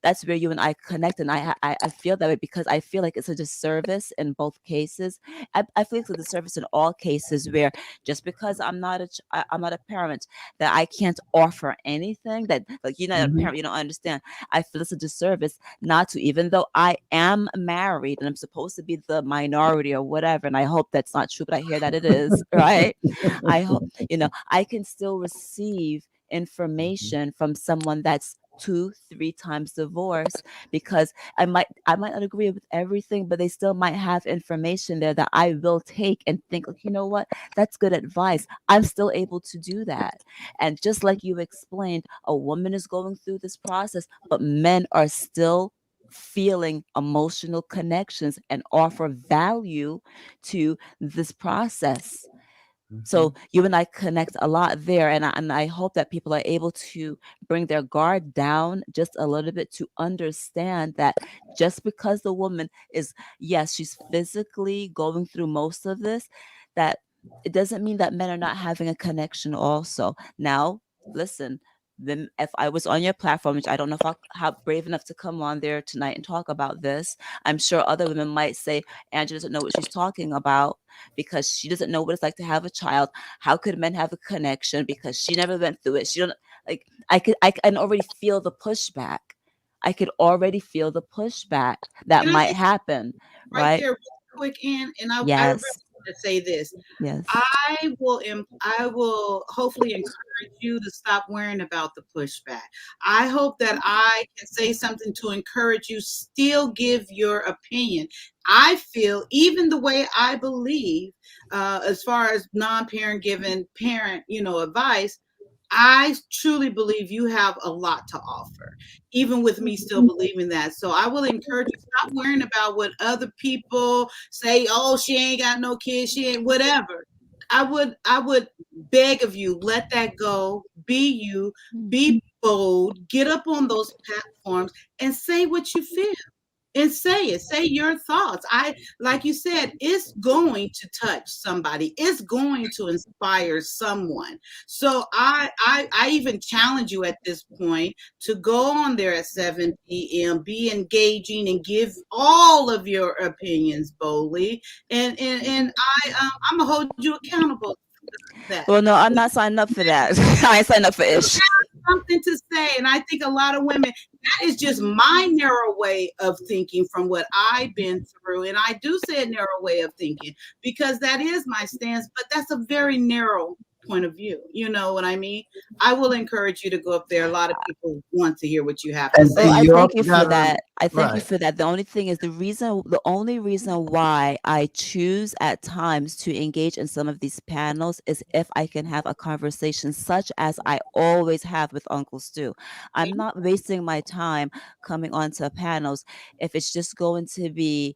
that's where you and I connect, and I feel that way because I feel like it's a disservice in both cases. I feel it's a disservice in all cases, where just because I'm not a parent, that I can't offer anything, that like you're not a parent, you don't understand. I feel it's a disservice not to, even though I am married and I'm supposed to be the minority or whatever, and I hope that's not true, but I hear that it is, right? I hope I can still receive information from someone that's 2-3 times divorced, because I might not agree with everything, but they still might have information there that I will take and think, like, you know what, that's good advice. I'm still able to do that. And just like you explained, a woman is going through this process, but men are still feeling emotional connections and offer value to this process. So you and I connect a lot there, and I hope that people are able to bring their guard down just a little bit, to understand that just because the woman is, yes, she's physically going through most of this, that it doesn't mean that men are not having a connection also. Now, listen, then if I was on your platform, which I don't know if I'll have brave enough to come on there tonight and talk about this, I'm sure other women might say, Angela doesn't know what she's talking about because she doesn't know what it's like to have a child. How could men have a connection because she never went through it? She don't like. I can already feel the pushback. I could already feel the pushback that Can I might say happen, right right? there, real quick, Ann? And I really Yes, want to say this. yes. I will hopefully encourage you to stop worrying about the pushback. I hope that I can say something to encourage you. Still give your opinion. I feel even the way I believe, as far as non-parent giving parent, advice. I truly believe you have a lot to offer, even with me still believing that. So I will encourage you, stop worrying about what other people say. Oh, she ain't got no kids, she ain't whatever. I would beg of you, let that go. Be you, be bold, get up on those platforms and say what you feel. And say your thoughts. Like you said, it's going to touch somebody. It's going to inspire someone. So I even challenge you at this point to go on there at 7 p.m., be engaging and give all of your opinions boldly. And I'm gonna hold you accountable for that. Well, no, I'm not signing up for that. I ain't signing up for ish. Something to say, and I think a lot of women, that is just my narrow way of thinking from what I've been through. And I do say a narrow way of thinking because that is my stance, but that's a very narrow point of view. You know what I mean? I will encourage you to go up there. A lot of people want to hear what you have to say. Well, I thank you for that. I thank you right. for that. The only thing is the only reason why I choose at times to engage in some of these panels is if I can have a conversation such as I always have with Uncle Stu. I'm not wasting my time coming onto panels if it's just going to be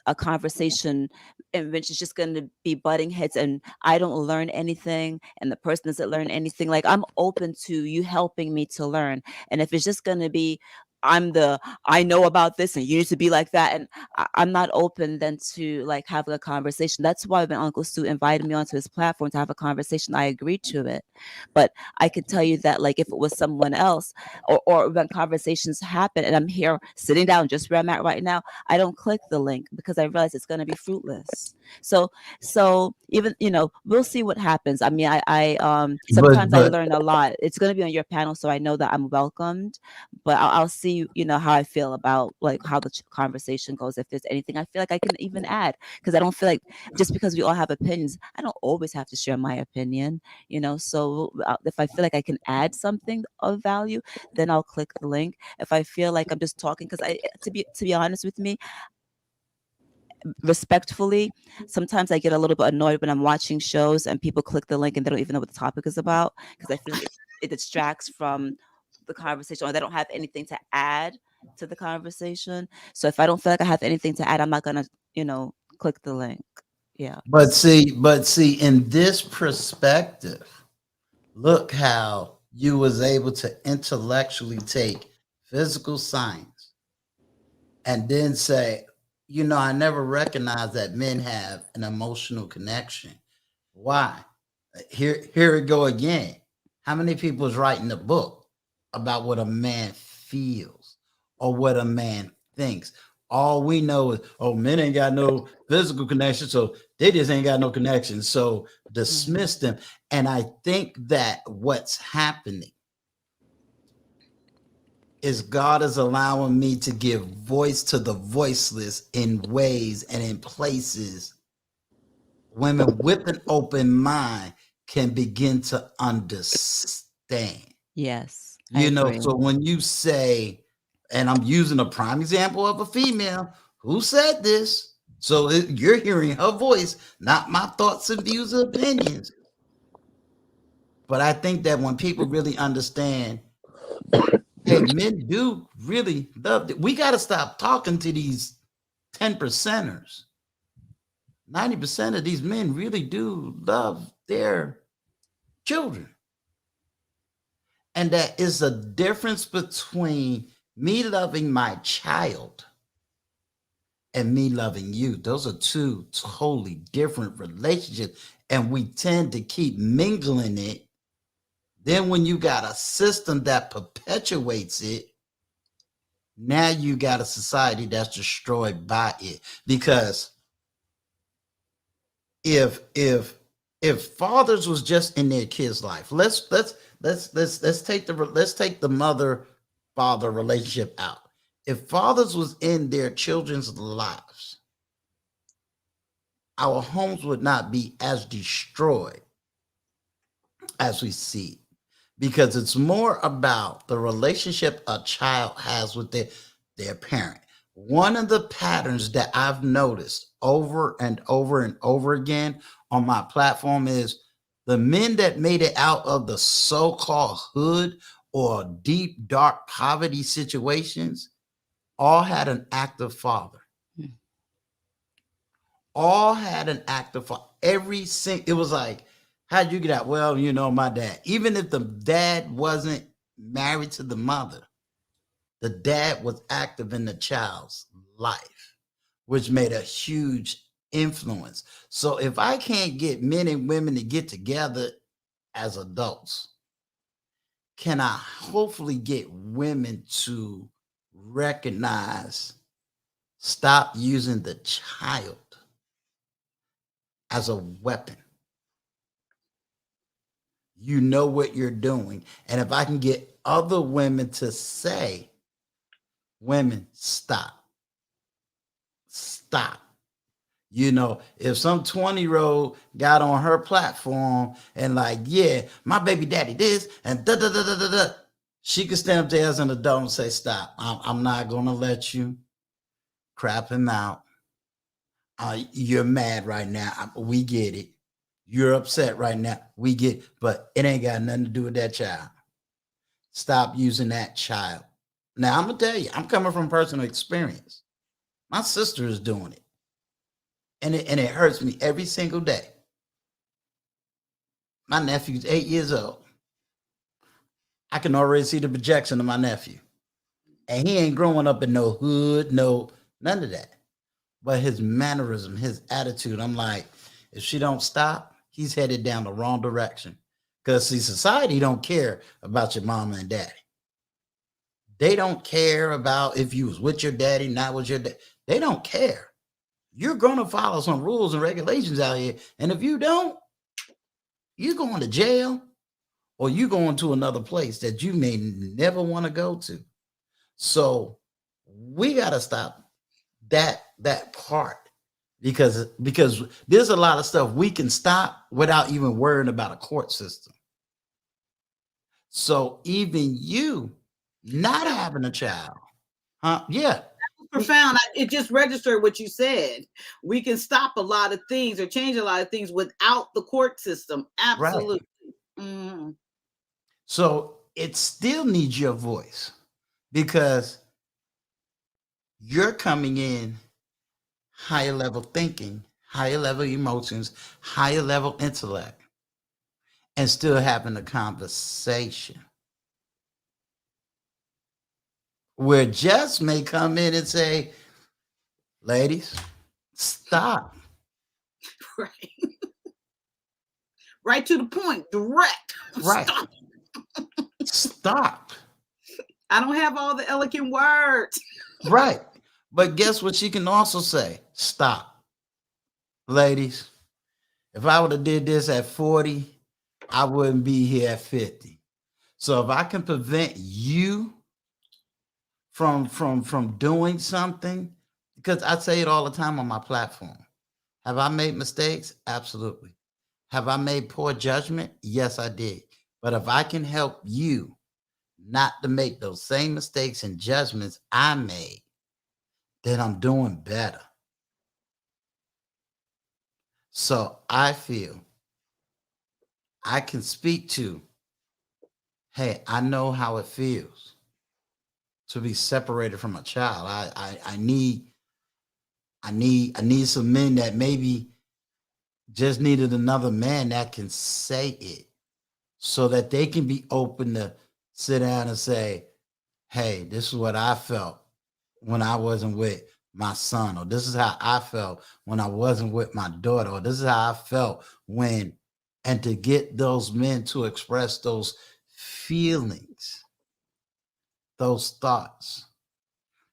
a conversation in which it's just going to be butting heads and I don't learn anything and the person doesn't learn anything. Like, I'm open to you helping me to learn. And if it's just going to be I know about this and you need to be like that, and I'm not open then to like having a conversation. That's why when Uncle Stu invited me onto his platform to have a conversation, I agreed to it. But I could tell you that like if it was someone else or when conversations happen and I'm here sitting down just where I'm at right now, I don't click the link because I realize it's going to be fruitless. So even we'll see what happens. I mean, I sometimes I learn a lot. It's going to be on your panel, so I know that I'm welcomed. But I'll see how I feel about like how the conversation goes. If there's anything I feel like I can even add, because I don't feel like just because we all have opinions, I don't always have to share my opinion. So if I feel like I can add something of value, then I'll click the link. If I feel like I'm just talking, because to be honest with me, respectfully, sometimes I get a little bit annoyed when I'm watching shows and people click the link and they don't even know what the topic is about, because I feel like it distracts from the conversation, or they don't have anything to add to the conversation. So if I don't feel like I have anything to add, I'm not gonna click the link. Yeah. But see, in this perspective, look how you was able to intellectually take physical science and then say, I never recognized that men have an emotional connection. Why? Here we go again. How many people is writing a book about what a man feels or what a man thinks? All we know is, men ain't got no physical connection, so they just ain't got no connection. So dismiss them. And I think that what's happening is God is allowing me to give voice to the voiceless in ways and in places women with an open mind can begin to understand. Yes. So when you say, and I'm using a prime example of a female who said this, so you're hearing her voice, not my thoughts and views or opinions. But I think that when people really understand, hey, men do really love it. We got to stop talking to these 10%ers. 90% of these men really do love their children. And that is a difference between me loving my child and me loving you. Those are two totally different relationships. And we tend to keep mingling it Then when you got a system that perpetuates it, now you got a society that's destroyed by it. Because if fathers was just in their kids' life, let's take the mother-father relationship out. If fathers was in their children's lives, our homes would not be as destroyed as we see, because it's more about the relationship a child has with their parent. One of the patterns that I've noticed over and over and over again on my platform is the men that made it out of the so-called hood or deep, dark poverty situations all had an active father. All had an active father. It was like, how'd you get out? Well, you know, my dad. Even if the dad wasn't married to the mother, the dad was active in the child's life, which made a huge influence. So if I can't get men and women to get together as adults, can I hopefully get women to recognize, stop using the child as a weapon? You know what you're doing. And if I can get other women to say, women, stop. Stop. You know, if some 20-year-old got on her platform and like, yeah, my baby daddy this and da da da da da da, she could stand up there as an adult and say, stop. I'm not going to let you crap him out. You're mad right now. We get it. You're upset right now. We get, but it ain't got nothing to do with that child. Stop using that child. Now, I'm going to tell you, I'm coming from personal experience. My sister is doing it. And it hurts me every single day. My nephew's 8 years old. I can already see the projection of my nephew. And he ain't growing up in no hood, none of that. But his mannerism, his attitude, I'm like, if she don't stop, he's headed down the wrong direction. Because see, society don't care about your mama and daddy. They don't care about if you was with your daddy, not with your daddy. They don't care. You're going to follow some rules and regulations out here. And if you don't, you're going to jail or you're going to another place that you may never want to go to. So we got to stop that part because there's a lot of stuff we can stop without even worrying about a court system. So even you not having a child, yeah. Profound. It just registered what you said. We can stop a lot of things or change a lot of things without the court system. Absolutely. Right. Mm-hmm. So it still needs your voice because you're coming in higher level thinking, higher level emotions, higher level intellect, and still having a conversation. Where Jess may come in and say, ladies, stop. Right. Right to the point, direct. Right. Stop. Stop. I don't have all the elegant words. Right. But guess what she can also say? Stop. Ladies, if I would have did this at 40, I wouldn't be here at 50. So if I can prevent you from doing something, because I say it all the time on my platform. Have I made mistakes? Absolutely. Have I made poor judgment? Yes, I did. But if I can help you not to make those same mistakes and judgments I made, then I'm doing better. So I feel I can speak to, hey, I know how it feels to be separated from a child. I need some men that maybe just needed another man that can say it so that they can be open to sit down and say, hey, this is what I felt when I wasn't with my son, or this is how I felt when I wasn't with my daughter, or this is how I felt when, and to get those men to express those feelings, those thoughts.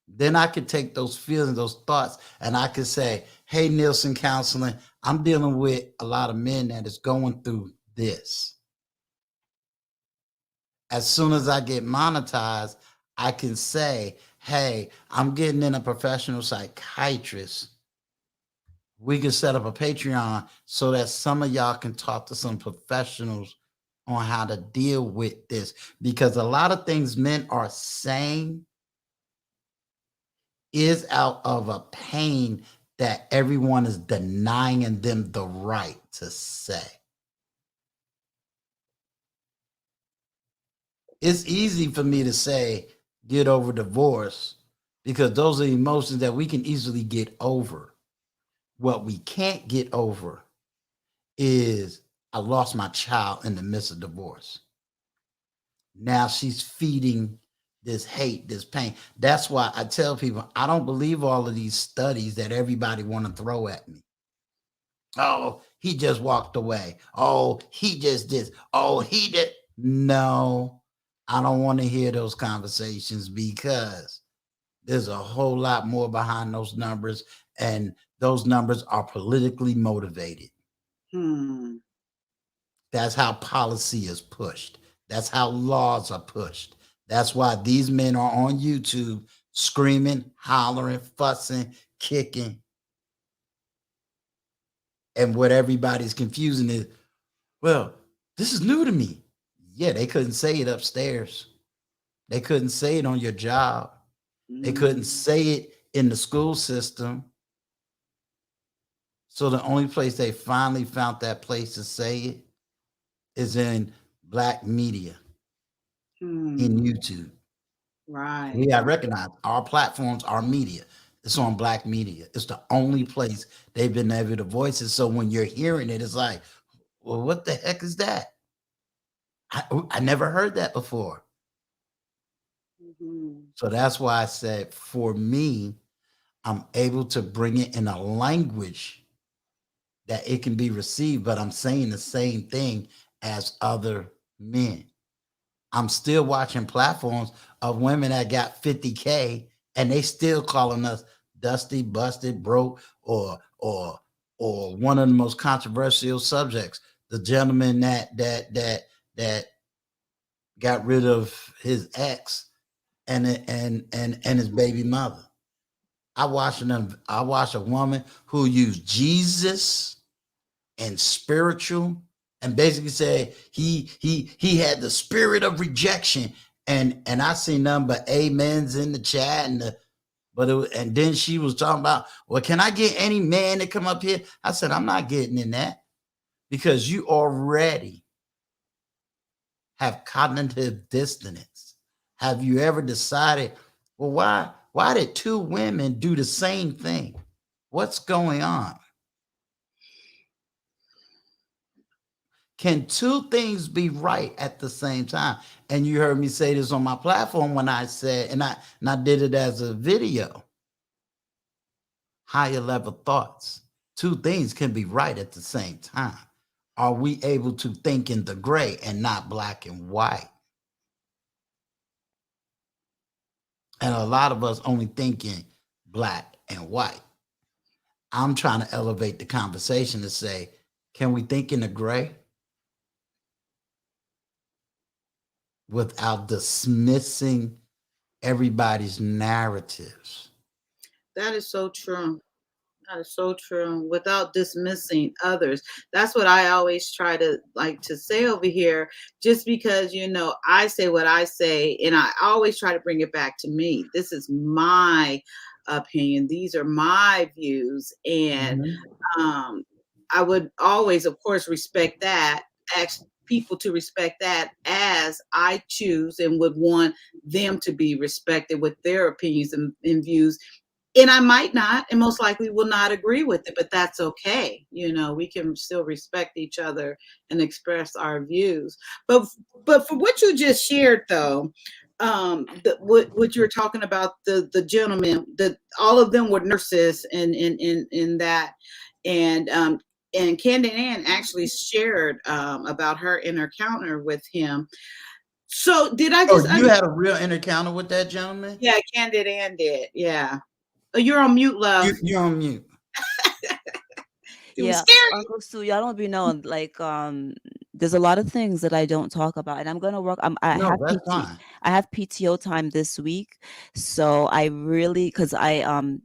Then I could take those feelings, those thoughts, and I could say, hey, Nielsen Counseling, I'm dealing with a lot of men that is going through this. As soon as I get monetized, I can say, hey, I'm getting in a professional psychiatrist. We can set up a Patreon so that some of y'all can talk to some professionals on how to deal with this. Because a lot of things men are saying is out of a pain that everyone is denying them the right to say. It's easy for me to say, get over divorce, because those are emotions that we can easily get over. What we can't get over is I lost my child in the midst of divorce. Now she's feeding this hate, this pain. That's why I tell people, I don't believe all of these studies that everybody want to throw at me. Oh, he just walked away. Oh, he just did. Oh, he did. No, I don't want to hear those conversations, because there's a whole lot more behind those numbers, and those numbers are politically motivated. That's how policy is pushed. That's how laws are pushed. That's why these men are on YouTube screaming, hollering, fussing, kicking. And what everybody's confusing is, well, this is new to me. Yeah, they couldn't say it upstairs. They couldn't say it on your job. They couldn't say it in the school system. So the only place they finally found that place to say it is in Black media, in YouTube. Right. We got to recognize our platforms, our media. It's on Black media. It's the only place they've been able to voice it. So when you're hearing it, it's like, well, what the heck is that? I never heard that before. So that's why I said, for me, I'm able to bring it in a language that it can be received, but I'm saying the same thing as other men. I'm still watching platforms of women that got 50K and they still calling us dusty, busted, broke, or one of the most controversial subjects. The gentleman that got rid of his ex and his baby mother. I watched a woman who used Jesus and spiritual, and basically said he had the spirit of rejection, and I seen nothing but amens in the chat, and then she was talking about, well, can I get any man to come up here? I said, I'm not getting in that, because you already have cognitive dissonance. Have you ever decided, well, why did two women do the same thing? What's going on? Can two things be right at the same time? And you heard me say this on my platform when I said, and I did it as a video. Higher level thoughts. Two things can be right at the same time. Are we able to think in the gray and not black and white? And a lot of us only thinking black and white. I'm trying to elevate the conversation to say, can we think in the gray without dismissing everybody's narratives? That is so true. That is so true. Without dismissing others. That's what I always try to say over here, just because, I say what I say, and I always try to bring it back to me. This is my opinion. These are my views. And I would always, of course, respect that, ask people to respect that as I choose and would want them to be respected with their opinions and views. And I might not, and most likely will not agree with it, but that's okay. We can still respect each other and express our views. But for what you just shared, though, what you were talking about, the gentlemen, all of them were nurses in that, and Candy Ann actually shared about her encounter with him. So did I Oh, just? you had a real encounter with that gentleman? Yeah, Candid and did. Yeah. You're on mute, love. You're on mute. It was Yeah, scary. Uncle Sue, y'all don't be knowing. Like, there's a lot of things that I don't talk about, and I'm gonna work. I No, have that's PT. fine. I have PTO time this week, so I really, because I'm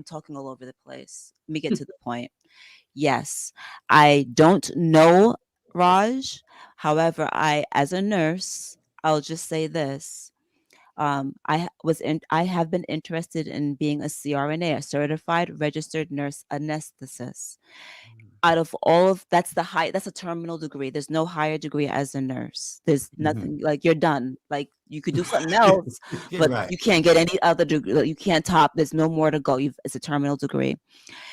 talking all over the place. Let me get to the point. Yes, I don't know Raj. However, as a nurse, I'll just say this. I have been interested in being a CRNA, a certified registered nurse anesthetist. Out of all of that's a terminal degree. There's no higher degree as a nurse. There's nothing like you're done. Like you could do something else, but Right. you can't get any other degree. Like, you can't top. There's no more to go. It's a terminal degree.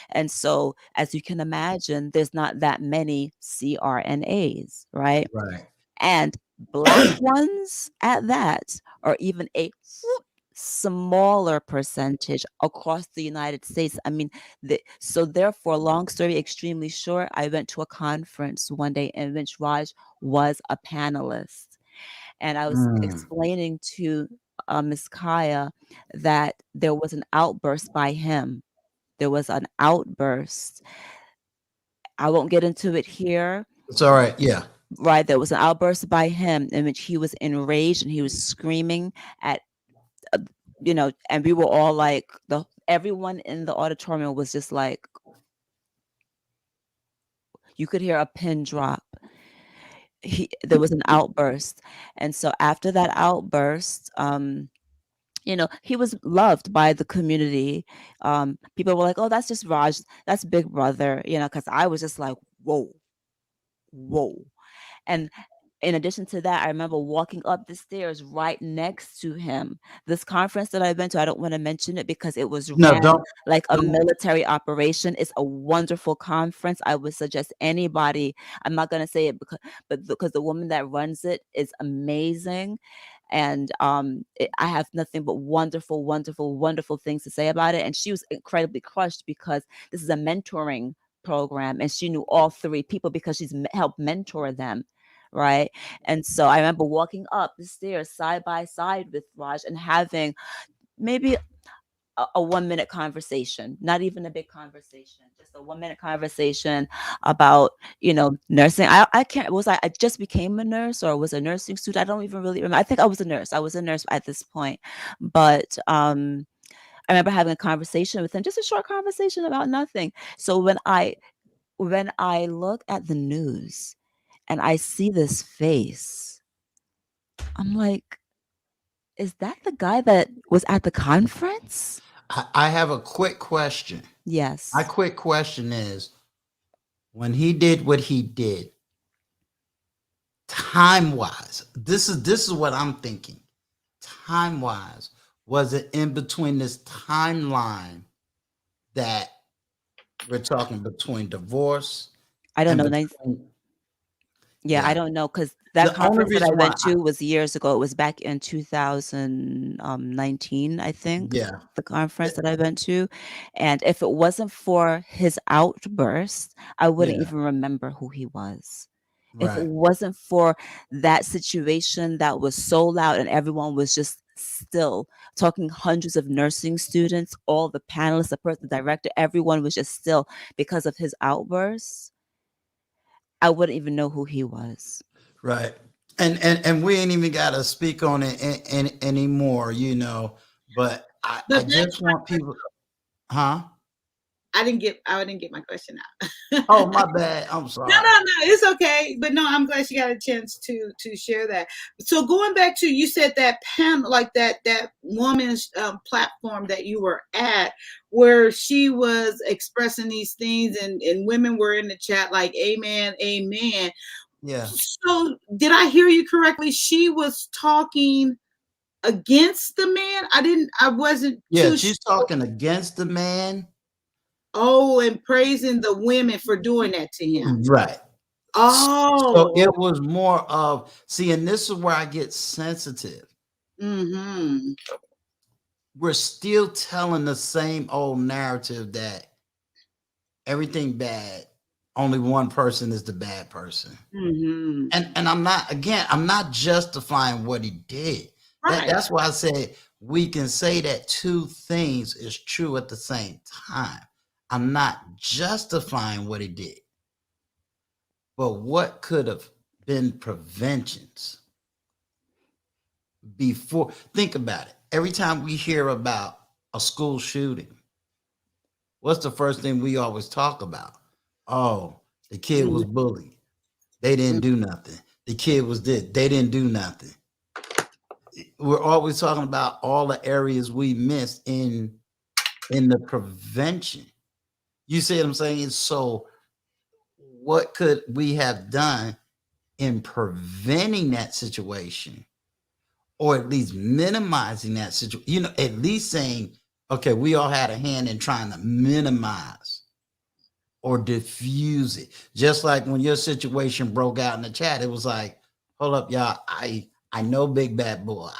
And so, as you can imagine, there's not that many CRNAs, right? Right. And Black ones at that are even a smaller percentage across the United States. I mean, so therefore, long story extremely short, I went to a conference one day in which Raj was a panelist. And I was explaining to Miss Kaya that there was an outburst by him. There was an outburst. I won't get into it here. It's all right. Yeah. Right. There was an outburst by him in which he was enraged and he was screaming at, and we were all like, everyone in the auditorium was just like, you could hear a pin drop. There was an outburst. And so after that outburst, he was loved by the community. People were like, oh, that's just Raj. That's Big Brother, because I was just like, whoa. And in addition to that, I remember walking up the stairs right next to him. This conference that I've been to, I don't want to mention it because it was No, ran don't. like a military operation. It's a wonderful conference. I would suggest anybody, I'm not going to say it because the woman that runs it is amazing. And I have nothing but wonderful, wonderful, wonderful things to say about it. And she was incredibly crushed because this is a mentoring program and she knew all three people because she's helped mentor them. Right. And so I remember walking up the stairs side by side with Raj and having maybe a 1 minute conversation, not even a big conversation, just a 1 minute conversation about, nursing. I just became a nurse or was a nursing student. I don't even really remember. I think I was a nurse. I was a nurse at this point. But I remember having a conversation with him, just a short conversation about nothing. So when I look at the news and I see this face, I'm like, is that the guy that was at the conference? I have a quick question. Yes. My quick question is, when he did what he did, time-wise, this is what I'm thinking. Time-wise, was it in between this timeline that we're talking between divorce? I don't know. Yeah, I don't know because that conference that I went to was years ago. It was back in 2019, I think. Yeah. The conference that I went to. And if it wasn't for his outburst, I wouldn't even remember who he was. If it Right. wasn't for that situation that was so loud and everyone was just still talking, hundreds of nursing students, all the panelists, the director, everyone was just still because of his outbursts. I wouldn't even know who he was. Right. And we ain't even got to speak on it anymore, but I just want people, huh? I didn't get my question out. Oh, my bad. I'm sorry. No, it's okay. But no, I'm glad you got a chance to share that. So going back to, you said that panel, like that woman's platform that you were at, where she was expressing these things and women were in the chat like, amen, amen. Yeah. So did I hear you correctly? She was talking against the man? I wasn't. Yeah, she's talking against the man. Oh, and praising the women for doing that to him. Right. Oh. So it was more of, and this is where I get sensitive. Mm-hmm. We're still telling the same old narrative that everything bad only one person is the bad person. Mm-hmm. And I'm not justifying what he did. Right. That's why I said we can say that two things is true at the same time. I'm not justifying what he did. But what could have been preventions before? Think about it. Every time we hear about a school shooting, what's the first thing we always talk about? Oh, the kid was bullied. They didn't do nothing. The kid was dead. They didn't do nothing. We're always talking about all the areas we missed in the prevention. You see what I'm saying? So what could we have done in preventing that situation, or at least minimizing that situation? You know, at least saying, okay, we all had a hand in trying to minimize or diffuse it. Just like when your situation broke out in the chat, it was like, hold up, y'all. I know Big Bad Bull.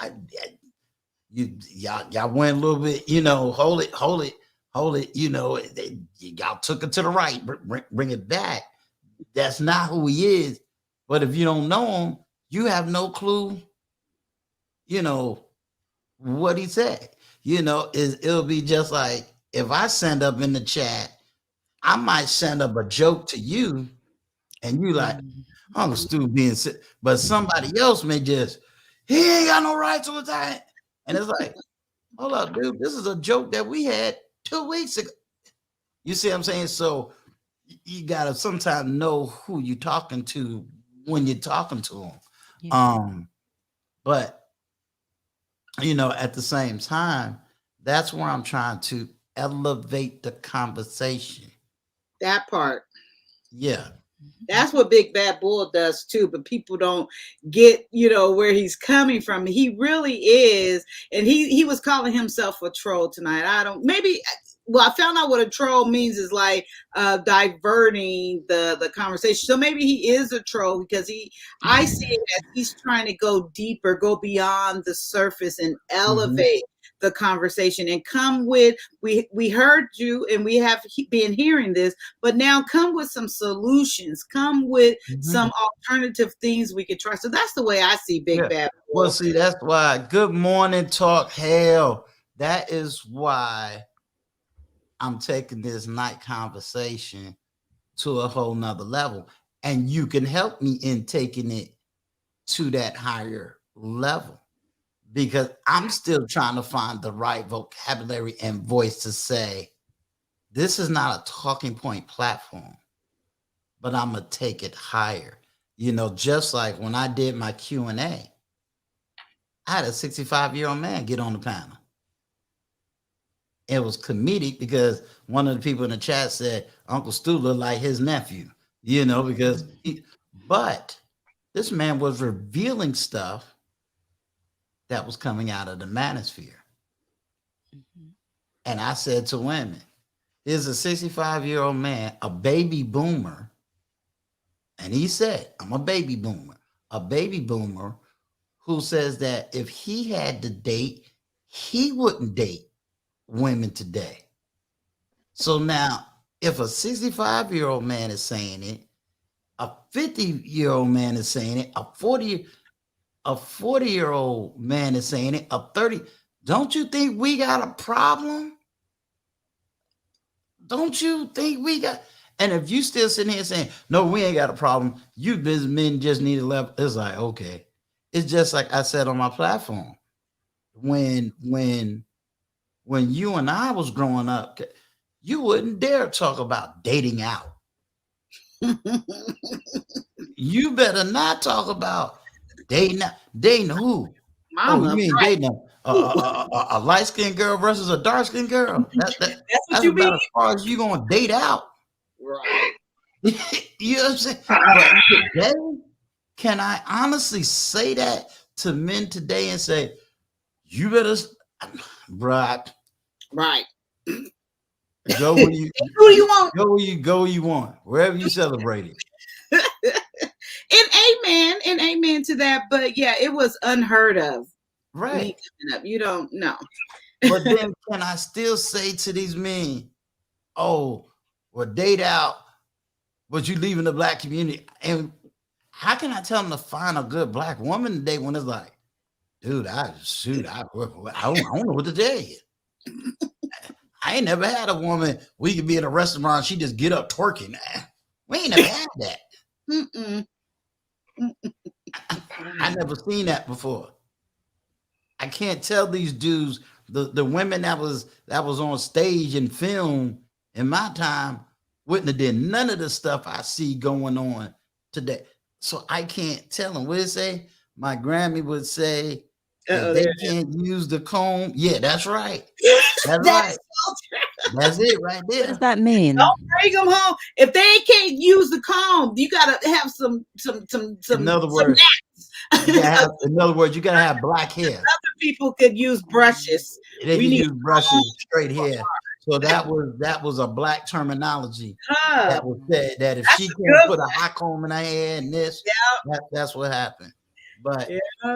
Y'all went a little bit, you know, hold it. You know, y'all took it to the right, bring it back. That's not who he is. But if you don't know him, you have no clue, you know, what he said. You know, it'll be just like if I send up in the chat, I might send up a joke to you, and you like, Uncle Stu being sick, but somebody else may just, he ain't got no right to attack. And it's like, hold up, dude, this is a joke that we had 2 weeks ago. You see what I'm saying? So you gotta sometimes know who you're talking to when you're talking to them. Yeah. But you know, at the same time, that's where I'm trying to elevate the conversation. That part. Yeah. That's what Big Bad Bull does too, but people don't get, you know, where he's coming from. He really is, and he was calling himself a troll tonight. I found out what a troll means is like diverting the conversation. So maybe he is a troll because I see it as he's trying to go deeper, go beyond the surface and elevate the conversation and come with, we heard you and we have been hearing this, but now come with some solutions, come with some alternative things we could try. So that's the way I see Big Bad Bull. Well, see, that's why Good Morning Talk Hell, that is why I'm taking this night conversation to a whole nother level, and you can help me in taking it to that higher level, because I'm still trying to find the right vocabulary and voice to say, this is not a talking point platform, but I'm going to take it higher. You know, just like when I did my Q&A, I had a 65-year-old man get on the panel. It was comedic because one of the people in the chat said, Uncle Stu looked like his nephew, you know, but this man was revealing stuff that was coming out of the manosphere. And I said to women, here's a 65-year-old man, a baby boomer. And he said, I'm a baby boomer who says that if he had to date, he wouldn't date women today. So now, if a 65-year-old man is saying it, a 50-year-old man is saying it, a 40-year-old man is saying it, a 30, don't you think we got a problem? Don't you think we got, and if you still sitting here saying, no, we ain't got a problem, you businessmen just need to level, it's like, okay. It's just like I said on my platform. When you and I was growing up, you wouldn't dare talk about dating out. You better not talk about dating out. Dating who? Mama, you mean right. dating a light-skinned girl versus a dark-skinned girl? That's what you about mean? as far as you gonna date out. Right. You know what I'm saying? But today, can I honestly say that to men today and say, you better, bruh, right. Go where you who do you want? Go where you want, wherever you celebrate it. And amen to that. But yeah, it was unheard of. Right. You don't know. But then can I still say to these men, oh, well, date out but you leaving the black community. And how can I tell them to find a good black woman today when it's like, dude, I don't know what to tell you. I ain't never had a woman, we could be in a restaurant, she just get up twerking. We ain't never had that. I never seen that before. I can't tell these dudes, the women that was on stage and film in my time wouldn't have did none of the stuff I see going on today. So I can't tell them. What did it say? My Grammy would say, if they can't use the comb. Yeah, that's right. That's right. That's it right there. What does that mean? Don't bring them home. If they can't use the comb, you gotta have some. In other words, you gotta have black hair. Other people could use brushes. They can use brushes, straight hair. So that was a black terminology that was said that if she can't put a high comb in her hair and this, that's what happened. But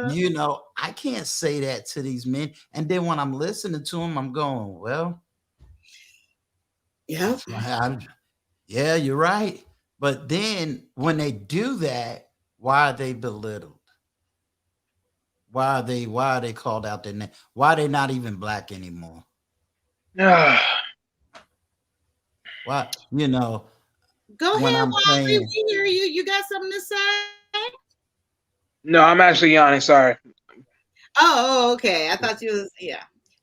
you know, I can't say that to these men. And then when I'm listening to them, I'm going, well, yeah, you're right. But then when they do that, why are they belittled? Why are they called out their name? Why are they not even black anymore? Why, you know? Go ahead, Wally. We hear you. You got something to say? No, I'm actually yawning. Sorry. Oh, okay. I thought you was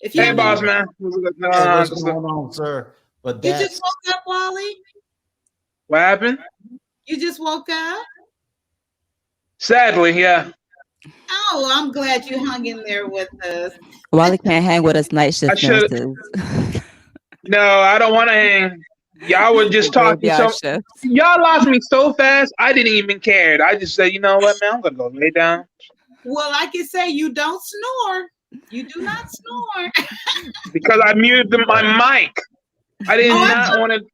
If you hey, boss man. What's going on, sir? But you just woke up, Wally. What happened? You just woke up. Sadly, yeah. Oh, I'm glad you hung in there with us. Wally can't hang with us night shift nurses. No, I don't want to hang. Y'all were just talking. Y'all lost me so fast. I didn't even care. I just said, you know what, man, I'm gonna go lay down. Well, I can say you don't snore. You do not snore. Because I muted my mic. I did not want to.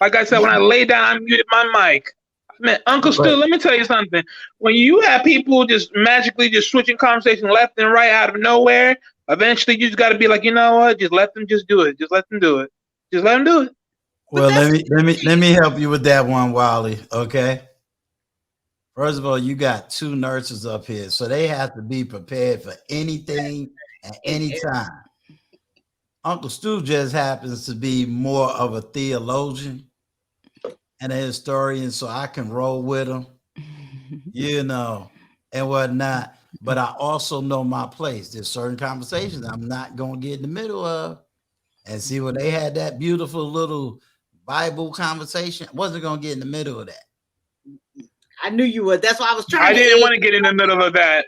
Like I said, when I lay down, I muted my mic. Man, Uncle Stu, let me tell you something. When you have people just magically just switching conversation left and right out of nowhere, eventually you just got to be like, you know what? Just let them just do it. Just let them do it. Just let them do it. Well, let me help you with that one, Wally. Okay. First of all, you got two nurses up here, so they have to be prepared for anything at any time. Uncle Stu just happens to be more of a theologian and a historian, so I can roll with him, you know, and whatnot. But I also know my place. There's certain conversations I'm not going to get in the middle of. And see, when they had that beautiful little Bible conversation, I wasn't going to get in the middle of that. I knew you would. That's why I was trying. I didn't want to get in the middle of that.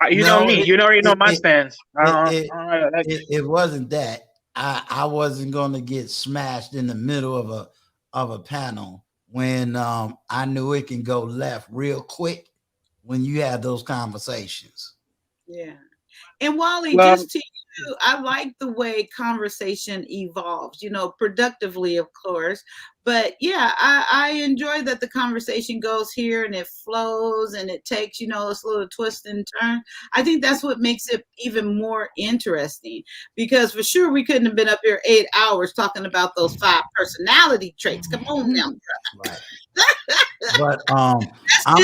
You know me. You already know my stance. It wasn't that. I wasn't going to get smashed in the middle of a panel when I knew it can go left real quick when you have those conversations. Yeah. And Wally, just to you, I like the way conversation evolves, you know, productively, of course. But yeah, I enjoy that the conversation goes here and it flows and it takes, you know, this little twist and turn. I think that's what makes it even more interesting, because for sure we couldn't have been up here 8 hours talking about those 5 personality traits. Come on now. Right. But I'm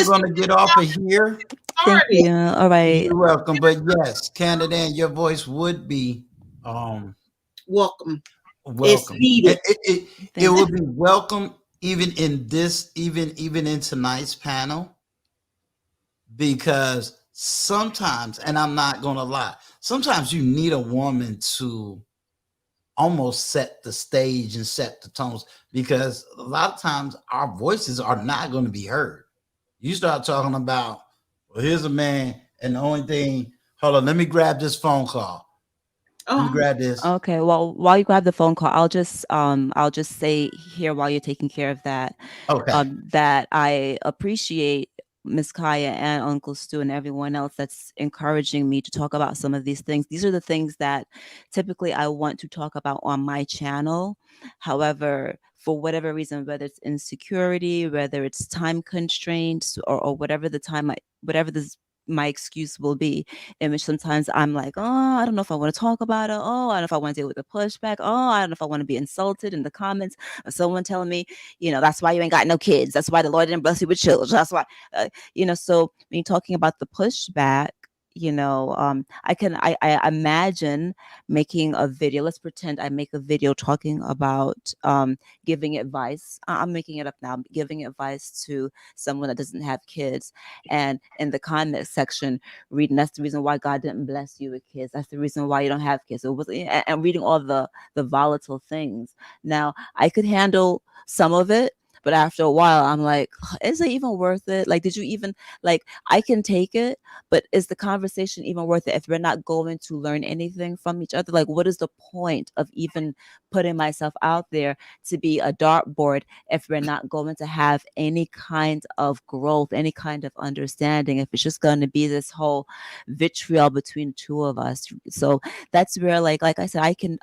going to get off of here. Thank you. All right. You're welcome. But yes, Canada, and your voice would be welcome. Welcome. It would be welcome even in this, even in tonight's panel, because sometimes, and I'm not gonna lie, sometimes you need a woman to almost set the stage and set the tones, because a lot of times our voices are not going to be heard. You start talking about, well, here's a man, and the only thing, hold on, let me grab this phone call. Let me grab this. Okay. Well, while you grab the phone call, I'll just say here while you're taking care of that, that I appreciate Miss Kaya and Uncle Stu and everyone else that's encouraging me to talk about some of these things. These are the things that typically I want to talk about on my channel. However, for whatever reason, whether it's insecurity, whether it's time constraints, or whatever the my excuse will be, in which sometimes I'm like, oh, I don't know if I want to talk about it. Oh, I don't know if I want to deal with the pushback. Oh, I don't know if I want to be insulted in the comments of someone telling me, that's why you ain't got no kids. That's why the Lord didn't bless you with children. That's why, so when you're talking about the pushback, I imagine making a video. Let's pretend I make a video talking about giving advice. I'm making it up now. Giving advice to someone that doesn't have kids, and in the comment section, reading, that's the reason why God didn't bless you with kids. That's the reason why you don't have kids. It was, and reading all the volatile things. Now, I could handle some of it, but after a while, I'm like, is it even worth it? Like, did you even, like, I can take it, but is the conversation even worth it if we're not going to learn anything from each other? Like, what is the point of even putting myself out there to be a dartboard if we're not going to have any kind of growth, any kind of understanding, if it's just going to be this whole vitriol between two of us? So that's where, like I said, I can,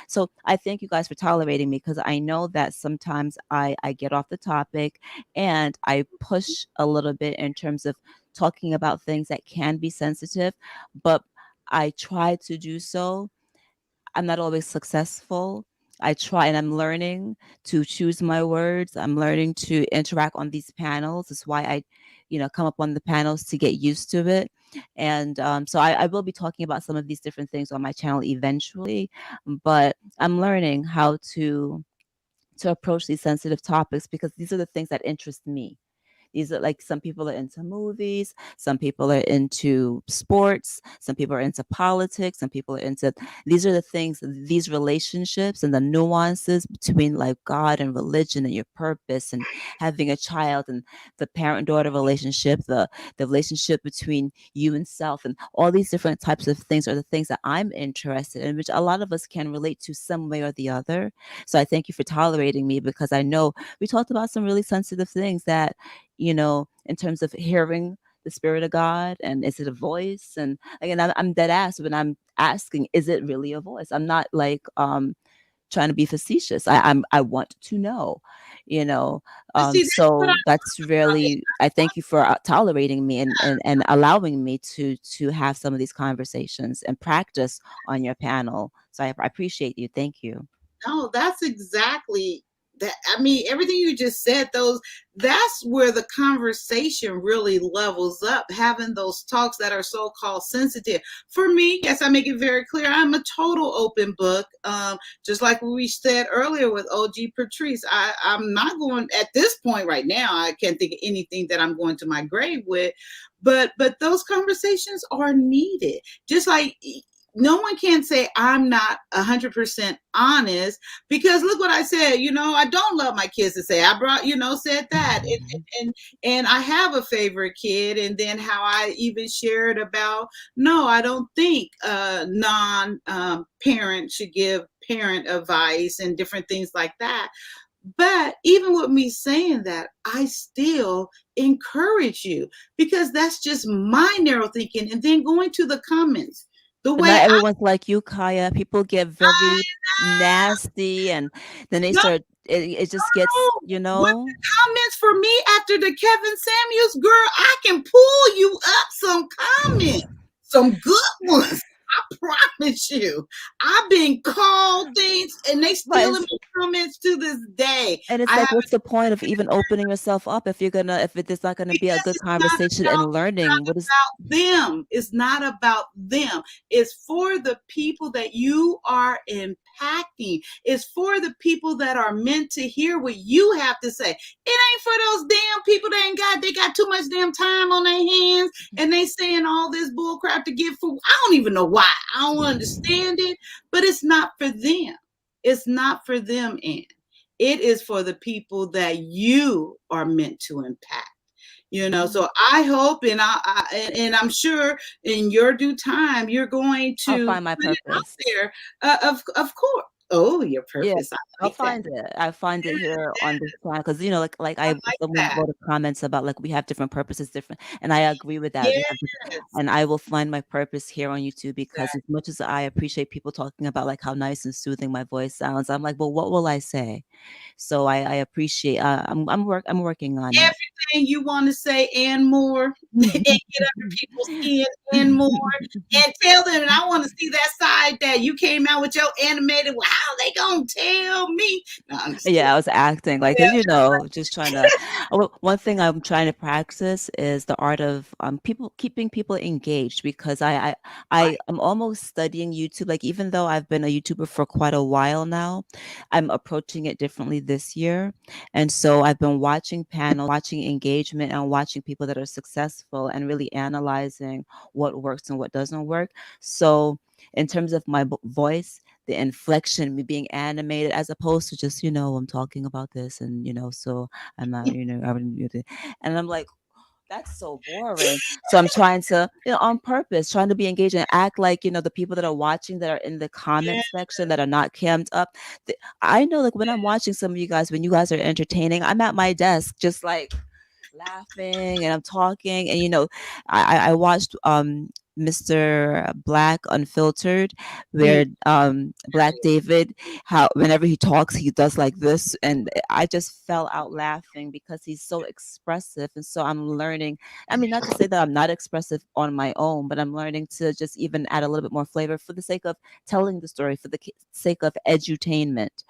so I thank you guys for tolerating me, because I know that sometimes I get off the topic and I push a little bit in terms of talking about things that can be sensitive, but I try to do so. I'm not always successful. I try, and I'm learning to choose my words. I'm learning to interact on these panels. That's why I, come up on the panels to get used to it. And so I will be talking about some of these different things on my channel eventually, but I'm learning how to approach these sensitive topics, because these are the things that interest me. These are, like, some people are into movies, some people are into sports, some people are into politics, some people are into, these are the things, these relationships and the nuances between, like, God and religion and your purpose and having a child, and the parent-daughter relationship, the relationship between you and self, and all these different types of things are the things that I'm interested in, which a lot of us can relate to some way or the other. So I thank you for tolerating me, because I know we talked about some really sensitive things that, in terms of hearing the Spirit of God, and is it a voice? And again, I'm dead ass when I'm asking, is it really a voice? I'm not like trying to be facetious. I want to know, so that's really, I thank you for tolerating me and allowing me to have some of these conversations and practice on your panel. So I appreciate you. Thank you. No, that's exactly that. I mean, everything you just said, that's where the conversation really levels up, having those talks that are so-called sensitive. For me, yes, I make it very clear, I'm a total open book. Just like we said earlier with OG Patrice, I'm not going, at this point right now, I can't think of anything that I'm going to my grave with, but those conversations are needed. Just like, no one can say I'm not 100% honest, because look what I said. I don't love my kids to say I brought, said that, and I have a favorite kid, and then how I even shared about, no, I don't think non-parent should give parent advice and different things like that. But even with me saying that, I still encourage you, because that's just my narrow thinking. And then going to the comments. But not everyone's like you, Kaya. People get very nasty, and then they start. It just gets, What the comments for me after the Kevin Samuels, girl, I can pull you up some comments, some good ones. I promise you. I've been called things, and they still in my comments to this day. And it's like, what's the point of even opening yourself up if it's not gonna be a good conversation and learning? What is about them? It's not about them. It's for the people that you are impacting. It's for the people that are meant to hear what you have to say. It ain't for those damn people that they got too much damn time on their hands, and they saying all this bull crap to get food. I don't even know why. I don't understand it, but it's not for them. It's not for them, Ann. It is for the people that you are meant to impact. So I hope, and I'm sure in your due time, you're going to I'll find my purpose out there. Of course. Oh, your purpose. Yeah, I'll find it. I find it here on this channel, because someone wrote a comments about, like, we have different purposes, and I agree with that. Yes. And I will find my purpose here on YouTube, because as much as I appreciate people talking about, like, how nice and soothing my voice sounds, I'm like, well, what will I say? So I appreciate. I'm working on it. everything you want to say and more, and get under people's skin and more, and tell them. And I want to see that side that you came out with your animated. Well, how they gonna tell me? No, I'm just Yeah, I was acting like, kidding. cause you know, just trying to. One thing I'm trying to practice is the art of keeping people engaged, because I am almost studying YouTube. Like, even though I've been a YouTuber for quite a while now, I'm approaching it differently this year. And so I've been watching panels, watching engagement, and watching people that are successful, and really analyzing what works and what doesn't work. So in terms of my voice, the inflection, me being animated, as opposed to just, I'm talking about this, and so I'm not, and I'm like, that's so boring. So I'm trying to, on purpose, trying to be engaged and act like, the people that are watching, that are in the comment section, that are not cammed up. I know, like, when I'm watching some of you guys, when you guys are entertaining, I'm at my desk just like laughing, and I'm talking, and I watched Mr. Black Unfiltered, where Black David, how whenever he talks he does like this, and I just fell out laughing because he's so expressive. And so I'm learning, I mean, not to say that I'm not expressive on my own, but I'm learning to just even add a little bit more flavor for the sake of telling the story, for the sake of edutainment,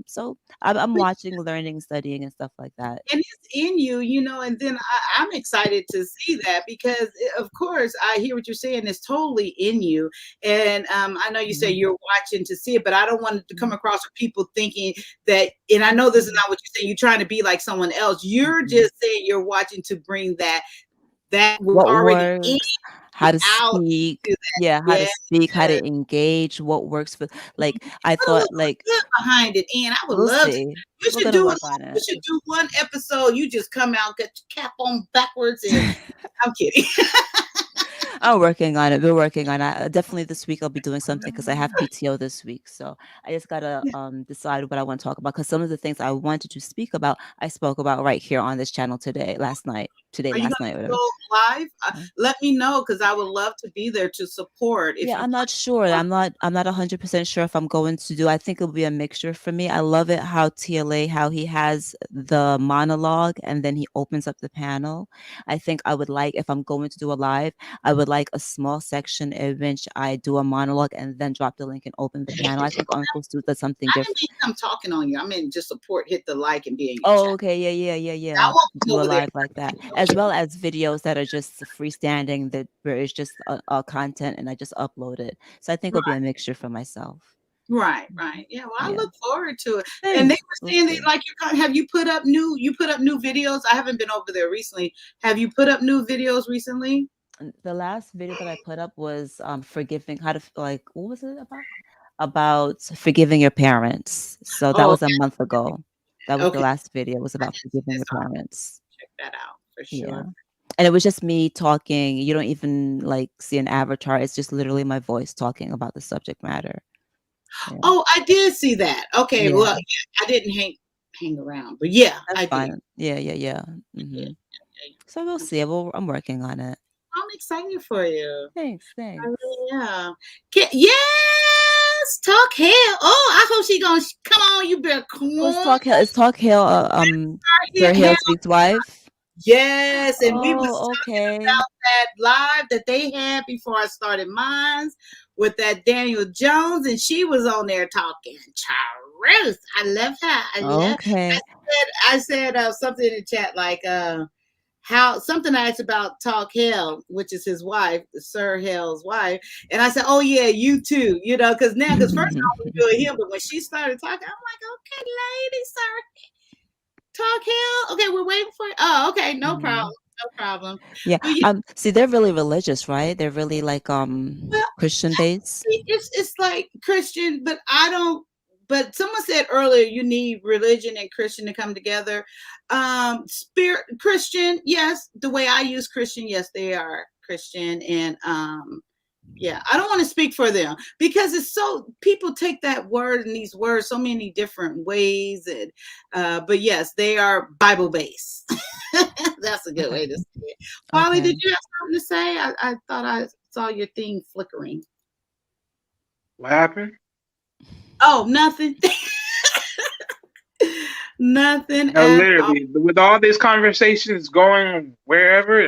so I'm watching, learning, studying, and stuff like that. And it's in you, and then I'm excited to see that, because of course I hear what you're saying. It's totally in you. And I know you say you're watching to see it, but I don't want it to come across with people thinking that, and I know this is not what you're saying, you're trying to be like someone else. You're just saying you're watching to bring that was What already in works, how to out speak, to that. yeah, how to speak, how to engage, what works for, like, I Put a thought, little like, good behind it, and I would we'll love to. see. You We're should gonna do work it. on You it. should do one episode. You just come out, get your cap on backwards, and I'm kidding. I'm working on it. We're working on it. Definitely this week I'll be doing something, because I have PTO this week. So I just gotta decide what I want to talk about, because some of the things I wanted to speak about, I spoke about right here on this channel last night, whatever. Go live? Let me know, because I would love to be there to support. If Yeah, you I'm not sure. I'm not 100% sure if I'm going to do. I think it'll be a mixture for me. I love it how TLA, how he has the monologue and then he opens up the panel. I think I would like, if I'm going to do a live, I would like a small section in which I do a monologue and then drop the link and open the panel. I think Uncle Stu does something I different. didn't mean I'm talking on you. I mean just support, hit the like, and be in your Oh, chat. okay. Yeah. I I won't can come do a over there. live like that, as well as videos that are just freestanding, that where it's just a content and I just upload it. So I think it'll be a mixture for myself. Right. Yeah. Well, I Yeah. look forward to it. And they Thanks. were saying that, like, have you put up new videos? I haven't been over there recently. Have you put up new videos recently? The last video that I put up was forgiving, how to like, what was it about forgiving your parents. So that Oh, was a month ago. That was the okay. last video. It was about forgiving your parents. Check that out for Yeah. sure. And it was just me talking. You don't even like see an avatar. It's just literally my voice talking about the subject matter. Yeah. Oh, I did see that. Okay, Yeah. well, yeah, I didn't hang around, but yeah, That's I fine. did. Yeah. So we'll see. I'm working on it. I'm excited for you. Thanks. I really am. Yes, talk hell. Oh, I hope she gonna come on. You better come Oh, on. it's Talk Hale, Sir Hale Sweet's wife. Yes, and we was Oh, talking okay. about that live that they had before I started mine with that Daniel Jones, and she was on there talking truth. I love her. Okay. I said something in the chat like how something I asked about Talk Hell, which is his wife, Sir Hale's wife, and I said, "Oh yeah, you too," because first I was doing him, but when she started talking, I'm like, "Okay, lady, Sir Talk Hell. Okay, we're waiting for it. Oh, okay, no problem. Yeah. But See, they're really religious, right? They're really like well, Christian based. it's like Christian, but I don't. But someone said earlier you need religion and Christian to come together. Spirit Christian, yes. The way I use Christian, yes, they are Christian, and yeah, I don't want to speak for them because it's so people take that word and these words so many different ways, and but yes, they are Bible based. That's a good way to say it. Polly, did you have something to say? I thought I saw your thing flickering. What happened? Oh, nothing. Nothing No, at all. literally, with all these conversations going wherever,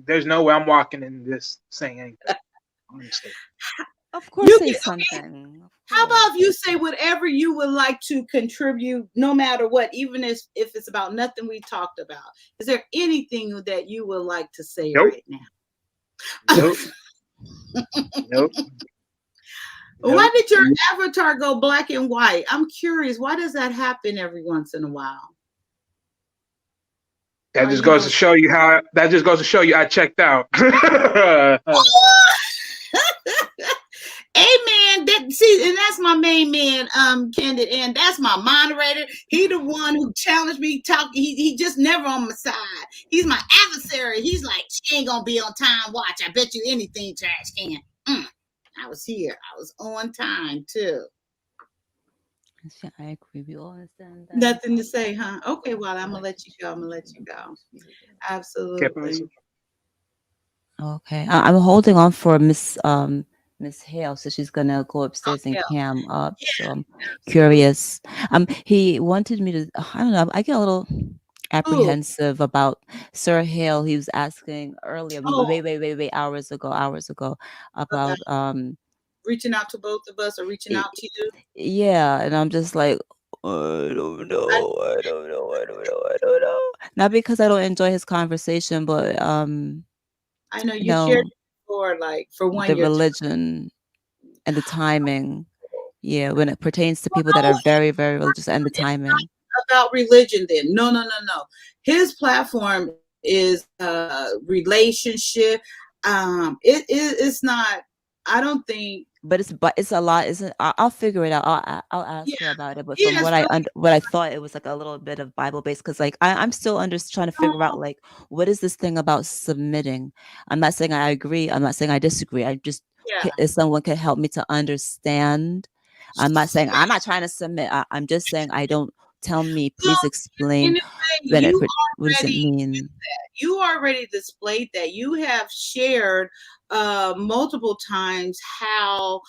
there's no way I'm walking in this saying anything. Honestly. Of course, You say can, something. Of how course. about if you say whatever you would like to contribute, no matter what, even if it's about nothing we talked about? Is there anything that you would like to say Nope. right now? Nope. Nope. Why did your avatar go black and white? I'm curious. Why does that happen every once in a while? That just goes to show you how. That just goes to show you I checked out. Amen. See, and that's my main man, Candid, and that's my moderator. He the one who challenged me. He just never on my side. He's my adversary. He's like, she ain't gonna be on time. Watch, I bet you anything, trash can. I was here. I was on time too. I agree. We all understand that. Nothing to say, huh? Okay, well, I'm gonna let you go. Absolutely. Okay, I'm holding on for Miss Hale, so she's gonna go upstairs and cam up. So I'm curious. He wanted me to. I don't know. I get a little apprehensive about Sir Hale. He was asking earlier, way hours ago about reaching out to both of us or reaching out to you. Yeah, and I'm just like, I don't know. Not because I don't enjoy his conversation, but I know you shared before, like for one, the religion and the timing. Yeah, when it pertains to people that are very, very religious, and the timing. About religion, then no. His platform is relationship. It's not. I don't think. But it's a lot, isn't? I'll figure it out. I'll ask her about it. But from what I thought, it was like a little bit of Bible based, because like I'm still trying to figure out like what is this thing about submitting. I'm not saying I agree. I'm not saying I disagree. I just if someone can help me to understand. I'm not saying I'm not trying to submit. I'm just saying I don't. Tell me, please explain what does it mean? You already displayed that. You have shared multiple times how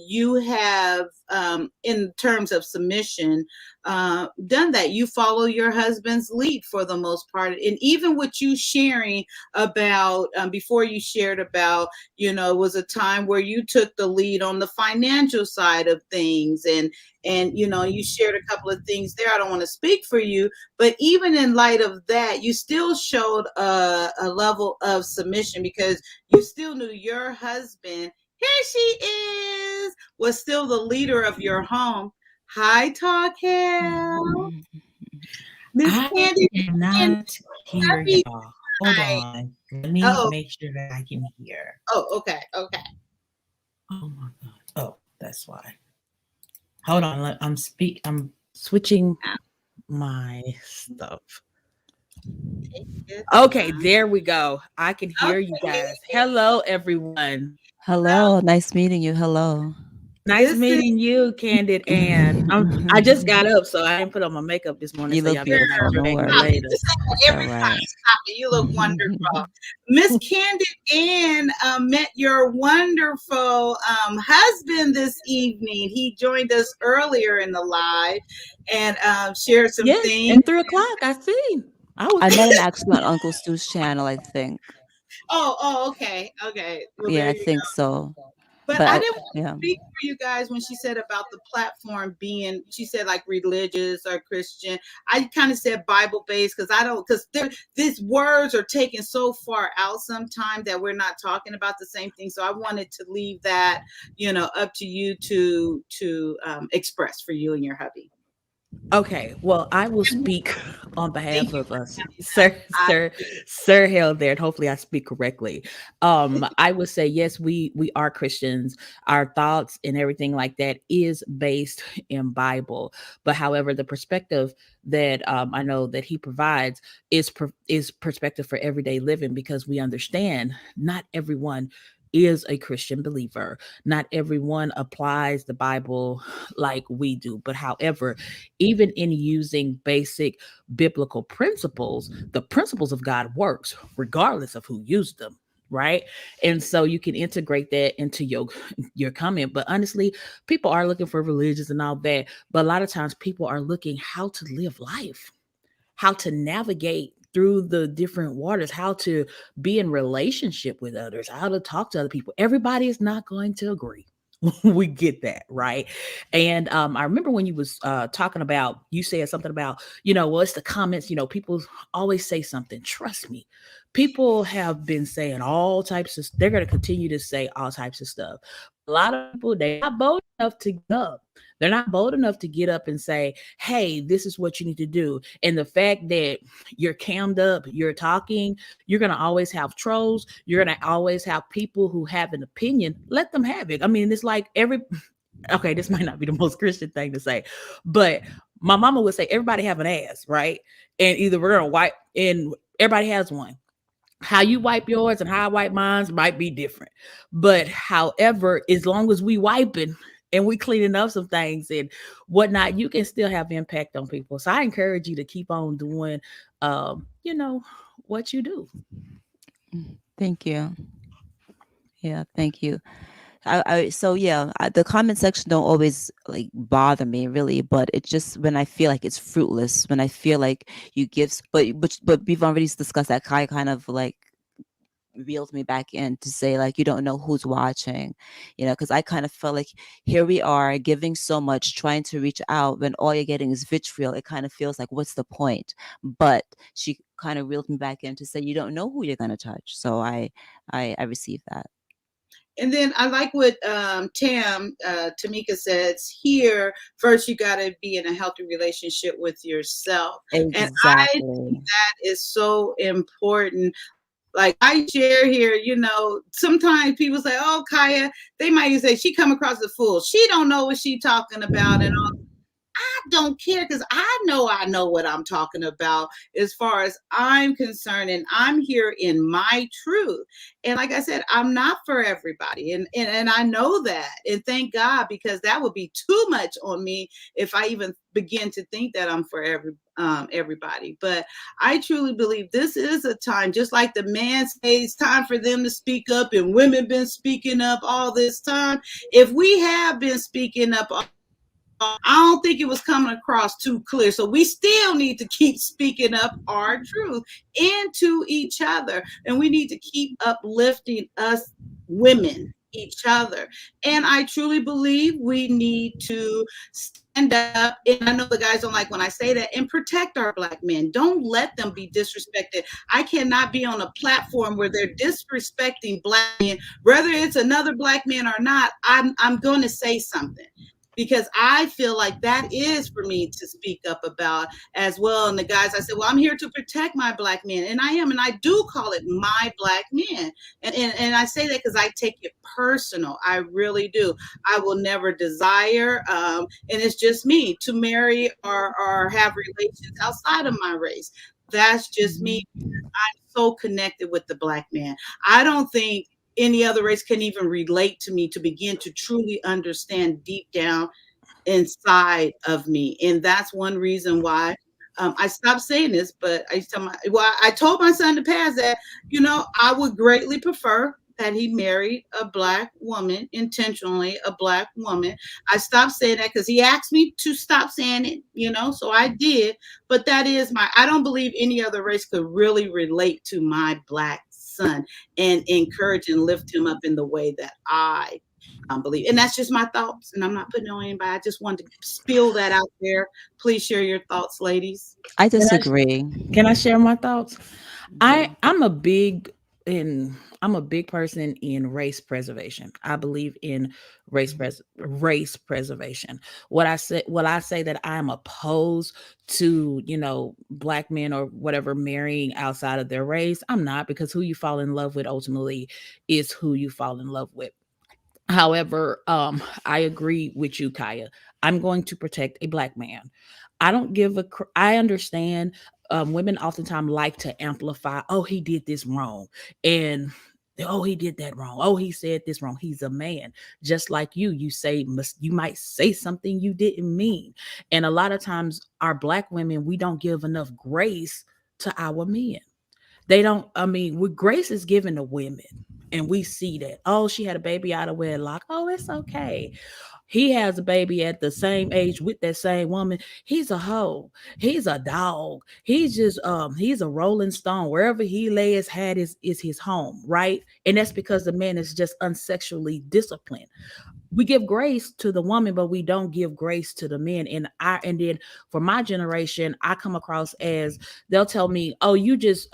you have, in terms of submission, done that. You follow your husband's lead for the most part. And even with you sharing about, before you shared about, it was a time where you took the lead on the financial side of things. And you shared a couple of things there. I don't want to speak for you, but even in light of that, you still showed a level of submission, because you still knew your husband, here she is, was still the leader of your home. Hi, Talk Hell. Miss Candy. I cannot hear y'all. Hold on. Let me make sure that I can hear. Oh, okay. Oh my God. Oh, that's why. Hold on. I'm switching my stuff. Okay, there we go. I can hear you guys. Hello, everyone. Hello, nice meeting you. Hello. Nice meeting you, Candid Ann. I just got up, so I didn't put on my makeup this morning. You look beautiful. No worries. Every time you look wonderful. Miss Candid Ann met your wonderful husband this evening. He joined us earlier in the live and shared some things. At 3 o'clock, I seen. I met him actually on Uncle Stu's channel, I think. Oh, okay. Well, yeah, I think so. But I didn't want to speak for you guys when she said about the platform being, she said like religious or Christian. I kind of said Bible based, because these words are taken so far out sometimes that we're not talking about the same thing. So I wanted to leave that, up to you to express for you and your hubby. Okay, well, I will speak on behalf of us, Sir Hale there, and hopefully I speak correctly. I would say, yes, we are Christians. Our thoughts and everything like that is based in Bible. But however, the perspective that I know that he provides is perspective for everyday living, because we understand not everyone is a Christian believer. Not everyone applies the Bible like we do. But however, even in using basic biblical principles, the principles of God works regardless of who used them. right? And so you can integrate that into your comment. But honestly, people are looking for religions and all that, but a lot of times people are looking how to live life, how to navigate through the different waters, how to be in relationship with others, how to talk to other people. Everybody is not going to agree. We get that, right? And I remember when you was talking about, you said something about, well, it's the comments, people always say something. Trust me, people have been saying all types of, they're going to continue to say all types of stuff. A lot of people, they're not bold enough to get up. They're not bold enough to get up and say, hey, this is what you need to do. And the fact that you're cammed up, you're talking, you're going to always have trolls. You're going to always have people who have an opinion. Let them have it. I mean, it's like okay, this might not be the most Christian thing to say, but my mama would say, everybody have an ass, right? And either we're going to wipe, and everybody has one. How you wipe yours and how I wipe mine might be different. But however, as long as we wiping and we cleaning up some things and whatnot, you can still have impact on people. So I encourage you to keep on doing, what you do. Thank you. Yeah, thank you. The comment section don't always like bother me really, but it's just when I feel like it's fruitless, when I feel like you give, but we've already discussed that. Kai kind of like reeled me back in to say like, you don't know who's watching, because I kind of felt like here we are giving so much, trying to reach out when all you're getting is vitriol. It kind of feels like, what's the point? But she kind of reeled me back in to say, you don't know who you're going to touch. So I received that. And then I like what Tamika says here. First, you got to be in a healthy relationship with yourself. Exactly. And I think that is so important. Like I share here, sometimes people say, oh, Kaya, they might even say she come across as a fool. She don't know what she talking about and all. I don't care because I know what I'm talking about as far as I'm concerned, and I'm here in my truth. And like I said, I'm not for everybody, and I know that, and thank God, because that would be too much on me if I even begin to think that I'm for everybody. But I truly believe this is a time, just like the man says, it's time for them to speak up, and women been speaking up all this time. If we have been speaking up, I don't think it was coming across too clear. So we still need to keep speaking up our truth into each other. And we need to keep uplifting us women, each other. And I truly believe we need to stand up. And I know the guys don't like when I say that, and protect our Black men. Don't let them be disrespected. I cannot be on a platform where they're disrespecting Black men, whether it's another Black man or not. I'm going to say something, because I feel like that is for me to speak up about as well. And the guys, I said, well, I'm here to protect my Black men. And I am, and I do call it my Black men. And I say that because I take it personal. I really do. I will never desire, and it's just me, to marry or have relations outside of my race. That's just me. I'm so connected with the Black man. I don't think any other race can even relate to me to begin to truly understand deep down inside of me. And that's one reason why I stopped saying this, but I told my son to pass that, I would greatly prefer that he married a Black woman, intentionally a Black woman. I stopped saying that because he asked me to stop saying it, so I did. But that is I don't believe any other race could really relate to my Black son and encourage and lift him up in the way that I believe. And that's just my thoughts, and I'm not putting on anybody. I just wanted to spill that out there. Please share your thoughts, ladies. I disagree. Can I share my thoughts? I'm a big person in race preservation. I believe in race preservation. What I say that I'm opposed to, Black men or whatever marrying outside of their race. I'm not, because who you fall in love with ultimately is who you fall in love with. However, I agree with you, Kaya. I'm going to protect a Black man. I understand women oftentimes like to amplify, oh, he did this wrong. And oh, he did that wrong. Oh, he said this wrong. He's a man. Just like you might say something you didn't mean. And a lot of times our Black women, we don't give enough grace to our men. They don't, I mean, with grace is given to women. And we see that. Oh, she had a baby out of wedlock. Oh, it's okay. He has a baby at the same age with that same woman. He's a hoe. He's a dog. He's just he's a rolling stone. Wherever he lays his head is his home, right? And that's because the man is just unsexually disciplined. We give grace to the woman, but we don't give grace to the men. And then for my generation, I come across as they'll tell me, "Oh, you just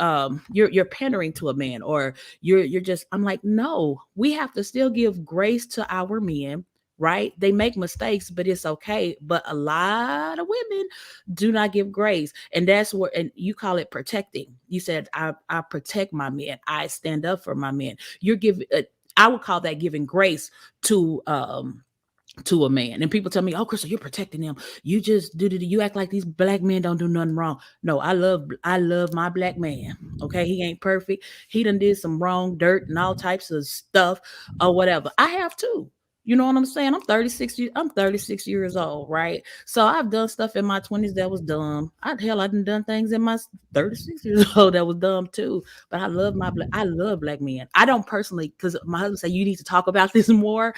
you're pandering to a man, or you're just." I'm like, no, we have to still give grace to our men. Right? They make mistakes, but it's okay. But a lot of women do not give grace. And that's where, and you call it protecting. You said, I protect my men. I stand up for my men. You're giving, I would call that giving grace to a man. And people tell me, "Oh, Crystal, you're protecting them. You just you act like these black men don't do nothing wrong." No, I love my black man. Okay, he ain't perfect. He done did some wrong dirt and all types of stuff or whatever. I have too. You know what I'm saying? I'm 36 years old, right? So I've done stuff in my 20s that was dumb. I done things in my 36 years old that was dumb too. But I love black men. I don't personally, because my husband said you need to talk about this more.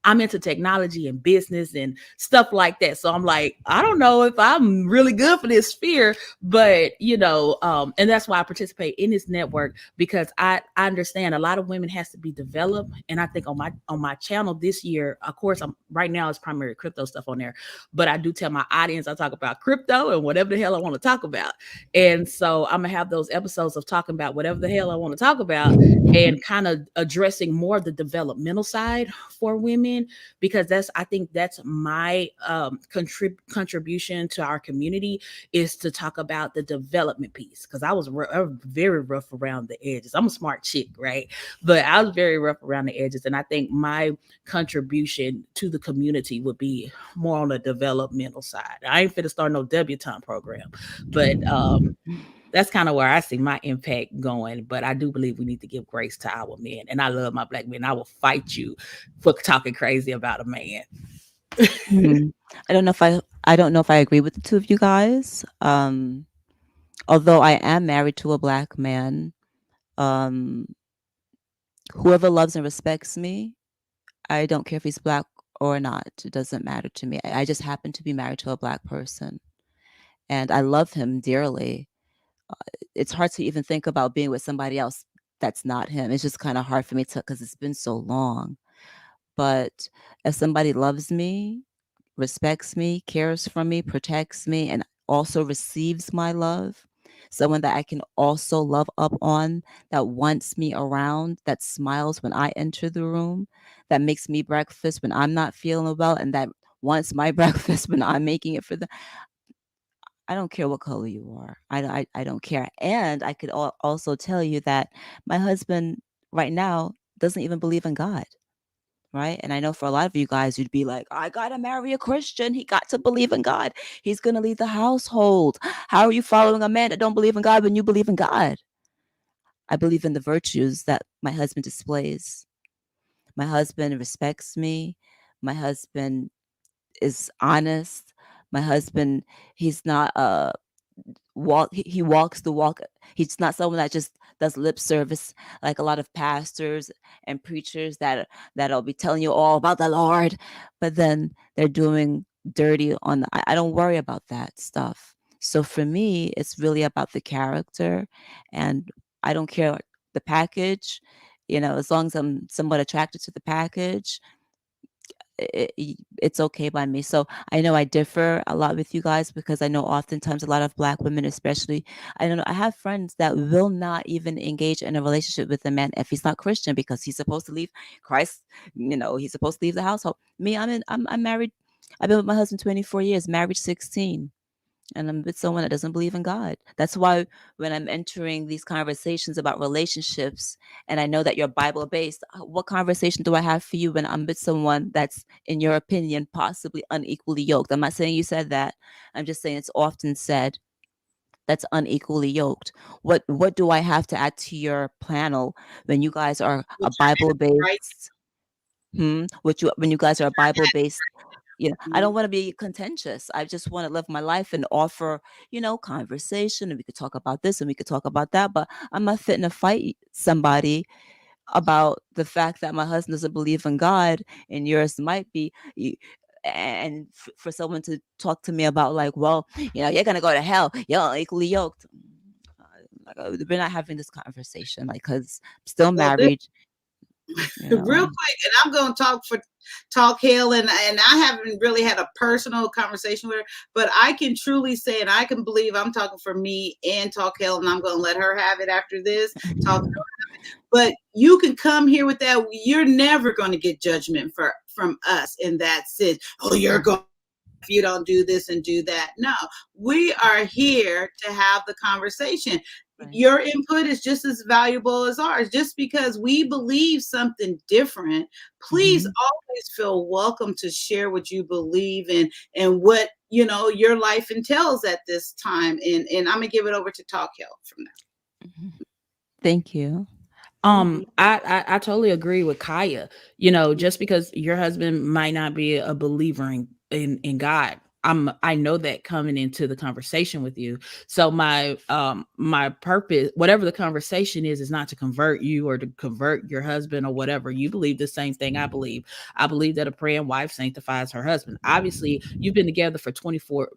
I'm into technology and business and stuff like that. So I'm like, I don't know if I'm really good for this sphere, but and that's why I participate in this network, because I understand a lot of women has to be developed. And I think on my channel this year, of course, right now it's primarily crypto stuff on there, but I do tell my audience I talk about crypto and whatever the hell I want to talk about. And so I'm gonna have those episodes of talking about whatever the hell I want to talk about and kind of addressing more of the developmental side for women, because I think that's my contribution to our community, is to talk about the development piece. Because I was very rough around the edges. I'm a smart chick, right? But I was very rough around the edges, and I think my contribution to the community would be more on the developmental side. I ain't finna start no debutante program, but that's kind of where I see my impact going. But I do believe we need to give grace to our men. And I love my black men. I will fight you for talking crazy about a man. I don't know if I agree with the two of you guys. Although I am married to a black man, whoever loves and respects me, I don't care if he's black or not. It doesn't matter to me. I just happen to be married to a black person, and I love him dearly. It's hard to even think about being with somebody else that's not him. It's just kind of hard for me because it's been so long. But if somebody loves me, respects me, cares for me, protects me, and also receives my love, someone that I can also love up on, that wants me around, that smiles when I enter the room, that makes me breakfast when I'm not feeling well, and that wants my breakfast when I'm making it for them. I don't care what color you are. I don't care. And I could also tell you that my husband right now doesn't even believe in God, right? And I know for a lot of you guys, you'd be like, I got to marry a Christian. He got to believe in God. He's going to lead the household. How are you following a man that don't believe in God when you believe in God? I believe in the virtues that my husband displays. My husband respects me. My husband is honest. My husband, he's not he walks the walk. He's not someone that just does lip service like a lot of pastors and preachers that'll be telling you all about the Lord, but then they're doing dirty on I don't worry about that stuff. So for me, it's really about the character, and I don't care the package, as long as I'm somewhat attracted to the package, it's okay by me. So I know I differ a lot with you guys, because I know oftentimes a lot of black women, especially, I don't know, I have friends that will not even engage in a relationship with a man if he's not Christian, because he's supposed to leave Christ, he's supposed to leave the household. Me, I'm married. I've been with my husband 24 years, married 16. And I'm with someone that doesn't believe in God. That's why when I'm entering these conversations about relationships, and I know that you're Bible-based, what conversation do I have for you when I'm with someone that's, in your opinion, possibly unequally yoked? I'm not saying you said that. I'm just saying it's often said that's unequally yoked. What do I have to add to your panel when you guys are a Bible-based? When you guys are a Bible-based I don't want to be contentious. I just want to live my life and offer, conversation, and we could talk about this and we could talk about that. But I'm not fitting to fight somebody about the fact that my husband doesn't believe in God and yours might be. And for someone to talk to me about like, well, you're gonna go to hell, you're equally yoked. We're not having this conversation, like, because I'm still married. Real quick, and I'm going to talk hell, and I haven't really had a personal conversation with her, but I can truly say, and I can believe I'm talking for me and talk hell, and I'm going to let her have it after this. But you can come here with that. You're never going to get judgment from us in that sense. Oh, you're going. If you don't do this and do that. No, we are here to have the conversation. Right. Your input is just as valuable as ours. Just because we believe something different, please always feel welcome to share what you believe in and what your life entails at this time. And I'm gonna give it over to Talk Hell from now. Thank you. I totally agree with Kaya. Just because your husband might not be a believer in God, I know that coming into the conversation with you. So my purpose, whatever the conversation is not to convert you or to convert your husband or whatever. You believe the same thing I believe. I believe that a praying wife sanctifies her husband. Obviously, you've been together for 24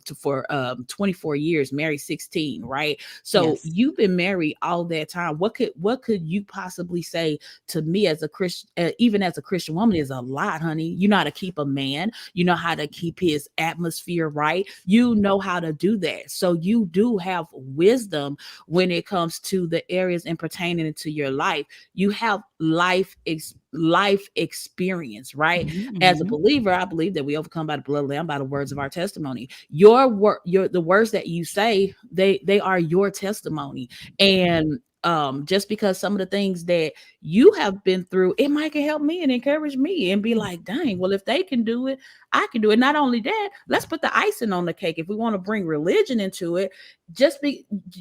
years, married 16, right? So yes. You've been married all that time. What could you possibly say to me as a Christian, even as a Christian woman, is a lot, honey. You know how to keep a man. You know how to keep his atmosphere right. You know how to do that. So you do have wisdom when it comes to the areas and pertaining to your life. You have life experience, right? Mm-hmm. As a believer, I believe that we overcome by the blood of the Lamb, by the words of our testimony. The words that you say, they are your testimony. And just because some of the things that you have been through, it might can help me and encourage me and be like, dang, well, if they can do it, I can do it. Not only that, let's put the icing on the cake. If we want to bring religion into it,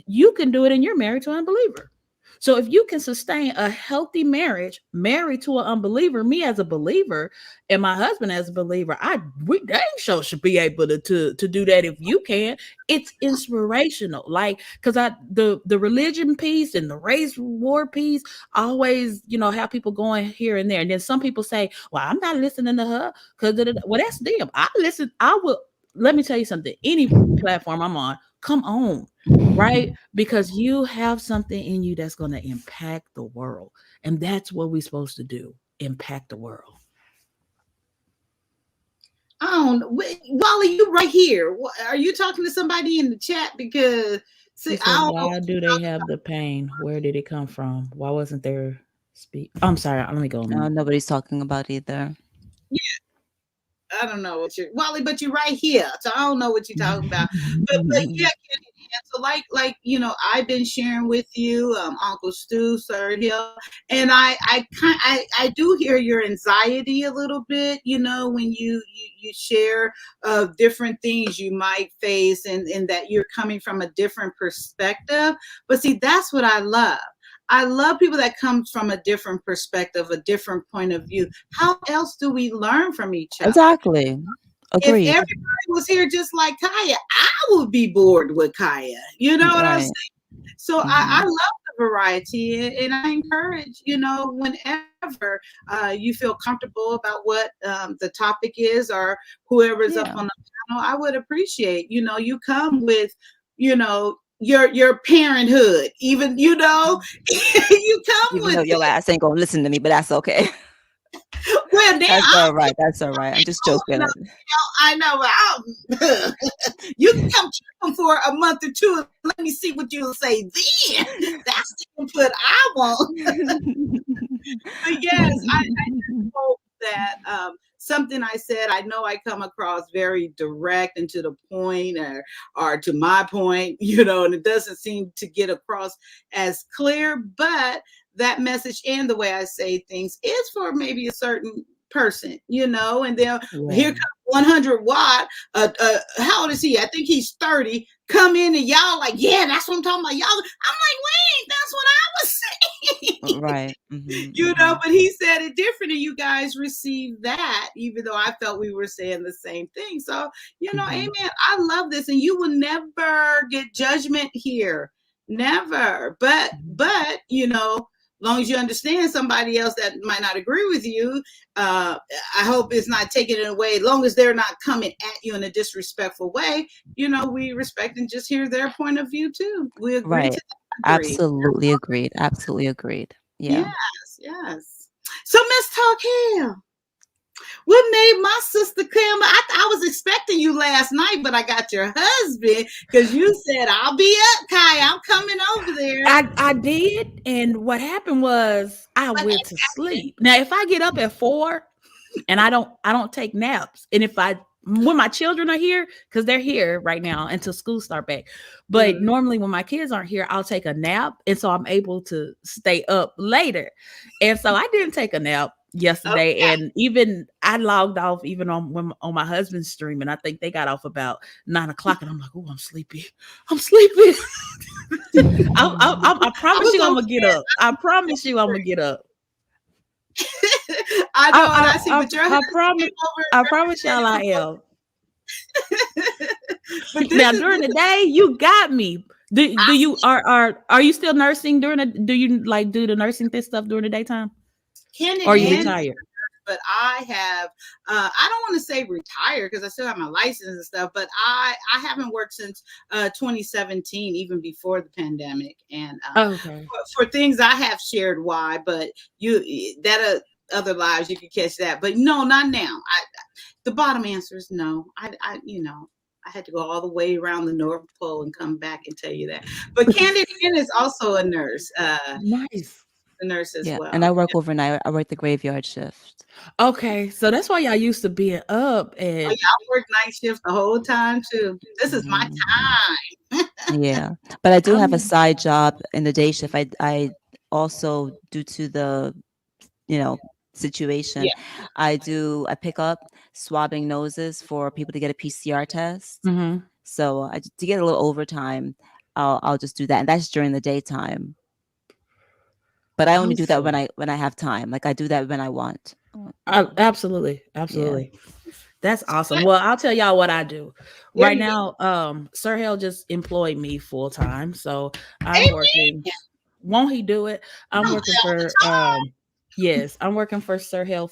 you can do it and you're married to an unbeliever. So if you can sustain a healthy marriage, married to an unbeliever, me as a believer and my husband as a believer, we dang sure should be able to do that. If you can, it's inspirational. Like, because the religion piece and the race war piece always, have people going here and there. And then some people say, well, I'm not listening to her because, well, that's them. Let me tell you something. Any platform I'm on, come on, right? Because you have something in you that's going to impact the world. And that's what we're supposed to do, impact the world. Wally, you right here. Are you talking to somebody in the chat? Because why do they have the pain? Where did it come from? Why wasn't there I'm sorry. Let me go. No, nobody's talking about either. Yeah. I don't know what Wally, but you're right here. So I don't know what you're talking about. But yeah, so like I've been sharing with you, Uncle Stu, Sir Hill, and I do hear your anxiety a little bit, when you share different things you might face and that you're coming from a different perspective. But see, that's what I love. I love people that come from a different perspective, a different point of view. How else do we learn from each other? Exactly. Agreed. If everybody was here just like Kaya, I would be bored with Kaya. You know what I'm saying? So I love the variety, and I encourage, whenever you feel comfortable about what the topic is or whoever's up on the panel, I would appreciate, you come with, your parenthood, even, you come even with though your ass ain't gonna listen to me, but that's okay. Well, that's all right. That's all right. I'm just joking. I know. You can come check for a month or two. Let me see what you'll say then. That's the input I want. But yes, I just hope that something I said, I know I come across very direct and to the point or to my point, and it doesn't seem to get across as clear, but that message and the way I say things is for maybe a certain person, and then here comes 100 Watt. How old is he? I think he's 30. Come in and y'all like, yeah, that's what I'm talking about. Y'all, I'm like, wait, that's what I was saying. Right. Mm-hmm, You know, but he said it different, and you guys received that, even though I felt we were saying the same thing. So, you know, amen. I love this, and you will never get judgment here. Never. But you know, long as you understand somebody else that might not agree with you, I hope it's not taken it away. As long as they're not coming at you in a disrespectful way, you know, we respect and just hear their point of view too. We agree Right. to that. Absolutely agreed. Absolutely agreed. Yeah. Yes. So Miss Talk Hill, what made my sister come? I was expecting you last night, but I got your husband because you said, I'll be up, Kai. I'm coming over there. I did, and what happened was I went to sleep. Now, if I get up at 4 and I don't take naps, and when my children are here, because they're here right now until school start back, but normally when my kids aren't here, I'll take a nap, and so I'm able to stay up later. And so I didn't take a nap yesterday, and even I logged off even on my husband's stream, and I think they got off about 9 o'clock, and I'm like, oh, I'm sleepy. I promise you I'm gonna get up. I promise you I'm gonna get up. I know, I see, but I promise y'all I am. Now during the day, you got me. Do you are you still nursing do you like do the nursing stuff during the daytime? Or are you retired? But I have I don't want to say retired because I still have my license and stuff, but I haven't worked since 2017, even before the pandemic. And for things I have shared why, but other lives you can catch that, but no, not now. The bottom answer is no. I had to go all the way around the North Pole and come back and tell you that. But Candy is also a nurse. Nice. A nurse as well. And I work overnight. I work the graveyard shift. Okay, so that's why y'all used to being up. And I work night shift the whole time too. This is my time. Yeah, but I do have a side job in the day shift. I also, due to the situation, I pick up swabbing noses for people to get a PCR test. So to get a little overtime, I'll just do that, and that's during the daytime. But I only do that when I have time. Like I do that when I want. Absolutely. Yeah. That's awesome. Well, I'll tell y'all what I do. Right now, Sir Hale just employed me full time. So I'm working. Won't he do it? I'm working for yes, I'm working for Sir Hale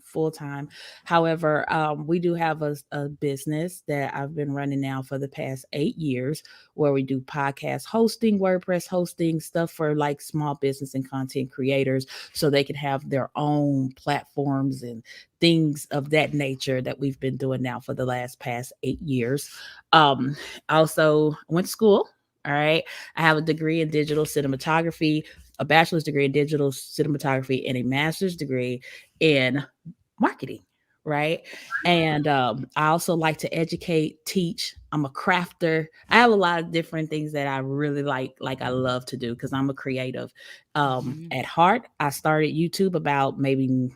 full time. However, we do have a business that I've been running now for the past 8 years, where we do podcast hosting, WordPress hosting, stuff for like small business and content creators, so they can have their own platforms and things of that nature that we've been doing now for the past 8 years. Also went to school. All right. I have a degree in digital cinematography, a bachelor's degree in digital cinematography, and a master's degree in marketing. Right. And I also like to educate, teach. I'm a crafter. I have a lot of different things that I really like I love to do because I'm a creative. At heart, I started YouTube about maybe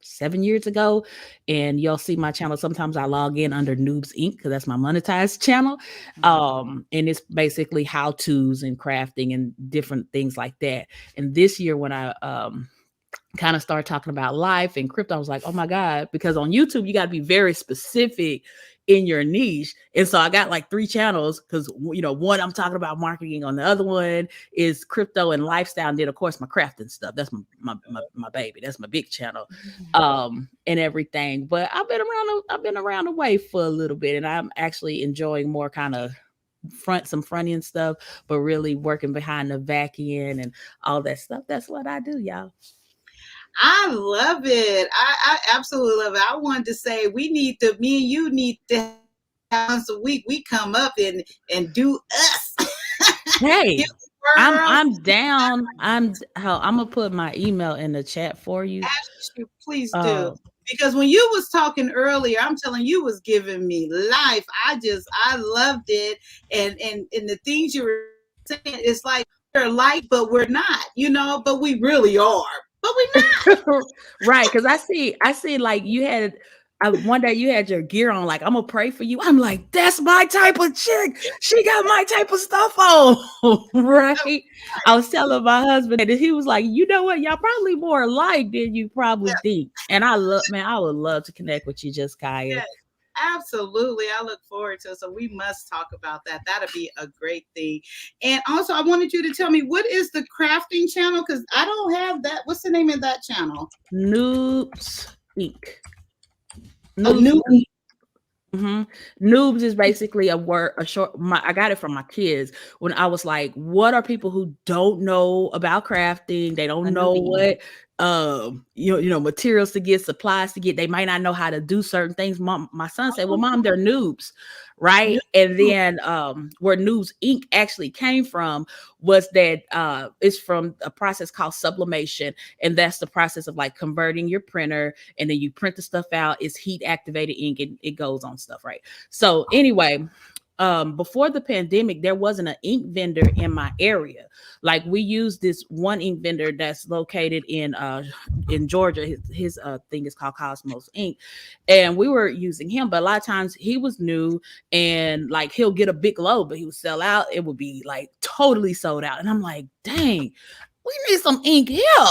7 years ago, and you'll see my channel. Sometimes I log in under Noobs Inc. because that's my monetized channel. And it's basically how-tos and crafting and different things like that. And this year when I kind of started talking about life and crypto, I was like, oh my God, because on YouTube, you got to be very specific in your niche. And so I got like 3 channels because, one, I'm talking about marketing. On the other one is crypto and lifestyle. And then of course my crafting stuff. That's my baby. That's my big channel and everything. But I've been around the way for a little bit, and I'm actually enjoying more kind of some front end stuff, but really working behind the back end and all that stuff. That's what I do, y'all. I love it. I absolutely love it. I wanted to say me and you need to have once a week. We come up and do us. Hey, I'm down. I'm gonna put my email in the chat for you. Please do. Because when you was talking earlier, I'm telling you was giving me life. I loved it. And the things you were saying, it's like we're light, but we're not, but we really are. But we not. Right, because I see like you had one day you had your gear on, like, I'm gonna pray for you. I'm like, that's my type of chick. She got my type of stuff on, right? I was telling my husband, and he was like, you know what? Y'all probably more alike than you probably think. And I would love to connect with you, just Kaya. Yes, absolutely. I look forward to it. So we must talk about that. That'll be a great thing. And also, I wanted you to tell me, what is the crafting channel? Because I don't have that. What's the name of that channel? Noobs Inc. Noobs. Noobs is basically a short. I got it from my kids when I was like, what are people who don't know about crafting? They don't know what materials to get, supplies to get. They might not know how to do certain things. My son said, well, Mom, they're noobs, right? And then where Noobs Inc. actually came from was that it's from a process called sublimation, and that's the process of like converting your printer, and then you print the stuff out. It's heat activated ink, and it goes on stuff, right? So anyway, before the pandemic, there wasn't an ink vendor in my area. Like, we used this one ink vendor that's located in Georgia. His thing is called Cosmos Ink, and we were using him. But a lot of times he was new, and like he'll get a big load, but he would sell out. It would be like totally sold out, and I'm like, dang, we need some ink here.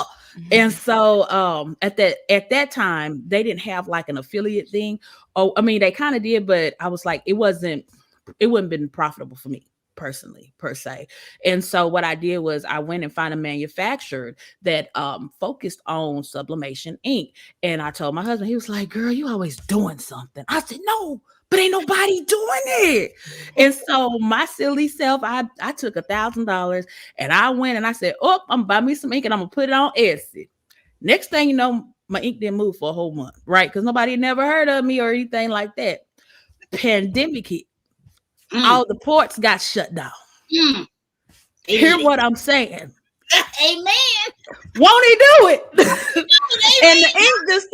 And so at that time, they didn't have like an affiliate thing. Oh, I mean, they kind of did, but I was like, it wouldn't been profitable for me personally, per se. And so what I did was I went and found a manufacturer that focused on sublimation ink. And I told my husband, he was like, girl, you always doing something. I said, no, but ain't nobody doing it. And so my silly self, I took $1,000 and I went and I said, oh, I'm gonna buy me some ink and I'm gonna put it on Etsy. Next thing you know, my ink didn't move for a whole month, right? Because nobody had never heard of me or anything like that. Pandemic hit. All the ports got shut down. Hear what I'm saying? Amen. Won't he do it? And the ink just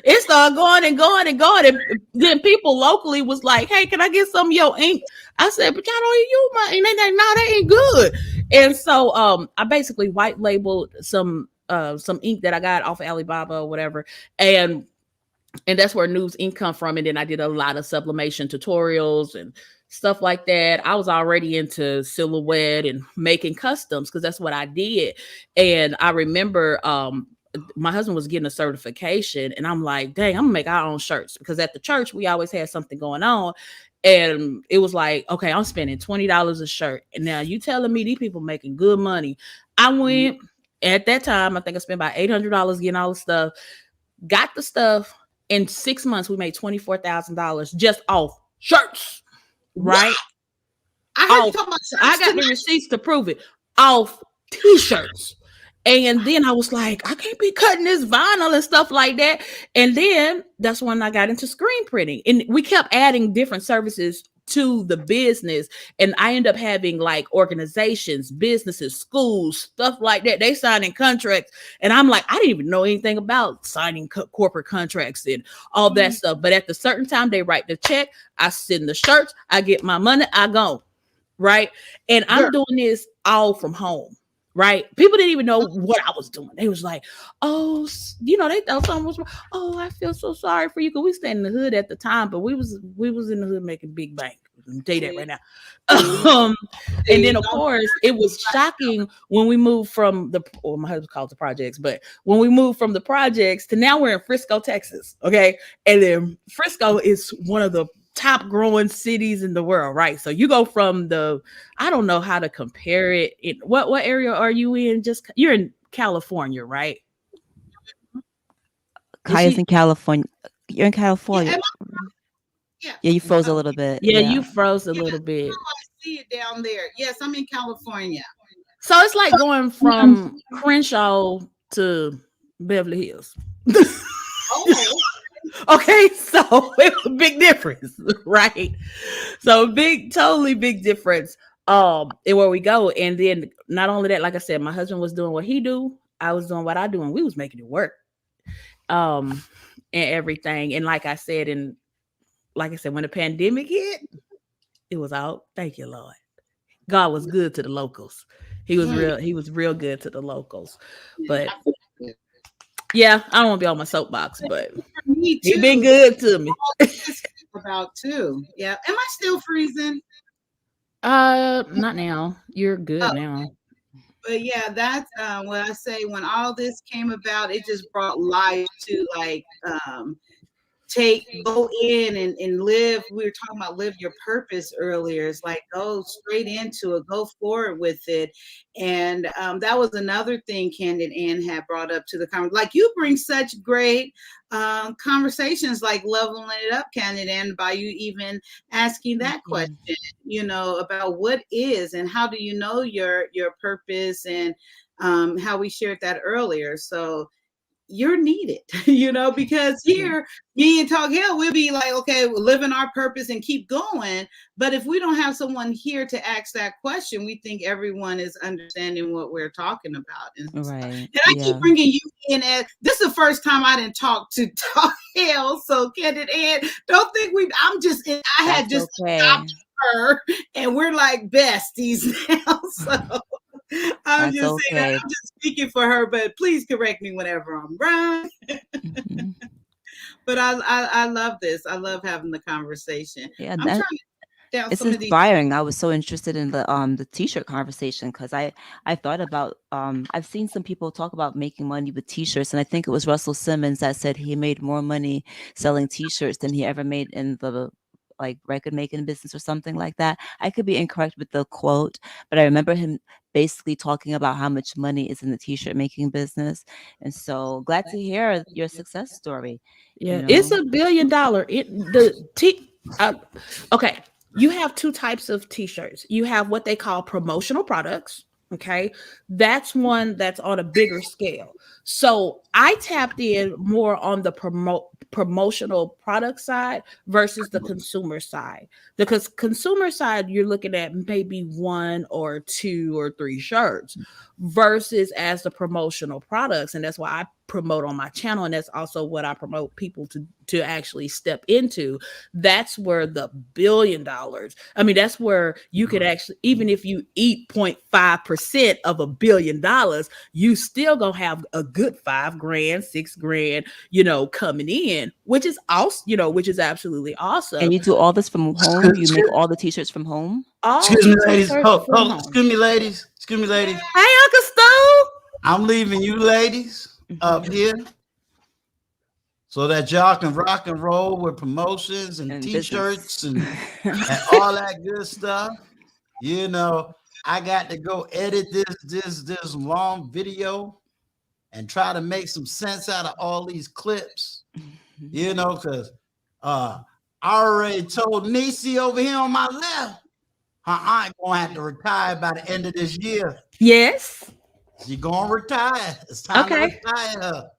it started going and going and going. And then people locally was like, hey, can I get some of your ink? I said, but y'all don't use my ink. They like, no, that ain't good. And so I basically white labeled some ink that I got off of Alibaba or whatever. And that's where Noobs Inc. come from. And then I did a lot of sublimation tutorials and stuff like that. I was already into silhouette and making customs because that's what I did. And I remember my husband was getting a certification, and I'm like, dang, I'm gonna make our own shirts, because at the church we always had something going on. And it was like, okay, I'm spending $20 a shirt. And now you telling me these people making good money. I went at that time, I think I spent about $800 getting all the stuff, got the stuff. In 6 months, we made $24,000 just off shirts, right? I got the receipts to prove it. Off t-shirts. And then I was like, I can't be cutting this vinyl and stuff like that. And then that's when I got into screen printing. And we kept adding different services to the business. And I end up having like organizations, businesses, schools, stuff like that. They signing contracts. And I'm like, I didn't even know anything about signing corporate contracts and all that stuff. But at the certain time, they write the check. I send the shirts. I get my money. I go. Right. And I'm doing this all from home. Right. People didn't even know what I was doing. They was like, oh, they thought something was wrong. Oh, I feel so sorry for you. Because we stayed in the hood at the time, but we was in the hood making big bank. I'll tell you that right now. And then of course it was shocking when we moved from my husband calls the projects, but when we moved from the projects to now we're in Frisco, Texas. Okay. And then Frisco is one of the top growing cities in the world, right? So you go from I don't know how to compare it. What area are you in? You're in California, right? Kaya's in California. You're in California. Yeah, you froze a little bit. Yeah, you froze a little bit. I see it down there. Yes, I'm in California. So it's like going from Crenshaw to Beverly Hills. Oh. Okay, so it's a big difference, right? So totally big difference in where we go. And then not only that, like I said, my husband was doing what he do, I was doing what I do, and we was making it work. And everything. And like I said, when the pandemic hit, it was out. Thank you, Lord. God was good to the locals. He was real good to the locals. But Yeah, I don't want to be on my soapbox, but Me he too. been good to me. About too. Yeah. Am I still freezing? Not now. You're good now. But yeah, that's what I say. When all this came about, it just brought life to like go in and live. We were talking about live your purpose earlier. It's like go straight into it, go forward with it. And that was another thing Candid Ann had brought up to the conversation. Like you bring such great conversations, like leveling it up, Candid Ann, by you even asking that question, about what is and how do you know your purpose, and how we shared that earlier. So you're needed, because here, me and Talk Hill, we'll be like, okay, we're living our purpose and keep going. But if we don't have someone here to ask that question, we think everyone is understanding what we're talking about. And I keep bringing you in as this is the first time I didn't talk to Talk Hill. So Candid Ann, don't think I had just adopted her and we're like besties now. So I'm just saying, I'm just speaking for her, but please correct me whenever I'm wrong. But I love this. I love having the conversation. Yeah, I'm trying to down it's some of these. inspiring. I was so interested in the t-shirt conversation because I thought about I've seen some people talk about making money with t-shirts, and I think it was Russell Simmons that said he made more money selling t-shirts than he ever made in the like record making business or something like that. I could be incorrect with the quote, but I remember him basically talking about how much money is in the t-shirt making business. And so glad to hear your success story. Yeah, it's $1 billion. Okay. You have two types of t-shirts. You have what they call promotional products. Okay. That's one that's on a bigger scale. So I tapped in more on the promotional product side versus the consumer side. Because consumer side, you're looking at maybe 1 or 2 or 3 shirts versus as the promotional products. And that's why I promote on my channel. And that's also what I promote people to actually step into. That's where the $1 billion, I mean, that's where you could actually, even if you eat 0.5% of $1 billion, you still gonna have a good $5 grand, $6 grand, coming in, which is also, which is absolutely awesome. And you do all this from home? You make all the t-shirts from home? Excuse me, ladies. Excuse me, ladies. Excuse me, ladies. Hey, Uncle Stu. I'm leaving you ladies up here so that y'all can rock and roll with promotions and t-shirts and all that good stuff. I got to go edit this long video and try to make some sense out of all these clips, because I already told Nisi over here on my left, her aunt gonna have to retire by the end of this year. Yes. She gonna retire. It's time to retire her.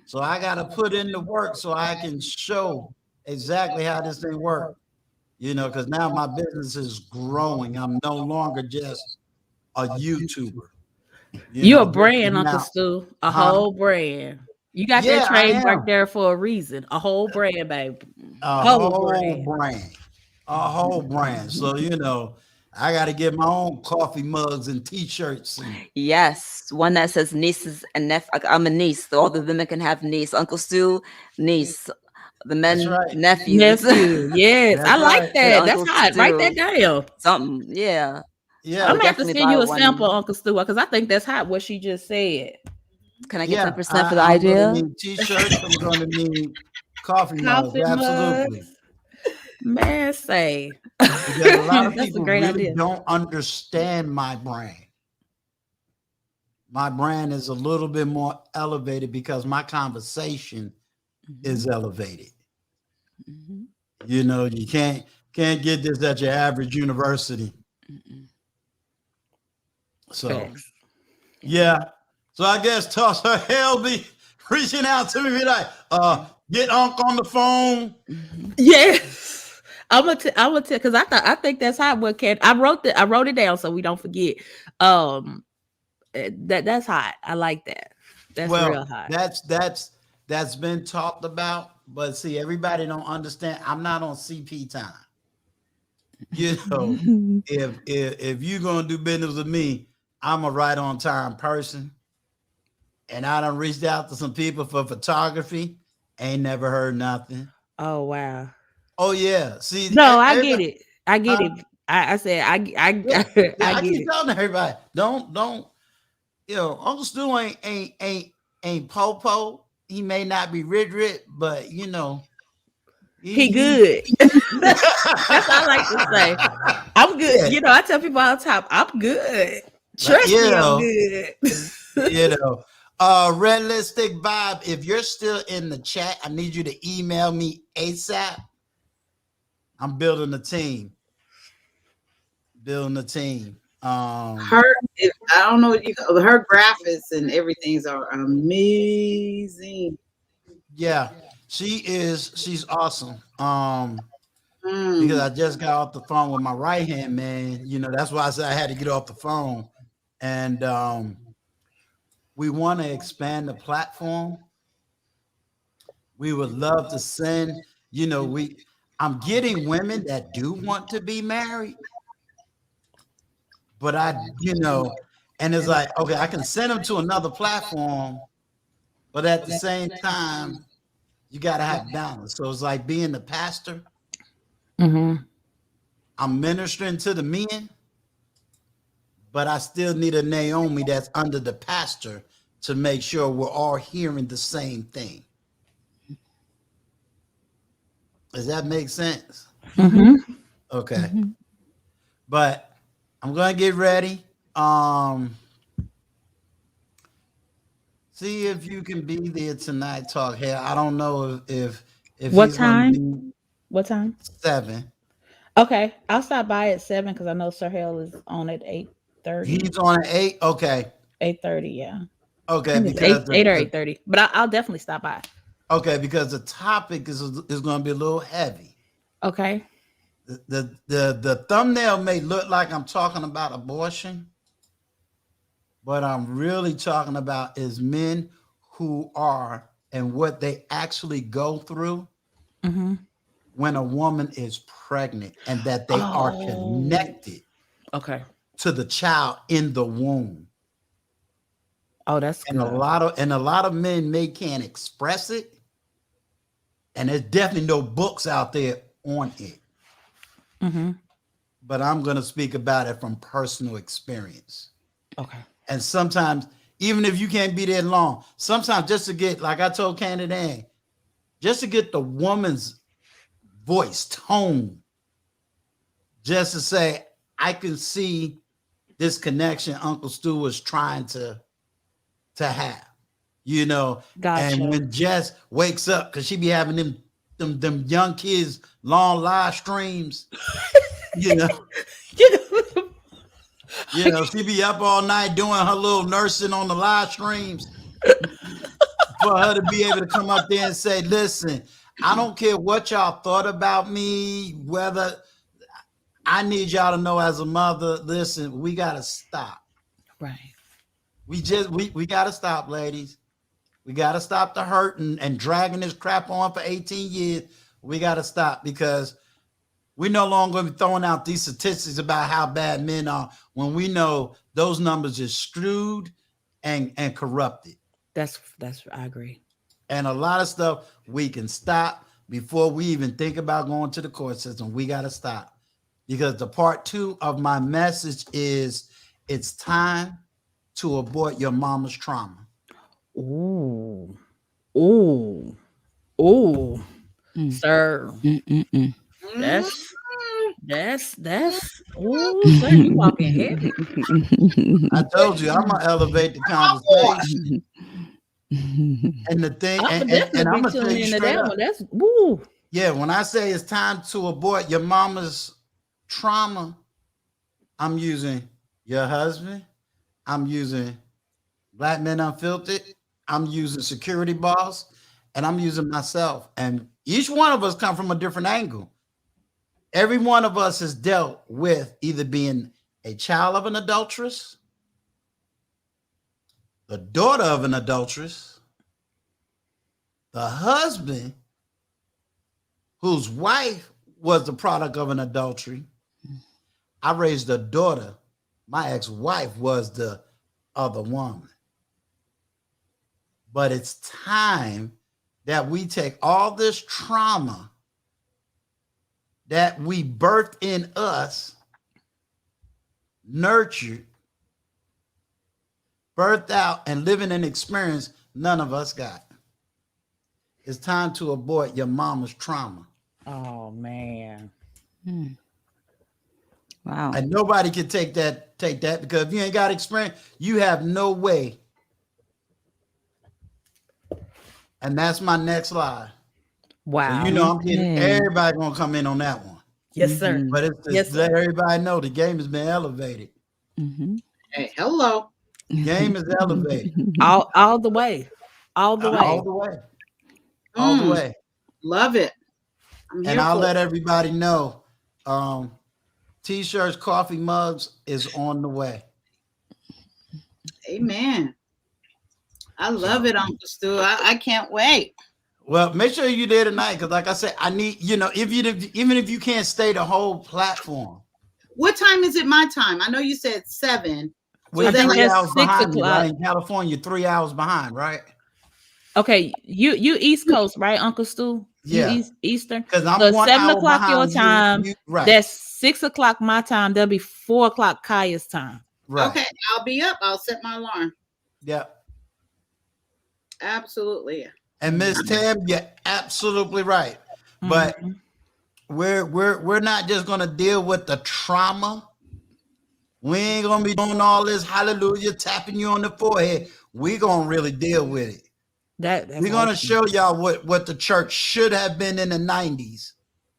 So I gotta put in the work so I can show exactly how this thing works. Because now my business is growing. I'm no longer just a YouTuber. You're a brand, Uncle Stu. A whole brand. You got that trademark there for a reason. A whole brand, baby. A whole brand. A whole brand. So, I got to get my own coffee mugs and t-shirts. Yes. One that says nieces and nephews. I'm a niece. So all the women can have niece. Uncle Stu, niece. The men, nephews. Nephew. Yes. I like that. That's hot. Write that down. Something. Yeah. Yeah. I'm going to have to send you a sample, Uncle Stu, because I think that's hot what she just said. Can I get 10% for the idea? I'm going to need t-shirts. I'm going to need coffee mugs. Absolutely. Man, say. Because a lot of people really don't understand my brand. My brand is a little bit more elevated because my conversation is elevated. You can't get this at your average university. So, yeah. So I guess Tulsa Hell be reaching out to me, be like, get Unc on the phone. Yes. I'm gonna tell because I think that's how I wrote it down so we don't forget. That's hot. I like that. That's real hot. That's been talked about, but see, everybody don't understand. I'm not on CP time. If you're gonna do business with me, I'm a right on time person. And I done reached out to some people for photography. Ain't never heard nothing. Oh wow. Oh yeah. See, No, I get it. I get it. I said I Yeah, I I get keep it. telling everybody, don't. You know, Uncle Stu ain't po-po. He may not be rich, but you know, He good. That's all I like to say. I'm good. Yeah. You know, I tell people all the time, I'm good. Trust me, I'm good. You know, Red Lipstick Bob, if you're still in the chat, I need you to email me ASAP. I'm building a team. Her, I don't know what you call her graphics and everything's are amazing. Yeah, she's awesome. Because I just got off the phone with my right hand man. You know, that's why I said I had to get off the phone. And we want to expand the platform. We would love to send, you know, I'm getting women that do want to be married. But and it's like, okay, I can send them to another platform, but at the same time, you got to have balance. So it's like being the pastor. Mm-hmm. I'm ministering to the men, but I still need a Naomi that's under the pastor to make sure we're all hearing the same thing. Does that make sense? Mm-hmm. Okay. Mm-hmm. But I'm going to get ready. See if you can be there tonight. Talk here. I don't know if What he's gonna be time? What time? 7. Okay, I'll stop by at 7 because I know Sir Hale is on at 8:30. He's on at 8. Okay. 8:30. Yeah. Okay. It's Because 8 or 8:30. But I'll definitely stop by. Okay, because the topic is going to be a little heavy. Okay. The thumbnail may look like I'm talking about abortion, but I'm really talking about is men who are and what they actually go through when a woman is pregnant and that they are connected to the child in the womb. Oh, that's and good. a lot of men can't express it, and there's definitely no books out there on it. But I'm going to speak about it from personal experience. Okay. And sometimes, even if you can't be there long, sometimes just to get, like I told Candid Ann, just to get the woman's voice, tone, just to say, I can see this connection Uncle Stu was trying to have, you know. Gotcha. And when Jess wakes up, because she be having them young kids long live streams, you know. You know, she be up all night doing her little nursing on the live streams for her to be able to come up there and say, listen, I don't care what y'all thought about me, whether I need y'all to know as a mother, listen, we got to stop. Right. We got to stop, ladies. We got to stop the hurt and dragging this crap on for 18 years. We got to stop, because we no longer going to be throwing out these statistics about how bad men are when we know those numbers are skewed and corrupted. That's I agree. And a lot of stuff we can stop before we even think about going to the court system. We got to stop, because the part 2 of my message is it's time to abort your mama's trauma. Ooh. Ooh. Ooh. Sir. That's ooh, sir, you walking heavy. I told you I'm gonna elevate the conversation. And the thing, and I'm gonna tell you straight up, that's woo. Yeah, when I say it's time to abort your mama's trauma, I'm using your husband, I'm using Black Men Unfiltered, I'm using Security Boss, and I'm using myself. And each one of us come from a different angle. Every one of us has dealt with either being a child of an adulteress, the daughter of an adulteress, the husband whose wife was the product of an adultery. I raised a daughter. My ex-wife was the other woman. But it's time that we take all this trauma that we birthed in us, nurtured, birthed out, and living an experience none of us got. It's time to abort your mama's trauma. Oh man. Wow. And nobody can take that because if you ain't got experience, you have no way. And that's my next lie. Wow. So you know I'm getting everybody gonna come in on that one. Yes, sir. But it's to Yes, let sir. everybody know the game has been elevated. Hey, hello. Game is elevated. All the way. All the way. All the way. All the way. Love it. I'm here And I'll for let it. everybody know. T-shirts, coffee mugs is on the way. Amen. I love it, Uncle Stu. I can't wait. Well, make sure you there tonight, because like I said, I need, even if you can't stay the whole platform. What time is it my time? I know you said 7. Well, I think you're 3 that's hours 6 behind me, o'clock. right? In California, 3 hours behind, right? Okay, you East Coast, right, Uncle Stu? Yeah. You Eastern. Because I'm So 1 7 hour o'clock your behind you, time. right. That's 6 o'clock my time. That'll be 4 o'clock Kaya's time. Right. Okay, I'll be up. I'll set my alarm. Yep. Absolutely. And Miss Tam, you're absolutely right. But we're not just gonna deal with the trauma. We ain't gonna be doing all this hallelujah, tapping you on the forehead. We're gonna really deal with it. That's We're gonna awesome. show y'all what the church should have been in the 90s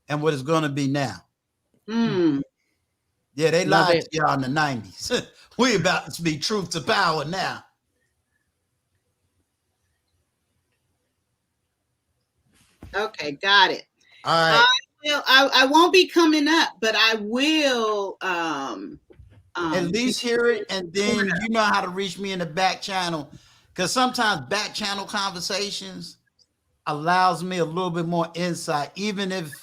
and what it's gonna be now. Yeah, they Love lied it. to y'all in the 90s. We about to be truth to power now. Okay, got it. All right. I won't be coming up, but I will At least hear it, and then you know how to reach me in the back channel, because sometimes back channel conversations allows me a little bit more insight, even if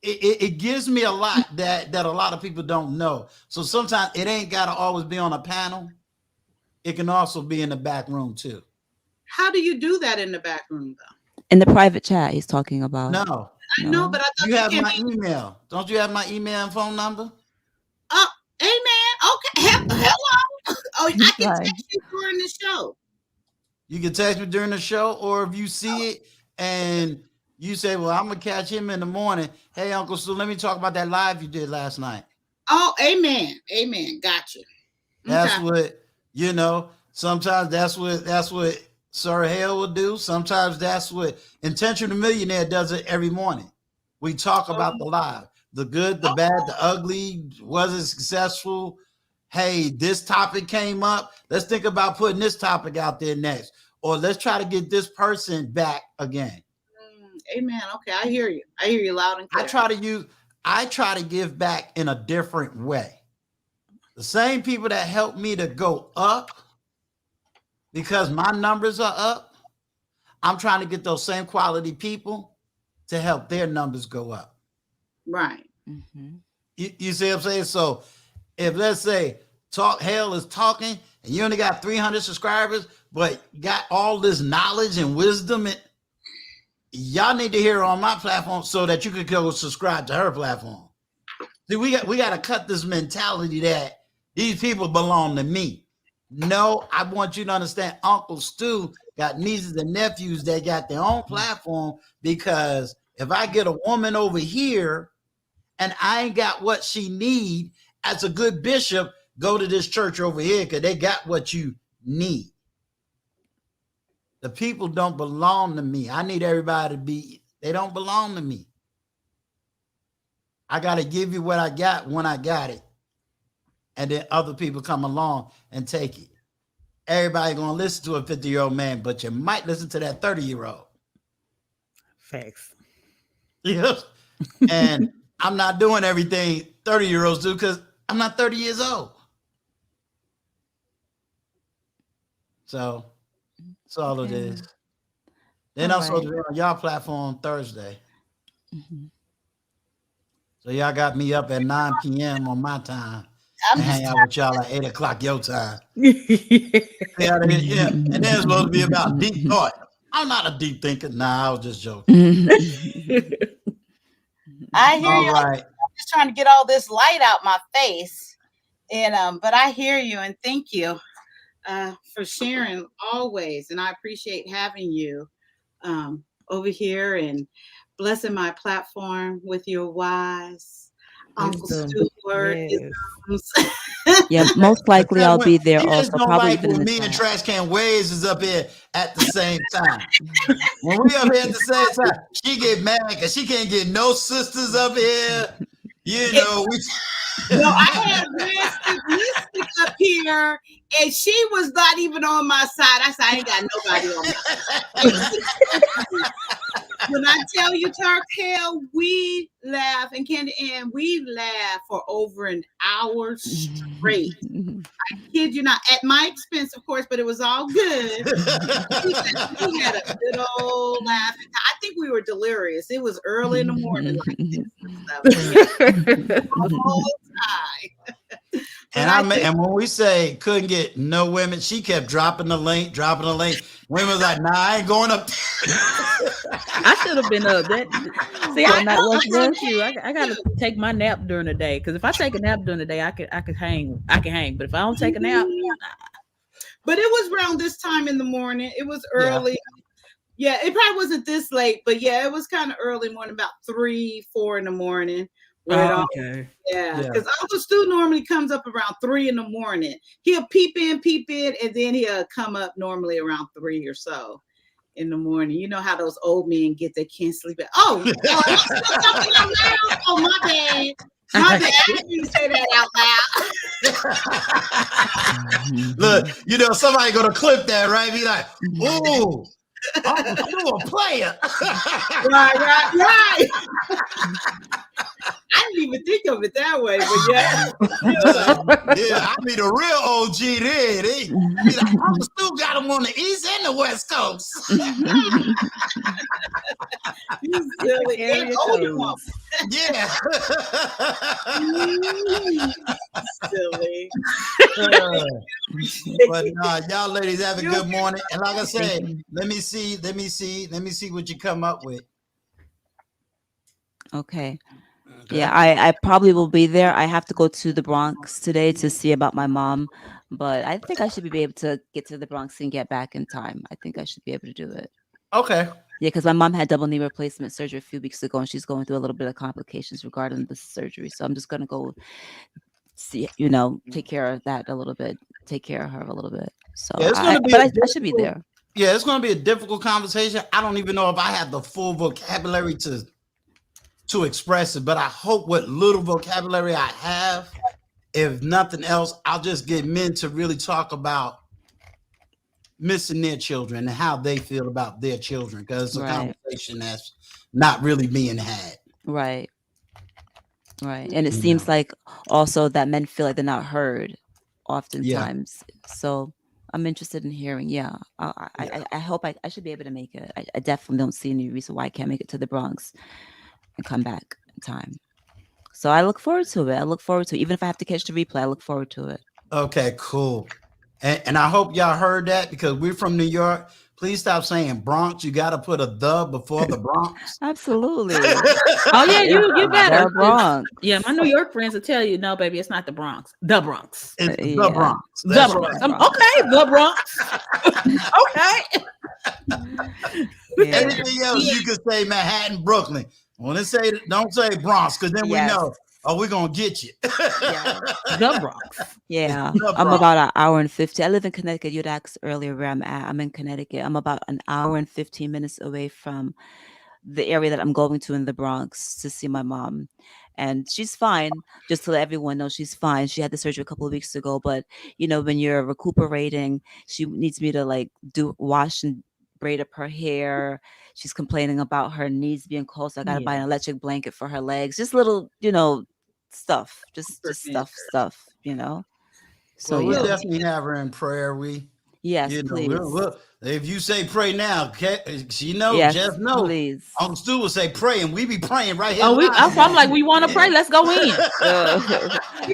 it gives me a lot that a lot of people don't know. So sometimes it ain't got to always be on a panel. It can also be in the back room too. How do you do that in the back room though? In the private chat, he's talking about. No. I know, but I thought You have can my email. Don't you have my email and phone number? Oh, amen. Okay. Hello. Oh, I can Right. text you during the show. You can text me during the show, or if you see it and you say, well, I'm gonna catch him in the morning. Hey, Uncle Stu, let me talk about that live you did last night. Oh, amen. Amen. Gotcha. That's Okay. what, sometimes that's what Sir Hale will do. Sometimes that's what Intentional Millionaire does it every morning. We talk about the live, the good, the bad, the ugly. Was it successful? Hey, this topic came up. Let's think about putting this topic out there next. Or let's try to get this person back again. Amen. Okay, I hear you. I hear you loud and clear. I try to give back in a different way. The same people that helped me to go up because my numbers are up, I'm trying to get those same quality people to help their numbers go up. Right. You see what I'm saying? So if let's say Hale is talking and you only got 300 subscribers, but got all this knowledge and wisdom, and y'all need to hear her on my platform so that you could go subscribe to her platform. See, we got to cut this mentality that these people belong to me. No, I want you to understand Uncle Stu got nieces and nephews that got their own platform, because if I get a woman over here and I ain't got what she need, as a good bishop, go to this church over here because they got what you need. The people don't belong to me. I need everybody to they don't belong to me. I got to give you what I got when I got it. And then other people come along and take it. Everybody going to listen to a 50-year-old man, but you might listen to that 30-year-old. Facts. Yes. And I'm not doing everything 30-year-olds do because I'm not 30 years old. So that's all it is. Then I'm supposed to be on y'all platform Thursday. So y'all got me up at 9 p.m. on my time. I'm and just hang out with y'all at 8 o'clock your time. Stay out of here, yeah. And then it's supposed to be about deep thought. I'm not a deep thinker. Nah, I was just joking. I hear All you. right. I'm just trying to get all this light out my face. And but I hear you, and thank you for sharing always. And I appreciate having you over here and blessing my platform with your wise Uncle Stewart. Yeah, most likely Because I'll be there she also. just don't Probably like even in when the me and chat. Trash Can Waves is up here at the same time. When we up here at the same time, she get mad because she can't get no sisters up here. You know, No, I had Mystic up here, and she was not even on my side. I said, I ain't got nobody on my side. When I tell you, Tarkel, we laugh, and Candy Ann, we laugh for over an hour straight. I kid you not, at my expense, of course, but it was all good. we had a good old laugh. I think we were delirious. It was early in the morning like this and stuff. The whole time. And when we say couldn't get no women, she kept dropping the link. Women was like, nah, I ain't going up. I should have been up. See, I watch promise you, I gotta take my nap during the day. Because if I take a nap during the day, I could hang. But if I don't take a nap, but it was around this time in the morning. It was early. Yeah, it probably wasn't this late, but yeah, it was kind of early morning, about 3, 4 in the morning. okay. Yeah, because Uncle Stu normally comes up around 3 in the morning. He'll peep in, and then he'll come up normally around 3 or so in the morning. You know how those old men get, they can't sleep. Oh, oh, my bad. My bad. I didn't say that out loud. Look, you know, somebody gonna clip that, right? Be like, ooh, Uncle Stu a player. Right. I didn't even think of it that way, but yeah, I mean the real OG there. He like, Uncle Stu got him on the East and the West Coast. You silly. Yeah. Silly. But y'all ladies have a good morning. And like I said, let me see what you come up with. Okay. Yeah, I probably will be there. I have to go to the Bronx today to see about my mom, but I think I should be able to get to the Bronx and get back in time. I think I should be able to do it. Okay. Yeah, because my mom had double knee replacement surgery a few weeks ago, and she's going through a little bit of complications regarding the surgery. So I'm just gonna go see, take care of that a little bit, take care of her a little bit. So yeah, I should be there. Yeah, it's gonna be a difficult conversation. I don't even know if I have the full vocabulary to express it, but I hope what little vocabulary I have, if nothing else, I'll just get men to really talk about missing their children and how they feel about their children, because it's a conversation that's not really being had. Right. And it seems like also that men feel like they're not heard oftentimes. So I'm interested in hearing. Yeah. I hope I should be able to make it. I definitely don't see any reason why I can't make it to the Bronx and come back in time. So I look forward to it. Even if I have to catch the replay, I look forward to it. Okay, cool. And I hope y'all heard that, because we're from New York. Please stop saying Bronx. You got to put a "the" before the Bronx. Absolutely. Oh yeah, you better. The Bronx. Yeah, my New York friends will tell you, no, baby, it's not the Bronx. The Bronx. It's the Bronx. The Bronx. Okay, the Bronx. Okay. Anything else you could say Manhattan, Brooklyn. When they say, don't say Bronx, because then we know, we're gonna get you. The Bronx. Yeah. The I'm Bronx. about an hour and 50. I live in Connecticut. You'd asked earlier where I'm at. I'm in Connecticut. I'm about an hour and 15 minutes away from the area that I'm going to in the Bronx to see my mom. And she's fine. Just to let everyone know, she's fine. She had the surgery a couple of weeks ago, but when you're recuperating, she needs me to wash and braid up her hair. She's complaining about her knees being cold, so I gotta buy an electric blanket for her legs. Just little, stuff. Just stuff. So We'll definitely have her in prayer. Yes, You know, please. if you say pray now, you know, Yes, just know. please. Uncle Stu will say pray, and we be praying right here. Oh, live. I'm like, we want to pray. Let's go in.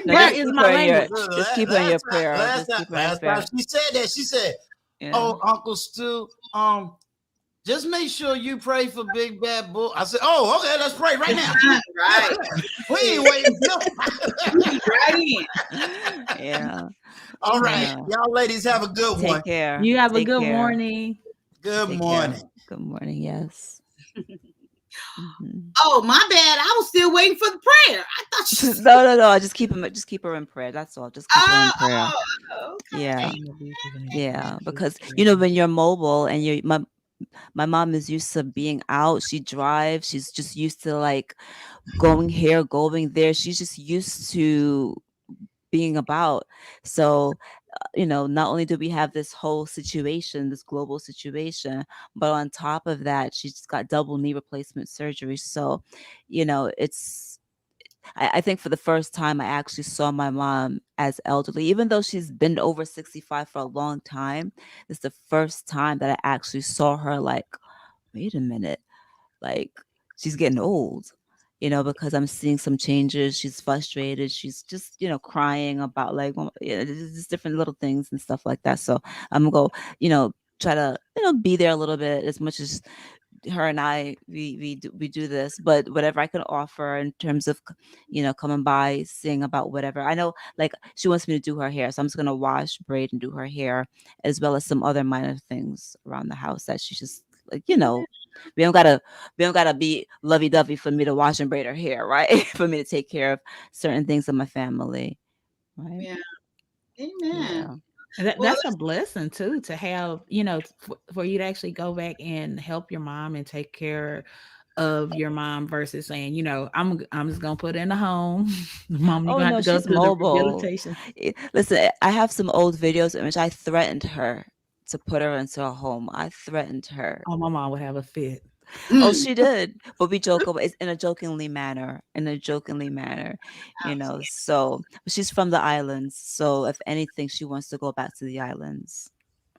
No, Prayer is my language. just keep her in your prayer. Last Just keep her in time prayer. she said that, she said, Yeah. "Oh, Uncle Stu, just make sure you pray for Big Bad Bull." I said, "Oh, okay, let's pray right now." Right. We ain't waiting. Right in. Yeah. All right, Yeah. y'all ladies have a good one. Take care. You have a Take good care. morning. Good Take morning. care. Good morning. Yes. Mhm. Oh, my bad. I was still waiting for the prayer. I thought she said, No. Just keep her in prayer. That's all. Just keep her in prayer. okay. Yeah. Yeah. Because when you're mobile and my mom is used to being out. She drives. She's just used to like going here, going there. She's just used to being about. So, not only do we have this whole situation, this global situation, but on top of that, she's got double knee replacement surgery. So, I think for the first time, I actually saw my mom as elderly, even though she's been over 65 for a long time. It's the first time that I actually saw her like, wait a minute, like she's getting old, because I'm seeing some changes. She's frustrated. She's just, crying about like, just different little things and stuff like that. So I'm going to try to, be there a little bit as much as her and I we do this, but whatever I can offer in terms of coming by, seeing about whatever. I know like she wants me to do her hair, so I'm just gonna wash, braid, and do her hair, as well as some other minor things around the house that she just like we don't gotta be lovey-dovey for me to wash and braid her hair, right? For me to take care of certain things in my family, right? Yeah. Amen. Yeah. That's a blessing too, to have, for you to actually go back and help your mom and take care of your mom versus saying, I'm just gonna put her in the home. Mom, you're gonna have to go she's through mobile. the rehabilitation. Listen, I have some old videos in which I threatened her to put her into a home. I threatened her. Oh, my mom would have a fit. Oh, she did, but we joke about it in a jokingly manner. So but she's from the islands, so if anything, she wants to go back to the islands.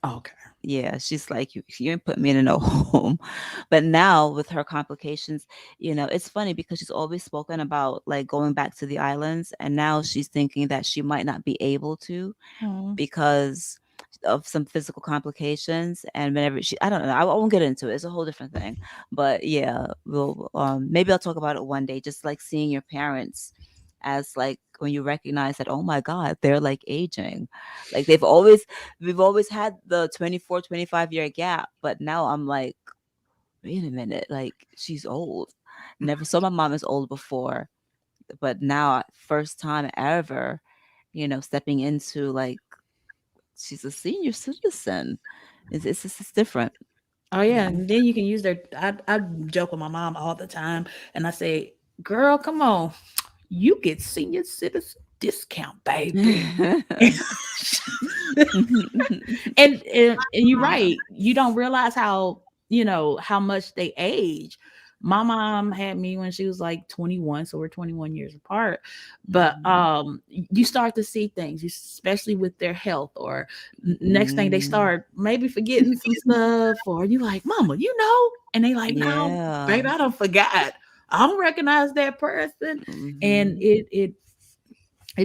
Okay. Yeah, she's like, you ain't put me in no home. But now with her complications, it's funny because she's always spoken about like going back to the islands, and now she's thinking that she might not be able to because of some physical complications. And whenever I don't know, I won't get into it. It's a whole different thing. But yeah, we'll maybe I'll talk about it one day. Just like seeing your parents as like when you recognize that, oh my God, they're like aging. Like we've always had the 24, 25-year gap, but now I'm like, wait a minute, like she's old. Never saw my mom as old before, but now first time ever, stepping into like she's a senior citizen. It's different. Oh yeah, and then you can use their. I joke with my mom all the time, and I say, "Girl, come on, you get senior citizen discount, baby." and you're right. You don't realize how how much they age. My mom had me when she was like 21, so we're 21 years apart. But you start to see things, especially with their health, or next thing they start maybe forgetting some stuff, or you like, Mama, and they like, no, baby, I don't forgot. I don't recognize that person, and it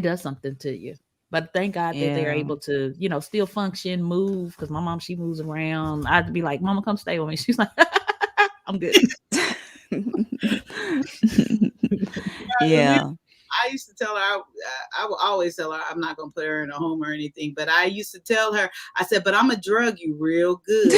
does something to you. But thank God that they're able to, still function, move. Because my mom, she moves around. I'd be like, Mama, come stay with me. She's like, I'm good. Yeah. I used to tell her, I will always tell her I'm not going to put her in a home or anything, but I used to tell her, I said, but I'm going to drug you real good.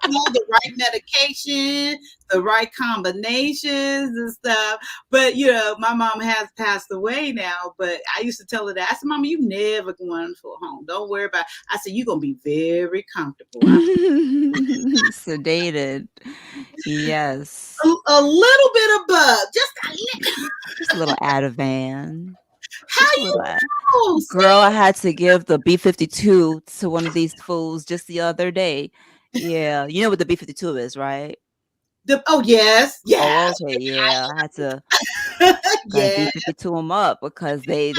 The right medication, the right combinations and stuff. But, my mom has passed away now, but I used to tell her that. I said, Mama, you never going to a home. Don't worry about it. I said, you're going to be very comfortable. Sedated. Yes. A little bit of bug. Just a little Ativan. How you know? Girl, I had to give the B52 to one of these fools just the other day. Yeah. You know what the B52 is, right? Yes. Oh, okay. Yeah. I had to B52 them up because they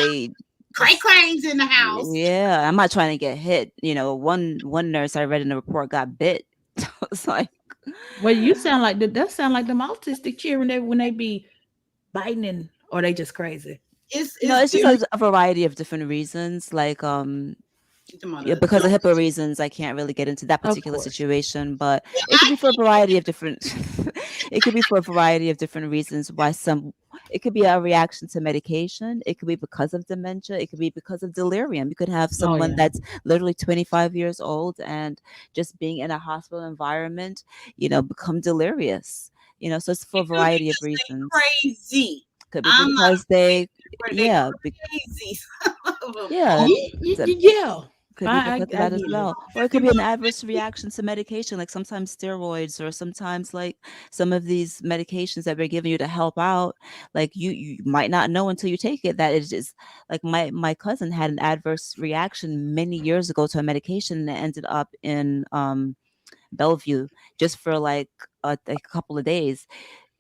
cranes in the house. Yeah, I'm not trying to get hit. You know, one nurse I read in the report got bit. It's like, well, you sound like that sound like them autistic children when they be biting or they just crazy. It's just a variety of different reasons. Like because of HIPAA reasons, I can't really get into that particular situation, but it could be for a variety of different it could be for a variety of different reasons why it could be a reaction to medication, it could be because of dementia, it could be because of delirium. You could have someone that's literally 25 years old and just being in a hospital environment, become delirious. So it's for a variety of reasons. Crazy. Could be because they crazy. Yeah. Could be because of that as well. Or it could be an adverse reaction to medication, like sometimes steroids, or sometimes like some of these medications that they're giving you to help out. Like you might not know until you take it that it is like my cousin had an adverse reaction many years ago to a medication that ended up in Bellevue just for like a couple of days.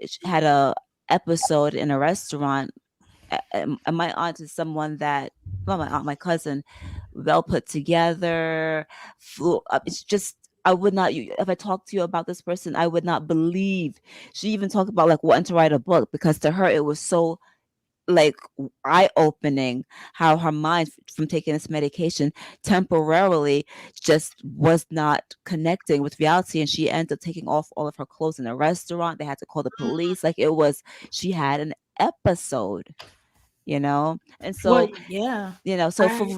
She had a episode in a restaurant. And my aunt is someone that, my cousin, well put together, flew up. It's just, I would not, if I talked to you about this person, I would not believe. She even talked about like wanting to write a book because to her it was so like eye-opening how her mind from taking this medication temporarily just was not connecting with reality, and she ended up taking off all of her clothes in a restaurant. They had to call the police. Like she had an episode, and so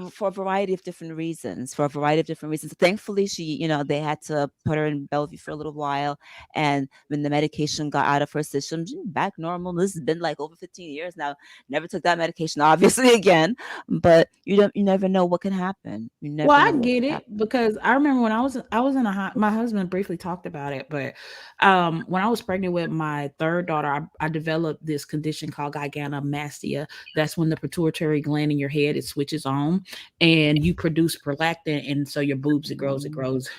for a variety of different reasons, thankfully she, they had to put her in Bellevue for a little while, and when the medication got out of her system, she's back normal. This has been like over 15 years now. Never took that medication obviously again, but you never know what can happen. I get it because I remember when I was in my husband briefly talked about it, but when I was pregnant with my third daughter, I developed this condition called gynecomastia. That's when the pituitary gland in your head, it switches on and you produce prolactin, and so your boobs, it grows,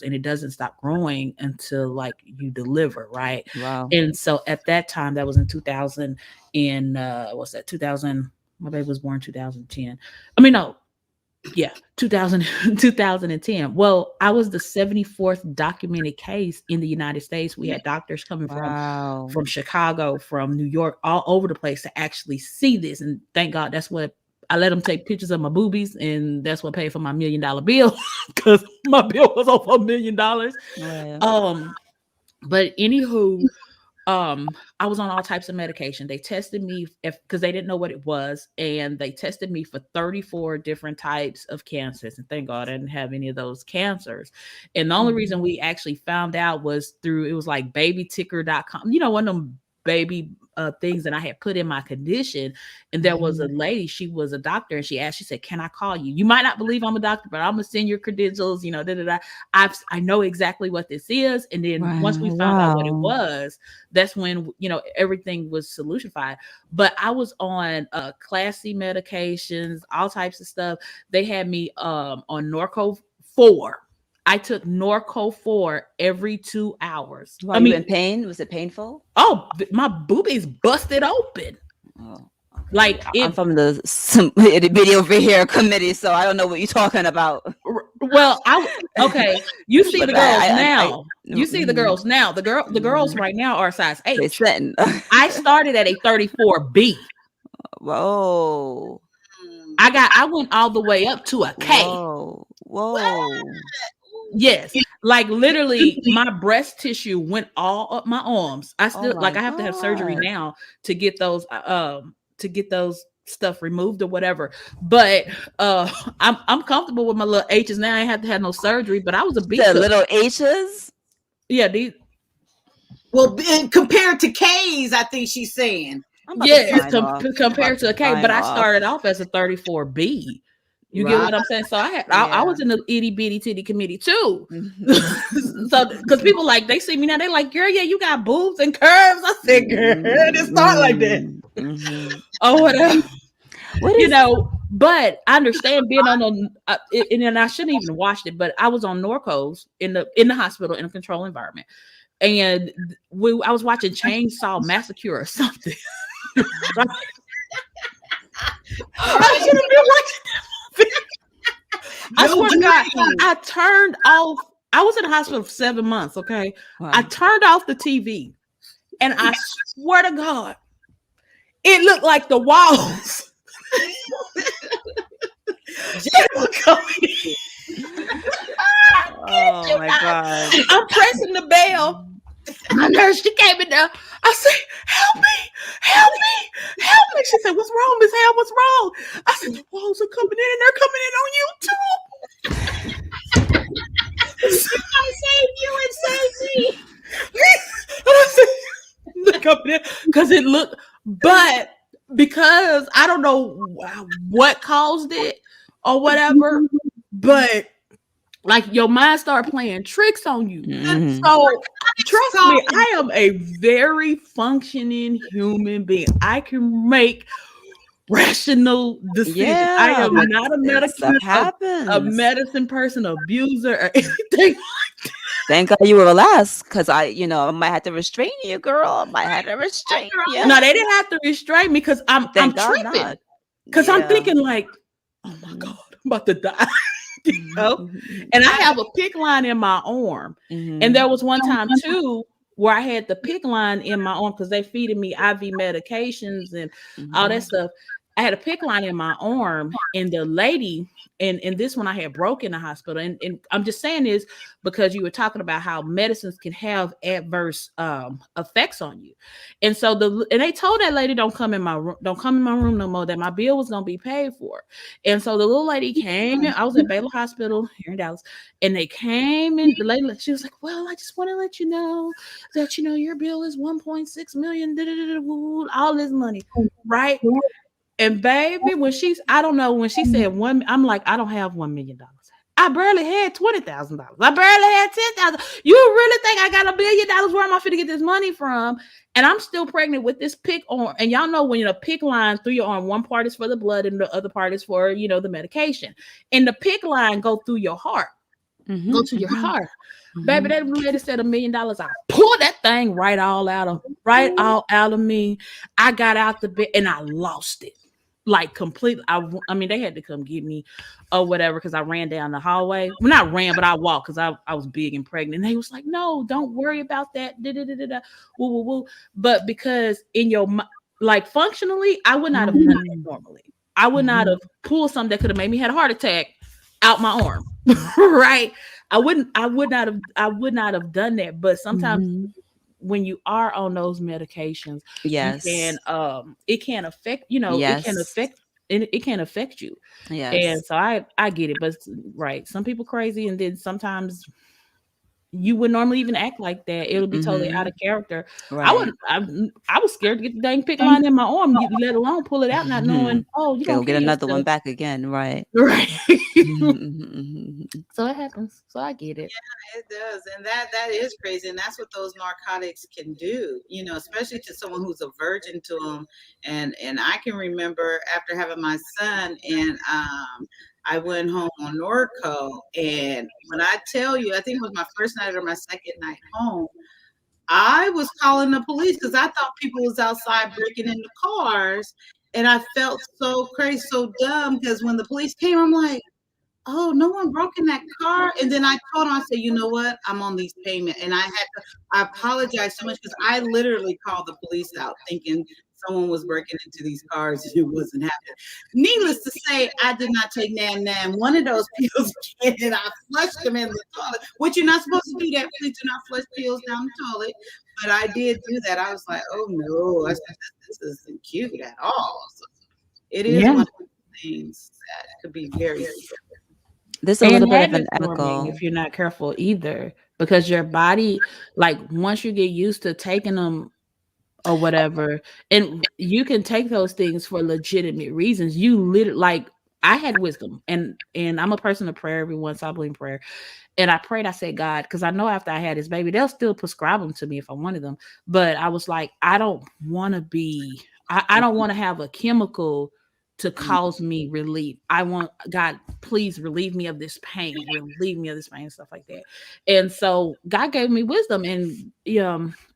and it doesn't stop growing until like you deliver, right? Wow. And so at that time, that was in 2000 and what's that? 2000. My baby was born 2010. 2010. Well, I was the 74th documented case in the United States. We had doctors coming from Chicago, from New York, all over the place to actually see this. And thank God that's what I let them take pictures of my boobies, and that's what paid for my $1 million bill because my bill was over $1 million. But anywho, I was on all types of medication. They tested me because they didn't know what it was, and they tested me for 34 different types of cancers. And thank God I didn't have any of those cancers. And the only reason we actually found out was it was like babyticker.com, one of them baby things that I had put in my condition. And there was a lady, she was a doctor, and she said, can I call you? You might not believe I'm a doctor, but I'm gonna send your credentials, I know exactly what this is. And then once we found out what it was, that's when, everything was solutioned. But I was on classy medications, all types of stuff. They had me on Norco 4. I took Norco 4 every 2 hours. Were you in pain? Was it painful? Oh, my boobies busted open. Oh, okay. Like I'm from the video over here committee, so I don't know what you're talking about. Well, you see the girls now. You see the girls now. The girls right now are size 8. I started at a 34B. Whoa. I went all the way up to a K. Whoa. Yes, like literally my breast tissue went all up my arms. I still I have to have surgery now to get those stuff removed or whatever. But I'm comfortable with my little H's now. I ain't have to have no surgery, but I was a beast. The little H's? Yeah, these. Well, compared to K's, I think she's saying. Yeah, compared to a K, but I started off as a 34B. You get what I'm saying? So I was in the itty bitty titty committee too. So because people they see me now, they like, girl, yeah, you got boobs and curves. I said, girl, it didn't start like that. Oh, whatever. But I understand being on and I shouldn't even watched it, but I was on Norcos in the hospital in a controlled environment. And I was watching Chainsaw Massacre or something. I should have been watching that movie. I swear to God, I turned off. I was in the hospital for 7 months. Okay, Wow. I turned off the TV, and I swear to God, it looked like the walls. Oh my God. I'm pressing the bell. My nurse, she came in there. I said, help me, help me, help me. She said, what's wrong, Miss Hale? What's wrong? I said, the walls are coming in and they're coming in on you too. I saved you and saved me. They're coming in because it looked, but because I don't know what caused it or whatever, but like your mind started playing tricks on you. Mhm. So trust me, I am a very functioning human being. I can make rational decisions. I Yeah, am but not a stuff a happens. medicine person, abuser, or anything. Thank God you were last, because I might have to restrain you, girl. I might have to restrain you. No, they didn't have to restrain me because I'm Thank God tripping. not. Because I'm Yeah. thinking like, oh my God, I'm about to die. You know? And I have a PICC line in my arm. And there was one time too where I had the PICC line in my arm because they feeding me IV medications and all that stuff. I had a PICC line in my arm, and the lady, and this one I had broke in the hospital. And I'm just saying this because you were talking about how medicines can have adverse effects on you. And so they told that lady, don't come in my room no more, that my bill was gonna be paid for. And so the little lady came in. I was at Baylor Hospital here in Dallas, and they came in. The lady, she was like, well, I just want to let you know that your bill is 1.6 million, all this money, right? And baby, when she said one, I'm like, I don't have $1 million. I barely had $20,000. I barely had $10,000. You really think I got $1 billion? Where am I finna get this money from? And I'm still pregnant with this PICC arm. And y'all know when the PICC line through your arm, one part is for the blood and the other part is for the medication. And the PICC line go through your heart. Go to your heart. Baby, that lady said $1 million. I pulled that thing right all out of me. I got out the bed and I lost it. Like completely. I mean, they had to come get me or whatever because I ran down the hallway. Well, not ran, but I walked because I was big and pregnant. And they was like, no, don't worry about that. Woo, woo, woo. But because in your like functionally, I would not have done that normally. I would not have pulled something that could have made me had a heart attack out my arm. Right. I would not have done that. But sometimes when you are on those medications, yes, it can affect, it can affect you. Yes. And so I get it, but right, some people crazy, and then sometimes you would normally even act like that. It'll be totally out of character. Right. I was scared to get the dang PICC line in my arm, let alone pull it out, not knowing, you Go gonna get kill another one yourself. back again, right? Right. So it happens. So I get it. Yeah, it does. And that is crazy. And that's what those narcotics can do, especially to someone who's a virgin to them. And I can remember after having my son, and I went home on Norco, and when I tell you, I think it was my first night or my second night home, I was calling the police because I thought people was outside breaking into cars, and I felt so crazy, so dumb, because when the police came, I'm like, oh, no one broke in that car. And then I told him, I said, you know what? I'm on lease payment. And I apologize so much because I literally called the police out thinking someone was breaking into these cars and it wasn't happening. Needless to say, I did not take one of those pills again, and I flushed them in the toilet, which you're not supposed to do that. Please do not flush pills down the toilet. But I did do that. I was like, oh no, I said, this isn't cute at all. So it is one of the things that could be very There's a little bit of an habit forming echo. if you're not careful either, because your body, like once you get used to taking them or whatever, and you can take those things for legitimate reasons. You literally, like, I had wisdom, and I'm a person of prayer every once. I believe in prayer, and I prayed. I said, God, because I know after I had this baby, they'll still prescribe them to me if I wanted them. But I was like, I don't want to be. I don't want to have a chemical to cause me relief. I want, God, please relieve me of this pain, and stuff like that. And so God gave me wisdom. And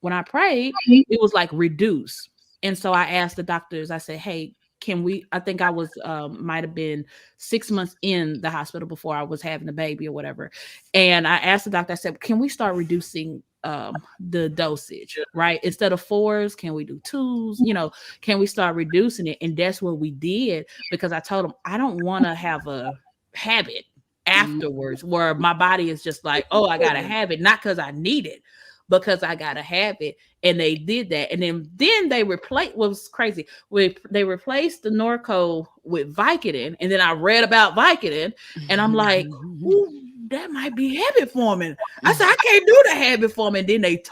when I prayed, it was like reduce. And so I asked the doctors, I said, hey, can we, I think I was might have been 6 months in the hospital before I was having a baby or whatever. And I asked the doctor, I said, can we start reducing the dosage, right? Instead of 4s, can we do 2s? You know, can we start reducing it? And that's what we did, because I told him I don't want to have a habit afterwards where my body is just like, oh, I gotta have it, not because I need it, because I gotta have it. And they did that. And then they replaced, what was crazy, they replaced the Norco with Vicodin. And then I read about Vicodin and I'm like, ooh, that might be habit forming. I said, I can't do the habit forming. And then they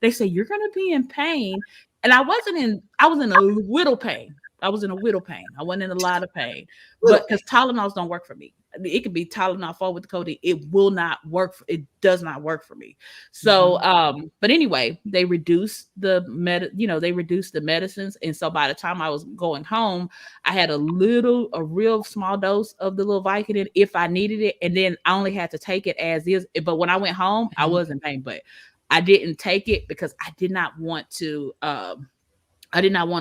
they say, you're gonna be in pain. And I was in a little pain. I was in a little pain. I wasn't in a lot of pain. But because Tylenols don't work for me. It could be Tylenol 4 with the codeine. It will not work. It does not work for me. So, but anyway, they reduced the medicines. And so by the time I was going home, I had a real small dose of the little Vicodin if I needed it. And then I only had to take it as is. But when I went home, I was in pain, but I didn't take it because I did not want to,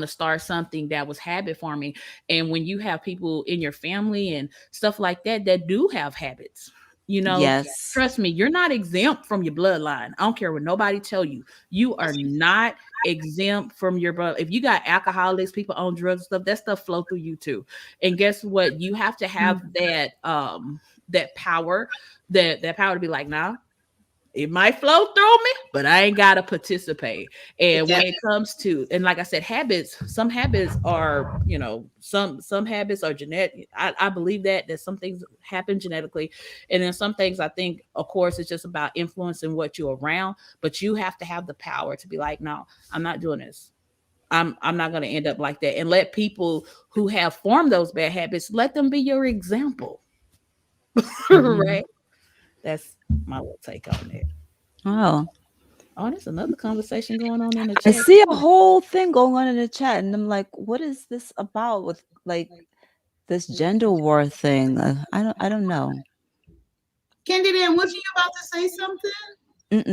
start something that was habit forming. And when you have people in your family and stuff like that do have habits, Yes. trust me, you're not exempt from your bloodline. I don't care what nobody tell you. You are not exempt from your blood. If you got alcoholics, people on drugs and stuff, that stuff flow through you too. And guess what? You have to have that power, that power to be like, nah, it might flow through me, but I ain't got to participate. And when it comes to, and like I said, habits, some habits are, some habits are genetic. I believe that some things happen genetically. And then some things I think, of course, it's just about influencing what you're around, but you have to have the power to be like, no, I'm not doing this. I'm not going to end up like that. And let people who have formed those bad habits, let them be your example. Right? That's my little take on it. Oh, there's another conversation going on in the chat. I see a whole thing going on in the chat, and I'm like, what is this about with like this gender war thing? I don't know. Candy, was you about to say something?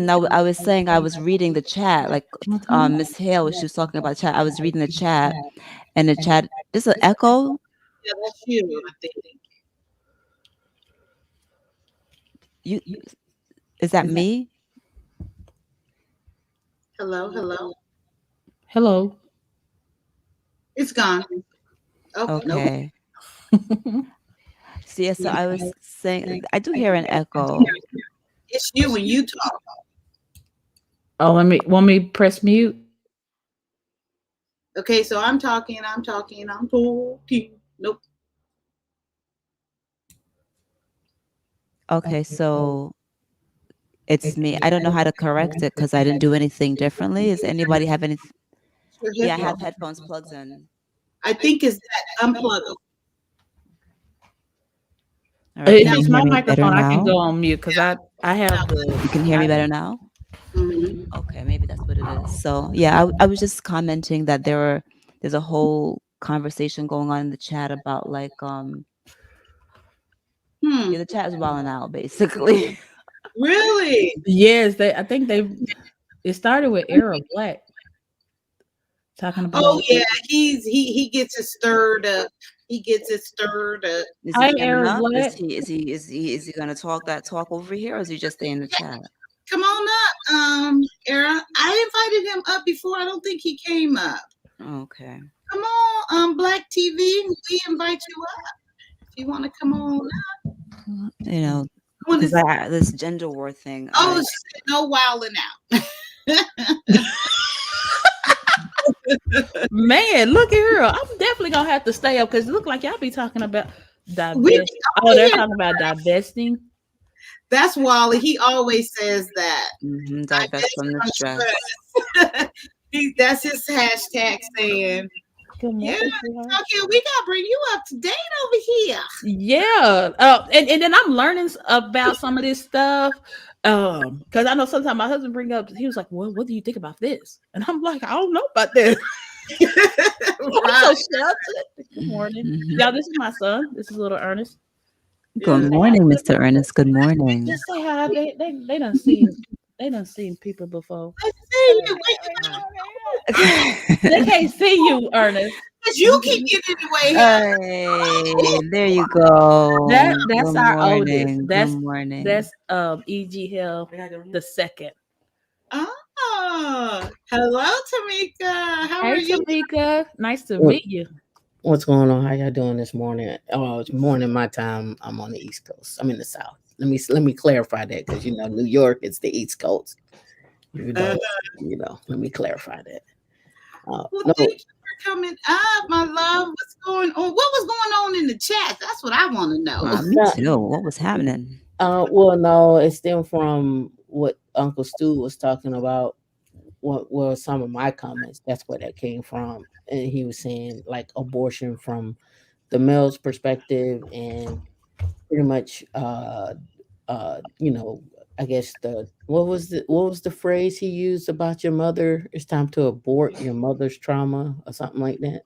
No, I was saying I was reading the chat, like Miss Hale, she was talking about chat. I was reading the chat, and the chat is an echo. Yeah, that's you, I think. Is that me? Hello. It's gone. Okay. See, so I was saying I do hear an echo. It's you when you talk. Oh, want me press mute? Okay, so I'm talking. Nope. Okay, so it's me. I don't know how to correct it because I didn't do anything differently. Does anybody have anything? Yeah, I have headphones plugged in. I think it's that unplug them. All right, If it's my microphone, I can go on mute because I have the. You can hear me better now? Mm-hmm. Okay, maybe that's what it is. So yeah, I was just commenting that there's a whole conversation going on in the chat about like yeah, the chat is wilding out basically. Really? Yes, I think it started with Era Black talking about. Oh yeah, he gets it stirred up. Is Hi, Era Black. Is he gonna talk over here, or is he just stay in the chat? Come on up, Era. I invited him up before. I don't think he came up. Okay. Come on, Black TV. We invite you up. If you want to come on up. You know, this gender war thing. Oh, no wilding out. Man, look at her. I'm definitely gonna have to stay up because it look like y'all be talking about divesting. They're talking about divesting. That's Wally. He always says that. Divest from the stress. That's his hashtag saying. Yeah, okay, we gotta bring you up to date over here. Yeah, and then I'm learning about some of this stuff. Because I know sometimes my husband bring up, he was like, "Well, what do you think about this?" And I'm like, "I don't know about this." I'm so sheltered. Good morning, y'all. This is my son. This is little Ernest. Good morning, Mr. Ernest. Good morning. Just say hi. They done seen people before. I see you. They can't see you, Ernest. Because you keep getting in the way here. There you go. That's Good our oldest. morning. Good morning. That's E.G. Hill the second. Oh, hello, Tamika. How are Hey, you? Tamika. Nice to What- meet you. What's going on? How y'all doing this morning? Oh, it's morning my time. I'm on the East Coast. I'm in the South. Let me clarify that because New York is the East Coast. Let me clarify that. Well, No, thank you for coming up, my love. What's going on? What was going on in the chat? That's what I want to know. Me too. What was happening? well, no, it stemmed from what Uncle Stu was talking about. What were some of my comments? That's where that came from, and he was saying like abortion from the male's perspective, and pretty much, I guess what was the phrase he used about your mother? It's time to abort your mother's trauma or something like that.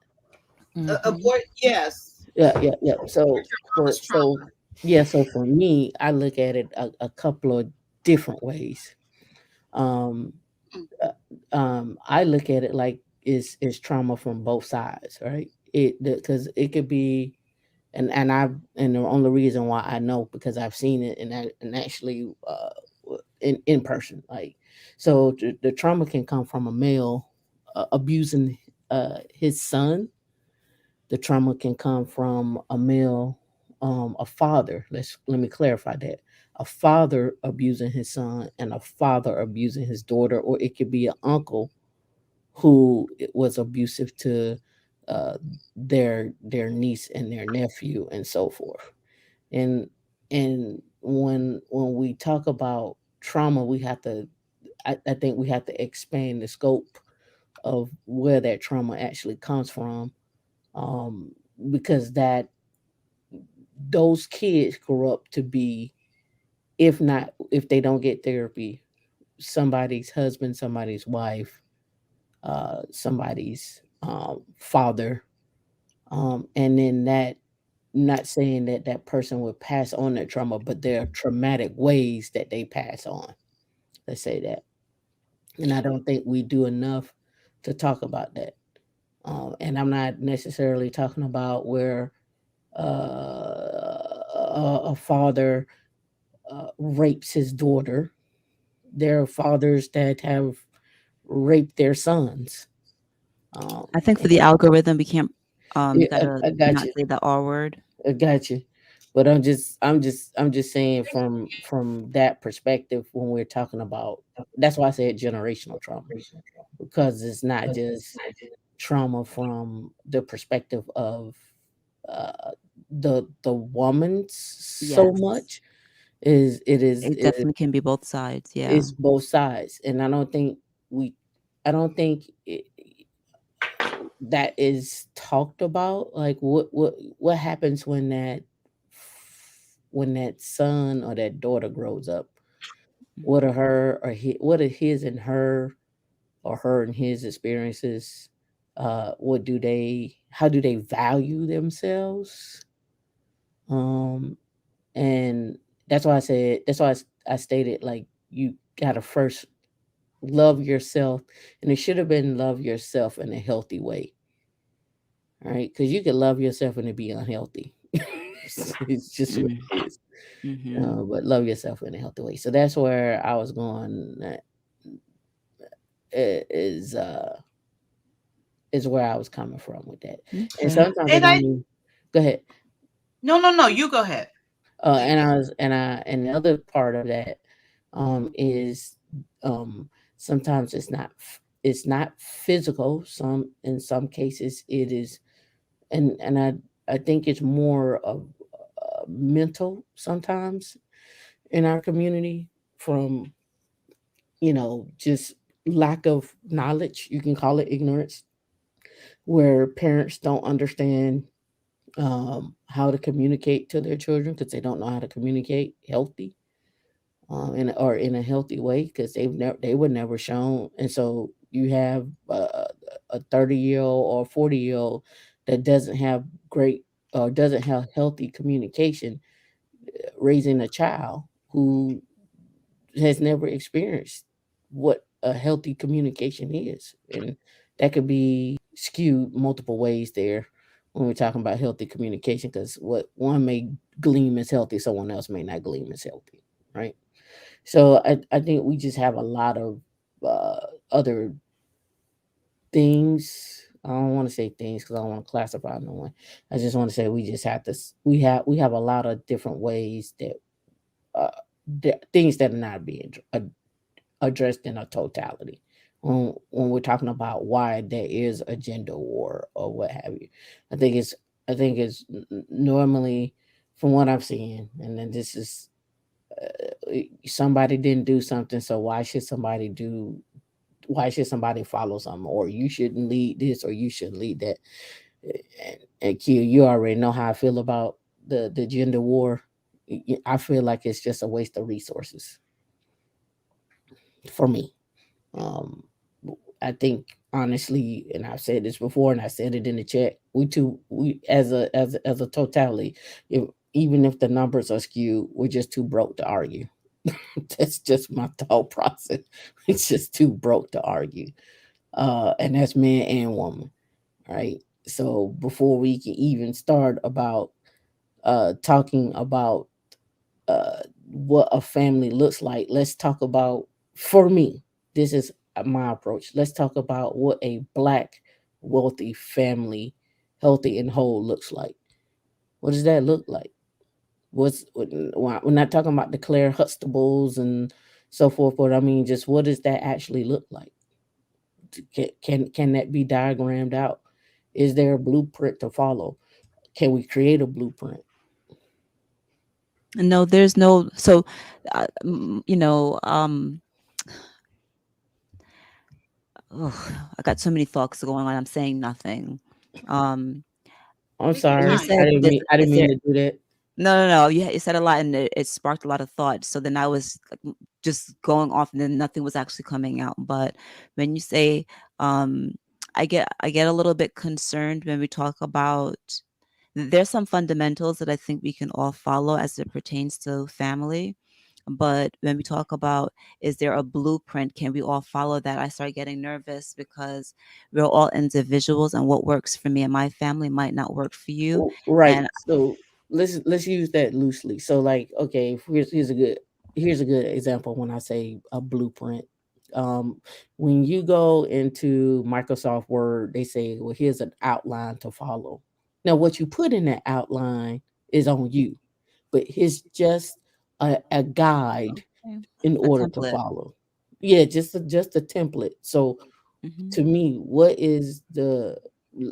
Abort, yes. Yeah. So for me, I look at it a couple of different ways. I look at it like is trauma from both sides, right? Because it could be, and the only reason why I know because I've seen it and actually in person, like, so the trauma can come from a male abusing his son. The trauma can come from a male, a father. Let me clarify that. A father abusing his son and a father abusing his daughter, or it could be an uncle who was abusive to their niece and their nephew and so forth. And when we talk about trauma, we have to I think we have to expand the scope of where that trauma actually comes from, because those kids grow up to be, if they don't get therapy, somebody's husband, somebody's wife, somebody's father, and then that, not saying that person would pass on that trauma, but there are traumatic ways that they pass on. Let's say that. And I don't think we do enough to talk about that. And I'm not necessarily talking about where a father rapes his daughter. There are fathers that have raped their sons. I think for the algorithm, we can't I got not you. say the R word. I got you. But I'm just saying from that perspective, when we're talking about, that's why I said generational trauma, because it's not just trauma from the perspective of the woman so Yes. much. It definitely can be both sides. Yeah. It's both sides, and I don't think that is talked about. Like what happens when that son or that daughter grows up? What are his and her, or her and his experiences? How do they value themselves? And that's why I stated, like, you gotta first love yourself, and it should have been love yourself in a healthy way. All right, because you can love yourself and it be unhealthy. It's just what it is. But love yourself in a healthy way. So that's where I was going. Is where I was coming from with that. And sometimes go ahead. No, you go ahead. And the other part of that is sometimes it's not physical. In some cases it is, and I think it's more of mental sometimes in our community, from just lack of knowledge. You can call it ignorance, where parents don't understand how to communicate to their children, because they don't know how to communicate healthy, in a healthy way, because they were never shown. And so you have a 30-year-old or 40-year-old that doesn't have healthy communication, raising a child who has never experienced what a healthy communication is. And that could be skewed multiple ways there when we're talking about healthy communication, because what one may gleam as healthy, someone else may not gleam as healthy, right? So I think we just have a lot of other things. I don't want to say things because I don't want to classify no one. I just want to say we just have to. We have a lot of different ways that things that are not being addressed in a totality. When we're talking about why there is a gender war or what have you, I think it's normally, from what I'm seeing, and then this is somebody didn't do something, so why should somebody follow something, or you shouldn't lead this or you shouldn't lead that. And Q, you already know how I feel about the gender war. I feel like it's just a waste of resources for me. I think honestly, and I've said this before, and I said it in the chat, we as a totality, even if the numbers are skewed, we're just too broke to argue. That's just my thought process. It's just too broke to argue. And that's man and woman, right? So before we can even start about talking about what a family looks like, let's talk about, for me, this is my approach. Let's talk about what a Black wealthy family, healthy and whole, looks like. What does that look like? We're not talking about the Claire Huxtables and so forth, but I mean, just what does that actually look like? Can that be diagrammed out? Is there a blueprint to follow? Can we create a blueprint? No, there's no. So, I got so many thoughts going on. I'm saying nothing. I'm sorry. I didn't mean to do that. No. You said a lot, and it sparked a lot of thought. So then I was just going off, and then nothing was actually coming out. But when you say, I get a little bit concerned when we talk about. There's some fundamentals that I think we can all follow as it pertains to family. But when we talk about, is there a blueprint? Can we all follow that? I start getting nervous because we're all individuals, and what works for me and my family might not work for you. Right. And So let's use that loosely. So like, okay, here's a good example when I say a blueprint. When you go into Microsoft Word, they say, well, here's an outline to follow. Now, what you put in that outline is on you, but it's just a guide in order to follow. Yeah, just a template. So to me, what is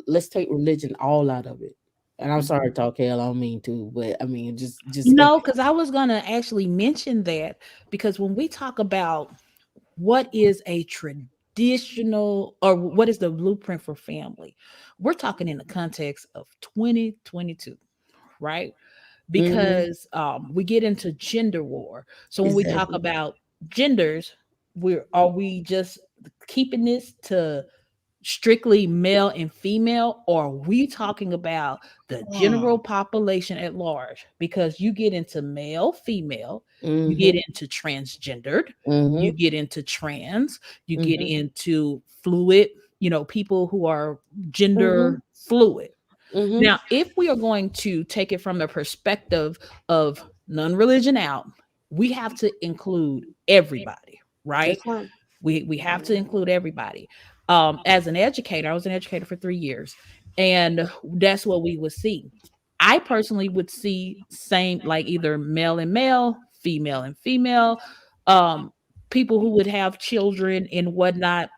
let's take religion all out of it. And I'm sorry, Talk Hell, I don't mean to, but I mean, just no, because I was gonna actually mention that, because when we talk about what is a traditional, or what is the blueprint for family, we're talking in the context of 2022, right? Because we get into gender war. So when we talk about genders, are we just keeping this to strictly male and female, or are we talking about the general population at large? Because you get into male, female, you get into transgendered, you get into trans, you get into fluid, people who are gender fluid. Now, if we are going to take it from the perspective of non-religion out, we have to include everybody, right? We have to include everybody. As an educator, I was an educator for 3 years, and that's what we would see. I personally would see same, like either male and male, female and female, people who would have children and whatnot,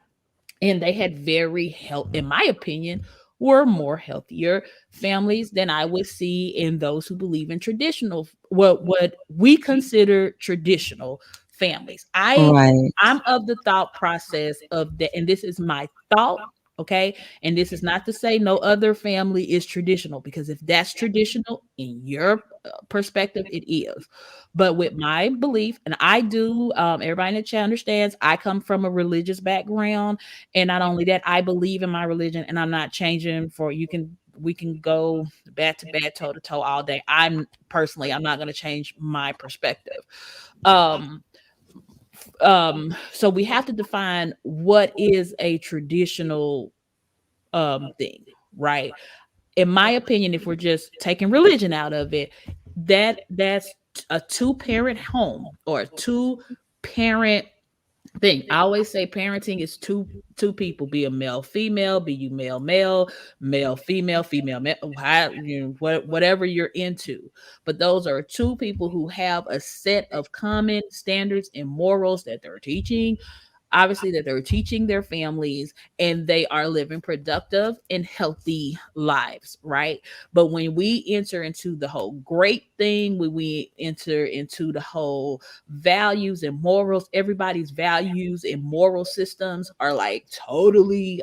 and they had in my opinion, were more healthier families than I would see in those who believe in traditional, what we consider traditional families. I'm of the thought process of that, and this is my thought, okay? And this is not to say no other family is traditional, because if that's traditional in your perspective, it is. But with my belief, and I do, everybody in the chat understands, I come from a religious background, and not only that, I believe in my religion, and I'm not changing we can go bat to bat, toe to toe all day. I'm not going to change my perspective. So we have to define what is a traditional thing, right? In my opinion, if we're just taking religion out of it, that's a 2-parent home or a 2-parent thing. I always say parenting is two people, be a male, female, be you male, male, female, male, whatever you're into. But those are 2 people who have a set of common standards and morals that they're teaching. Obviously, that they're teaching their families, and they are living productive and healthy lives, right? But when we enter into the whole great thing, when we enter into the whole values and morals, everybody's values and moral systems are like totally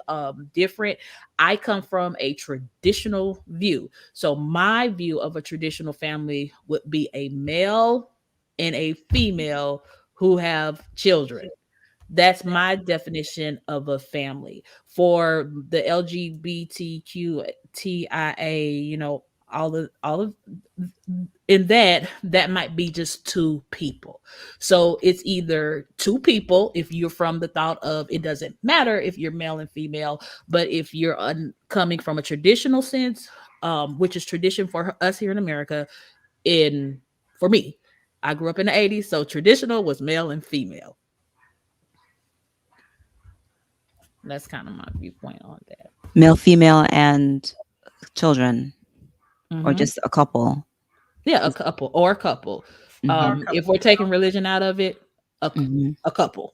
different. I come from a traditional view. So my view of a traditional family would be a male and a female who have children. That's my definition of a family. For the LGBTQTIA, all of in that might be just 2 people. So it's either 2 people if you're from the thought of it doesn't matter if you're male and female, but if you're coming from a traditional sense, which is tradition for us here in America. For me, I grew up in the 80s, so traditional was male and female. That's kind of my viewpoint on that. Male, female, and children, or just a couple. Yeah, a couple. If we're taking religion out of it, a couple.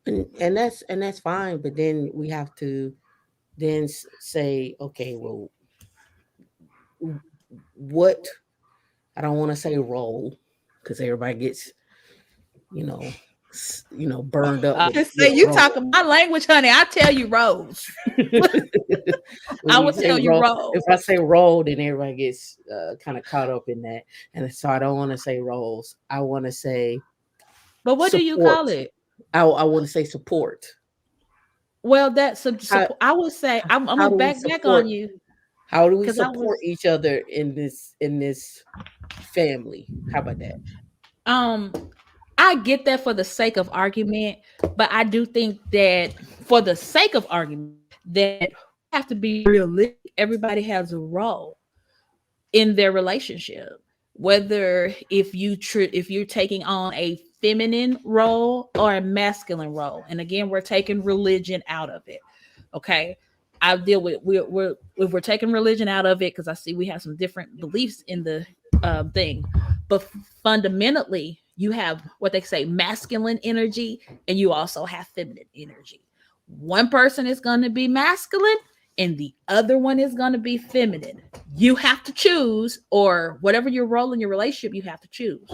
And that's fine. But then we have to then say, okay, well, what? I don't want to say role, because everybody gets, burned up. I just say you talking my language, honey. I tell you roles. I would tell you role. If I say role, then everybody gets kind of caught up in that, and so I don't want to say roles. I want to say. But what do you call it? I want to say support. Well, that's I would say I'm gonna back on you. How do we support each other in this family? How about that? I get that for the sake of argument, but I do think that for the sake of argument, that have to be realistic. Everybody has a role in their relationship, whether if you're taking on a feminine role or a masculine role. And again, we're taking religion out of it. Okay. I deal with if we're taking religion out of it, because I see we have some different beliefs in the thing, but fundamentally you have what they say masculine energy, and you also have feminine energy. One person is going to be masculine and the other one is going to be feminine. You have to choose, or whatever your role in your relationship, you have to choose.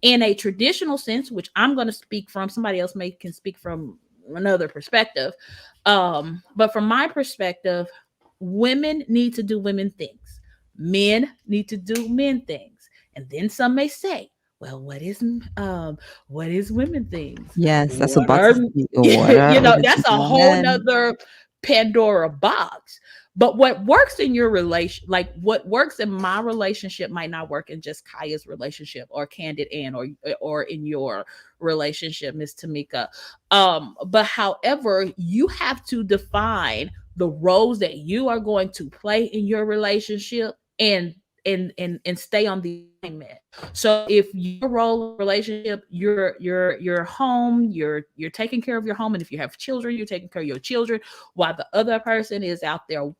In a traditional sense, which I'm going to speak from, somebody else can speak from another perspective. But from my perspective, women need to do women things. Men need to do men things. And then some may say, well, what is women things? Yes, that's that's a whole nother Pandora box. But what works in your relation, like what works in my relationship, might not work in just Kaya's relationship or Candid Ann or in your relationship, Miss Tamika. But however, you have to define the roles that you are going to play in your relationship and stay on the alignment. So if your role in relationship, your home, you're taking care of your home, and if you have children, you're taking care of your children, while the other person is out there,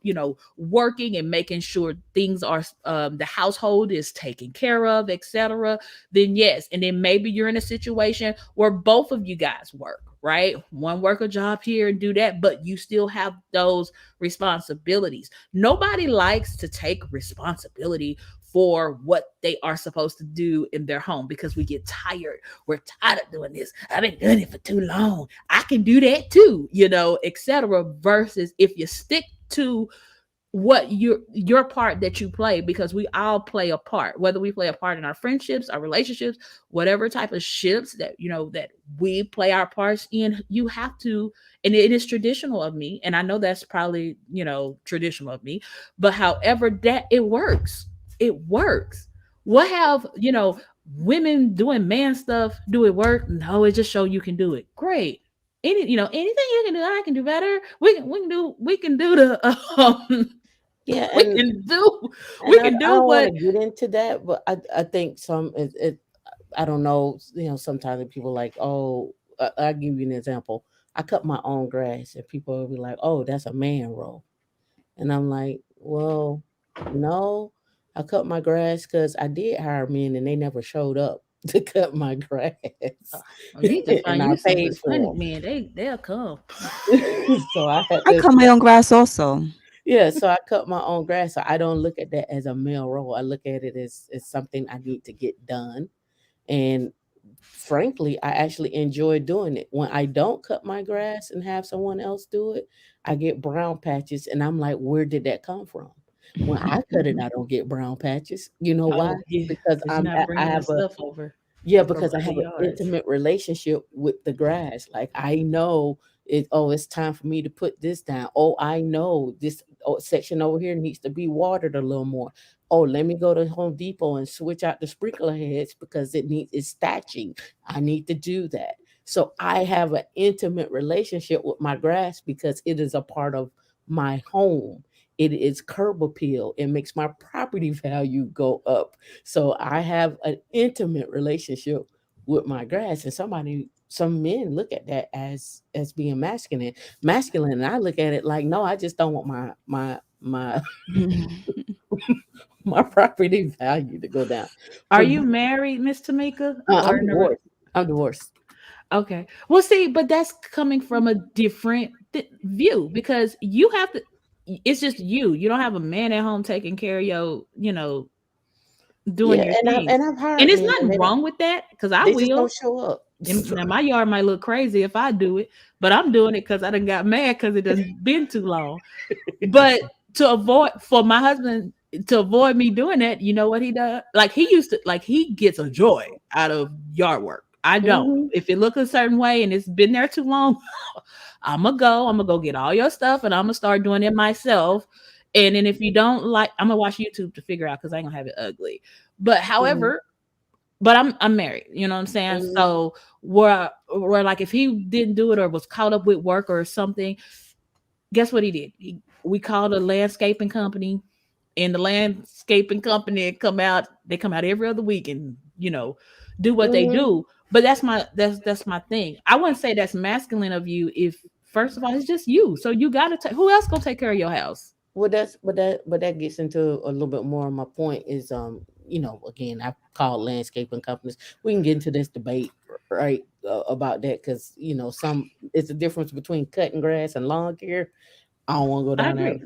working and making sure things are the household is taken care of, etc. Then yes, and then maybe you're in a situation where both of you guys work. Right? One work a job here and do that, but you still have those responsibilities. Nobody likes to take responsibility for what they are supposed to do in their home because we get tired. We're tired of doing this. I've been doing it for too long. I can do that too, etc. Versus if you stick to what your part that you play, because we all play a part, whether we play a part in our friendships, our relationships, whatever type of ships that that we play our parts in, you have to. And it is traditional of me, and I know that's probably traditional of me, but however that it works. What have women doing man stuff, do it work? No, it just show you can do it. Great. anything you can do, I can do better. We can do the Yeah, we and can do I don't what want to get into that, but I think I don't know, sometimes people like, oh, I'll give you an example. I cut my own grass and people will be like, oh, that's a man role. And I'm like, well, no, I cut my grass because I did hire men and they never showed up to cut my grass. you need to And find I you some paid for Hispanic them. men. They'll come. So I had I to cut my own grass also. Yeah, so I cut my own grass. So I don't look at that as a male role. I look at it as something I need to get done. And frankly, I actually enjoy doing it. When I don't cut my grass and have someone else do it, I get brown patches. And I'm like, where did that come from? When I cut it, I don't get brown patches. You know why? Oh, yeah, Because you're not I bringing that have a stuff over because I from have the an yards. intimate relationship with the grass. Like I know it's time for me to put this down. Oh, I know this section over here needs to be watered a little more. Oh, let me go to Home Depot and switch out the sprinkler heads because it's thatching. I need to do that. So I have an intimate relationship with my grass because it is a part of my home. It is curb appeal. It makes my property value go up. So I have an intimate relationship with my grass, and some men look at that as being masculine. And I look at it like, no, I just don't want my my property value to go down. Are you married, Miss Tamika? I'm divorced. I'm divorced. Okay. Well, see, but that's coming from a different view because you have to. It's just you. You don't have a man at home taking care of your, doing your thing. I've hired And it's men, nothing wrong with that because I they just will. don't show up. Now my yard might look crazy if I do it, but I'm doing it because I done got mad because it doesn't been too long. But for my husband to avoid me doing that, you know what he does? Like he gets a joy out of yard work. I don't. If it look a certain way and it's been there too long, I'm gonna go get all your stuff and I'm gonna start doing it myself. And then if you don't like, I'm gonna watch YouTube to figure out because I ain't gonna have it ugly. But however, but I'm married, you know what I'm saying? So where like if he didn't do it or was caught up with work or something, guess what he did? We called a landscaping company, and the landscaping company come out every other week and do what they do. But that's my thing. I wouldn't say that's masculine of you if first of all it's just you. So you gotta take who else gonna take care of your house? Well, that gets into a little bit more of my point is again, I've called landscaping companies. We can get into this debate, right, about that because it's the difference between cutting grass and lawn care. I don't want to go down there.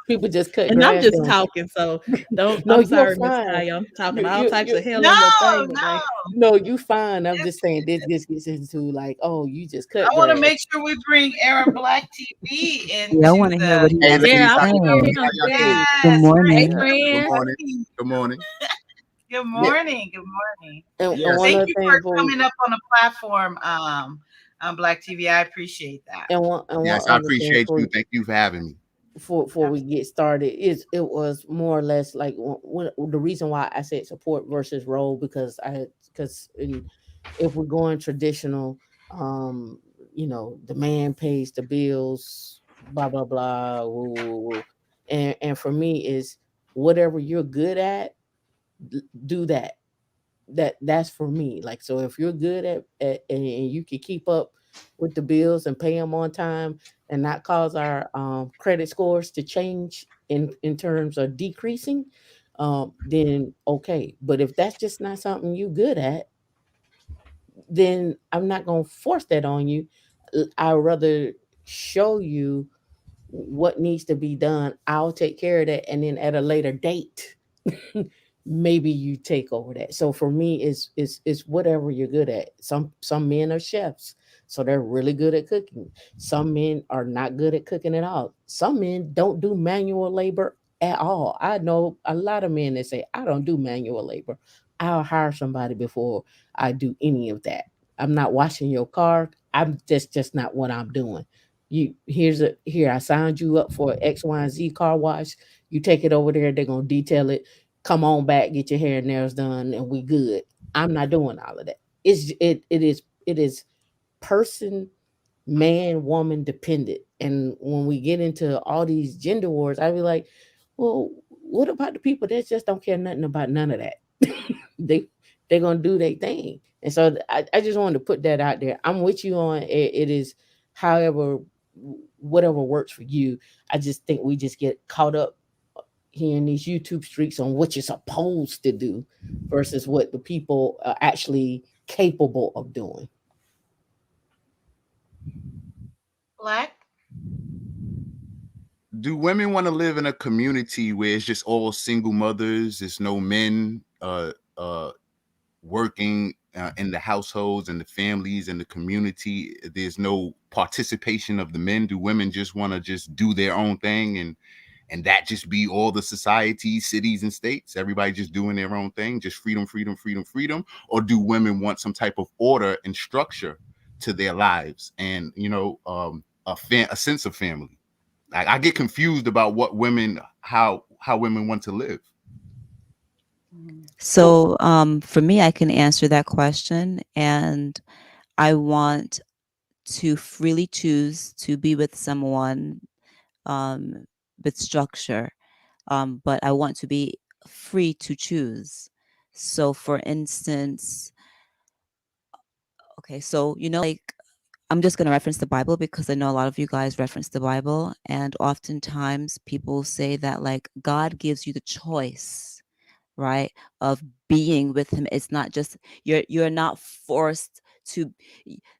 People just cut and grass. I'm just talking, so don't. No, I'm sorry, you're Miss fine. Kaya. I'm talking all types of hell No, on your thing no. today. No, you fine. I'm just saying this gets into like, oh, you just cut. I want to grass. make sure we bring Aaron Black TV in. Yeah, I want to hear what he has to Yeah, I want to say. hear him. Yes, Good morning. Hey, right. friend. Good morning. Good morning. Good morning. And Yes. one Thank other you thing for before coming up on the platform, on Black TV. I appreciate that. one Yes, I other thing appreciate you. Thank you for having me. before we get started is it was more or less like the reason why I said support versus role because if we're going traditional, the man pays the bills, blah blah blah, woo, woo, woo. And for me is whatever you're good at, do that. That's for me. Like so, if you're good at and you can keep up with the bills and pay them on time and not cause our credit scores to change in terms of decreasing, then okay. But if that's just not something you good at, then I'm not gonna force that on you. I'd rather show you what needs to be done. I'll take care of that, and then at a later date, maybe you take over that. So for me, it's whatever you're good at. Some men are chefs, so they're really good at cooking. Some men are not good at cooking at all. Some men don't do manual labor at all. I know a lot of men that say, I don't do manual labor. I'll hire somebody before I do any of that. I'm not washing your car. I'm just not what I'm doing. Here I signed you up for X, Y, and Z car wash. You take it over there, they're gonna detail it. Come on back, get your hair and nails done, and we good. I'm not doing all of that. It is person, man, woman dependent. And when we get into all these gender wars, I'd be like, well, what about the people that just don't care nothing about none of that? They're gonna do their thing. And so I just wanted to put that out there. I'm with you on it is however, whatever works for you. I just think we just get caught up here in these YouTube streets on what you're supposed to do versus what the people are actually capable of doing. Black? Do women want to live in a community where it's just all single mothers? There's no men working in the households and the families and the community. There's no participation of the men. Do women just want to just do their own thing and that just be all the societies, cities, and states? Everybody just doing their own thing, just freedom, freedom, freedom, freedom? Or do women want some type of order and structure to their lives and, you know, a sense of family? I get confused about what women, how women want to live. So for me, I can answer that question, and I want to freely choose to be with someone with structure, but I want to be free to choose. So for instance, okay, so like I'm just going to reference the Bible because I know a lot of you guys reference the Bible, and oftentimes people say that like God gives you the choice, right, of being with him. It's not just you're not forced to.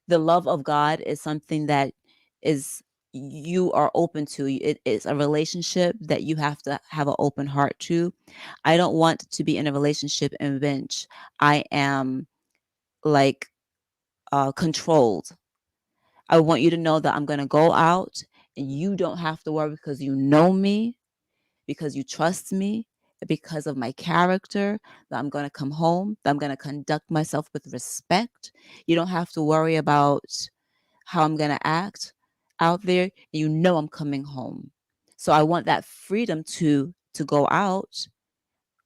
The love of God is something that is you are open to. It is a relationship that you have to have an open heart to. I don't want to be in a relationship in which I am like controlled. I want you to know that I'm going to go out and you don't have to worry because you know me, because you trust me, because of my character, that I'm going to come home, that I'm going to conduct myself with respect. You don't have to worry about how I'm going to act out there. You know I'm coming home. So I want that freedom to go out,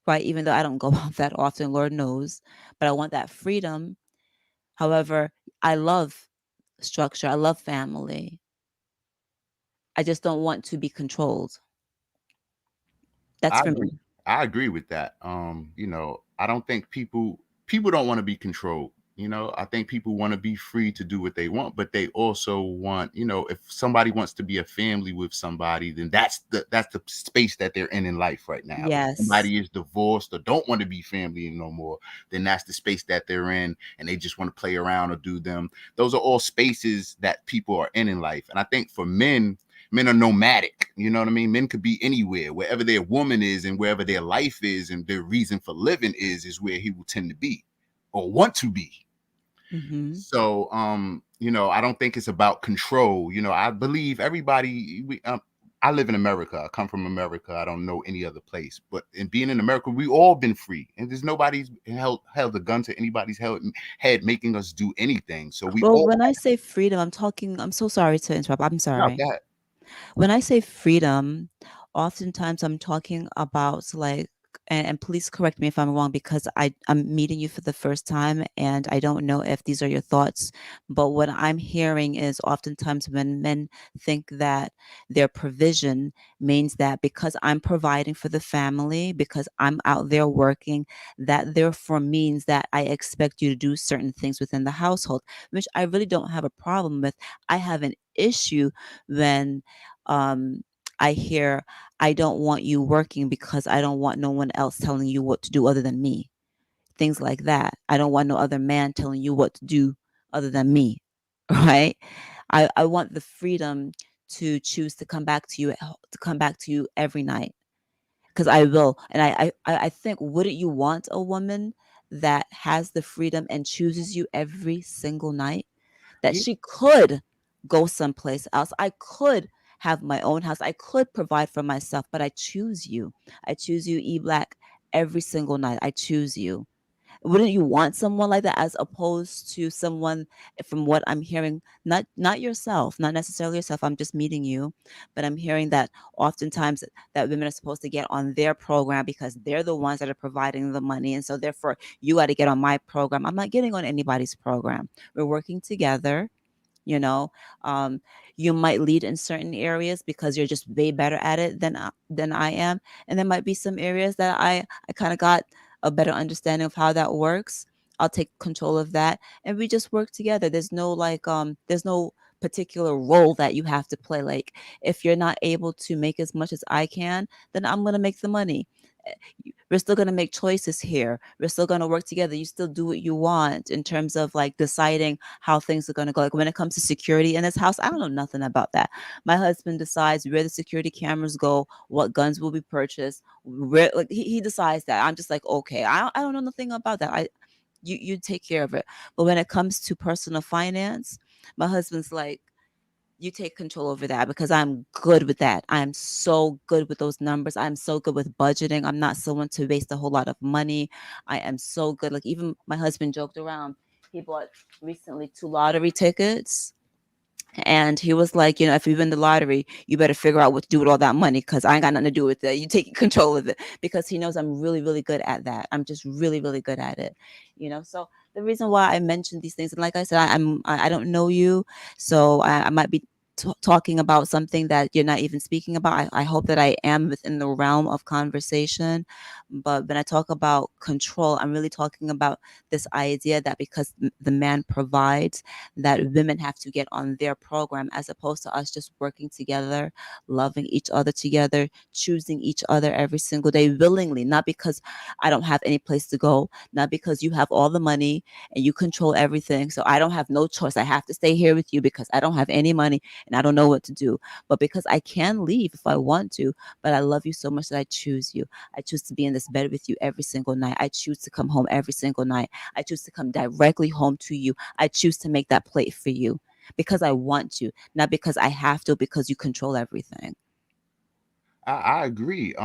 right? Even though I don't go out that often, Lord knows, but I want that freedom. However, I love structure. I love family. I just don't want to be controlled. That's for me. I agree with that. You know, I don't think people don't want to be controlled. You know, I think people want to be free to do what they want, but they also want, you know, if somebody wants to be a family with somebody, then that's the space that they're in life right now. Yes. If somebody is divorced or don't want to be family no more, then that's the space that they're in, and they just want to play around or do them. Those are all spaces that people are in life. And I think for men are nomadic. You know what I mean? Men could be anywhere, wherever their woman is and wherever their life is and their reason for living is where he will tend to be or want to be. Mm-hmm. So, you know, I don't think it's about control. You know, I believe everybody, I live in America. I come from America. I don't know any other place, but in being in America, we all been free, and there's nobody's held a gun to anybody's head making us do anything. So when I say freedom, I'm so sorry to interrupt. I'm sorry. No, go ahead. When I say freedom, oftentimes I'm talking about like, and please correct me if I'm wrong, because I'm meeting you for the first time and I don't know if these are your thoughts, but what I'm hearing is oftentimes when men think that their provision means that because I'm providing for the family, because I'm out there working, that therefore means that I expect you to do certain things within the household, which I really don't have a problem with. I have an issue when I hear, I don't want you working because I don't want no one else telling you what to do other than me. Things like that. I don't want no other man telling you what to do other than me. Right? I want the freedom to choose to come back to you every night. Because I will. And I think, wouldn't you want a woman that has the freedom and chooses you every single night? That she could go someplace else. I could have my own house. I could provide for myself, but I choose you. I choose you, E Black, every single night. I choose you. Wouldn't you want someone like that, as opposed to someone, from what I'm hearing, not yourself, not necessarily yourself, I'm just meeting you, but I'm hearing that oftentimes that women are supposed to get on their program because they're the ones that are providing the money, and so therefore you got to get on my program. I'm not getting on anybody's program. We're working together. You know, you might lead in certain areas because you're just way better at it than I am, and there might be some areas that I kind of got a better understanding of how that works. I'll take control of that, and we just work together. There's no there's no particular role that you have to play. Like, if you're not able to make as much as I can, then I'm gonna make the money. We're still going to make choices here. We're still going to work together. You still do what you want in terms of like deciding how things are going to go. Like when it comes to security in this house, I don't know nothing about that. My husband decides where the security cameras go, what guns will be purchased, where, like he decides that. I'm just like, okay, I don't know nothing about that. You take care of it. But when it comes to personal finance, my husband's like, you take control over that, because I'm good with that. I'm so good with those numbers. I'm so good with budgeting. I'm not someone to waste a whole lot of money. I am so good. Like, even my husband joked around. He bought recently 2 lottery tickets. And he was like, if you win the lottery, you better figure out what to do with all that money, because I ain't got nothing to do with it. You take control of it, because he knows I'm really, really good at that. I'm just really, really good at it. So the reason why I mentioned these things, and like I said, I don't know you, so I might be talking about something that you're not even speaking about. I hope that I am within the realm of conversation. But when I talk about control, I'm really talking about this idea that because the man provides, that women have to get on their program, as opposed to us just working together, loving each other together, choosing each other every single day willingly, not because I don't have any place to go, not because you have all the money and you control everything, so I don't have no choice. I have to stay here with you because I don't have any money and I don't know what to do. But because I can leave if I want to, but I love you so much that I choose you. I choose to be in this bed with you every single night. I choose to come home every single night. I choose to come directly home to you. I choose to make that plate for you because I want to, not because I have to, because you control everything. I agree.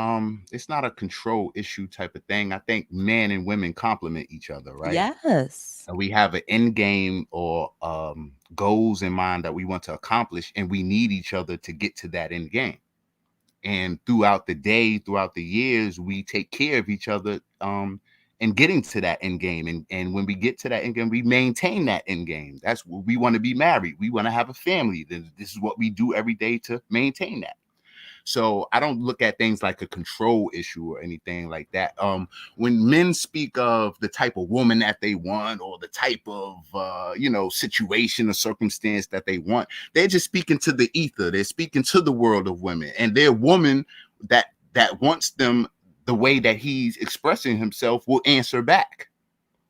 It's not a control issue type of thing. I think men and women complement each other, right? Yes. And we have an end game or goals in mind that we want to accomplish, and we need each other to get to that end game. And throughout the day, throughout the years, we take care of each other and getting to that end game. And when we get to that end game, we maintain that end game. That's what we want to be married. We want to have a family. This is what we do every day to maintain that. So I don't look at things like a control issue or anything like that. When men speak of the type of woman that they want, or the type of, situation or circumstance that they want, they're just speaking to the ether. They're speaking to the world of women, and their woman that wants them the way that he's expressing himself will answer back.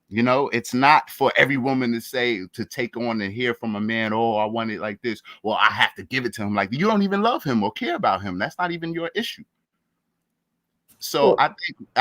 It's not for every woman to take on and hear from a man, oh, I want it like this. Well, I have to give it to him. Like, you don't even love him or care about him. That's not even your issue. So I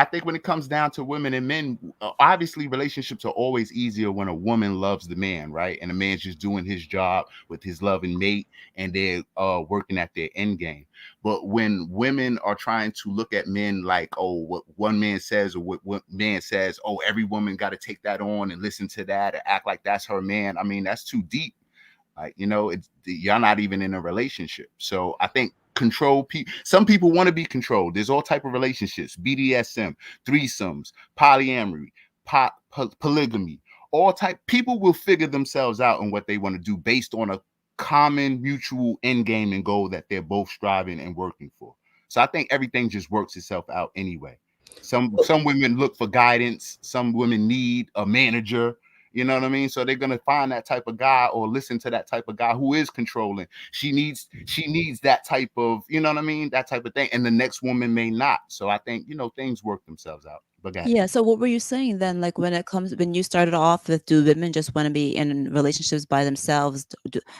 think when it comes down to women and men, obviously relationships are always easier when a woman loves the man, right? And the man's just doing his job with his loving mate, and they're working at their end game. But when women are trying to look at men like, oh, what one man says or what man says, oh, every woman got to take that on and listen to that and act like that's her man. I mean, that's too deep. Like, you're not even in a relationship. So I think some people want to be controlled. There's all type of relationships: BDSM, threesomes, polyamory, polygamy. All type people will figure themselves out on what they want to do based on a common mutual end game and goal that they're both striving and working for. So I think everything just works itself out anyway. Some women look for guidance. Some women need a manager. You know what I mean? So they're going to find that type of guy or listen to that type of guy who is controlling. She needs that type of, you know what I mean? That type of thing. And the next woman may not. So I think, things work themselves out. But go ahead. Yeah. So what were you saying then? Like when you started off with, do women just want to be in relationships by themselves?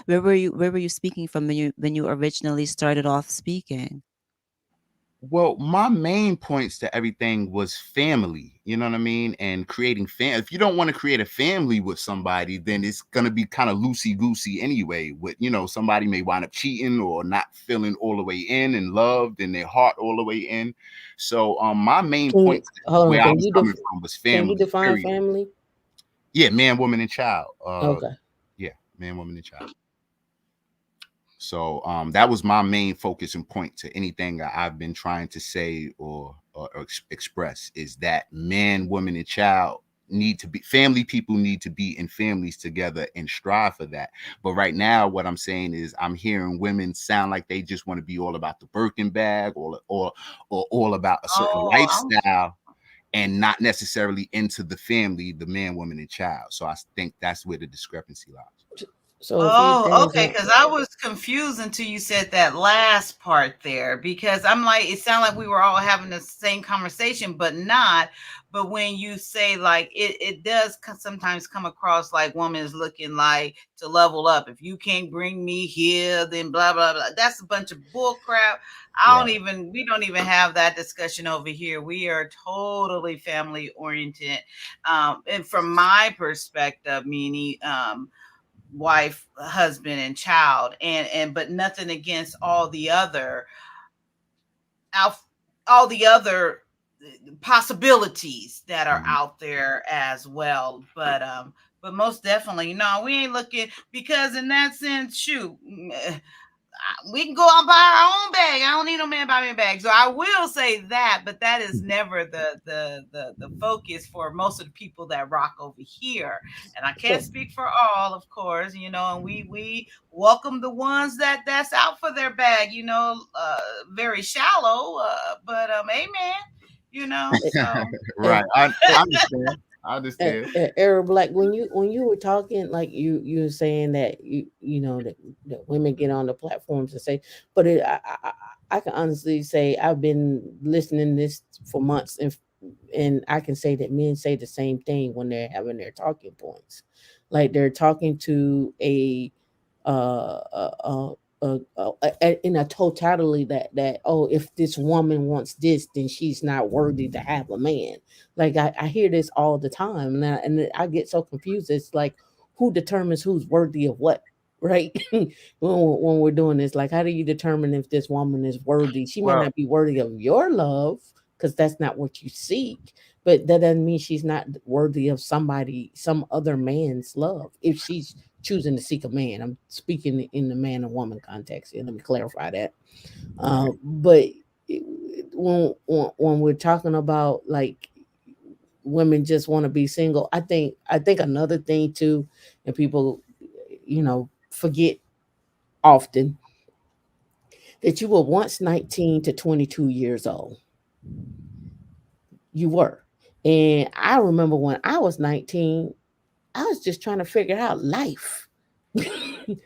Where were you speaking from when you originally started off speaking? Well, my main points to everything was family, you know what I mean? And creating if you don't want to create a family with somebody, then it's going to be kind of loosey-goosey anyway. With, somebody may wind up cheating or not feeling all the way in and loved and their heart all the way in. So my main point where I was coming from was family. Can you define family? Yeah, man, woman, and child. Okay. Yeah, man, woman, and child. So that was my main focus and point to anything that I've been trying to say or express, is that man, woman, and child people need to be in families together and strive for that. But right now, what I'm saying is I'm hearing women sound like they just want to be all about the Birkin bag or all about a certain lifestyle and not necessarily into the family, the man, woman, and child. So I think that's where the discrepancy lies. So okay, because I was confused until you said that last part there, because I'm like, it sounded like we were all having the same conversation, but not. But when you say like it does sometimes come across like woman is looking like to level up. If you can't bring me here, then blah blah blah. That's a bunch of bull crap. We don't even have that discussion over here. We are totally family oriented, and from my perspective, meaning wife, husband, and child, and but nothing against all the other possibilities that are out there as well. But most definitely, no, we ain't looking, because in that sense, shoot, we can go out and buy our own bag. I don't need no man buy me a bag. So I will say that, but that is never the focus for most of the people that rock over here. And I can't speak for all, of course, you know, and we welcome the ones that's out for their bag, you know, very shallow, but amen, you know. So. Right. I understand. I understand. Arab Black, when you were talking, like you were saying that you know that women get on the platforms and say, but I can honestly say I've been listening to this for months, and I can say that men say the same thing when they're having their talking points, like they're talking to in a totality that oh, if this woman wants this, then she's not worthy to have a man. Like I hear this all the time, and I get so confused. It's like, who determines who's worthy of what, right? when we're doing this, like, how do you determine if this woman is worthy? She might not be worthy of your love because that's not what you seek, but that doesn't mean she's not worthy of some other man's love if she's choosing to seek a man. I'm speaking in the man and woman context here. Let me clarify that. But when we're talking about like women just want to be single, I think another thing too, and people, you know, forget often, that you were once 19 to 22 years old. You were. And I remember when I was 19, I was just trying to figure out life. I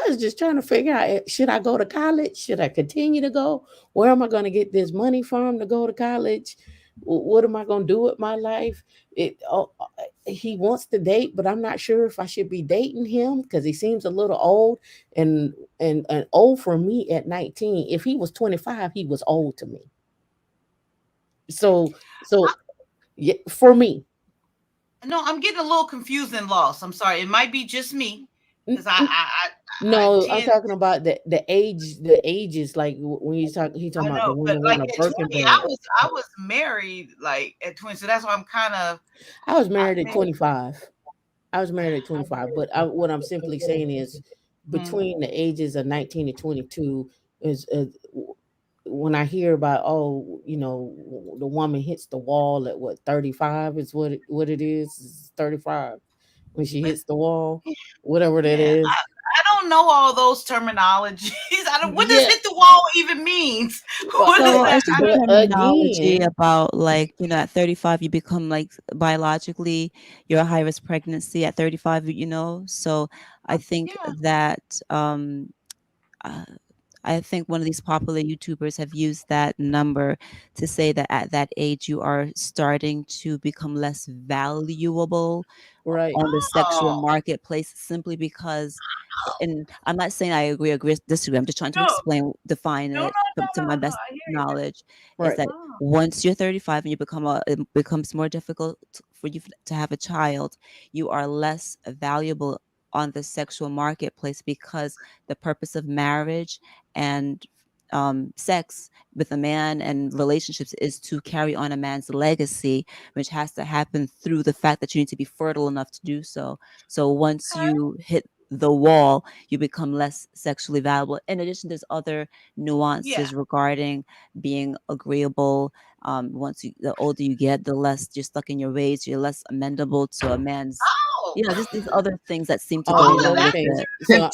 was just trying to figure out, should I go to college? Should I continue to go? Where am I going to get this money from to go to college? What am I going to do with my life? He wants to date, but I'm not sure if I should be dating him because he seems a little old, and old for me at 19. If he was 25, he was old to me. So yeah, for me. No, I'm getting a little confused and lost. I'm sorry. It might be just me. Because I'm talking about the ages, like when he's talking about the woman like want a at Birkin 20, bag. I was married like at 20, so that's why I'm kind of. I was married at 25. But what I'm simply saying is, between the ages of 19 and 22 is when I hear about, oh, you know, the woman hits the wall at what, 35 is what it is 35 when she hits the wall, whatever that is. I don't know all those terminologies. What does hit the wall even means? What So is it's just a terminology about, like, you know, at 35 you become like biologically you're a high risk pregnancy at 35, you know. So I think that I think one of these popular YouTubers have used that number to say that at that age you are starting to become less valuable on the sexual marketplace, simply because, and I'm not saying I agree or disagree, I'm just trying to define it to my best knowledge, is that once you're 35 and you it becomes more difficult for you to have a child, you are less valuable on the sexual marketplace, because the purpose of marriage and sex with a man and relationships is to carry on a man's legacy, which has to happen through the fact that you need to be fertile enough to do so. So once you hit the wall, you become less sexually valuable. In addition, there's other nuances regarding being agreeable. The older you get, the less you're stuck in your ways, you're less amenable to a man's, just these other things that seem to go along with it. So,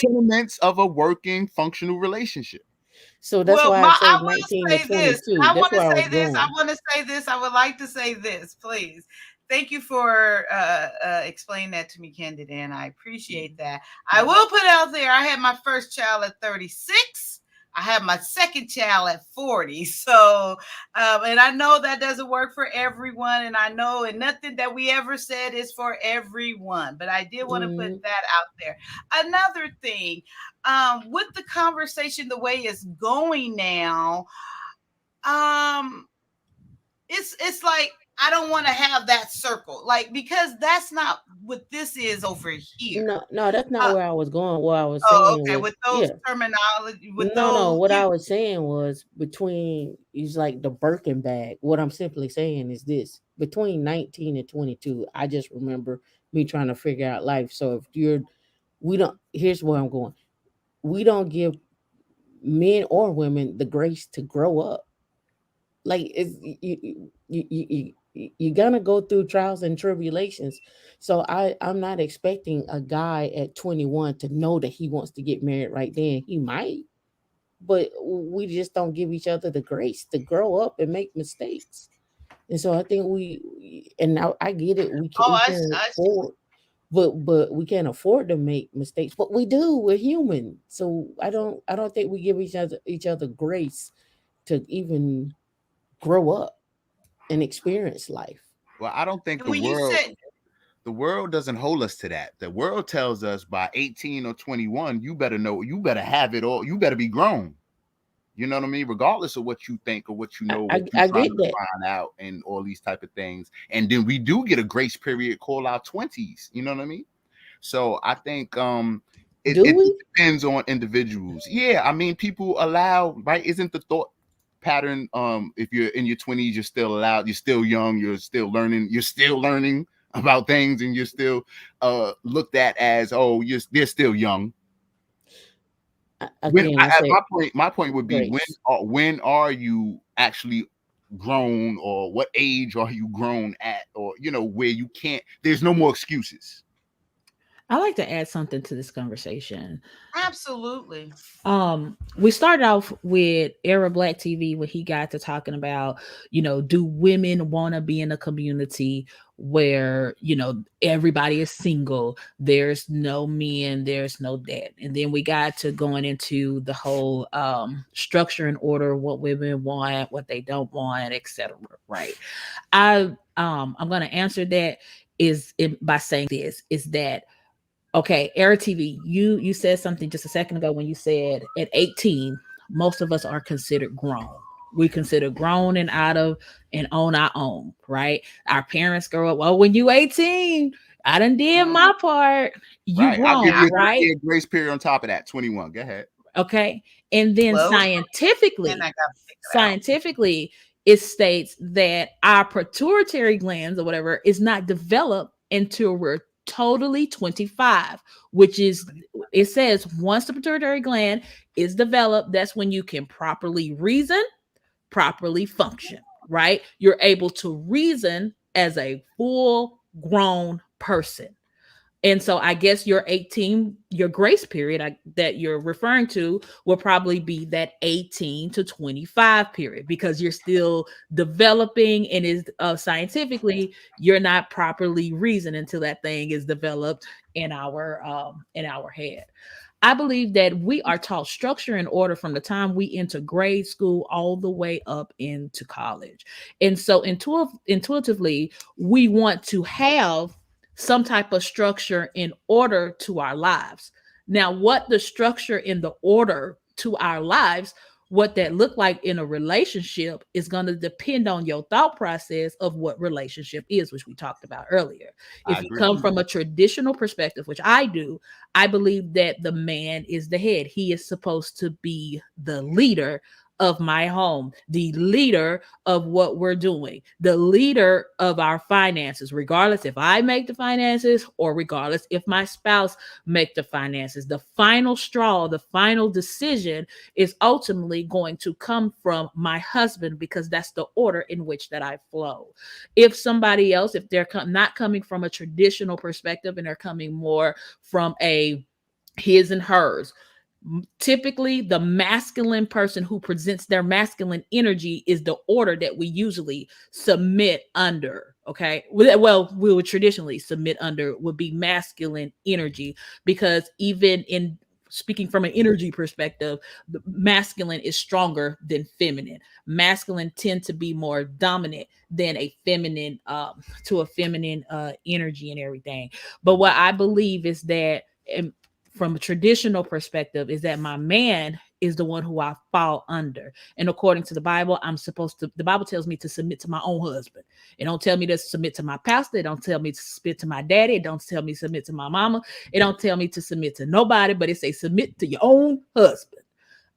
Tenements of a working, functional relationship. So that's why I say I want 19 to to say this. 22. I That's want where I to was say this. I going. want to say this. I would like to say this, please. Thank you for explaining that to me, Candid, and I appreciate that. I will put out there, I had my first child at 36. I have my second child at 40. So, and I know that doesn't work for everyone. And I know, and nothing that we ever said is for everyone, but I did want to put that out there. Another thing, with the conversation, the way it's going now, it's like, I don't want to have that circle, like, because that's not what this is over here. No, that's not where I was going. What I was saying was, with those terminology, with no. What I was saying was it's like the Birkin bag. What I'm simply saying is this: between 19 and 22, I just remember me trying to figure out life. So here's where I'm going. We don't give men or women the grace to grow up. Like you're gonna go through trials and tribulations. So I'm not expecting a guy at 21 to know that he wants to get married right then. He might, but we just don't give each other the grace to grow up and make mistakes. And so I think and now I get it. We can't afford, but we can't afford to make mistakes. But we do. We're human. So I don't think we give each other grace to even grow up and experience life. Well, I don't think the world doesn't hold us to that. The world tells us by 18 or 21, you better have it all. You better be grown. You know what I mean? Regardless of what you think or what you know, what you're trying to find out and all these type of things. And then we do get a grace period called our 20s. You know what I mean? So I think it depends on individuals. Yeah, I mean, people allow, right? Isn't the thought pattern, if you're in your 20s, you're still allowed, you're still young, you're still learning about things, and you're still looked at as, they're still young. My point would be, when are you actually grown, or what age are you grown at, or where you can't, there's no more excuses. I like to add something to this conversation. Absolutely. We started off with Era Black TV when he got to talking about, do women want to be in a community where, everybody is single, there's no men, there's no that. And then we got to going into the whole structure and order, what women want, what they don't want, etc. Right. I'm going to answer that by saying this, is that, okay, Era TV, you said something just a second ago when you said at 18, most of us are considered grown. We consider grown and out of and on our own, right? Our parents grow up, well, when you 18, I done did my part. You grown, I'll give you right? A grace period on top of that, 21. Go ahead. Okay. And then scientifically, it states that our pituitary glands or whatever is not developed until we're totally 25, which is, it says once the pituitary gland is developed, that's when you can properly reason, properly function, right? You're able to reason as a full grown person. And so I guess your 18, your grace period that you're referring to will probably be that 18 to 25 period, because you're still developing, and is scientifically, you're not properly reasoned until that thing is developed in our head. I believe that we are taught structure and order from the time we enter grade school all the way up into college. And so intuitively, we want to have some type of structure in order to our lives. Now, what the structure in the order to our lives, what that look like in a relationship, is going to depend on your thought process of what relationship is, which we talked about earlier. If you come from a traditional perspective, which I do, I believe that the man is the head. He is supposed to be the leader of my home, the leader of what we're doing, the leader of our finances, regardless if I make the finances or regardless if my spouse make the finances. The final straw, the final decision is ultimately going to come from my husband, because that's the order in which that I flow. If somebody else, if they're not coming from a traditional perspective and they're coming more from a his and hers, typically the masculine person who presents their masculine energy is the order that we usually submit under. Okay, well, we would traditionally submit under would be masculine energy, because even in speaking from an energy perspective, the masculine is stronger than feminine. Masculine tend to be more dominant than a feminine to a feminine energy and everything. But what I believe is that from a traditional perspective is that my man is the one who I fall under. And according to the Bible, the Bible tells me to submit to my own husband. It don't tell me to submit to my pastor. It don't tell me to submit to my daddy. It don't tell me to submit to my mama. It don't tell me to submit to nobody, but it say submit to your own husband.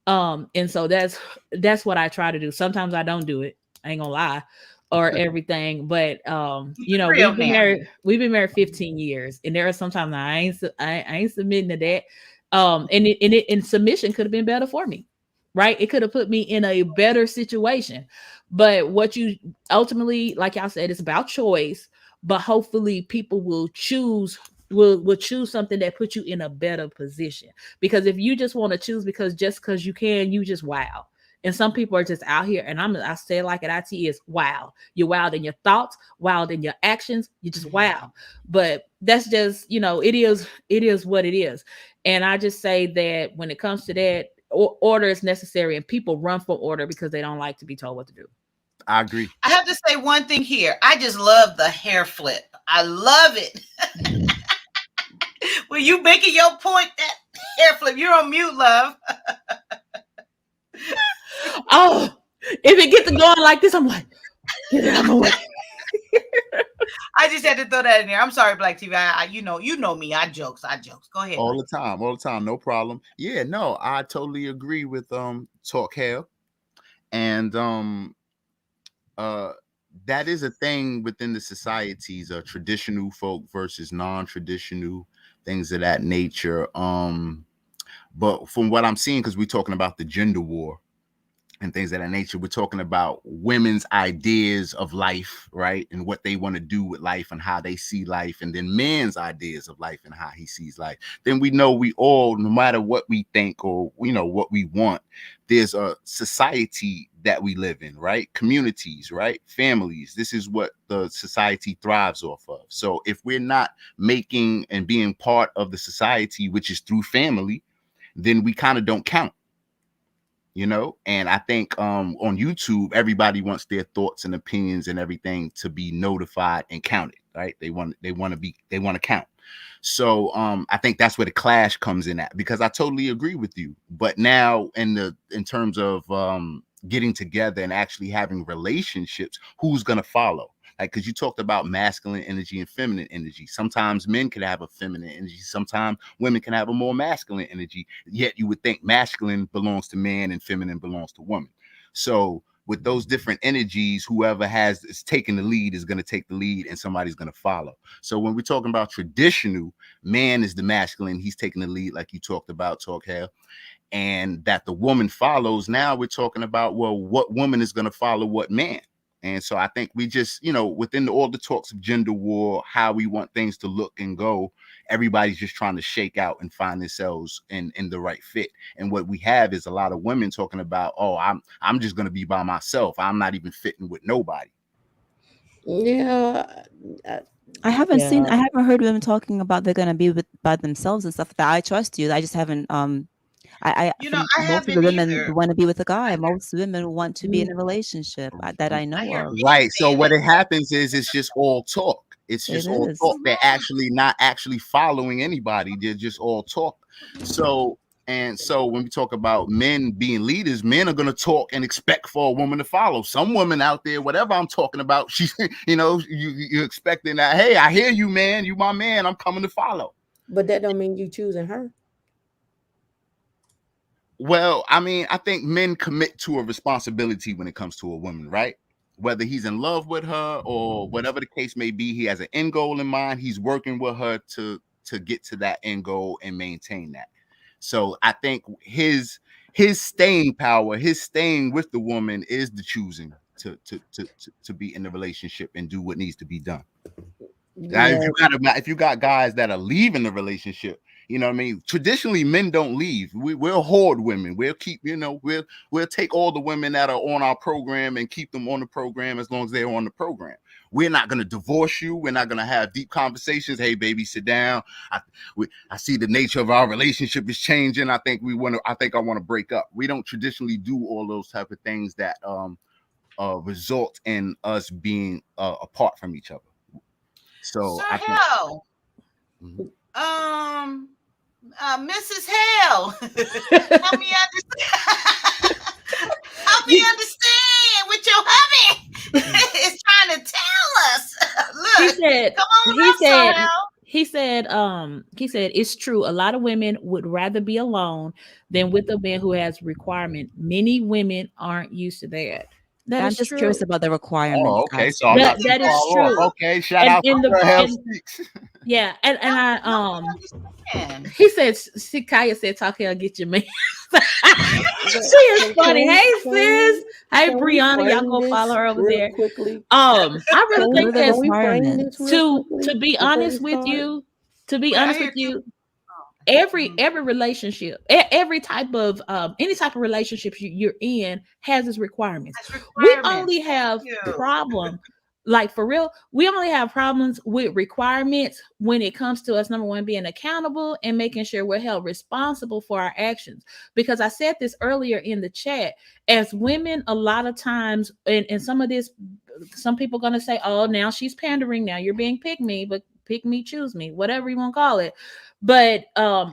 And so that's what I try to do. Sometimes I don't do it. I ain't gonna lie. Or everything, but you know, we've been married 15 years, and there are sometimes I ain't submitting to that. And submission could have been better for me, right? It could have put me in a better situation. But what you ultimately, like y'all said, it's about choice. But hopefully, people will choose something that puts you in a better position. Because if you just want to choose because you can, you just wow. And some people are just out here, and I say it like it is wow. You're wild in your thoughts, wild in your actions. You just wow. But that's just, you know, it is what it is. And I just say that when it comes to that, order is necessary, and people run from order because they don't like to be told what to do. I agree. I have to say one thing here. I just love the hair flip. I love it. When you making your point, that hair flip, you're on mute, love. Oh, if it gets to going like this, I'm like, get it out of my way. I just had to throw that in there. I'm sorry, Black TV. You know me. I jokes. Go ahead. All the time, no problem. Yeah, no, I totally agree with Talk Hair, and that is a thing within the societies of traditional folk versus non-traditional things of that nature. But from what I'm seeing, because we're talking about the gender war and things of that nature, we're talking about women's ideas of life, right? And what they want to do with life and how they see life, and then men's ideas of life and how he sees life. Then we know we all, no matter what we think or, you know, what we want, there's a society that we live in, right? Communities, right? Families. This is what the society thrives off of. So if we're not making and being part of the society, which is through family, then we kind of don't count. You know, and I think on YouTube, everybody wants their thoughts and opinions and everything to be notified and counted, right? They want to count. So I think that's where the clash comes in at, because I totally agree with you. But now in terms of getting together and actually having relationships, who's gonna follow? Like, because you talked about masculine energy and feminine energy. Sometimes men can have a feminine energy. Sometimes women can have a more masculine energy. Yet you would think masculine belongs to man and feminine belongs to woman. So with those different energies, whoever is taking the lead is going to take the lead, and somebody's going to follow. So when we're talking about traditional, man is the masculine. He's taking the lead, like you talked about, Talk Hair, and that the woman follows. Now we're talking about, well, what woman is going to follow what man? And so I think we just, you know, within all the talks of gender war, how we want things to look and go, everybody's just trying to shake out and find themselves in the right fit. And what we have is a lot of women talking about, oh, I'm just going to be by myself. I'm not even fitting with nobody. Yeah. I haven't heard women talking about they're going to be by themselves and stuff like that. I trust you. I just haven't, most of the women want to be with a guy. Most women want to be in a relationship that I know of. Right. So what it happens is it's just all talk. It's just all talk. They're actually not actually following anybody. They're just all talk. So when we talk about men being leaders, men are going to talk and expect for a woman to follow. Some woman out there, whatever I'm talking about, she's, you know, you're expecting that, hey, I hear you, man. You my man. I'm coming to follow. But that don't mean you choosing her. Well, I mean, I think men commit to a responsibility when it comes to a woman, right? Whether he's in love with her or whatever the case may be, he has an end goal in mind. He's working with her to get to that end goal and maintain that. So I think his staying power, his staying with the woman, is the choosing to be in the relationship and do what needs to be done. Now, if you got guys that are leaving the relationship, you know what I mean? Traditionally, men don't leave. We'll hoard women. We'll keep, we'll take all the women that are on our program and keep them on the program as long as they're on the program. We're not going to divorce you. We're not going to have deep conversations. Hey, baby, sit down. I see the nature of our relationship is changing. I think I want to break up. We don't traditionally do all those type of things that result in us being apart from each other. So Sir Hell, Mrs. Hell, help me understand what your hubby is trying to tell us. Look, he said it's true. A lot of women would rather be alone than with a man who has requirement. Many women aren't used to that. I'm just curious about the requirements. Oh, okay. guys. So that is true. Okay, shout out to Hell Speaks. Yeah, and I he said, Kaya said, "Talk here, get your man." She is funny. Hey sis, hey Brianna, y'all go follow her over there. Quickly. I really think that to be honest with you, every relationship, every type of any type of relationship you're in has its requirements. We only have problem, like for real, we only have problems with requirements when it comes to us, number one, being accountable and making sure we're held responsible for our actions. Because I said this earlier in the chat, as women, a lot of times, and some of this, some people are going to say, oh, now she's pandering, now you're being pick me, but pick me, choose me, whatever you want to call it. But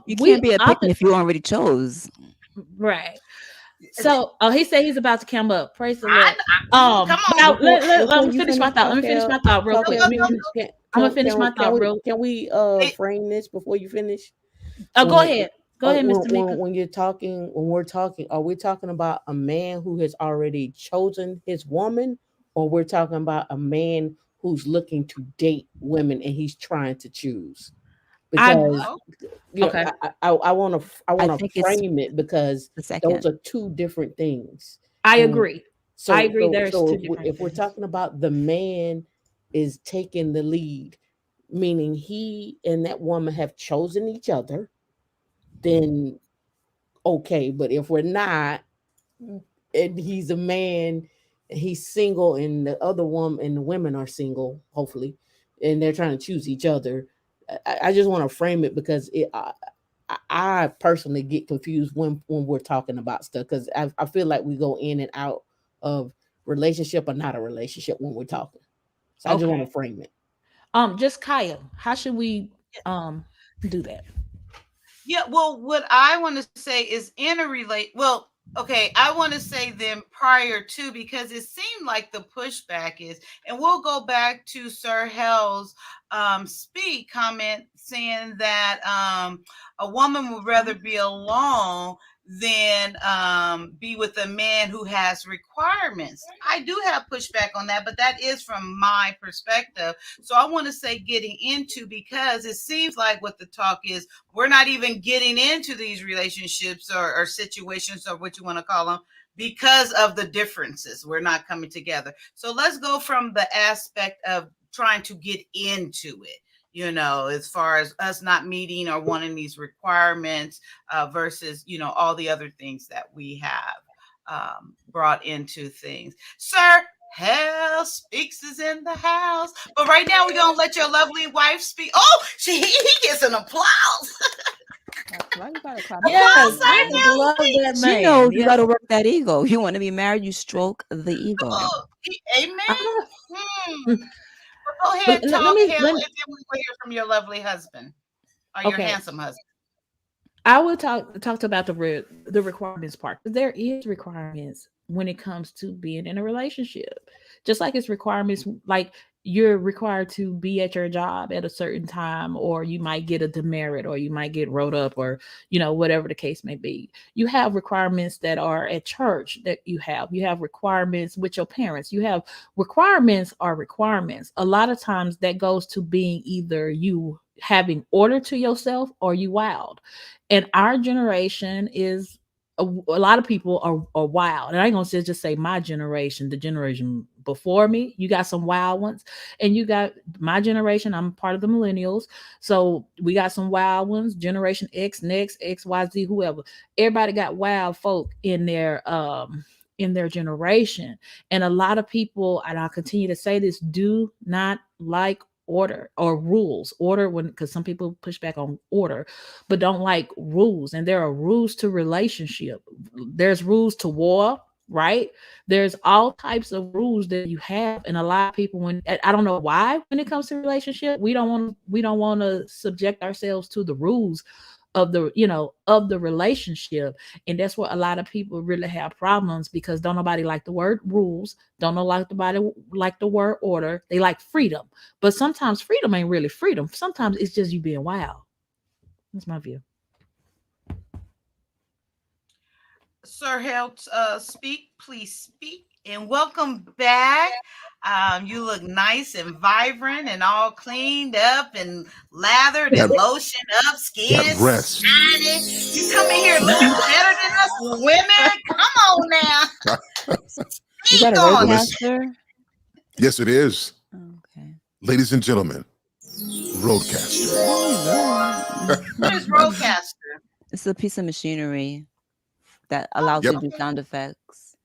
you can't be a pick me if you already chose. Right. So, he said he's about to come up. Praise the Lord. Let me finish my thought. Real quick. I'm gonna finish my thought real. Can we frame this before you finish? Go ahead. Go ahead, Mr. Mika. When we're talking, are we talking about a man who has already chosen his woman, or we're talking about a man who's looking to date women and he's trying to choose? Because I want to frame it because those are two different things. I agree. There's two different if we're talking about the man is taking the lead, meaning he and that woman have chosen each other, then okay. But if we're not, and he's a man, he's single, and the other woman and the women are single, hopefully, and they're trying to choose each other. I just want to frame it because I personally get confused when we're talking about stuff because I feel like we go in and out of relationship or not a relationship when we're talking. So I just want to frame it. Just Kaya, how should we do that? Yeah, well, what I want to say is I want to say them prior to, because it seemed like the pushback is, and we'll go back to Sir Hell's comment saying that a woman would rather be alone than be with a man who has requirements. I do have pushback on that, but that is from my perspective. So I want to say getting into, because it seems like what the talk is, we're not even getting into these relationships or situations or what you want to call them because of the differences. We're not coming together. So let's go from the aspect of trying to get into it. As far as us not meeting or wanting these requirements versus, all the other things that we have brought into things. Sir Hell Speaks is in the house. But right now we're going to let your lovely wife speak. Oh, he gets an applause. Yes, I love that man. You got to work that ego. You want to be married, you stroke the ego. Oh, amen. Go ahead, talk, Hell, and then we will hear from your lovely husband or your handsome husband. I will talk about the requirements part. There is requirements when it comes to being in a relationship. Just like it's requirements, like you're required to be at your job at a certain time, or you might get a demerit, or you might get wrote up, or whatever the case may be. You have requirements that are at church that you have requirements with your parents. You have requirements. A lot of times that goes to being either you having order to yourself or you wild. And our generation is a lot of people are wild. And I ain't gonna just say my generation, the generation before me. You got some wild ones, and you got my generation. I'm part of the millennials, so we got some wild ones. Generation X, next, XYZ, whoever. Everybody got wild folk in their generation, and a lot of people, and I'll continue to say this, do not like order or rules. Because some people push back on order, but don't like rules. And there are rules to relationship. There's rules to war, right? There's all types of rules that you have, and a lot of people, when I don't know why, when it comes to relationship, we don't want to subject ourselves to the rules of the relationship. And that's where a lot of people really have problems, because don't nobody like the word rules, don't nobody like the word order. They like freedom, but sometimes freedom ain't really freedom. Sometimes it's just you being wild. That's my view. Sir Hale, please speak, and welcome back. You look nice and vibrant and all cleaned up and lathered and lotioned up, skin shiny. You come in here looking better than us women. Come on now. You got a roadcaster? Yes, it is. Okay. Ladies and gentlemen, Rodecaster. What is Rodecaster? It's a piece of machinery that allows you to do sound effects.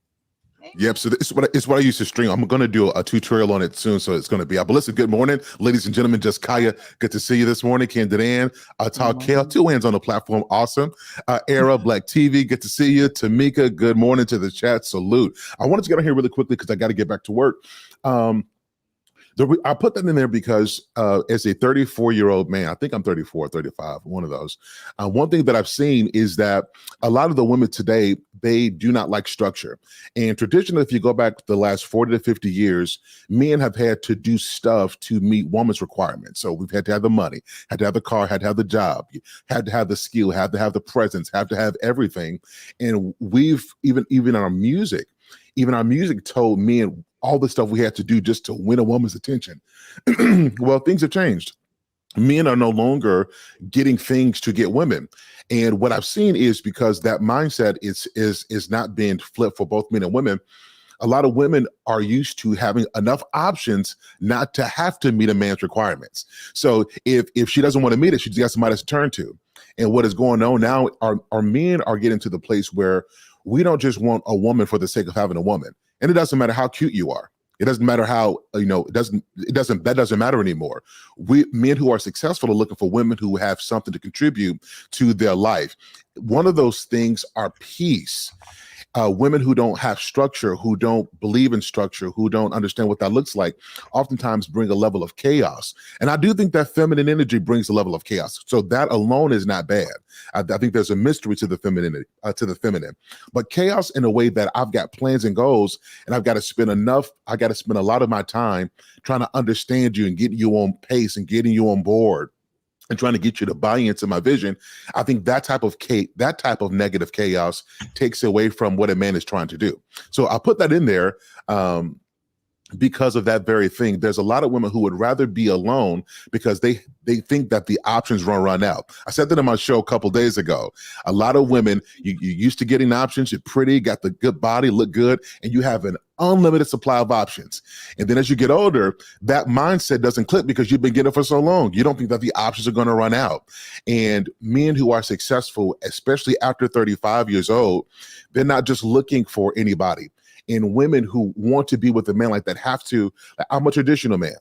Yep. So it's what I used to stream. I'm going to do a tutorial on it soon, so it's going to be out. But listen, good morning, ladies and gentlemen. Just Kaya, good to see you this morning. Candid Ann, Talk Kale, 2 hands on the platform, awesome. Era Black TV, good to see you. Tamika, good morning to the chat. Salute. I wanted to get on here really quickly because I got to get back to work. I put that in there because as a 34-year-old man, I think I'm 34, 35, one of those. One thing that I've seen is that a lot of the women today, they do not like structure. And traditionally, if you go back the last 40 to 50 years, men have had to do stuff to meet woman's requirements. So we've had to have the money, had to have the car, had to have the job, had to have the skill, had to have the presence, had to have everything. And we've even our music told men all the stuff we had to do just to win a woman's attention. Well, things have changed. Men are no longer getting things to get women. And what I've seen is because that mindset is not being flipped for both men and women. A lot of women are used to having enough options not to have to meet a man's requirements. So if she doesn't want to meet it, she's got somebody to turn to. And what is going on now, our men are getting to the place where we don't just want a woman for the sake of having a woman. And it doesn't matter how cute you are. It doesn't matter how, that doesn't matter anymore. Men who are successful are looking for women who have something to contribute to their life. One of those things are peace. Women who don't have structure, who don't believe in structure, who don't understand what that looks like, oftentimes bring a level of chaos. And I do think that feminine energy brings a level of chaos. So that alone is not bad. I think there's a mystery to the feminine, but chaos in a way that I've got plans and goals, and I got to spend a lot of my time trying to understand you and getting you on pace and getting you on board and trying to get you to buy into my vision. I think that type of negative chaos takes away from what a man is trying to do. So I'll put that in there because of that very thing. There's a lot of women who would rather be alone because they think that the options run out. I said that in my show a couple days ago. A lot of women, you used to getting options, you're pretty, got the good body, look good, and you have an unlimited supply of options. And then as you get older, that mindset doesn't click because you've been getting it for so long. You don't think that the options are going to run out. And men who are successful, especially after 35 years old, they're not just looking for anybody. And women who want to be with a man like that I'm a traditional man.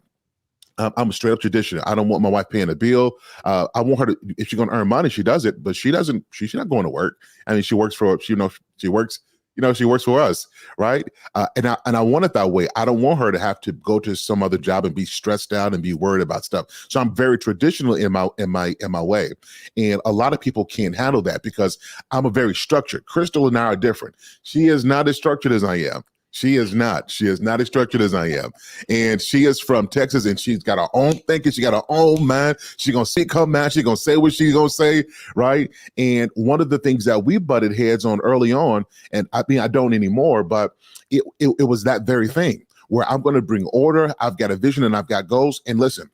I'm a straight up traditional. I don't want my wife paying a bill. I want her to, if she's going to earn money, she does it, but she's not going to work. I mean, she works for us, right? And I want it that way. I don't want her to have to go to some other job and be stressed out and be worried about stuff. So I'm very traditional in my way. And a lot of people can't handle that because I'm a very structured. Crystal and I are different. She is not as structured as I am. She is not. She is not as structured as I am. And she is from Texas, and she's got her own thinking. She got her own mind. She's going to speak her mind. She's going to say what she's going to say, right? And one of the things that we butted heads on early on, and I mean, I don't anymore, but it was that very thing where I'm going to bring order. I've got a vision and I've got goals. And listen,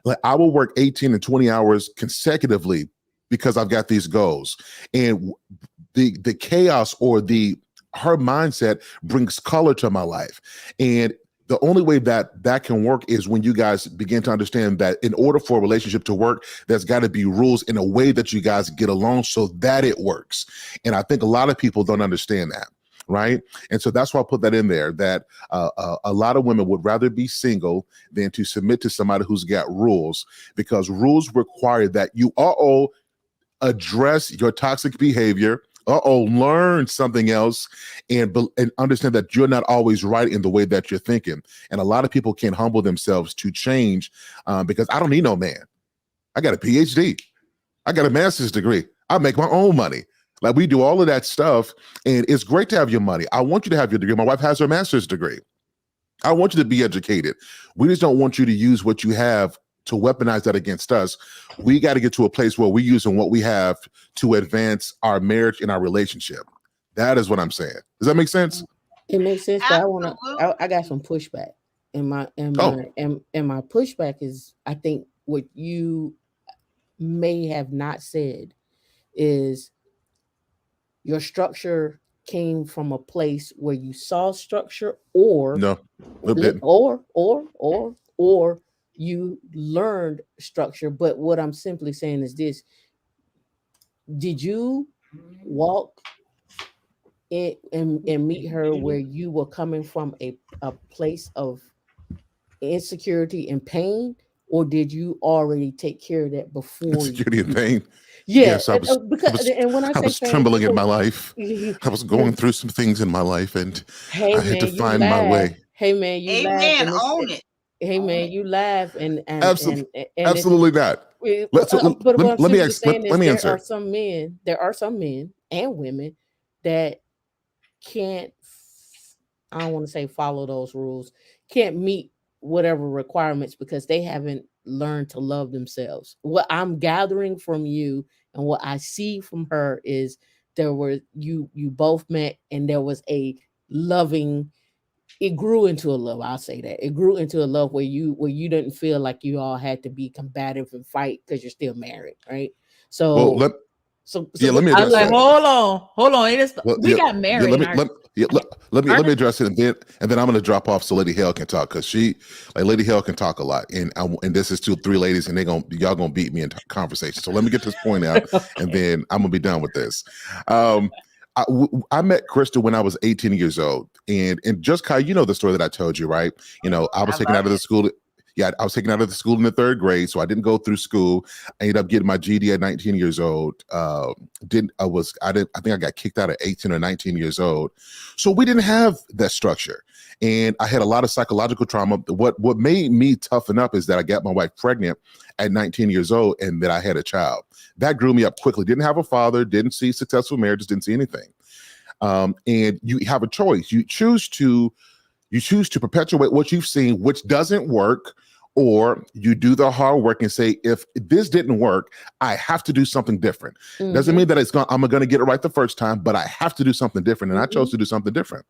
like I will work 18 and 20 hours consecutively because I've got these goals. And the chaos or her mindset brings color to my life. And the only way that can work is when you guys begin to understand that in order for a relationship to work, there's got to be rules in a way that you guys get along so that it works. And I think a lot of people don't understand that. Right. And so that's why I put that in there, that a lot of women would rather be single than to submit to somebody who's got rules, because rules require that you address your toxic behavior, learn something else, and understand that you're not always right in the way that you're thinking. And a lot of people can't humble themselves to change because I don't need no man. I got a PhD. I got a master's degree. I make my own money. Like we do all of that stuff, and it's great to have your money. I want you to have your degree. My wife has her master's degree. I want you to be educated. We just don't want you to use what you have to weaponize that against us. We got to get to a place where we're using what we have to advance our marriage and our relationship. That is what I'm saying. Does that make sense? It makes sense, but I got some pushback. And my pushback is, I think what you may have not said is your structure came from a place where you saw structure, or no, or you learned structure. But what I'm simply saying is this: did you walk in and meet her where you were coming from a place of insecurity and pain, or did you already take care of that before? Insecurity and pain. Yeah, yes, I was trembling in my life. I was going through some things in my life, and I had to find my way. Hey man, you Amen. laugh. Own it. Hey man, you laugh and absolutely not. Let me answer. There are some men and women that can't, I don't want to say follow those rules, can't meet whatever requirements because they haven't learned to love themselves. What I'm gathering from you and what I see from her is you both met, and there was a loving, it grew into a love. I'll say that it grew into a love where you didn't feel like you all had to be combative and fight because you're still married, right? So let me I was like, hold on. We got married. Let me address it, and then I'm going to drop off so Lady Hell can talk, because Lady Hell can talk a lot, and this is 2-3 ladies, and y'all gonna beat me in conversation. So let me get this point out, and then I'm gonna be done with this. I met Crystal when I was 18 years old, and just Kai, you know the story that I told you, right? You know, I was taken out of the school. Yeah, I was taken out of the school in the 3rd grade, so I didn't go through school. I ended up getting my GED at 19 years old. I think I got kicked out at 18 or 19 years old. So we didn't have that structure, and I had a lot of psychological trauma. What made me toughen up is that I got my wife pregnant at 19 years old, and that I had a child. That grew me up quickly. Didn't have a father. Didn't see successful marriages. Didn't see anything. And you have a choice. You choose to perpetuate what you've seen, which doesn't work, or you do the hard work and say, if this didn't work, I have to do something different. Mm-hmm. Doesn't mean that I'm going to get it right the first time, but I have to do something different. And I chose to do something different.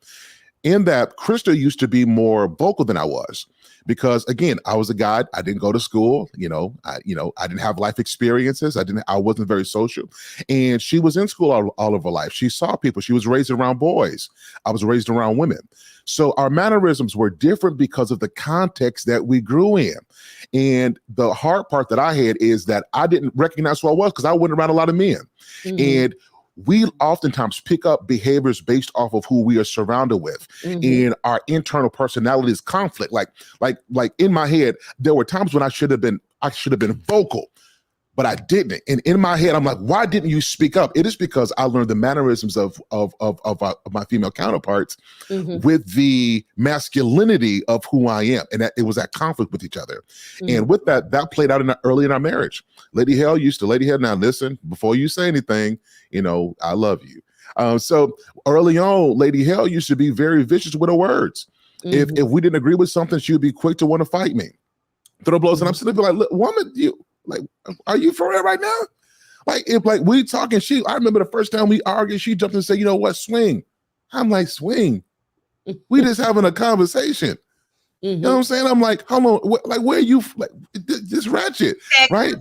In that, Crystal used to be more vocal than I was, because again, I was a guy. I didn't go to school. I didn't have life experiences. I wasn't very social. And she was in school all of her life. She saw people. She was raised around boys. I was raised around women. So our mannerisms were different because of the context that we grew in. And the hard part that I had is that I didn't recognize who I was because I went around a lot of men. Mm-hmm. And we oftentimes pick up behaviors based off of who we are surrounded with. Mm-hmm. And our internal personality is conflict. Like in my head, there were times when I should have been vocal, but I didn't. And in my head, I'm like, why didn't you speak up? It is because I learned the mannerisms of my female counterparts, mm-hmm. with the masculinity of who I am. And that it was at conflict with each other. Mm-hmm. And with that played out early in our marriage. Lady Hell, now listen, before you say anything, I love you. So early on, Lady Hell used to be very vicious with her words. If we didn't agree with something, she would be quick to want to fight me, throw blows. And I'm sitting there like, look, woman, are you for real right now? Like, if like we talking, I remember the first time we argued, she jumped and said, you know what, swing. I'm like, swing. We just having a conversation. You know what I'm saying? I'm like, hold on, like, where are you? Like, this ratchet, right?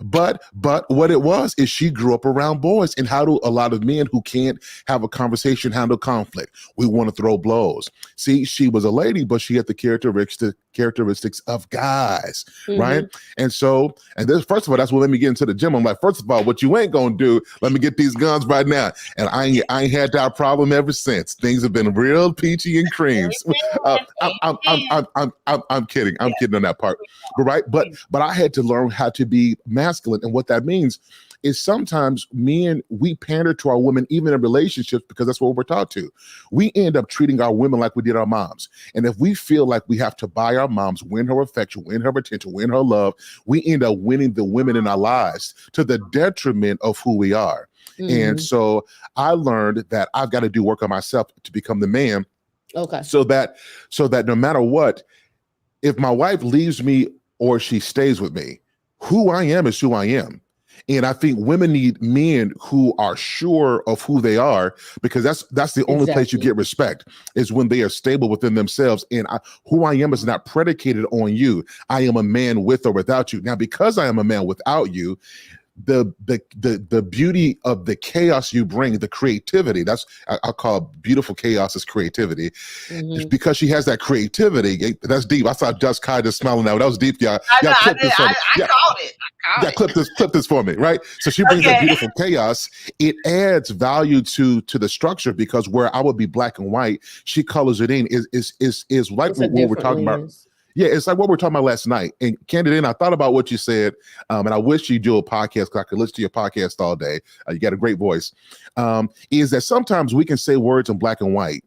But what it was is she grew up around boys, and how do a lot of men who can't have a conversation handle conflict? We want to throw blows. See, she was a lady, but she had the characteristics of guys, right? And so, and this, first of all, that's what let me get into the gym. I'm like, first of all, what you ain't gonna do? Let me get these guns right now. And I ain't had that problem ever since. Things have been real peachy and creams. I'm kidding. I'm kidding on that part. But I had to learn how to be masculine, and what that means is sometimes men, we pander to our women, even in relationships, because that's what we're taught to. We end up treating our women like we did our moms. And if we feel like we have to buy our moms, win her affection, win her attention, win her love, we end up winning the women in our lives to the detriment of who we are. And so I learned that I've got to do work on myself to become the man. Okay. So that no matter what, if my wife leaves me or she stays with me, who I am is who I am. And I think women need men who are sure of who they are, because that's the only place you get respect, is when they are stable within themselves. And who I am is not predicated on you. I am a man with or without you. Now, because I am a man without you, the beauty of the chaos you bring, the creativity, that's I'll call beautiful chaos is creativity. It's because she has that creativity. That's deep. I saw Just Kai just smiling now. That was deep, y'all. Y'all clip this for me. I called it. Yeah, clip this for me, right? So she brings that beautiful chaos. It adds value to the structure, because where I would be black and white, she colors it in. Is like what we're talking about. Yeah, it's like what we were talking about last night. And Candidate, I thought about what you said, and I wish you do a podcast, because I could listen to your podcast all day. You got a great voice. Is that sometimes we can say words in black and white,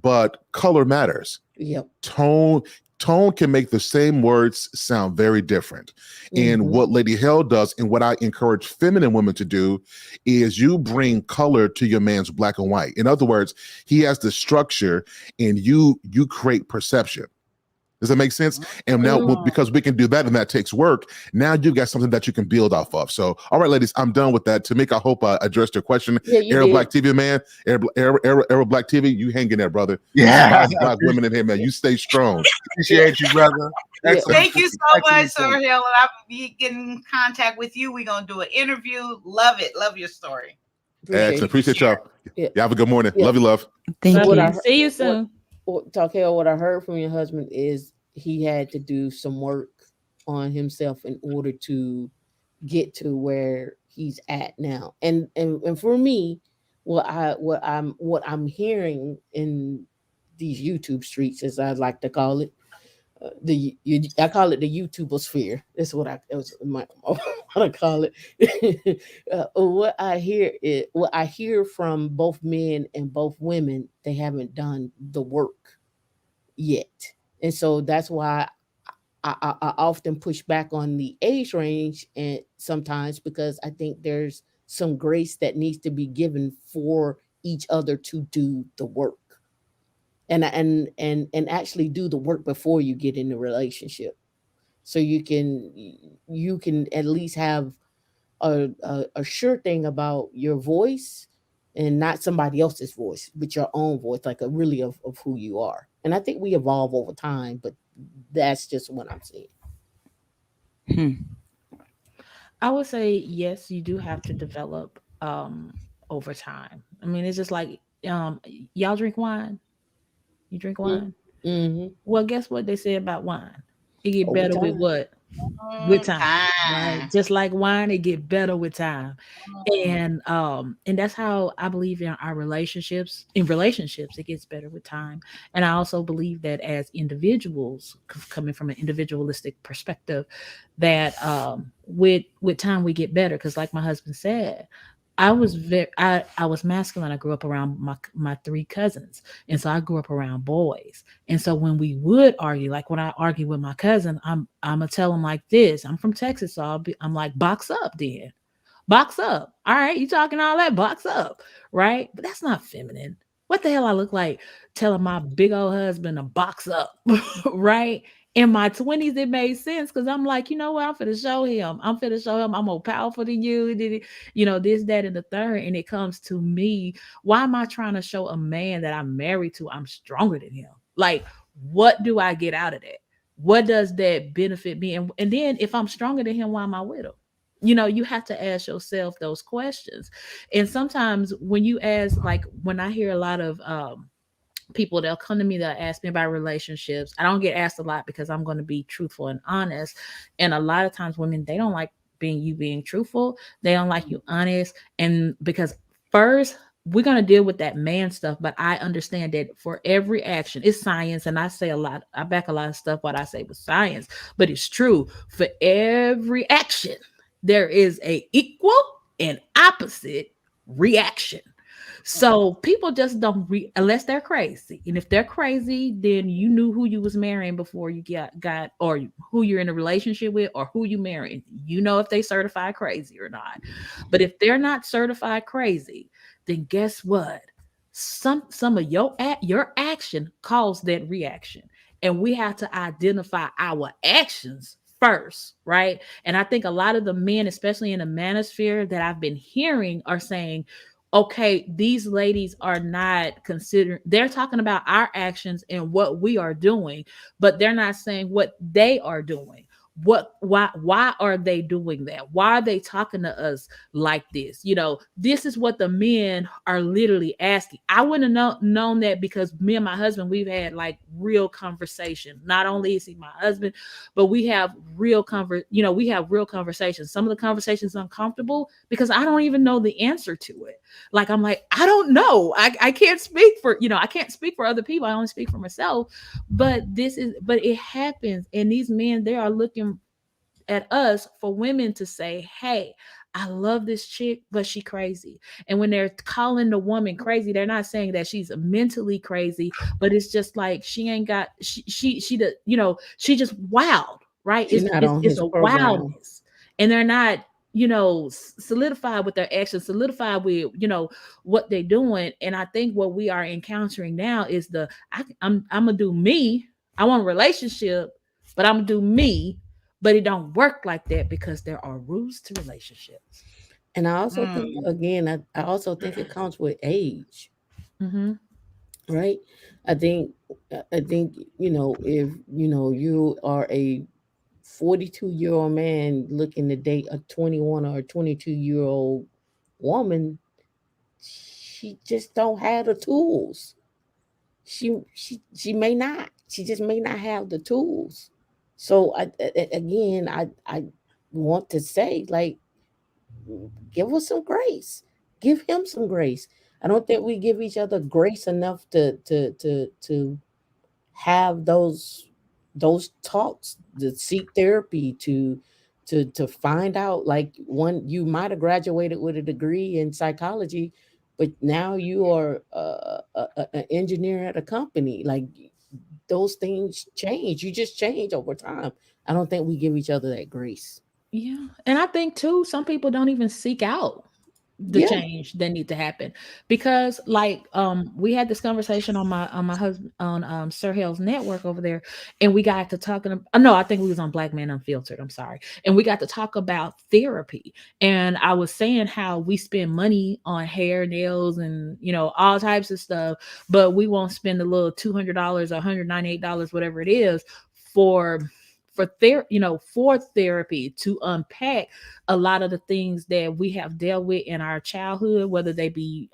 but color matters. Yep. Tone can make the same words sound very different. And what Lady Hell does, and what I encourage feminine women to do, is you bring color to your man's black and white. In other words, he has the structure, and you create perception. Does that make sense? And now, because we can do that, and that takes work, now you've got something that you can build off of. So, all right, ladies, I'm done with that. Tamika, I hope I addressed your question. Yeah, Arrow Black TV, man. Arrow Black TV, you hang in there, brother. Yeah. Black women in here, man. You stay strong. Appreciate you, brother. Excellent. Thank you so much, Sir Hill. And I'll be getting in contact with you. We're going to do an interview. Love it. Love your story. Excellent. Appreciate y'all. Yeah. You have a good morning. Love you, love. Thank you. See you soon. Takeo, what I heard from your husband is he had to do some work on himself in order to get to where he's at now. And for me, what I'm hearing in these YouTube streets, as I like to call it, I call it the YouTuber sphere. That's what I call it. What I hear from both men and both women, they haven't done the work yet. And so that's why I often push back on the age range, and sometimes because I think there's some grace that needs to be given for each other to do the work, and actually do the work before you get in the relationship, so you can at least have a sure thing about your voice, and not somebody else's voice, but your own voice, like a really of who you are. And I think we evolve over time, but that's just what I'm seeing. I would say, yes, you do have to develop over time. I mean, it's just like, y'all drink wine? You drink wine? Mm-hmm. Well, guess what they say about wine? It get better with what? With time. Right? Just like wine, it get better with time. And that's how I believe in our relationships. In relationships, it gets better with time. And I also believe that as individuals, coming from an individualistic perspective, that with time we get better. Because like my husband said, I was masculine. I grew up around my three cousins. And so I grew up around boys. And so when we would argue, like when I argue with my cousin, I'm gonna tell him like this. I'm from Texas, so I'm like, box up then. Box up. All right, you talking all that, box up, right? But that's not feminine. What the hell I look like telling my big old husband to box up, right? In my 20s, it made sense because I'm like, you know what? I'm finna show him. I'm more powerful than you. This, that, and the third. And it comes to me. Why am I trying to show a man that I'm married to I'm stronger than him? Like, what do I get out of that? What does that benefit me? And then if I'm stronger than him, why am I with him? You have to ask yourself those questions. And sometimes when you ask, like when I hear a lot of people, they'll come to me, they'll ask me about relationships. I don't get asked a lot because I'm going to be truthful and honest. And a lot of times women, they don't like being truthful. They don't like you honest. And because first, we're going to deal with that man stuff, but I understand that for every action, it's science. And I back a lot of stuff what I say with science, but it's true. For every action, there is a equal and opposite reaction. So people just don't unless they're crazy. And if they're crazy, then you knew who you was marrying before you got or who you're in a relationship with or who you married. You know if they certified crazy or not. But if they're not certified crazy, then guess what? Some of your action caused that reaction. And we have to identify our actions first, right? And I think a lot of the men, especially in the manosphere that I've been hearing, are saying, okay, these ladies are not considering, they're talking about our actions and what we are doing, but they're not saying what they are doing. Why are they doing that? Why are they talking to us like this? This is what the men are literally asking. I wouldn't have known that because me and my husband, we've had like real conversation. Not only is he my husband, but we have real conversations. Some of the conversations uncomfortable because I don't even know the answer to it. Like, I'm like, I don't know. I can't speak for, I can't speak for other people. I only speak for myself, but it happens. And these men, they are looking at us for women to say, hey, I love this chick, but she crazy. And when they're calling the woman crazy, they're not saying that she's mentally crazy, but it's just like she ain't got she just wild, right? It's a wildness, and they're not solidified with their actions, solidified with what they're doing. And I think what we are encountering now is I'm gonna do me. I want a relationship, but I'm gonna do me. But it don't work like that because there are rules to relationships. And I also think, again, I also think it comes with age. Mm-hmm. Right? I think if you are a 42-year-old man looking to date a 21 or 22-year-old woman, she just don't have the tools. She may not. She just may not have the tools. So I want to say, like, give us some grace. Give him some grace. I don't think we give each other grace enough to have those talks, to seek therapy, to find out. Like, you might have graduated with a degree in psychology, but now you are an engineer at a company. Like, those things change. You just change over time. I don't think we give each other that grace. Yeah. And I think too, some people don't even seek out the change that need to happen, because like we had this conversation on my husband on Sir Hale's network over there, and we got to talking. No, I think we was on Black Man Unfiltered. I'm sorry, and we got to talk about therapy, and I was saying how we spend money on hair, nails, and all types of stuff, but we won't spend a little $200 or $198, whatever it is, for therapy to unpack a lot of the things that we have dealt with in our childhood, whether they be,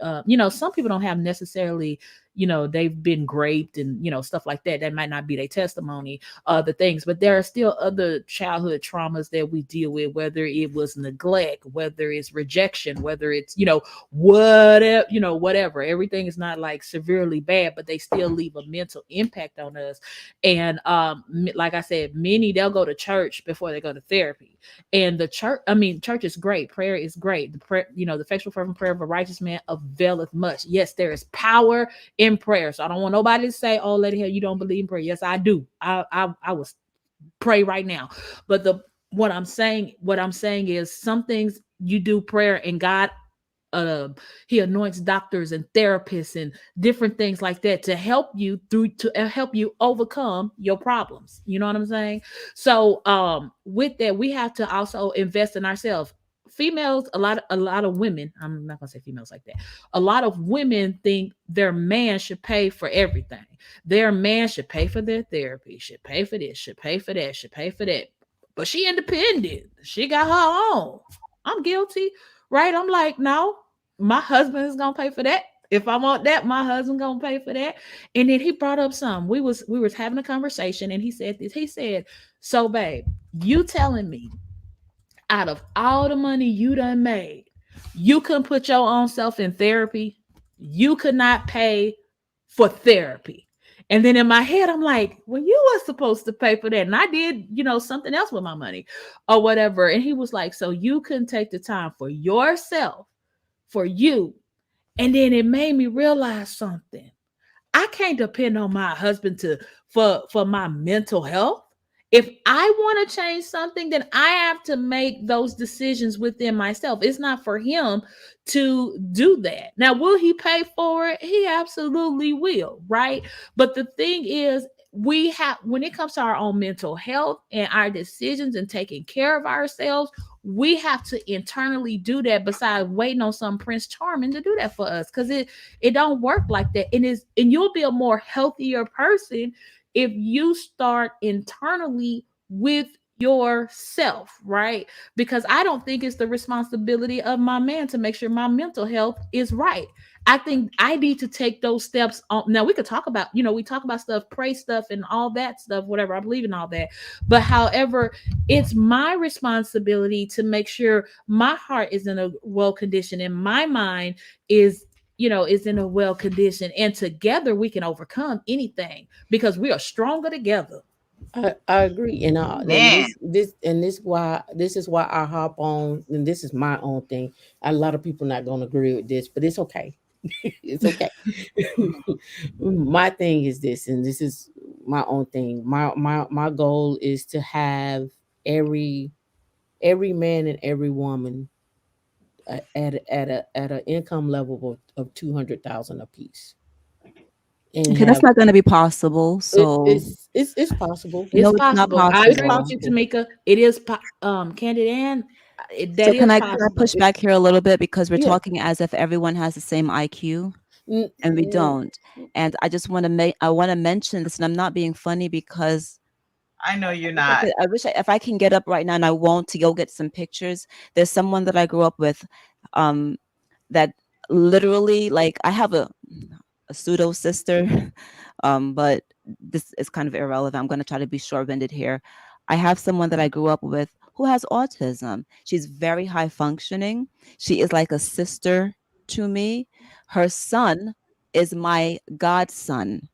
some people don't have necessarily, they've been raped and, stuff like that. That might not be their testimony, the things, but there are still other childhood traumas that we deal with, whether it was neglect, whether it's rejection, whether it's, whatever. Everything is not like severely bad, but they still leave a mental impact on us. And like I said, many, they'll go to church before they go to therapy. And church is great. Prayer is great. The prayer, the effectual fervent prayer of a righteous man availeth much. Yes, there is power in prayer. So I don't want nobody to say, "Oh, Lady Hale, you don't believe in prayer." Yes, I do. I will pray right now. But what I'm saying is some things you do prayer and God, he anoints doctors and therapists and different things like that to help you help you overcome your problems. You know what I'm saying? So with that, we have to also invest in ourselves. Females, a lot of women, I'm not gonna say females like that. A lot of women think their man should pay for everything. Their man should pay for their therapy, should pay for this, should pay for that, should pay for that. But she independent. She got her own. I'm guilty, right? I'm like, no, my husband is gonna pay for that. If I want that, my husband gonna pay for that. And then he brought up some. We was having a conversation, and he said this. He said, "So, babe, you telling me out of all the money you done made, you couldn't put your own self in therapy? You could not pay for therapy." And then in my head, I'm like, well, you were supposed to pay for that. And I did, something else with my money or whatever. And he was like, so you couldn't take the time for yourself, for you. And then it made me realize something. I can't depend on my husband for my mental health. If I want to change something, then I have to make those decisions within myself. It's not for him to do that. Now, will he pay for it? He absolutely will, right? But the thing is, when it comes to our own mental health and our decisions and taking care of ourselves, we have to internally do that besides waiting on some Prince Charming to do that for us, because it don't work like that. And you'll be a more healthier person if you start internally with yourself, right? Because I don't think it's the responsibility of my man to make sure my mental health is right. I think I need to take those steps on. Now we could talk about, we talk about stuff, pray stuff and all that stuff, whatever. I believe in all that. But however, it's my responsibility to make sure my heart is in a well condition and my mind is in a well condition, and together we can overcome anything because we are stronger together. I agree, and this is why I hop on, and this is my own thing. A lot of people not going to agree with this, but it's okay. It's okay. My thing is this, and this is my own thing. My goal is to have every man and every woman at an income level of 200,000 a piece. Okay, that's not going to be possible. So it's possible. No, It's it's not possible. I possible. agree with you, Tamika. It is Candid Ann. That So is can I possible. push back here a little bit, because we're Yeah. talking as if everyone has the same IQ, and we don't. And I just want to mention this, and I'm not being funny because I know you're not. I wish if I can get up right now, and I won't, to go get some pictures. There's someone that I grew up with, that literally, like, I have a pseudo sister, but this is kind of irrelevant. I'm going to try to be short-winded here. I have someone that I grew up with who has autism. She's very high functioning. She is like a sister to me. Her son is my godson.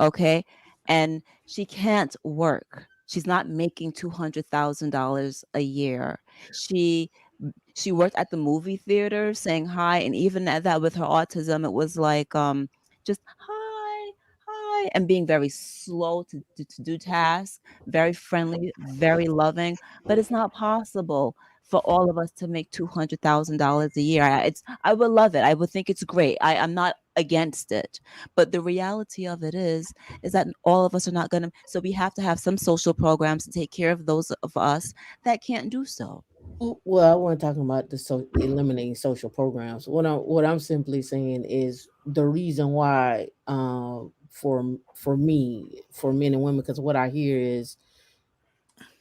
Okay. And she can't work. She's not making $200,000 a year. She worked at the movie theater saying hi, and even at that, with her autism, it was like just hi, and being very slow to do tasks, very friendly, very loving. But it's not possible for all of us to make $200,000 a year. I would love it. I would think it's great. I'm not against it, but the reality of it is that all of us are not going to. So we have to have some social programs to take care of those of us that can't do so. Well, I wasn't talking about eliminating social programs. What I'm simply saying is the reason why, for me, for men and women, because what I hear is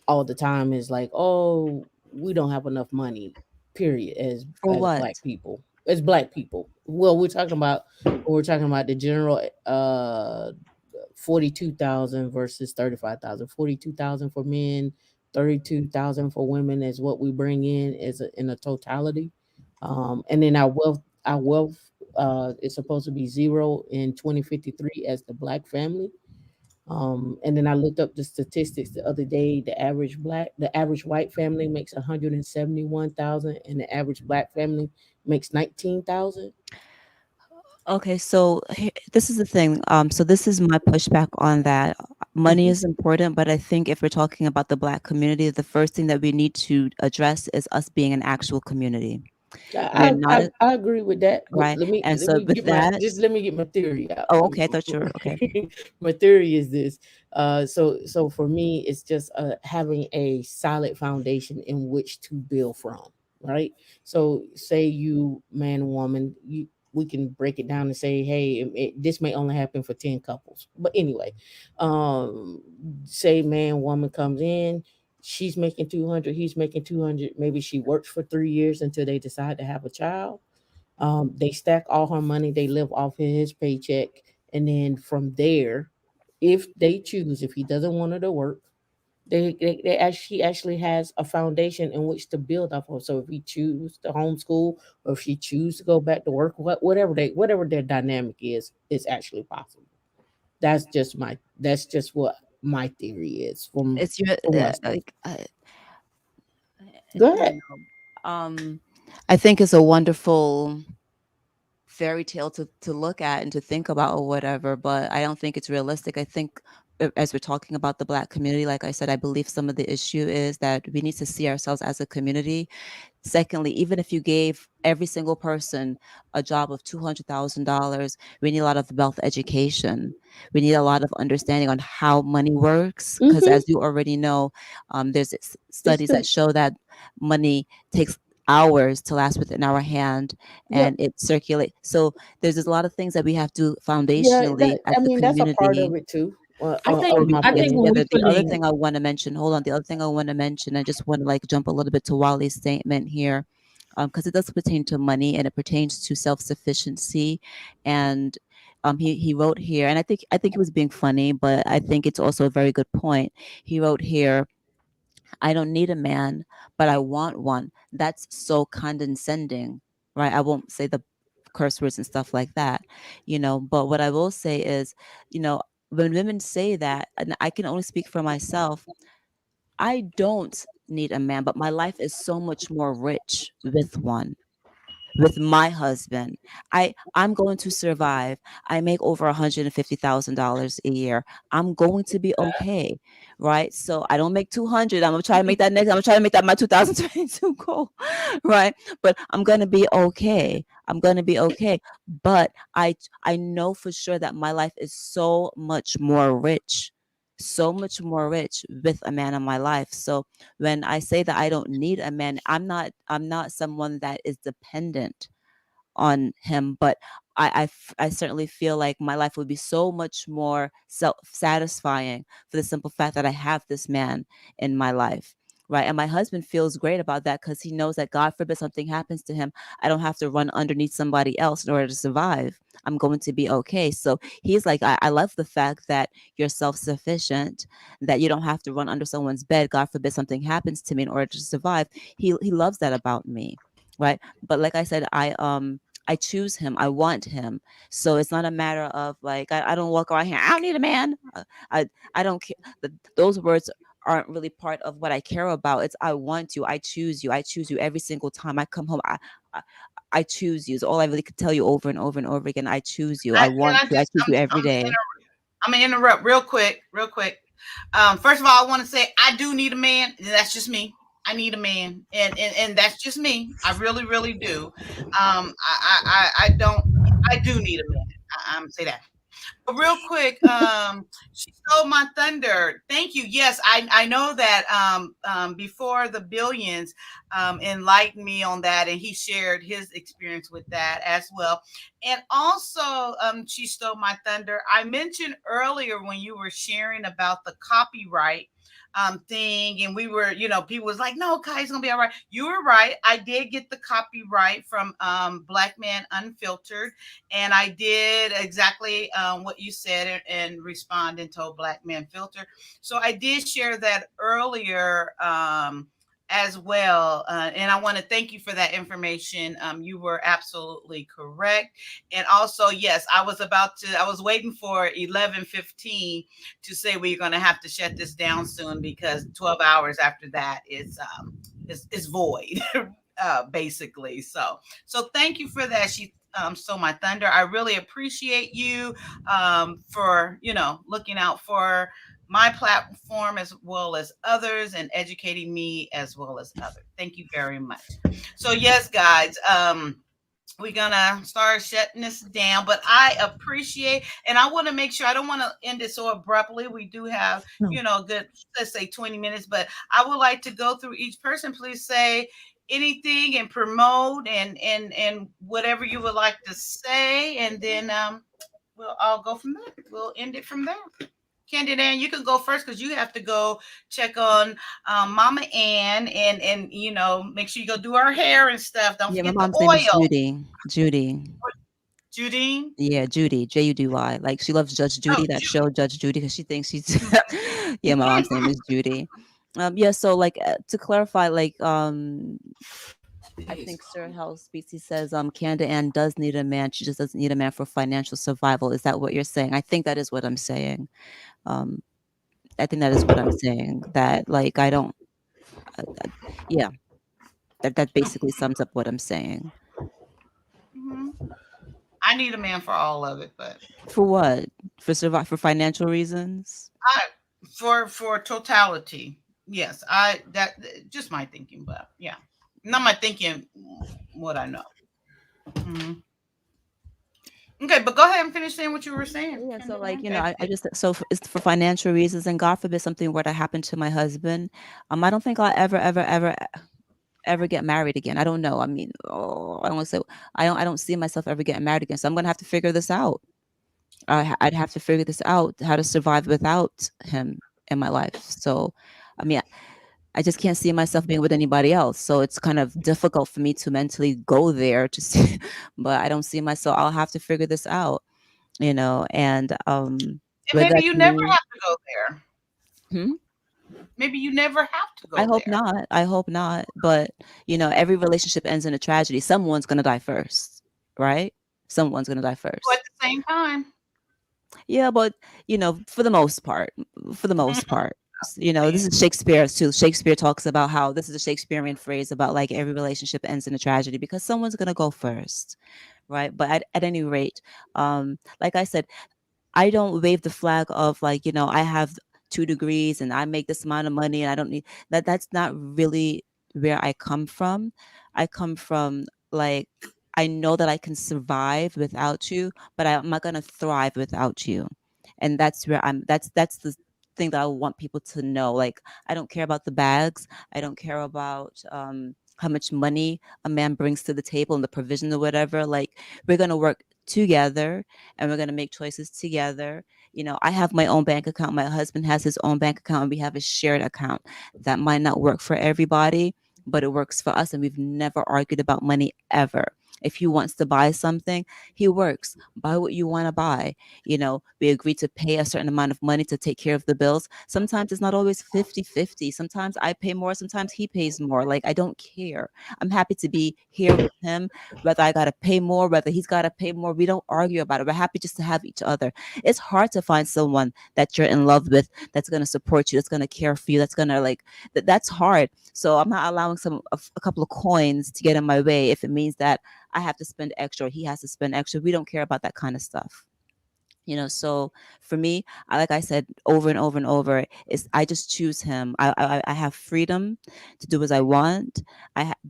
all the time is like, oh, we don't have enough money, period, as what? Black people. As Black people. Well, we're talking about the general 42,000 versus 35,000. 42,000 for men, 32,000 for women is what we bring in in a totality. And then our wealth is supposed to be zero in 2053 as the Black family. And then I looked up the statistics the other day. The average white family makes 171,000, and the average Black family makes 19,000. Okay, so this is the thing. So this is my pushback on that. money is important, but I think if we're talking about the Black community, the first thing that we need to address is us being an actual community. We're not I agree with that. But right. And let so me with get that, let me get my theory out. oh, okay, I thought you were okay. My theory is this. So for me, it's just having a solid foundation in which to build from. Right. So say you man and woman, we can break it down and say, hey, this may only happen for 10 couples. But anyway, say man, woman comes in, she's making 200, he's making 200. Maybe she works for 3 years until they decide to have a child. They stack all her money, they live off of his paycheck. And then from there, if they choose, if he doesn't want her to work, she actually has a foundation in which to build off of. So if he choose to homeschool, or if she choose to go back to work, whatever their dynamic is actually possible. That's just what my theory is. It's your Go ahead. I think it's a wonderful fairy tale to look at and to think about or whatever, but I don't think it's realistic. I think as we're talking about the Black community, like I said, I believe some of the issue is that we need to see ourselves as a community. Secondly, even if you gave every single person a job of $200,000, we need a lot of wealth education. We need a lot of understanding on how money works, because as you already know, there's studies that show that money takes hours to last within our hand, and it circulates. So there's a lot of things that we have to foundationally as a community. That's a part of it too. The other thing I want to mention, I just want to like jump a little bit to Wally's statement here, because it does pertain to money and it pertains to self-sufficiency. And he wrote here, and I think he was being funny, but I think it's also a very good point. He wrote here, I don't need a man, but I want one. That's so condescending, right? I won't say the curse words and stuff like that, but what I will say is, when women say that, and I can only speak for myself, I don't need a man, but my life is so much more rich with one. With my husband, I'm going to survive. I make over $150,000 a year. I'm going to be okay, right? So I don't make 200. I'm gonna try to make that next. I'm gonna try to make that my 2022 goal, right? But I'm gonna be okay. But I know for sure that my life is so much more rich with a man in my life. So when I say that I don't need a man, I'm not someone that is dependent on him, but I certainly feel like my life would be so much more satisfying for the simple fact that I have this man in my life. Right. And my husband feels great about that because he knows that God forbid something happens to him, I don't have to run underneath somebody else in order to survive. I'm going to be okay. So he's like, I love the fact that you're self-sufficient, that you don't have to run under someone's bed. God forbid something happens to me in order to survive. He loves that about me. Right. But like I said, I choose him. I want him. So it's not a matter of like, I don't walk around here, I don't need a man. I don't care. Those words aren't really part of what I care about. It's I want you. I choose you. I choose you every single time I come home. I choose you. It's all I really could tell you over and over and over again. I choose you. I want you. I choose you every day. I'm gonna interrupt real quick. First of all, I want to say I do need a man. That's just me. I need a man, and that's just me. I really, really do. I do need a man. I'm say that. But real quick, she stole my thunder. Thank you. Yes, I know that before the Billions enlightened me on that, and he shared his experience with that as well. And also, she stole my thunder. I mentioned earlier when you were sharing about the copyright thing, and we were, people was like, no, Kai's gonna be all right. You were right. I did get the copyright from Black Man Unfiltered, and I did exactly what you said and respond and told Black Man Filter. So I did share that earlier as well, and I want to thank you for that information. You were absolutely correct. And also, yes, I was waiting for 11:15 to say we're going to have to shut this down soon, because 12 hours after that is void, basically. So thank you for that. She stole my thunder. I really appreciate you for looking out for my platform as well as others and educating me as well as others. Thank you very much. So yes, guys, we're gonna start shutting this down, but I appreciate, and I want to make sure I don't want to end it so abruptly. We do have, good, let's say 20 minutes, but I would like to go through each person. Please say anything and promote and whatever you would like to say, and then we'll all go from there. We'll end it from there. Candy Dan, you can go first because you have to go check on Mama Ann and make sure you go do her hair and stuff. Don't forget my the mom's name is oil. Judy. Judy? Yeah, Judy, Judy. Like she loves Judge Judy, that show Judge Judy, because she thinks she's yeah, my mom's name is Judy. Yeah, so like to clarify, like I think Sir Hell speaks, he says Candy Ann does need a man, she just doesn't need a man for financial survival. Is that what you're saying? I think that is what I'm saying. I think that is what I'm saying, that like I don't yeah, that basically sums up what I'm saying. I need a man for all of it, but for what? For financial reasons? For totality. Yes, that just my thinking, but yeah, not my thinking, what I know. Okay, but go ahead and finish saying what you were saying. Yeah, so like I just it's for financial reasons, and God forbid something were to happen to my husband. I don't think I'll ever get married again. I don't know. I mean, I don't want to say I don't see myself ever getting married again. So I'm gonna have to figure this out. I'd have to figure this out, how to survive without him in my life. So, I mean, I just can't see myself being with anybody else. So it's kind of difficult for me to mentally go there to see, but I don't see myself. I'll have to figure this out, and maybe you never have to go there. Hmm? Maybe you never have to go I hope there. not. I hope not. But every relationship ends in a tragedy. Someone's gonna die first, right? Someone's gonna die first. But at the same time. Yeah, but for the most part, this is Shakespeare too. Shakespeare talks about how this is a Shakespearean phrase about like every relationship ends in a tragedy because someone's gonna go first, right? But at any rate, like I said, I don't wave the flag of like I have 2 degrees and I make this amount of money and I don't need that. That's not really where I come from. I come from like I know that I can survive without you, but I'm not gonna thrive without you. And that's where that's the thing that I want people to know. Like I don't care about the bags. I don't care about how much money a man brings to the table and the provision or whatever. Like we're gonna work together and we're gonna make choices together. I have my own bank account. My husband has his own bank account, and we have a shared account. That might not work for everybody, but it works for us, and we've never argued about money ever. If he wants to buy something, he works. Buy what you want to buy. We agree to pay a certain amount of money to take care of the bills. Sometimes it's not always 50-50. Sometimes I pay more, sometimes he pays more. Like I don't care. I'm happy to be here with him, whether I gotta pay more, whether he's gotta pay more. We don't argue about it. We're happy just to have each other. It's hard to find someone that you're in love with, that's gonna support you, that's gonna care for you, that's gonna that's hard. So I'm not allowing a couple of coins to get in my way if it means that I have to spend extra or he has to spend extra. We don't care about that kind of stuff. So for me, like I said over and over and over, I just choose him. I have freedom to do as I want.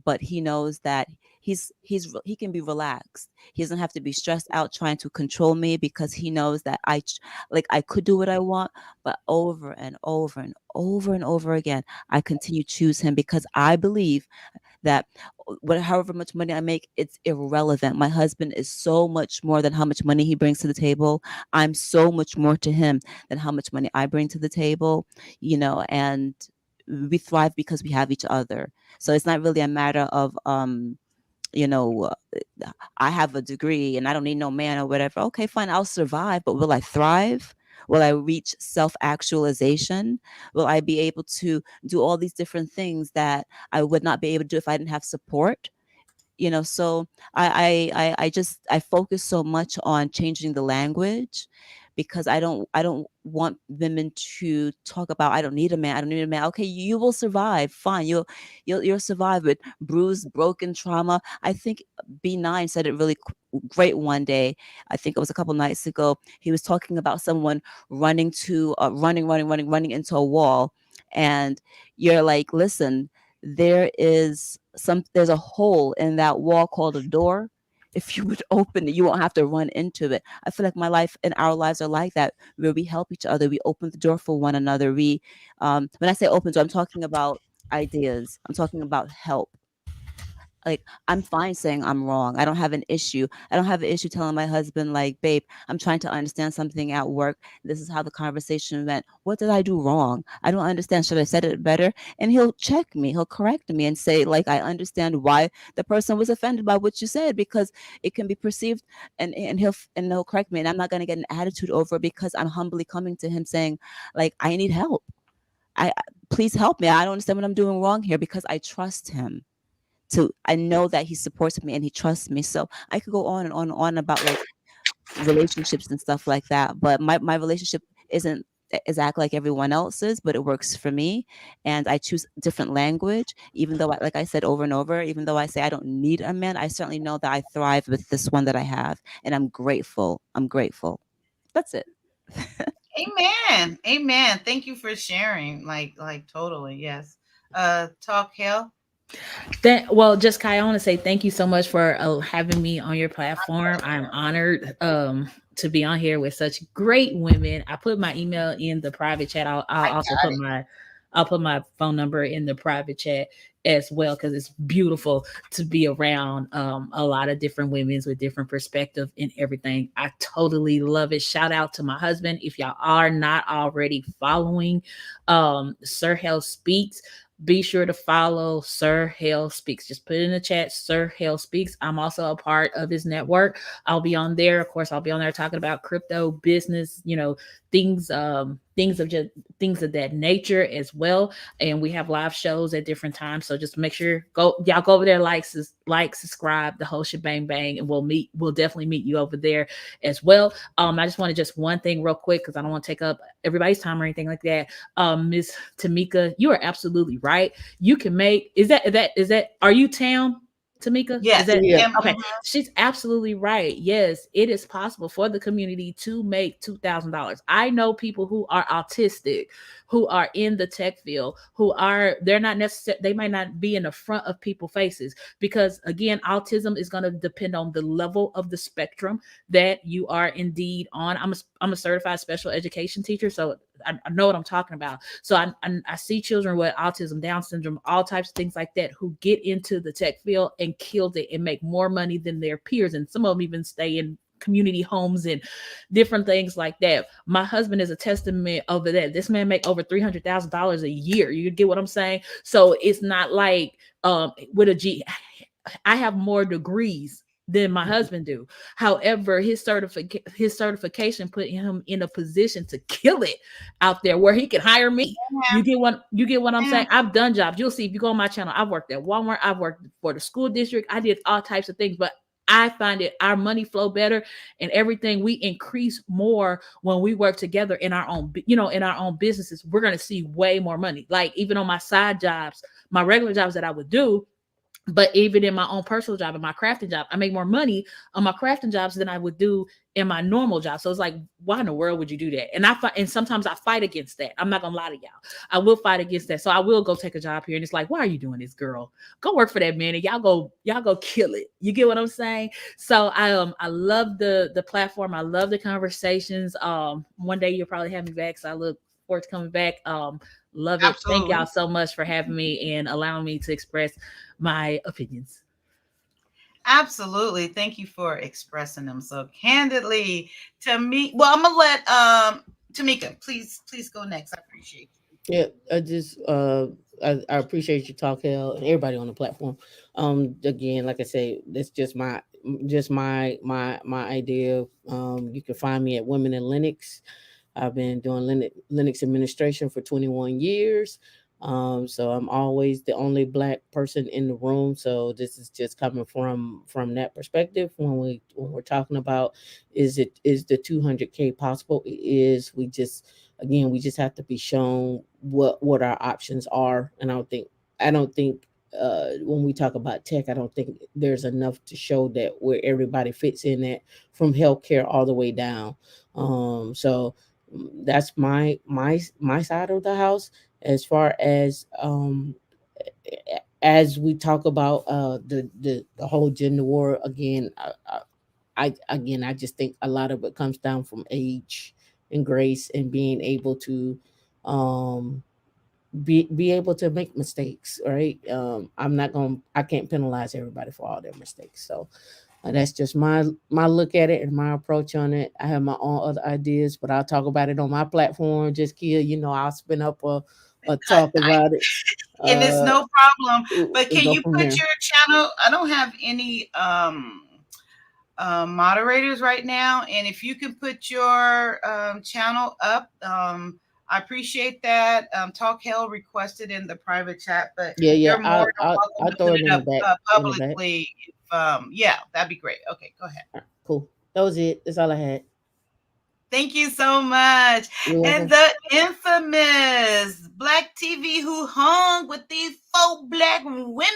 But he knows that he can be relaxed. He doesn't have to be stressed out trying to control me because he knows that I could do what I want, but over and over and over and over again, I continue to choose him because I believe that however much money I make, it's irrelevant. My husband is so much more than how much money he brings to the table. I'm so much more to him than how much money I bring to the table, and we thrive because we have each other. So it's not really a matter of, I have a degree and I don't need no man or whatever. Okay, fine, I'll survive, but will I thrive? Will I reach self-actualization? Will I be able to do all these different things that I would not be able to do if I didn't have support? So I focus so much on changing the language because I don't want women to talk about, I don't need a man. I don't need a man. Okay, you will survive. Fine. You'll survive with bruised, broken trauma. I think B9 said it really great one day. I think it was a couple nights ago. He was talking about someone running into a wall. And you're like, listen, there's a hole in that wall called a door. If you would open it, you won't have to run into it. I feel like my life and our lives are like that, where we help each other. We open the door for one another. We, when I say open door, I'm talking about ideas. I'm talking about help. Like, I'm fine saying I'm wrong. I don't have an issue. I don't have an issue telling my husband, like, babe, I'm trying to understand something at work. This is how the conversation went. What did I do wrong? I don't understand. Should I said it better? And he'll check me. He'll correct me and say, like, I understand why the person was offended by what you said, because it can be perceived, and he'll correct me. And I'm not going to get an attitude over it, because I'm humbly coming to him saying, like, I need help. Please help me. I don't understand what I'm doing wrong here, because I trust him. I know that he supports me and he trusts me. So I could go on and on and on about like relationships and stuff like that. But my relationship isn't exactly like everyone else's, but it works for me. And I choose different language, even though, like I said over and over, even though I say I don't need a man, I certainly know that I thrive with this one that I have. And I'm grateful. That's it. Amen. Amen. Thank you for sharing. Like totally. Yes. Talk Hell. Well, just Kai, I want to say thank you so much for having me on your platform. I'm honored to be on here with such great women. I put my email in the private chat. I'll also put my phone number in the private chat as well, because it's beautiful to be around a lot of different women with different perspective and everything. I totally love it. Shout out to my husband. If y'all are not already following Sir Hell Speaks, be sure to follow Sir Hell Speaks. Just put it in the chat, Sir Hell Speaks. I'm also a part of his network. I'll be on there. Of course, I'll be on there talking about crypto, business, things of that nature as well. And we have live shows at different times. So just make sure y'all go over there, like, subscribe, the whole shebang bang, and we'll definitely meet you over there as well. I just want to just one thing real quick, because I don't want to take up everybody's time or anything like that. Miss Tamika, you are absolutely right. You can make, are you Tam? Tamika? Yes. Okay. She's absolutely right. Yes, it is possible for the community to make $2,000. I know people who are autistic, who are in the tech field, they might not be in the front of people's faces, because again, autism is going to depend on the level of the spectrum that you are indeed on. I'm a certified special education teacher, so I know what I'm talking about. So I see children with autism, Down syndrome, all types of things like that, who get into the tech field and killed it and make more money than their peers. And some of them even stay in community homes and different things like that. My husband is a testament over that. This man make over $300,000 a year. You get what I'm saying? So it's not like with a G. I have more degrees than my husband do. However, his certification put him in a position to kill it out there, where he can hire me. You get what I'm saying? I've done jobs. You'll see if you go on my channel. I've worked at Walmart. I've worked for the school district. I did all types of things, but I find it our money flow better and everything. We increase more when we work together in our own, in our own businesses. We're going to see way more money. Like even on my side jobs, my regular jobs that I would do, but even in my own personal job and my crafting job, I make more money on my crafting jobs than I would do in my normal job. So it's like, why in the world would you do that? And sometimes I fight against that. I'm not gonna lie to y'all. I will fight against that. So I will go take a job here, and it's like, why are you doing this, girl? Go work for that man, and y'all go kill it. You get what I'm saying? So I love the platform. I love the conversations. One day you'll probably have me back, so I look forward to coming back. Love it. Absolutely. Thank y'all so much for having me and allowing me to express my opinions. Absolutely. Thank you for expressing them so candidly to me. Well, I'm gonna let Tamika, please go next. I appreciate you. Yeah, I just I appreciate you, Talk Hell, and everybody on the platform. Again, like I say, that's just my idea. You can find me at Women in Linux. I've been doing Linux administration for 21 years. So I'm always the only Black person in the room. So this is just coming from that perspective. When we're talking about is the 200K possible? It is. We just have to be shown what our options are. And I don't think when we talk about tech, I don't think there's enough to show that where everybody fits in that, from healthcare all the way down. So that's my side of the house. As far as we talk about the whole gender war, again, I just think a lot of it comes down from age and grace and being able to be able to make mistakes, right? I can't penalize everybody for all their mistakes. So that's just my look at it and my approach on it. I have my own other ideas, but I'll talk about it on my platform. Just Kia, I'll spin up a talk about it. And it's no problem. But can you put there. your channel? I don't have any moderators right now, and if you can put your channel up, I appreciate that. Talk Hell requested in the private chat, but you're more than welcome to put it up publicly. Yeah, that'd be great. Okay, go ahead. Cool. That was it. That's all I had. Thank you so much. And the infamous Black TV who hung with these 4 Black women.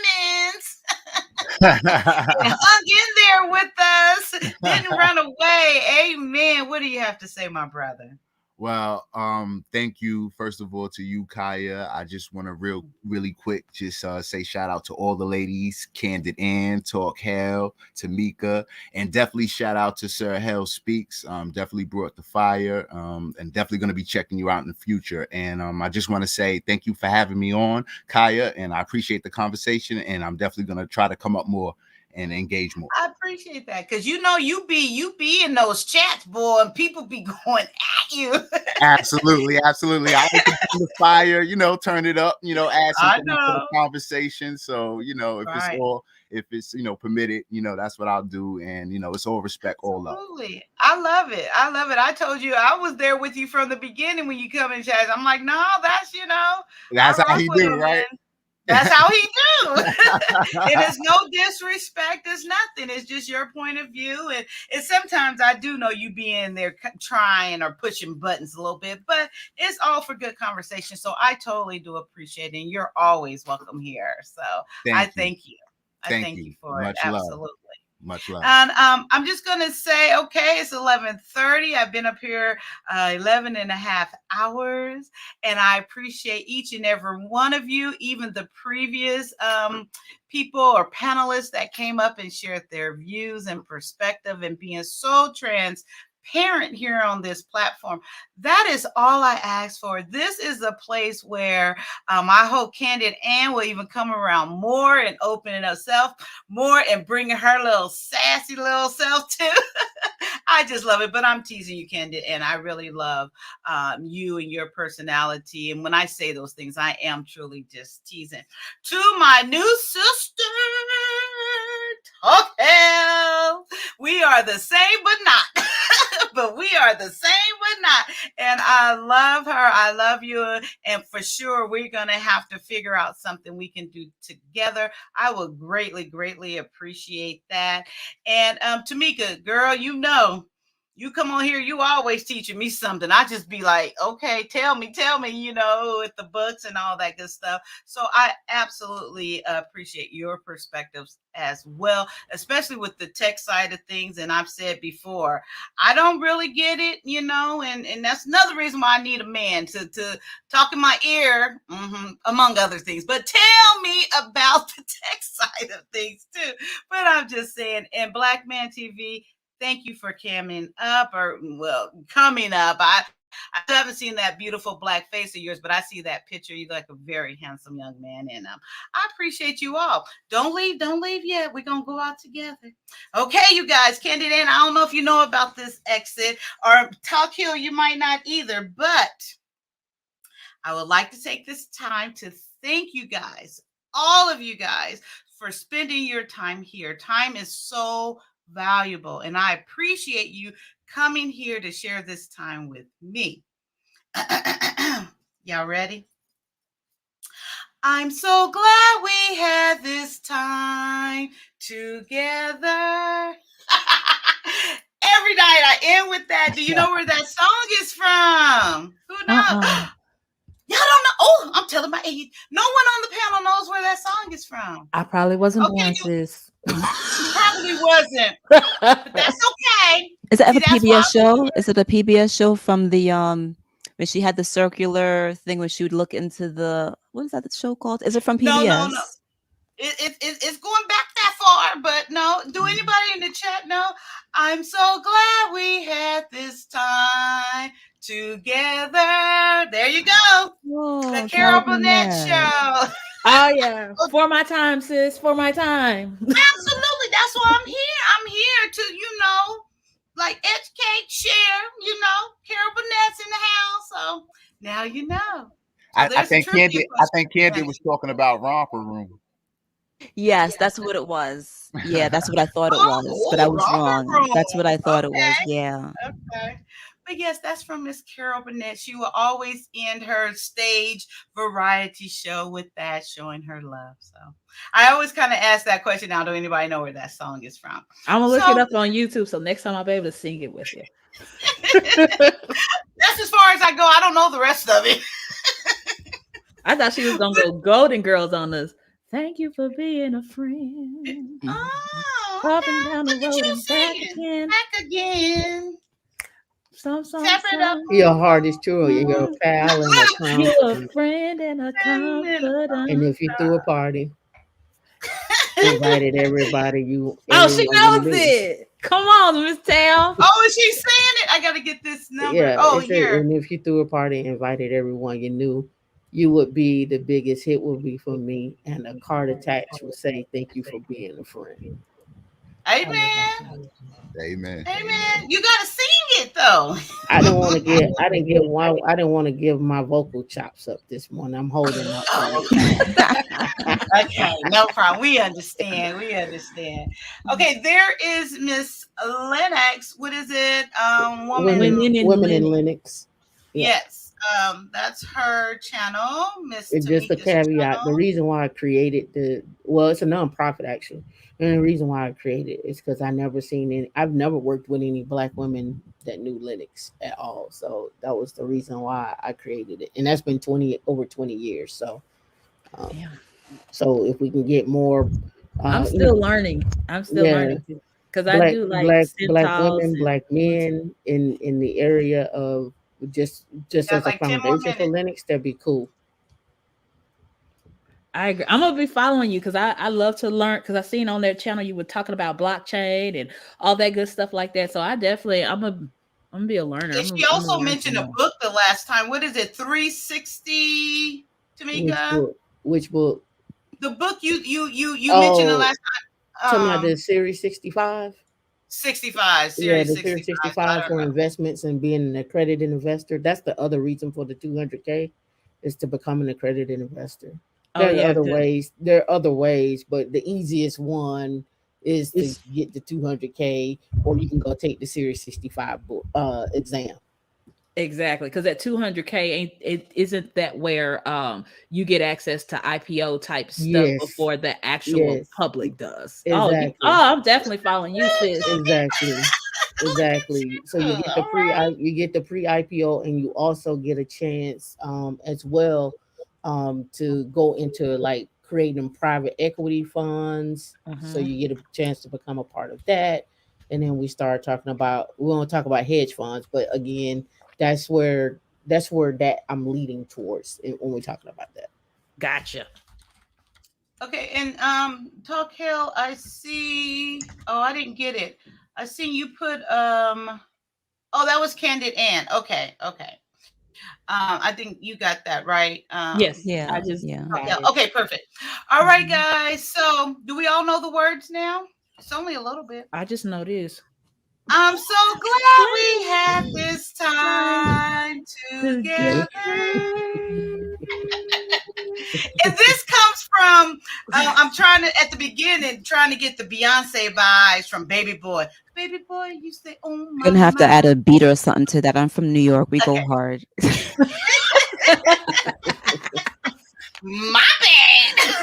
Hung in there with us, didn't run away. Amen. What do you have to say, my brother? Well, thank you, first of all, to you, Kaya. I just want to really quick just say shout out to all the ladies, Candid Ann, Talk Hell, Tamika, and definitely shout out to Sir Hell Speaks. Definitely brought the fire, and definitely going to be checking you out in the future. And I just want to say thank you for having me on, Kaya, and I appreciate the conversation, and I'm definitely going to try to come up more and engage more. I appreciate that, because you be in those chats, boy, and people be going at you. Absolutely. I like to bring the fire, turn it up, add something to the conversation. So, if it's permitted, that's what I'll do. And it's all respect, all love. Absolutely. I love it. I told you I was there with you from the beginning when you come in chat. I'm like, no, that's how he do, right? That's how he do. It is no disrespect. It's nothing. It's just your point of view. And sometimes I do know you be in there trying or pushing buttons a little bit, but it's all for good conversation. So I totally do appreciate it. And you're always welcome here. So I thank you. I thank you for it. Absolutely. Much love. And I'm just going to say, okay, it's 11:30. I've been up here 11 and a half hours, and I appreciate each and every one of you, even the previous people or panelists that came up and shared their views and perspective and being so transparent here on this platform. That is all I ask for. This is a place where I hope Candid Ann will even come around more and opening herself more and bringing her little sassy little self too. I just love it, but I'm teasing you, Candid, and I really love you and your personality. And when I say those things, I am truly just teasing. To my new sister, Talk Hell, we are the same but not. But we are the same but not. And I love her. I love you. And for sure, we're going to have to figure out something we can do together. I will greatly, greatly appreciate that. And Tamika, girl, you come on here, you always teaching me something. I just be like, okay, tell me, with the books and all that good stuff. So I absolutely appreciate your perspectives as well, especially with the tech side of things. And I've said before, I don't really get it, and that's another reason why I need a man to talk in my ear, among other things. But tell me about the tech side of things too. But I'm just saying, and Black Man TV, thank you for coming up. I still haven't seen that beautiful black face of yours, but I see that picture. You look like a very handsome young man, and I appreciate you all. Don't leave yet. We're gonna go out together. Okay, you guys, Candid Ann, I don't know if you know about this exit, or Talk Hill, you might not either, but I would like to take this time to thank you guys, all of you guys, for spending your time here. Time is so valuable, and I appreciate you coming here to share this time with me. Y'all ready? I'm so glad we had this time together. Every night I end with that. Do you know where that song is from? Who knows? Y'all don't know. Oh, I'm telling my age. No one on the panel knows where that song is from. I probably wasn't born, sis. Probably wasn't. But that's okay. Is it See, a that's why PBS show? Is it a PBS show from the when she had the circular thing when she would look into the what is that show called? Is it from PBS? No. It's going back that far, but no. Do anybody in the chat know? I'm so glad we had this time together. There you go. The Carol Burnett show. Oh yeah, for my time, sis. For my time. Absolutely. That's why I'm here. I'm here to, like educate, share, Carol Burnett's in the house. So now you know. So I think Candy was talking about Romper Room. Yes, that's what it was. Yeah, that's what I thought it was, but I was wrong. That's what I thought it was. Yeah. Okay. But yes, that's from Miss Carol Burnett. She will always end her stage variety show with that, showing her love. So I always kind of ask that question now. Do anybody know where that song is from? I'm gonna look it up on YouTube, so next time I'll be able to sing it with you. That's as far as I go. I don't know the rest of it. I thought she was gonna go Golden Girls on us. Thank you for being a friend. Oh, up and down the road and back again. Back again. Your heart is true. You're a pal and a You're a confidant. friend and a confidant. And if you threw a party, invited everybody you. Oh, she everyone knows you knew. it. Come on, Miss Tam. Oh, is she saying it? I gotta get this number. Yeah. Oh, it said, here. and if you threw a party and invited everyone you knew, you would be the biggest hit would be for me, and a card attached would say, "Thank you for being a friend." Amen. Amen. Amen. You gotta sing it though. I didn't want to give my vocal chops up this morning. I'm holding up. Okay, no problem. We understand. Okay, there is Miss Lennox. What is it? Women in Linux. Yeah. Yes. That's her channel, Miss. It's just a caveat. The reason why I created it's a nonprofit actually. And the reason why I created it is because I've never worked with any Black women that knew Linux at all. So that was the reason why I created it. And that's been over 20 years. So, so if we can get more, I'm still learning. Learning because I do like Black women, Black men in the area of just as a foundation for Linux, that'd be cool. I agree. I'm gonna be following you because I love to learn because I seen on their channel you were talking about blockchain and all that good stuff like that. So I'm gonna be a learner. And she also mentioned a book the last time. What is it? 360, Tamika? Which book? The book you mentioned the last time. Talking about the Series 65. 65. Yeah, the Series 65 for investments and being an accredited investor. That's the other reason for the 200K is to become an accredited investor. There are other ways, but the easiest one is to get the 200K, or you can go take the Series 65 exam. Exactly, because at 200K isn't that where you get access to IPO type stuff before the actual public does. Exactly. I'm definitely following you, sis. Exactly. So you get the pre-IPO, and you also get a chance as well to go into like creating private equity funds. So you get a chance to become a part of that. And then we won't talk about hedge funds, but again, that's where that I'm leading towards when we're talking about that. Gotcha. Okay, and Talk Hill, I see. Oh, I didn't get it. I see you put that was Candid Ann. Okay. I think you got that right. Yes. Yeah. Okay, perfect. All right, guys. So do we all know the words now? It's only a little bit. I just know this. I'm so glad we had this time together. And this comes from I'm trying to get the Beyonce vibes from Baby Boy. Baby Boy, you say, oh my. You're gonna have to add a beat or something to that. I'm from New York. We go hard. My bad.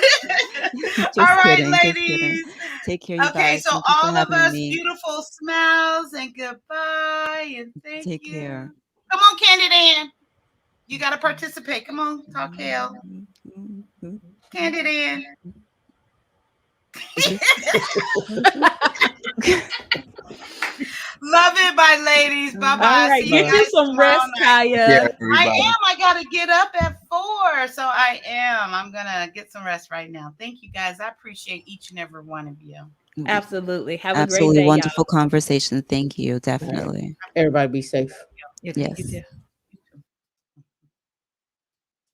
Just All right, kidding. Just kidding. ladies. Take care, you Okay, guys. so Thank you for all of having us, me. beautiful smiles and goodbye and thank Take you. care. Come on, Candid Ann. You got to participate. Come on, talk hell. Candid Ann. Love it, my ladies. Bye bye. All right, get you some rest, Kaya. I gotta get up at 4. So I am. I'm gonna get some rest right now. Thank you guys. I appreciate each and every one of you. Absolutely. Have a Absolutely great day, wonderful y'all. conversation. Thank you. Definitely. Everybody be safe. Yes. You too.